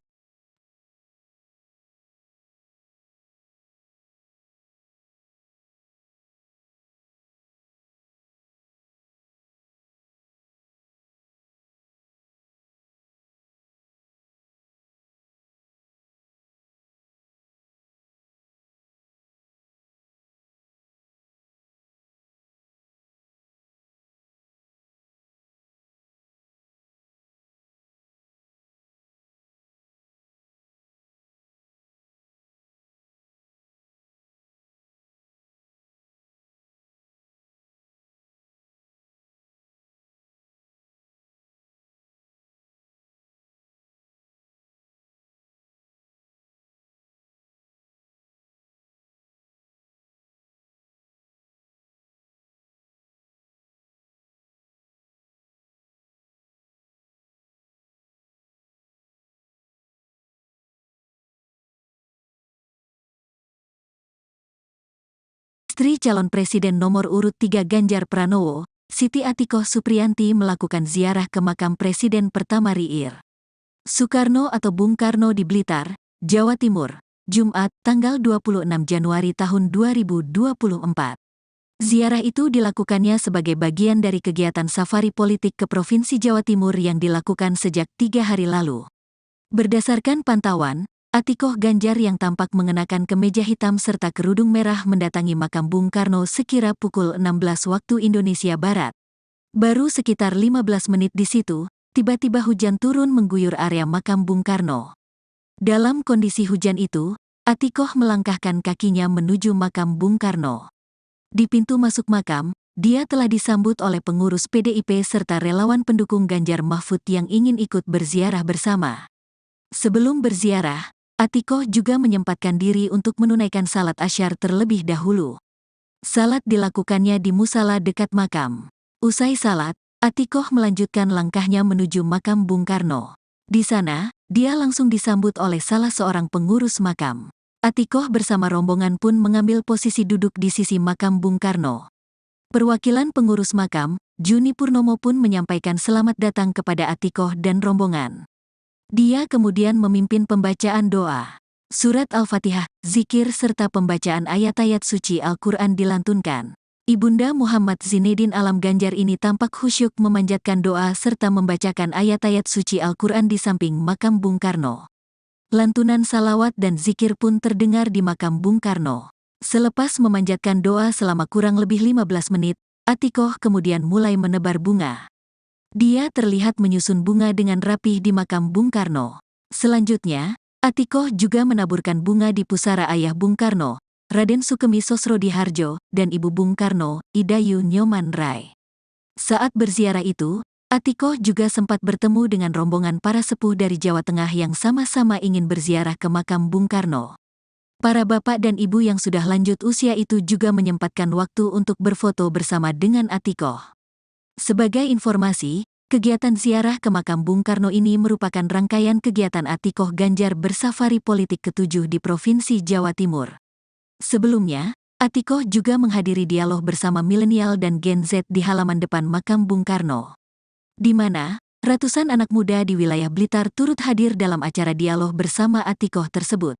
Istri calon Presiden nomor urut 3 Ganjar Pranowo, Siti Atikoh Supriyanti melakukan ziarah ke makam Presiden pertama RI Soekarno atau Bung Karno di Blitar, Jawa Timur, Jumat, tanggal 26 Januari tahun 2024. Ziarah itu dilakukannya sebagai bagian dari kegiatan safari politik ke Provinsi Jawa Timur yang dilakukan sejak 3 hari lalu. Berdasarkan pantauan, Atikoh Ganjar yang tampak mengenakan kemeja hitam serta kerudung merah mendatangi makam Bung Karno sekira pukul 16 waktu Indonesia Barat. Baru sekitar 15 menit di situ, tiba-tiba hujan turun mengguyur area makam Bung Karno. Dalam kondisi hujan itu, Atikoh melangkahkan kakinya menuju makam Bung Karno. Di pintu masuk makam, dia telah disambut oleh pengurus PDIP serta relawan pendukung Ganjar Mahfud yang ingin ikut berziarah bersama. Sebelum berziarah, Atikoh juga menyempatkan diri untuk menunaikan salat asyar terlebih dahulu. Salat dilakukannya di musala dekat makam. Usai salat, Atikoh melanjutkan langkahnya menuju makam Bung Karno. Di sana, dia langsung disambut oleh salah seorang pengurus makam. Atikoh bersama rombongan pun mengambil posisi duduk di sisi makam Bung Karno. Perwakilan pengurus makam, Juni Purnomo pun menyampaikan selamat datang kepada Atikoh dan rombongan. Dia kemudian memimpin pembacaan doa. Surat Al-Fatihah, zikir serta pembacaan ayat-ayat suci Al-Quran dilantunkan. Ibunda Muhammad Zinedin Alam Ganjar ini tampak khusyuk memanjatkan doa serta membacakan ayat-ayat suci Al-Quran di samping makam Bung Karno. Lantunan salawat dan zikir pun terdengar di makam Bung Karno. Selepas memanjatkan doa selama kurang lebih 15 menit, Atikoh kemudian mulai menebar bunga. Dia terlihat menyusun bunga dengan rapih di makam Bung Karno. Selanjutnya, Atikoh juga menaburkan bunga di pusara ayah Bung Karno, Raden Sukemi Sosrodihardjo, dan ibu Bung Karno, Idayu Nyoman Rai. Saat berziarah itu, Atikoh juga sempat bertemu dengan rombongan para sepuh dari Jawa Tengah yang sama-sama ingin berziarah ke makam Bung Karno. Para bapak dan ibu yang sudah lanjut usia itu juga menyempatkan waktu untuk berfoto bersama dengan Atikoh. Sebagai informasi, kegiatan ziarah ke makam Bung Karno ini merupakan rangkaian kegiatan Atikoh Ganjar bersafari politik ke-7 di Provinsi Jawa Timur. Sebelumnya, Atikoh juga menghadiri dialog bersama milenial dan Gen Z di halaman depan makam Bung Karno, di mana ratusan anak muda di wilayah Blitar turut hadir dalam acara dialog bersama Atikoh tersebut.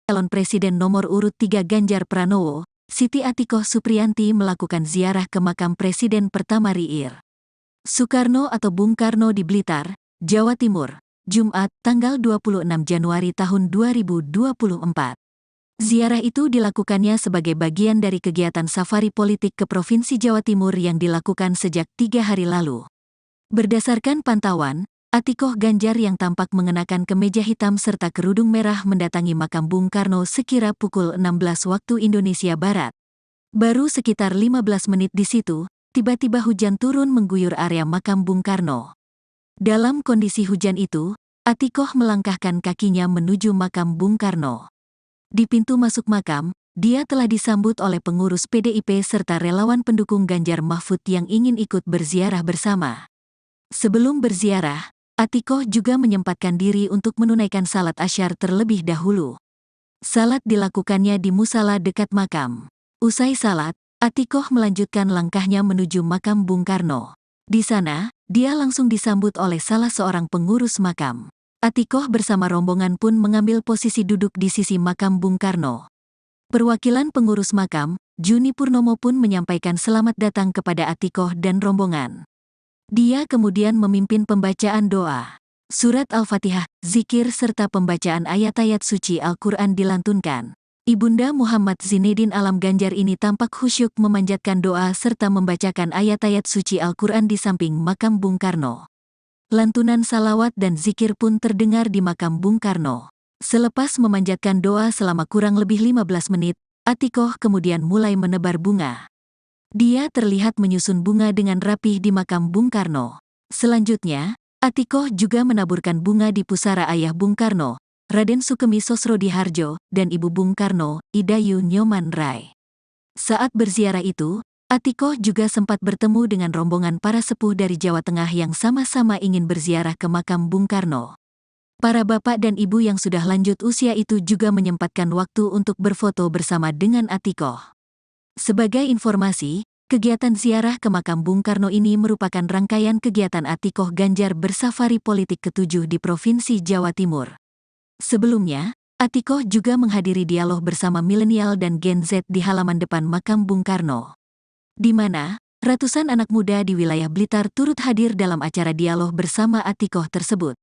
Calon Presiden nomor urut 3 Ganjar Pranowo, Siti Atikoh Supriyanti melakukan ziarah ke makam Presiden pertama RI. Soekarno atau Bung Karno di Blitar, Jawa Timur, Jumat, tanggal 26 Januari tahun 2024. Ziarah itu dilakukannya sebagai bagian dari kegiatan safari politik ke Provinsi Jawa Timur yang dilakukan sejak 3 hari lalu. Berdasarkan pantauan, Atikoh Ganjar yang tampak mengenakan kemeja hitam serta kerudung merah mendatangi makam Bung Karno sekira pukul 16 waktu Indonesia Barat. Baru sekitar 15 menit di situ, tiba-tiba hujan turun mengguyur area makam Bung Karno. Dalam kondisi hujan itu, Atikoh melangkahkan kakinya menuju makam Bung Karno. Di pintu masuk makam, dia telah disambut oleh pengurus PDIP serta relawan pendukung Ganjar Mahfud yang ingin ikut berziarah bersama. Sebelum berziarah, Atikoh juga menyempatkan diri untuk menunaikan salat asyar terlebih dahulu. Salat dilakukannya di musala dekat makam. Usai salat, Atikoh melanjutkan langkahnya menuju makam Bung Karno. Di sana, dia langsung disambut oleh salah seorang pengurus makam. Atikoh bersama rombongan pun mengambil posisi duduk di sisi makam Bung Karno. Perwakilan pengurus makam, Juni Purnomo pun menyampaikan selamat datang kepada Atikoh dan rombongan. Dia kemudian memimpin pembacaan doa. Surat Al-Fatihah, zikir serta pembacaan ayat-ayat suci Al-Quran dilantunkan. Ibunda Muhammad Zinedin Alam Ganjar ini tampak khusyuk memanjatkan doa serta membacakan ayat-ayat suci Al-Quran di samping makam Bung Karno. Lantunan salawat dan zikir pun terdengar di makam Bung Karno. Selepas memanjatkan doa selama kurang lebih 15 menit, Atikoh kemudian mulai menebar bunga. Dia terlihat menyusun bunga dengan rapih di makam Bung Karno. Selanjutnya, Atikoh juga menaburkan bunga di pusara ayah Bung Karno, Raden Sukemi Sosrodihardjo, dan Ibu Bung Karno, Idayu Nyoman Rai. Saat berziarah itu, Atikoh juga sempat bertemu dengan rombongan para sepuh dari Jawa Tengah yang sama-sama ingin berziarah ke makam Bung Karno. Para bapak dan ibu yang sudah lanjut usia itu juga menyempatkan waktu untuk berfoto bersama dengan Atikoh. Sebagai informasi, kegiatan ziarah ke makam Bung Karno ini merupakan rangkaian kegiatan Atikoh Ganjar bersafari politik ke-7 di Provinsi Jawa Timur. Sebelumnya, Atikoh juga menghadiri dialog bersama milenial dan Gen Z di halaman depan makam Bung Karno, di mana ratusan anak muda di wilayah Blitar turut hadir dalam acara dialog bersama Atikoh tersebut.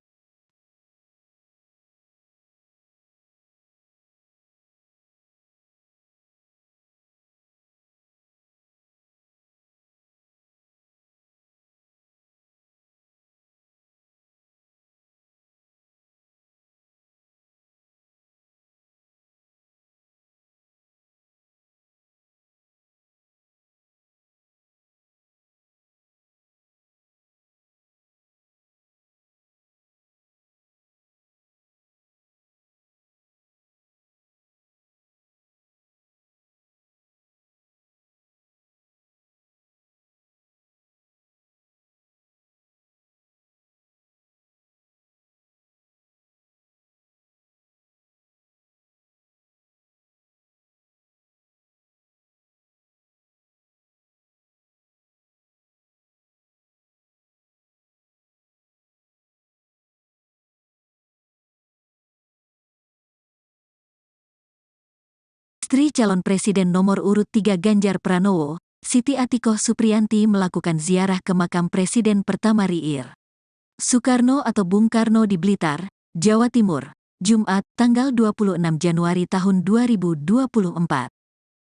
Istri calon Presiden nomor urut 3 Ganjar Pranowo, Siti Atikoh Supriyanti melakukan ziarah ke makam Presiden pertama RI Soekarno atau Bung Karno di Blitar, Jawa Timur, Jumat, tanggal 26 Januari tahun 2024.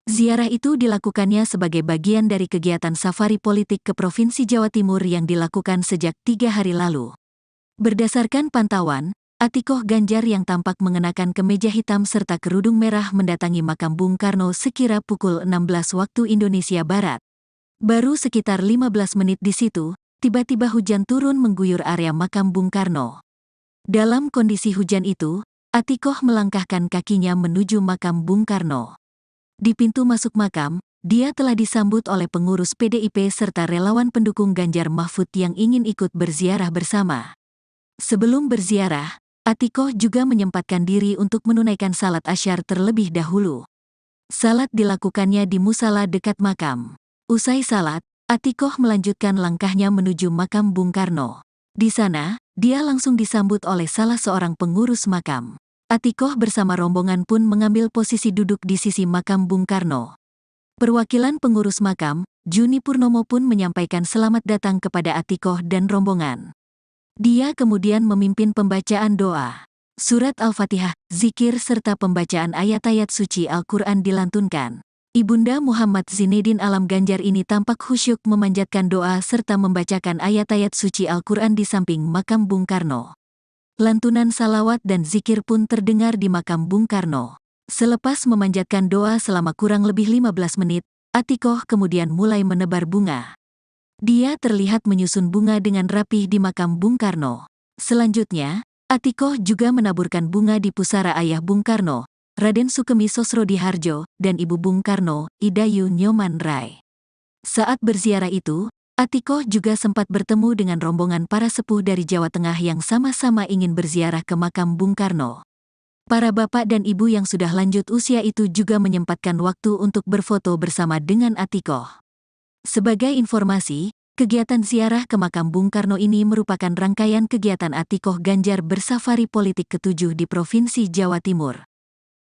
Ziarah itu dilakukannya sebagai bagian dari kegiatan safari politik ke Provinsi Jawa Timur yang dilakukan sejak 3 hari lalu. Berdasarkan pantauan, Atikoh Ganjar yang tampak mengenakan kemeja hitam serta kerudung merah mendatangi makam Bung Karno sekira pukul 16 waktu Indonesia Barat. Baru sekitar 15 menit di situ, tiba-tiba hujan turun mengguyur area makam Bung Karno. Dalam kondisi hujan itu, Atikoh melangkahkan kakinya menuju makam Bung Karno. Di pintu masuk makam, dia telah disambut oleh pengurus PDIP serta relawan pendukung Ganjar Mahfud yang ingin ikut berziarah bersama. Sebelum berziarah, Atikoh juga menyempatkan diri untuk menunaikan salat asyar terlebih dahulu. Salat dilakukannya di musala dekat makam. Usai salat, Atikoh melanjutkan langkahnya menuju makam Bung Karno. Di sana, dia langsung disambut oleh salah seorang pengurus makam. Atikoh bersama rombongan pun mengambil posisi duduk di sisi makam Bung Karno. Perwakilan pengurus makam, Juni Purnomo pun menyampaikan selamat datang kepada Atikoh dan rombongan. Dia kemudian memimpin pembacaan doa, surat Al-Fatihah, zikir serta pembacaan ayat-ayat suci Al-Quran dilantunkan. Ibunda Muhammad Zinedin Alam Ganjar ini tampak khusyuk memanjatkan doa serta membacakan ayat-ayat suci Al-Quran di samping makam Bung Karno. Lantunan salawat dan zikir pun terdengar di makam Bung Karno. Selepas memanjatkan doa selama kurang lebih 15 menit, Atikoh kemudian mulai menebar bunga. Dia terlihat menyusun bunga dengan rapih di makam Bung Karno. Selanjutnya, Atikoh juga menaburkan bunga di pusara ayah Bung Karno, Raden Sukemi Sosrodihardjo, dan Ibu Bung Karno, Idayu Nyoman Rai. Saat berziarah itu, Atikoh juga sempat bertemu dengan rombongan para sepuh dari Jawa Tengah yang sama-sama ingin berziarah ke makam Bung Karno. Para bapak dan ibu yang sudah lanjut usia itu juga menyempatkan waktu untuk berfoto bersama dengan Atikoh. Sebagai informasi, kegiatan ziarah ke makam Bung Karno ini merupakan rangkaian kegiatan Atikoh Ganjar bersafari politik ke-7 di Provinsi Jawa Timur.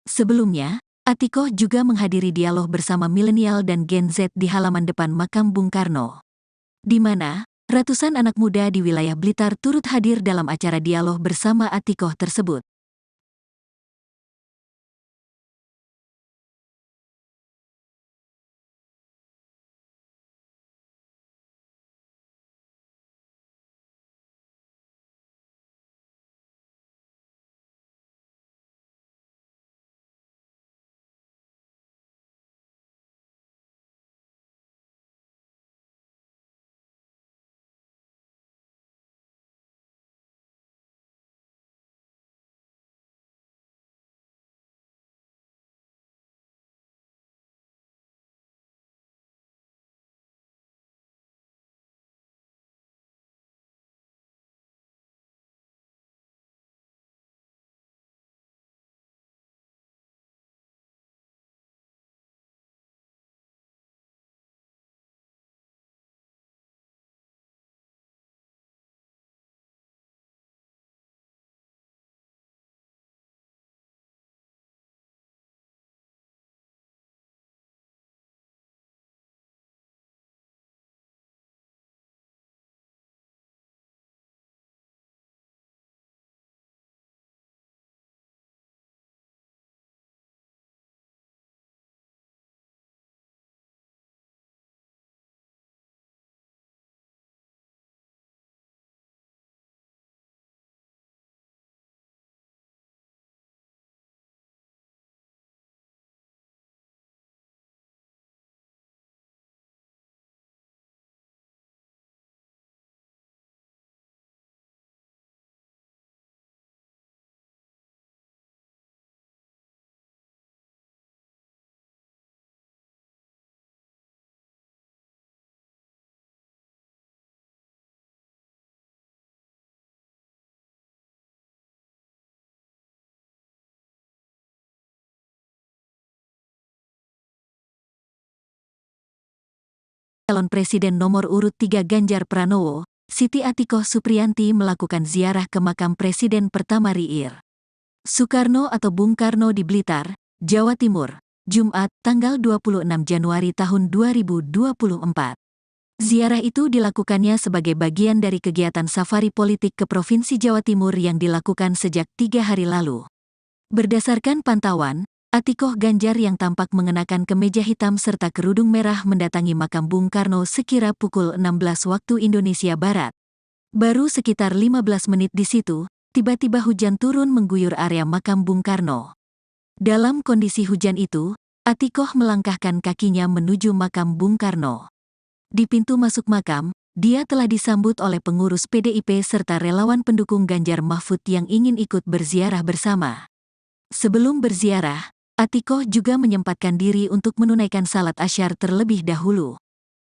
Sebelumnya, Atikoh juga menghadiri dialog bersama milenial dan Gen Z di halaman depan makam Bung Karno, di mana ratusan anak muda di wilayah Blitar turut hadir dalam acara dialog bersama Atikoh tersebut. Calon Presiden nomor urut 3 Ganjar Pranowo, Siti Atikoh Supriyanti melakukan ziarah ke makam Presiden pertama RI Soekarno atau Bung Karno di Blitar, Jawa Timur, Jumat, tanggal 26 Januari tahun 2024. Ziarah itu dilakukannya sebagai bagian dari kegiatan safari politik ke Provinsi Jawa Timur yang dilakukan sejak 3 hari lalu. Berdasarkan pantauan, Atikoh Ganjar yang tampak mengenakan kemeja hitam serta kerudung merah mendatangi makam Bung Karno sekira pukul 16 waktu Indonesia Barat. Baru sekitar 15 menit di situ, tiba-tiba hujan turun mengguyur area makam Bung Karno. Dalam kondisi hujan itu, Atikoh melangkahkan kakinya menuju makam Bung Karno. Di pintu masuk makam, dia telah disambut oleh pengurus PDIP serta relawan pendukung Ganjar Mahfud yang ingin ikut berziarah bersama. Sebelum berziarah, Atikoh juga menyempatkan diri untuk menunaikan salat asyar terlebih dahulu.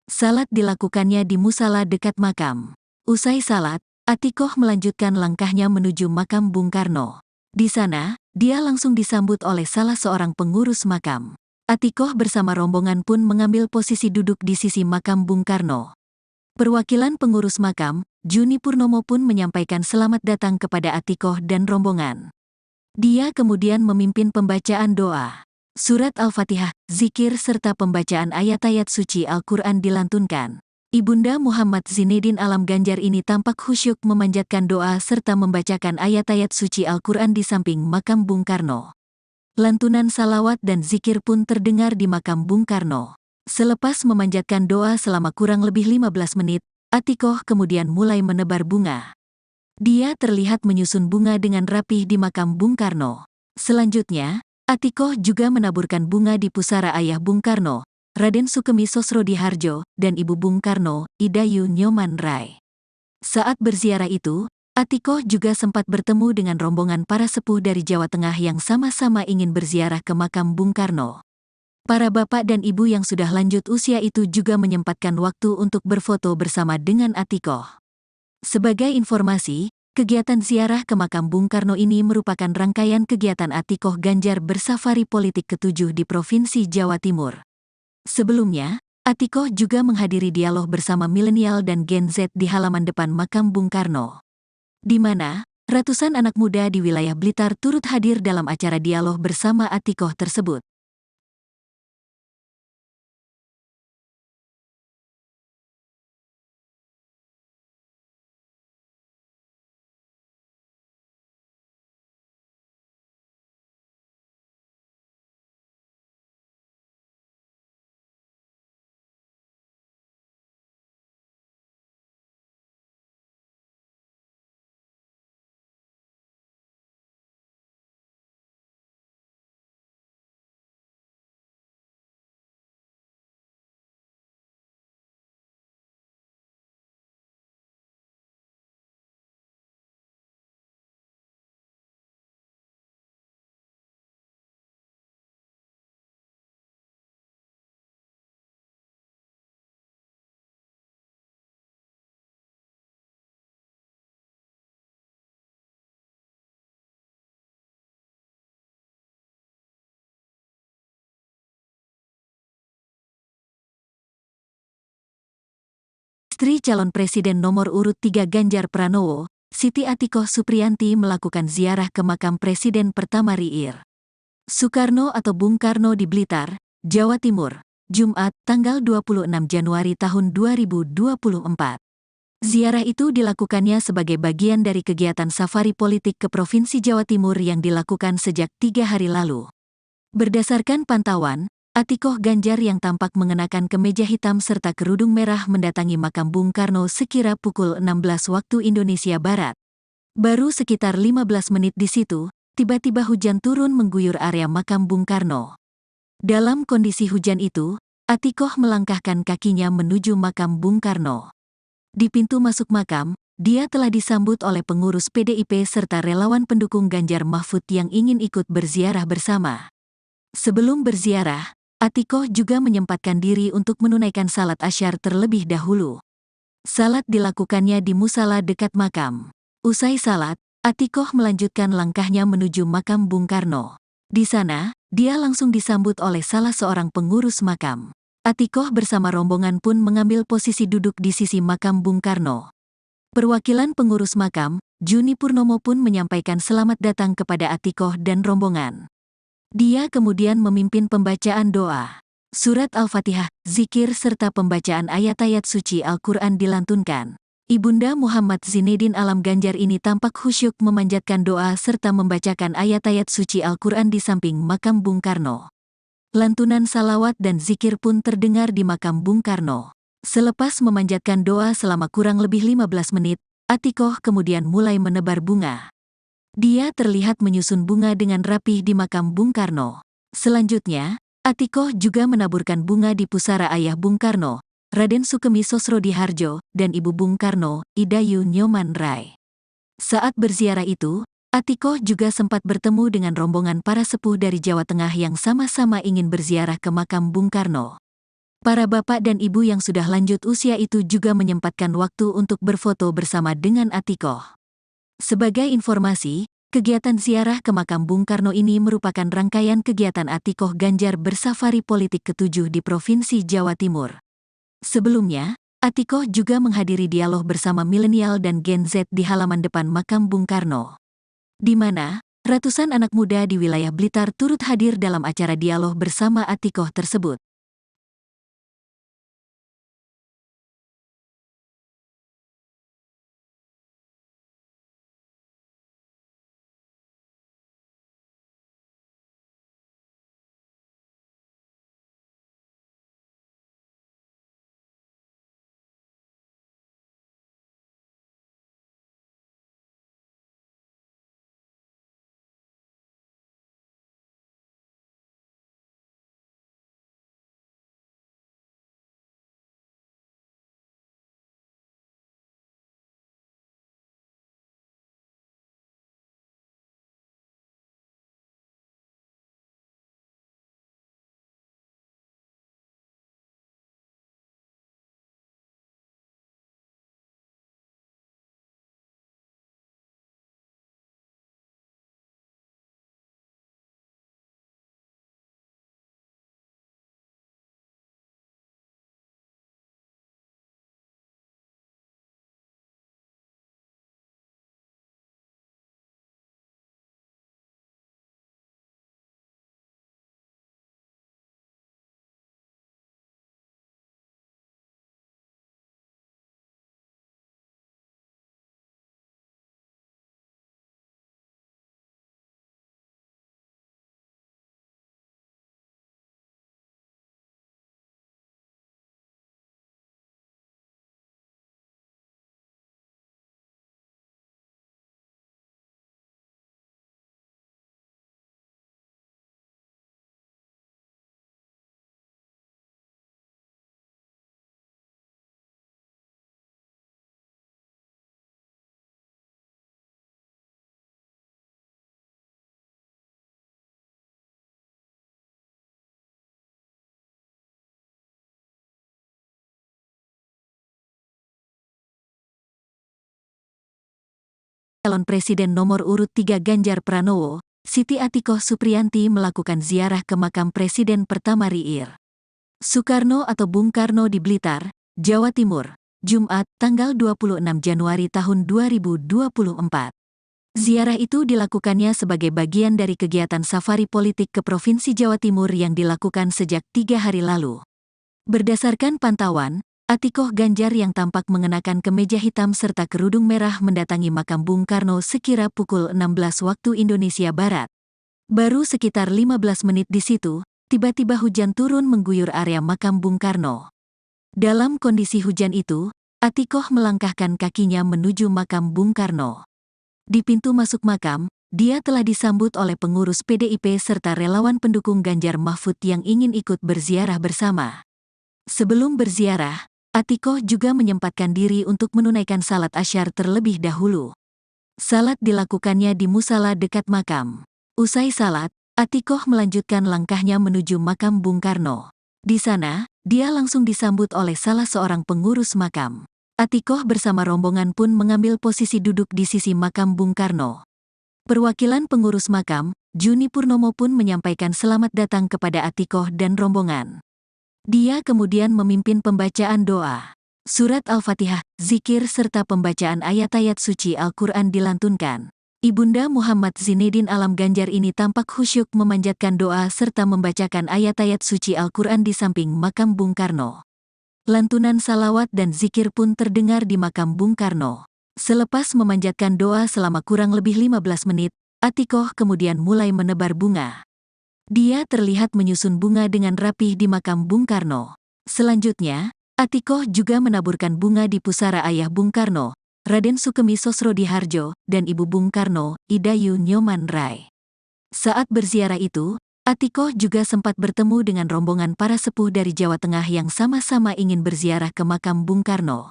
Salat dilakukannya di musala dekat makam. Usai salat, Atikoh melanjutkan langkahnya menuju makam Bung Karno. Di sana, dia langsung disambut oleh salah seorang pengurus makam. Atikoh bersama rombongan pun mengambil posisi duduk di sisi makam Bung Karno. Perwakilan pengurus makam, Juni Purnomo pun menyampaikan selamat datang kepada Atikoh dan rombongan. Dia kemudian memimpin pembacaan doa. Surat Al-Fatihah, zikir serta pembacaan ayat-ayat suci Al-Quran dilantunkan. Ibunda Muhammad Zinedin Alam Ganjar ini tampak khusyuk memanjatkan doa serta membacakan ayat-ayat suci Al-Quran di samping makam Bung Karno. Lantunan salawat dan zikir pun terdengar di makam Bung Karno. Selepas memanjatkan doa selama kurang lebih 15 menit, Atikoh kemudian mulai menebar bunga. Dia terlihat menyusun bunga dengan rapih di makam Bung Karno. Selanjutnya, Atikoh juga menaburkan bunga di pusara ayah Bung Karno, Raden Sukemi Sosrodihardjo, dan ibu Bung Karno, Idayu Nyoman Rai. Saat berziarah itu, Atikoh juga sempat bertemu dengan rombongan para sepuh dari Jawa Tengah yang sama-sama ingin berziarah ke makam Bung Karno. Para bapak dan ibu yang sudah lanjut usia itu juga menyempatkan waktu untuk berfoto bersama dengan Atikoh. Sebagai informasi, kegiatan ziarah ke makam Bung Karno ini merupakan rangkaian kegiatan Atikoh Ganjar bersafari politik ke-7 di Provinsi Jawa Timur. Sebelumnya, Atikoh juga menghadiri dialog bersama milenial dan Gen Z di halaman depan makam Bung Karno, di mana ratusan anak muda di wilayah Blitar turut hadir dalam acara dialog bersama Atikoh tersebut. Istri calon Presiden nomor urut 3 Ganjar Pranowo, Siti Atikoh Supriyanti melakukan ziarah ke makam Presiden pertama RI Soekarno atau Bung Karno di Blitar, Jawa Timur, Jumat, tanggal 26 Januari tahun 2024. Ziarah itu dilakukannya sebagai bagian dari kegiatan safari politik ke Provinsi Jawa Timur yang dilakukan sejak 3 hari lalu. Berdasarkan pantauan, Atikoh Ganjar yang tampak mengenakan kemeja hitam serta kerudung merah mendatangi makam Bung Karno sekira pukul 16 waktu Indonesia Barat. Baru sekitar 15 menit di situ, tiba-tiba hujan turun mengguyur area makam Bung Karno. Dalam kondisi hujan itu, Atikoh melangkahkan kakinya menuju makam Bung Karno. Di pintu masuk makam, dia telah disambut oleh pengurus PDIP serta relawan pendukung Ganjar Mahfud yang ingin ikut berziarah bersama. Sebelum berziarah, Atikoh juga menyempatkan diri untuk menunaikan salat asyar terlebih dahulu. Salat dilakukannya di musala dekat makam. Usai salat, Atikoh melanjutkan langkahnya menuju makam Bung Karno. Di sana, dia langsung disambut oleh salah seorang pengurus makam. Atikoh bersama rombongan pun mengambil posisi duduk di sisi makam Bung Karno. Perwakilan pengurus makam, Juni Purnomo pun menyampaikan selamat datang kepada Atikoh dan rombongan. Dia kemudian memimpin pembacaan doa. Surat Al-Fatihah, zikir serta pembacaan ayat-ayat suci Al-Quran dilantunkan. Ibunda Muhammad Zinedin Alam Ganjar ini tampak khusyuk memanjatkan doa serta membacakan ayat-ayat suci Al-Quran di samping makam Bung Karno. Lantunan salawat dan zikir pun terdengar di makam Bung Karno. Selepas memanjatkan doa selama kurang lebih 15 menit, Atikoh kemudian mulai menebar bunga. Dia terlihat menyusun bunga dengan rapih di makam Bung Karno. Selanjutnya, Atikoh juga menaburkan bunga di pusara ayah Bung Karno, Raden Sukemi Sosrodihardjo, dan ibu Bung Karno, Idayu Nyoman Rai. Saat berziarah itu, Atikoh juga sempat bertemu dengan rombongan para sepuh dari Jawa Tengah yang sama-sama ingin berziarah ke makam Bung Karno. Para bapak dan ibu yang sudah lanjut usia itu juga menyempatkan waktu untuk berfoto bersama dengan Atikoh. Sebagai informasi, kegiatan ziarah ke makam Bung Karno ini merupakan rangkaian kegiatan Atikoh Ganjar bersafari politik ke-7 di Provinsi Jawa Timur. Sebelumnya, Atikoh juga menghadiri dialog bersama milenial dan Gen Z di halaman depan makam Bung Karno, di mana ratusan anak muda di wilayah Blitar turut hadir dalam acara dialog bersama Atikoh tersebut. Calon Presiden nomor urut 3 Ganjar Pranowo, Siti Atikoh Supriyanti melakukan ziarah ke makam Presiden pertama RI. Soekarno atau Bung Karno di Blitar, Jawa Timur, Jumat, tanggal 26 Januari tahun 2024. Ziarah itu dilakukannya sebagai bagian dari kegiatan safari politik ke Provinsi Jawa Timur yang dilakukan sejak 3 hari lalu. Berdasarkan pantauan, Atikoh Ganjar yang tampak mengenakan kemeja hitam serta kerudung merah mendatangi makam Bung Karno sekira pukul 16 waktu Indonesia Barat. Baru sekitar 15 menit di situ, tiba-tiba hujan turun mengguyur area makam Bung Karno. Dalam kondisi hujan itu, Atikoh melangkahkan kakinya menuju makam Bung Karno. Di pintu masuk makam, dia telah disambut oleh pengurus PDIP serta relawan pendukung Ganjar Mahfud yang ingin ikut berziarah bersama. Sebelum berziarah, Atikoh juga menyempatkan diri untuk menunaikan salat asyar terlebih dahulu. Salat dilakukannya di musala dekat makam. Usai salat, Atikoh melanjutkan langkahnya menuju makam Bung Karno. Di sana, dia langsung disambut oleh salah seorang pengurus makam. Atikoh bersama rombongan pun mengambil posisi duduk di sisi makam Bung Karno. Perwakilan pengurus makam, Juni Purnomo pun menyampaikan selamat datang kepada Atikoh dan rombongan. Dia kemudian memimpin pembacaan doa. Surat Al-Fatihah, zikir serta pembacaan ayat-ayat suci Al-Quran dilantunkan. Ibunda Muhammad Zinedin Alam Ganjar ini tampak khusyuk memanjatkan doa serta membacakan ayat-ayat suci Al-Quran di samping makam Bung Karno. Lantunan salawat dan zikir pun terdengar di makam Bung Karno. Selepas memanjatkan doa selama kurang lebih 15 menit, Atikoh kemudian mulai menebar bunga. Dia terlihat menyusun bunga dengan rapih di makam Bung Karno. Selanjutnya, Atikoh juga menaburkan bunga di pusara ayah Bung Karno, Raden Sukemi Sosrodihardjo, dan ibu Bung Karno, Idayu Nyoman Rai. Saat berziarah itu, Atikoh juga sempat bertemu dengan rombongan para sepuh dari Jawa Tengah yang sama-sama ingin berziarah ke makam Bung Karno.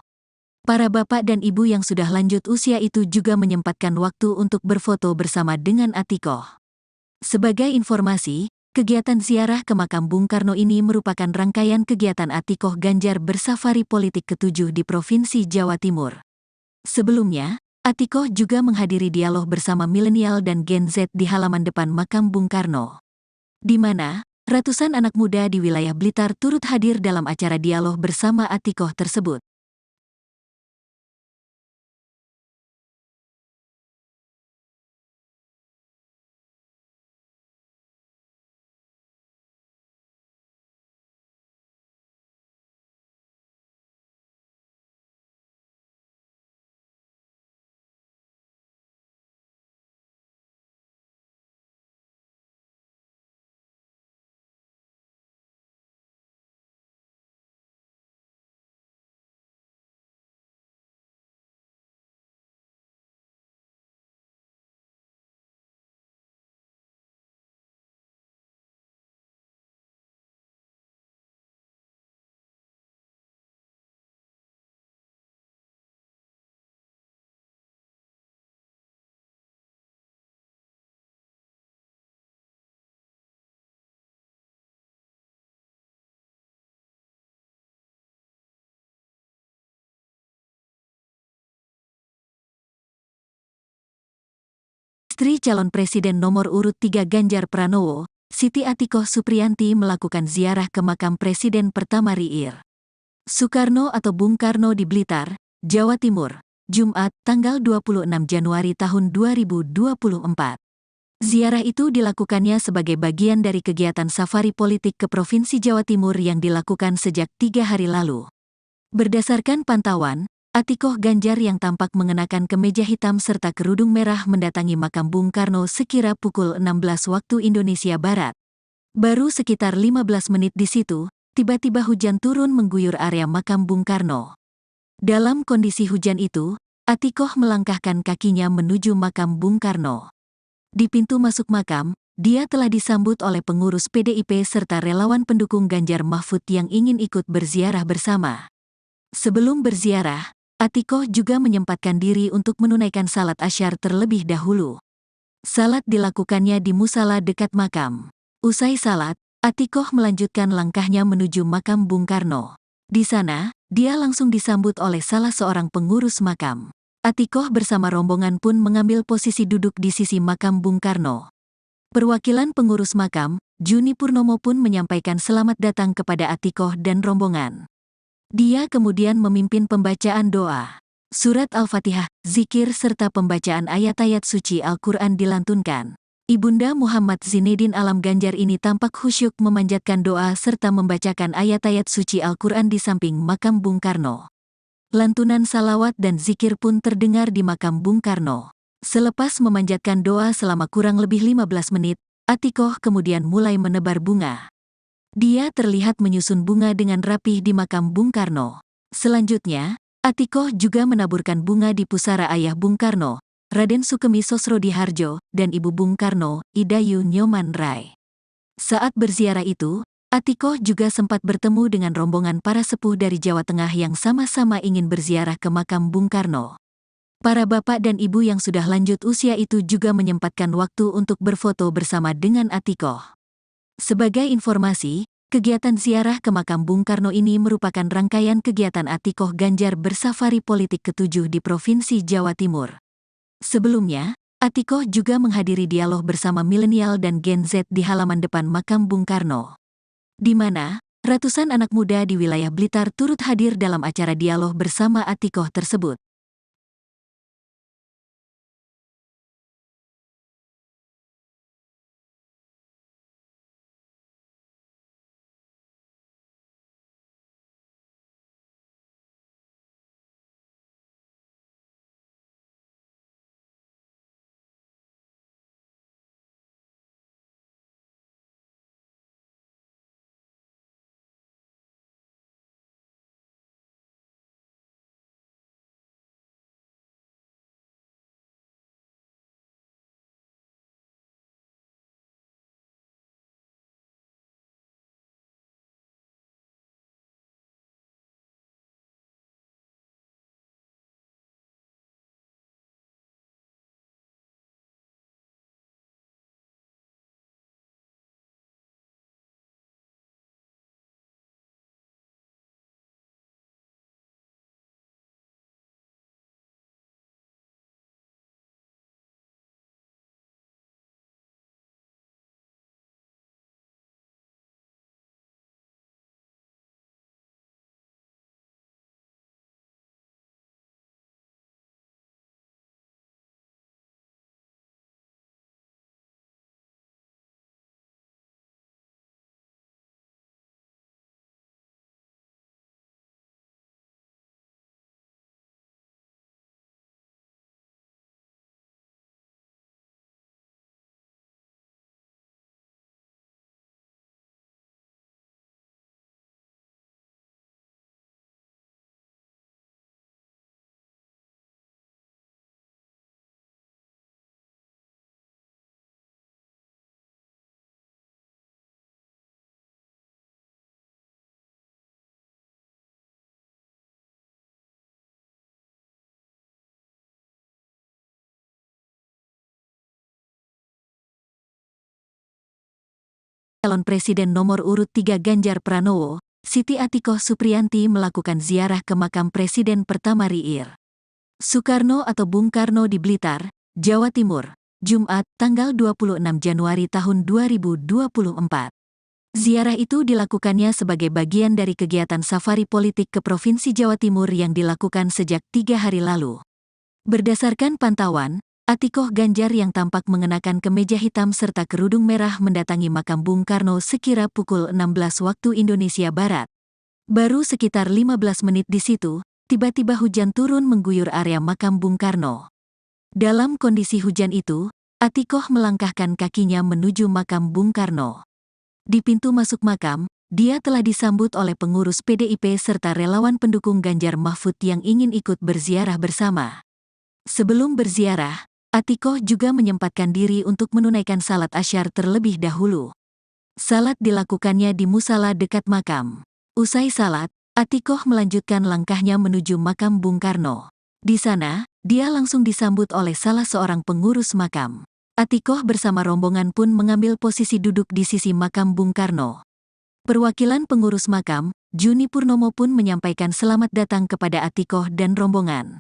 Para bapak dan ibu yang sudah lanjut usia itu juga menyempatkan waktu untuk berfoto bersama dengan Atikoh. Sebagai informasi, kegiatan ziarah ke makam Bung Karno ini merupakan rangkaian kegiatan Atikoh Ganjar bersafari politik ke-7 di Provinsi Jawa Timur. Sebelumnya, Atikoh juga menghadiri dialog bersama milenial dan Gen Z di halaman depan makam Bung Karno, di mana ratusan anak muda di wilayah Blitar turut hadir dalam acara dialog bersama Atikoh tersebut. Istri calon presiden nomor urut 3 Ganjar Pranowo, Siti Atikoh Supriyanti melakukan ziarah ke makam Presiden pertama RI Soekarno atau Bung Karno di Blitar, Jawa Timur, Jumat, tanggal 26 Januari tahun 2024. Ziarah itu dilakukannya sebagai bagian dari kegiatan safari politik ke Provinsi Jawa Timur yang dilakukan sejak 3 hari lalu. Berdasarkan pantauan, Atikoh Ganjar yang tampak mengenakan kemeja hitam serta kerudung merah mendatangi makam Bung Karno sekira pukul 16 waktu Indonesia Barat. Baru sekitar 15 menit di situ, tiba-tiba hujan turun mengguyur area makam Bung Karno. Dalam kondisi hujan itu, Atikoh melangkahkan kakinya menuju makam Bung Karno. Di pintu masuk makam, dia telah disambut oleh pengurus PDIP serta relawan pendukung Ganjar Mahfud yang ingin ikut berziarah bersama. Sebelum berziarah, Atikoh juga menyempatkan diri untuk menunaikan salat asyar terlebih dahulu. Salat dilakukannya di musala dekat makam. Usai salat, Atikoh melanjutkan langkahnya menuju makam Bung Karno. Di sana, dia langsung disambut oleh salah seorang pengurus makam. Atikoh bersama rombongan pun mengambil posisi duduk di sisi makam Bung Karno. Perwakilan pengurus makam, Juni Purnomo pun menyampaikan selamat datang kepada Atikoh dan rombongan. Dia kemudian memimpin pembacaan doa. Surat Al-Fatihah, zikir serta pembacaan ayat-ayat suci Al-Quran dilantunkan. Ibunda Muhammad Zinedin Alam Ganjar ini tampak khusyuk memanjatkan doa serta membacakan ayat-ayat suci Al-Quran di samping makam Bung Karno. Lantunan salawat dan zikir pun terdengar di makam Bung Karno. Selepas memanjatkan doa selama kurang lebih 15 menit, Atikoh kemudian mulai menebar bunga. Dia terlihat menyusun bunga dengan rapih di makam Bung Karno. Selanjutnya, Atikoh juga menaburkan bunga di pusara ayah Bung Karno, Raden Sukemi Sosrodihardjo, dan ibu Bung Karno, Idayu Nyoman Rai. Saat berziarah itu, Atikoh juga sempat bertemu dengan rombongan para sepuh dari Jawa Tengah yang sama-sama ingin berziarah ke makam Bung Karno. Para bapak dan ibu yang sudah lanjut usia itu juga menyempatkan waktu untuk berfoto bersama dengan Atikoh. Sebagai informasi, kegiatan ziarah ke makam Bung Karno ini merupakan rangkaian kegiatan Atikoh Ganjar bersafari politik ke-7 di Provinsi Jawa Timur. Sebelumnya, Atikoh juga menghadiri dialog bersama milenial dan Gen Z di halaman depan makam Bung Karno, di mana Ratusan anak muda di wilayah Blitar turut hadir dalam acara dialog bersama Atikoh tersebut. Calon Presiden nomor urut 3 Ganjar Pranowo, Siti Atikoh Supriyanti melakukan ziarah ke makam Presiden pertama RI. Soekarno atau Bung Karno di Blitar, Jawa Timur, Jumat, tanggal 26 Januari tahun 2024. Ziarah itu dilakukannya sebagai bagian dari kegiatan safari politik ke Provinsi Jawa Timur yang dilakukan sejak 3 hari lalu. Berdasarkan pantauan, Atikoh Ganjar yang tampak mengenakan kemeja hitam serta kerudung merah mendatangi makam Bung Karno sekira pukul 16 waktu Indonesia Barat. Baru sekitar 15 menit di situ, tiba-tiba hujan turun mengguyur area makam Bung Karno. Dalam kondisi hujan itu, Atikoh melangkahkan kakinya menuju makam Bung Karno. Di pintu masuk makam, dia telah disambut oleh pengurus PDIP serta relawan pendukung Ganjar Mahfud yang ingin ikut berziarah bersama. Sebelum berziarah, Atikoh juga menyempatkan diri untuk menunaikan salat asyar terlebih dahulu. Salat dilakukannya di musala dekat makam. Usai salat, Atikoh melanjutkan langkahnya menuju makam Bung Karno. Di sana, dia langsung disambut oleh salah seorang pengurus makam. Atikoh bersama rombongan pun mengambil posisi duduk di sisi makam Bung Karno. Perwakilan pengurus makam, Juni Purnomo pun menyampaikan selamat datang kepada Atikoh dan rombongan.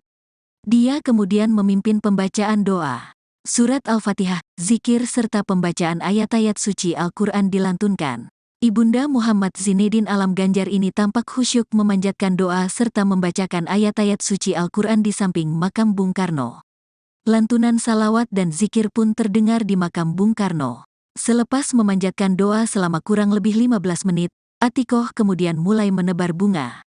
Dia kemudian memimpin pembacaan doa. Surat Al-Fatihah, zikir serta pembacaan ayat-ayat suci Al-Quran dilantunkan. Ibunda Muhammad Zinedin Alam Ganjar ini tampak khusyuk memanjatkan doa serta membacakan ayat-ayat suci Al-Quran di samping makam Bung Karno. Lantunan salawat dan zikir pun terdengar di makam Bung Karno. Selepas memanjatkan doa selama kurang lebih 15 menit, Atikoh kemudian mulai menebar bunga.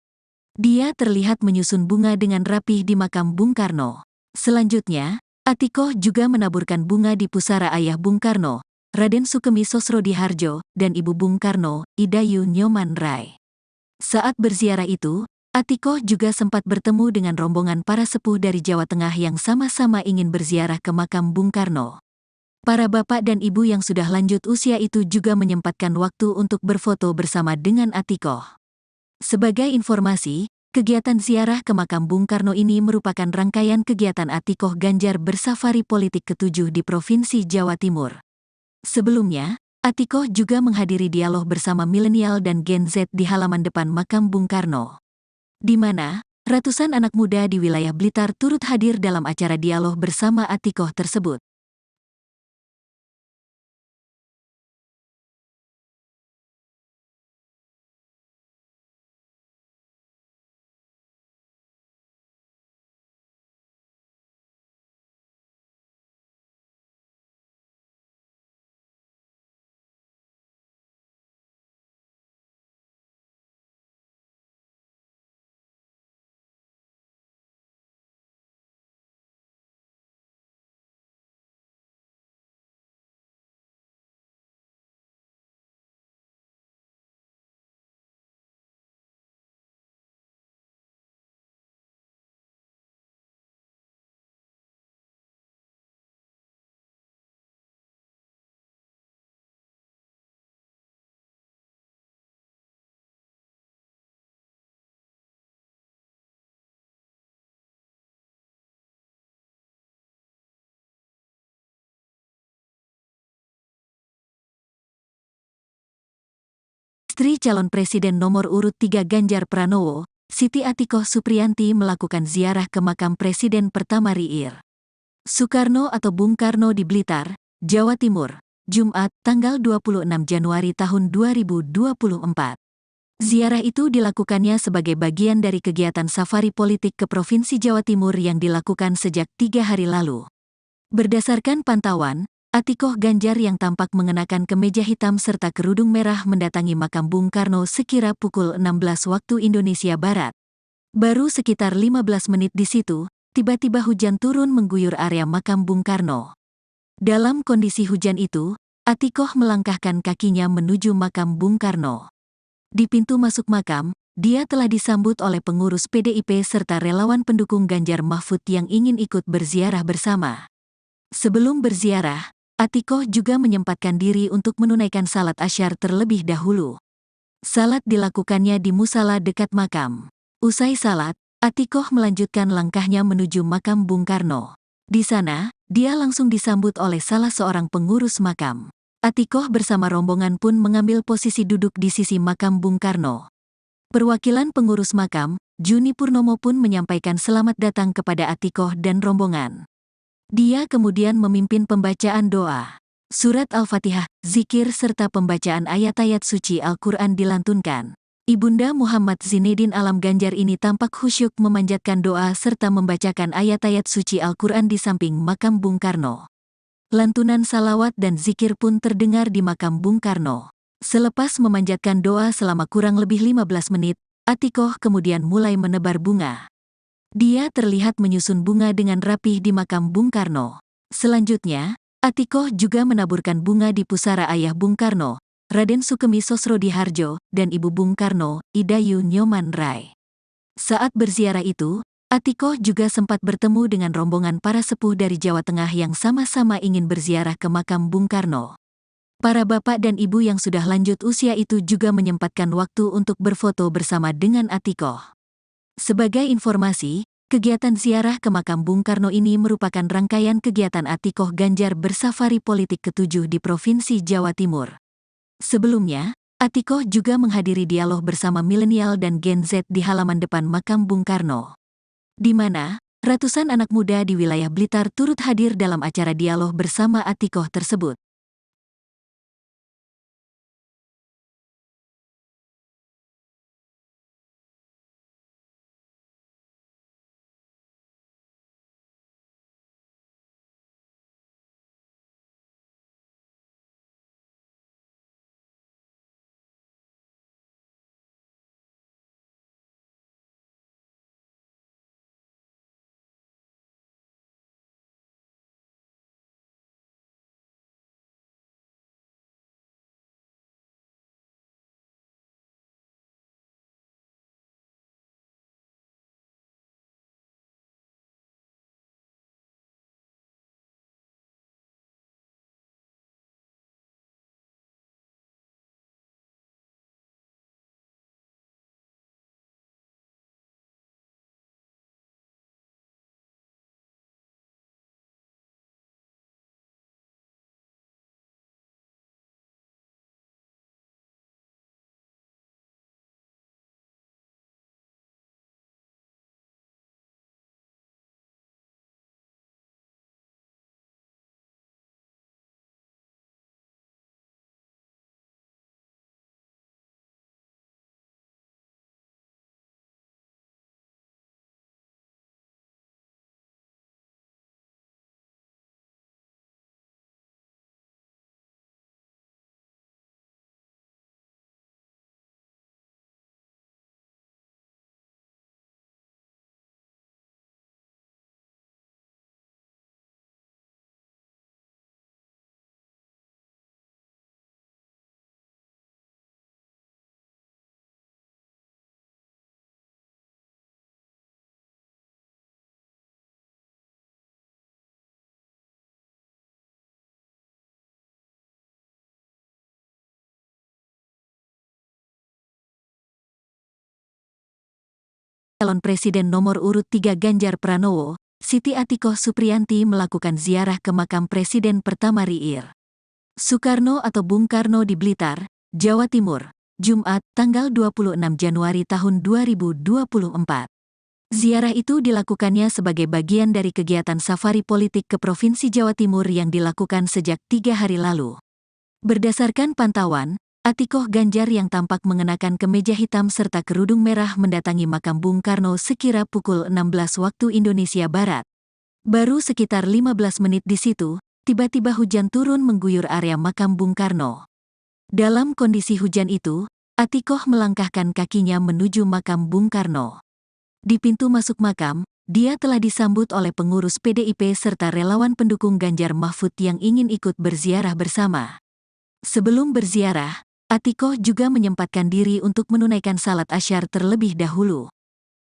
Dia terlihat menyusun bunga dengan rapih di makam Bung Karno. Selanjutnya, Atikoh juga menaburkan bunga di pusara ayah Bung Karno, Raden Sukemi Sosrodihardjo, dan ibu Bung Karno, Idayu Nyoman Rai. Saat berziarah itu, Atikoh juga sempat bertemu dengan rombongan para sepuh dari Jawa Tengah yang sama-sama ingin berziarah ke makam Bung Karno. Para bapak dan ibu yang sudah lanjut usia itu juga menyempatkan waktu untuk berfoto bersama dengan Atikoh. Sebagai informasi, kegiatan ziarah ke makam Bung Karno ini merupakan rangkaian kegiatan Atikoh Ganjar bersafari politik ke-7 di Provinsi Jawa Timur. Sebelumnya, Atikoh juga menghadiri dialog bersama milenial dan Gen Z di halaman depan makam Bung Karno, di mana ratusan anak muda di wilayah Blitar turut hadir dalam acara dialog bersama Atikoh tersebut. Istri calon Presiden nomor urut 3 Ganjar Pranowo, Siti Atikoh Supriyanti melakukan ziarah ke makam Presiden pertama RI Soekarno atau Bung Karno di Blitar, Jawa Timur, Jumat, tanggal 26 Januari tahun 2024. Ziarah itu dilakukannya sebagai bagian dari kegiatan safari politik ke Provinsi Jawa Timur yang dilakukan sejak 3 hari lalu. Berdasarkan pantauan, Atikoh Ganjar yang tampak mengenakan kemeja hitam serta kerudung merah mendatangi makam Bung Karno sekira pukul 16 waktu Indonesia Barat. Baru sekitar 15 menit di situ, tiba-tiba hujan turun mengguyur area makam Bung Karno. Dalam kondisi hujan itu, Atikoh melangkahkan kakinya menuju makam Bung Karno. Di pintu masuk makam, dia telah disambut oleh pengurus PDIP serta relawan pendukung Ganjar Mahfud yang ingin ikut berziarah bersama. Sebelum berziarah, Atikoh juga menyempatkan diri untuk menunaikan salat asyar terlebih dahulu. Salat dilakukannya di musala dekat makam. Usai salat, Atikoh melanjutkan langkahnya menuju makam Bung Karno. Di sana, dia langsung disambut oleh salah seorang pengurus makam. Atikoh bersama rombongan pun mengambil posisi duduk di sisi makam Bung Karno. Perwakilan pengurus makam, Juni Purnomo pun menyampaikan selamat datang kepada Atikoh dan rombongan. Dia kemudian memimpin pembacaan doa. Surat Al-Fatihah, zikir serta pembacaan ayat-ayat suci Al-Quran dilantunkan. Ibunda Muhammad Zinedin Alam Ganjar ini tampak khusyuk memanjatkan doa serta membacakan ayat-ayat suci Al-Quran di samping makam Bung Karno. Lantunan salawat dan zikir pun terdengar di makam Bung Karno. Selepas memanjatkan doa selama kurang lebih 15 menit, Atikoh kemudian mulai menebar bunga. Dia terlihat menyusun bunga dengan rapih di makam Bung Karno. Selanjutnya, Atikoh juga menaburkan bunga di pusara ayah Bung Karno, Raden Sukemi Sosrodihardjo, dan ibu Bung Karno, Idayu Nyoman Rai. Saat berziarah itu, Atikoh juga sempat bertemu dengan rombongan para sepuh dari Jawa Tengah yang sama-sama ingin berziarah ke makam Bung Karno. Para bapak dan ibu yang sudah lanjut usia itu juga menyempatkan waktu untuk berfoto bersama dengan Atikoh. Sebagai informasi, kegiatan ziarah ke makam Bung Karno ini merupakan rangkaian kegiatan Atikoh Ganjar bersafari politik ke-7 di Provinsi Jawa Timur. Sebelumnya, Atikoh juga menghadiri dialog bersama milenial dan Gen Z di halaman depan makam Bung Karno, di mana ratusan anak muda di wilayah Blitar turut hadir dalam acara dialog bersama Atikoh tersebut. Calon Presiden nomor urut 3 Ganjar Pranowo, Siti Atikoh Supriyanti melakukan ziarah ke makam Presiden pertama RI Soekarno atau Bung Karno di Blitar, Jawa Timur, Jumat, tanggal 26 Januari tahun 2024. Ziarah itu dilakukannya sebagai bagian dari kegiatan safari politik ke Provinsi Jawa Timur yang dilakukan sejak 3 hari lalu. Berdasarkan pantauan, Atikoh Ganjar yang tampak mengenakan kemeja hitam serta kerudung merah mendatangi makam Bung Karno sekira pukul 16 waktu Indonesia Barat. Baru sekitar 15 menit di situ, tiba-tiba hujan turun mengguyur area makam Bung Karno. Dalam kondisi hujan itu, Atikoh melangkahkan kakinya menuju makam Bung Karno. Di pintu masuk makam, dia telah disambut oleh pengurus PDIP serta relawan pendukung Ganjar Mahfud yang ingin ikut berziarah bersama. Sebelum berziarah, Atikoh juga menyempatkan diri untuk menunaikan salat asyar terlebih dahulu.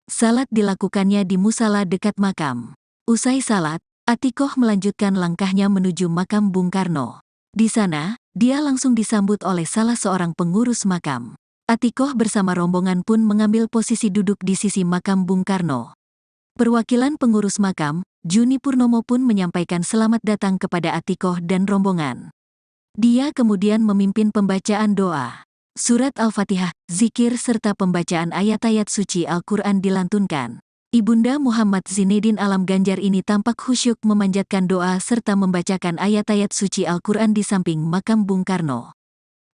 Salat dilakukannya di musala dekat makam. Usai salat, Atikoh melanjutkan langkahnya menuju makam Bung Karno. Di sana, dia langsung disambut oleh salah seorang pengurus makam. Atikoh bersama rombongan pun mengambil posisi duduk di sisi makam Bung Karno. Perwakilan pengurus makam, Juni Purnomo pun menyampaikan selamat datang kepada Atikoh dan rombongan. Dia kemudian memimpin pembacaan doa. Surat Al-Fatihah, zikir serta pembacaan ayat-ayat suci Al-Quran dilantunkan. Ibunda Muhammad Zinedin Alam Ganjar ini tampak khusyuk memanjatkan doa serta membacakan ayat-ayat suci Al-Quran di samping makam Bung Karno.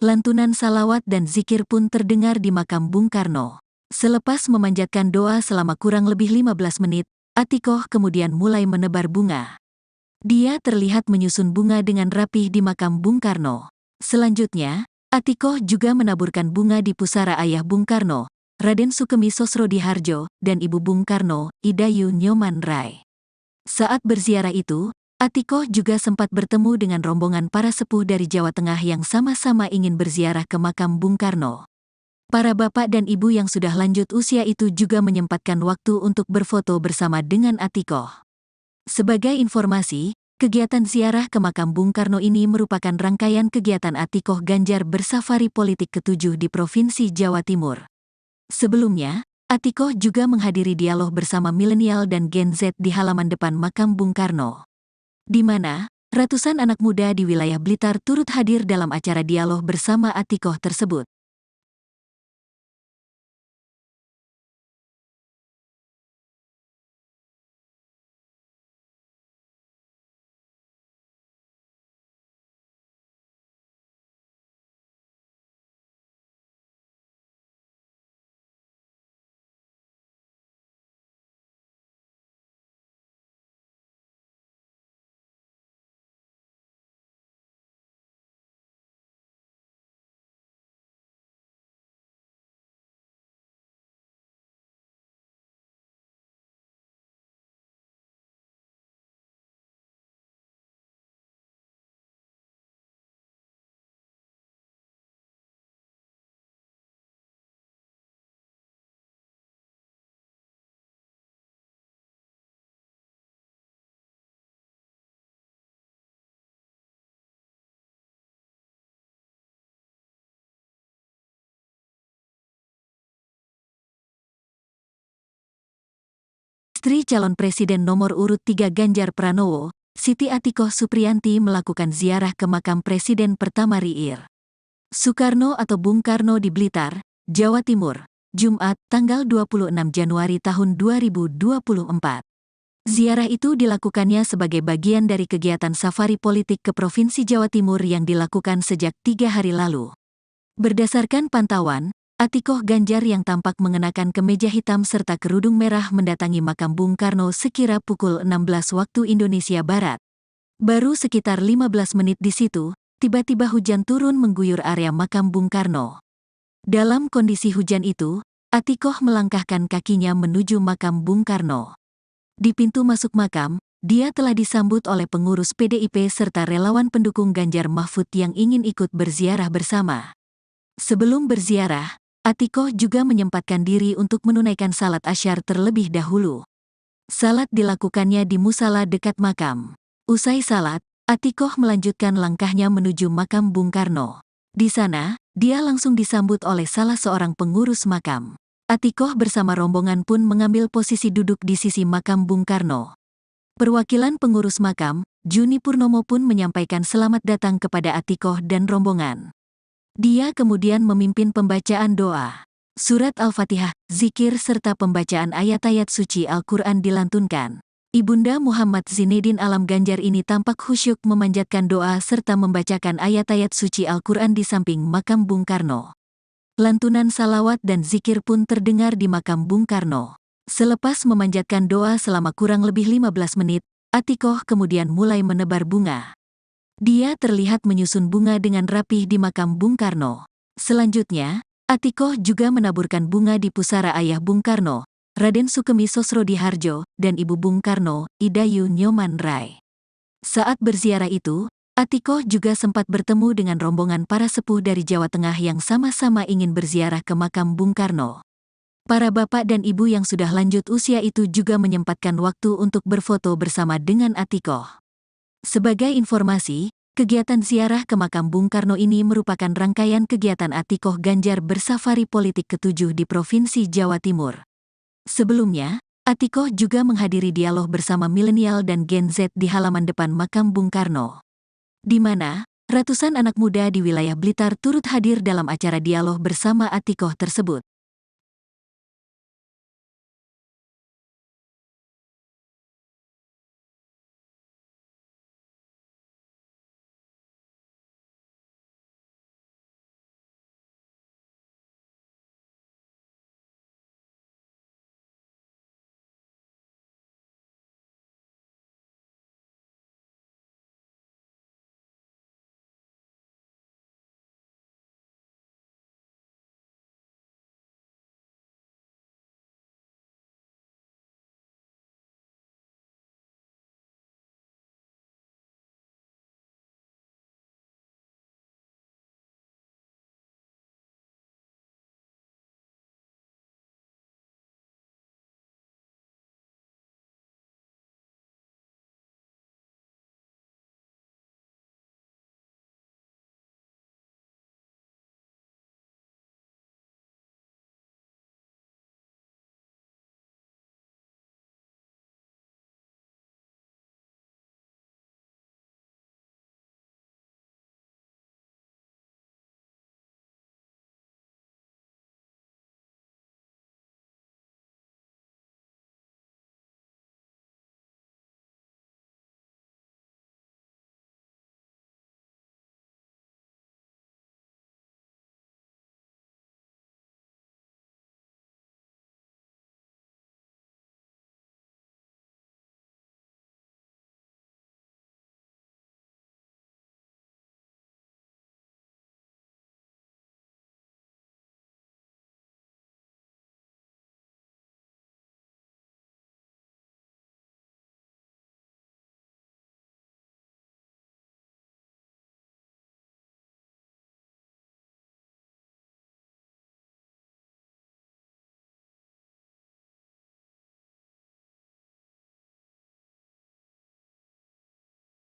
Lantunan salawat dan zikir pun terdengar di makam Bung Karno. Selepas memanjatkan doa selama kurang lebih 15 menit, Atikoh kemudian mulai menebar bunga. Dia terlihat menyusun bunga dengan rapih di makam Bung Karno. Selanjutnya, Atikoh juga menaburkan bunga di pusara ayah Bung Karno, Raden Sukemi Sosrodihardjo, dan ibu Bung Karno, Idayu Nyoman Rai. Saat berziarah itu, Atikoh juga sempat bertemu dengan rombongan para sepuh dari Jawa Tengah yang sama-sama ingin berziarah ke makam Bung Karno. Para bapak dan ibu yang sudah lanjut usia itu juga menyempatkan waktu untuk berfoto bersama dengan Atikoh. Sebagai informasi, kegiatan ziarah ke makam Bung Karno ini merupakan rangkaian kegiatan Atikoh Ganjar bersafari politik ke-7 di Provinsi Jawa Timur. Sebelumnya, Atikoh juga menghadiri dialog bersama milenial dan Gen Z di halaman depan makam Bung Karno, di mana ratusan anak muda di wilayah Blitar turut hadir dalam acara dialog bersama Atikoh tersebut. Istri calon Presiden nomor urut 3 Ganjar Pranowo, Siti Atikoh Supriyanti melakukan ziarah ke makam Presiden pertama RI Soekarno atau Bung Karno di Blitar, Jawa Timur, Jumat, tanggal 26 Januari tahun 2024. Ziarah itu dilakukannya sebagai bagian dari kegiatan safari politik ke Provinsi Jawa Timur yang dilakukan sejak 3 hari lalu. Berdasarkan pantauan, Atikoh Ganjar yang tampak mengenakan kemeja hitam serta kerudung merah mendatangi makam Bung Karno sekira pukul 16 waktu Indonesia Barat. Baru sekitar 15 menit di situ, tiba-tiba hujan turun mengguyur area makam Bung Karno. Dalam kondisi hujan itu, Atikoh melangkahkan kakinya menuju makam Bung Karno. Di pintu masuk makam, dia telah disambut oleh pengurus PDIP serta relawan pendukung Ganjar Mahfud yang ingin ikut berziarah bersama. Sebelum berziarah, Atikoh juga menyempatkan diri untuk menunaikan salat asyar terlebih dahulu. Salat dilakukannya di musala dekat makam. Usai salat, Atikoh melanjutkan langkahnya menuju makam Bung Karno. Di sana, dia langsung disambut oleh salah seorang pengurus makam. Atikoh bersama rombongan pun mengambil posisi duduk di sisi makam Bung Karno. Perwakilan pengurus makam, Juni Purnomo pun menyampaikan selamat datang kepada Atikoh dan rombongan. Dia kemudian memimpin pembacaan doa. Surat Al-Fatihah, zikir serta pembacaan ayat-ayat suci Al-Quran dilantunkan. Ibunda Muhammad Zinedin Alam Ganjar ini tampak khusyuk memanjatkan doa serta membacakan ayat-ayat suci Al-Quran di samping makam Bung Karno. Lantunan salawat dan zikir pun terdengar di makam Bung Karno. Selepas memanjatkan doa selama kurang lebih 15 menit, Atikoh kemudian mulai menebar bunga. Dia terlihat menyusun bunga dengan rapih di makam Bung Karno. Selanjutnya, Atikoh juga menaburkan bunga di pusara ayah Bung Karno, Raden Sukemi Sosrodihardjo, dan ibu Bung Karno, Idayu Nyoman Rai. Saat berziarah itu, Atikoh juga sempat bertemu dengan rombongan para sepuh dari Jawa Tengah yang sama-sama ingin berziarah ke makam Bung Karno. Para bapak dan ibu yang sudah lanjut usia itu juga menyempatkan waktu untuk berfoto bersama dengan Atikoh. Sebagai informasi, kegiatan ziarah ke makam Bung Karno ini merupakan rangkaian kegiatan Atikoh Ganjar bersafari politik ke-7 di Provinsi Jawa Timur. Sebelumnya, Atikoh juga menghadiri dialog bersama milenial dan Gen Z di halaman depan makam Bung Karno, di mana ratusan anak muda di wilayah Blitar turut hadir dalam acara dialog bersama Atikoh tersebut.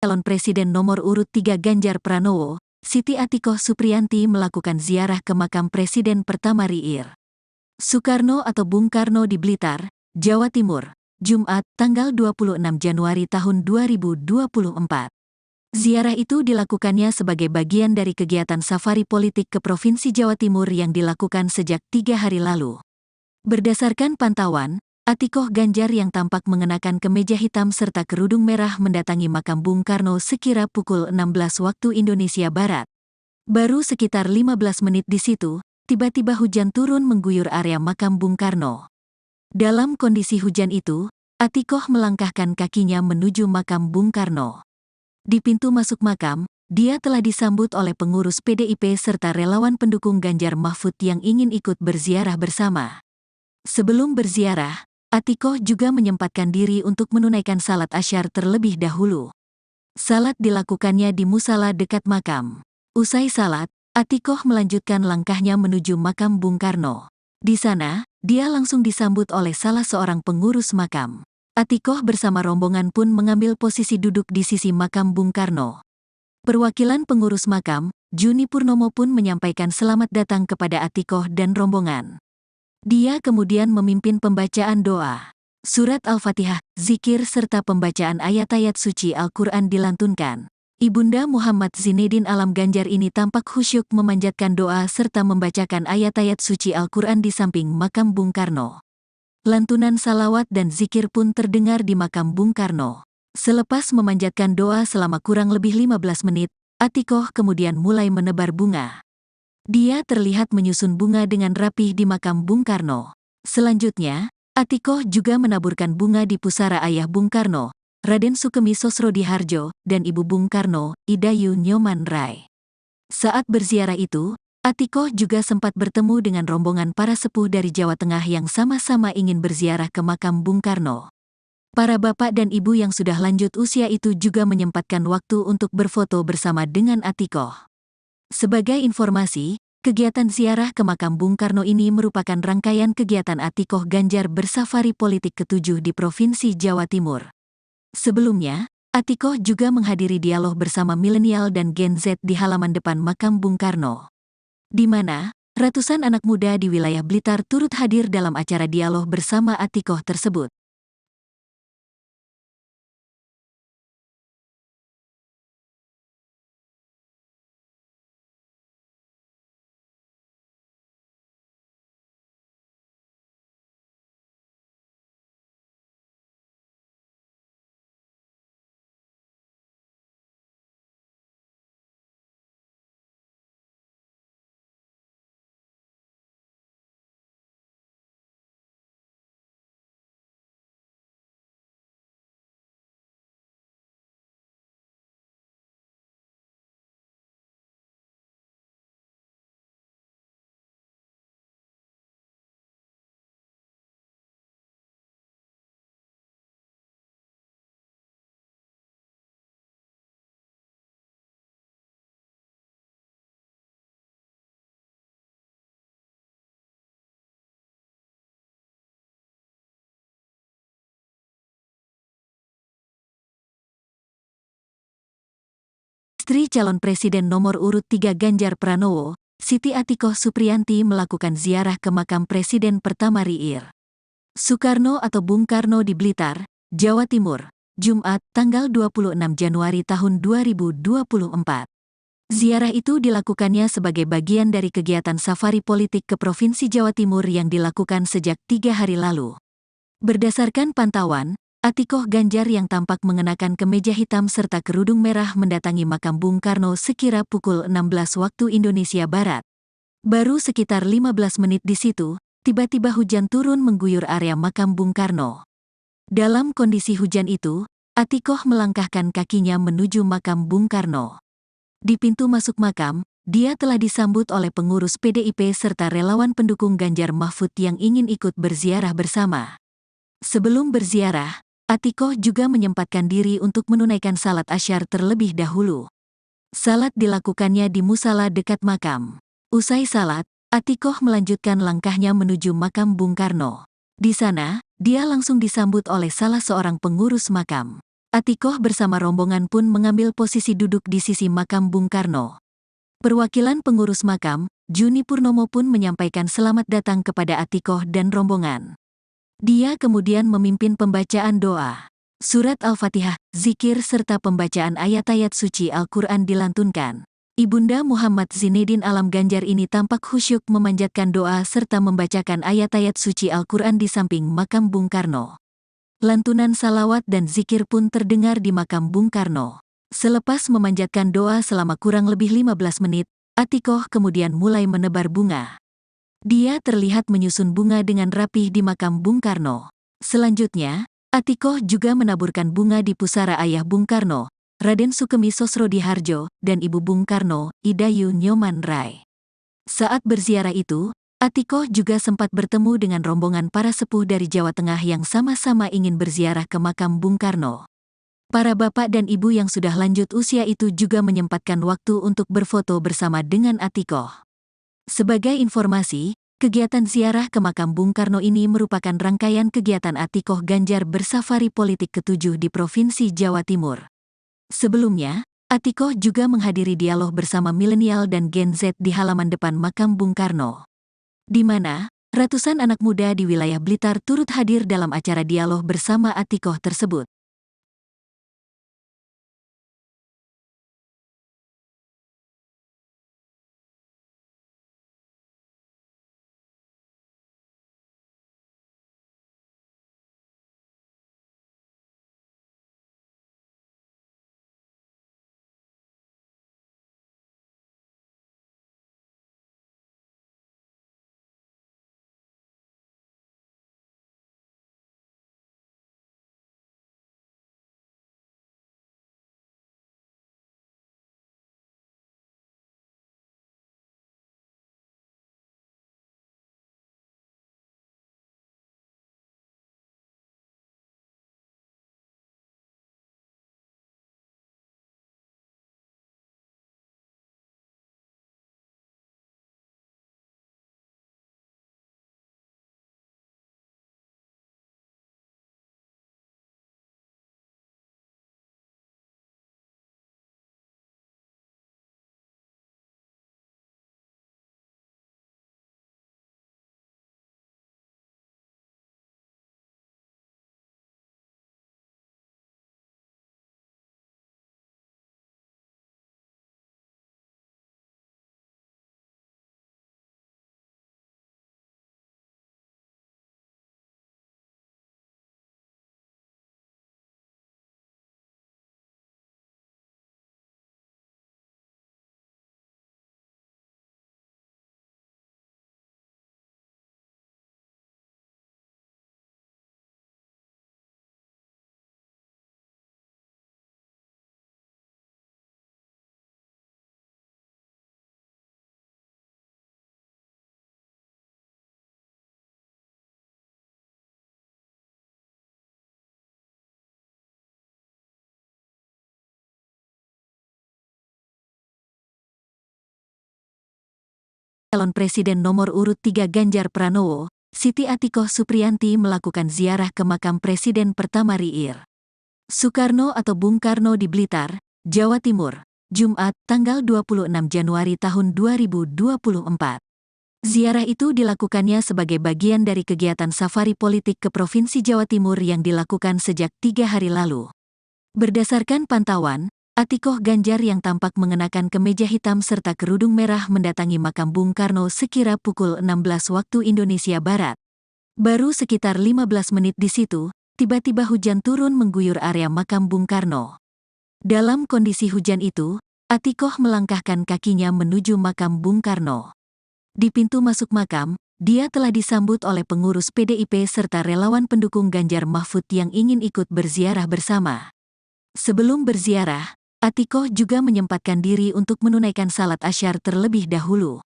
Calon Presiden nomor urut 3 Ganjar Pranowo, Siti Atikoh Supriyanti melakukan ziarah ke makam Presiden pertama RI Soekarno atau Bung Karno di Blitar, Jawa Timur, Jumat, tanggal 26 Januari tahun 2024. Ziarah itu dilakukannya sebagai bagian dari kegiatan safari politik ke Provinsi Jawa Timur yang dilakukan sejak 3 hari lalu. Berdasarkan pantauan, Atikoh Ganjar yang tampak mengenakan kemeja hitam serta kerudung merah mendatangi makam Bung Karno sekira pukul 16 waktu Indonesia Barat. Baru sekitar 15 menit di situ, tiba-tiba hujan turun mengguyur area makam Bung Karno. Dalam kondisi hujan itu, Atikoh melangkahkan kakinya menuju makam Bung Karno. Di pintu masuk makam, dia telah disambut oleh pengurus PDIP serta relawan pendukung Ganjar Mahfud yang ingin ikut berziarah bersama. Sebelum berziarah, Atikoh juga menyempatkan diri untuk menunaikan salat asyar terlebih dahulu. Salat dilakukannya di musala dekat makam. Usai salat, Atikoh melanjutkan langkahnya menuju makam Bung Karno. Di sana, dia langsung disambut oleh salah seorang pengurus makam. Atikoh bersama rombongan pun mengambil posisi duduk di sisi makam Bung Karno. Perwakilan pengurus makam, Juni Purnomo pun menyampaikan selamat datang kepada Atikoh dan rombongan. Dia kemudian memimpin pembacaan doa. Surat Al-Fatihah, zikir serta pembacaan ayat-ayat suci Al-Quran dilantunkan. Ibunda Muhammad Zinedin Alam Ganjar ini tampak khusyuk memanjatkan doa serta membacakan ayat-ayat suci Al-Quran di samping makam Bung Karno. Lantunan salawat dan zikir pun terdengar di makam Bung Karno. Selepas memanjatkan doa selama kurang lebih 15 menit, Atikoh kemudian mulai menebar bunga. Dia terlihat menyusun bunga dengan rapih di makam Bung Karno. Selanjutnya, Atikoh juga menaburkan bunga di pusara ayah Bung Karno, Raden Sukemi Sosrodihardjo, dan Ibu Bung Karno, Idayu Nyoman Rai. Saat berziarah itu, Atikoh juga sempat bertemu dengan rombongan para sepuh dari Jawa Tengah yang sama-sama ingin berziarah ke makam Bung Karno. Para bapak dan ibu yang sudah lanjut usia itu juga menyempatkan waktu untuk berfoto bersama dengan Atikoh. Sebagai informasi, kegiatan ziarah ke makam Bung Karno ini merupakan rangkaian kegiatan Atikoh Ganjar bersafari politik ke-7 di Provinsi Jawa Timur. Sebelumnya, Atikoh juga menghadiri dialog bersama milenial dan Gen Z di halaman depan makam Bung Karno, di mana ratusan anak muda di wilayah Blitar turut hadir dalam acara dialog bersama Atikoh tersebut. Istri calon Presiden nomor urut 3 Ganjar Pranowo, Siti Atikoh Supriyanti melakukan ziarah ke makam Presiden pertama RI Soekarno atau Bung Karno di Blitar, Jawa Timur, Jumat, tanggal 26 Januari tahun 2024. Ziarah itu dilakukannya sebagai bagian dari kegiatan safari politik ke Provinsi Jawa Timur yang dilakukan sejak 3 hari lalu. Berdasarkan pantauan, Atikoh Ganjar yang tampak mengenakan kemeja hitam serta kerudung merah mendatangi makam Bung Karno sekira pukul 16 waktu Indonesia Barat. Baru sekitar 15 menit di situ, tiba-tiba hujan turun mengguyur area makam Bung Karno. Dalam kondisi hujan itu, Atikoh melangkahkan kakinya menuju makam Bung Karno. Di pintu masuk makam, dia telah disambut oleh pengurus PDIP serta relawan pendukung Ganjar Mahfud yang ingin ikut berziarah bersama. Sebelum berziarah, Atikoh juga menyempatkan diri untuk menunaikan salat asyar terlebih dahulu. Salat dilakukannya di musala dekat makam. Usai salat, Atikoh melanjutkan langkahnya menuju makam Bung Karno. Di sana, dia langsung disambut oleh salah seorang pengurus makam. Atikoh bersama rombongan pun mengambil posisi duduk di sisi makam Bung Karno. Perwakilan pengurus makam, Juni Purnomo pun menyampaikan selamat datang kepada Atikoh dan rombongan. Dia kemudian memimpin pembacaan doa. Surat Al-Fatihah, zikir serta pembacaan ayat-ayat suci Al-Quran dilantunkan. Ibunda Muhammad Zinedin Alam Ganjar ini tampak khusyuk memanjatkan doa serta membacakan ayat-ayat suci Al-Quran di samping makam Bung Karno. Lantunan salawat dan zikir pun terdengar di makam Bung Karno. Selepas memanjatkan doa selama kurang lebih 15 menit, Atikoh kemudian mulai menebar bunga. Dia terlihat menyusun bunga dengan rapih di makam Bung Karno. Selanjutnya, Atikoh juga menaburkan bunga di pusara ayah Bung Karno, Raden Sukemi Sosrodihardjo, dan Ibu Bung Karno, Idayu Nyoman Rai. Saat berziarah itu, Atikoh juga sempat bertemu dengan rombongan para sepuh dari Jawa Tengah yang sama-sama ingin berziarah ke makam Bung Karno. Para bapak dan ibu yang sudah lanjut usia itu juga menyempatkan waktu untuk berfoto bersama dengan Atikoh. Sebagai informasi, kegiatan ziarah ke makam Bung Karno ini merupakan rangkaian kegiatan Atikoh Ganjar bersafari politik ke-7 di Provinsi Jawa Timur. Sebelumnya, Atikoh juga menghadiri dialog bersama milenial dan Gen Z di halaman depan makam Bung Karno, di mana ratusan anak muda di wilayah Blitar turut hadir dalam acara dialog bersama Atikoh tersebut. Calon Presiden nomor urut 3 Ganjar Pranowo, Siti Atikoh Supriyanti melakukan ziarah ke makam Presiden pertama RI Soekarno atau Bung Karno di Blitar, Jawa Timur, Jumat, tanggal 26 Januari tahun 2024. Ziarah itu dilakukannya sebagai bagian dari kegiatan safari politik ke Provinsi Jawa Timur yang dilakukan sejak 3 hari lalu. Berdasarkan pantauan, Atikoh Ganjar yang tampak mengenakan kemeja hitam serta kerudung merah mendatangi makam Bung Karno sekira pukul 16 waktu Indonesia Barat. Baru sekitar 15 menit di situ, tiba-tiba hujan turun mengguyur area makam Bung Karno. Dalam kondisi hujan itu, Atikoh melangkahkan kakinya menuju makam Bung Karno. Di pintu masuk makam, dia telah disambut oleh pengurus PDIP serta relawan pendukung Ganjar Mahfud yang ingin ikut berziarah bersama. Sebelum berziarah, Atikoh juga menyempatkan diri untuk menunaikan salat asyar terlebih dahulu.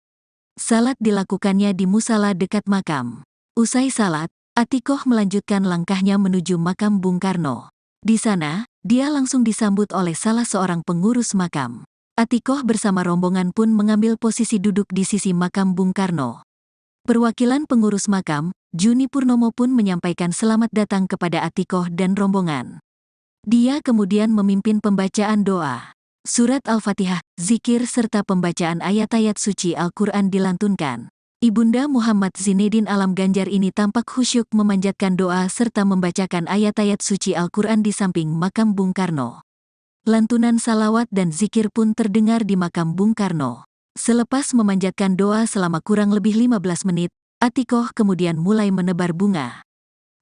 Salat dilakukannya di musala dekat makam. Usai salat, Atikoh melanjutkan langkahnya menuju makam Bung Karno. Di sana, dia langsung disambut oleh salah seorang pengurus makam. Atikoh bersama rombongan pun mengambil posisi duduk di sisi makam Bung Karno. Perwakilan pengurus makam, Juni Purnomo pun menyampaikan selamat datang kepada Atikoh dan rombongan. Dia kemudian memimpin pembacaan doa. Surat Al-Fatihah, zikir serta pembacaan ayat-ayat suci Al-Quran dilantunkan. Ibunda Muhammad Zinedin Alam Ganjar ini tampak khusyuk memanjatkan doa serta membacakan ayat-ayat suci Al-Quran di samping makam Bung Karno. Lantunan salawat dan zikir pun terdengar di makam Bung Karno. Selepas memanjatkan doa selama kurang lebih 15 menit, Atikoh kemudian mulai menebar bunga.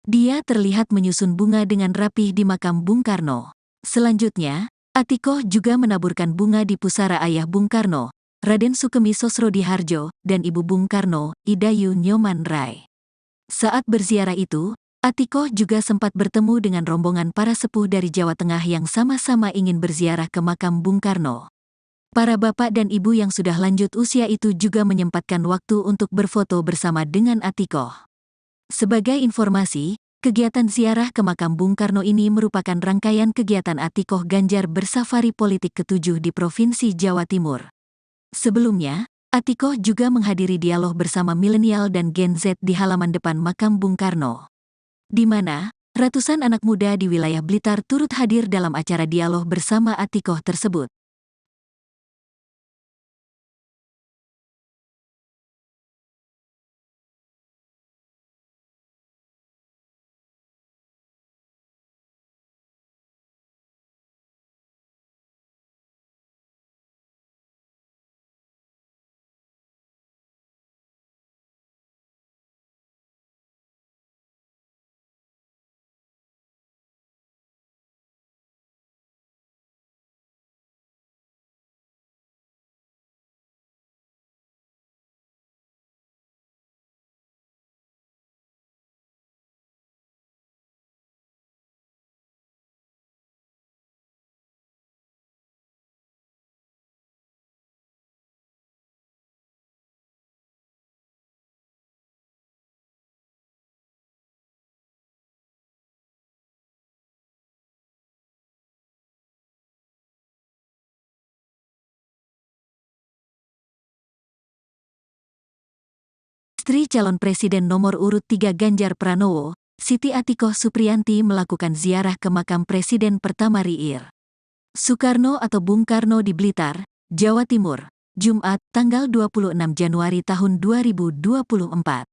Dia terlihat menyusun bunga dengan rapih di makam Bung Karno. Selanjutnya, Atikoh juga menaburkan bunga di pusara ayah Bung Karno, Raden Sukemi Sosrodihardjo, dan ibu Bung Karno, Idayu Nyoman Rai. Saat berziarah itu, Atikoh juga sempat bertemu dengan rombongan para sepuh dari Jawa Tengah yang sama-sama ingin berziarah ke makam Bung Karno. Para bapak dan ibu yang sudah lanjut usia itu juga menyempatkan waktu untuk berfoto bersama dengan Atikoh. Sebagai informasi, kegiatan ziarah ke makam Bung Karno ini merupakan rangkaian kegiatan Atikoh Ganjar bersafari politik ke-7 di Provinsi Jawa Timur. Sebelumnya, Atikoh juga menghadiri dialog bersama milenial dan Gen Z di halaman depan makam Bung Karno, di mana ratusan anak muda di wilayah Blitar turut hadir dalam acara dialog bersama Atikoh tersebut. Istri calon Presiden nomor urut 3 Ganjar Pranowo, Siti Atikoh Supriyanti melakukan ziarah ke makam Presiden pertama RI Soekarno atau Bung Karno di Blitar, Jawa Timur, Jumat, tanggal 26 Januari tahun 2024.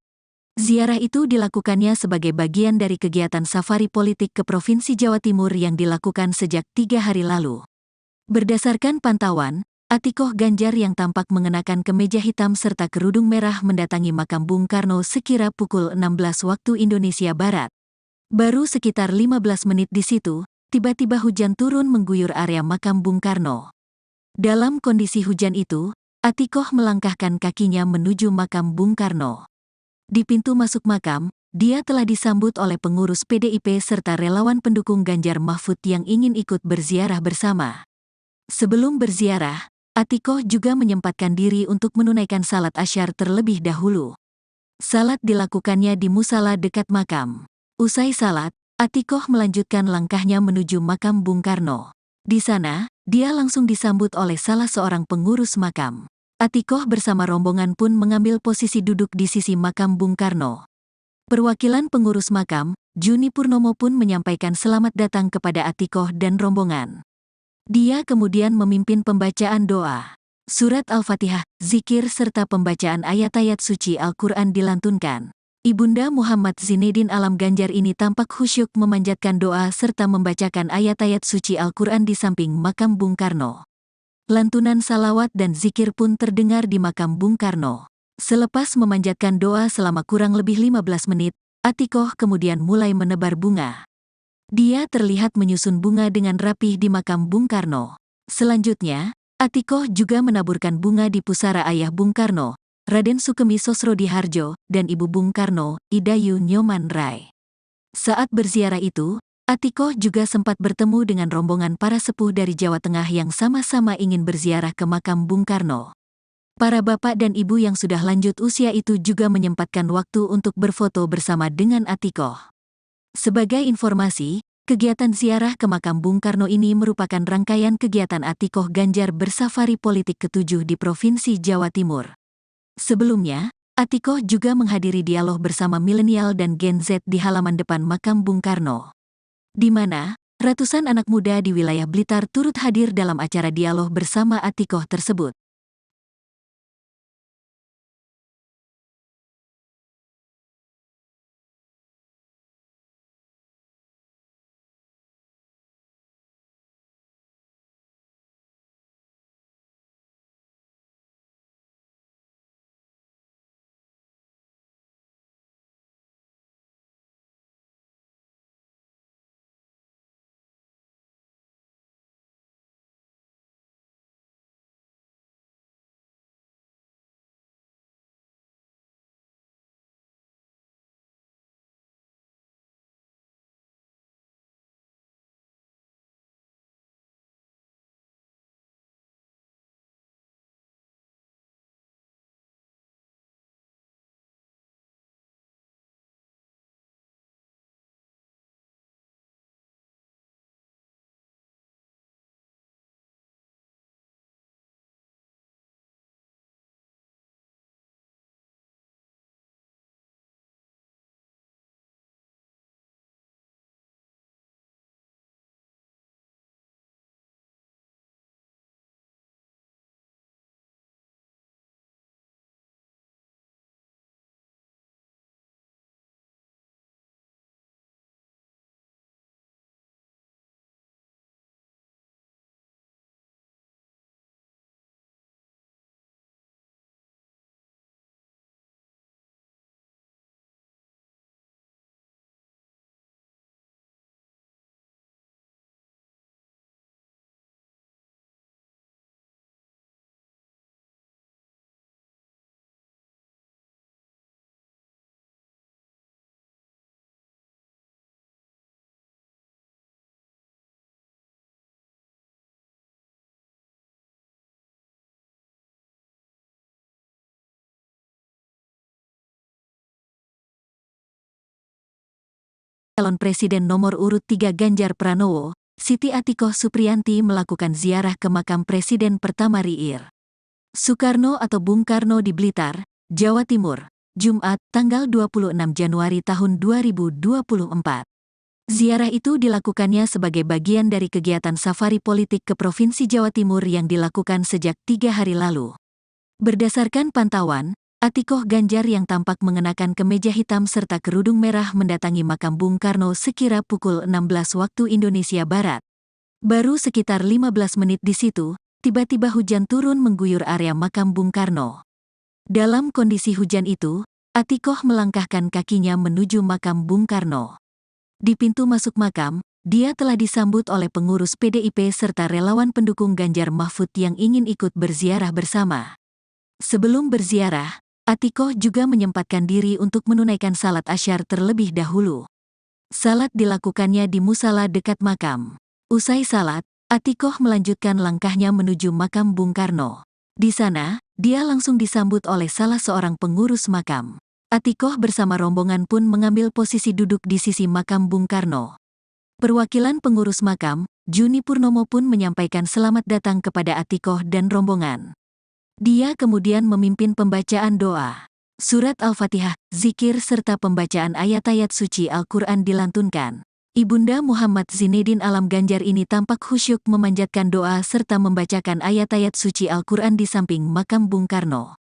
Ziarah itu dilakukannya sebagai bagian dari kegiatan safari politik ke Provinsi Jawa Timur yang dilakukan sejak 3 hari lalu. Berdasarkan pantauan, Atikoh Ganjar yang tampak mengenakan kemeja hitam serta kerudung merah mendatangi makam Bung Karno sekira pukul 16 waktu Indonesia Barat. Baru sekitar 15 menit di situ, tiba-tiba hujan turun mengguyur area makam Bung Karno. Dalam kondisi hujan itu, Atikoh melangkahkan kakinya menuju makam Bung Karno. Di pintu masuk makam, dia telah disambut oleh pengurus PDIP serta relawan pendukung Ganjar Mahfud yang ingin ikut berziarah bersama. Sebelum berziarah, Atikoh juga menyempatkan diri untuk menunaikan salat asyar terlebih dahulu. Salat dilakukannya di musala dekat makam. Usai salat, Atikoh melanjutkan langkahnya menuju makam Bung Karno. Di sana, dia langsung disambut oleh salah seorang pengurus makam. Atikoh bersama rombongan pun mengambil posisi duduk di sisi makam Bung Karno. Perwakilan pengurus makam, Juni Purnomo pun menyampaikan selamat datang kepada Atikoh dan rombongan. Dia kemudian memimpin pembacaan doa. Surat Al-Fatihah, zikir serta pembacaan ayat-ayat suci Al-Quran dilantunkan. Ibunda Muhammad Zinedin Alam Ganjar ini tampak khusyuk memanjatkan doa serta membacakan ayat-ayat suci Al-Quran di samping makam Bung Karno. Lantunan salawat dan zikir pun terdengar di makam Bung Karno. Selepas memanjatkan doa selama kurang lebih 15 menit, Atikoh kemudian mulai menebar bunga. Dia terlihat menyusun bunga dengan rapih di makam Bung Karno. Selanjutnya, Atikoh juga menaburkan bunga di pusara ayah Bung Karno, Raden Sukemi Sosrodihardjo, dan ibu Bung Karno, Idayu Nyoman Rai. Saat berziarah itu, Atikoh juga sempat bertemu dengan rombongan para sepuh dari Jawa Tengah yang sama-sama ingin berziarah ke makam Bung Karno. Para bapak dan ibu yang sudah lanjut usia itu juga menyempatkan waktu untuk berfoto bersama dengan Atikoh. Sebagai informasi, kegiatan ziarah ke makam Bung Karno ini merupakan rangkaian kegiatan Atikoh Ganjar bersafari politik ke-7 di Provinsi Jawa Timur. Sebelumnya, Atikoh juga menghadiri dialog bersama milenial dan Gen Z di halaman depan makam Bung Karno, di mana ratusan anak muda di wilayah Blitar turut hadir dalam acara dialog bersama Atikoh tersebut. Calon Presiden nomor urut 3 Ganjar Pranowo, Siti Atikoh Supriyanti melakukan ziarah ke makam Presiden pertama RI Soekarno atau Bung Karno di Blitar, Jawa Timur, Jumat, tanggal 26 Januari tahun 2024. Ziarah itu dilakukannya sebagai bagian dari kegiatan safari politik ke Provinsi Jawa Timur yang dilakukan sejak 3 hari lalu. Berdasarkan pantauan, Atikoh Ganjar yang tampak mengenakan kemeja hitam serta kerudung merah mendatangi makam Bung Karno sekira pukul 16 waktu Indonesia Barat. Baru sekitar 15 menit di situ, tiba-tiba hujan turun mengguyur area makam Bung Karno. Dalam kondisi hujan itu, Atikoh melangkahkan kakinya menuju makam Bung Karno. Di pintu masuk makam, dia telah disambut oleh pengurus PDIP serta relawan pendukung Ganjar Mahfud yang ingin ikut berziarah bersama. Sebelum berziarah, Atikoh juga menyempatkan diri untuk menunaikan salat asyar terlebih dahulu. Salat dilakukannya di musala dekat makam. Usai salat, Atikoh melanjutkan langkahnya menuju makam Bung Karno. Di sana, dia langsung disambut oleh salah seorang pengurus makam. Atikoh bersama rombongan pun mengambil posisi duduk di sisi makam Bung Karno. Perwakilan pengurus makam, Juni Purnomo pun menyampaikan selamat datang kepada Atikoh dan rombongan. Dia kemudian memimpin pembacaan doa. Surat Al-Fatihah, zikir serta pembacaan ayat-ayat suci Al-Quran dilantunkan. Ibunda Muhammad Zinedin Alam Ganjar ini tampak khusyuk memanjatkan doa serta membacakan ayat-ayat suci Al-Quran di samping makam Bung Karno.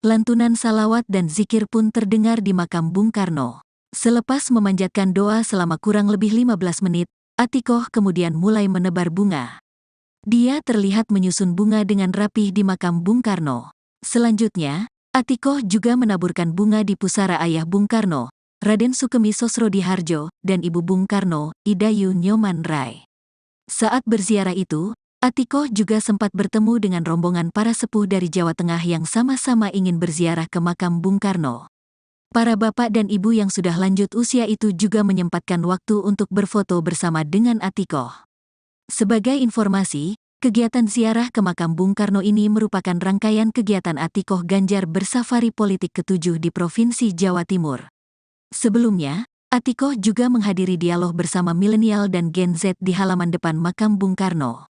Lantunan salawat dan zikir pun terdengar di makam Bung Karno. Selepas memanjatkan doa selama kurang lebih 15 menit, Atikoh kemudian mulai menebar bunga. Dia terlihat menyusun bunga dengan rapih di makam Bung Karno. Selanjutnya, Atikoh juga menaburkan bunga di pusara ayah Bung Karno, Raden Sukemi Sosrodihardjo, dan Ibu Bung Karno, Idayu Nyoman Rai. Saat berziarah itu, Atikoh juga sempat bertemu dengan rombongan para sepuh dari Jawa Tengah yang sama-sama ingin berziarah ke makam Bung Karno. Para bapak dan ibu yang sudah lanjut usia itu juga menyempatkan waktu untuk berfoto bersama dengan Atikoh. Sebagai informasi, kegiatan ziarah ke makam Bung Karno ini merupakan rangkaian kegiatan Atikoh Ganjar bersafari politik ke-7 di Provinsi Jawa Timur. Sebelumnya, Atikoh juga menghadiri dialog bersama milenial dan Gen Z di halaman depan makam Bung Karno,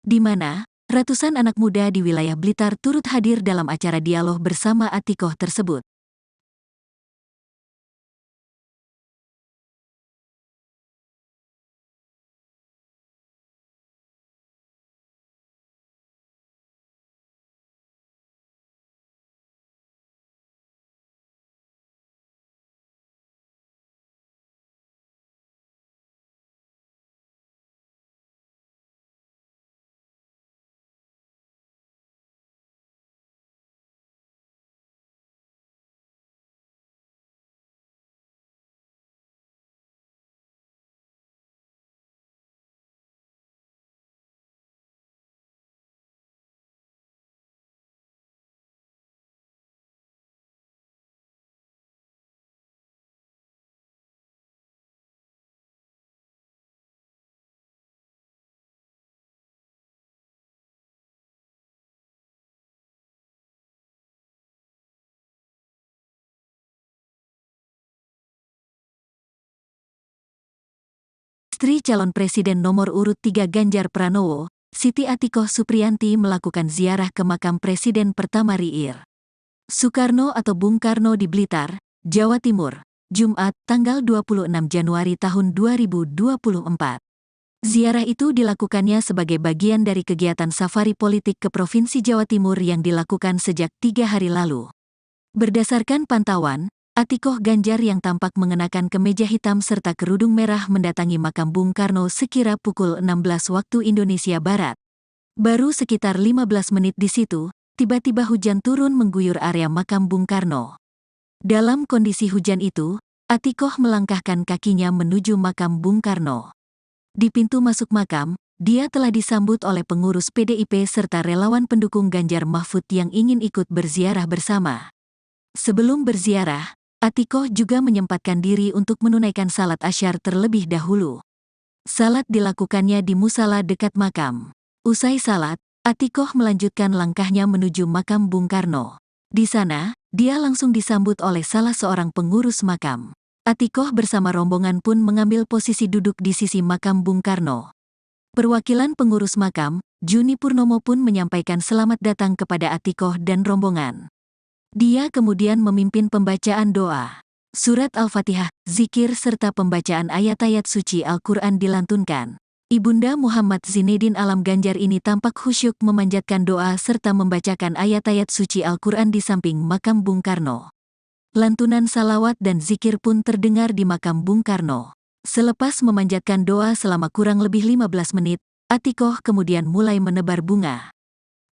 di mana ratusan anak muda di wilayah Blitar turut hadir dalam acara dialog bersama Atikoh tersebut. Istri calon presiden nomor urut 3 Ganjar Pranowo, Siti Atikoh Supriyanti melakukan ziarah ke makam Presiden pertama RI Soekarno atau Bung Karno di Blitar, Jawa Timur, Jumat, tanggal 26 Januari tahun 2024. Ziarah itu dilakukannya sebagai bagian dari kegiatan safari politik ke Provinsi Jawa Timur yang dilakukan sejak 3 hari lalu. Berdasarkan pantauan, Atikoh Ganjar yang tampak mengenakan kemeja hitam serta kerudung merah mendatangi makam Bung Karno sekira pukul 16 waktu Indonesia Barat. Baru sekitar 15 menit di situ, tiba-tiba hujan turun mengguyur area makam Bung Karno. Dalam kondisi hujan itu, Atikoh melangkahkan kakinya menuju makam Bung Karno. Di pintu masuk makam, dia telah disambut oleh pengurus PDIP serta relawan pendukung Ganjar Mahfud yang ingin ikut berziarah bersama. Sebelum berziarah, Atikoh juga menyempatkan diri untuk menunaikan salat asyar terlebih dahulu. Salat dilakukannya di musala dekat makam. Usai salat, Atikoh melanjutkan langkahnya menuju makam Bung Karno. Di sana, dia langsung disambut oleh salah seorang pengurus makam. Atikoh bersama rombongan pun mengambil posisi duduk di sisi makam Bung Karno. Perwakilan pengurus makam, Juni Purnomo pun menyampaikan selamat datang kepada Atikoh dan rombongan. Dia kemudian memimpin pembacaan doa. Surat Al-Fatihah, zikir serta pembacaan ayat-ayat suci Al-Quran dilantunkan. Ibunda Muhammad Zinedin Alam Ganjar ini tampak khusyuk memanjatkan doa serta membacakan ayat-ayat suci Al-Quran di samping makam Bung Karno. Lantunan salawat dan zikir pun terdengar di makam Bung Karno. Selepas memanjatkan doa selama kurang lebih 15 menit, Atikoh kemudian mulai menebar bunga.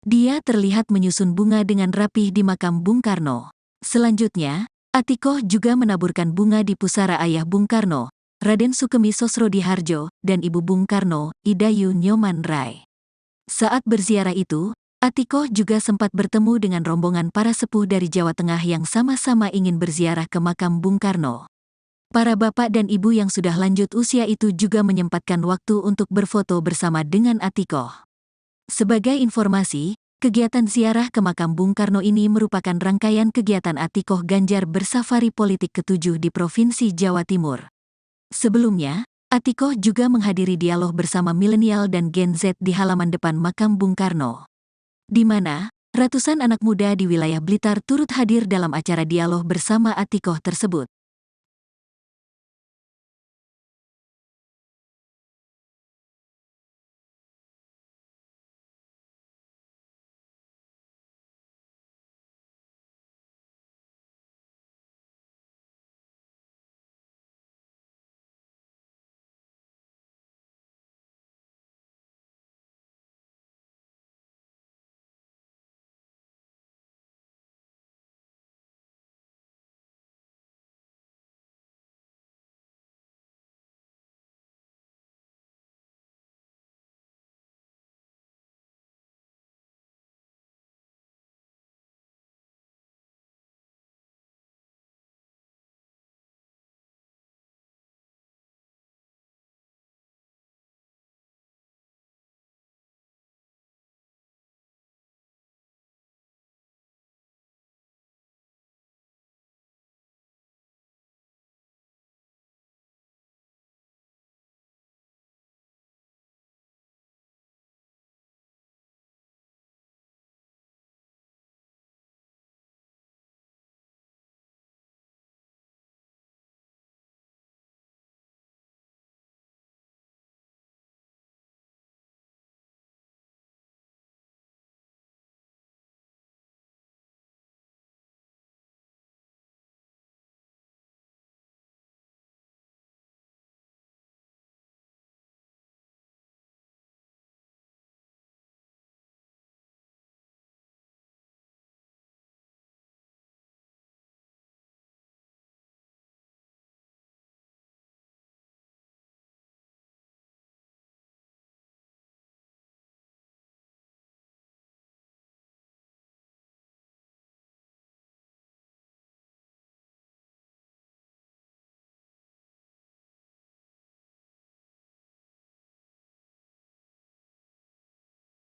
Dia terlihat menyusun bunga dengan rapih di makam Bung Karno. Selanjutnya, Atikoh juga menaburkan bunga di pusara ayah Bung Karno, Raden Sukemi Sosrodihardjo, dan Ibu Bung Karno, Idayu Nyoman Rai. Saat berziarah itu, Atikoh juga sempat bertemu dengan rombongan para sepuh dari Jawa Tengah yang sama-sama ingin berziarah ke makam Bung Karno. Para bapak dan ibu yang sudah lanjut usia itu juga menyempatkan waktu untuk berfoto bersama dengan Atikoh. Sebagai informasi, kegiatan ziarah ke makam Bung Karno ini merupakan rangkaian kegiatan Atikoh Ganjar bersafari politik ke-7 di Provinsi Jawa Timur. Sebelumnya, Atikoh juga menghadiri dialog bersama milenial dan Gen Z di halaman depan makam Bung Karno, di mana Ratusan anak muda di wilayah Blitar turut hadir dalam acara dialog bersama Atikoh tersebut.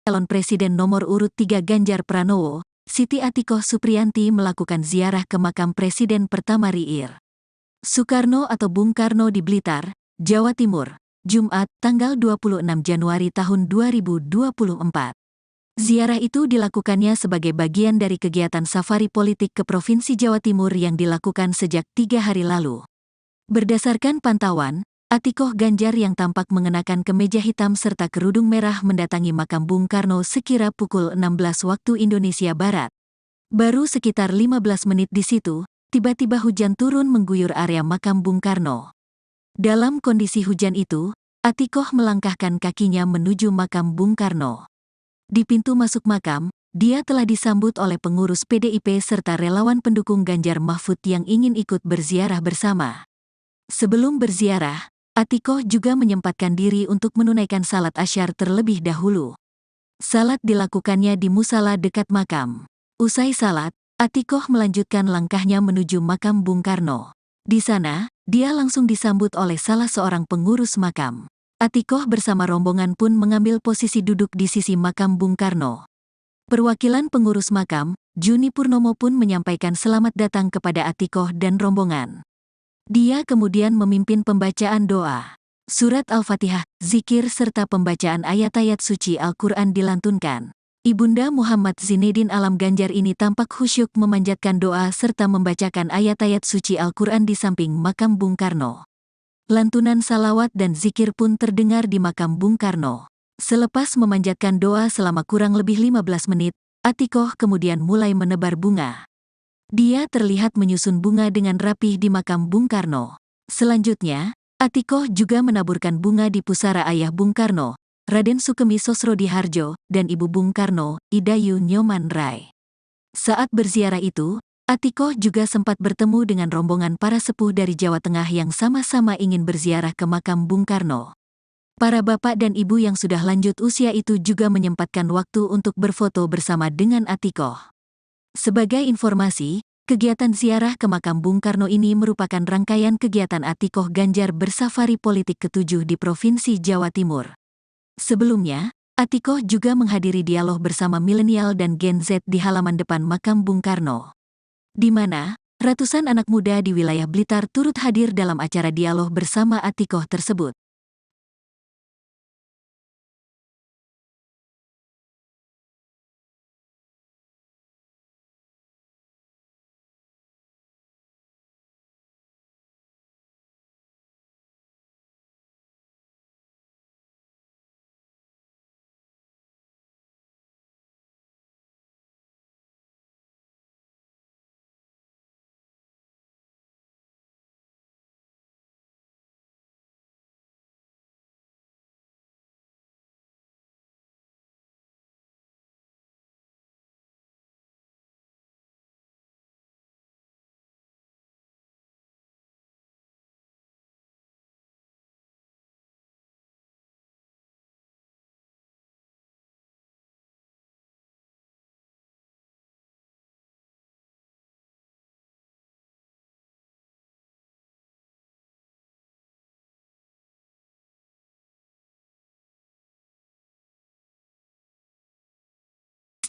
Calon Presiden nomor urut 3 Ganjar Pranowo, Siti Atikoh Supriyanti melakukan ziarah ke makam Presiden pertama RI Soekarno atau Bung Karno di Blitar, Jawa Timur, Jumat, tanggal 26 Januari tahun 2024. Ziarah itu dilakukannya sebagai bagian dari kegiatan safari politik ke Provinsi Jawa Timur yang dilakukan sejak 3 hari lalu. Berdasarkan pantauan, Atikoh Ganjar yang tampak mengenakan kemeja hitam serta kerudung merah mendatangi makam Bung Karno sekira pukul 16 waktu Indonesia Barat. Baru sekitar 15 menit di situ, tiba-tiba hujan turun mengguyur area makam Bung Karno. Dalam kondisi hujan itu, Atikoh melangkahkan kakinya menuju makam Bung Karno. Di pintu masuk makam, dia telah disambut oleh pengurus PDIP serta relawan pendukung Ganjar Mahfud yang ingin ikut berziarah bersama. Sebelum berziarah, Atikoh juga menyempatkan diri untuk menunaikan salat asyar terlebih dahulu. Salat dilakukannya di musala dekat makam. Usai salat, Atikoh melanjutkan langkahnya menuju makam Bung Karno. Di sana, dia langsung disambut oleh salah seorang pengurus makam. Atikoh bersama rombongan pun mengambil posisi duduk di sisi makam Bung Karno. Perwakilan pengurus makam, Juni Purnomo pun menyampaikan selamat datang kepada Atikoh dan rombongan. Dia kemudian memimpin pembacaan doa. Surat Al-Fatihah, zikir serta pembacaan ayat-ayat suci Al-Quran dilantunkan. Ibunda Muhammad Zinedin Alam Ganjar ini tampak khusyuk memanjatkan doa serta membacakan ayat-ayat suci Al-Quran di samping makam Bung Karno. Lantunan salawat dan zikir pun terdengar di makam Bung Karno. Selepas memanjatkan doa selama kurang lebih 15 menit, Atikoh kemudian mulai menebar bunga. Dia terlihat menyusun bunga dengan rapih di makam Bung Karno. Selanjutnya, Atikoh juga menaburkan bunga di pusara ayah Bung Karno, Raden Sukemi Sosrodihardjo, dan ibu Bung Karno, Idayu Nyoman Rai. Saat berziarah itu, Atikoh juga sempat bertemu dengan rombongan para sepuh dari Jawa Tengah yang sama-sama ingin berziarah ke makam Bung Karno. Para bapak dan ibu yang sudah lanjut usia itu juga menyempatkan waktu untuk berfoto bersama dengan Atikoh. Sebagai informasi, kegiatan ziarah ke makam Bung Karno ini merupakan rangkaian kegiatan Atikoh Ganjar bersafari politik ke-7 di Provinsi Jawa Timur. Sebelumnya, Atikoh juga menghadiri dialog bersama milenial dan Gen Z di halaman depan makam Bung Karno, di mana ratusan anak muda di wilayah Blitar turut hadir dalam acara dialog bersama Atikoh tersebut.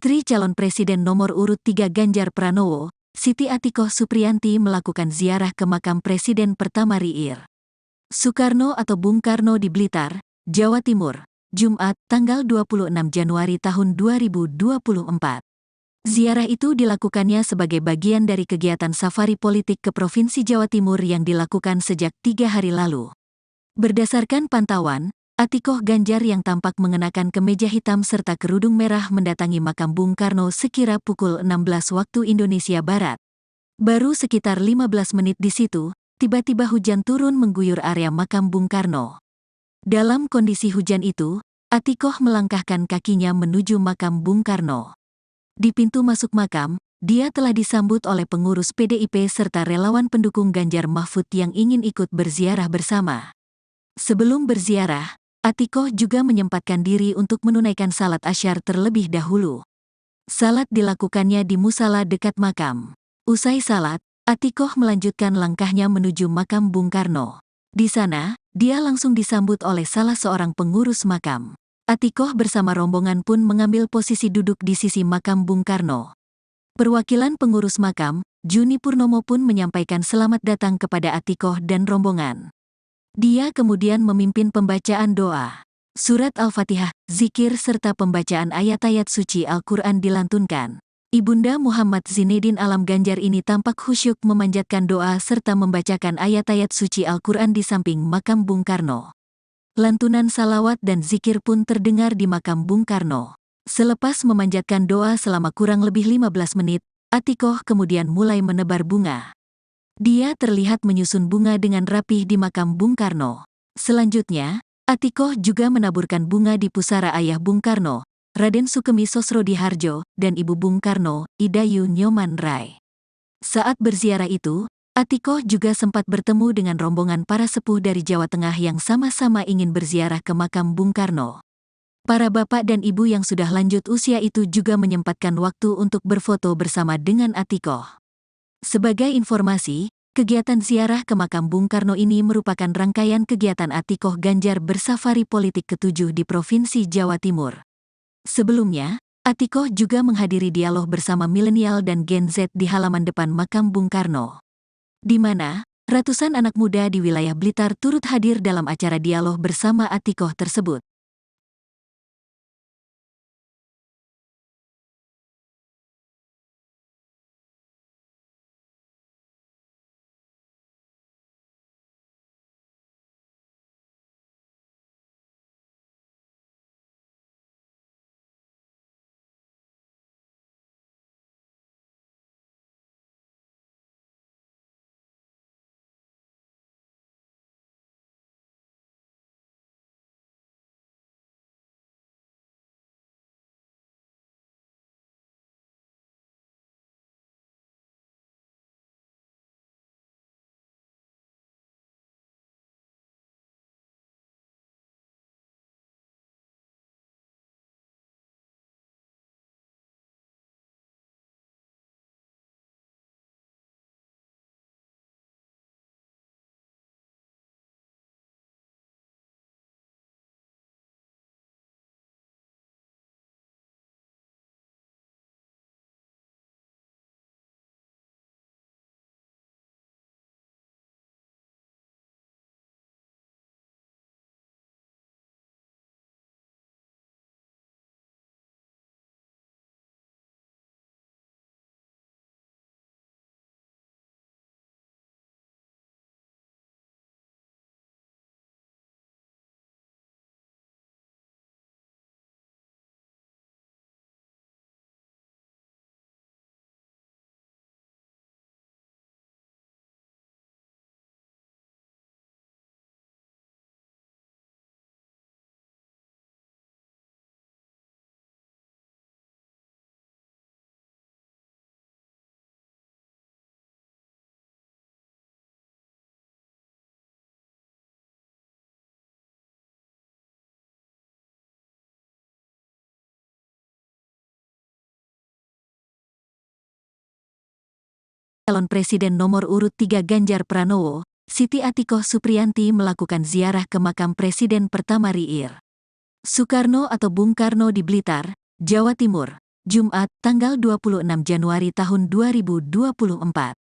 Istri calon presiden nomor urut 3 Ganjar Pranowo, Siti Atikoh Supriyanti melakukan ziarah ke makam Presiden pertama RI Soekarno atau Bung Karno di Blitar, Jawa Timur, Jumat, tanggal 26 Januari tahun 2024. Ziarah itu dilakukannya sebagai bagian dari kegiatan safari politik ke Provinsi Jawa Timur yang dilakukan sejak 3 hari lalu. Berdasarkan pantauan, Atikoh Ganjar yang tampak mengenakan kemeja hitam serta kerudung merah mendatangi makam Bung Karno sekira pukul 16 waktu Indonesia Barat. Baru sekitar 15 menit di situ, tiba-tiba hujan turun mengguyur area makam Bung Karno. Dalam kondisi hujan itu, Atikoh melangkahkan kakinya menuju makam Bung Karno. Di pintu masuk makam, dia telah disambut oleh pengurus PDIP serta relawan pendukung Ganjar Mahfud yang ingin ikut berziarah bersama. Sebelum berziarah, Atikoh juga menyempatkan diri untuk menunaikan salat asyar terlebih dahulu. Salat dilakukannya di musala dekat makam. Usai salat, Atikoh melanjutkan langkahnya menuju makam Bung Karno. Di sana, dia langsung disambut oleh salah seorang pengurus makam. Atikoh bersama rombongan pun mengambil posisi duduk di sisi makam Bung Karno. Perwakilan pengurus makam, Juni Purnomo pun menyampaikan selamat datang kepada Atikoh dan rombongan. Dia kemudian memimpin pembacaan doa. Surat Al-Fatihah, zikir serta pembacaan ayat-ayat suci Al-Quran dilantunkan. Ibunda Muhammad Zinedin Alam Ganjar ini tampak khusyuk memanjatkan doa serta membacakan ayat-ayat suci Al-Quran di samping makam Bung Karno. Lantunan salawat dan zikir pun terdengar di makam Bung Karno. Selepas memanjatkan doa selama kurang lebih 15 menit, Atikoh kemudian mulai menebar bunga. Dia terlihat menyusun bunga dengan rapih di makam Bung Karno. Selanjutnya, Atikoh juga menaburkan bunga di pusara ayah Bung Karno, Raden Sukemi Sosrodihardjo, dan ibu Bung Karno, Idayu Nyoman Rai. Saat berziarah itu, Atikoh juga sempat bertemu dengan rombongan para sepuh dari Jawa Tengah yang sama-sama ingin berziarah ke makam Bung Karno. Para bapak dan ibu yang sudah lanjut usia itu juga menyempatkan waktu untuk berfoto bersama dengan Atikoh. Sebagai informasi, kegiatan ziarah ke makam Bung Karno ini merupakan rangkaian kegiatan Atikoh Ganjar bersafari politik ke-7 di Provinsi Jawa Timur. Sebelumnya, Atikoh juga menghadiri dialog bersama milenial dan Gen Z di halaman depan makam Bung Karno, di mana ratusan anak muda di wilayah Blitar turut hadir dalam acara dialog bersama Atikoh tersebut. Calon Presiden nomor urut 3 Ganjar Pranowo, Siti Atikoh Supriyanti melakukan ziarah ke makam Presiden pertama RI Soekarno atau Bung Karno di Blitar, Jawa Timur, Jumat, tanggal 26 Januari tahun 2024.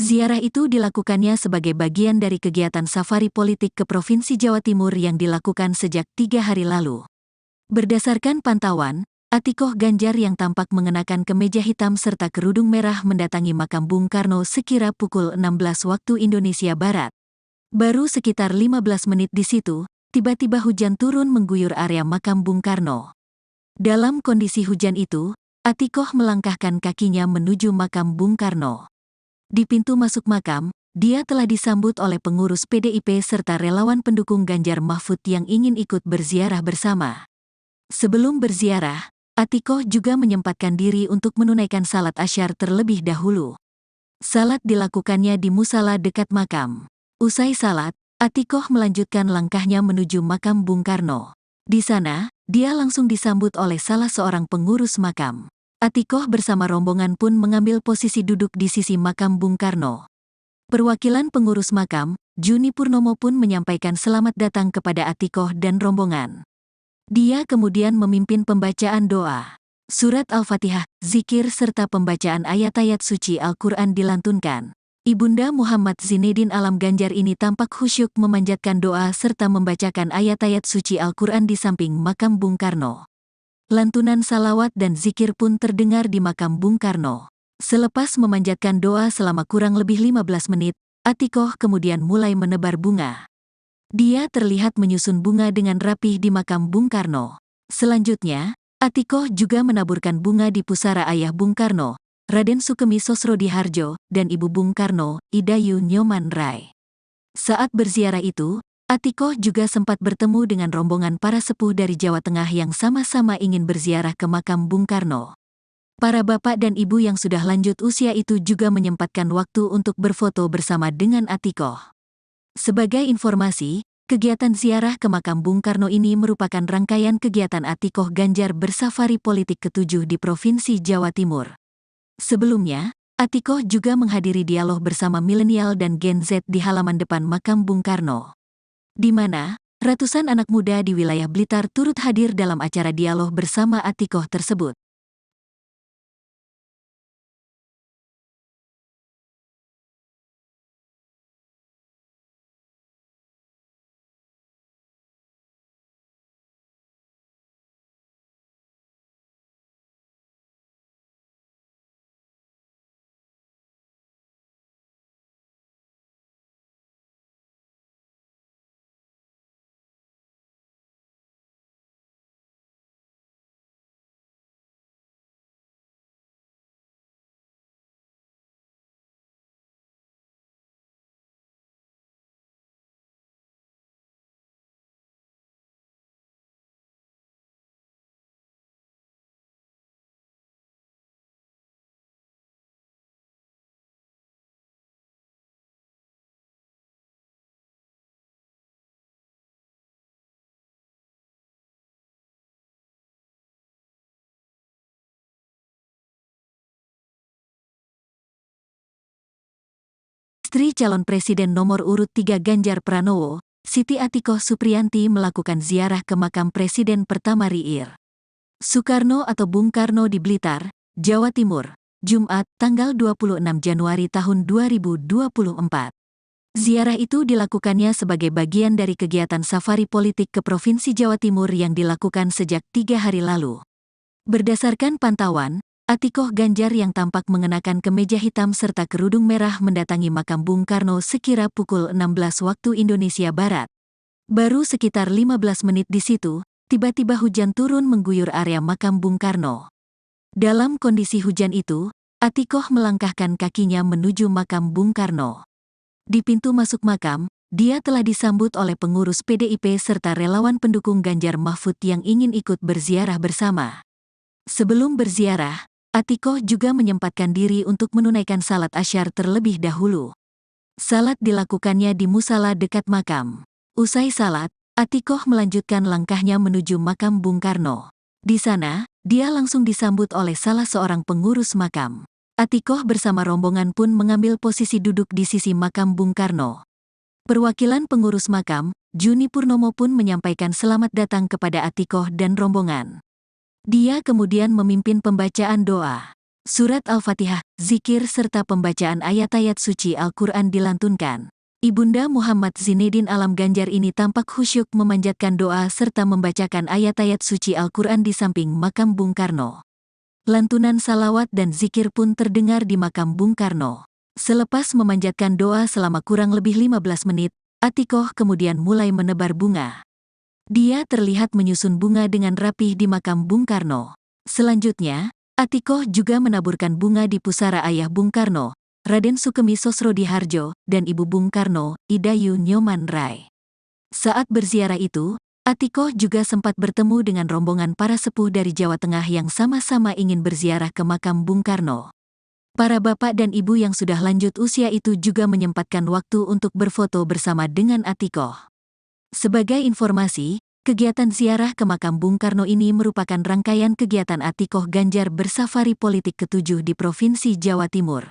Ziarah itu dilakukannya sebagai bagian dari kegiatan safari politik ke Provinsi Jawa Timur yang dilakukan sejak 3 hari lalu. Berdasarkan pantauan, Atikoh Ganjar yang tampak mengenakan kemeja hitam serta kerudung merah mendatangi makam Bung Karno sekira pukul 16 waktu Indonesia Barat. Baru sekitar 15 menit di situ, tiba-tiba hujan turun mengguyur area makam Bung Karno. Dalam kondisi hujan itu, Atikoh melangkahkan kakinya menuju makam Bung Karno. Di pintu masuk makam, dia telah disambut oleh pengurus PDIP serta relawan pendukung Ganjar Mahfud yang ingin ikut berziarah bersama. Sebelum berziarah, Atikoh juga menyempatkan diri untuk menunaikan salat asyar terlebih dahulu. Salat dilakukannya di musala dekat makam. Usai salat, Atikoh melanjutkan langkahnya menuju makam Bung Karno. Di sana, dia langsung disambut oleh salah seorang pengurus makam. Atikoh bersama rombongan pun mengambil posisi duduk di sisi makam Bung Karno. Perwakilan pengurus makam, Juni Purnomo pun menyampaikan selamat datang kepada Atikoh dan rombongan. Dia kemudian memimpin pembacaan doa. Surat Al-Fatihah, zikir serta pembacaan ayat-ayat suci Al-Quran dilantunkan. Ibunda Muhammad Zinedin Alam Ganjar ini tampak khusyuk memanjatkan doa serta membacakan ayat-ayat suci Al-Quran di samping makam Bung Karno. Lantunan salawat dan zikir pun terdengar di makam Bung Karno. Selepas memanjatkan doa selama kurang lebih 15 menit, Atikoh kemudian mulai menebar bunga. Dia terlihat menyusun bunga dengan rapih di makam Bung Karno. Selanjutnya, Atikoh juga menaburkan bunga di pusara ayah Bung Karno, Raden Sukemi Sosrodihardjo, dan Ibu Bung Karno, Idayu Nyoman Rai. Saat berziarah itu, Atikoh juga sempat bertemu dengan rombongan para sepuh dari Jawa Tengah yang sama-sama ingin berziarah ke makam Bung Karno. Para bapak dan ibu yang sudah lanjut usia itu juga menyempatkan waktu untuk berfoto bersama dengan Atikoh. Sebagai informasi, kegiatan ziarah ke makam Bung Karno ini merupakan rangkaian kegiatan Atikoh Ganjar bersafari politik ke-7 di Provinsi Jawa Timur. Sebelumnya, Atikoh juga menghadiri dialog bersama milenial dan Gen Z di halaman depan makam Bung Karno, di mana ratusan anak muda di wilayah Blitar turut hadir dalam acara dialog bersama Atikoh tersebut. Istri calon presiden nomor urut 3 Ganjar Pranowo, Siti Atikoh Supriyanti melakukan ziarah ke makam Presiden pertama RI Soekarno atau Bung Karno di Blitar, Jawa Timur, Jumat, tanggal 26 Januari tahun 2024. Ziarah itu dilakukannya sebagai bagian dari kegiatan safari politik ke Provinsi Jawa Timur yang dilakukan sejak 3 hari lalu. Berdasarkan pantauan, Atikoh Ganjar yang tampak mengenakan kemeja hitam serta kerudung merah mendatangi makam Bung Karno sekira pukul 16 waktu Indonesia Barat. Baru sekitar 15 menit di situ, tiba-tiba hujan turun mengguyur area makam Bung Karno. Dalam kondisi hujan itu, Atikoh melangkahkan kakinya menuju makam Bung Karno. Di pintu masuk makam, dia telah disambut oleh pengurus PDIP serta relawan pendukung Ganjar Mahfud yang ingin ikut berziarah bersama. Sebelum berziarah, Atikoh juga menyempatkan diri untuk menunaikan salat asyar terlebih dahulu. Salat dilakukannya di musala dekat makam. Usai salat, Atikoh melanjutkan langkahnya menuju makam Bung Karno. Di sana, dia langsung disambut oleh salah seorang pengurus makam. Atikoh bersama rombongan pun mengambil posisi duduk di sisi makam Bung Karno. Perwakilan pengurus makam, Juni Purnomo pun menyampaikan selamat datang kepada Atikoh dan rombongan. Dia kemudian memimpin pembacaan doa. Surat Al-Fatihah, zikir serta pembacaan ayat-ayat suci Al-Quran dilantunkan. Ibunda Muhammad Zinedin Alam Ganjar ini tampak khusyuk memanjatkan doa serta membacakan ayat-ayat suci Al-Quran di samping makam Bung Karno. Lantunan salawat dan zikir pun terdengar di makam Bung Karno. Selepas memanjatkan doa selama kurang lebih 15 menit, Atikoh kemudian mulai menebar bunga. Dia terlihat menyusun bunga dengan rapih di makam Bung Karno. Selanjutnya, Atikoh juga menaburkan bunga di pusara ayah Bung Karno, Raden Sukemi Sosrodihardjo, dan ibu Bung Karno, Idayu Nyoman Rai. Saat berziarah itu, Atikoh juga sempat bertemu dengan rombongan para sepuh dari Jawa Tengah yang sama-sama ingin berziarah ke makam Bung Karno. Para bapak dan ibu yang sudah lanjut usia itu juga menyempatkan waktu untuk berfoto bersama dengan Atikoh. Sebagai informasi, kegiatan ziarah ke makam Bung Karno ini merupakan rangkaian kegiatan Atikoh Ganjar bersafari politik ke-7 di Provinsi Jawa Timur.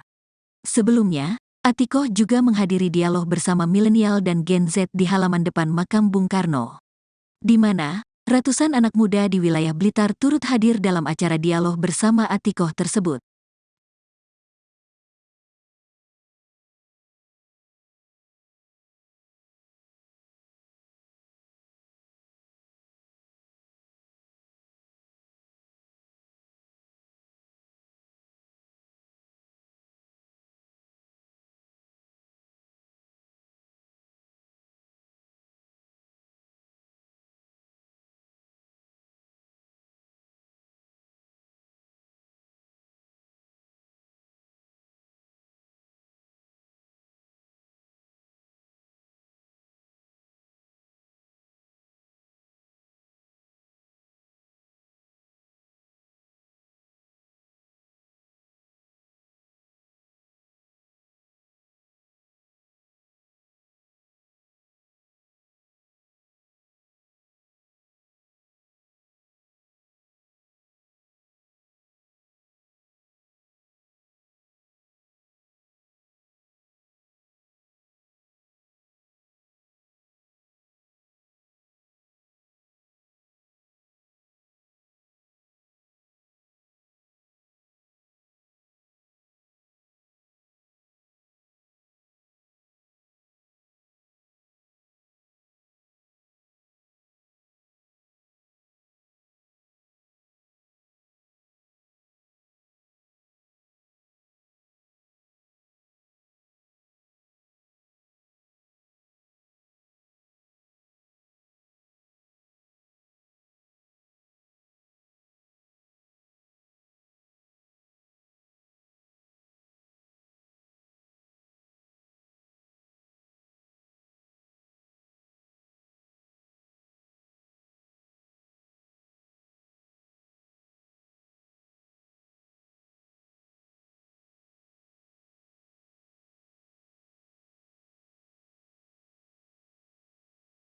Sebelumnya, Atikoh juga menghadiri dialog bersama milenial dan Gen Z di halaman depan makam Bung Karno, di mana ratusan anak muda di wilayah Blitar turut hadir dalam acara dialog bersama Atikoh tersebut.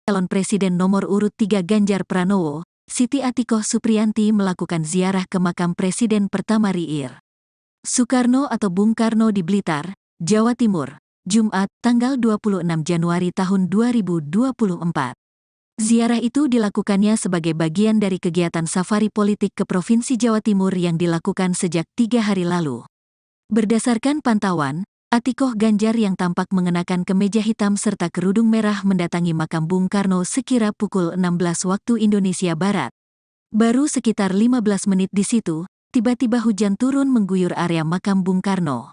Calon Presiden nomor urut 3 Ganjar Pranowo, Siti Atikoh Supriyanti melakukan ziarah ke makam Presiden pertama RI. Soekarno atau Bung Karno di Blitar, Jawa Timur, Jumat, tanggal 26 Januari tahun 2024. Ziarah itu dilakukannya sebagai bagian dari kegiatan safari politik ke Provinsi Jawa Timur yang dilakukan sejak 3 hari lalu. Berdasarkan pantauan, Atikoh Ganjar yang tampak mengenakan kemeja hitam serta kerudung merah mendatangi makam Bung Karno sekira pukul 16 waktu Indonesia Barat. Baru sekitar 15 menit di situ, tiba-tiba hujan turun mengguyur area makam Bung Karno.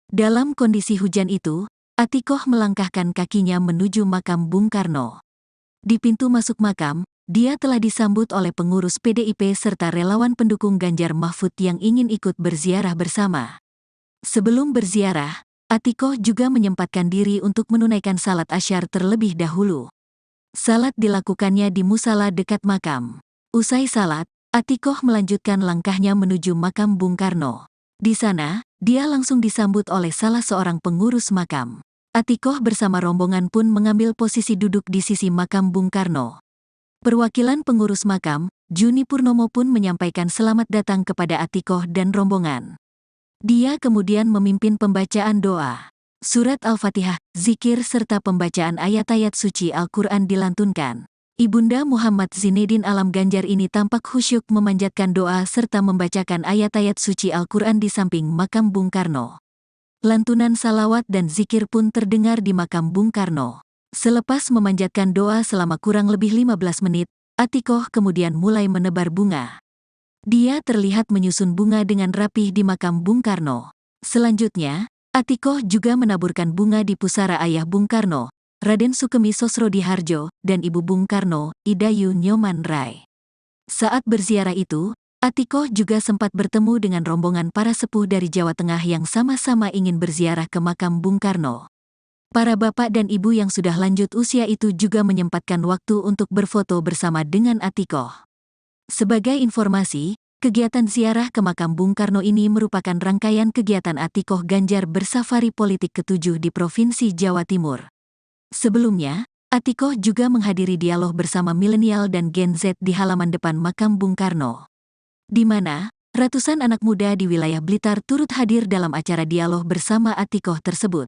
Dalam kondisi hujan itu, Atikoh melangkahkan kakinya menuju makam Bung Karno. Di pintu masuk makam, dia telah disambut oleh pengurus PDIP serta relawan pendukung Ganjar Mahfud yang ingin ikut berziarah bersama. Sebelum berziarah, Atikoh juga menyempatkan diri untuk menunaikan salat asyar terlebih dahulu. Salat dilakukannya di musala dekat makam. Usai salat, Atikoh melanjutkan langkahnya menuju makam Bung Karno. Di sana, dia langsung disambut oleh salah seorang pengurus makam. Atikoh bersama rombongan pun mengambil posisi duduk di sisi makam Bung Karno. Perwakilan pengurus makam, Juni Purnomo pun menyampaikan selamat datang kepada Atikoh dan rombongan. Dia kemudian memimpin pembacaan doa. Surat Al-Fatihah, zikir serta pembacaan ayat-ayat suci Al-Quran dilantunkan. Ibunda Muhammad Zinedin Alam Ganjar ini tampak khusyuk memanjatkan doa serta membacakan ayat-ayat suci Al-Quran di samping makam Bung Karno. Lantunan salawat dan zikir pun terdengar di makam Bung Karno. Selepas memanjatkan doa selama kurang lebih 15 menit, Atikoh kemudian mulai menebar bunga. Dia terlihat menyusun bunga dengan rapih di makam Bung Karno. Selanjutnya, Atikoh juga menaburkan bunga di pusara ayah Bung Karno, Raden Sukemi Sosrodihardjo, dan Ibu Bung Karno, Idayu Nyoman Rai. Saat berziarah itu, Atikoh juga sempat bertemu dengan rombongan para sepuh dari Jawa Tengah yang sama-sama ingin berziarah ke makam Bung Karno. Para bapak dan ibu yang sudah lanjut usia itu juga menyempatkan waktu untuk berfoto bersama dengan Atikoh. Sebagai informasi, kegiatan ziarah ke makam Bung Karno ini merupakan rangkaian kegiatan Atikoh Ganjar bersafari politik ke-7 di Provinsi Jawa Timur. Sebelumnya, Atikoh juga menghadiri dialog bersama milenial dan Gen Z di halaman depan makam Bung Karno, di mana ratusan anak muda di wilayah Blitar turut hadir dalam acara dialog bersama Atikoh tersebut.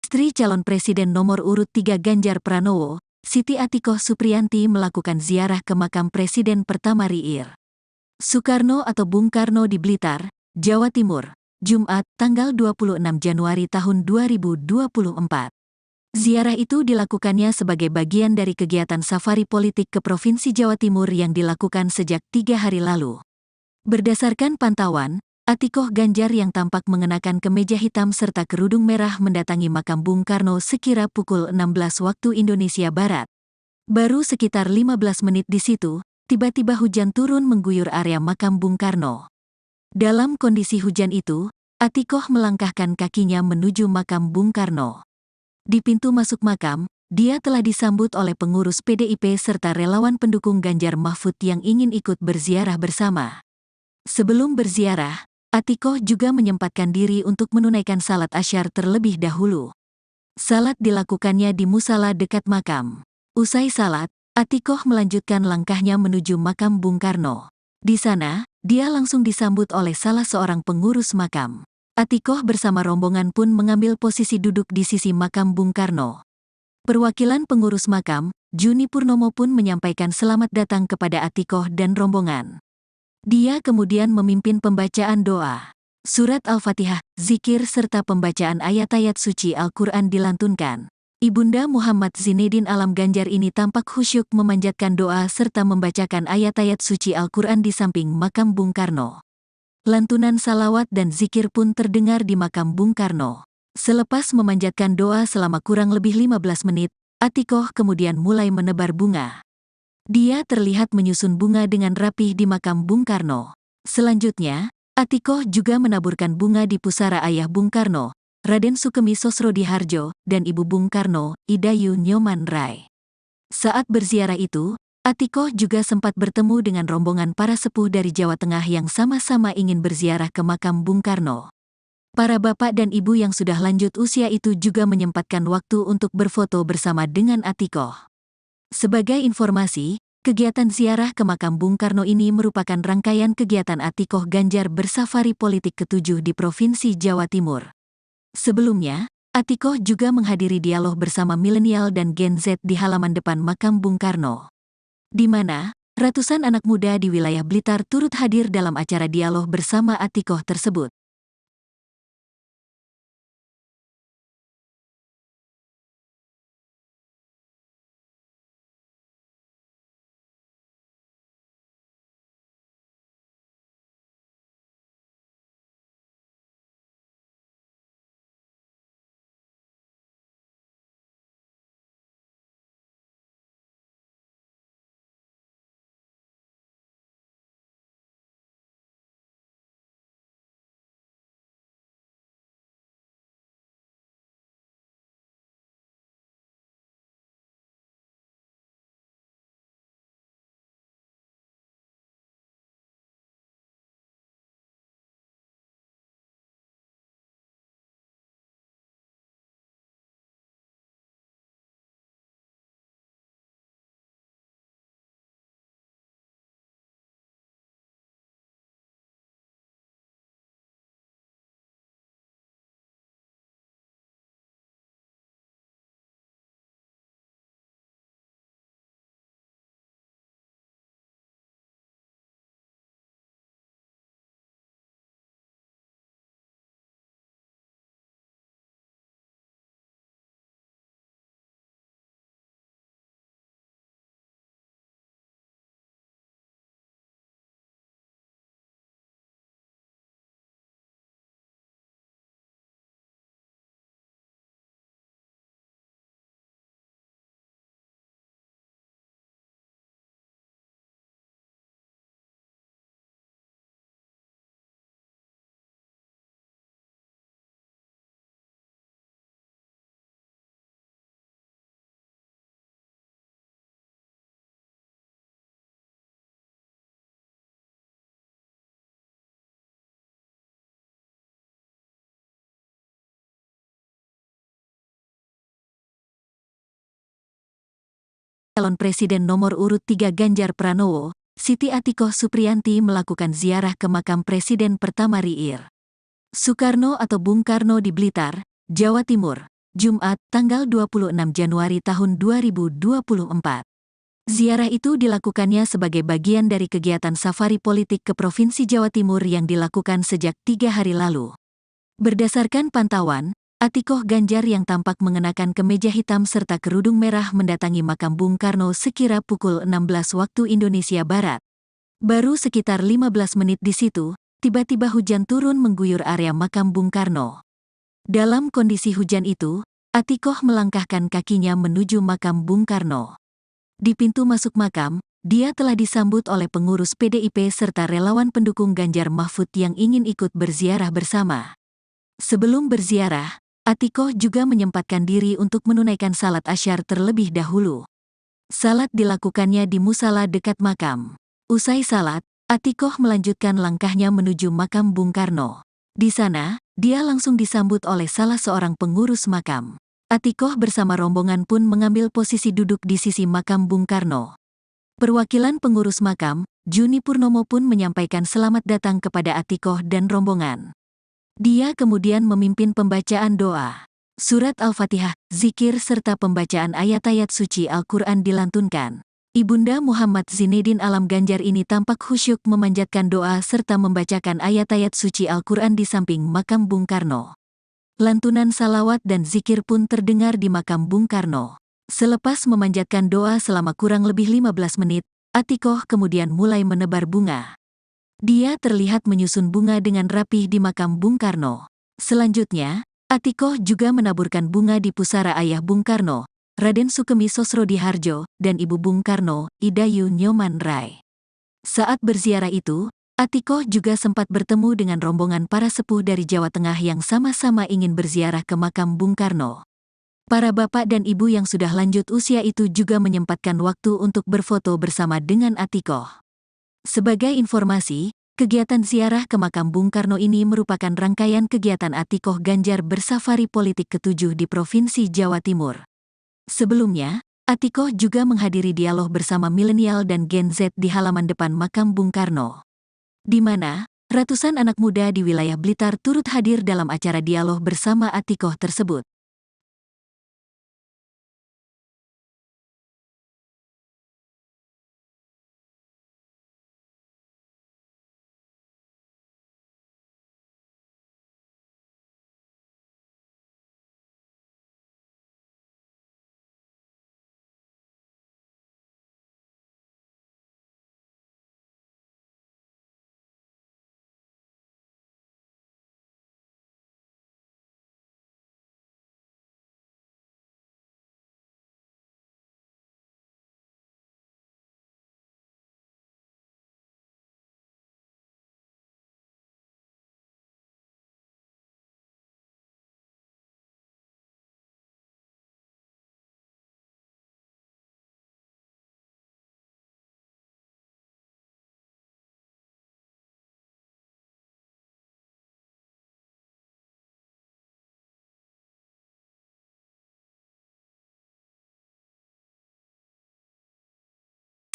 Istri calon Presiden nomor urut 3 Ganjar Pranowo, Siti Atikoh Supriyanti melakukan ziarah ke makam Presiden pertama RI Soekarno atau Bung Karno di Blitar, Jawa Timur, Jumat, tanggal 26 Januari tahun 2024. Ziarah itu dilakukannya sebagai bagian dari kegiatan safari politik ke Provinsi Jawa Timur yang dilakukan sejak 3 hari lalu. Berdasarkan pantauan, Atikoh Ganjar yang tampak mengenakan kemeja hitam serta kerudung merah mendatangi makam Bung Karno sekira pukul 16 waktu Indonesia Barat. Baru sekitar 15 menit di situ, tiba-tiba hujan turun mengguyur area makam Bung Karno. Dalam kondisi hujan itu, Atikoh melangkahkan kakinya menuju makam Bung Karno. Di pintu masuk makam, dia telah disambut oleh pengurus PDIP serta relawan pendukung Ganjar Mahfud yang ingin ikut berziarah bersama. Sebelum berziarah, Atikoh juga menyempatkan diri untuk menunaikan salat asyar terlebih dahulu. Salat dilakukannya di musala dekat makam. Usai salat, Atikoh melanjutkan langkahnya menuju makam Bung Karno. Di sana, dia langsung disambut oleh salah seorang pengurus makam. Atikoh bersama rombongan pun mengambil posisi duduk di sisi makam Bung Karno. Perwakilan pengurus makam, Juni Purnomo pun menyampaikan selamat datang kepada Atikoh dan rombongan. Dia kemudian memimpin pembacaan doa. Surat Al-Fatihah, zikir serta pembacaan ayat-ayat suci Al-Quran dilantunkan. Ibunda Muhammad Zinedin Alam Ganjar ini tampak khusyuk memanjatkan doa serta membacakan ayat-ayat suci Al-Quran di samping makam Bung Karno. Lantunan salawat dan zikir pun terdengar di makam Bung Karno. Selepas memanjatkan doa selama kurang lebih 15 menit, Atikoh kemudian mulai menebar bunga. Dia terlihat menyusun bunga dengan rapih di makam Bung Karno. Selanjutnya, Atikoh juga menaburkan bunga di pusara ayah Bung Karno, Raden Sukemi Sosrodihardjo, dan Ibu Bung Karno, Idayu Nyoman Rai. Saat berziarah itu, Atikoh juga sempat bertemu dengan rombongan para sepuh dari Jawa Tengah yang sama-sama ingin berziarah ke makam Bung Karno. Para bapak dan ibu yang sudah lanjut usia itu juga menyempatkan waktu untuk berfoto bersama dengan Atikoh. Sebagai informasi, kegiatan ziarah ke makam Bung Karno ini merupakan rangkaian kegiatan Atikoh Ganjar bersafari politik ke-7 di Provinsi Jawa Timur. Sebelumnya, Atikoh juga menghadiri dialog bersama milenial dan Gen Z di halaman depan makam Bung Karno, di mana ratusan anak muda di wilayah Blitar turut hadir dalam acara dialog bersama Atikoh tersebut. Calon Presiden nomor urut 3 Ganjar Pranowo, Siti Atikoh Supriyanti melakukan ziarah ke makam Presiden pertama RI Soekarno atau Bung Karno di Blitar, Jawa Timur, Jumat, tanggal 26 Januari tahun 2024. Ziarah itu dilakukannya sebagai bagian dari kegiatan safari politik ke Provinsi Jawa Timur yang dilakukan sejak 3 hari lalu. Berdasarkan pantauan, Atikoh Ganjar yang tampak mengenakan kemeja hitam serta kerudung merah mendatangi makam Bung Karno sekira pukul 16 waktu Indonesia Barat. Baru sekitar 15 menit di situ, tiba-tiba hujan turun mengguyur area makam Bung Karno. Dalam kondisi hujan itu, Atikoh melangkahkan kakinya menuju makam Bung Karno. Di pintu masuk makam, dia telah disambut oleh pengurus PDIP serta relawan pendukung Ganjar Mahfud yang ingin ikut berziarah bersama. Sebelum berziarah, Atikoh juga menyempatkan diri untuk menunaikan salat asyar terlebih dahulu. Salat dilakukannya di musala dekat makam. Usai salat, Atikoh melanjutkan langkahnya menuju makam Bung Karno. Di sana, dia langsung disambut oleh salah seorang pengurus makam. Atikoh bersama rombongan pun mengambil posisi duduk di sisi makam Bung Karno. Perwakilan pengurus makam, Juni Purnomo pun menyampaikan selamat datang kepada Atikoh dan rombongan. Dia kemudian memimpin pembacaan doa. Surat Al-Fatihah, zikir serta pembacaan ayat-ayat suci Al-Quran dilantunkan. Ibunda Muhammad Zinedin Alam Ganjar ini tampak khusyuk memanjatkan doa serta membacakan ayat-ayat suci Al-Quran di samping makam Bung Karno. Lantunan salawat dan zikir pun terdengar di makam Bung Karno. Selepas memanjatkan doa selama kurang lebih 15 menit, Atikoh kemudian mulai menebar bunga. Dia terlihat menyusun bunga dengan rapih di makam Bung Karno. Selanjutnya, Atikoh juga menaburkan bunga di pusara ayah Bung Karno, Raden Sukemi Sosrodihardjo, dan ibu Bung Karno, Idayu Nyoman Rai. Saat berziarah itu, Atikoh juga sempat bertemu dengan rombongan para sepuh dari Jawa Tengah yang sama-sama ingin berziarah ke makam Bung Karno. Para bapak dan ibu yang sudah lanjut usia itu juga menyempatkan waktu untuk berfoto bersama dengan Atikoh. Sebagai informasi, kegiatan ziarah ke makam Bung Karno ini merupakan rangkaian kegiatan Atikoh Ganjar bersafari politik ke-7 di Provinsi Jawa Timur. Sebelumnya, Atikoh juga menghadiri dialog bersama milenial dan Gen Z di halaman depan makam Bung Karno, di mana ratusan anak muda di wilayah Blitar turut hadir dalam acara dialog bersama Atikoh tersebut.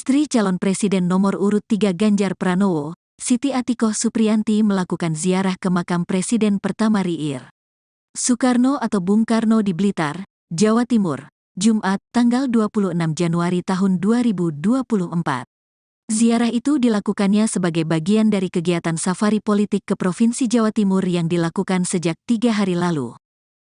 Istri calon Presiden nomor urut 3 Ganjar Pranowo, Siti Atikoh Supriyanti melakukan ziarah ke makam Presiden pertama RI Soekarno atau Bung Karno di Blitar, Jawa Timur, Jumat, tanggal 26 Januari tahun 2024. Ziarah itu dilakukannya sebagai bagian dari kegiatan safari politik ke Provinsi Jawa Timur yang dilakukan sejak 3 hari lalu.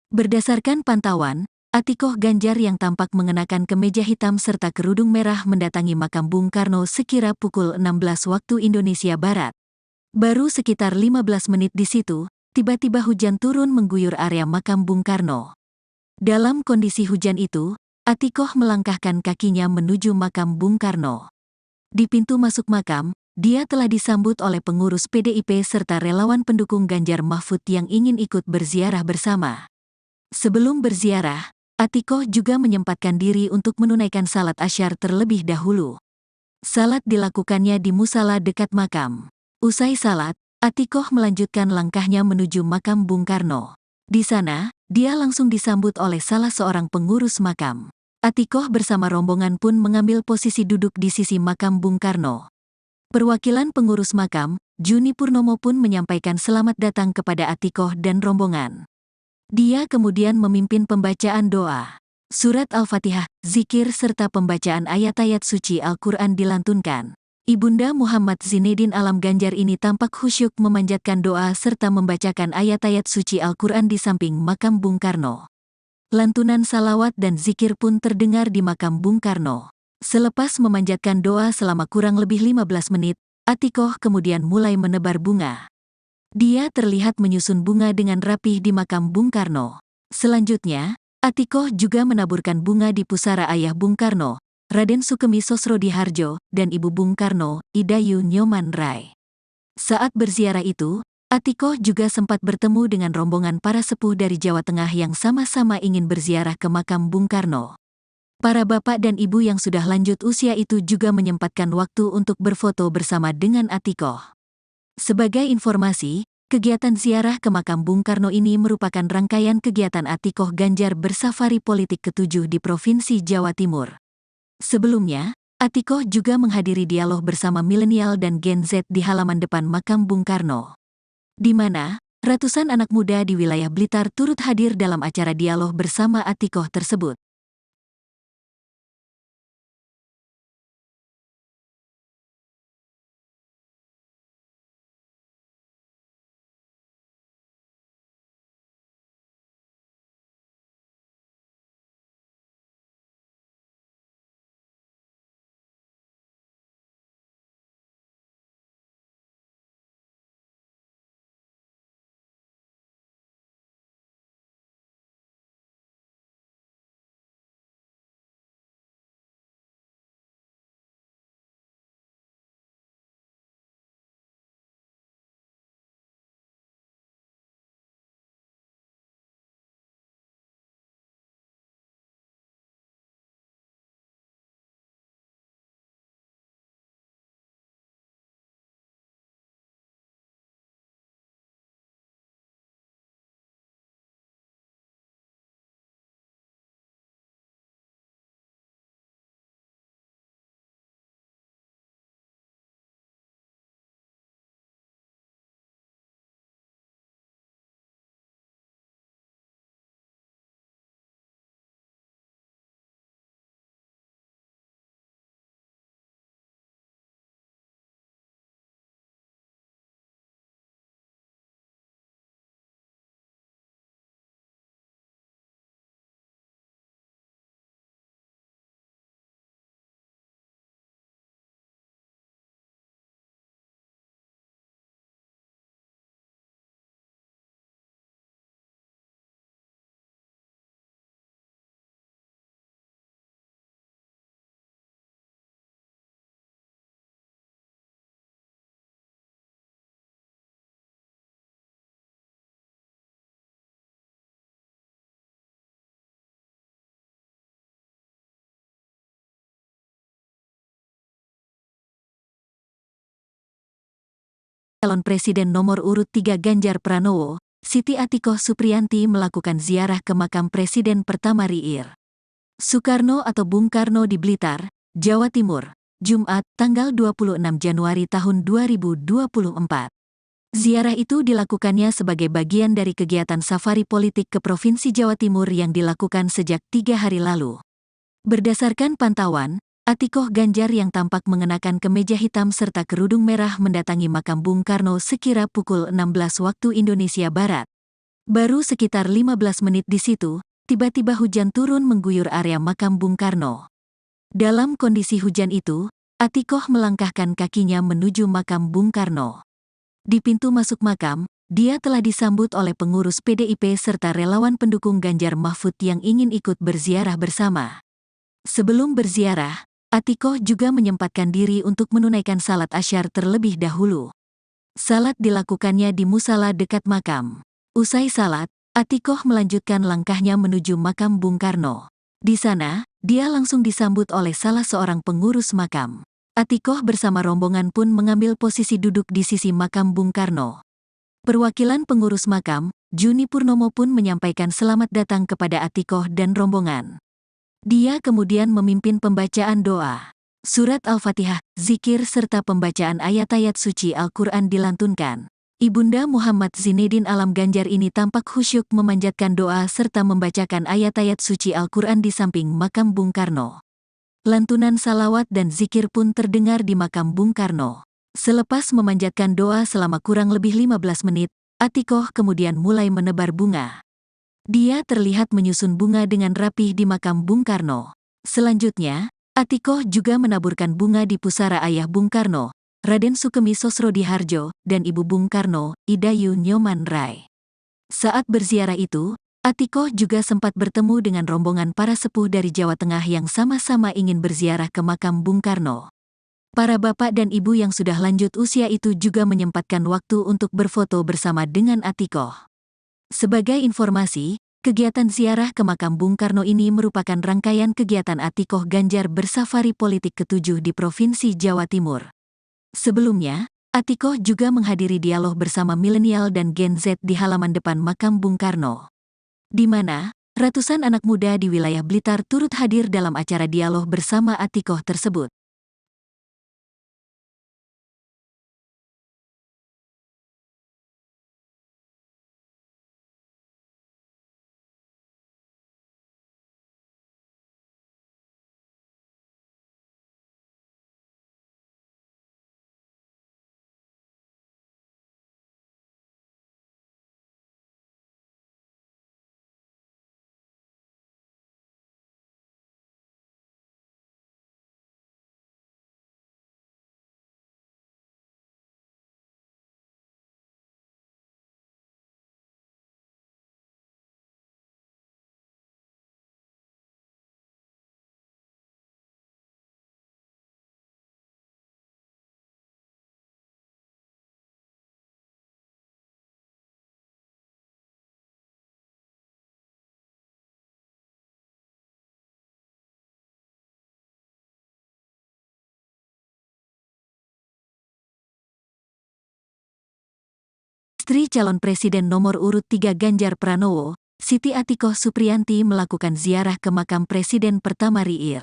Berdasarkan pantauan, Atikoh Ganjar yang tampak mengenakan kemeja hitam serta kerudung merah mendatangi makam Bung Karno sekira pukul 16 waktu Indonesia Barat. Baru sekitar 15 menit di situ, tiba-tiba hujan turun mengguyur area makam Bung Karno. Dalam kondisi hujan itu, Atikoh melangkahkan kakinya menuju makam Bung Karno. Di pintu masuk makam, dia telah disambut oleh pengurus PDIP serta relawan pendukung Ganjar Mahfud yang ingin ikut berziarah bersama. Sebelum berziarah, Atikoh juga menyempatkan diri untuk menunaikan salat asyar terlebih dahulu. Salat dilakukannya di musala dekat makam. Usai salat, Atikoh melanjutkan langkahnya menuju makam Bung Karno. Di sana, dia langsung disambut oleh salah seorang pengurus makam. Atikoh bersama rombongan pun mengambil posisi duduk di sisi makam Bung Karno. Perwakilan pengurus makam, Juni Purnomo pun menyampaikan selamat datang kepada Atikoh dan rombongan. Dia kemudian memimpin pembacaan doa. Surat Al-Fatihah, zikir serta pembacaan ayat-ayat suci Al-Quran dilantunkan. Ibunda Muhammad Zinedin Alam Ganjar ini tampak khusyuk memanjatkan doa serta membacakan ayat-ayat suci Al-Quran di samping makam Bung Karno. Lantunan salawat dan zikir pun terdengar di makam Bung Karno. Selepas memanjatkan doa selama kurang lebih 15 menit, Atikoh kemudian mulai menebar bunga. Dia terlihat menyusun bunga dengan rapih di makam Bung Karno. Selanjutnya, Atikoh juga menaburkan bunga di pusara ayah Bung Karno, Raden Sukemi Sosrodihardjo, dan ibu Bung Karno, Idayu Nyoman Rai. Saat berziarah itu, Atikoh juga sempat bertemu dengan rombongan para sepuh dari Jawa Tengah yang sama-sama ingin berziarah ke makam Bung Karno. Para bapak dan ibu yang sudah lanjut usia itu juga menyempatkan waktu untuk berfoto bersama dengan Atikoh. Sebagai informasi, kegiatan ziarah ke makam Bung Karno ini merupakan rangkaian kegiatan Atikoh Ganjar bersafari politik ke-7 di Provinsi Jawa Timur. Sebelumnya, Atikoh juga menghadiri dialog bersama milenial dan Gen Z di halaman depan makam Bung Karno, di mana ratusan anak muda di wilayah Blitar turut hadir dalam acara dialog bersama Atikoh tersebut. Calon Presiden nomor urut 3 Ganjar Pranowo, Siti Atikoh Supriyanti melakukan ziarah ke makam Presiden pertama RI. Soekarno atau Bung Karno di Blitar, Jawa Timur, Jumat, tanggal 26 Januari tahun 2024. Ziarah itu dilakukannya sebagai bagian dari kegiatan safari politik ke Provinsi Jawa Timur yang dilakukan sejak 3 hari lalu. Berdasarkan pantauan, Atikoh Ganjar yang tampak mengenakan kemeja hitam serta kerudung merah mendatangi makam Bung Karno sekira pukul 16 waktu Indonesia Barat. Baru sekitar 15 menit di situ, tiba-tiba hujan turun mengguyur area makam Bung Karno. Dalam kondisi hujan itu, Atikoh melangkahkan kakinya menuju makam Bung Karno. Di pintu masuk makam, dia telah disambut oleh pengurus PDIP serta relawan pendukung Ganjar Mahfud yang ingin ikut berziarah bersama. Sebelum berziarah, Atikoh juga menyempatkan diri untuk menunaikan salat asyar terlebih dahulu. Salat dilakukannya di musala dekat makam. Usai salat, Atikoh melanjutkan langkahnya menuju makam Bung Karno. Di sana, dia langsung disambut oleh salah seorang pengurus makam. Atikoh bersama rombongan pun mengambil posisi duduk di sisi makam Bung Karno. Perwakilan pengurus makam, Juni Purnomo pun menyampaikan selamat datang kepada Atikoh dan rombongan. Dia kemudian memimpin pembacaan doa. Surat Al-Fatihah, zikir serta pembacaan ayat-ayat suci Al-Quran dilantunkan. Ibunda Muhammad Zinedin Alam Ganjar ini tampak khusyuk memanjatkan doa serta membacakan ayat-ayat suci Al-Quran di samping makam Bung Karno. Lantunan salawat dan zikir pun terdengar di makam Bung Karno. Selepas memanjatkan doa selama kurang lebih 15 menit, Atikoh kemudian mulai menebar bunga. Dia terlihat menyusun bunga dengan rapih di makam Bung Karno. Selanjutnya, Atikoh juga menaburkan bunga di pusara ayah Bung Karno, Raden Sukemi Sosrodihardjo, dan ibu Bung Karno, Idayu Nyoman Rai. Saat berziarah itu, Atikoh juga sempat bertemu dengan rombongan para sepuh dari Jawa Tengah yang sama-sama ingin berziarah ke makam Bung Karno. Para bapak dan ibu yang sudah lanjut usia itu juga menyempatkan waktu untuk berfoto bersama dengan Atikoh. Sebagai informasi, kegiatan ziarah ke makam Bung Karno ini merupakan rangkaian kegiatan Atikoh Ganjar bersafari politik ke-7 di Provinsi Jawa Timur. Sebelumnya, Atikoh juga menghadiri dialog bersama milenial dan Gen Z di halaman depan makam Bung Karno, di mana ratusan anak muda di wilayah Blitar turut hadir dalam acara dialog bersama Atikoh tersebut. Istri calon Presiden nomor urut 3 Ganjar Pranowo, Siti Atikoh Supriyanti melakukan ziarah ke makam Presiden pertama RI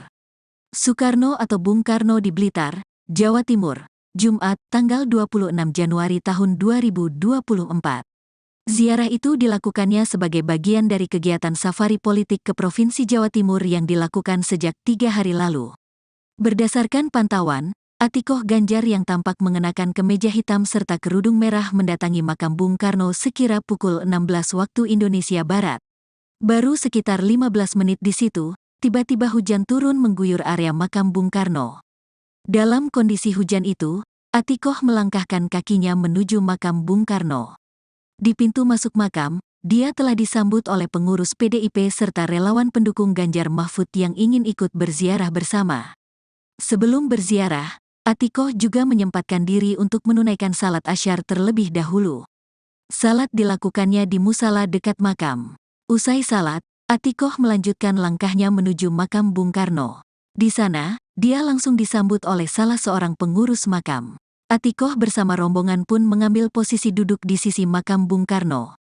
Soekarno atau Bung Karno di Blitar, Jawa Timur, Jumat, tanggal 26 Januari tahun 2024. Ziarah itu dilakukannya sebagai bagian dari kegiatan safari politik ke Provinsi Jawa Timur yang dilakukan sejak 3 hari lalu. Berdasarkan pantauan, Atikoh Ganjar yang tampak mengenakan kemeja hitam serta kerudung merah mendatangi makam Bung Karno sekira pukul 16 waktu Indonesia Barat. Baru sekitar 15 menit di situ, tiba-tiba hujan turun mengguyur area makam Bung Karno. Dalam kondisi hujan itu, Atikoh melangkahkan kakinya menuju makam Bung Karno. Di pintu masuk makam, dia telah disambut oleh pengurus PDIP serta relawan pendukung Ganjar Mahfud yang ingin ikut berziarah bersama. Sebelum berziarah, Atikoh juga menyempatkan diri untuk menunaikan salat asyar terlebih dahulu. Salat dilakukannya di musala dekat makam. Usai salat, Atikoh melanjutkan langkahnya menuju makam Bung Karno. Di sana, dia langsung disambut oleh salah seorang pengurus makam. Atikoh bersama rombongan pun mengambil posisi duduk di sisi makam Bung Karno.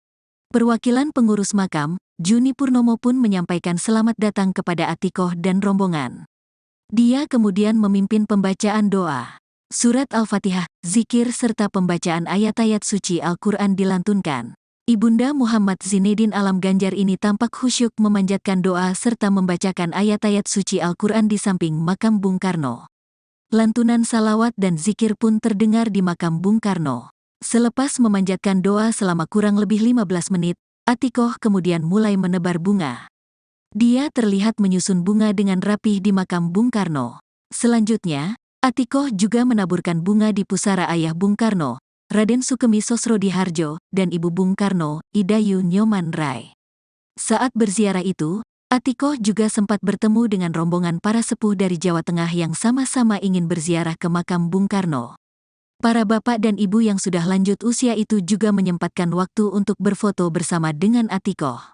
Perwakilan pengurus makam, Juni Purnomo pun menyampaikan selamat datang kepada Atikoh dan rombongan. Dia kemudian memimpin pembacaan doa. Surat Al-Fatihah, zikir serta pembacaan ayat-ayat suci Al-Quran dilantunkan. Ibunda Muhammad Zinedin Alam Ganjar ini tampak khusyuk memanjatkan doa serta membacakan ayat-ayat suci Al-Quran di samping makam Bung Karno. Lantunan salawat dan zikir pun terdengar di makam Bung Karno. Selepas memanjatkan doa selama kurang lebih 15 menit, Atikoh kemudian mulai menebar bunga. Dia terlihat menyusun bunga dengan rapih di makam Bung Karno. Selanjutnya, Atikoh juga menaburkan bunga di pusara ayah Bung Karno, Raden Sukemi Sosrodihardjo, dan ibu Bung Karno, Idayu Nyoman Rai. Saat berziarah itu, Atikoh juga sempat bertemu dengan rombongan para sepuh dari Jawa Tengah yang sama-sama ingin berziarah ke makam Bung Karno. Para bapak dan ibu yang sudah lanjut usia itu juga menyempatkan waktu untuk berfoto bersama dengan Atikoh.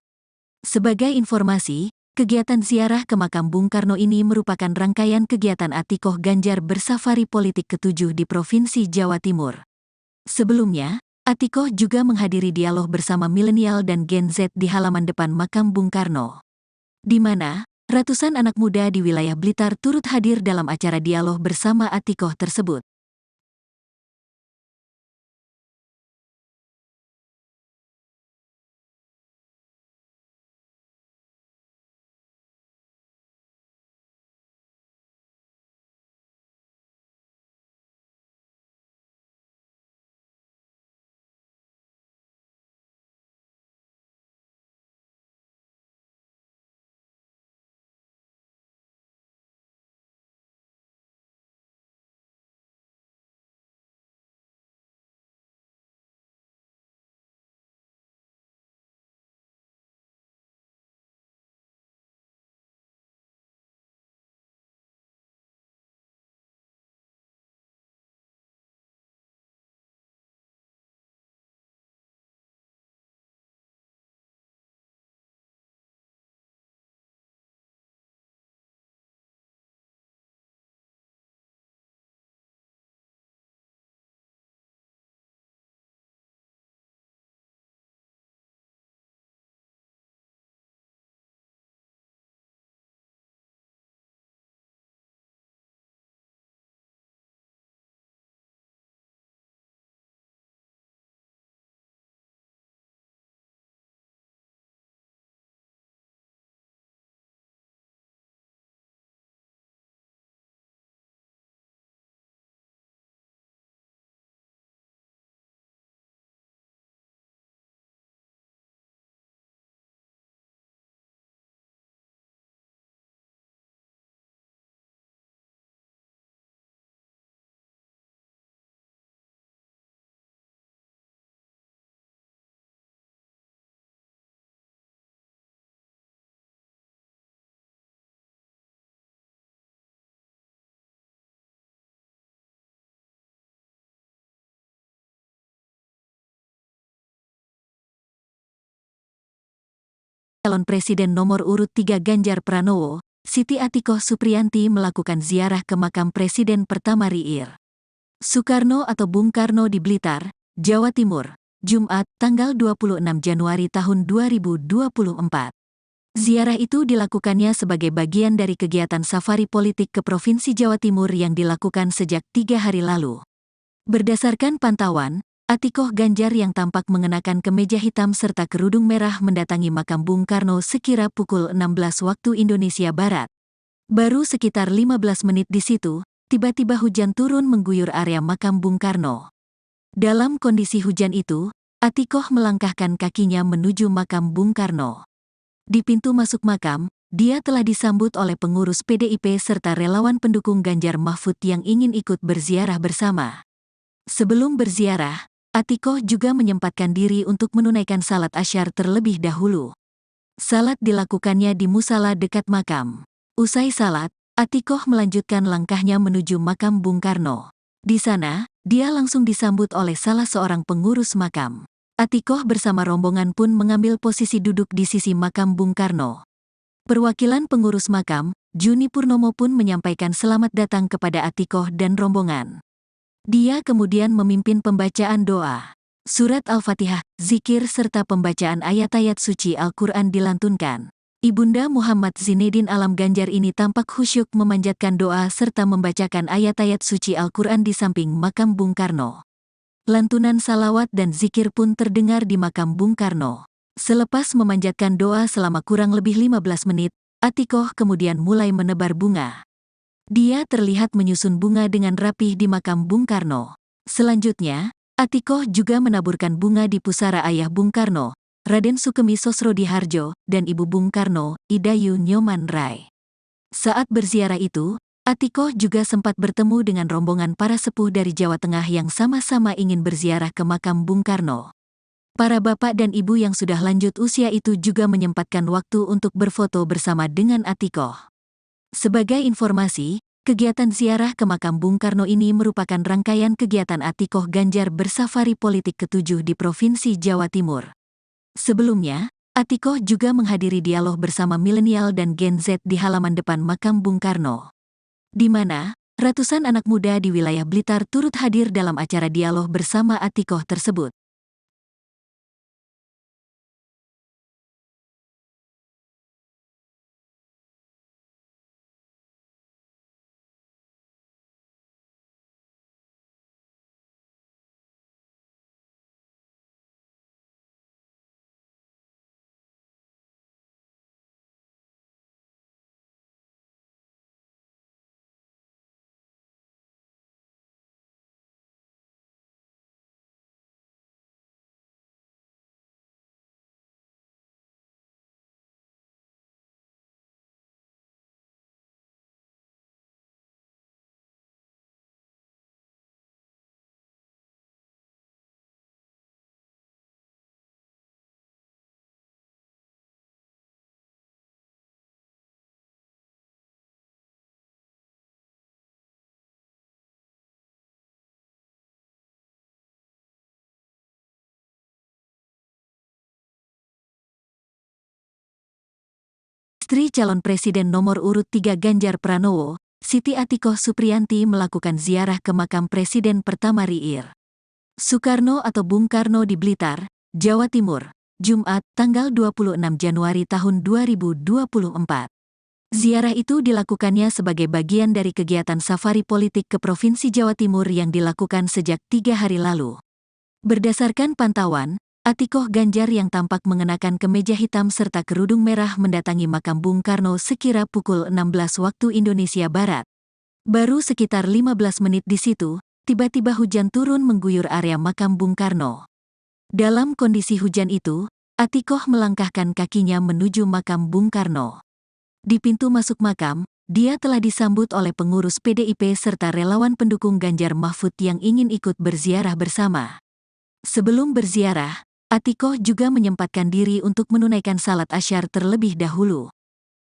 Sebagai informasi, kegiatan ziarah ke makam Bung Karno ini merupakan rangkaian kegiatan Atikoh Ganjar bersafari politik ke-7 di Provinsi Jawa Timur. Sebelumnya, Atikoh juga menghadiri dialog bersama milenial dan Gen Z di halaman depan makam Bung Karno, di mana Ratusan anak muda di wilayah Blitar turut hadir dalam acara dialog bersama Atikoh tersebut. Calon Presiden nomor urut 3 Ganjar Pranowo, Siti Atikoh Supriyanti melakukan ziarah ke makam Presiden pertama RI Soekarno atau Bung Karno di Blitar, Jawa Timur, Jumat, tanggal 26 Januari tahun 2024. Ziarah itu dilakukannya sebagai bagian dari kegiatan safari politik ke Provinsi Jawa Timur yang dilakukan sejak 3 hari lalu. Berdasarkan pantauan, Atikoh Ganjar yang tampak mengenakan kemeja hitam serta kerudung merah mendatangi makam Bung Karno sekira pukul 16 waktu Indonesia Barat. Baru sekitar 15 menit di situ, tiba-tiba hujan turun mengguyur area makam Bung Karno. Dalam kondisi hujan itu, Atikoh melangkahkan kakinya menuju makam Bung Karno. Di pintu masuk makam, dia telah disambut oleh pengurus PDIP serta relawan pendukung Ganjar Mahfud yang ingin ikut berziarah bersama. Sebelum berziarah, Atikoh juga menyempatkan diri untuk menunaikan salat asyar terlebih dahulu. Salat dilakukannya di musala dekat makam. Usai salat, Atikoh melanjutkan langkahnya menuju makam Bung Karno. Di sana, dia langsung disambut oleh salah seorang pengurus makam. Atikoh bersama rombongan pun mengambil posisi duduk di sisi makam Bung Karno. Perwakilan pengurus makam, Juni Purnomo pun menyampaikan selamat datang kepada Atikoh dan rombongan. Dia kemudian memimpin pembacaan doa. Surat Al-Fatihah, zikir serta pembacaan ayat-ayat suci Al-Quran dilantunkan. Ibunda Muhammad Zinedin Alam Ganjar ini tampak khusyuk memanjatkan doa serta membacakan ayat-ayat suci Al-Quran di samping makam Bung Karno. Lantunan salawat dan zikir pun terdengar di makam Bung Karno. Selepas memanjatkan doa selama kurang lebih 15 menit, Atikoh kemudian mulai menebar bunga. Dia terlihat menyusun bunga dengan rapih di makam Bung Karno. Selanjutnya, Atikoh juga menaburkan bunga di pusara ayah Bung Karno, Raden Sukemi Sosrodihardjo, dan ibu Bung Karno, Idayu Nyoman Rai. Saat berziarah itu, Atikoh juga sempat bertemu dengan rombongan para sepuh dari Jawa Tengah yang sama-sama ingin berziarah ke makam Bung Karno. Para bapak dan ibu yang sudah lanjut usia itu juga menyempatkan waktu untuk berfoto bersama dengan Atikoh. Sebagai informasi, kegiatan ziarah ke makam Bung Karno ini merupakan rangkaian kegiatan Atikoh Ganjar bersafari politik ke-7 di Provinsi Jawa Timur. Sebelumnya, Atikoh juga menghadiri dialog bersama milenial dan Gen Z di halaman depan makam Bung Karno, di mana ratusan anak muda di wilayah Blitar turut hadir dalam acara dialog bersama Atikoh tersebut. Istri calon presiden nomor urut 3 Ganjar Pranowo, Siti Atikoh Supriyanti melakukan ziarah ke makam Presiden pertama RI Soekarno atau Bung Karno di Blitar, Jawa Timur, Jumat, tanggal 26 Januari tahun 2024. Ziarah itu dilakukannya sebagai bagian dari kegiatan safari politik ke Provinsi Jawa Timur yang dilakukan sejak 3 hari lalu. Berdasarkan pantauan, Atikoh Ganjar yang tampak mengenakan kemeja hitam serta kerudung merah mendatangi makam Bung Karno sekira pukul 16 waktu Indonesia Barat. Baru sekitar 15 menit di situ, tiba-tiba hujan turun mengguyur area makam Bung Karno. Dalam kondisi hujan itu, Atikoh melangkahkan kakinya menuju makam Bung Karno. Di pintu masuk makam, dia telah disambut oleh pengurus PDIP serta relawan pendukung Ganjar Mahfud yang ingin ikut berziarah bersama. Sebelum berziarah, Atikoh juga menyempatkan diri untuk menunaikan salat asyar terlebih dahulu.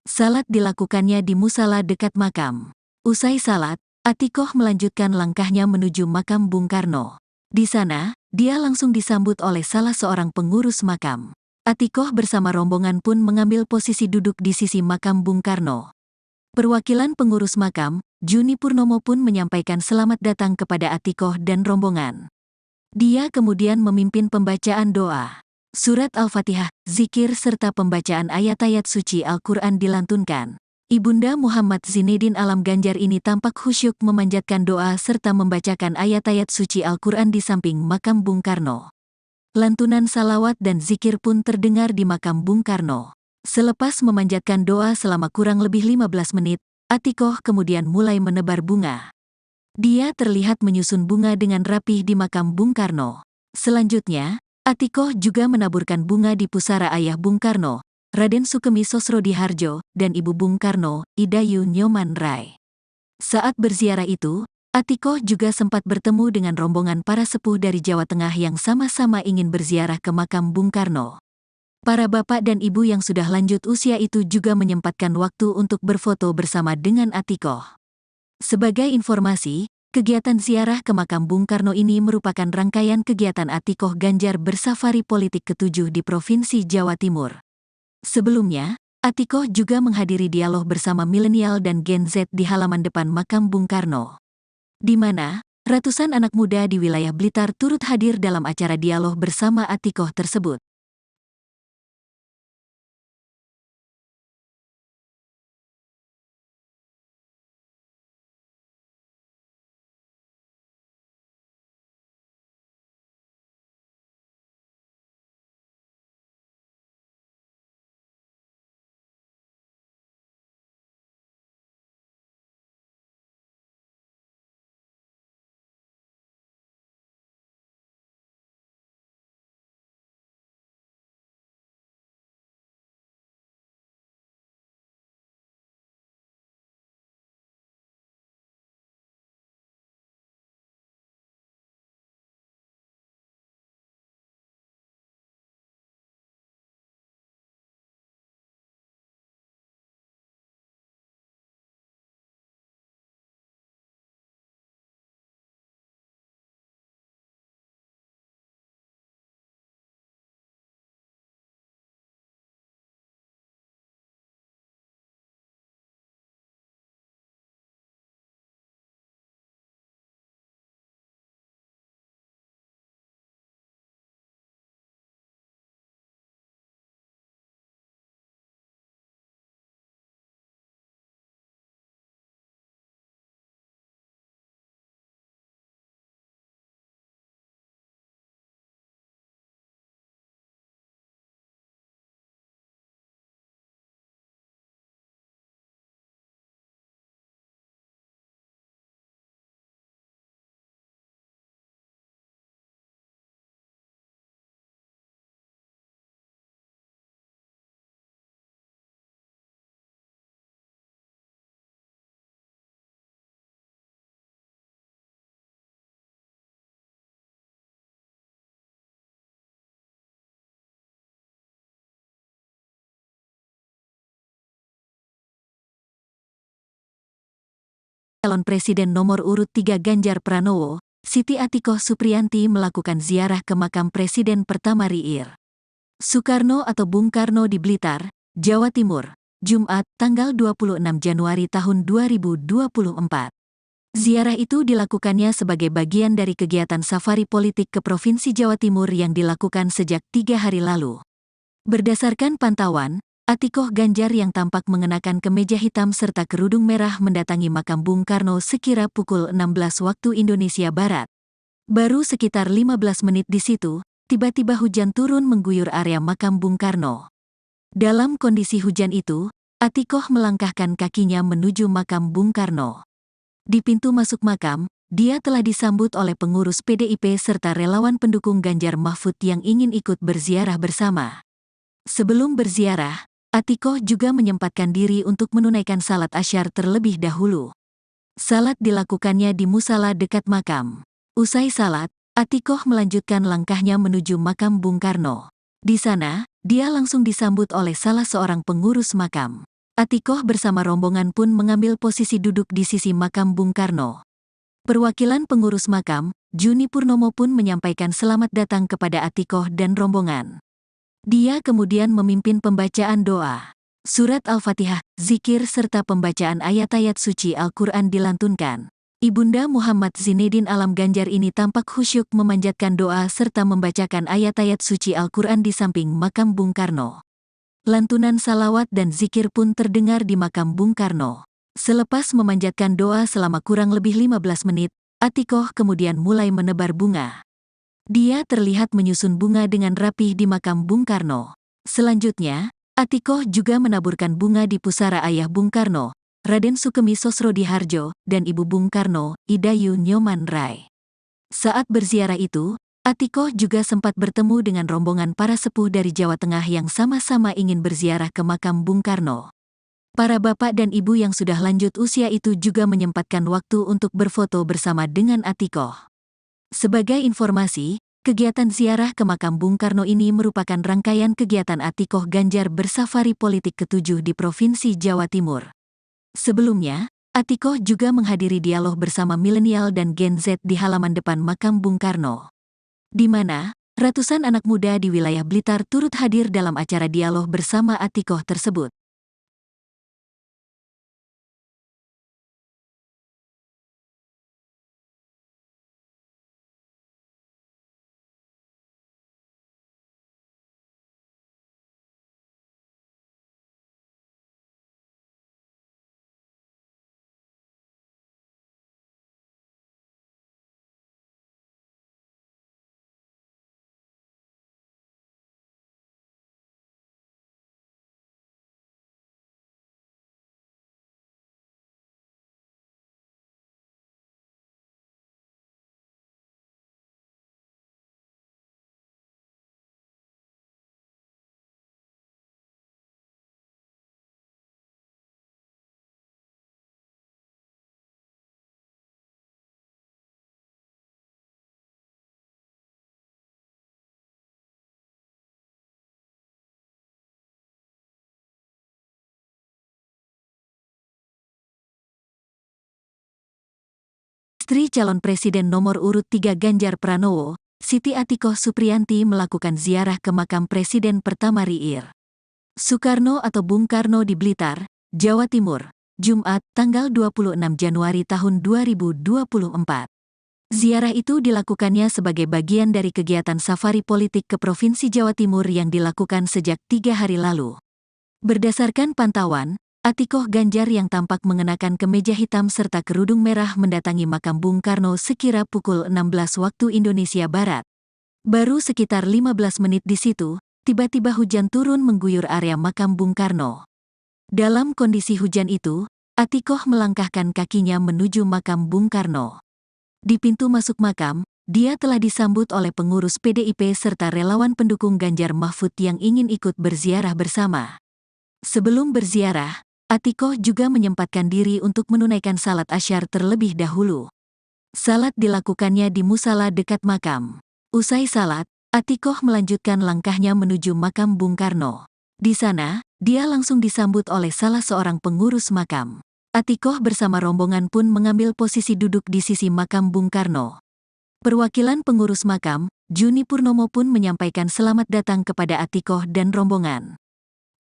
Salat dilakukannya di musala dekat makam. Usai salat, Atikoh melanjutkan langkahnya menuju makam Bung Karno. Di sana, dia langsung disambut oleh salah seorang pengurus makam. Atikoh bersama rombongan pun mengambil posisi duduk di sisi makam Bung Karno. Perwakilan pengurus makam, Juni Purnomo pun menyampaikan selamat datang kepada Atikoh dan rombongan. Dia kemudian memimpin pembacaan doa. Surat Al-Fatihah, zikir serta pembacaan ayat-ayat suci Al-Quran dilantunkan. Ibunda Muhammad Zinedin Alam Ganjar ini tampak khusyuk memanjatkan doa serta membacakan ayat-ayat suci Al-Quran di samping makam Bung Karno. Lantunan salawat dan zikir pun terdengar di makam Bung Karno. Selepas memanjatkan doa selama kurang lebih 15 menit, Atikoh kemudian mulai menebar bunga. Dia terlihat menyusun bunga dengan rapih di makam Bung Karno. Selanjutnya, Atikoh juga menaburkan bunga di pusara ayah Bung Karno, Raden Sukemi Sosrodihardjo, dan ibu Bung Karno, Idayu Nyoman Rai. Saat berziarah itu, Atikoh juga sempat bertemu dengan rombongan para sepuh dari Jawa Tengah yang sama-sama ingin berziarah ke makam Bung Karno. Para bapak dan ibu yang sudah lanjut usia itu juga menyempatkan waktu untuk berfoto bersama dengan Atikoh. Sebagai informasi, kegiatan ziarah ke makam Bung Karno ini merupakan rangkaian kegiatan Atikoh Ganjar bersafari politik ke-7 di Provinsi Jawa Timur. Sebelumnya, Atikoh juga menghadiri dialog bersama milenial dan Gen Z di halaman depan makam Bung Karno, di mana ratusan anak muda di wilayah Blitar turut hadir dalam acara dialog bersama Atikoh tersebut. Calon Presiden nomor urut 3 Ganjar Pranowo, Siti Atikoh Supriyanti melakukan ziarah ke makam Presiden pertama RI Soekarno atau Bung Karno di Blitar, Jawa Timur, Jumat, tanggal 26 Januari tahun 2024. Ziarah itu dilakukannya sebagai bagian dari kegiatan safari politik ke Provinsi Jawa Timur yang dilakukan sejak 3 hari lalu. Berdasarkan pantauan, Atikoh Ganjar yang tampak mengenakan kemeja hitam serta kerudung merah mendatangi makam Bung Karno sekira pukul 16 waktu Indonesia Barat. Baru sekitar 15 menit di situ, tiba-tiba hujan turun mengguyur area makam Bung Karno. Dalam kondisi hujan itu, Atikoh melangkahkan kakinya menuju makam Bung Karno. Di pintu masuk makam, dia telah disambut oleh pengurus PDIP serta relawan pendukung Ganjar Mahfud yang ingin ikut berziarah bersama. Sebelum berziarah, Atikoh juga menyempatkan diri untuk menunaikan salat asyar terlebih dahulu. Salat dilakukannya di musala dekat makam. Usai salat, Atikoh melanjutkan langkahnya menuju makam Bung Karno. Di sana, dia langsung disambut oleh salah seorang pengurus makam. Atikoh bersama rombongan pun mengambil posisi duduk di sisi makam Bung Karno. Perwakilan pengurus makam, Juni Purnomo pun menyampaikan selamat datang kepada Atikoh dan rombongan. Dia kemudian memimpin pembacaan doa. Surat Al-Fatihah, zikir serta pembacaan ayat-ayat suci Al-Quran dilantunkan. Ibunda Muhammad Zinedin Alam Ganjar ini tampak khusyuk memanjatkan doa serta membacakan ayat-ayat suci Al-Quran di samping makam Bung Karno. Lantunan salawat dan zikir pun terdengar di makam Bung Karno. Selepas memanjatkan doa selama kurang lebih 15 menit, Atikoh kemudian mulai menebar bunga. Dia terlihat menyusun bunga dengan rapih di makam Bung Karno. Selanjutnya, Atikoh juga menaburkan bunga di pusara ayah Bung Karno, Raden Sukemi Sosrodihardjo, dan Ibu Bung Karno, Idayu Nyoman Rai. Saat berziarah itu, Atikoh juga sempat bertemu dengan rombongan para sepuh dari Jawa Tengah yang sama-sama ingin berziarah ke makam Bung Karno. Para bapak dan ibu yang sudah lanjut usia itu juga menyempatkan waktu untuk berfoto bersama dengan Atikoh. Sebagai informasi, kegiatan ziarah ke makam Bung Karno ini merupakan rangkaian kegiatan Atikoh Ganjar bersafari politik ke-7 di Provinsi Jawa Timur. Sebelumnya, Atikoh juga menghadiri dialog bersama milenial dan Gen Z di halaman depan makam Bung Karno, di mana ratusan anak muda di wilayah Blitar turut hadir dalam acara dialog bersama Atikoh tersebut. Istri calon presiden nomor urut 3 Ganjar Pranowo, Siti Atikoh Supriyanti melakukan ziarah ke makam Presiden pertama RI Soekarno atau Bung Karno di Blitar, Jawa Timur, Jumat, tanggal 26 Januari tahun 2024. Ziarah itu dilakukannya sebagai bagian dari kegiatan safari politik ke Provinsi Jawa Timur yang dilakukan sejak 3 hari lalu. Berdasarkan pantauan, Atikoh Ganjar yang tampak mengenakan kemeja hitam serta kerudung merah mendatangi makam Bung Karno sekira pukul 16 waktu Indonesia Barat. Baru sekitar 15 menit di situ, tiba-tiba hujan turun mengguyur area makam Bung Karno. Dalam kondisi hujan itu, Atikoh melangkahkan kakinya menuju makam Bung Karno. Di pintu masuk makam, dia telah disambut oleh pengurus PDIP serta relawan pendukung Ganjar Mahfud yang ingin ikut berziarah bersama. Sebelum berziarah, Atikoh juga menyempatkan diri untuk menunaikan salat asyar terlebih dahulu. Salat dilakukannya di musala dekat makam. Usai salat, Atikoh melanjutkan langkahnya menuju makam Bung Karno. Di sana, dia langsung disambut oleh salah seorang pengurus makam. Atikoh bersama rombongan pun mengambil posisi duduk di sisi makam Bung Karno. Perwakilan pengurus makam, Juni Purnomo pun menyampaikan selamat datang kepada Atikoh dan rombongan.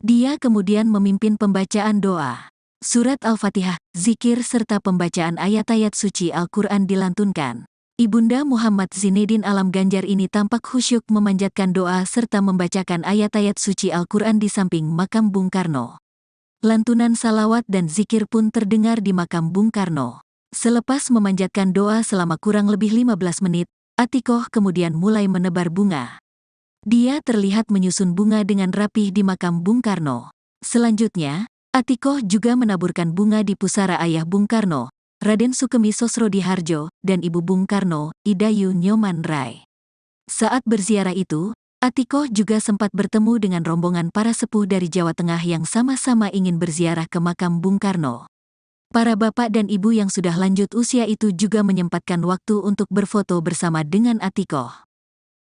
Dia kemudian memimpin pembacaan doa. Surat Al-Fatihah, zikir serta pembacaan ayat-ayat suci Al-Quran dilantunkan. Ibunda Muhammad Zinedin Alam Ganjar ini tampak khusyuk memanjatkan doa serta membacakan ayat-ayat suci Al-Quran di samping makam Bung Karno. Lantunan salawat dan zikir pun terdengar di makam Bung Karno. Selepas memanjatkan doa selama kurang lebih 15 menit, Atikoh kemudian mulai menebar bunga. Dia terlihat menyusun bunga dengan rapih di makam Bung Karno. Selanjutnya, Atikoh juga menaburkan bunga di pusara ayah Bung Karno, Raden Sukemi Sosrodihardjo, dan ibu Bung Karno, Idayu Nyoman Rai. Saat berziarah itu, Atikoh juga sempat bertemu dengan rombongan para sepuh dari Jawa Tengah yang sama-sama ingin berziarah ke makam Bung Karno. Para bapak dan ibu yang sudah lanjut usia itu juga menyempatkan waktu untuk berfoto bersama dengan Atikoh.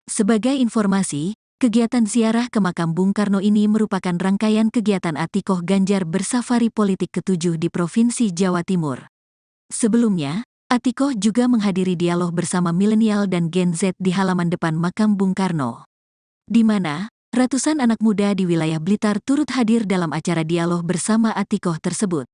Sebagai informasi, kegiatan ziarah ke makam Bung Karno ini merupakan rangkaian kegiatan Atikoh Ganjar bersafari politik ke-7 di Provinsi Jawa Timur. Sebelumnya, Atikoh juga menghadiri dialog bersama milenial dan Gen Z di halaman depan makam Bung Karno, di mana ratusan anak muda di wilayah Blitar turut hadir dalam acara dialog bersama Atikoh tersebut.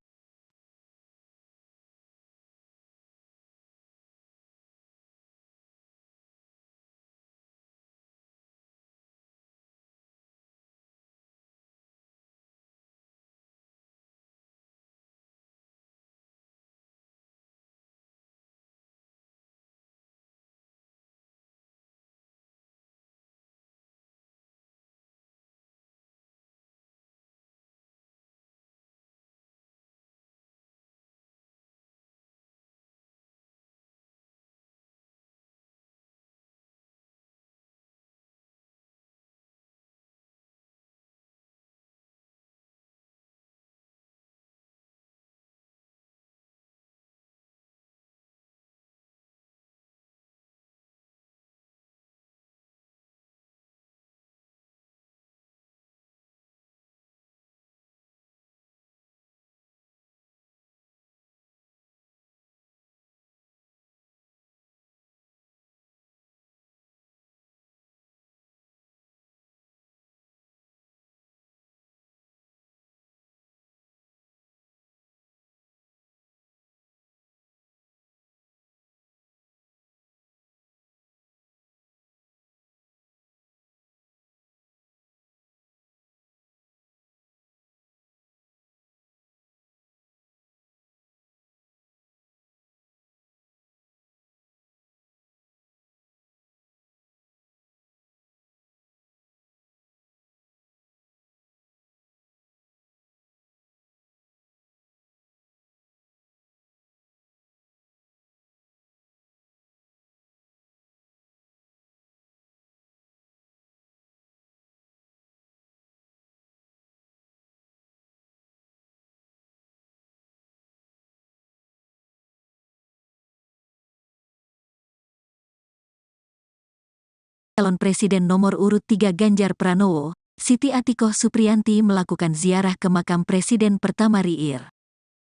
Calon Presiden nomor urut 3 Ganjar Pranowo, Siti Atikoh Supriyanti melakukan ziarah ke makam Presiden pertama RI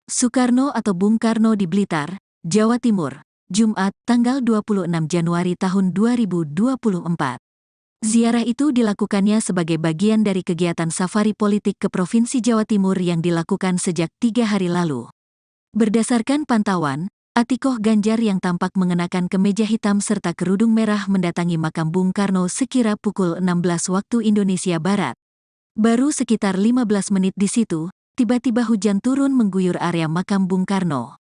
Soekarno atau Bung Karno di Blitar, Jawa Timur, Jumat, tanggal 26 Januari tahun 2024. Ziarah itu dilakukannya sebagai bagian dari kegiatan safari politik ke Provinsi Jawa Timur yang dilakukan sejak 3 hari lalu. Berdasarkan pantauan, Atikoh Ganjar yang tampak mengenakan kemeja hitam serta kerudung merah mendatangi makam Bung Karno sekira pukul 16 waktu Indonesia Barat. Baru sekitar 15 menit di situ, tiba-tiba hujan turun mengguyur area makam Bung Karno.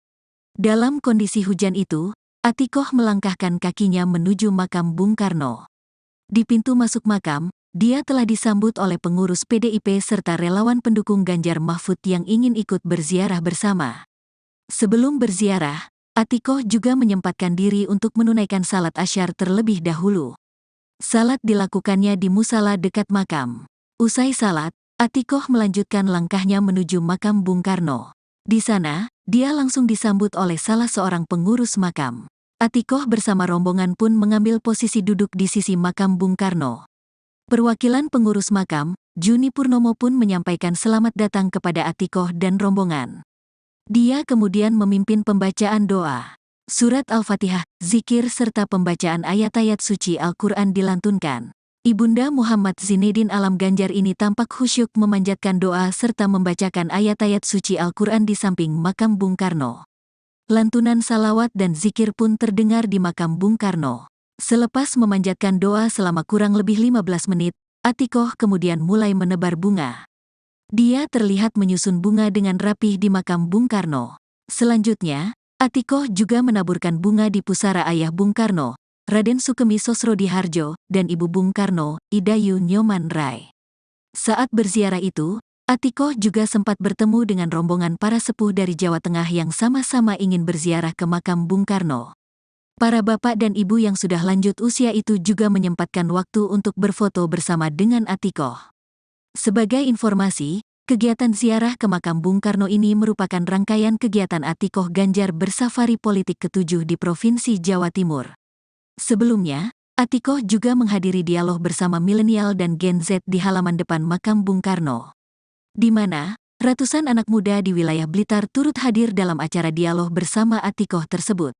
Dalam kondisi hujan itu, Atikoh melangkahkan kakinya menuju makam Bung Karno. Di pintu masuk makam, dia telah disambut oleh pengurus PDIP serta relawan pendukung Ganjar Mahfud yang ingin ikut berziarah bersama. Sebelum berziarah, Atikoh juga menyempatkan diri untuk menunaikan salat asyar terlebih dahulu. Salat dilakukannya di musala dekat makam. Usai salat, Atikoh melanjutkan langkahnya menuju makam Bung Karno. Di sana, dia langsung disambut oleh salah seorang pengurus makam. Atikoh bersama rombongan pun mengambil posisi duduk di sisi makam Bung Karno. Perwakilan pengurus makam, Juni Purnomo pun menyampaikan selamat datang kepada Atikoh dan rombongan. Dia kemudian memimpin pembacaan doa. Surat Al-Fatihah, zikir serta pembacaan ayat-ayat suci Al-Quran dilantunkan. Ibunda Muhammad Zinedin Alam Ganjar ini tampak khusyuk memanjatkan doa serta membacakan ayat-ayat suci Al-Quran di samping makam Bung Karno. Lantunan salawat dan zikir pun terdengar di makam Bung Karno. Selepas memanjatkan doa selama kurang lebih 15 menit, Atikoh kemudian mulai menebar bunga. Dia terlihat menyusun bunga dengan rapih di makam Bung Karno. Selanjutnya, Atikoh juga menaburkan bunga di pusara ayah Bung Karno, Raden Sukemi Sosrodihardjo, dan Ibu Bung Karno, Idayu Nyoman Rai. Saat berziarah itu, Atikoh juga sempat bertemu dengan rombongan para sepuh dari Jawa Tengah yang sama-sama ingin berziarah ke makam Bung Karno. Para bapak dan ibu yang sudah lanjut usia itu juga menyempatkan waktu untuk berfoto bersama dengan Atikoh. Sebagai informasi, kegiatan ziarah ke makam Bung Karno ini merupakan rangkaian kegiatan Atikoh Ganjar bersafari politik ke-7 di Provinsi Jawa Timur. Sebelumnya, Atikoh juga menghadiri dialog bersama milenial dan Gen Z di halaman depan makam Bung Karno, di mana ratusan anak muda di wilayah Blitar turut hadir dalam acara dialog bersama Atikoh tersebut.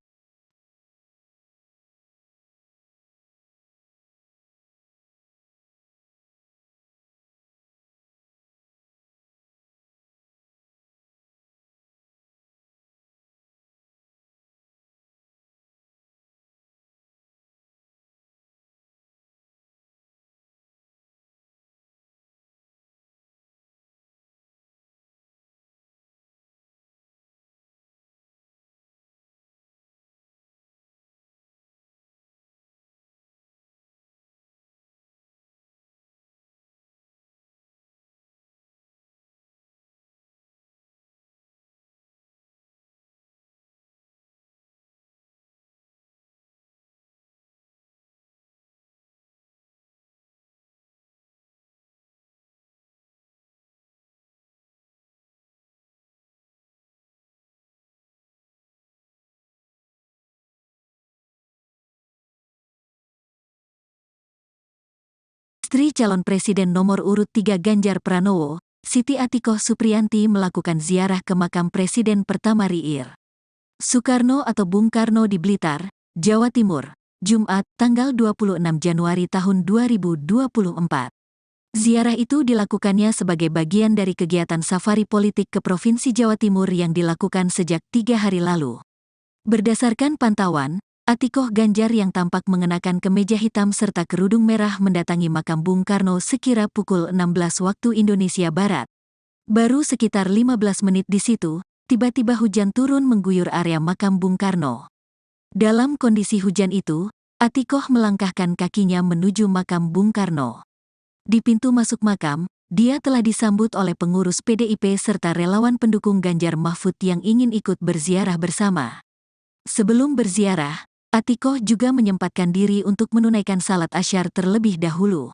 Istri calon Presiden nomor urut 3 Ganjar Pranowo, Siti Atikoh Supriyanti melakukan ziarah ke makam Presiden pertama RI Soekarno atau Bung Karno di Blitar, Jawa Timur, Jumat, tanggal 26 Januari tahun 2024. Ziarah itu dilakukannya sebagai bagian dari kegiatan safari politik ke Provinsi Jawa Timur yang dilakukan sejak 3 hari lalu. Berdasarkan pantauan, Atikoh Ganjar yang tampak mengenakan kemeja hitam serta kerudung merah mendatangi makam Bung Karno sekira pukul 16 waktu Indonesia Barat. Baru sekitar 15 menit di situ, tiba-tiba hujan turun mengguyur area makam Bung Karno. Dalam kondisi hujan itu, Atikoh melangkahkan kakinya menuju makam Bung Karno. Di pintu masuk makam, dia telah disambut oleh pengurus PDIP serta relawan pendukung Ganjar Mahfud yang ingin ikut berziarah bersama. Sebelum berziarah, Atikoh juga menyempatkan diri untuk menunaikan salat asyar terlebih dahulu.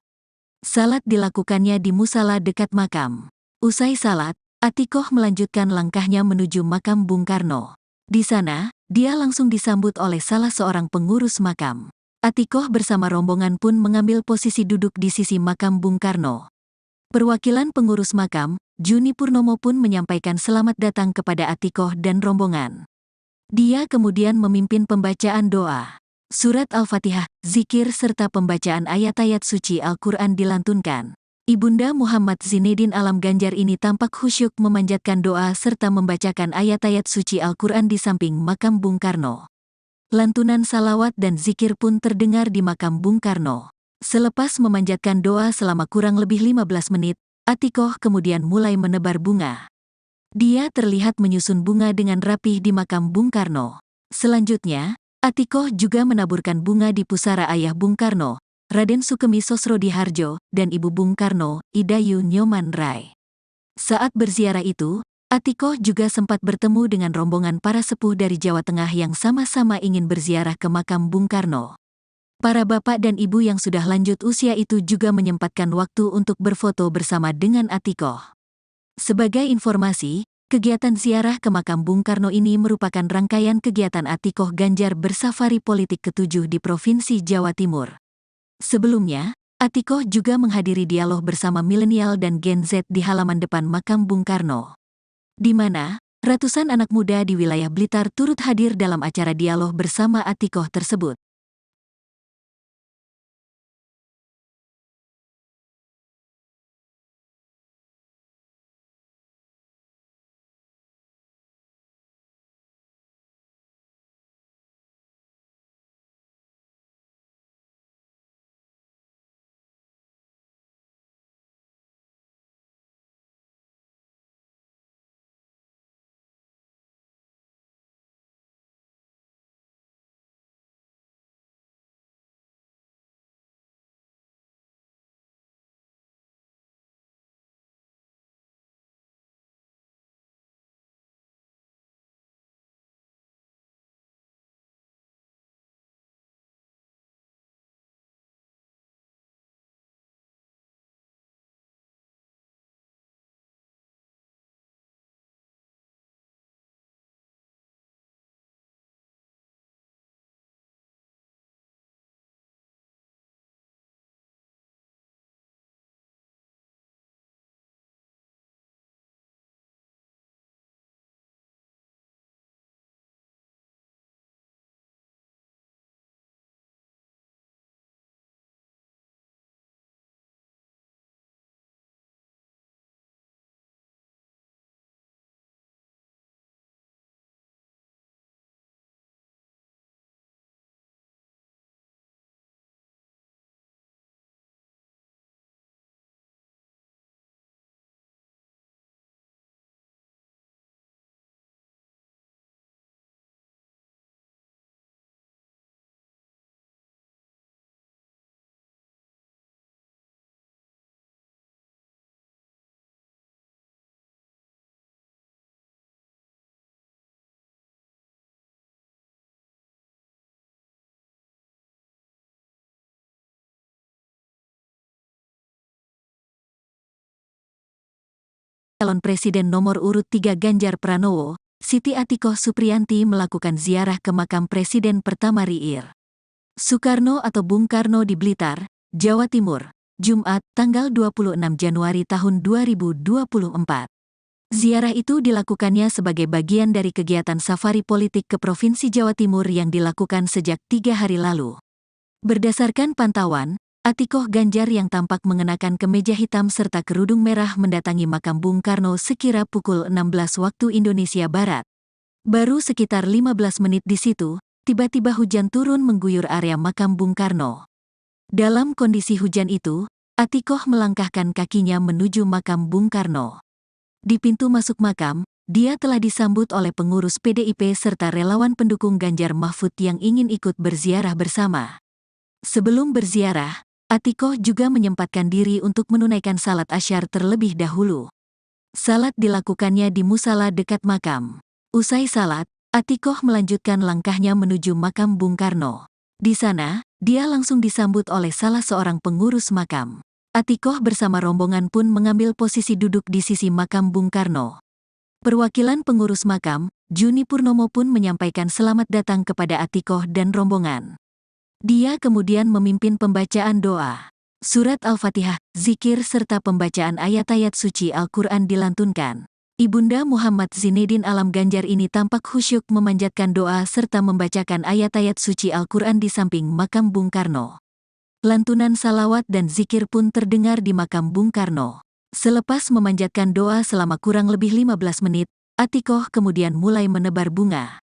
Salat dilakukannya di musala dekat makam. Usai salat, Atikoh melanjutkan langkahnya menuju makam Bung Karno. Di sana, dia langsung disambut oleh salah seorang pengurus makam. Atikoh bersama rombongan pun mengambil posisi duduk di sisi makam Bung Karno. Perwakilan pengurus makam, Juni Purnomo pun menyampaikan selamat datang kepada Atikoh dan rombongan. Dia kemudian memimpin pembacaan doa. Surat Al-Fatihah, zikir serta pembacaan ayat-ayat suci Al-Quran dilantunkan. Ibunda Muhammad Zinedin Alam Ganjar ini tampak khusyuk memanjatkan doa serta membacakan ayat-ayat suci Al-Quran di samping makam Bung Karno. Lantunan salawat dan zikir pun terdengar di makam Bung Karno. Selepas memanjatkan doa selama kurang lebih 15 menit, Atikoh kemudian mulai menebar bunga. Dia terlihat menyusun bunga dengan rapih di makam Bung Karno. Selanjutnya, Atikoh juga menaburkan bunga di pusara ayah Bung Karno, Raden Sukemi Sosrodihardjo, dan Ibu Bung Karno, Idayu Nyoman Rai. Saat berziarah itu, Atikoh juga sempat bertemu dengan rombongan para sepuh dari Jawa Tengah yang sama-sama ingin berziarah ke makam Bung Karno. Para bapak dan ibu yang sudah lanjut usia itu juga menyempatkan waktu untuk berfoto bersama dengan Atikoh. Sebagai informasi, kegiatan ziarah ke makam Bung Karno ini merupakan rangkaian kegiatan Atikoh Ganjar bersafari politik ke-7 di Provinsi Jawa Timur. Sebelumnya, Atikoh juga menghadiri dialog bersama milenial dan Gen Z di halaman depan makam Bung Karno, di mana ratusan anak muda di wilayah Blitar turut hadir dalam acara dialog bersama Atikoh tersebut. Calon Presiden nomor urut 3 Ganjar Pranowo, Siti Atikoh Supriyanti melakukan ziarah ke makam Presiden pertama RI Soekarno atau Bung Karno di Blitar, Jawa Timur, Jumat, tanggal 26 Januari tahun 2024. Ziarah itu dilakukannya sebagai bagian dari kegiatan safari politik ke Provinsi Jawa Timur yang dilakukan sejak 3 hari lalu. Berdasarkan pantauan, Atikoh Ganjar yang tampak mengenakan kemeja hitam serta kerudung merah mendatangi makam Bung Karno sekira pukul 16 waktu Indonesia Barat. Baru sekitar 15 menit di situ, tiba-tiba hujan turun mengguyur area makam Bung Karno. Dalam kondisi hujan itu, Atikoh melangkahkan kakinya menuju makam Bung Karno. Di pintu masuk makam, dia telah disambut oleh pengurus PDIP serta relawan pendukung Ganjar Mahfud yang ingin ikut berziarah bersama. Sebelum berziarah, Atikoh juga menyempatkan diri untuk menunaikan salat asyar terlebih dahulu. Salat dilakukannya di musala dekat makam. Usai salat, Atikoh melanjutkan langkahnya menuju makam Bung Karno. Di sana, dia langsung disambut oleh salah seorang pengurus makam. Atikoh bersama rombongan pun mengambil posisi duduk di sisi makam Bung Karno. Perwakilan pengurus makam, Juni Purnomo pun menyampaikan selamat datang kepada Atikoh dan rombongan. Dia kemudian memimpin pembacaan doa. Surat Al-Fatihah, zikir serta pembacaan ayat-ayat suci Al-Quran dilantunkan. Ibunda Muhammad Zinedin Alam Ganjar ini tampak khusyuk memanjatkan doa serta membacakan ayat-ayat suci Al-Quran di samping makam Bung Karno. Lantunan salawat dan zikir pun terdengar di makam Bung Karno. Selepas memanjatkan doa selama kurang lebih 15 menit, Atikoh kemudian mulai menebar bunga.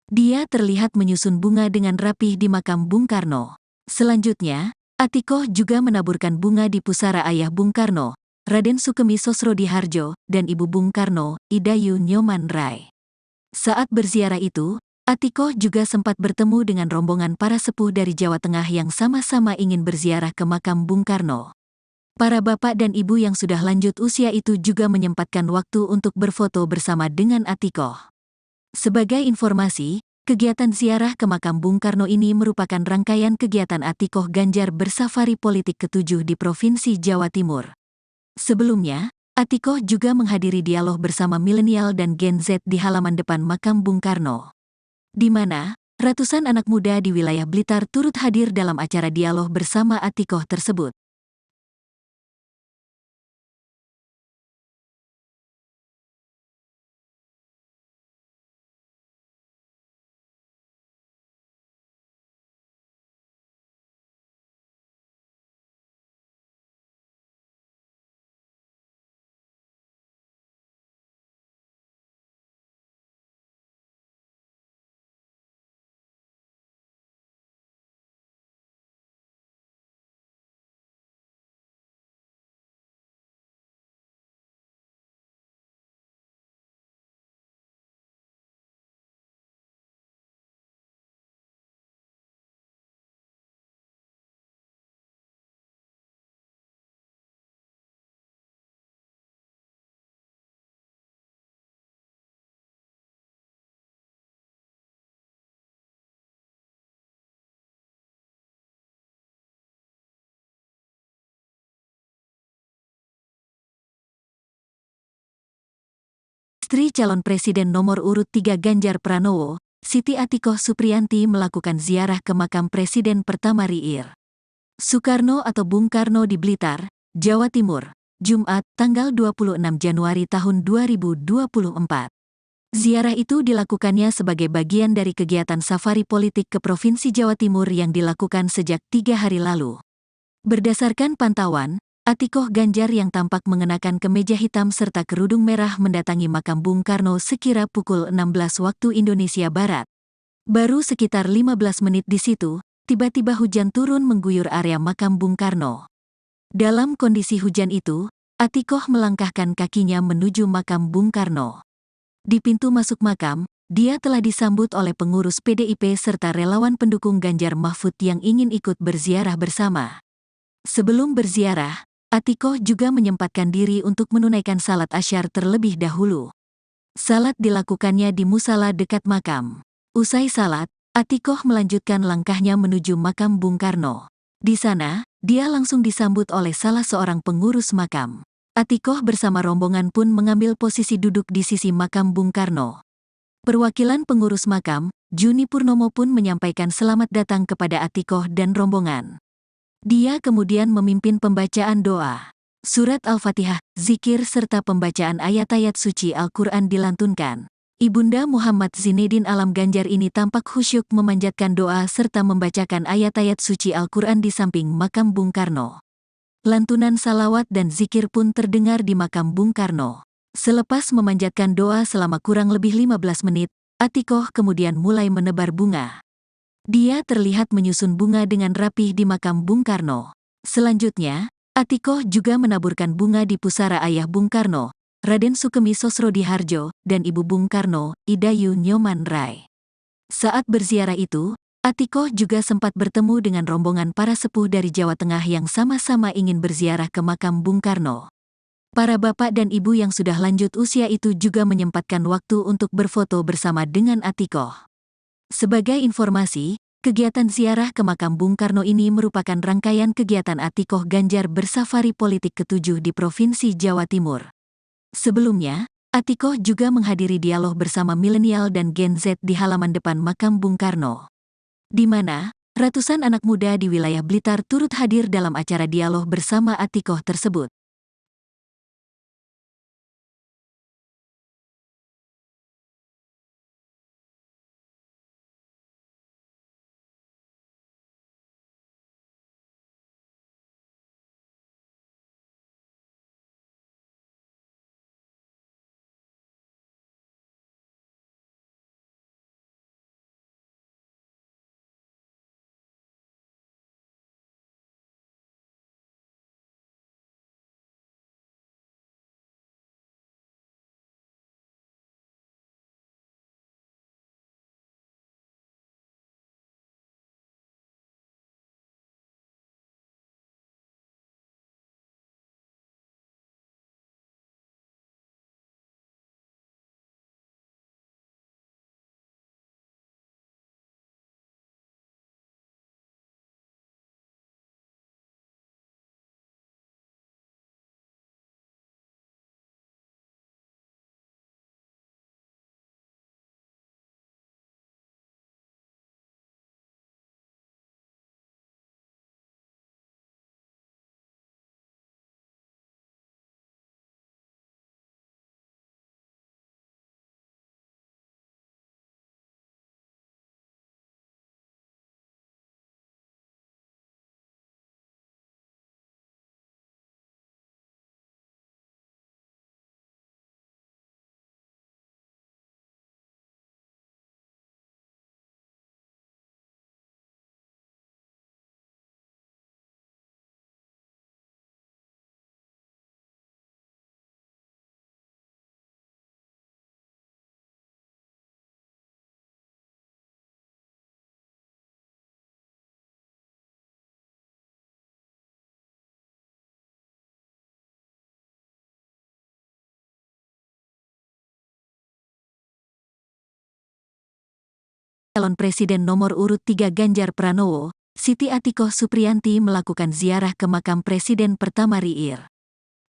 Dia terlihat menyusun bunga dengan rapih di makam Bung Karno. Selanjutnya, Atikoh juga menaburkan bunga di pusara ayah Bung Karno, Raden Sukemi Sosrodihardjo, dan ibu Bung Karno, Idayu Nyoman Rai. Saat berziarah itu, Atikoh juga sempat bertemu dengan rombongan para sepuh dari Jawa Tengah yang sama-sama ingin berziarah ke makam Bung Karno. Para bapak dan ibu yang sudah lanjut usia itu juga menyempatkan waktu untuk berfoto bersama dengan Atikoh. Sebagai informasi, kegiatan ziarah ke makam Bung Karno ini merupakan rangkaian kegiatan Atikoh Ganjar bersafari politik ke-7 di Provinsi Jawa Timur. Sebelumnya, Atikoh juga menghadiri dialog bersama milenial dan Gen Z di halaman depan makam Bung Karno, di mana ratusan anak muda di wilayah Blitar turut hadir dalam acara dialog bersama Atikoh tersebut. Istri calon Presiden nomor urut 3 Ganjar Pranowo, Siti Atikoh Supriyanti melakukan ziarah ke makam Presiden pertama RI Soekarno atau Bung Karno di Blitar, Jawa Timur, Jumat, tanggal 26 Januari tahun 2024. Ziarah itu dilakukannya sebagai bagian dari kegiatan safari politik ke Provinsi Jawa Timur yang dilakukan sejak 3 hari lalu. Berdasarkan pantauan, Atikoh Ganjar yang tampak mengenakan kemeja hitam serta kerudung merah mendatangi makam Bung Karno sekira pukul 16 waktu Indonesia Barat. Baru sekitar 15 menit di situ, tiba-tiba hujan turun mengguyur area makam Bung Karno. Dalam kondisi hujan itu, Atikoh melangkahkan kakinya menuju makam Bung Karno. Di pintu masuk makam, dia telah disambut oleh pengurus PDIP serta relawan pendukung Ganjar Mahfud yang ingin ikut berziarah bersama. Sebelum berziarah, Atikoh juga menyempatkan diri untuk menunaikan salat asyar terlebih dahulu. Salat dilakukannya di musala dekat makam. Usai salat, Atikoh melanjutkan langkahnya menuju makam Bung Karno. Di sana, dia langsung disambut oleh salah seorang pengurus makam. Atikoh bersama rombongan pun mengambil posisi duduk di sisi makam Bung Karno. Perwakilan pengurus makam, Juni Purnomo pun menyampaikan selamat datang kepada Atikoh dan rombongan. Dia kemudian memimpin pembacaan doa. Surat Al-Fatihah, zikir serta pembacaan ayat-ayat suci Al-Quran dilantunkan. Ibunda Muhammad Zinedin Alam Ganjar ini tampak khusyuk memanjatkan doa serta membacakan ayat-ayat suci Al-Quran di samping makam Bung Karno. Lantunan salawat dan zikir pun terdengar di makam Bung Karno. Selepas memanjatkan doa selama kurang lebih 15 menit, Atikoh kemudian mulai menebar bunga. Dia terlihat menyusun bunga dengan rapih di makam Bung Karno. Selanjutnya, Atikoh juga menaburkan bunga di pusara ayah Bung Karno, Raden Sukemi Sosrodihardjo, dan ibu Bung Karno, Idayu Nyoman Rai. Saat berziarah itu, Atikoh juga sempat bertemu dengan rombongan para sepuh dari Jawa Tengah yang sama-sama ingin berziarah ke makam Bung Karno. Para bapak dan ibu yang sudah lanjut usia itu juga menyempatkan waktu untuk berfoto bersama dengan Atikoh. Sebagai informasi, kegiatan ziarah ke makam Bung Karno ini merupakan rangkaian kegiatan Atikoh Ganjar bersafari politik ke-7 di Provinsi Jawa Timur. Sebelumnya, Atikoh juga menghadiri dialog bersama milenial dan Gen Z di halaman depan makam Bung Karno, di mana ratusan anak muda di wilayah Blitar turut hadir dalam acara dialog bersama Atikoh tersebut. Calon Presiden nomor urut 3 Ganjar Pranowo, Siti Atikoh Supriyanti melakukan ziarah ke makam Presiden pertama RI.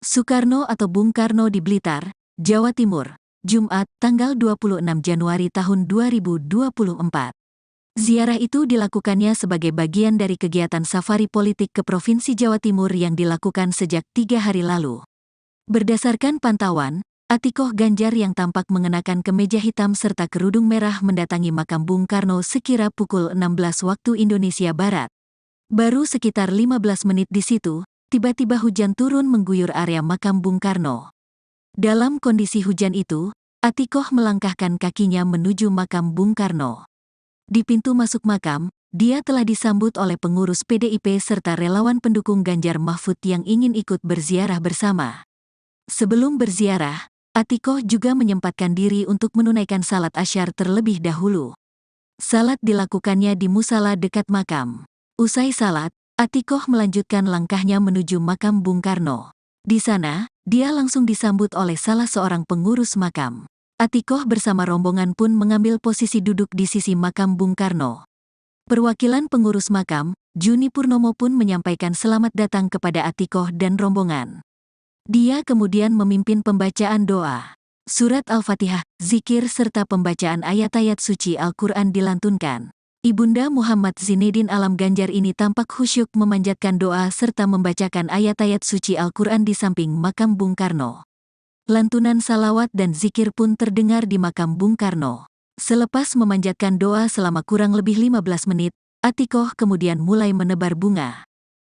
Soekarno atau Bung Karno di Blitar, Jawa Timur, Jumat, tanggal 26 Januari tahun 2024. Ziarah itu dilakukannya sebagai bagian dari kegiatan safari politik ke Provinsi Jawa Timur yang dilakukan sejak 3 hari lalu. Berdasarkan pantauan, Atikoh Ganjar yang tampak mengenakan kemeja hitam serta kerudung merah mendatangi makam Bung Karno sekira pukul 16 waktu Indonesia Barat. Baru sekitar 15 menit di situ, tiba-tiba hujan turun mengguyur area makam Bung Karno. Dalam kondisi hujan itu, Atikoh melangkahkan kakinya menuju makam Bung Karno. Di pintu masuk makam, dia telah disambut oleh pengurus PDIP serta relawan pendukung Ganjar Mahfud yang ingin ikut berziarah bersama. Sebelum berziarah, Atikoh juga menyempatkan diri untuk menunaikan salat asyar terlebih dahulu. Salat dilakukannya di musala dekat makam. Usai salat, Atikoh melanjutkan langkahnya menuju makam Bung Karno. Di sana, dia langsung disambut oleh salah seorang pengurus makam. Atikoh bersama rombongan pun mengambil posisi duduk di sisi makam Bung Karno. Perwakilan pengurus makam, Juni Purnomo pun menyampaikan selamat datang kepada Atikoh dan rombongan. Dia kemudian memimpin pembacaan doa. Surat Al-Fatihah, zikir serta pembacaan ayat-ayat suci Al-Quran dilantunkan. Ibunda Muhammad Zinedin Alam Ganjar ini tampak khusyuk memanjatkan doa serta membacakan ayat-ayat suci Al-Quran di samping makam Bung Karno. Lantunan salawat dan zikir pun terdengar di makam Bung Karno. Selepas memanjatkan doa selama kurang lebih 15 menit, Atikoh kemudian mulai menebar bunga.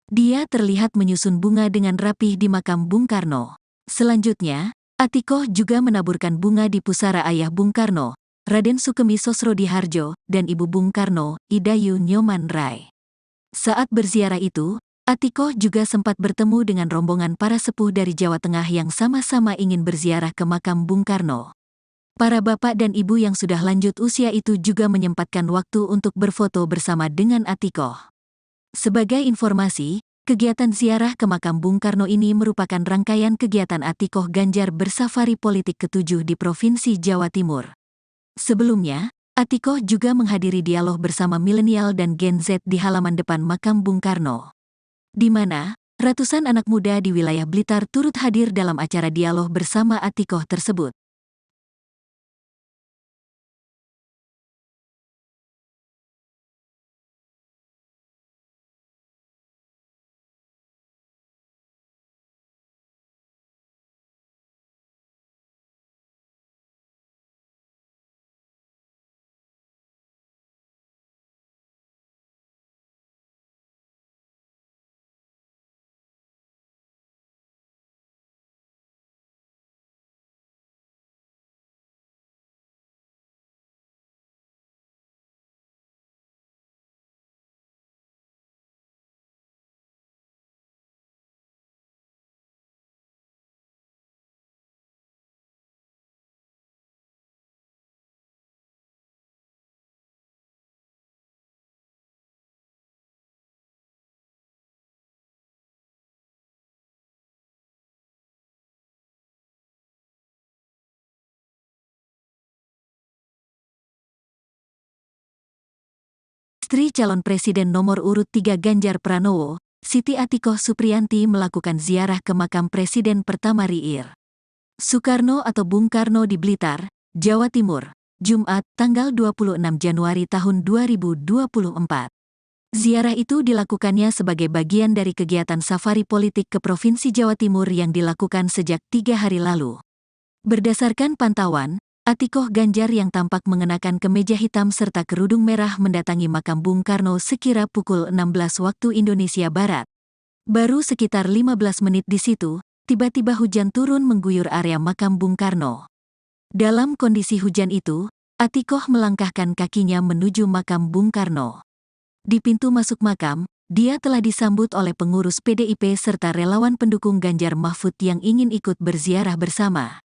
Dia terlihat menyusun bunga dengan rapih di makam Bung Karno. Selanjutnya, Atikoh juga menaburkan bunga di pusara ayah Bung Karno, Raden Sukemi Sosrodihardjo, dan ibu Bung Karno, Idayu Nyoman Rai. Saat berziarah itu, Atikoh juga sempat bertemu dengan rombongan para sepuh dari Jawa Tengah yang sama-sama ingin berziarah ke makam Bung Karno. Para bapak dan ibu yang sudah lanjut usia itu juga menyempatkan waktu untuk berfoto bersama dengan Atikoh. Sebagai informasi, kegiatan ziarah ke makam Bung Karno ini merupakan rangkaian kegiatan Atikoh Ganjar bersafari politik ke-7 di Provinsi Jawa Timur. Sebelumnya, Atikoh juga menghadiri dialog bersama milenial dan Gen Z di halaman depan makam Bung Karno, di mana ratusan anak muda di wilayah Blitar turut hadir dalam acara dialog bersama Atikoh tersebut. Istri calon presiden nomor urut 3 Ganjar Pranowo, Siti Atikoh Supriyanti melakukan ziarah ke makam Presiden pertama RI Soekarno atau Bung Karno di Blitar, Jawa Timur, Jumat, tanggal 26 Januari tahun 2024. Ziarah itu dilakukannya sebagai bagian dari kegiatan safari politik ke Provinsi Jawa Timur yang dilakukan sejak 3 hari lalu. Berdasarkan pantauan, Atikoh Ganjar yang tampak mengenakan kemeja hitam serta kerudung merah mendatangi makam Bung Karno sekira pukul 16 waktu Indonesia Barat. Baru sekitar 15 menit di situ, tiba-tiba hujan turun mengguyur area makam Bung Karno. Dalam kondisi hujan itu, Atikoh melangkahkan kakinya menuju makam Bung Karno. Di pintu masuk makam, dia telah disambut oleh pengurus PDIP serta relawan pendukung Ganjar Mahfud yang ingin ikut berziarah bersama.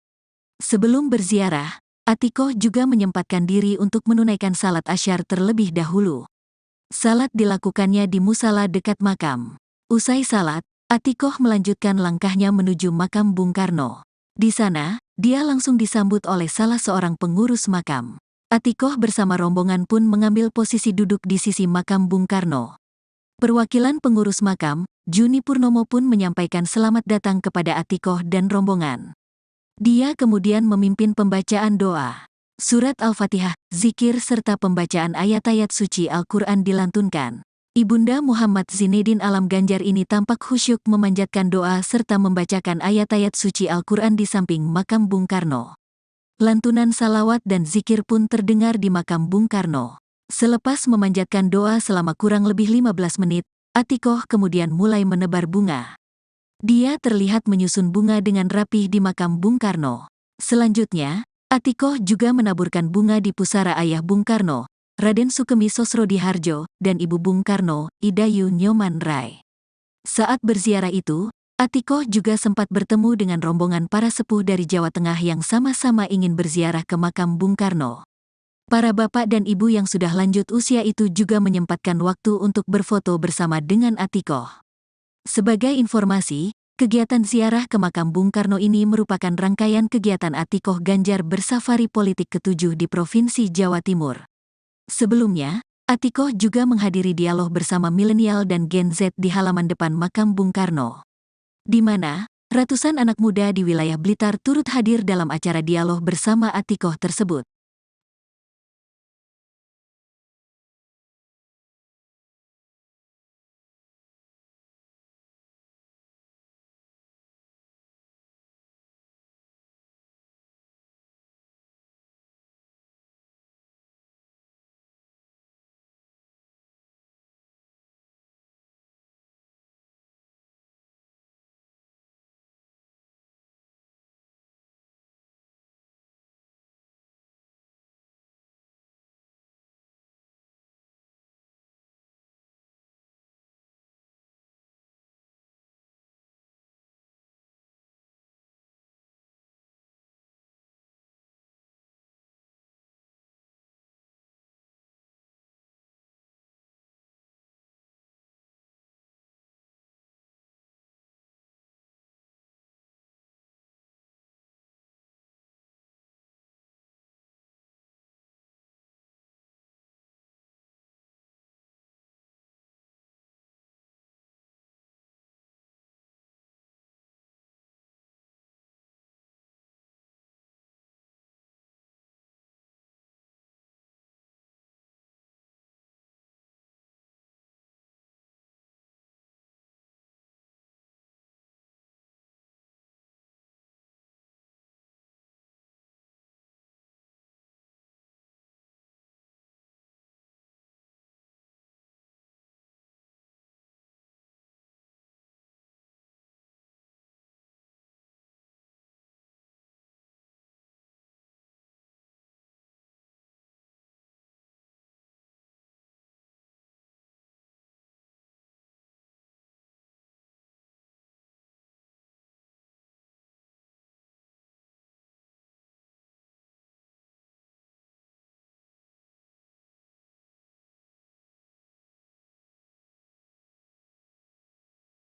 Sebelum berziarah, Atikoh juga menyempatkan diri untuk menunaikan salat asyar terlebih dahulu. Salat dilakukannya di musala dekat makam. Usai salat, Atikoh melanjutkan langkahnya menuju makam Bung Karno. Di sana, dia langsung disambut oleh salah seorang pengurus makam. Atikoh bersama rombongan pun mengambil posisi duduk di sisi makam Bung Karno. Perwakilan pengurus makam, Juni Purnomo pun menyampaikan selamat datang kepada Atikoh dan rombongan. Dia kemudian memimpin pembacaan doa. Surat Al-Fatihah, zikir serta pembacaan ayat-ayat suci Al-Quran dilantunkan. Ibunda Muhammad Zinedin Alam Ganjar ini tampak khusyuk memanjatkan doa serta membacakan ayat-ayat suci Al-Quran di samping makam Bung Karno. Lantunan salawat dan zikir pun terdengar di makam Bung Karno. Selepas memanjatkan doa selama kurang lebih 15 menit, Atikoh kemudian mulai menebar bunga. Dia terlihat menyusun bunga dengan rapih di makam Bung Karno. Selanjutnya, Atikoh juga menaburkan bunga di pusara ayah Bung Karno, Raden Sukemi Sosrodihardjo, dan ibu Bung Karno, Idayu Nyoman Rai. Saat berziarah itu, Atikoh juga sempat bertemu dengan rombongan para sepuh dari Jawa Tengah yang sama-sama ingin berziarah ke makam Bung Karno. Para bapak dan ibu yang sudah lanjut usia itu juga menyempatkan waktu untuk berfoto bersama dengan Atikoh. Sebagai informasi, kegiatan ziarah ke makam Bung Karno ini merupakan rangkaian kegiatan Atikoh Ganjar bersafari politik ke-7 di Provinsi Jawa Timur. Sebelumnya, Atikoh juga menghadiri dialog bersama milenial dan Gen Z di halaman depan makam Bung Karno, di mana Ratusan anak muda di wilayah Blitar turut hadir dalam acara dialog bersama Atikoh tersebut.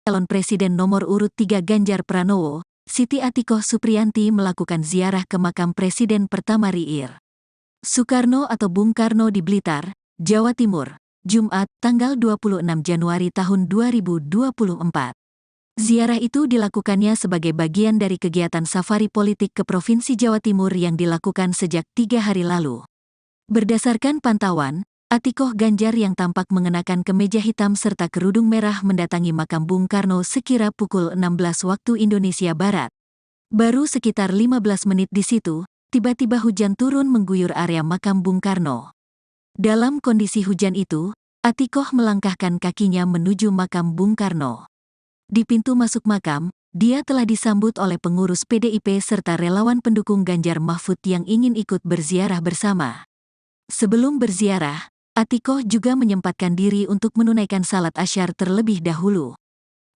Calon Presiden nomor urut 3 Ganjar Pranowo, Siti Atikoh Supriyanti melakukan ziarah ke makam Presiden pertama RI. Soekarno atau Bung Karno di Blitar, Jawa Timur, Jumat, tanggal 26 Januari tahun 2024. Ziarah itu dilakukannya sebagai bagian dari kegiatan safari politik ke Provinsi Jawa Timur yang dilakukan sejak 3 hari lalu. Berdasarkan pantauan, Atikoh Ganjar yang tampak mengenakan kemeja hitam serta kerudung merah mendatangi makam Bung Karno sekira pukul 16 waktu Indonesia Barat. Baru sekitar 15 menit di situ, tiba-tiba hujan turun mengguyur area makam Bung Karno. Dalam kondisi hujan itu, Atikoh melangkahkan kakinya menuju makam Bung Karno. Di pintu masuk makam, dia telah disambut oleh pengurus PDIP serta relawan pendukung Ganjar Mahfud yang ingin ikut berziarah bersama. Sebelum berziarah, Atikoh juga menyempatkan diri untuk menunaikan salat asyar terlebih dahulu.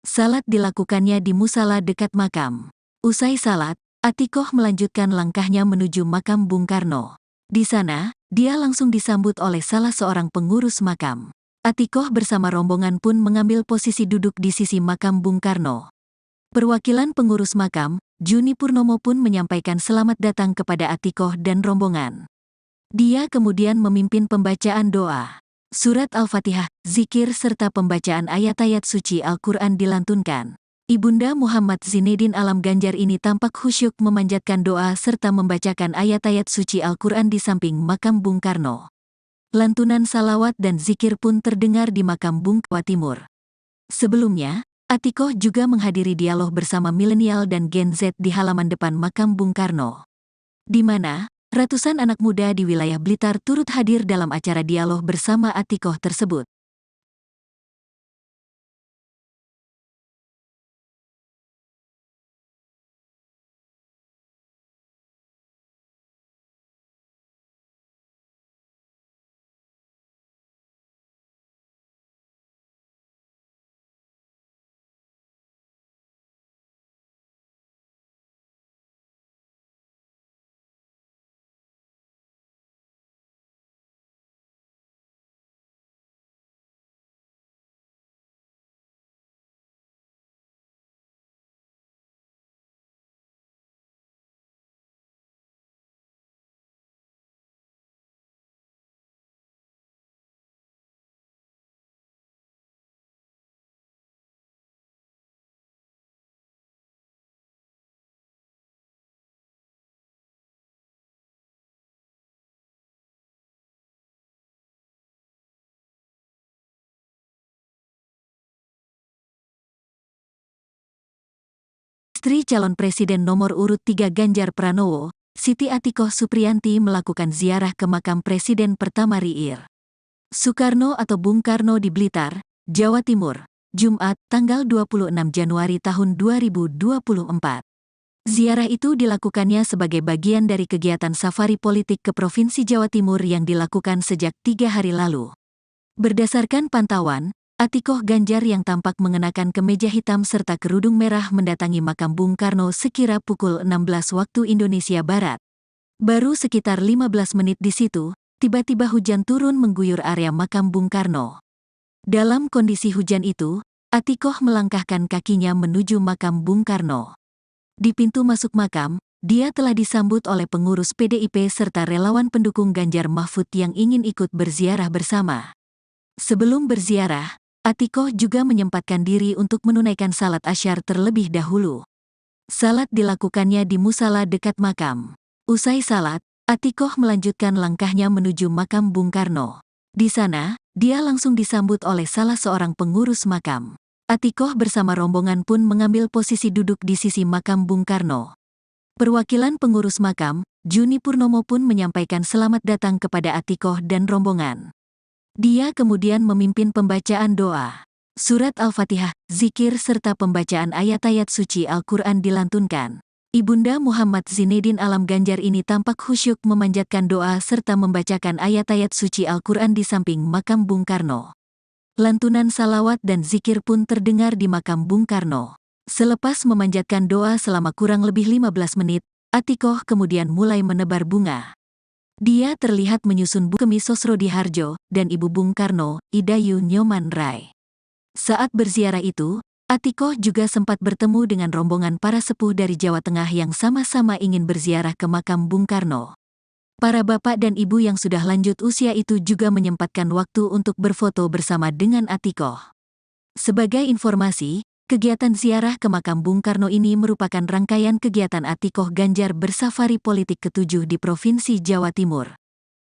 Salat dilakukannya di musala dekat makam. Usai salat, Atikoh melanjutkan langkahnya menuju makam Bung Karno. Di sana, dia langsung disambut oleh salah seorang pengurus makam. Atikoh bersama rombongan pun mengambil posisi duduk di sisi makam Bung Karno. Perwakilan pengurus makam, Juni Purnomo pun menyampaikan selamat datang kepada Atikoh dan rombongan. Dia kemudian memimpin pembacaan doa. Surat Al-Fatihah, zikir serta pembacaan ayat-ayat suci Al-Quran dilantunkan. Ibunda Muhammad Zinedin Alam Ganjar ini tampak khusyuk memanjatkan doa serta membacakan ayat-ayat suci Al-Quran di samping makam Bung Karno. Lantunan salawat dan zikir pun terdengar di makam Bung Karno Timur. Sebelumnya, Atikoh juga menghadiri dialog bersama milenial dan Gen Z di halaman depan makam Bung Karno, di mana ratusan anak muda di wilayah Blitar turut hadir dalam acara dialog bersama Atikoh tersebut. Istri calon presiden nomor urut 3 Ganjar Pranowo, Siti Atikoh Supriyanti melakukan ziarah ke makam Presiden pertama RI Soekarno atau Bung Karno di Blitar, Jawa Timur, Jumat, tanggal 26 Januari tahun 2024. Ziarah itu dilakukannya sebagai bagian dari kegiatan safari politik ke Provinsi Jawa Timur yang dilakukan sejak 3 hari lalu. Berdasarkan pantauan, Atikoh Ganjar yang tampak mengenakan kemeja hitam serta kerudung merah mendatangi makam Bung Karno sekira pukul 16 waktu Indonesia Barat. Baru sekitar 15 menit di situ, tiba-tiba hujan turun mengguyur area makam Bung Karno. Dalam kondisi hujan itu, Atikoh melangkahkan kakinya menuju makam Bung Karno. Di pintu masuk makam, dia telah disambut oleh pengurus PDIP serta relawan pendukung Ganjar Mahfud yang ingin ikut berziarah bersama. Sebelum berziarah, Atikoh juga menyempatkan diri untuk menunaikan salat asyar terlebih dahulu. Salat dilakukannya di musala dekat makam. Usai salat, Atikoh melanjutkan langkahnya menuju makam Bung Karno. Di sana, dia langsung disambut oleh salah seorang pengurus makam. Atikoh bersama rombongan pun mengambil posisi duduk di sisi makam Bung Karno. Perwakilan pengurus makam, Juni Purnomo pun menyampaikan selamat datang kepada Atikoh dan rombongan. Dia kemudian memimpin pembacaan doa. Surat Al-Fatihah, zikir serta pembacaan ayat-ayat suci Al-Quran dilantunkan. Ibunda Muhammad Zinedin Alam Ganjar ini tampak khusyuk memanjatkan doa serta membacakan ayat-ayat suci Al-Quran di samping makam Bung Karno. Lantunan salawat dan zikir pun terdengar di makam Bung Karno. Selepas memanjatkan doa selama kurang lebih 15 menit, Atikoh kemudian mulai menebar bunga. Dia terlihat menyusun Bukemi Sosrodi Harjo dan Ibu Bung Karno, Idayu Nyoman Rai. Saat berziarah itu, Atikoh juga sempat bertemu dengan rombongan para sepuh dari Jawa Tengah yang sama-sama ingin berziarah ke makam Bung Karno. Para bapak dan ibu yang sudah lanjut usia itu juga menyempatkan waktu untuk berfoto bersama dengan Atikoh. Sebagai informasi, kegiatan ziarah ke makam Bung Karno ini merupakan rangkaian kegiatan Atikoh Ganjar bersafari politik ke-7 di Provinsi Jawa Timur.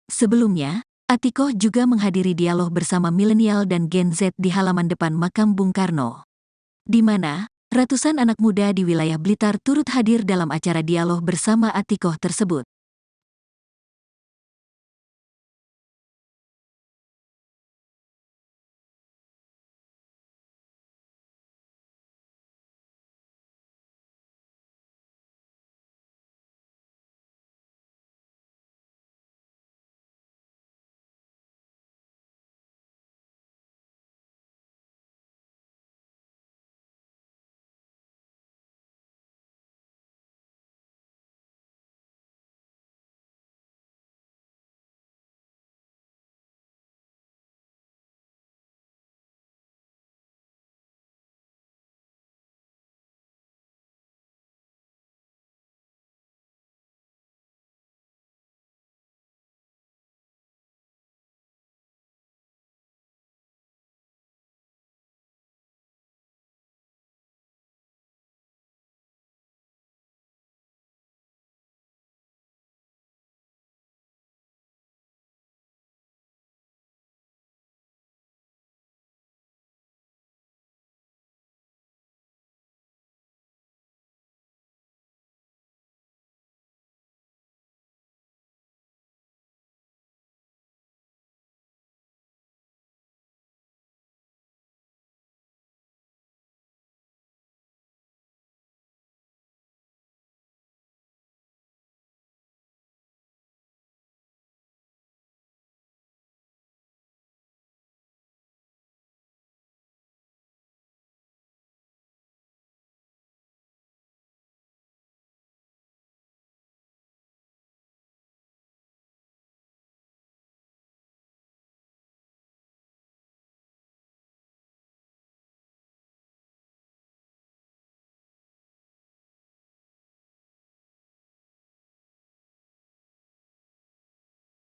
Sebelumnya, Atikoh juga menghadiri dialog bersama milenial dan Gen Z di halaman depan makam Bung Karno, di mana ratusan anak muda di wilayah Blitar turut hadir dalam acara dialog bersama Atikoh tersebut.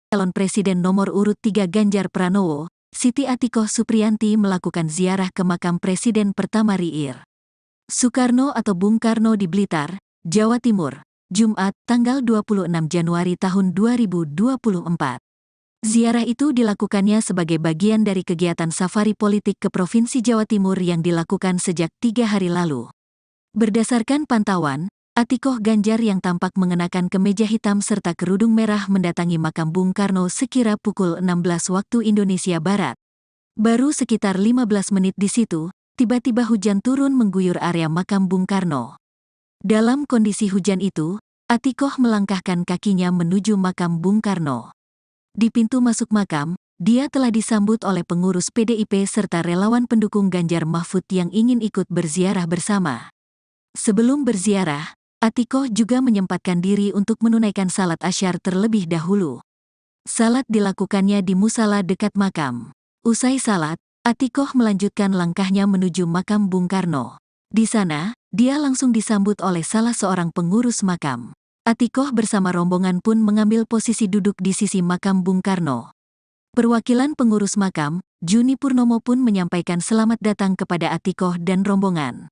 Calon Presiden nomor urut 3 Ganjar Pranowo, Siti Atikoh Supriyanti melakukan ziarah ke makam Presiden pertama RI Soekarno atau Bung Karno di Blitar, Jawa Timur, Jumat, tanggal 26 Januari tahun 2024. Ziarah itu dilakukannya sebagai bagian dari kegiatan safari politik ke Provinsi Jawa Timur yang dilakukan sejak 3 hari lalu. Berdasarkan pantauan, Atikoh Ganjar yang tampak mengenakan kemeja hitam serta kerudung merah mendatangi makam Bung Karno sekira pukul 16 waktu Indonesia Barat. Baru sekitar 15 menit di situ, tiba-tiba hujan turun mengguyur area makam Bung Karno. Dalam kondisi hujan itu, Atikoh melangkahkan kakinya menuju makam Bung Karno. Di pintu masuk makam, dia telah disambut oleh pengurus PDIP serta relawan pendukung Ganjar Mahfud yang ingin ikut berziarah bersama. Sebelum berziarah, Atikoh juga menyempatkan diri untuk menunaikan salat asyar terlebih dahulu. Salat dilakukannya di musala dekat makam. Usai salat, Atikoh melanjutkan langkahnya menuju makam Bung Karno. Di sana, dia langsung disambut oleh salah seorang pengurus makam. Atikoh bersama rombongan pun mengambil posisi duduk di sisi makam Bung Karno. Perwakilan pengurus makam, Juni Purnomo pun menyampaikan selamat datang kepada Atikoh dan rombongan.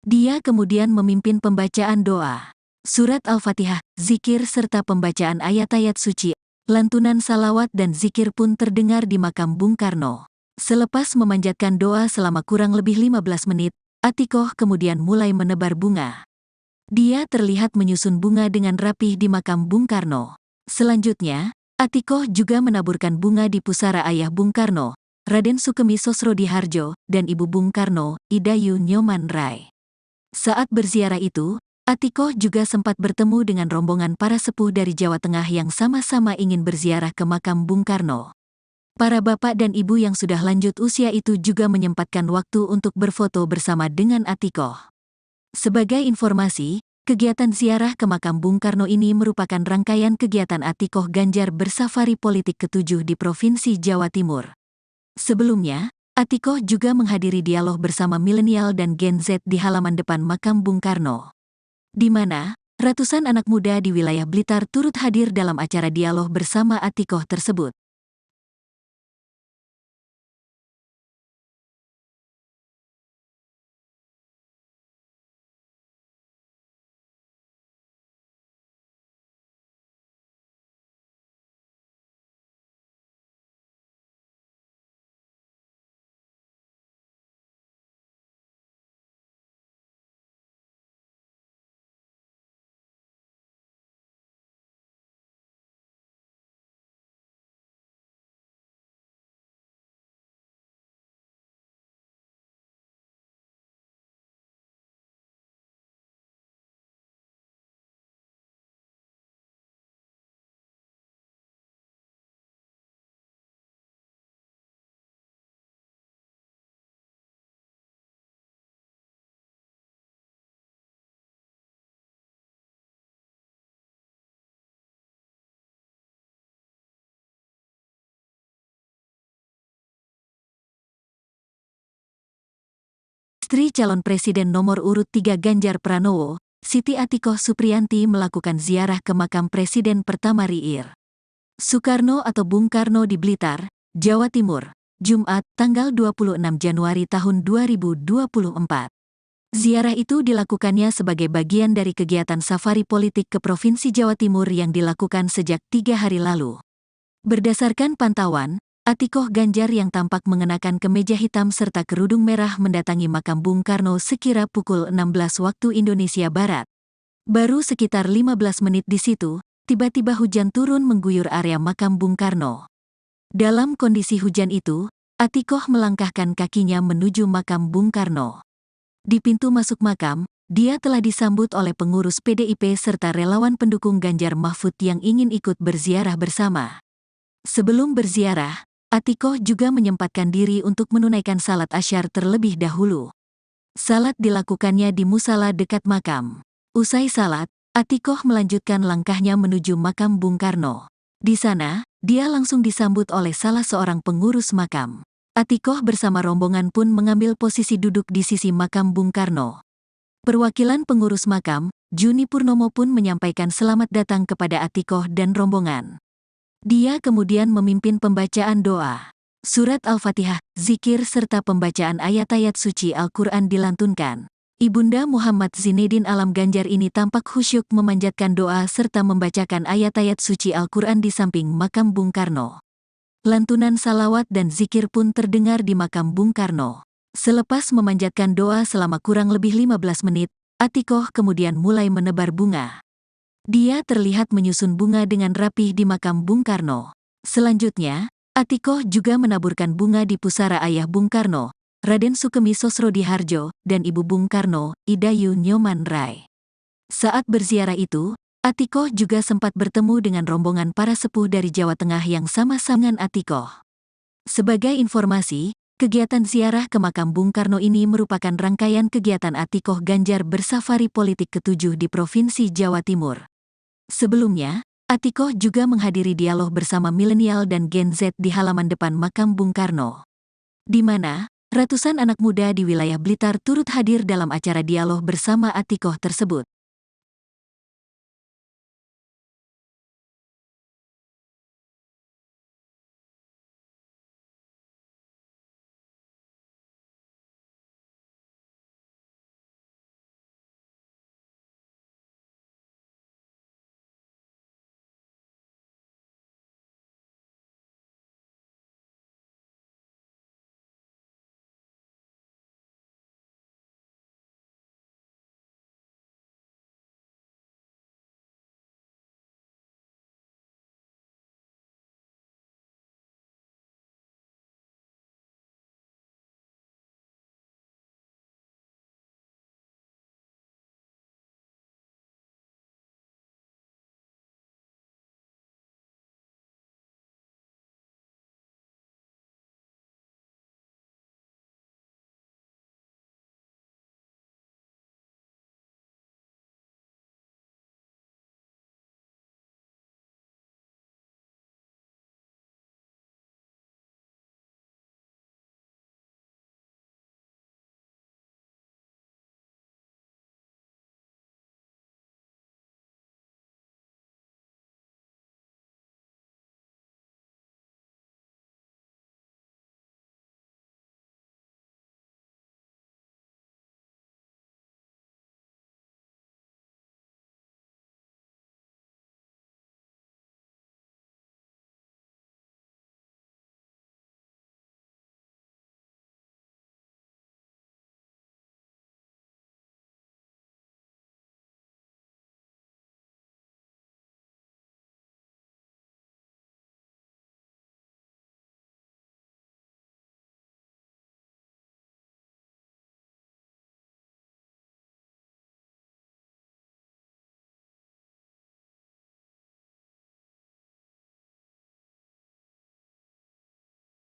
Dia kemudian memimpin pembacaan doa, surat Al-Fatihah, zikir serta pembacaan ayat-ayat suci, lantunan salawat dan zikir pun terdengar di makam Bung Karno. Selepas memanjatkan doa selama kurang lebih 15 menit, Atikoh kemudian mulai menebar bunga. Dia terlihat menyusun bunga dengan rapih di makam Bung Karno. Selanjutnya, Atikoh juga menaburkan bunga di pusara ayah Bung Karno, Raden Sukemi Sosrodihardjo, dan ibu Bung Karno, Idayu Nyoman Rai. Saat berziarah itu, Atikoh juga sempat bertemu dengan rombongan para sepuh dari Jawa Tengah yang sama-sama ingin berziarah ke makam Bung Karno. Para bapak dan ibu yang sudah lanjut usia itu juga menyempatkan waktu untuk berfoto bersama dengan Atikoh. Sebagai informasi, kegiatan ziarah ke makam Bung Karno ini merupakan rangkaian kegiatan Atikoh Ganjar bersafari politik ke-7 di Provinsi Jawa Timur. Sebelumnya, Atikoh juga menghadiri dialog bersama milenial dan Gen Z di halaman depan makam Bung Karno, di mana ratusan anak muda di wilayah Blitar turut hadir dalam acara dialog bersama Atikoh tersebut. Istri calon presiden nomor urut 3 Ganjar Pranowo, Siti Atikoh Supriyanti melakukan ziarah ke makam Presiden pertama RI Soekarno atau Bung Karno di Blitar, Jawa Timur, Jumat, tanggal 26 Januari tahun 2024. Ziarah itu dilakukannya sebagai bagian dari kegiatan safari politik ke Provinsi Jawa Timur yang dilakukan sejak 3 hari lalu. Berdasarkan pantauan, Atikoh Ganjar yang tampak mengenakan kemeja hitam serta kerudung merah mendatangi makam Bung Karno sekira pukul 16 waktu Indonesia Barat. Baru sekitar 15 menit di situ, tiba-tiba hujan turun mengguyur area makam Bung Karno. Dalam kondisi hujan itu, Atikoh melangkahkan kakinya menuju makam Bung Karno. Di pintu masuk makam, dia telah disambut oleh pengurus PDIP serta relawan pendukung Ganjar Mahfud yang ingin ikut berziarah bersama. Sebelum berziarah, Atikoh juga menyempatkan diri untuk menunaikan salat asyar terlebih dahulu. Salat dilakukannya di musala dekat makam. Usai salat, Atikoh melanjutkan langkahnya menuju makam Bung Karno. Di sana, dia langsung disambut oleh salah seorang pengurus makam. Atikoh bersama rombongan pun mengambil posisi duduk di sisi makam Bung Karno. Perwakilan pengurus makam, Juni Purnomo pun menyampaikan selamat datang kepada Atikoh dan rombongan. Dia kemudian memimpin pembacaan doa, surat Al-Fatihah, zikir serta pembacaan ayat-ayat suci Al-Quran dilantunkan. Ibunda Muhammad Zinedin Alam Ganjar ini tampak khusyuk memanjatkan doa serta membacakan ayat-ayat suci Al-Quran di samping makam Bung Karno. Lantunan salawat dan zikir pun terdengar di makam Bung Karno. Selepas memanjatkan doa selama kurang lebih 15 menit, Atikoh kemudian mulai menebar bunga. Dia terlihat menyusun bunga dengan rapih di makam Bung Karno. Selanjutnya, Atikoh juga menaburkan bunga di pusara ayah Bung Karno, Raden Sukemi Sosrodihardjo, dan ibu Bung Karno, Idayu Nyoman Rai. Saat berziarah itu, Atikoh juga sempat bertemu dengan rombongan para sepuh dari Jawa Tengah yang sama-sama dengan Atikoh. Sebagai informasi, kegiatan ziarah ke makam Bung Karno ini merupakan rangkaian kegiatan Atikoh Ganjar bersafari politik ke-7 di Provinsi Jawa Timur. Sebelumnya, Atikoh juga menghadiri dialog bersama milenial dan Gen Z di halaman depan makam Bung Karno, di mana ratusan anak muda di wilayah Blitar turut hadir dalam acara dialog bersama Atikoh tersebut.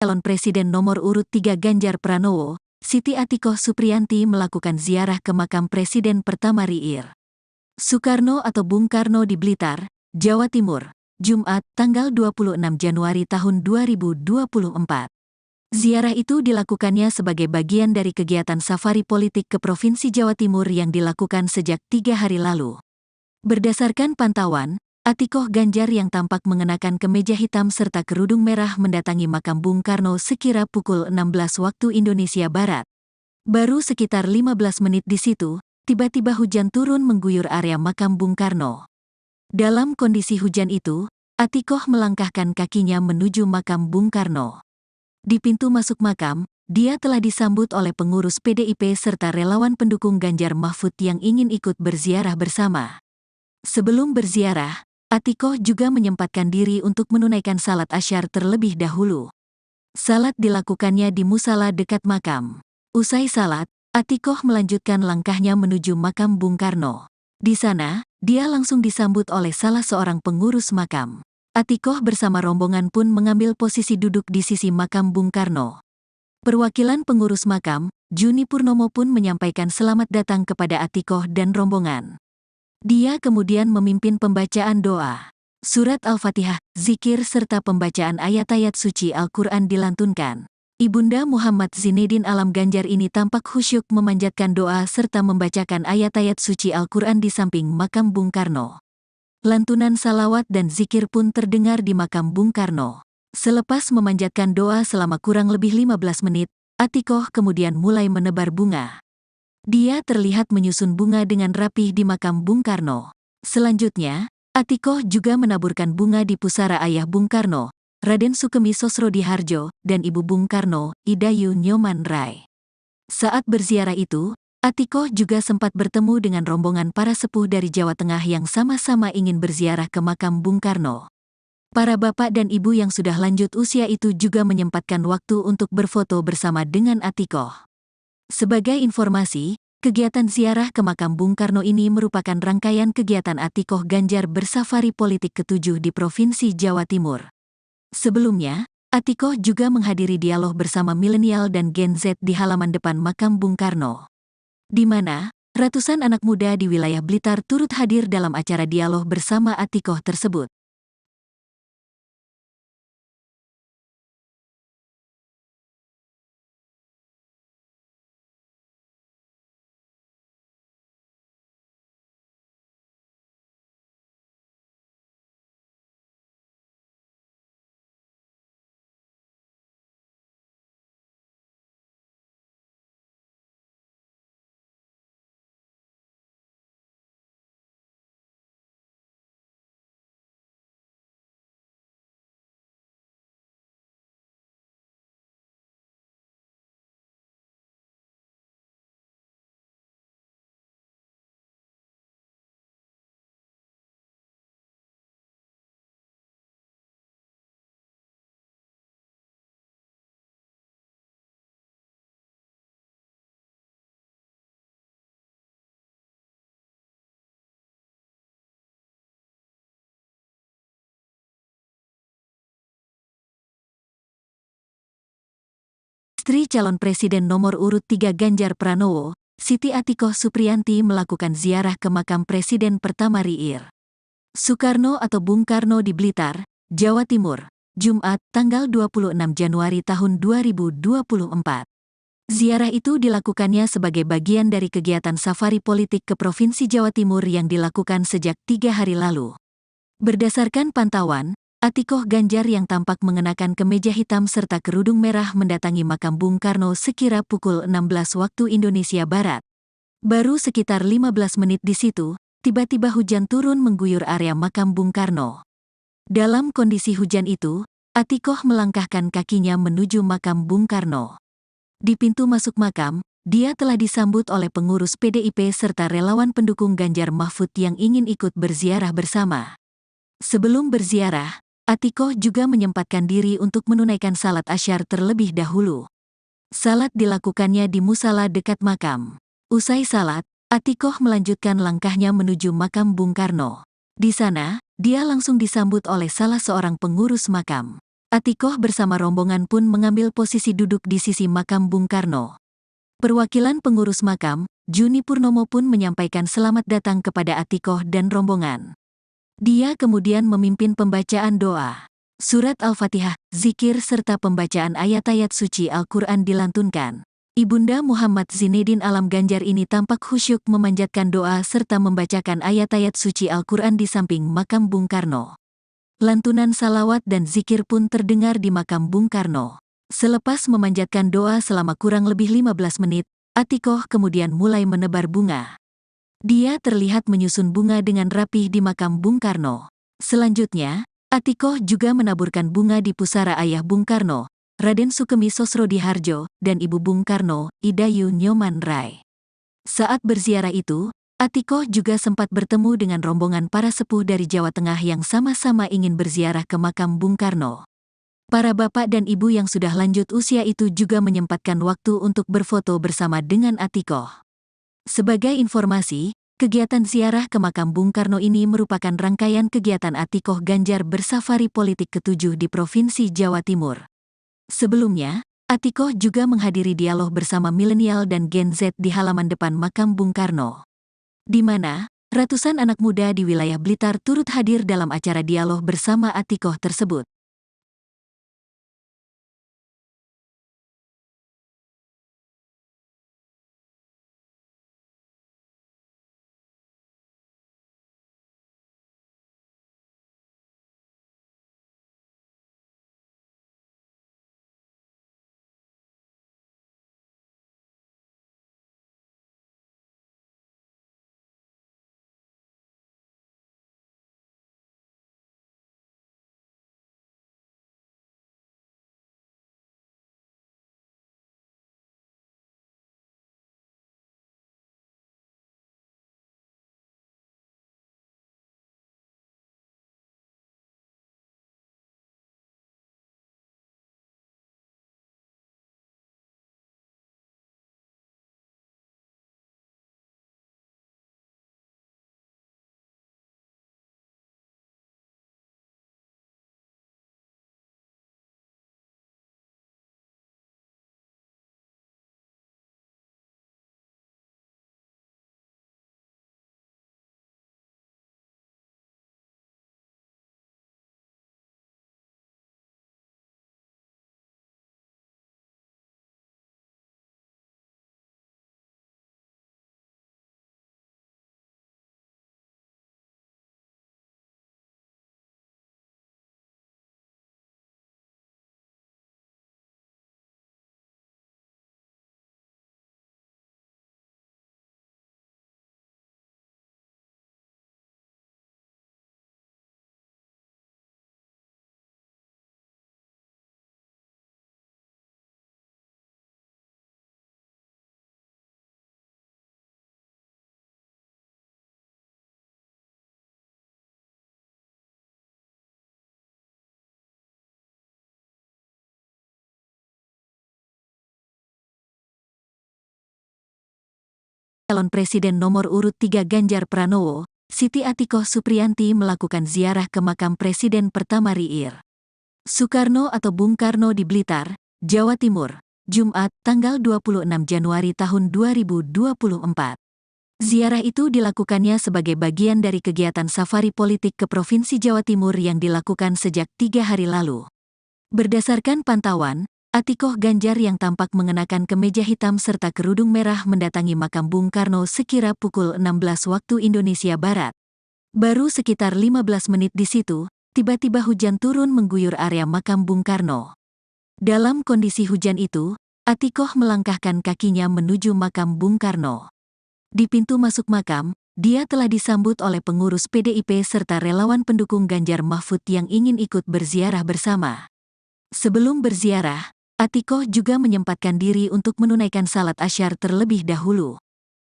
Calon Presiden nomor urut 3 Ganjar Pranowo, Siti Atikoh Supriyanti melakukan ziarah ke makam Presiden pertama RI. Soekarno atau Bung Karno di Blitar, Jawa Timur, Jumat, tanggal 26 Januari tahun 2024. Ziarah itu dilakukannya sebagai bagian dari kegiatan safari politik ke Provinsi Jawa Timur yang dilakukan sejak 3 hari lalu. Berdasarkan pantauan, Atikoh Ganjar yang tampak mengenakan kemeja hitam serta kerudung merah mendatangi makam Bung Karno sekira pukul 16 waktu Indonesia Barat. Baru sekitar 15 menit di situ, tiba-tiba hujan turun mengguyur area makam Bung Karno. Dalam kondisi hujan itu, Atikoh melangkahkan kakinya menuju makam Bung Karno. Di pintu masuk makam, dia telah disambut oleh pengurus PDIP serta relawan pendukung Ganjar Mahfud yang ingin ikut berziarah bersama. Sebelum berziarah, Atikoh juga menyempatkan diri untuk menunaikan salat asyar terlebih dahulu. Salat dilakukannya di musala dekat makam. Usai salat, Atikoh melanjutkan langkahnya menuju makam Bung Karno. Di sana, dia langsung disambut oleh salah seorang pengurus makam. Atikoh bersama rombongan pun mengambil posisi duduk di sisi makam Bung Karno. Perwakilan pengurus makam, Juni Purnomo pun menyampaikan selamat datang kepada Atikoh dan rombongan. Dia kemudian memimpin pembacaan doa. Surat Al-Fatihah, zikir serta pembacaan ayat-ayat suci Al-Quran dilantunkan. Ibunda Muhammad Zinedin Alam Ganjar ini tampak khusyuk memanjatkan doa serta membacakan ayat-ayat suci Al-Quran di samping makam Bung Karno. Lantunan salawat dan zikir pun terdengar di makam Bung Karno. Selepas memanjatkan doa selama kurang lebih 15 menit, Atikoh kemudian mulai menebar bunga. Dia terlihat menyusun bunga dengan rapih di makam Bung Karno. Selanjutnya, Atikoh juga menaburkan bunga di pusara ayah Bung Karno, Raden Sukemi Sosrodihardjo, dan ibu Bung Karno, Idayu Nyoman Rai. Saat berziarah itu, Atikoh juga sempat bertemu dengan rombongan para sepuh dari Jawa Tengah yang sama-sama ingin berziarah ke makam Bung Karno. Para bapak dan ibu yang sudah lanjut usia itu juga menyempatkan waktu untuk berfoto bersama dengan Atikoh. Sebagai informasi, kegiatan ziarah ke makam Bung Karno ini merupakan rangkaian kegiatan Atikoh Ganjar bersafari politik ke-7 di Provinsi Jawa Timur. Sebelumnya, Atikoh juga menghadiri dialog bersama milenial dan Gen Z di halaman depan makam Bung Karno, di mana ratusan anak muda di wilayah Blitar turut hadir dalam acara dialog bersama Atikoh tersebut. Istri calon Presiden nomor urut 3 Ganjar Pranowo, Siti Atikoh Supriyanti melakukan ziarah ke makam Presiden pertama RI Soekarno atau Bung Karno di Blitar, Jawa Timur, Jumat, tanggal 26 Januari tahun 2024. Ziarah itu dilakukannya sebagai bagian dari kegiatan safari politik ke Provinsi Jawa Timur yang dilakukan sejak 3 hari lalu. Berdasarkan pantauan, Atikoh Ganjar yang tampak mengenakan kemeja hitam serta kerudung merah mendatangi makam Bung Karno sekira pukul 16 waktu Indonesia Barat. Baru sekitar 15 menit di situ, tiba-tiba hujan turun mengguyur area makam Bung Karno. Dalam kondisi hujan itu, Atikoh melangkahkan kakinya menuju makam Bung Karno. Di pintu masuk makam, dia telah disambut oleh pengurus PDIP serta relawan pendukung Ganjar Mahfud yang ingin ikut berziarah bersama. Sebelum berziarah, Atikoh juga menyempatkan diri untuk menunaikan salat asyar terlebih dahulu. Salat dilakukannya di musala dekat makam. Usai salat, Atikoh melanjutkan langkahnya menuju makam Bung Karno. Di sana, dia langsung disambut oleh salah seorang pengurus makam. Atikoh bersama rombongan pun mengambil posisi duduk di sisi makam Bung Karno. Perwakilan pengurus makam, Juni Purnomo pun menyampaikan selamat datang kepada Atikoh dan rombongan. Dia kemudian memimpin pembacaan doa. Surat Al-Fatihah, zikir serta pembacaan ayat-ayat suci Al-Quran dilantunkan. Ibunda Muhammad Zinedin Alam Ganjar ini tampak khusyuk memanjatkan doa serta membacakan ayat-ayat suci Al-Quran di samping makam Bung Karno. Lantunan salawat dan zikir pun terdengar di makam Bung Karno. Selepas memanjatkan doa selama kurang lebih 15 menit, Atikoh kemudian mulai menebar bunga. Dia terlihat menyusun bunga dengan rapih di makam Bung Karno. Selanjutnya, Atikoh juga menaburkan bunga di pusara ayah Bung Karno, Raden Sukemi Sosrodihardjo, dan ibu Bung Karno, Idayu Nyoman Rai. Saat berziarah itu, Atikoh juga sempat bertemu dengan rombongan para sepuh dari Jawa Tengah yang sama-sama ingin berziarah ke makam Bung Karno. Para bapak dan ibu yang sudah lanjut usia itu juga menyempatkan waktu untuk berfoto bersama dengan Atikoh. Sebagai informasi, kegiatan ziarah ke makam Bung Karno ini merupakan rangkaian kegiatan Atikoh Ganjar bersafari politik ke-7 di Provinsi Jawa Timur. Sebelumnya, Atikoh juga menghadiri dialog bersama milenial dan Gen Z di halaman depan makam Bung Karno, di mana ratusan anak muda di wilayah Blitar turut hadir dalam acara dialog bersama Atikoh tersebut. Calon Presiden nomor urut 3 Ganjar Pranowo, Siti Atikoh Supriyanti melakukan ziarah ke makam Presiden pertama RI Soekarno atau Bung Karno di Blitar, Jawa Timur, Jumat, tanggal 26 Januari tahun 2024. Ziarah itu dilakukannya sebagai bagian dari kegiatan safari politik ke Provinsi Jawa Timur yang dilakukan sejak 3 hari lalu. Berdasarkan pantauan, Atikoh Ganjar yang tampak mengenakan kemeja hitam serta kerudung merah mendatangi makam Bung Karno sekira pukul 16 waktu Indonesia Barat. Baru sekitar 15 menit di situ, tiba-tiba hujan turun mengguyur area makam Bung Karno. Dalam kondisi hujan itu, Atikoh melangkahkan kakinya menuju makam Bung Karno. Di pintu masuk makam, dia telah disambut oleh pengurus PDIP serta relawan pendukung Ganjar Mahfud yang ingin ikut berziarah bersama. Sebelum berziarah, Atikoh juga menyempatkan diri untuk menunaikan salat asyar terlebih dahulu.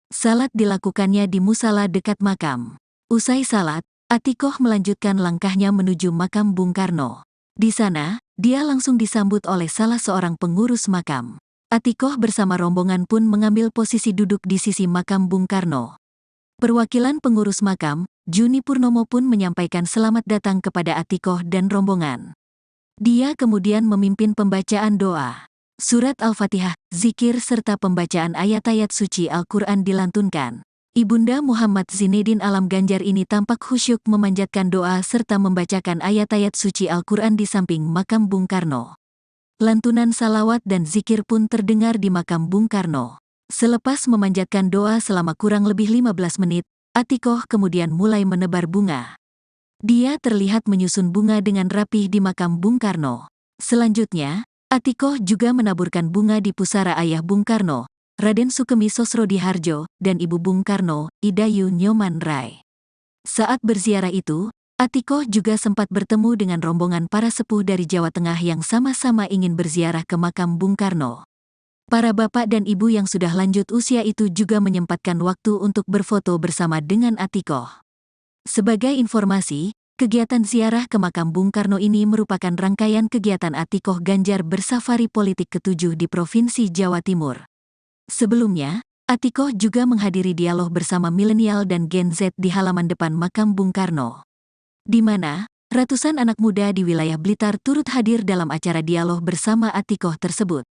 Salat dilakukannya di musala dekat makam. Usai salat, Atikoh melanjutkan langkahnya menuju makam Bung Karno. Di sana, dia langsung disambut oleh salah seorang pengurus makam. Atikoh bersama rombongan pun mengambil posisi duduk di sisi makam Bung Karno. Perwakilan pengurus makam, Juni Purnomo pun menyampaikan selamat datang kepada Atikoh dan rombongan. Dia kemudian memimpin pembacaan doa. Surat Al-Fatihah, zikir serta pembacaan ayat-ayat suci Al-Quran dilantunkan. Ibunda Muhammad Zinedin Alam Ganjar ini tampak khusyuk memanjatkan doa serta membacakan ayat-ayat suci Al-Quran di samping makam Bung Karno. Lantunan salawat dan zikir pun terdengar di makam Bung Karno. Selepas memanjatkan doa selama kurang lebih 15 menit, Atikoh kemudian mulai menebar bunga. Dia terlihat menyusun bunga dengan rapih di makam Bung Karno. Selanjutnya, Atikoh juga menaburkan bunga di pusara ayah Bung Karno, Raden Sukemi Sosrodihardjo, dan ibu Bung Karno, Idayu Nyoman Rai. Saat berziarah itu, Atikoh juga sempat bertemu dengan rombongan para sepuh dari Jawa Tengah yang sama-sama ingin berziarah ke makam Bung Karno. Para bapak dan ibu yang sudah lanjut usia itu juga menyempatkan waktu untuk berfoto bersama dengan Atikoh. Sebagai informasi, kegiatan ziarah ke makam Bung Karno ini merupakan rangkaian kegiatan Atikoh Ganjar bersafari politik ke-7 di Provinsi Jawa Timur. Sebelumnya, Atikoh juga menghadiri dialog bersama milenial dan Gen Z di halaman depan makam Bung Karno, di mana ratusan anak muda di wilayah Blitar turut hadir dalam acara dialog bersama Atikoh tersebut.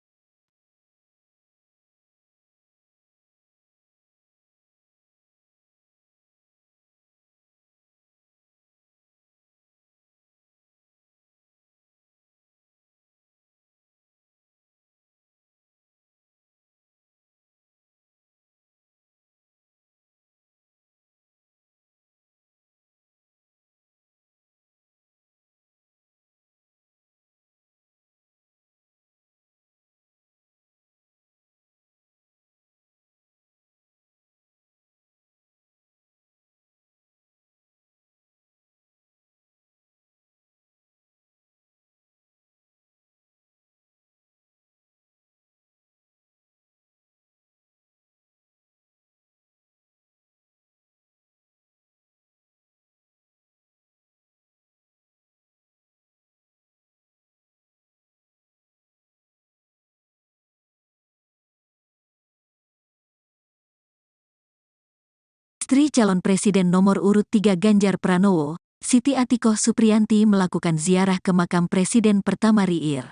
Istri calon Presiden nomor urut 3 Ganjar Pranowo, Siti Atikoh Supriyanti melakukan ziarah ke makam Presiden pertama RI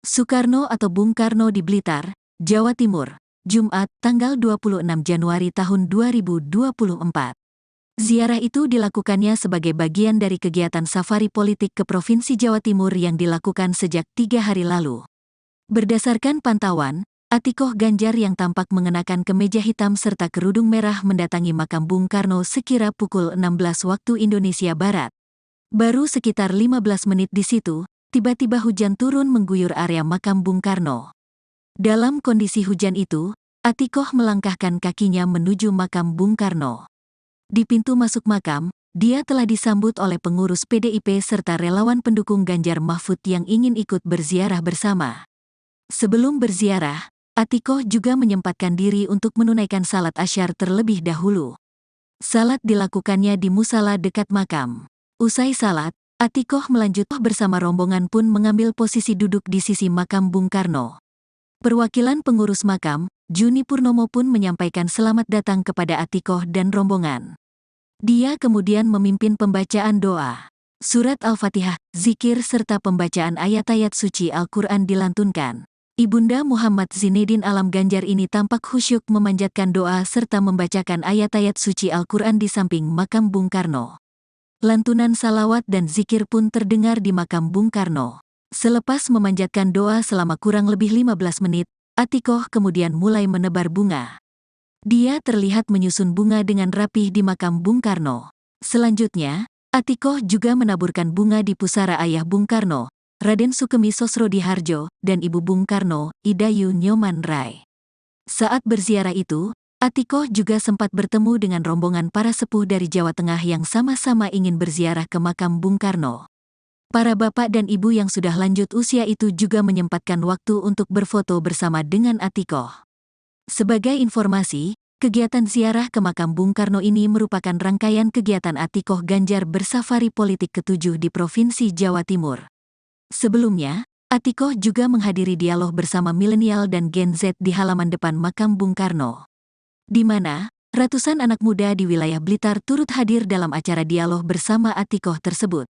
Soekarno atau Bung Karno di Blitar, Jawa Timur, Jumat, tanggal 26 Januari tahun 2024. Ziarah itu dilakukannya sebagai bagian dari kegiatan safari politik ke Provinsi Jawa Timur yang dilakukan sejak 3 hari lalu. Berdasarkan pantauan, Atikoh Ganjar yang tampak mengenakan kemeja hitam serta kerudung merah mendatangi makam Bung Karno sekira pukul 16 waktu Indonesia Barat. Baru sekitar 15 menit di situ, tiba-tiba hujan turun mengguyur area makam Bung Karno. Dalam kondisi hujan itu, Atikoh melangkahkan kakinya menuju makam Bung Karno. Di pintu masuk makam, dia telah disambut oleh pengurus PDIP serta relawan pendukung Ganjar Mahfud yang ingin ikut berziarah bersama. Sebelum berziarah, Atikoh juga menyempatkan diri untuk menunaikan salat asyar terlebih dahulu. Salat dilakukannya di musala dekat makam. Usai salat, Atikoh melanjutkan bersama rombongan pun mengambil posisi duduk di sisi makam Bung Karno. Perwakilan pengurus makam, Juni Purnomo pun menyampaikan selamat datang kepada Atikoh dan rombongan. Dia kemudian memimpin pembacaan doa. Surat Al-Fatihah, zikir serta pembacaan ayat-ayat suci Al-Quran dilantunkan. Ibunda Muhammad Zinedin Alam Ganjar ini tampak khusyuk memanjatkan doa serta membacakan ayat-ayat suci Al-Quran di samping makam Bung Karno. Lantunan salawat dan zikir pun terdengar di makam Bung Karno. Selepas memanjatkan doa selama kurang lebih 15 menit, Atikoh kemudian mulai menebar bunga. Dia terlihat menyusun bunga dengan rapih di makam Bung Karno. Selanjutnya, Atikoh juga menaburkan bunga di pusara ayah Bung Karno, Raden Sukemi Sosrodihardjo, dan Ibu Bung Karno, Idayu Nyoman Rai. Saat berziarah itu, Atikoh juga sempat bertemu dengan rombongan para sepuh dari Jawa Tengah yang sama-sama ingin berziarah ke makam Bung Karno. Para bapak dan ibu yang sudah lanjut usia itu juga menyempatkan waktu untuk berfoto bersama dengan Atikoh. Sebagai informasi, kegiatan ziarah ke makam Bung Karno ini merupakan rangkaian kegiatan Atikoh Ganjar bersafari politik ke-7 di Provinsi Jawa Timur. Sebelumnya, Atikoh juga menghadiri dialog bersama milenial dan Gen Z di halaman depan makam Bung Karno, di mana ratusan anak muda di wilayah Blitar turut hadir dalam acara dialog bersama Atikoh tersebut.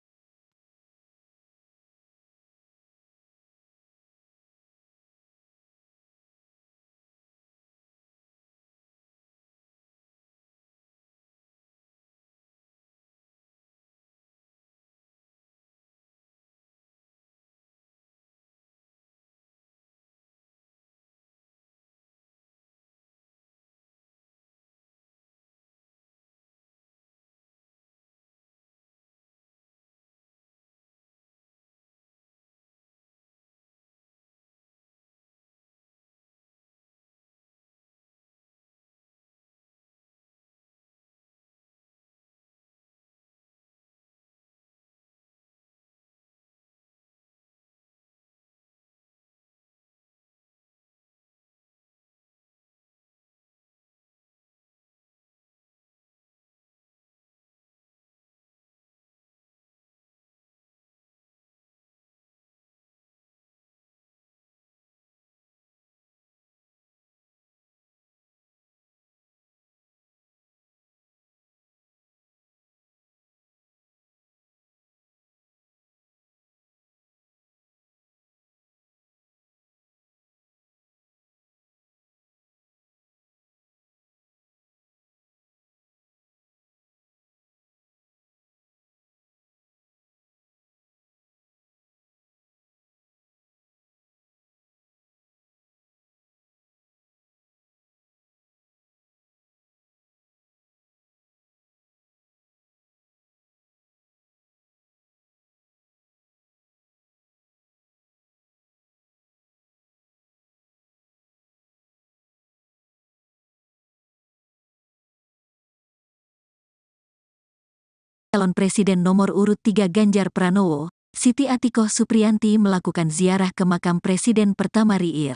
Calon Presiden nomor urut 3 Ganjar Pranowo, Siti Atikoh Supriyanti melakukan ziarah ke makam Presiden pertama RI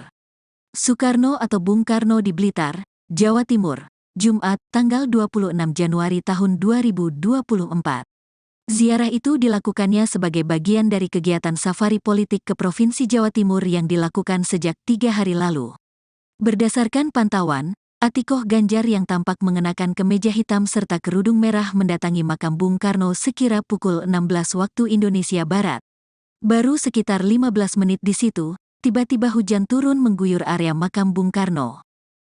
Soekarno atau Bung Karno di Blitar, Jawa Timur, Jumat, tanggal 26 Januari tahun 2024. Ziarah itu dilakukannya sebagai bagian dari kegiatan safari politik ke Provinsi Jawa Timur yang dilakukan sejak 3 hari lalu. Berdasarkan pantauan, Atikoh Ganjar yang tampak mengenakan kemeja hitam serta kerudung merah mendatangi makam Bung Karno sekira pukul 16 waktu Indonesia Barat. Baru sekitar 15 menit di situ, tiba-tiba hujan turun mengguyur area makam Bung Karno.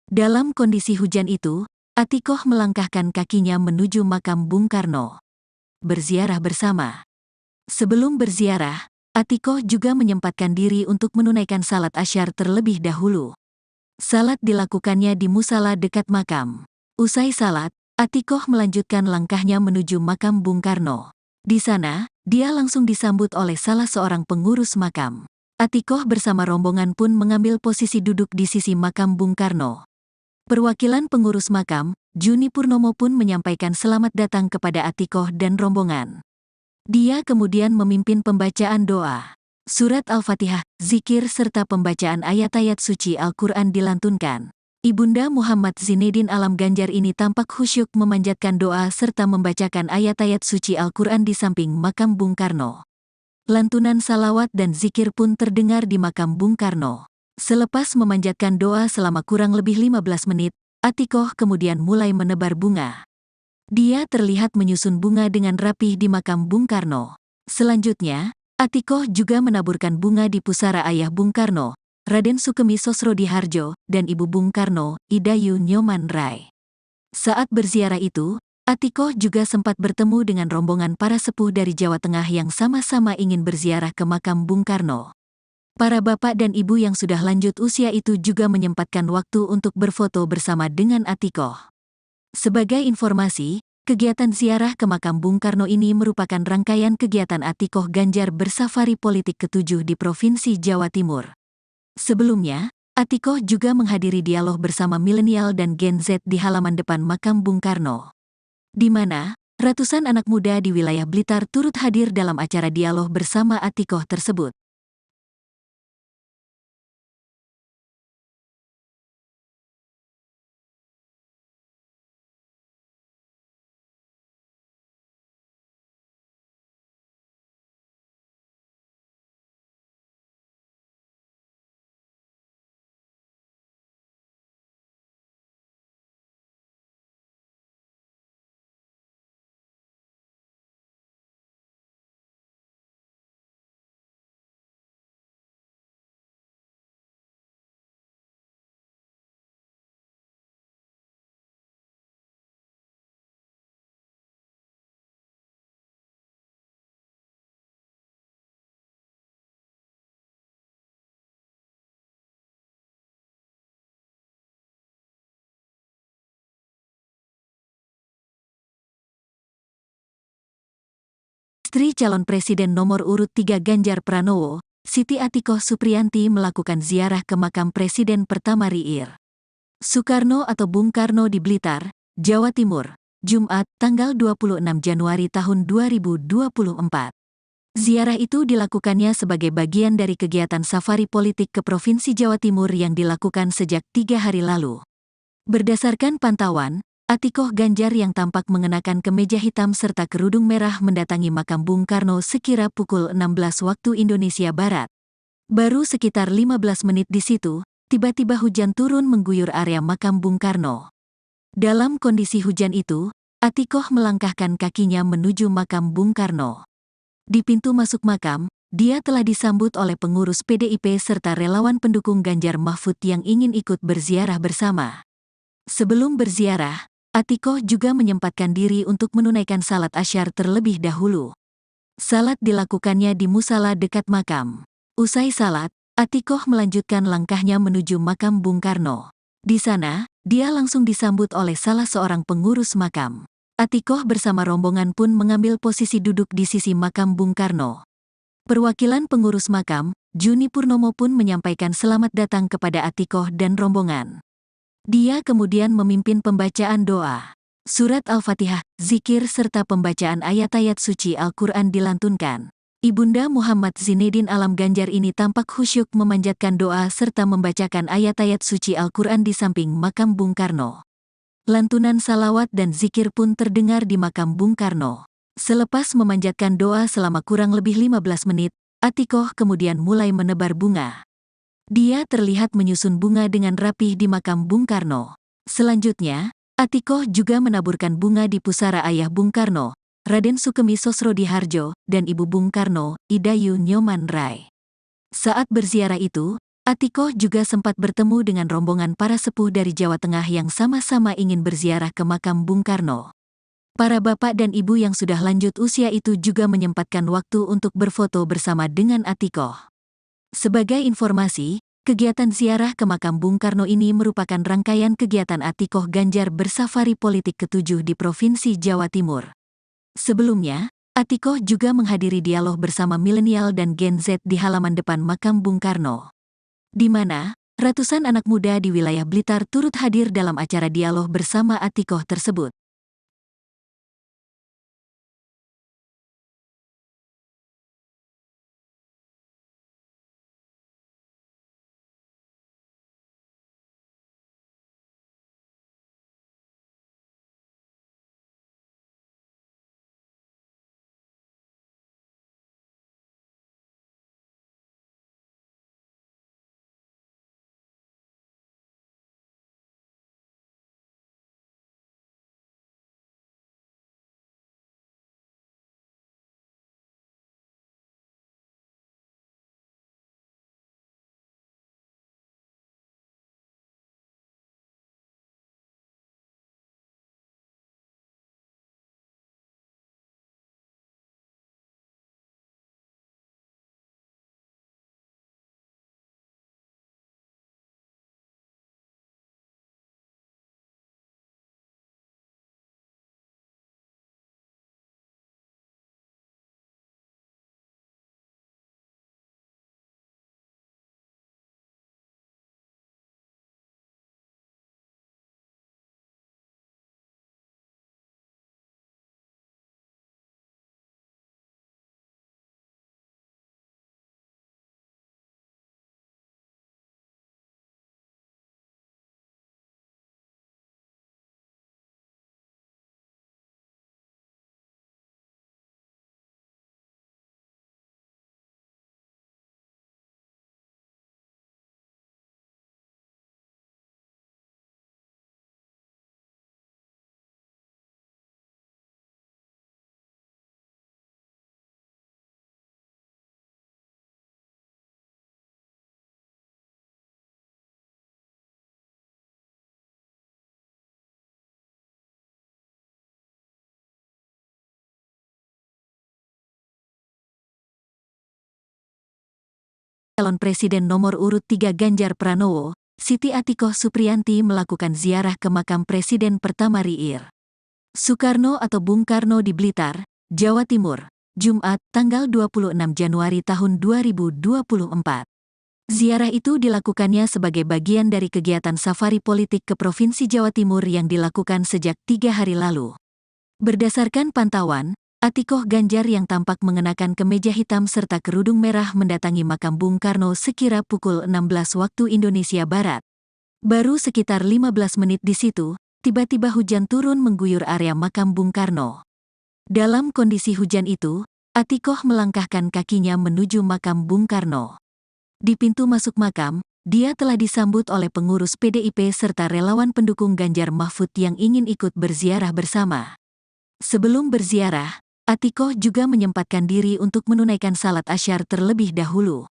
Dalam kondisi hujan itu, Atikoh melangkahkan kakinya menuju makam Bung Karno. Berziarah bersama. Sebelum berziarah, Atikoh juga menyempatkan diri untuk menunaikan salat asyar terlebih dahulu. Salat dilakukannya di musala dekat makam. Usai salat, Atikoh melanjutkan langkahnya menuju makam Bung Karno. Di sana, dia langsung disambut oleh salah seorang pengurus makam. Atikoh bersama rombongan pun mengambil posisi duduk di sisi makam Bung Karno. Perwakilan pengurus makam, Juni Purnomo pun menyampaikan selamat datang kepada Atikoh dan rombongan. Dia kemudian memimpin pembacaan doa. Surat Al-Fatihah, zikir serta pembacaan ayat-ayat suci Al-Quran dilantunkan. Ibunda Muhammad Zinedin Alam Ganjar ini tampak khusyuk memanjatkan doa serta membacakan ayat-ayat suci Al-Quran di samping makam Bung Karno. Lantunan salawat dan zikir pun terdengar di makam Bung Karno. Selepas memanjatkan doa selama kurang lebih 15 menit, Atikoh kemudian mulai menebar bunga. Dia terlihat menyusun bunga dengan rapih di makam Bung Karno. Selanjutnya, Atikoh juga menaburkan bunga di pusara ayah Bung Karno, Raden Sukemi Sosrodihardjo, dan ibu Bung Karno, Idayu Nyoman Rai. Saat berziarah itu, Atikoh juga sempat bertemu dengan rombongan para sepuh dari Jawa Tengah yang sama-sama ingin berziarah ke makam Bung Karno. Para bapak dan ibu yang sudah lanjut usia itu juga menyempatkan waktu untuk berfoto bersama dengan Atikoh. Sebagai informasi, kegiatan ziarah ke makam Bung Karno ini merupakan rangkaian kegiatan Atikoh Ganjar bersafari politik ke-7 di Provinsi Jawa Timur. Sebelumnya, Atikoh juga menghadiri dialog bersama milenial dan Gen Z di halaman depan makam Bung Karno, di mana ratusan anak muda di wilayah Blitar turut hadir dalam acara dialog bersama Atikoh tersebut. Istri calon Presiden nomor urut 3 Ganjar Pranowo, Siti Atikoh Supriyanti melakukan ziarah ke makam Presiden pertama RI Soekarno atau Bung Karno di Blitar, Jawa Timur, Jumat, tanggal 26 Januari tahun 2024. Ziarah itu dilakukannya sebagai bagian dari kegiatan safari politik ke Provinsi Jawa Timur yang dilakukan sejak 3 hari lalu. Berdasarkan pantauan, Atikoh Ganjar yang tampak mengenakan kemeja hitam serta kerudung merah mendatangi makam Bung Karno sekira pukul 16 waktu Indonesia Barat. Baru sekitar 15 menit di situ, tiba-tiba hujan turun mengguyur area makam Bung Karno. Dalam kondisi hujan itu, Atikoh melangkahkan kakinya menuju makam Bung Karno. Di pintu masuk makam, dia telah disambut oleh pengurus PDIP serta relawan pendukung Ganjar Mahfud yang ingin ikut berziarah bersama. Sebelum berziarah, Atikoh juga menyempatkan diri untuk menunaikan salat asyar terlebih dahulu. Salat dilakukannya di musala dekat makam. Usai salat, Atikoh melanjutkan langkahnya menuju makam Bung Karno. Di sana, dia langsung disambut oleh salah seorang pengurus makam. Atikoh bersama rombongan pun mengambil posisi duduk di sisi makam Bung Karno. Perwakilan pengurus makam, Juni Purnomo pun menyampaikan selamat datang kepada Atikoh dan rombongan. Dia kemudian memimpin pembacaan doa. Surat Al-Fatihah, zikir serta pembacaan ayat-ayat suci Al-Quran dilantunkan. Ibunda Muhammad Zinedin Alam Ganjar ini tampak khusyuk memanjatkan doa serta membacakan ayat-ayat suci Al-Quran di samping makam Bung Karno. Lantunan salawat dan zikir pun terdengar di makam Bung Karno. Selepas memanjatkan doa selama kurang lebih 15 menit, Atikoh kemudian mulai menebar bunga. Dia terlihat menyusun bunga dengan rapih di makam Bung Karno. Selanjutnya, Atikoh juga menaburkan bunga di pusara ayah Bung Karno, Raden Sukemi Sosrodihardjo, dan ibu Bung Karno, Idayu Nyoman Rai. Saat berziarah itu, Atikoh juga sempat bertemu dengan rombongan para sepuh dari Jawa Tengah yang sama-sama ingin berziarah ke makam Bung Karno. Para bapak dan ibu yang sudah lanjut usia itu juga menyempatkan waktu untuk berfoto bersama dengan Atikoh. Sebagai informasi, kegiatan ziarah ke makam Bung Karno ini merupakan rangkaian kegiatan Atikoh Ganjar bersafari politik ke-7 di Provinsi Jawa Timur. Sebelumnya, Atikoh juga menghadiri dialog bersama milenial dan Gen Z di halaman depan makam Bung Karno, di mana ratusan anak muda di wilayah Blitar turut hadir dalam acara dialog bersama Atikoh tersebut. Calon Presiden nomor urut 3 Ganjar Pranowo, Siti Atikoh Supriyanti melakukan ziarah ke makam Presiden pertama RI Soekarno atau Bung Karno di Blitar, Jawa Timur, Jumat, tanggal 26 Januari tahun 2024. Ziarah itu dilakukannya sebagai bagian dari kegiatan safari politik ke Provinsi Jawa Timur yang dilakukan sejak 3 hari lalu. Berdasarkan pantauan, Atikoh Ganjar yang tampak mengenakan kemeja hitam serta kerudung merah mendatangi makam Bung Karno sekira pukul 16 waktu Indonesia Barat. Baru sekitar 15 menit di situ, tiba-tiba hujan turun mengguyur area makam Bung Karno. Dalam kondisi hujan itu, Atikoh melangkahkan kakinya menuju makam Bung Karno. Di pintu masuk makam, dia telah disambut oleh pengurus PDIP serta relawan pendukung Ganjar Mahfud yang ingin ikut berziarah bersama. Sebelum berziarah, Atikoh juga menyempatkan diri untuk menunaikan salat asyar terlebih dahulu.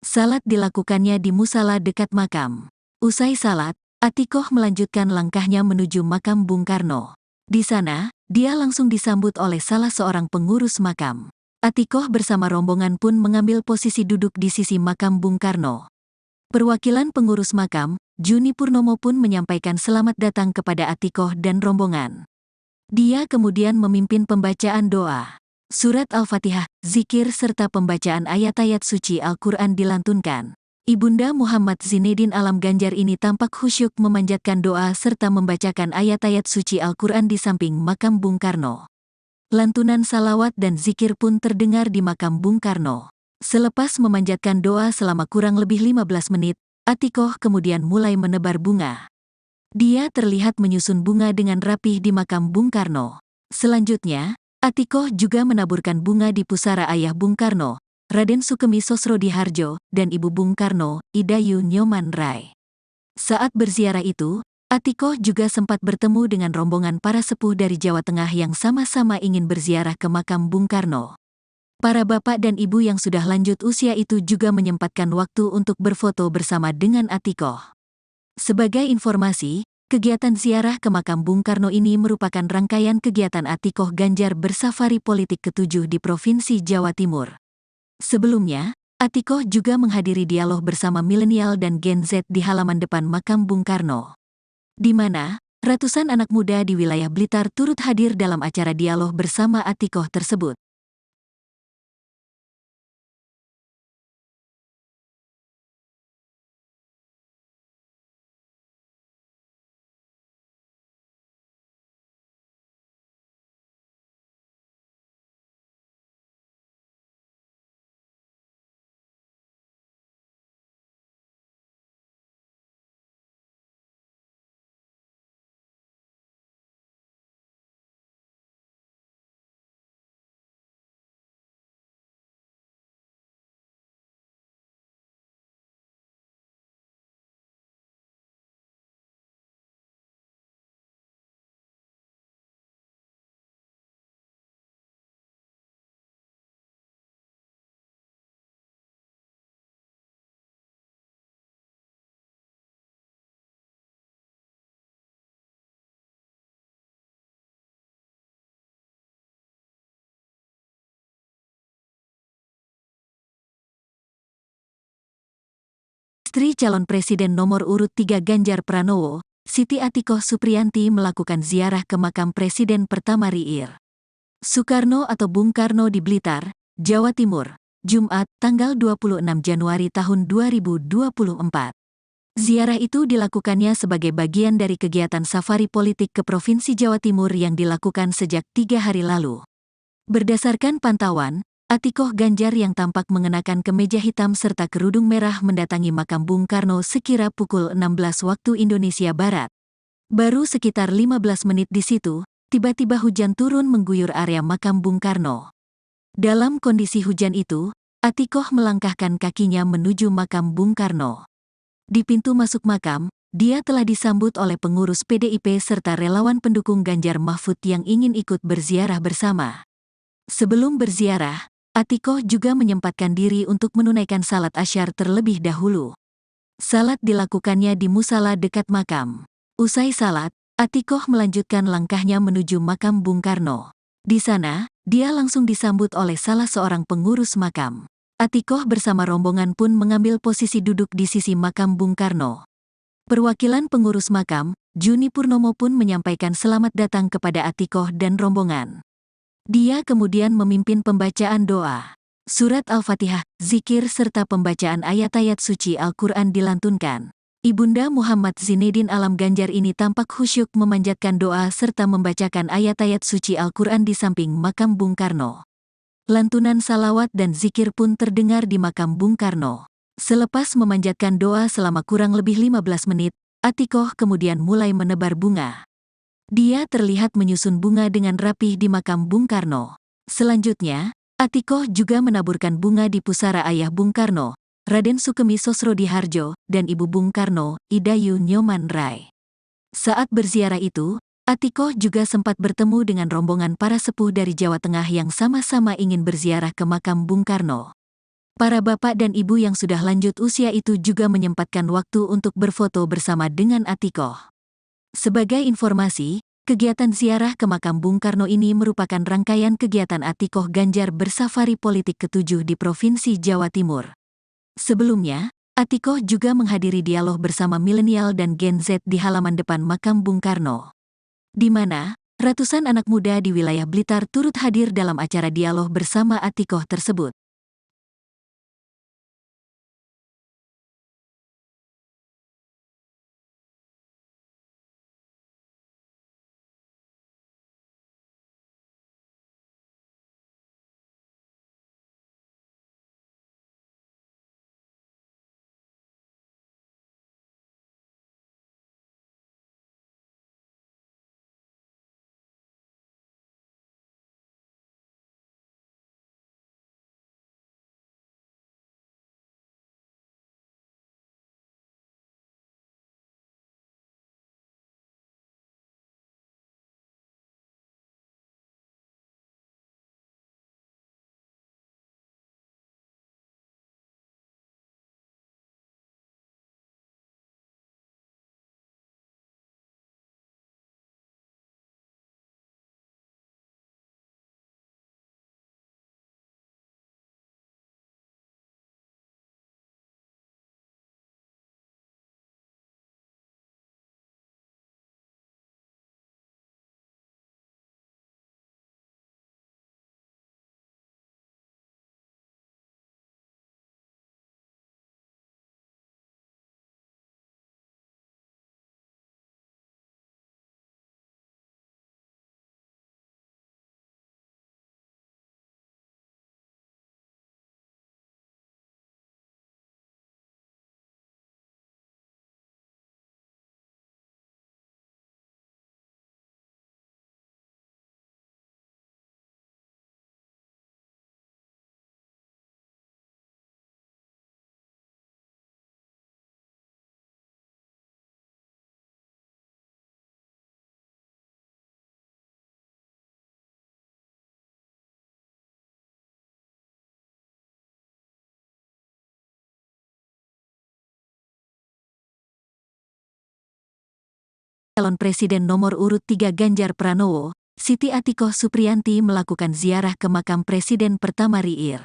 Salat dilakukannya di musala dekat makam. Usai salat, Atikoh melanjutkan langkahnya menuju makam Bung Karno. Di sana, dia langsung disambut oleh salah seorang pengurus makam. Atikoh bersama rombongan pun mengambil posisi duduk di sisi makam Bung Karno. Perwakilan pengurus makam, Juni Purnomo pun menyampaikan selamat datang kepada Atikoh dan rombongan. Dia kemudian memimpin pembacaan doa. Surat Al-Fatihah, zikir serta pembacaan ayat-ayat suci Al-Quran dilantunkan. Ibunda Muhammad Zinedin Alam Ganjar ini tampak khusyuk memanjatkan doa serta membacakan ayat-ayat suci Al-Quran di samping makam Bung Karno. Lantunan salawat dan zikir pun terdengar di makam Bung Karno. Selepas memanjatkan doa selama kurang lebih 15 menit, Atikoh kemudian mulai menebar bunga. Dia terlihat menyusun bunga dengan rapih di makam Bung Karno. Selanjutnya, Atikoh juga menaburkan bunga di pusara ayah Bung Karno, Raden Sukemi Sosrodihardjo, dan ibu Bung Karno, Idayu Nyoman Rai. Saat berziarah itu, Atikoh juga sempat bertemu dengan rombongan para sepuh dari Jawa Tengah yang sama-sama ingin berziarah ke makam Bung Karno. Para bapak dan ibu yang sudah lanjut usia itu juga menyempatkan waktu untuk berfoto bersama dengan Atikoh. Sebagai informasi, kegiatan ziarah ke makam Bung Karno ini merupakan rangkaian kegiatan Atikoh Ganjar bersafari politik ke-7 di Provinsi Jawa Timur. Sebelumnya, Atikoh juga menghadiri dialog bersama milenial dan Gen Z di halaman depan makam Bung Karno, di mana ratusan anak muda di wilayah Blitar turut hadir dalam acara dialog bersama Atikoh tersebut. Istri calon Presiden nomor urut 3 Ganjar Pranowo, Siti Atikoh Supriyanti melakukan ziarah ke makam Presiden pertama RI Soekarno atau Bung Karno di Blitar, Jawa Timur, Jumat, tanggal 26 Januari tahun 2024. Ziarah itu dilakukannya sebagai bagian dari kegiatan safari politik ke Provinsi Jawa Timur yang dilakukan sejak 3 hari lalu. Berdasarkan pantauan, Atikoh Ganjar yang tampak mengenakan kemeja hitam serta kerudung merah mendatangi makam Bung Karno sekira pukul 16 waktu Indonesia Barat. Baru sekitar 15 menit di situ, tiba-tiba hujan turun mengguyur area makam Bung Karno. Dalam kondisi hujan itu, Atikoh melangkahkan kakinya menuju makam Bung Karno. Di pintu masuk makam, dia telah disambut oleh pengurus PDIP serta relawan pendukung Ganjar Mahfud yang ingin ikut berziarah bersama. Sebelum berziarah, Atikoh juga menyempatkan diri untuk menunaikan salat asyar terlebih dahulu. Salat dilakukannya di musala dekat makam. Usai salat, Atikoh melanjutkan langkahnya menuju makam Bung Karno. Di sana, dia langsung disambut oleh salah seorang pengurus makam. Atikoh bersama rombongan pun mengambil posisi duduk di sisi makam Bung Karno. Perwakilan pengurus makam, Juni Purnomo pun menyampaikan selamat datang kepada Atikoh dan rombongan. Dia kemudian memimpin pembacaan doa. Surat Al-Fatihah, zikir serta pembacaan ayat-ayat suci Al-Quran dilantunkan. Ibunda Muhammad Zinedin Alam Ganjar ini tampak khusyuk memanjatkan doa serta membacakan ayat-ayat suci Al-Quran di samping makam Bung Karno. Lantunan salawat dan zikir pun terdengar di makam Bung Karno. Selepas memanjatkan doa selama kurang lebih 15 menit, Atikoh kemudian mulai menebar bunga. Dia terlihat menyusun bunga dengan rapih di makam Bung Karno. Selanjutnya, Atikoh juga menaburkan bunga di pusara ayah Bung Karno, Raden Sukemi Sosrodihardjo, dan ibu Bung Karno, Idayu Nyoman Rai. Saat berziarah itu, Atikoh juga sempat bertemu dengan rombongan para sepuh dari Jawa Tengah yang sama-sama ingin berziarah ke makam Bung Karno. Para bapak dan ibu yang sudah lanjut usia itu juga menyempatkan waktu untuk berfoto bersama dengan Atikoh. Sebagai informasi, kegiatan ziarah ke makam Bung Karno ini merupakan rangkaian kegiatan Atikoh Ganjar bersafari politik ke-7 di Provinsi Jawa Timur. Sebelumnya, Atikoh juga menghadiri dialog bersama milenial dan Gen Z di halaman depan makam Bung Karno, di mana ratusan anak muda di wilayah Blitar turut hadir dalam acara dialog bersama Atikoh tersebut. Calon Presiden nomor urut 3 Ganjar Pranowo, Siti Atikoh Supriyanti melakukan ziarah ke makam Presiden pertama RI.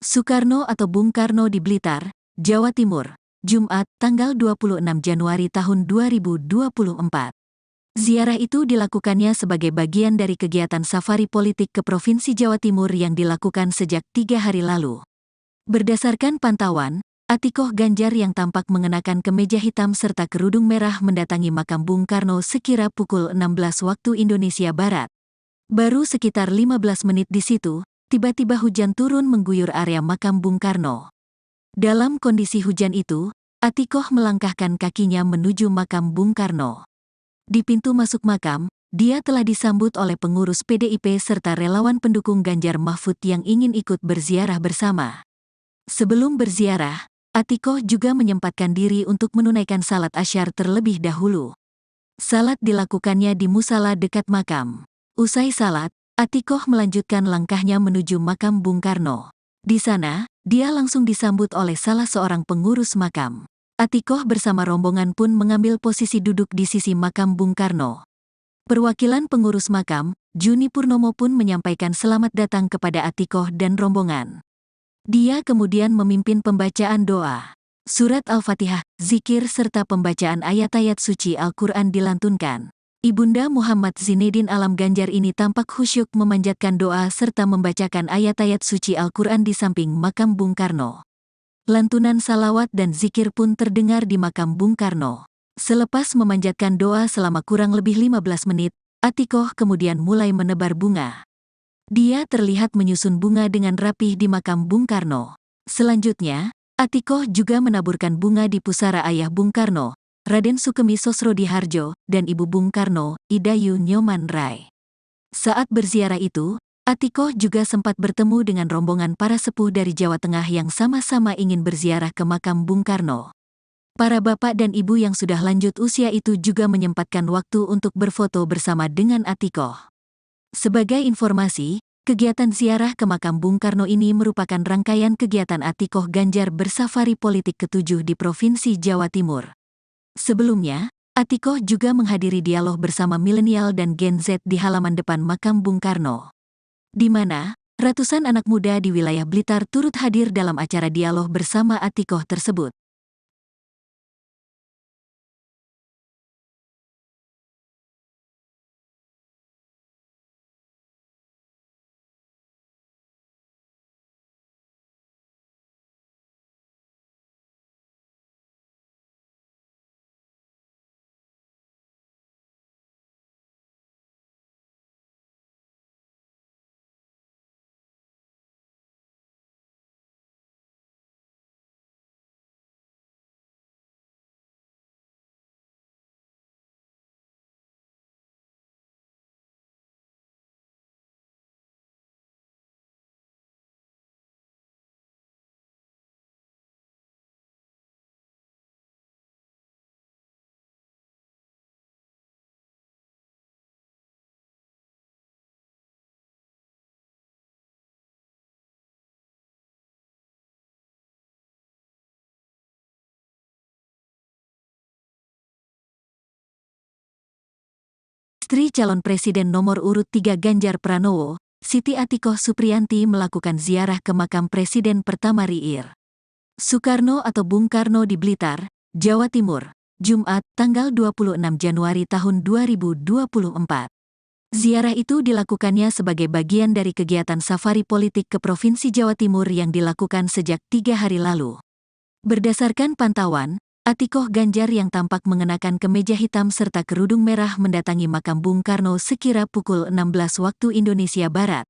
Soekarno atau Bung Karno di Blitar, Jawa Timur, Jumat, tanggal 26 Januari tahun 2024. Ziarah itu dilakukannya sebagai bagian dari kegiatan safari politik ke Provinsi Jawa Timur yang dilakukan sejak 3 hari lalu. Berdasarkan pantauan, Atikoh Ganjar yang tampak mengenakan kemeja hitam serta kerudung merah mendatangi makam Bung Karno sekira pukul 16 waktu Indonesia Barat. Baru sekitar 15 menit di situ, tiba-tiba hujan turun mengguyur area makam Bung Karno. Dalam kondisi hujan itu, Atikoh melangkahkan kakinya menuju makam Bung Karno. Di pintu masuk makam, dia telah disambut oleh pengurus PDIP serta relawan pendukung Ganjar Mahfud yang ingin ikut berziarah bersama. Sebelum berziarah, Atikoh juga menyempatkan diri untuk menunaikan salat asyar terlebih dahulu. Salat dilakukannya di musala dekat makam. Usai salat, Atikoh melanjutkan langkahnya menuju makam Bung Karno. Di sana, dia langsung disambut oleh salah seorang pengurus makam. Atikoh bersama rombongan pun mengambil posisi duduk di sisi makam Bung Karno. Perwakilan pengurus makam, Juni Purnomo pun menyampaikan selamat datang kepada Atikoh dan rombongan. Dia kemudian memimpin pembacaan doa. Surat Al-Fatihah, zikir serta pembacaan ayat-ayat suci Al-Quran dilantunkan. Ibunda Muhammad Zinedin Alam Ganjar ini tampak khusyuk memanjatkan doa serta membacakan ayat-ayat suci Al-Quran di samping makam Bung Karno. Lantunan salawat dan zikir pun terdengar di makam Bung Karno. Selepas memanjatkan doa selama kurang lebih 15 menit, Atikoh kemudian mulai menebar bunga. Dia terlihat menyusun bunga dengan rapih di makam Bung Karno. Selanjutnya, Atikoh juga menaburkan bunga di pusara ayah Bung Karno, Raden Sukemi Sosrodihardjo, dan ibu Bung Karno, Idayu Nyoman Rai. Saat berziarah itu, Atikoh juga sempat bertemu dengan rombongan para sepuh dari Jawa Tengah yang sama-sama ingin berziarah ke makam Bung Karno. Para bapak dan ibu yang sudah lanjut usia itu juga menyempatkan waktu untuk berfoto bersama dengan Atikoh. Sebagai informasi, kegiatan ziarah ke makam Bung Karno ini merupakan rangkaian kegiatan Atikoh Ganjar bersafari politik ke-7 di Provinsi Jawa Timur. Sebelumnya, Atikoh juga menghadiri dialog bersama milenial dan Gen Z di halaman depan makam Bung Karno, di mana ratusan anak muda di wilayah Blitar turut hadir dalam acara dialog bersama Atikoh tersebut. Istri calon presiden nomor urut 3 Ganjar Pranowo, Siti Atikoh Supriyanti melakukan ziarah ke makam Presiden pertama RI Soekarno atau Bung Karno di Blitar, Jawa Timur, Jumat, tanggal 26 Januari tahun 2024. Ziarah itu dilakukannya sebagai bagian dari kegiatan safari politik ke Provinsi Jawa Timur yang dilakukan sejak 3 hari lalu. Berdasarkan pantauan, Atikoh Ganjar yang tampak mengenakan kemeja hitam serta kerudung merah mendatangi makam Bung Karno sekira pukul 16 waktu Indonesia Barat.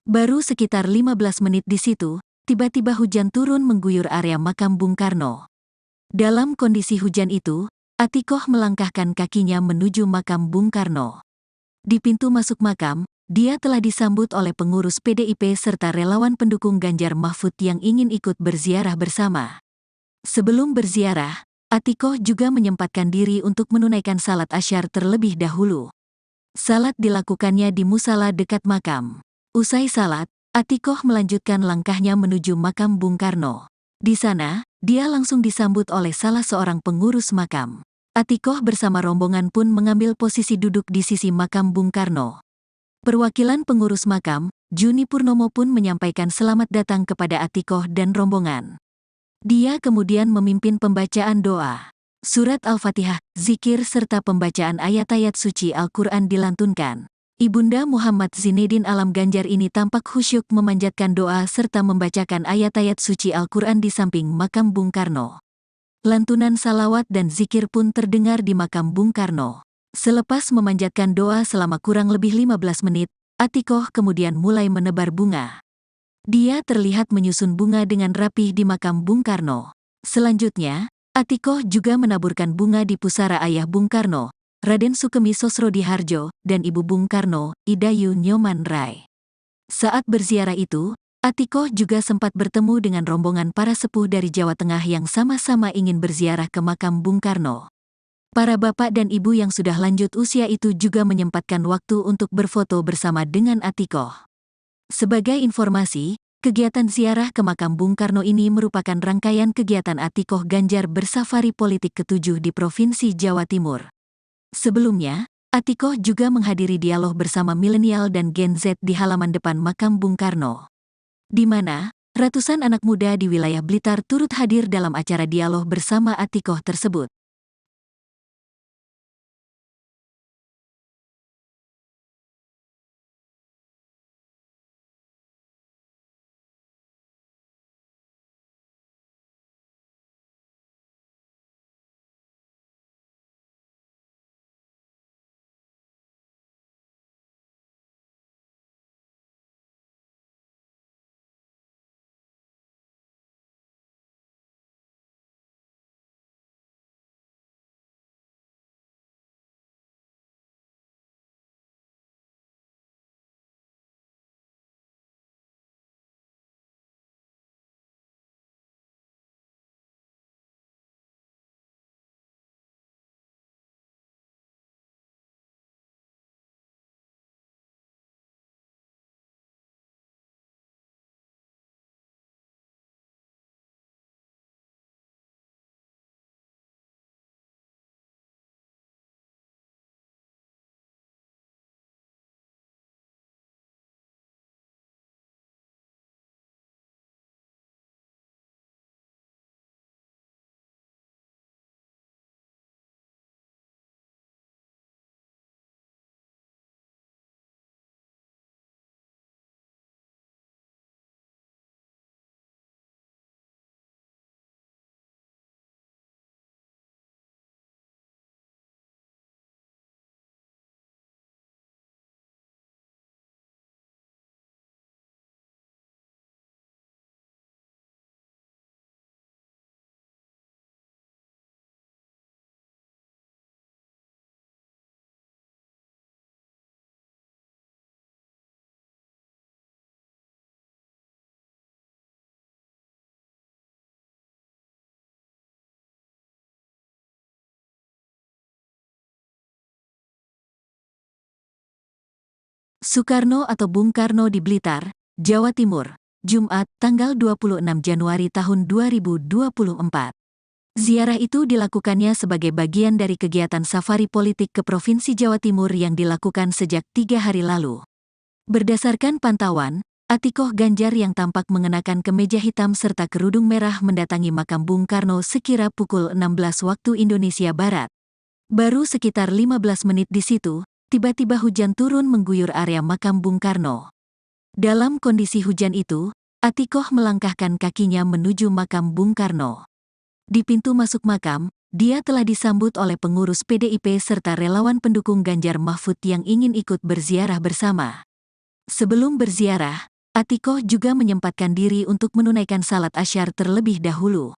Baru sekitar 15 menit di situ, tiba-tiba hujan turun mengguyur area makam Bung Karno. Dalam kondisi hujan itu, Atikoh melangkahkan kakinya menuju makam Bung Karno. Di pintu masuk makam, dia telah disambut oleh pengurus PDIP serta relawan pendukung Ganjar Mahfud yang ingin ikut berziarah bersama. Sebelum berziarah, Atikoh juga menyempatkan diri untuk menunaikan salat asyar terlebih dahulu. Salat dilakukannya di musala dekat makam. Usai salat, Atikoh melanjutkan langkahnya menuju makam Bung Karno. Di sana, dia langsung disambut oleh salah seorang pengurus makam. Atikoh bersama rombongan pun mengambil posisi duduk di sisi makam Bung Karno. Perwakilan pengurus makam, Juni Purnomo pun menyampaikan selamat datang kepada Atikoh dan rombongan. Dia kemudian memimpin pembacaan doa. Surat Al-Fatihah, zikir serta pembacaan ayat-ayat suci Al-Quran dilantunkan. Ibunda Muhammad Zinedin Alam Ganjar ini tampak khusyuk memanjatkan doa serta membacakan ayat-ayat suci Al-Quran di samping makam Bung Karno. Lantunan salawat dan zikir pun terdengar di makam Bung Karno. Selepas memanjatkan doa selama kurang lebih 15 menit, Atikoh kemudian mulai menebar bunga. Dia terlihat menyusun bunga dengan rapih di makam Bung Karno. Selanjutnya, Atikoh juga menaburkan bunga di pusara ayah Bung Karno, Raden Sukemi Sosrodihardjo, dan ibu Bung Karno, Idayu Nyoman Rai. Saat berziarah itu, Atikoh juga sempat bertemu dengan rombongan para sepuh dari Jawa Tengah yang sama-sama ingin berziarah ke makam Bung Karno. Para bapak dan ibu yang sudah lanjut usia itu juga menyempatkan waktu untuk berfoto bersama dengan Atikoh. Sebagai informasi, kegiatan ziarah ke makam Bung Karno ini merupakan rangkaian kegiatan Atikoh Ganjar bersafari politik ke-7 di Provinsi Jawa Timur. Sebelumnya, Atikoh juga menghadiri dialog bersama milenial dan Gen Z di halaman depan makam Bung Karno, di mana Ratusan anak muda di wilayah Blitar turut hadir dalam acara dialog bersama Atikoh tersebut. Soekarno atau Bung Karno di Blitar, Jawa Timur, Jumat, tanggal 26 Januari tahun 2024. Ziarah itu dilakukannya sebagai bagian dari kegiatan safari politik ke Provinsi Jawa Timur yang dilakukan sejak 3 hari lalu. Berdasarkan pantauan, Atikoh Ganjar yang tampak mengenakan kemeja hitam serta kerudung merah mendatangi makam Bung Karno sekira pukul 16 waktu Indonesia Barat. Baru sekitar 15 menit di situ, tiba-tiba hujan turun mengguyur area makam Bung Karno. Dalam kondisi hujan itu, Atikoh melangkahkan kakinya menuju makam Bung Karno. Di pintu masuk makam, dia telah disambut oleh pengurus PDIP serta relawan pendukung Ganjar Mahfud yang ingin ikut berziarah bersama. Sebelum berziarah, Atikoh juga menyempatkan diri untuk menunaikan salat asyar terlebih dahulu.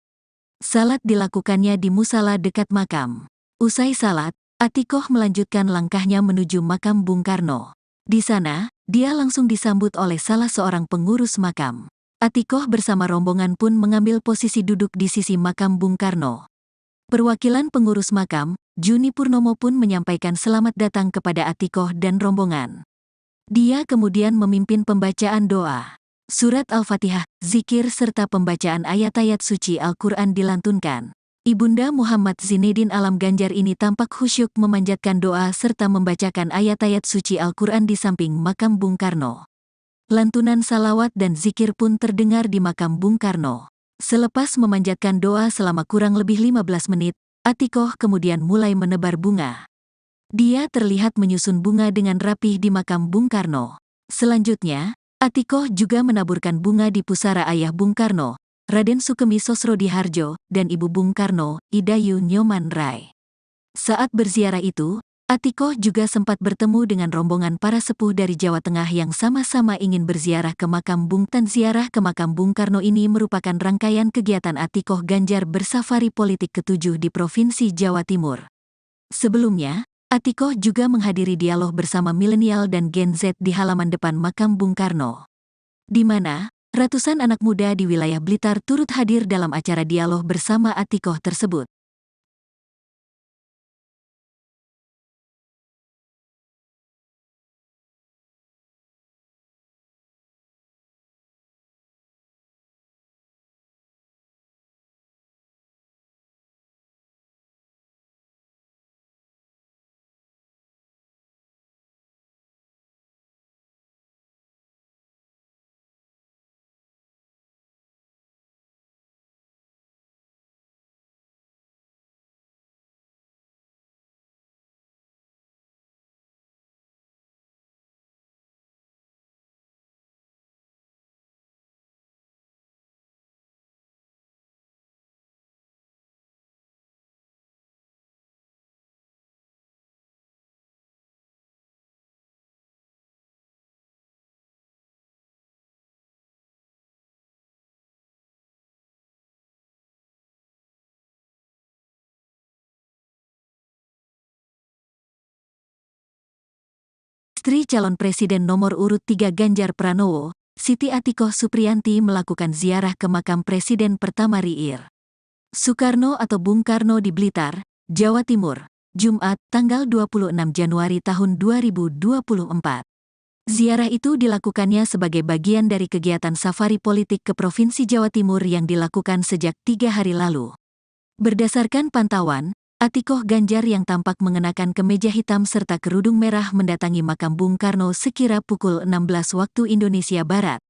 Salat dilakukannya di musala dekat makam. Usai salat, Atikoh melanjutkan langkahnya menuju makam Bung Karno. Di sana, dia langsung disambut oleh salah seorang pengurus makam. Atikoh bersama rombongan pun mengambil posisi duduk di sisi makam Bung Karno. Perwakilan pengurus makam, Juni Purnomo pun menyampaikan selamat datang kepada Atikoh dan rombongan. Dia kemudian memimpin pembacaan doa. Surat Al-Fatihah, zikir serta pembacaan ayat-ayat suci Al-Quran dilantunkan. Ibunda Muhammad Zinedin Alam Ganjar ini tampak khusyuk memanjatkan doa serta membacakan ayat-ayat suci Al-Quran di samping makam Bung Karno. Lantunan salawat dan zikir pun terdengar di makam Bung Karno. Selepas memanjatkan doa selama kurang lebih 15 menit, Atikoh kemudian mulai menebar bunga. Dia terlihat menyusun bunga dengan rapih di makam Bung Karno. Selanjutnya, Atikoh juga menaburkan bunga di pusara ayah Bung Karno, Raden Sukemi Sosrodihardjo, dan ibu Bung Karno, Idayu Nyoman Rai. Saat berziarah itu, Atikoh juga sempat bertemu dengan rombongan para sepuh dari Jawa Tengah yang sama-sama ingin berziarah ke makam Bung Tan. Ziarah ke makam Bung Karno ini merupakan rangkaian kegiatan Atikoh Ganjar bersafari politik ke-7 di Provinsi Jawa Timur. Sebelumnya, Atikoh juga menghadiri dialog bersama milenial dan Gen Z di halaman depan makam Bung Karno, di mana ratusan anak muda di wilayah Blitar turut hadir dalam acara dialog bersama Atikoh tersebut. Istri calon presiden nomor urut 3 Ganjar Pranowo, Siti Atikoh Supriyanti melakukan ziarah ke makam Presiden pertama RI Soekarno atau Bung Karno di Blitar, Jawa Timur, Jumat, tanggal 26 Januari tahun 2024. Ziarah itu dilakukannya sebagai bagian dari kegiatan safari politik ke Provinsi Jawa Timur yang dilakukan sejak 3 hari lalu. Berdasarkan pantauan, Atikoh Ganjar yang tampak mengenakan kemeja hitam serta kerudung merah mendatangi makam Bung Karno sekira pukul 16 waktu Indonesia Barat.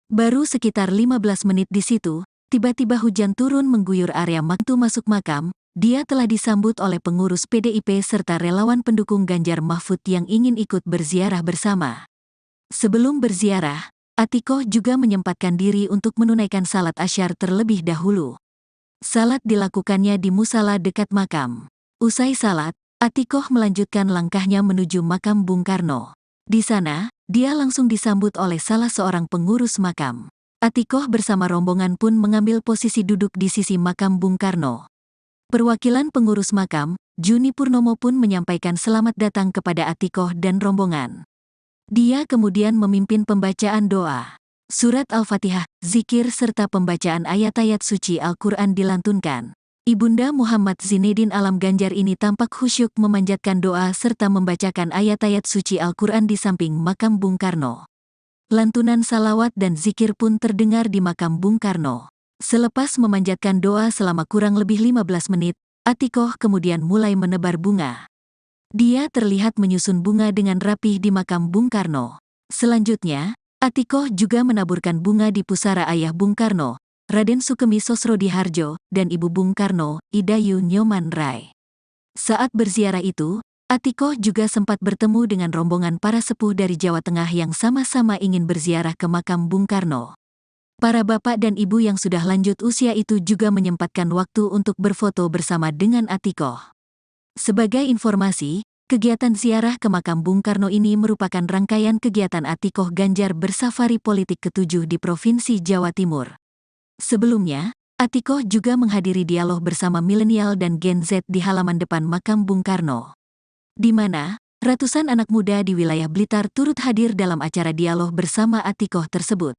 Baru sekitar 15 menit di situ, tiba-tiba hujan turun mengguyur area waktu masuk makam. Dia telah disambut oleh pengurus PDIP serta relawan pendukung Ganjar Mahfud yang ingin ikut berziarah bersama. Sebelum berziarah, Atikoh juga menyempatkan diri untuk menunaikan salat asyar terlebih dahulu. Salat dilakukannya di musala dekat makam. Usai salat, Atikoh melanjutkan langkahnya menuju makam Bung Karno. Di sana, dia langsung disambut oleh salah seorang pengurus makam. Atikoh bersama rombongan pun mengambil posisi duduk di sisi makam Bung Karno. Perwakilan pengurus makam, Juni Purnomo pun menyampaikan selamat datang kepada Atikoh dan rombongan. Dia kemudian memimpin pembacaan doa. Surat Al-Fatihah, zikir serta pembacaan ayat-ayat suci Al-Quran dilantunkan. Ibunda Muhammad Zinedin Alam Ganjar ini tampak khusyuk memanjatkan doa serta membacakan ayat-ayat suci Al-Quran di samping makam Bung Karno. Lantunan salawat dan zikir pun terdengar di makam Bung Karno. Selepas memanjatkan doa selama kurang lebih 15 menit, Atikoh kemudian mulai menebar bunga. Dia terlihat menyusun bunga dengan rapih di makam Bung Karno. Selanjutnya, Atikoh juga menaburkan bunga di pusara ayah Bung Karno, Raden Sukemi Sosrodihardjo, dan ibu Bung Karno, Idayu Nyoman Rai. Saat berziarah itu, Atikoh juga sempat bertemu dengan rombongan para sepuh dari Jawa Tengah yang sama-sama ingin berziarah ke makam Bung Karno. Para bapak dan ibu yang sudah lanjut usia itu juga menyempatkan waktu untuk berfoto bersama dengan Atikoh. Sebagai informasi, kegiatan ziarah ke makam Bung Karno ini merupakan rangkaian kegiatan Atikoh Ganjar bersafari politik ke-7 di Provinsi Jawa Timur. Sebelumnya, Atikoh juga menghadiri dialog bersama milenial dan Gen Z di halaman depan makam Bung Karno, di mana ratusan anak muda di wilayah Blitar turut hadir dalam acara dialog bersama Atikoh tersebut.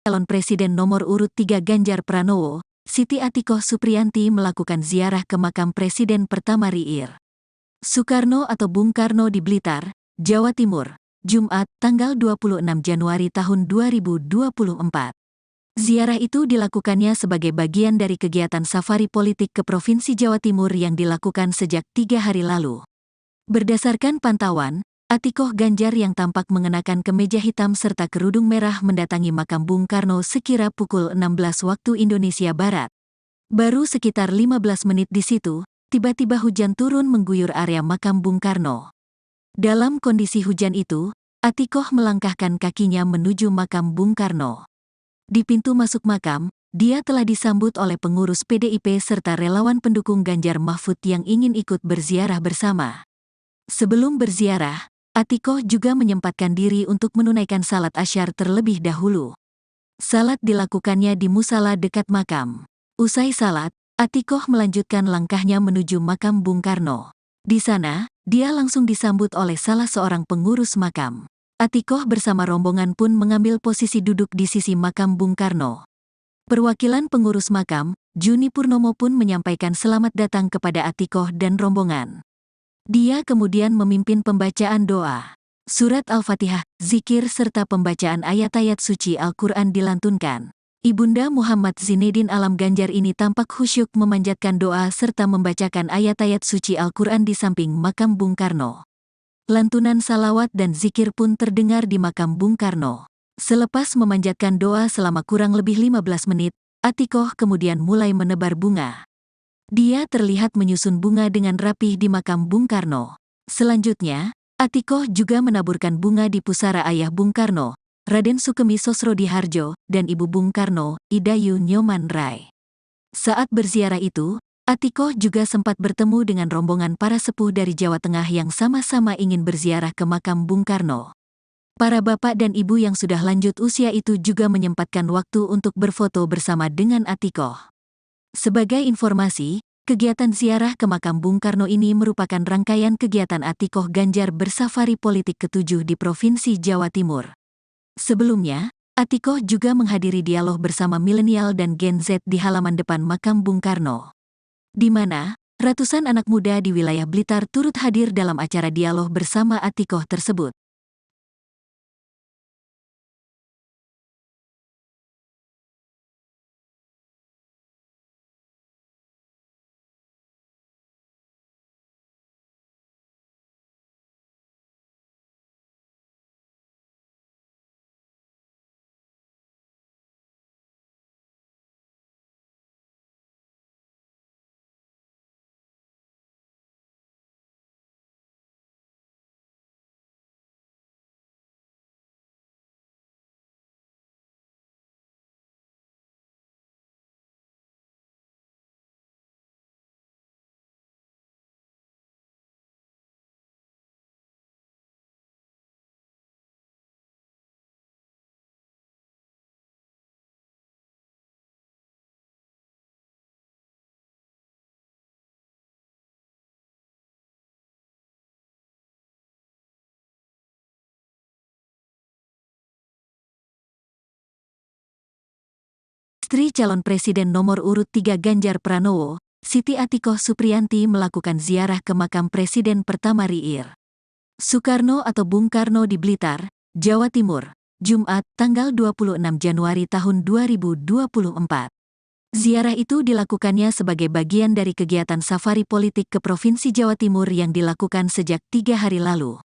Calon presiden nomor urut 3 Ganjar Pranowo, Siti Atikoh Supriyanti melakukan ziarah ke makam Presiden pertama RI Soekarno atau Bung Karno di Blitar, Jawa Timur, Jumat, tanggal 26 Januari tahun 2024. Ziarah itu dilakukannya sebagai bagian dari kegiatan safari politik ke Provinsi Jawa Timur yang dilakukan sejak 3 hari lalu. Berdasarkan pantauan, Atikoh Ganjar yang tampak mengenakan kemeja hitam serta kerudung merah mendatangi makam Bung Karno sekira pukul 16 waktu Indonesia Barat. Baru sekitar 15 menit di situ, tiba-tiba hujan turun mengguyur area makam Bung Karno. Dalam kondisi hujan itu, Atikoh melangkahkan kakinya menuju makam Bung Karno. Di pintu masuk makam, dia telah disambut oleh pengurus PDIP serta relawan pendukung Ganjar Mahfud yang ingin ikut berziarah bersama. Sebelum berziarah, Atikoh juga menyempatkan diri untuk menunaikan salat asyar terlebih dahulu. Salat dilakukannya di musala dekat makam. Usai salat, Atikoh melanjutkan langkahnya menuju makam Bung Karno. Di sana, dia langsung disambut oleh salah seorang pengurus makam. Atikoh bersama rombongan pun mengambil posisi duduk di sisi makam Bung Karno. Perwakilan pengurus makam, Juni Purnomo pun menyampaikan selamat datang kepada Atikoh dan rombongan. Dia kemudian memimpin pembacaan doa. Surat Al-Fatihah, zikir serta pembacaan ayat-ayat suci Al-Quran dilantunkan. Ibunda Muhammad Zinedin Alam Ganjar ini tampak khusyuk memanjatkan doa serta membacakan ayat-ayat suci Al-Quran di samping makam Bung Karno. Lantunan salawat dan zikir pun terdengar di makam Bung Karno. Selepas memanjatkan doa selama kurang lebih 15 menit, Atikoh kemudian mulai menebar bunga. Dia terlihat menyusun bunga dengan rapih di makam Bung Karno. Selanjutnya, Atikoh juga menaburkan bunga di pusara ayah Bung Karno, Raden Sukemi Sosrodihardjo, dan ibu Bung Karno, Idayu Nyoman Rai. Saat berziarah itu, Atikoh juga sempat bertemu dengan rombongan para sepuh dari Jawa Tengah yang sama-sama ingin berziarah ke makam Bung Karno. Para bapak dan ibu yang sudah lanjut usia itu juga menyempatkan waktu untuk berfoto bersama dengan Atikoh. Sebagai informasi, kegiatan ziarah ke makam Bung Karno ini merupakan rangkaian kegiatan Atikoh Ganjar bersafari politik ke-7 di Provinsi Jawa Timur. Sebelumnya, Atikoh juga menghadiri dialog bersama milenial dan Gen Z di halaman depan makam Bung Karno, di mana ratusan anak muda di wilayah Blitar turut hadir dalam acara dialog bersama Atikoh tersebut. Istri calon presiden nomor urut 3 Ganjar Pranowo, Siti Atikoh Supriyanti melakukan ziarah ke makam Presiden pertama RI Soekarno atau Bung Karno di Blitar, Jawa Timur, Jumat, tanggal 26 Januari tahun 2024. Ziarah itu dilakukannya sebagai bagian dari kegiatan safari politik ke Provinsi Jawa Timur yang dilakukan sejak 3 hari lalu.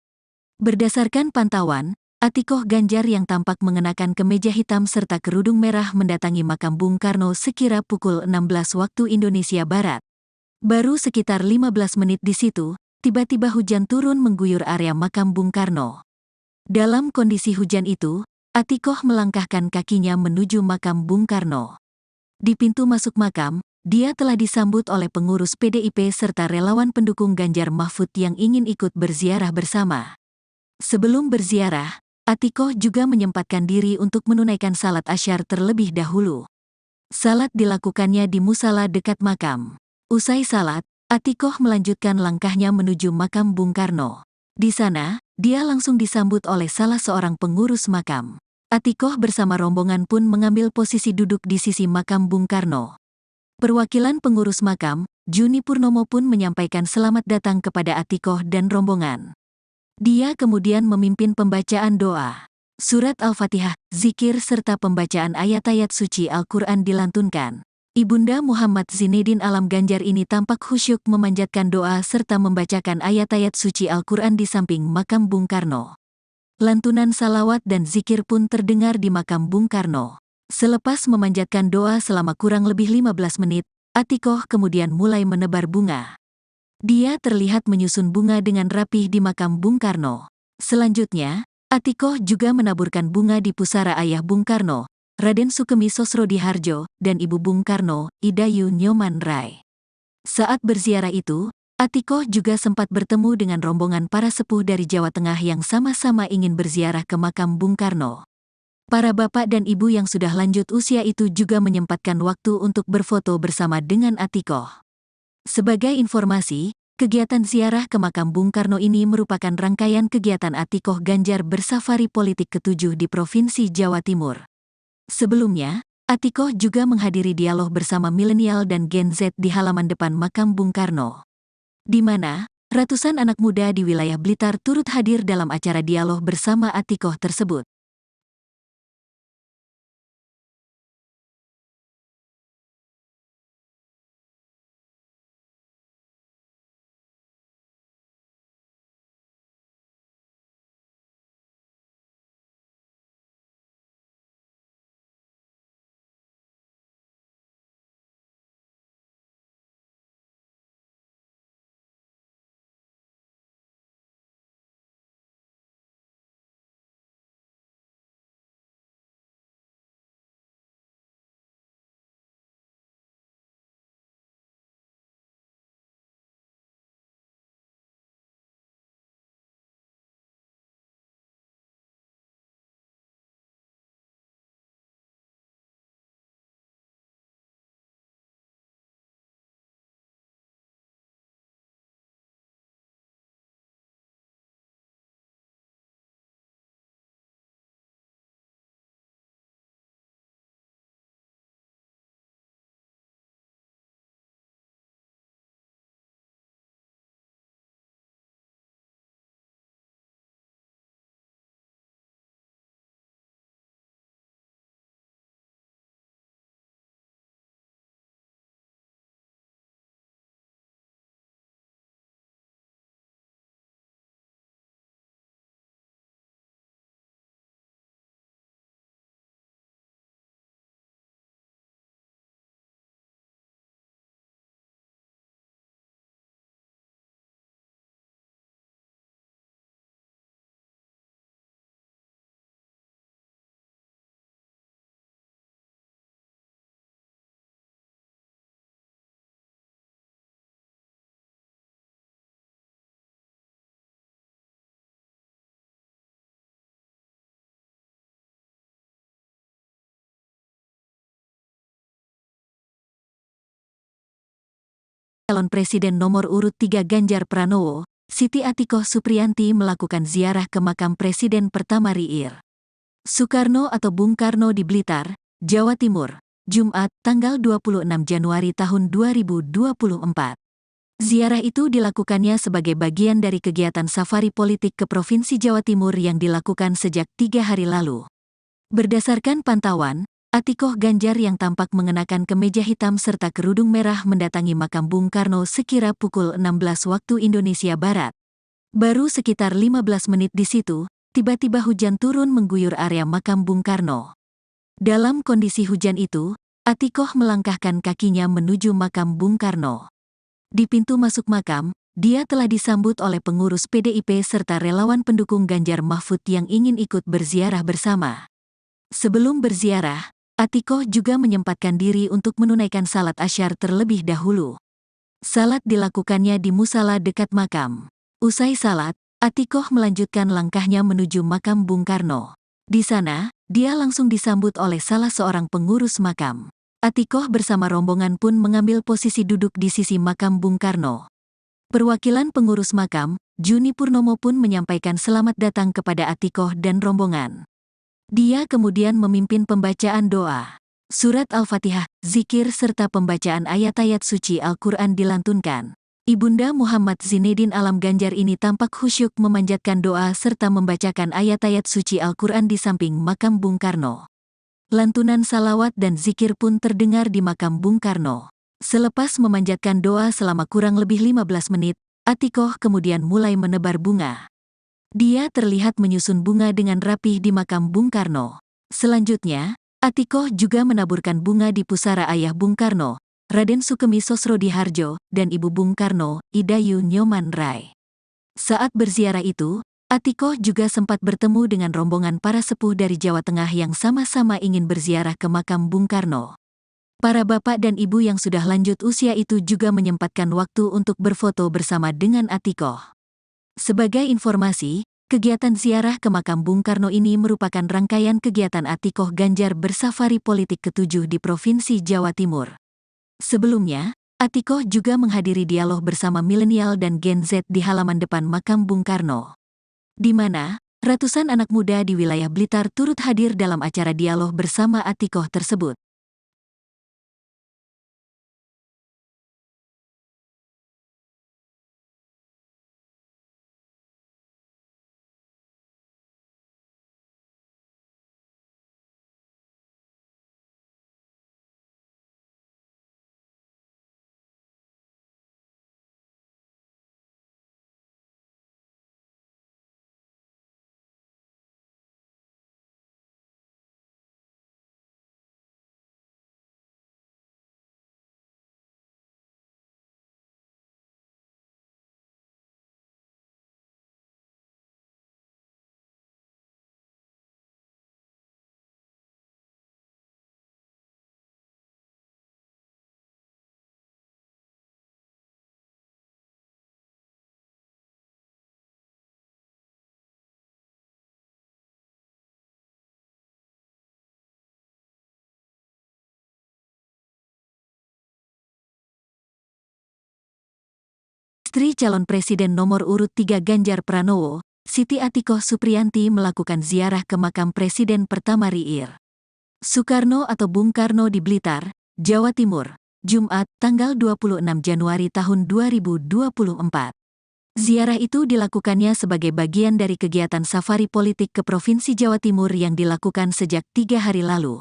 Berdasarkan pantauan, Atikoh Ganjar yang tampak mengenakan kemeja hitam serta kerudung merah mendatangi makam Bung Karno sekira pukul 16 waktu Indonesia Barat. Baru sekitar 15 menit di situ, tiba-tiba hujan turun mengguyur area makam Bung Karno. Dalam kondisi hujan itu, Atikoh melangkahkan kakinya menuju makam Bung Karno. Di pintu masuk makam, dia telah disambut oleh pengurus PDIP serta relawan pendukung Ganjar Mahfud yang ingin ikut berziarah bersama. Sebelum berziarah, Atikoh juga menyempatkan diri untuk menunaikan salat asyar terlebih dahulu. Salat dilakukannya di musala dekat makam. Usai salat, Atikoh melanjutkan langkahnya menuju makam Bung Karno. Di sana, dia langsung disambut oleh salah seorang pengurus makam. Atikoh bersama rombongan pun mengambil posisi duduk di sisi makam Bung Karno. Perwakilan pengurus makam, Juni Purnomo pun menyampaikan selamat datang kepada Atikoh dan rombongan. Dia kemudian memimpin pembacaan doa. Surat Al-Fatihah, zikir serta pembacaan ayat-ayat suci Al-Quran dilantunkan. Ibunda Muhammad Zinedin Alam Ganjar ini tampak khusyuk memanjatkan doa serta membacakan ayat-ayat suci Al-Quran di samping makam Bung Karno. Lantunan salawat dan zikir pun terdengar di makam Bung Karno. Selepas memanjatkan doa selama kurang lebih 15 menit, Atikoh kemudian mulai menebar bunga. Dia terlihat menyusun bunga dengan rapih di makam Bung Karno. Selanjutnya, Atikoh juga menaburkan bunga di pusara ayah Bung Karno, Raden Sukemi Sosrodihardjo, dan Ibu Bung Karno, Idayu Nyoman Rai. Saat berziarah itu, Atikoh juga sempat bertemu dengan rombongan para sepuh dari Jawa Tengah yang sama-sama ingin berziarah ke makam Bung Karno. Para bapak dan ibu yang sudah lanjut usia itu juga menyempatkan waktu untuk berfoto bersama dengan Atikoh. Sebagai informasi, kegiatan ziarah ke makam Bung Karno ini merupakan rangkaian kegiatan Atikoh Ganjar bersafari politik ke-7 di Provinsi Jawa Timur. Sebelumnya, Atikoh juga menghadiri dialog bersama milenial dan Gen Z di halaman depan makam Bung Karno, di mana ratusan anak muda di wilayah Blitar turut hadir dalam acara dialog bersama Atikoh tersebut. Calon Presiden nomor urut 3 Ganjar Pranowo, Siti Atikoh Supriyanti melakukan ziarah ke makam Presiden pertama RI Soekarno atau Bung Karno di Blitar, Jawa Timur, Jumat, tanggal 26 Januari tahun 2024. Ziarah itu dilakukannya sebagai bagian dari kegiatan safari politik ke Provinsi Jawa Timur yang dilakukan sejak 3 hari lalu. Berdasarkan pantauan, Atikoh Ganjar yang tampak mengenakan kemeja hitam serta kerudung merah mendatangi makam Bung Karno sekira pukul 16 waktu Indonesia Barat. Baru sekitar 15 menit di situ, tiba-tiba hujan turun mengguyur area makam Bung Karno. Dalam kondisi hujan itu, Atikoh melangkahkan kakinya menuju makam Bung Karno. Di pintu masuk makam, dia telah disambut oleh pengurus PDIP serta relawan pendukung Ganjar Mahfud yang ingin ikut berziarah bersama. Sebelum berziarah, Atikoh juga menyempatkan diri untuk menunaikan salat asyar terlebih dahulu. Salat dilakukannya di musala dekat makam. Usai salat, Atikoh melanjutkan langkahnya menuju makam Bung Karno. Di sana, dia langsung disambut oleh salah seorang pengurus makam. Atikoh bersama rombongan pun mengambil posisi duduk di sisi makam Bung Karno. Perwakilan pengurus makam, Juni Purnomo pun menyampaikan selamat datang kepada Atikoh dan rombongan. Dia kemudian memimpin pembacaan doa. Surat Al-Fatihah, zikir serta pembacaan ayat-ayat suci Al-Quran dilantunkan. Ibunda Muhammad Zinedin Alam Ganjar ini tampak khusyuk memanjatkan doa serta membacakan ayat-ayat suci Al-Quran di samping makam Bung Karno. Lantunan salawat dan zikir pun terdengar di makam Bung Karno. Selepas memanjatkan doa selama kurang lebih 15 menit, Atikoh kemudian mulai menebar bunga. Dia terlihat menyusun bunga dengan rapih di makam Bung Karno. Selanjutnya, Atikoh juga menaburkan bunga di pusara ayah Bung Karno, Raden Sukemi Sosrodihardjo, dan ibu Bung Karno, Idayu Nyoman Rai. Saat berziarah itu, Atikoh juga sempat bertemu dengan rombongan para sepuh dari Jawa Tengah yang sama-sama ingin berziarah ke makam Bung Karno. Para bapak dan ibu yang sudah lanjut usia itu juga menyempatkan waktu untuk berfoto bersama dengan Atikoh. Sebagai informasi, kegiatan ziarah ke makam Bung Karno ini merupakan rangkaian kegiatan Atikoh Ganjar bersafari politik ke-7 di Provinsi Jawa Timur. Sebelumnya, Atikoh juga menghadiri dialog bersama milenial dan Gen Z di halaman depan makam Bung Karno, di mana ratusan anak muda di wilayah Blitar turut hadir dalam acara dialog bersama Atikoh tersebut. Istri calon Presiden nomor urut 3 Ganjar Pranowo, Siti Atikoh Supriyanti melakukan ziarah ke makam Presiden pertama RI. Soekarno atau Bung Karno di Blitar, Jawa Timur, Jumat, tanggal 26 Januari tahun 2024. Ziarah itu dilakukannya sebagai bagian dari kegiatan safari politik ke Provinsi Jawa Timur yang dilakukan sejak 3 hari lalu.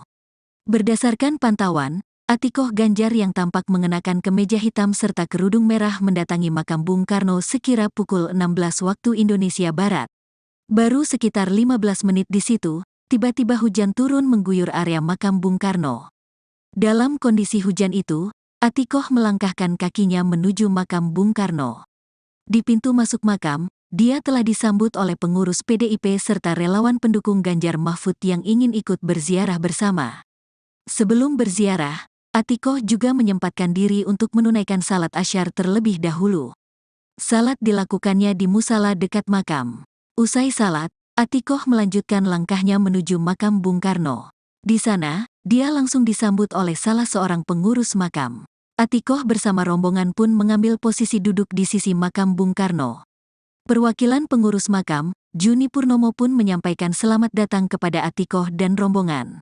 Berdasarkan pantauan, Atikoh Ganjar yang tampak mengenakan kemeja hitam serta kerudung merah mendatangi makam Bung Karno sekira pukul 16 waktu Indonesia Barat. Baru sekitar 15 menit di situ, tiba-tiba hujan turun mengguyur area makam Bung Karno. Dalam kondisi hujan itu, Atikoh melangkahkan kakinya menuju makam Bung Karno. Di pintu masuk makam, dia telah disambut oleh pengurus PDIP serta relawan pendukung Ganjar Mahfud yang ingin ikut berziarah bersama. Sebelum berziarah, Atikoh juga menyempatkan diri untuk menunaikan salat asyar terlebih dahulu. Salat dilakukannya di musala dekat makam. Usai salat, Atikoh melanjutkan langkahnya menuju makam Bung Karno. Di sana, dia langsung disambut oleh salah seorang pengurus makam. Atikoh bersama rombongan pun mengambil posisi duduk di sisi makam Bung Karno. Perwakilan pengurus makam, Juni Purnomo pun menyampaikan selamat datang kepada Atikoh dan rombongan.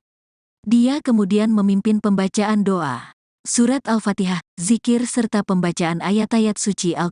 Dia kemudian memimpin pembacaan doa, surat Al-Fatihah, zikir serta pembacaan ayat-ayat suci Al-Quran.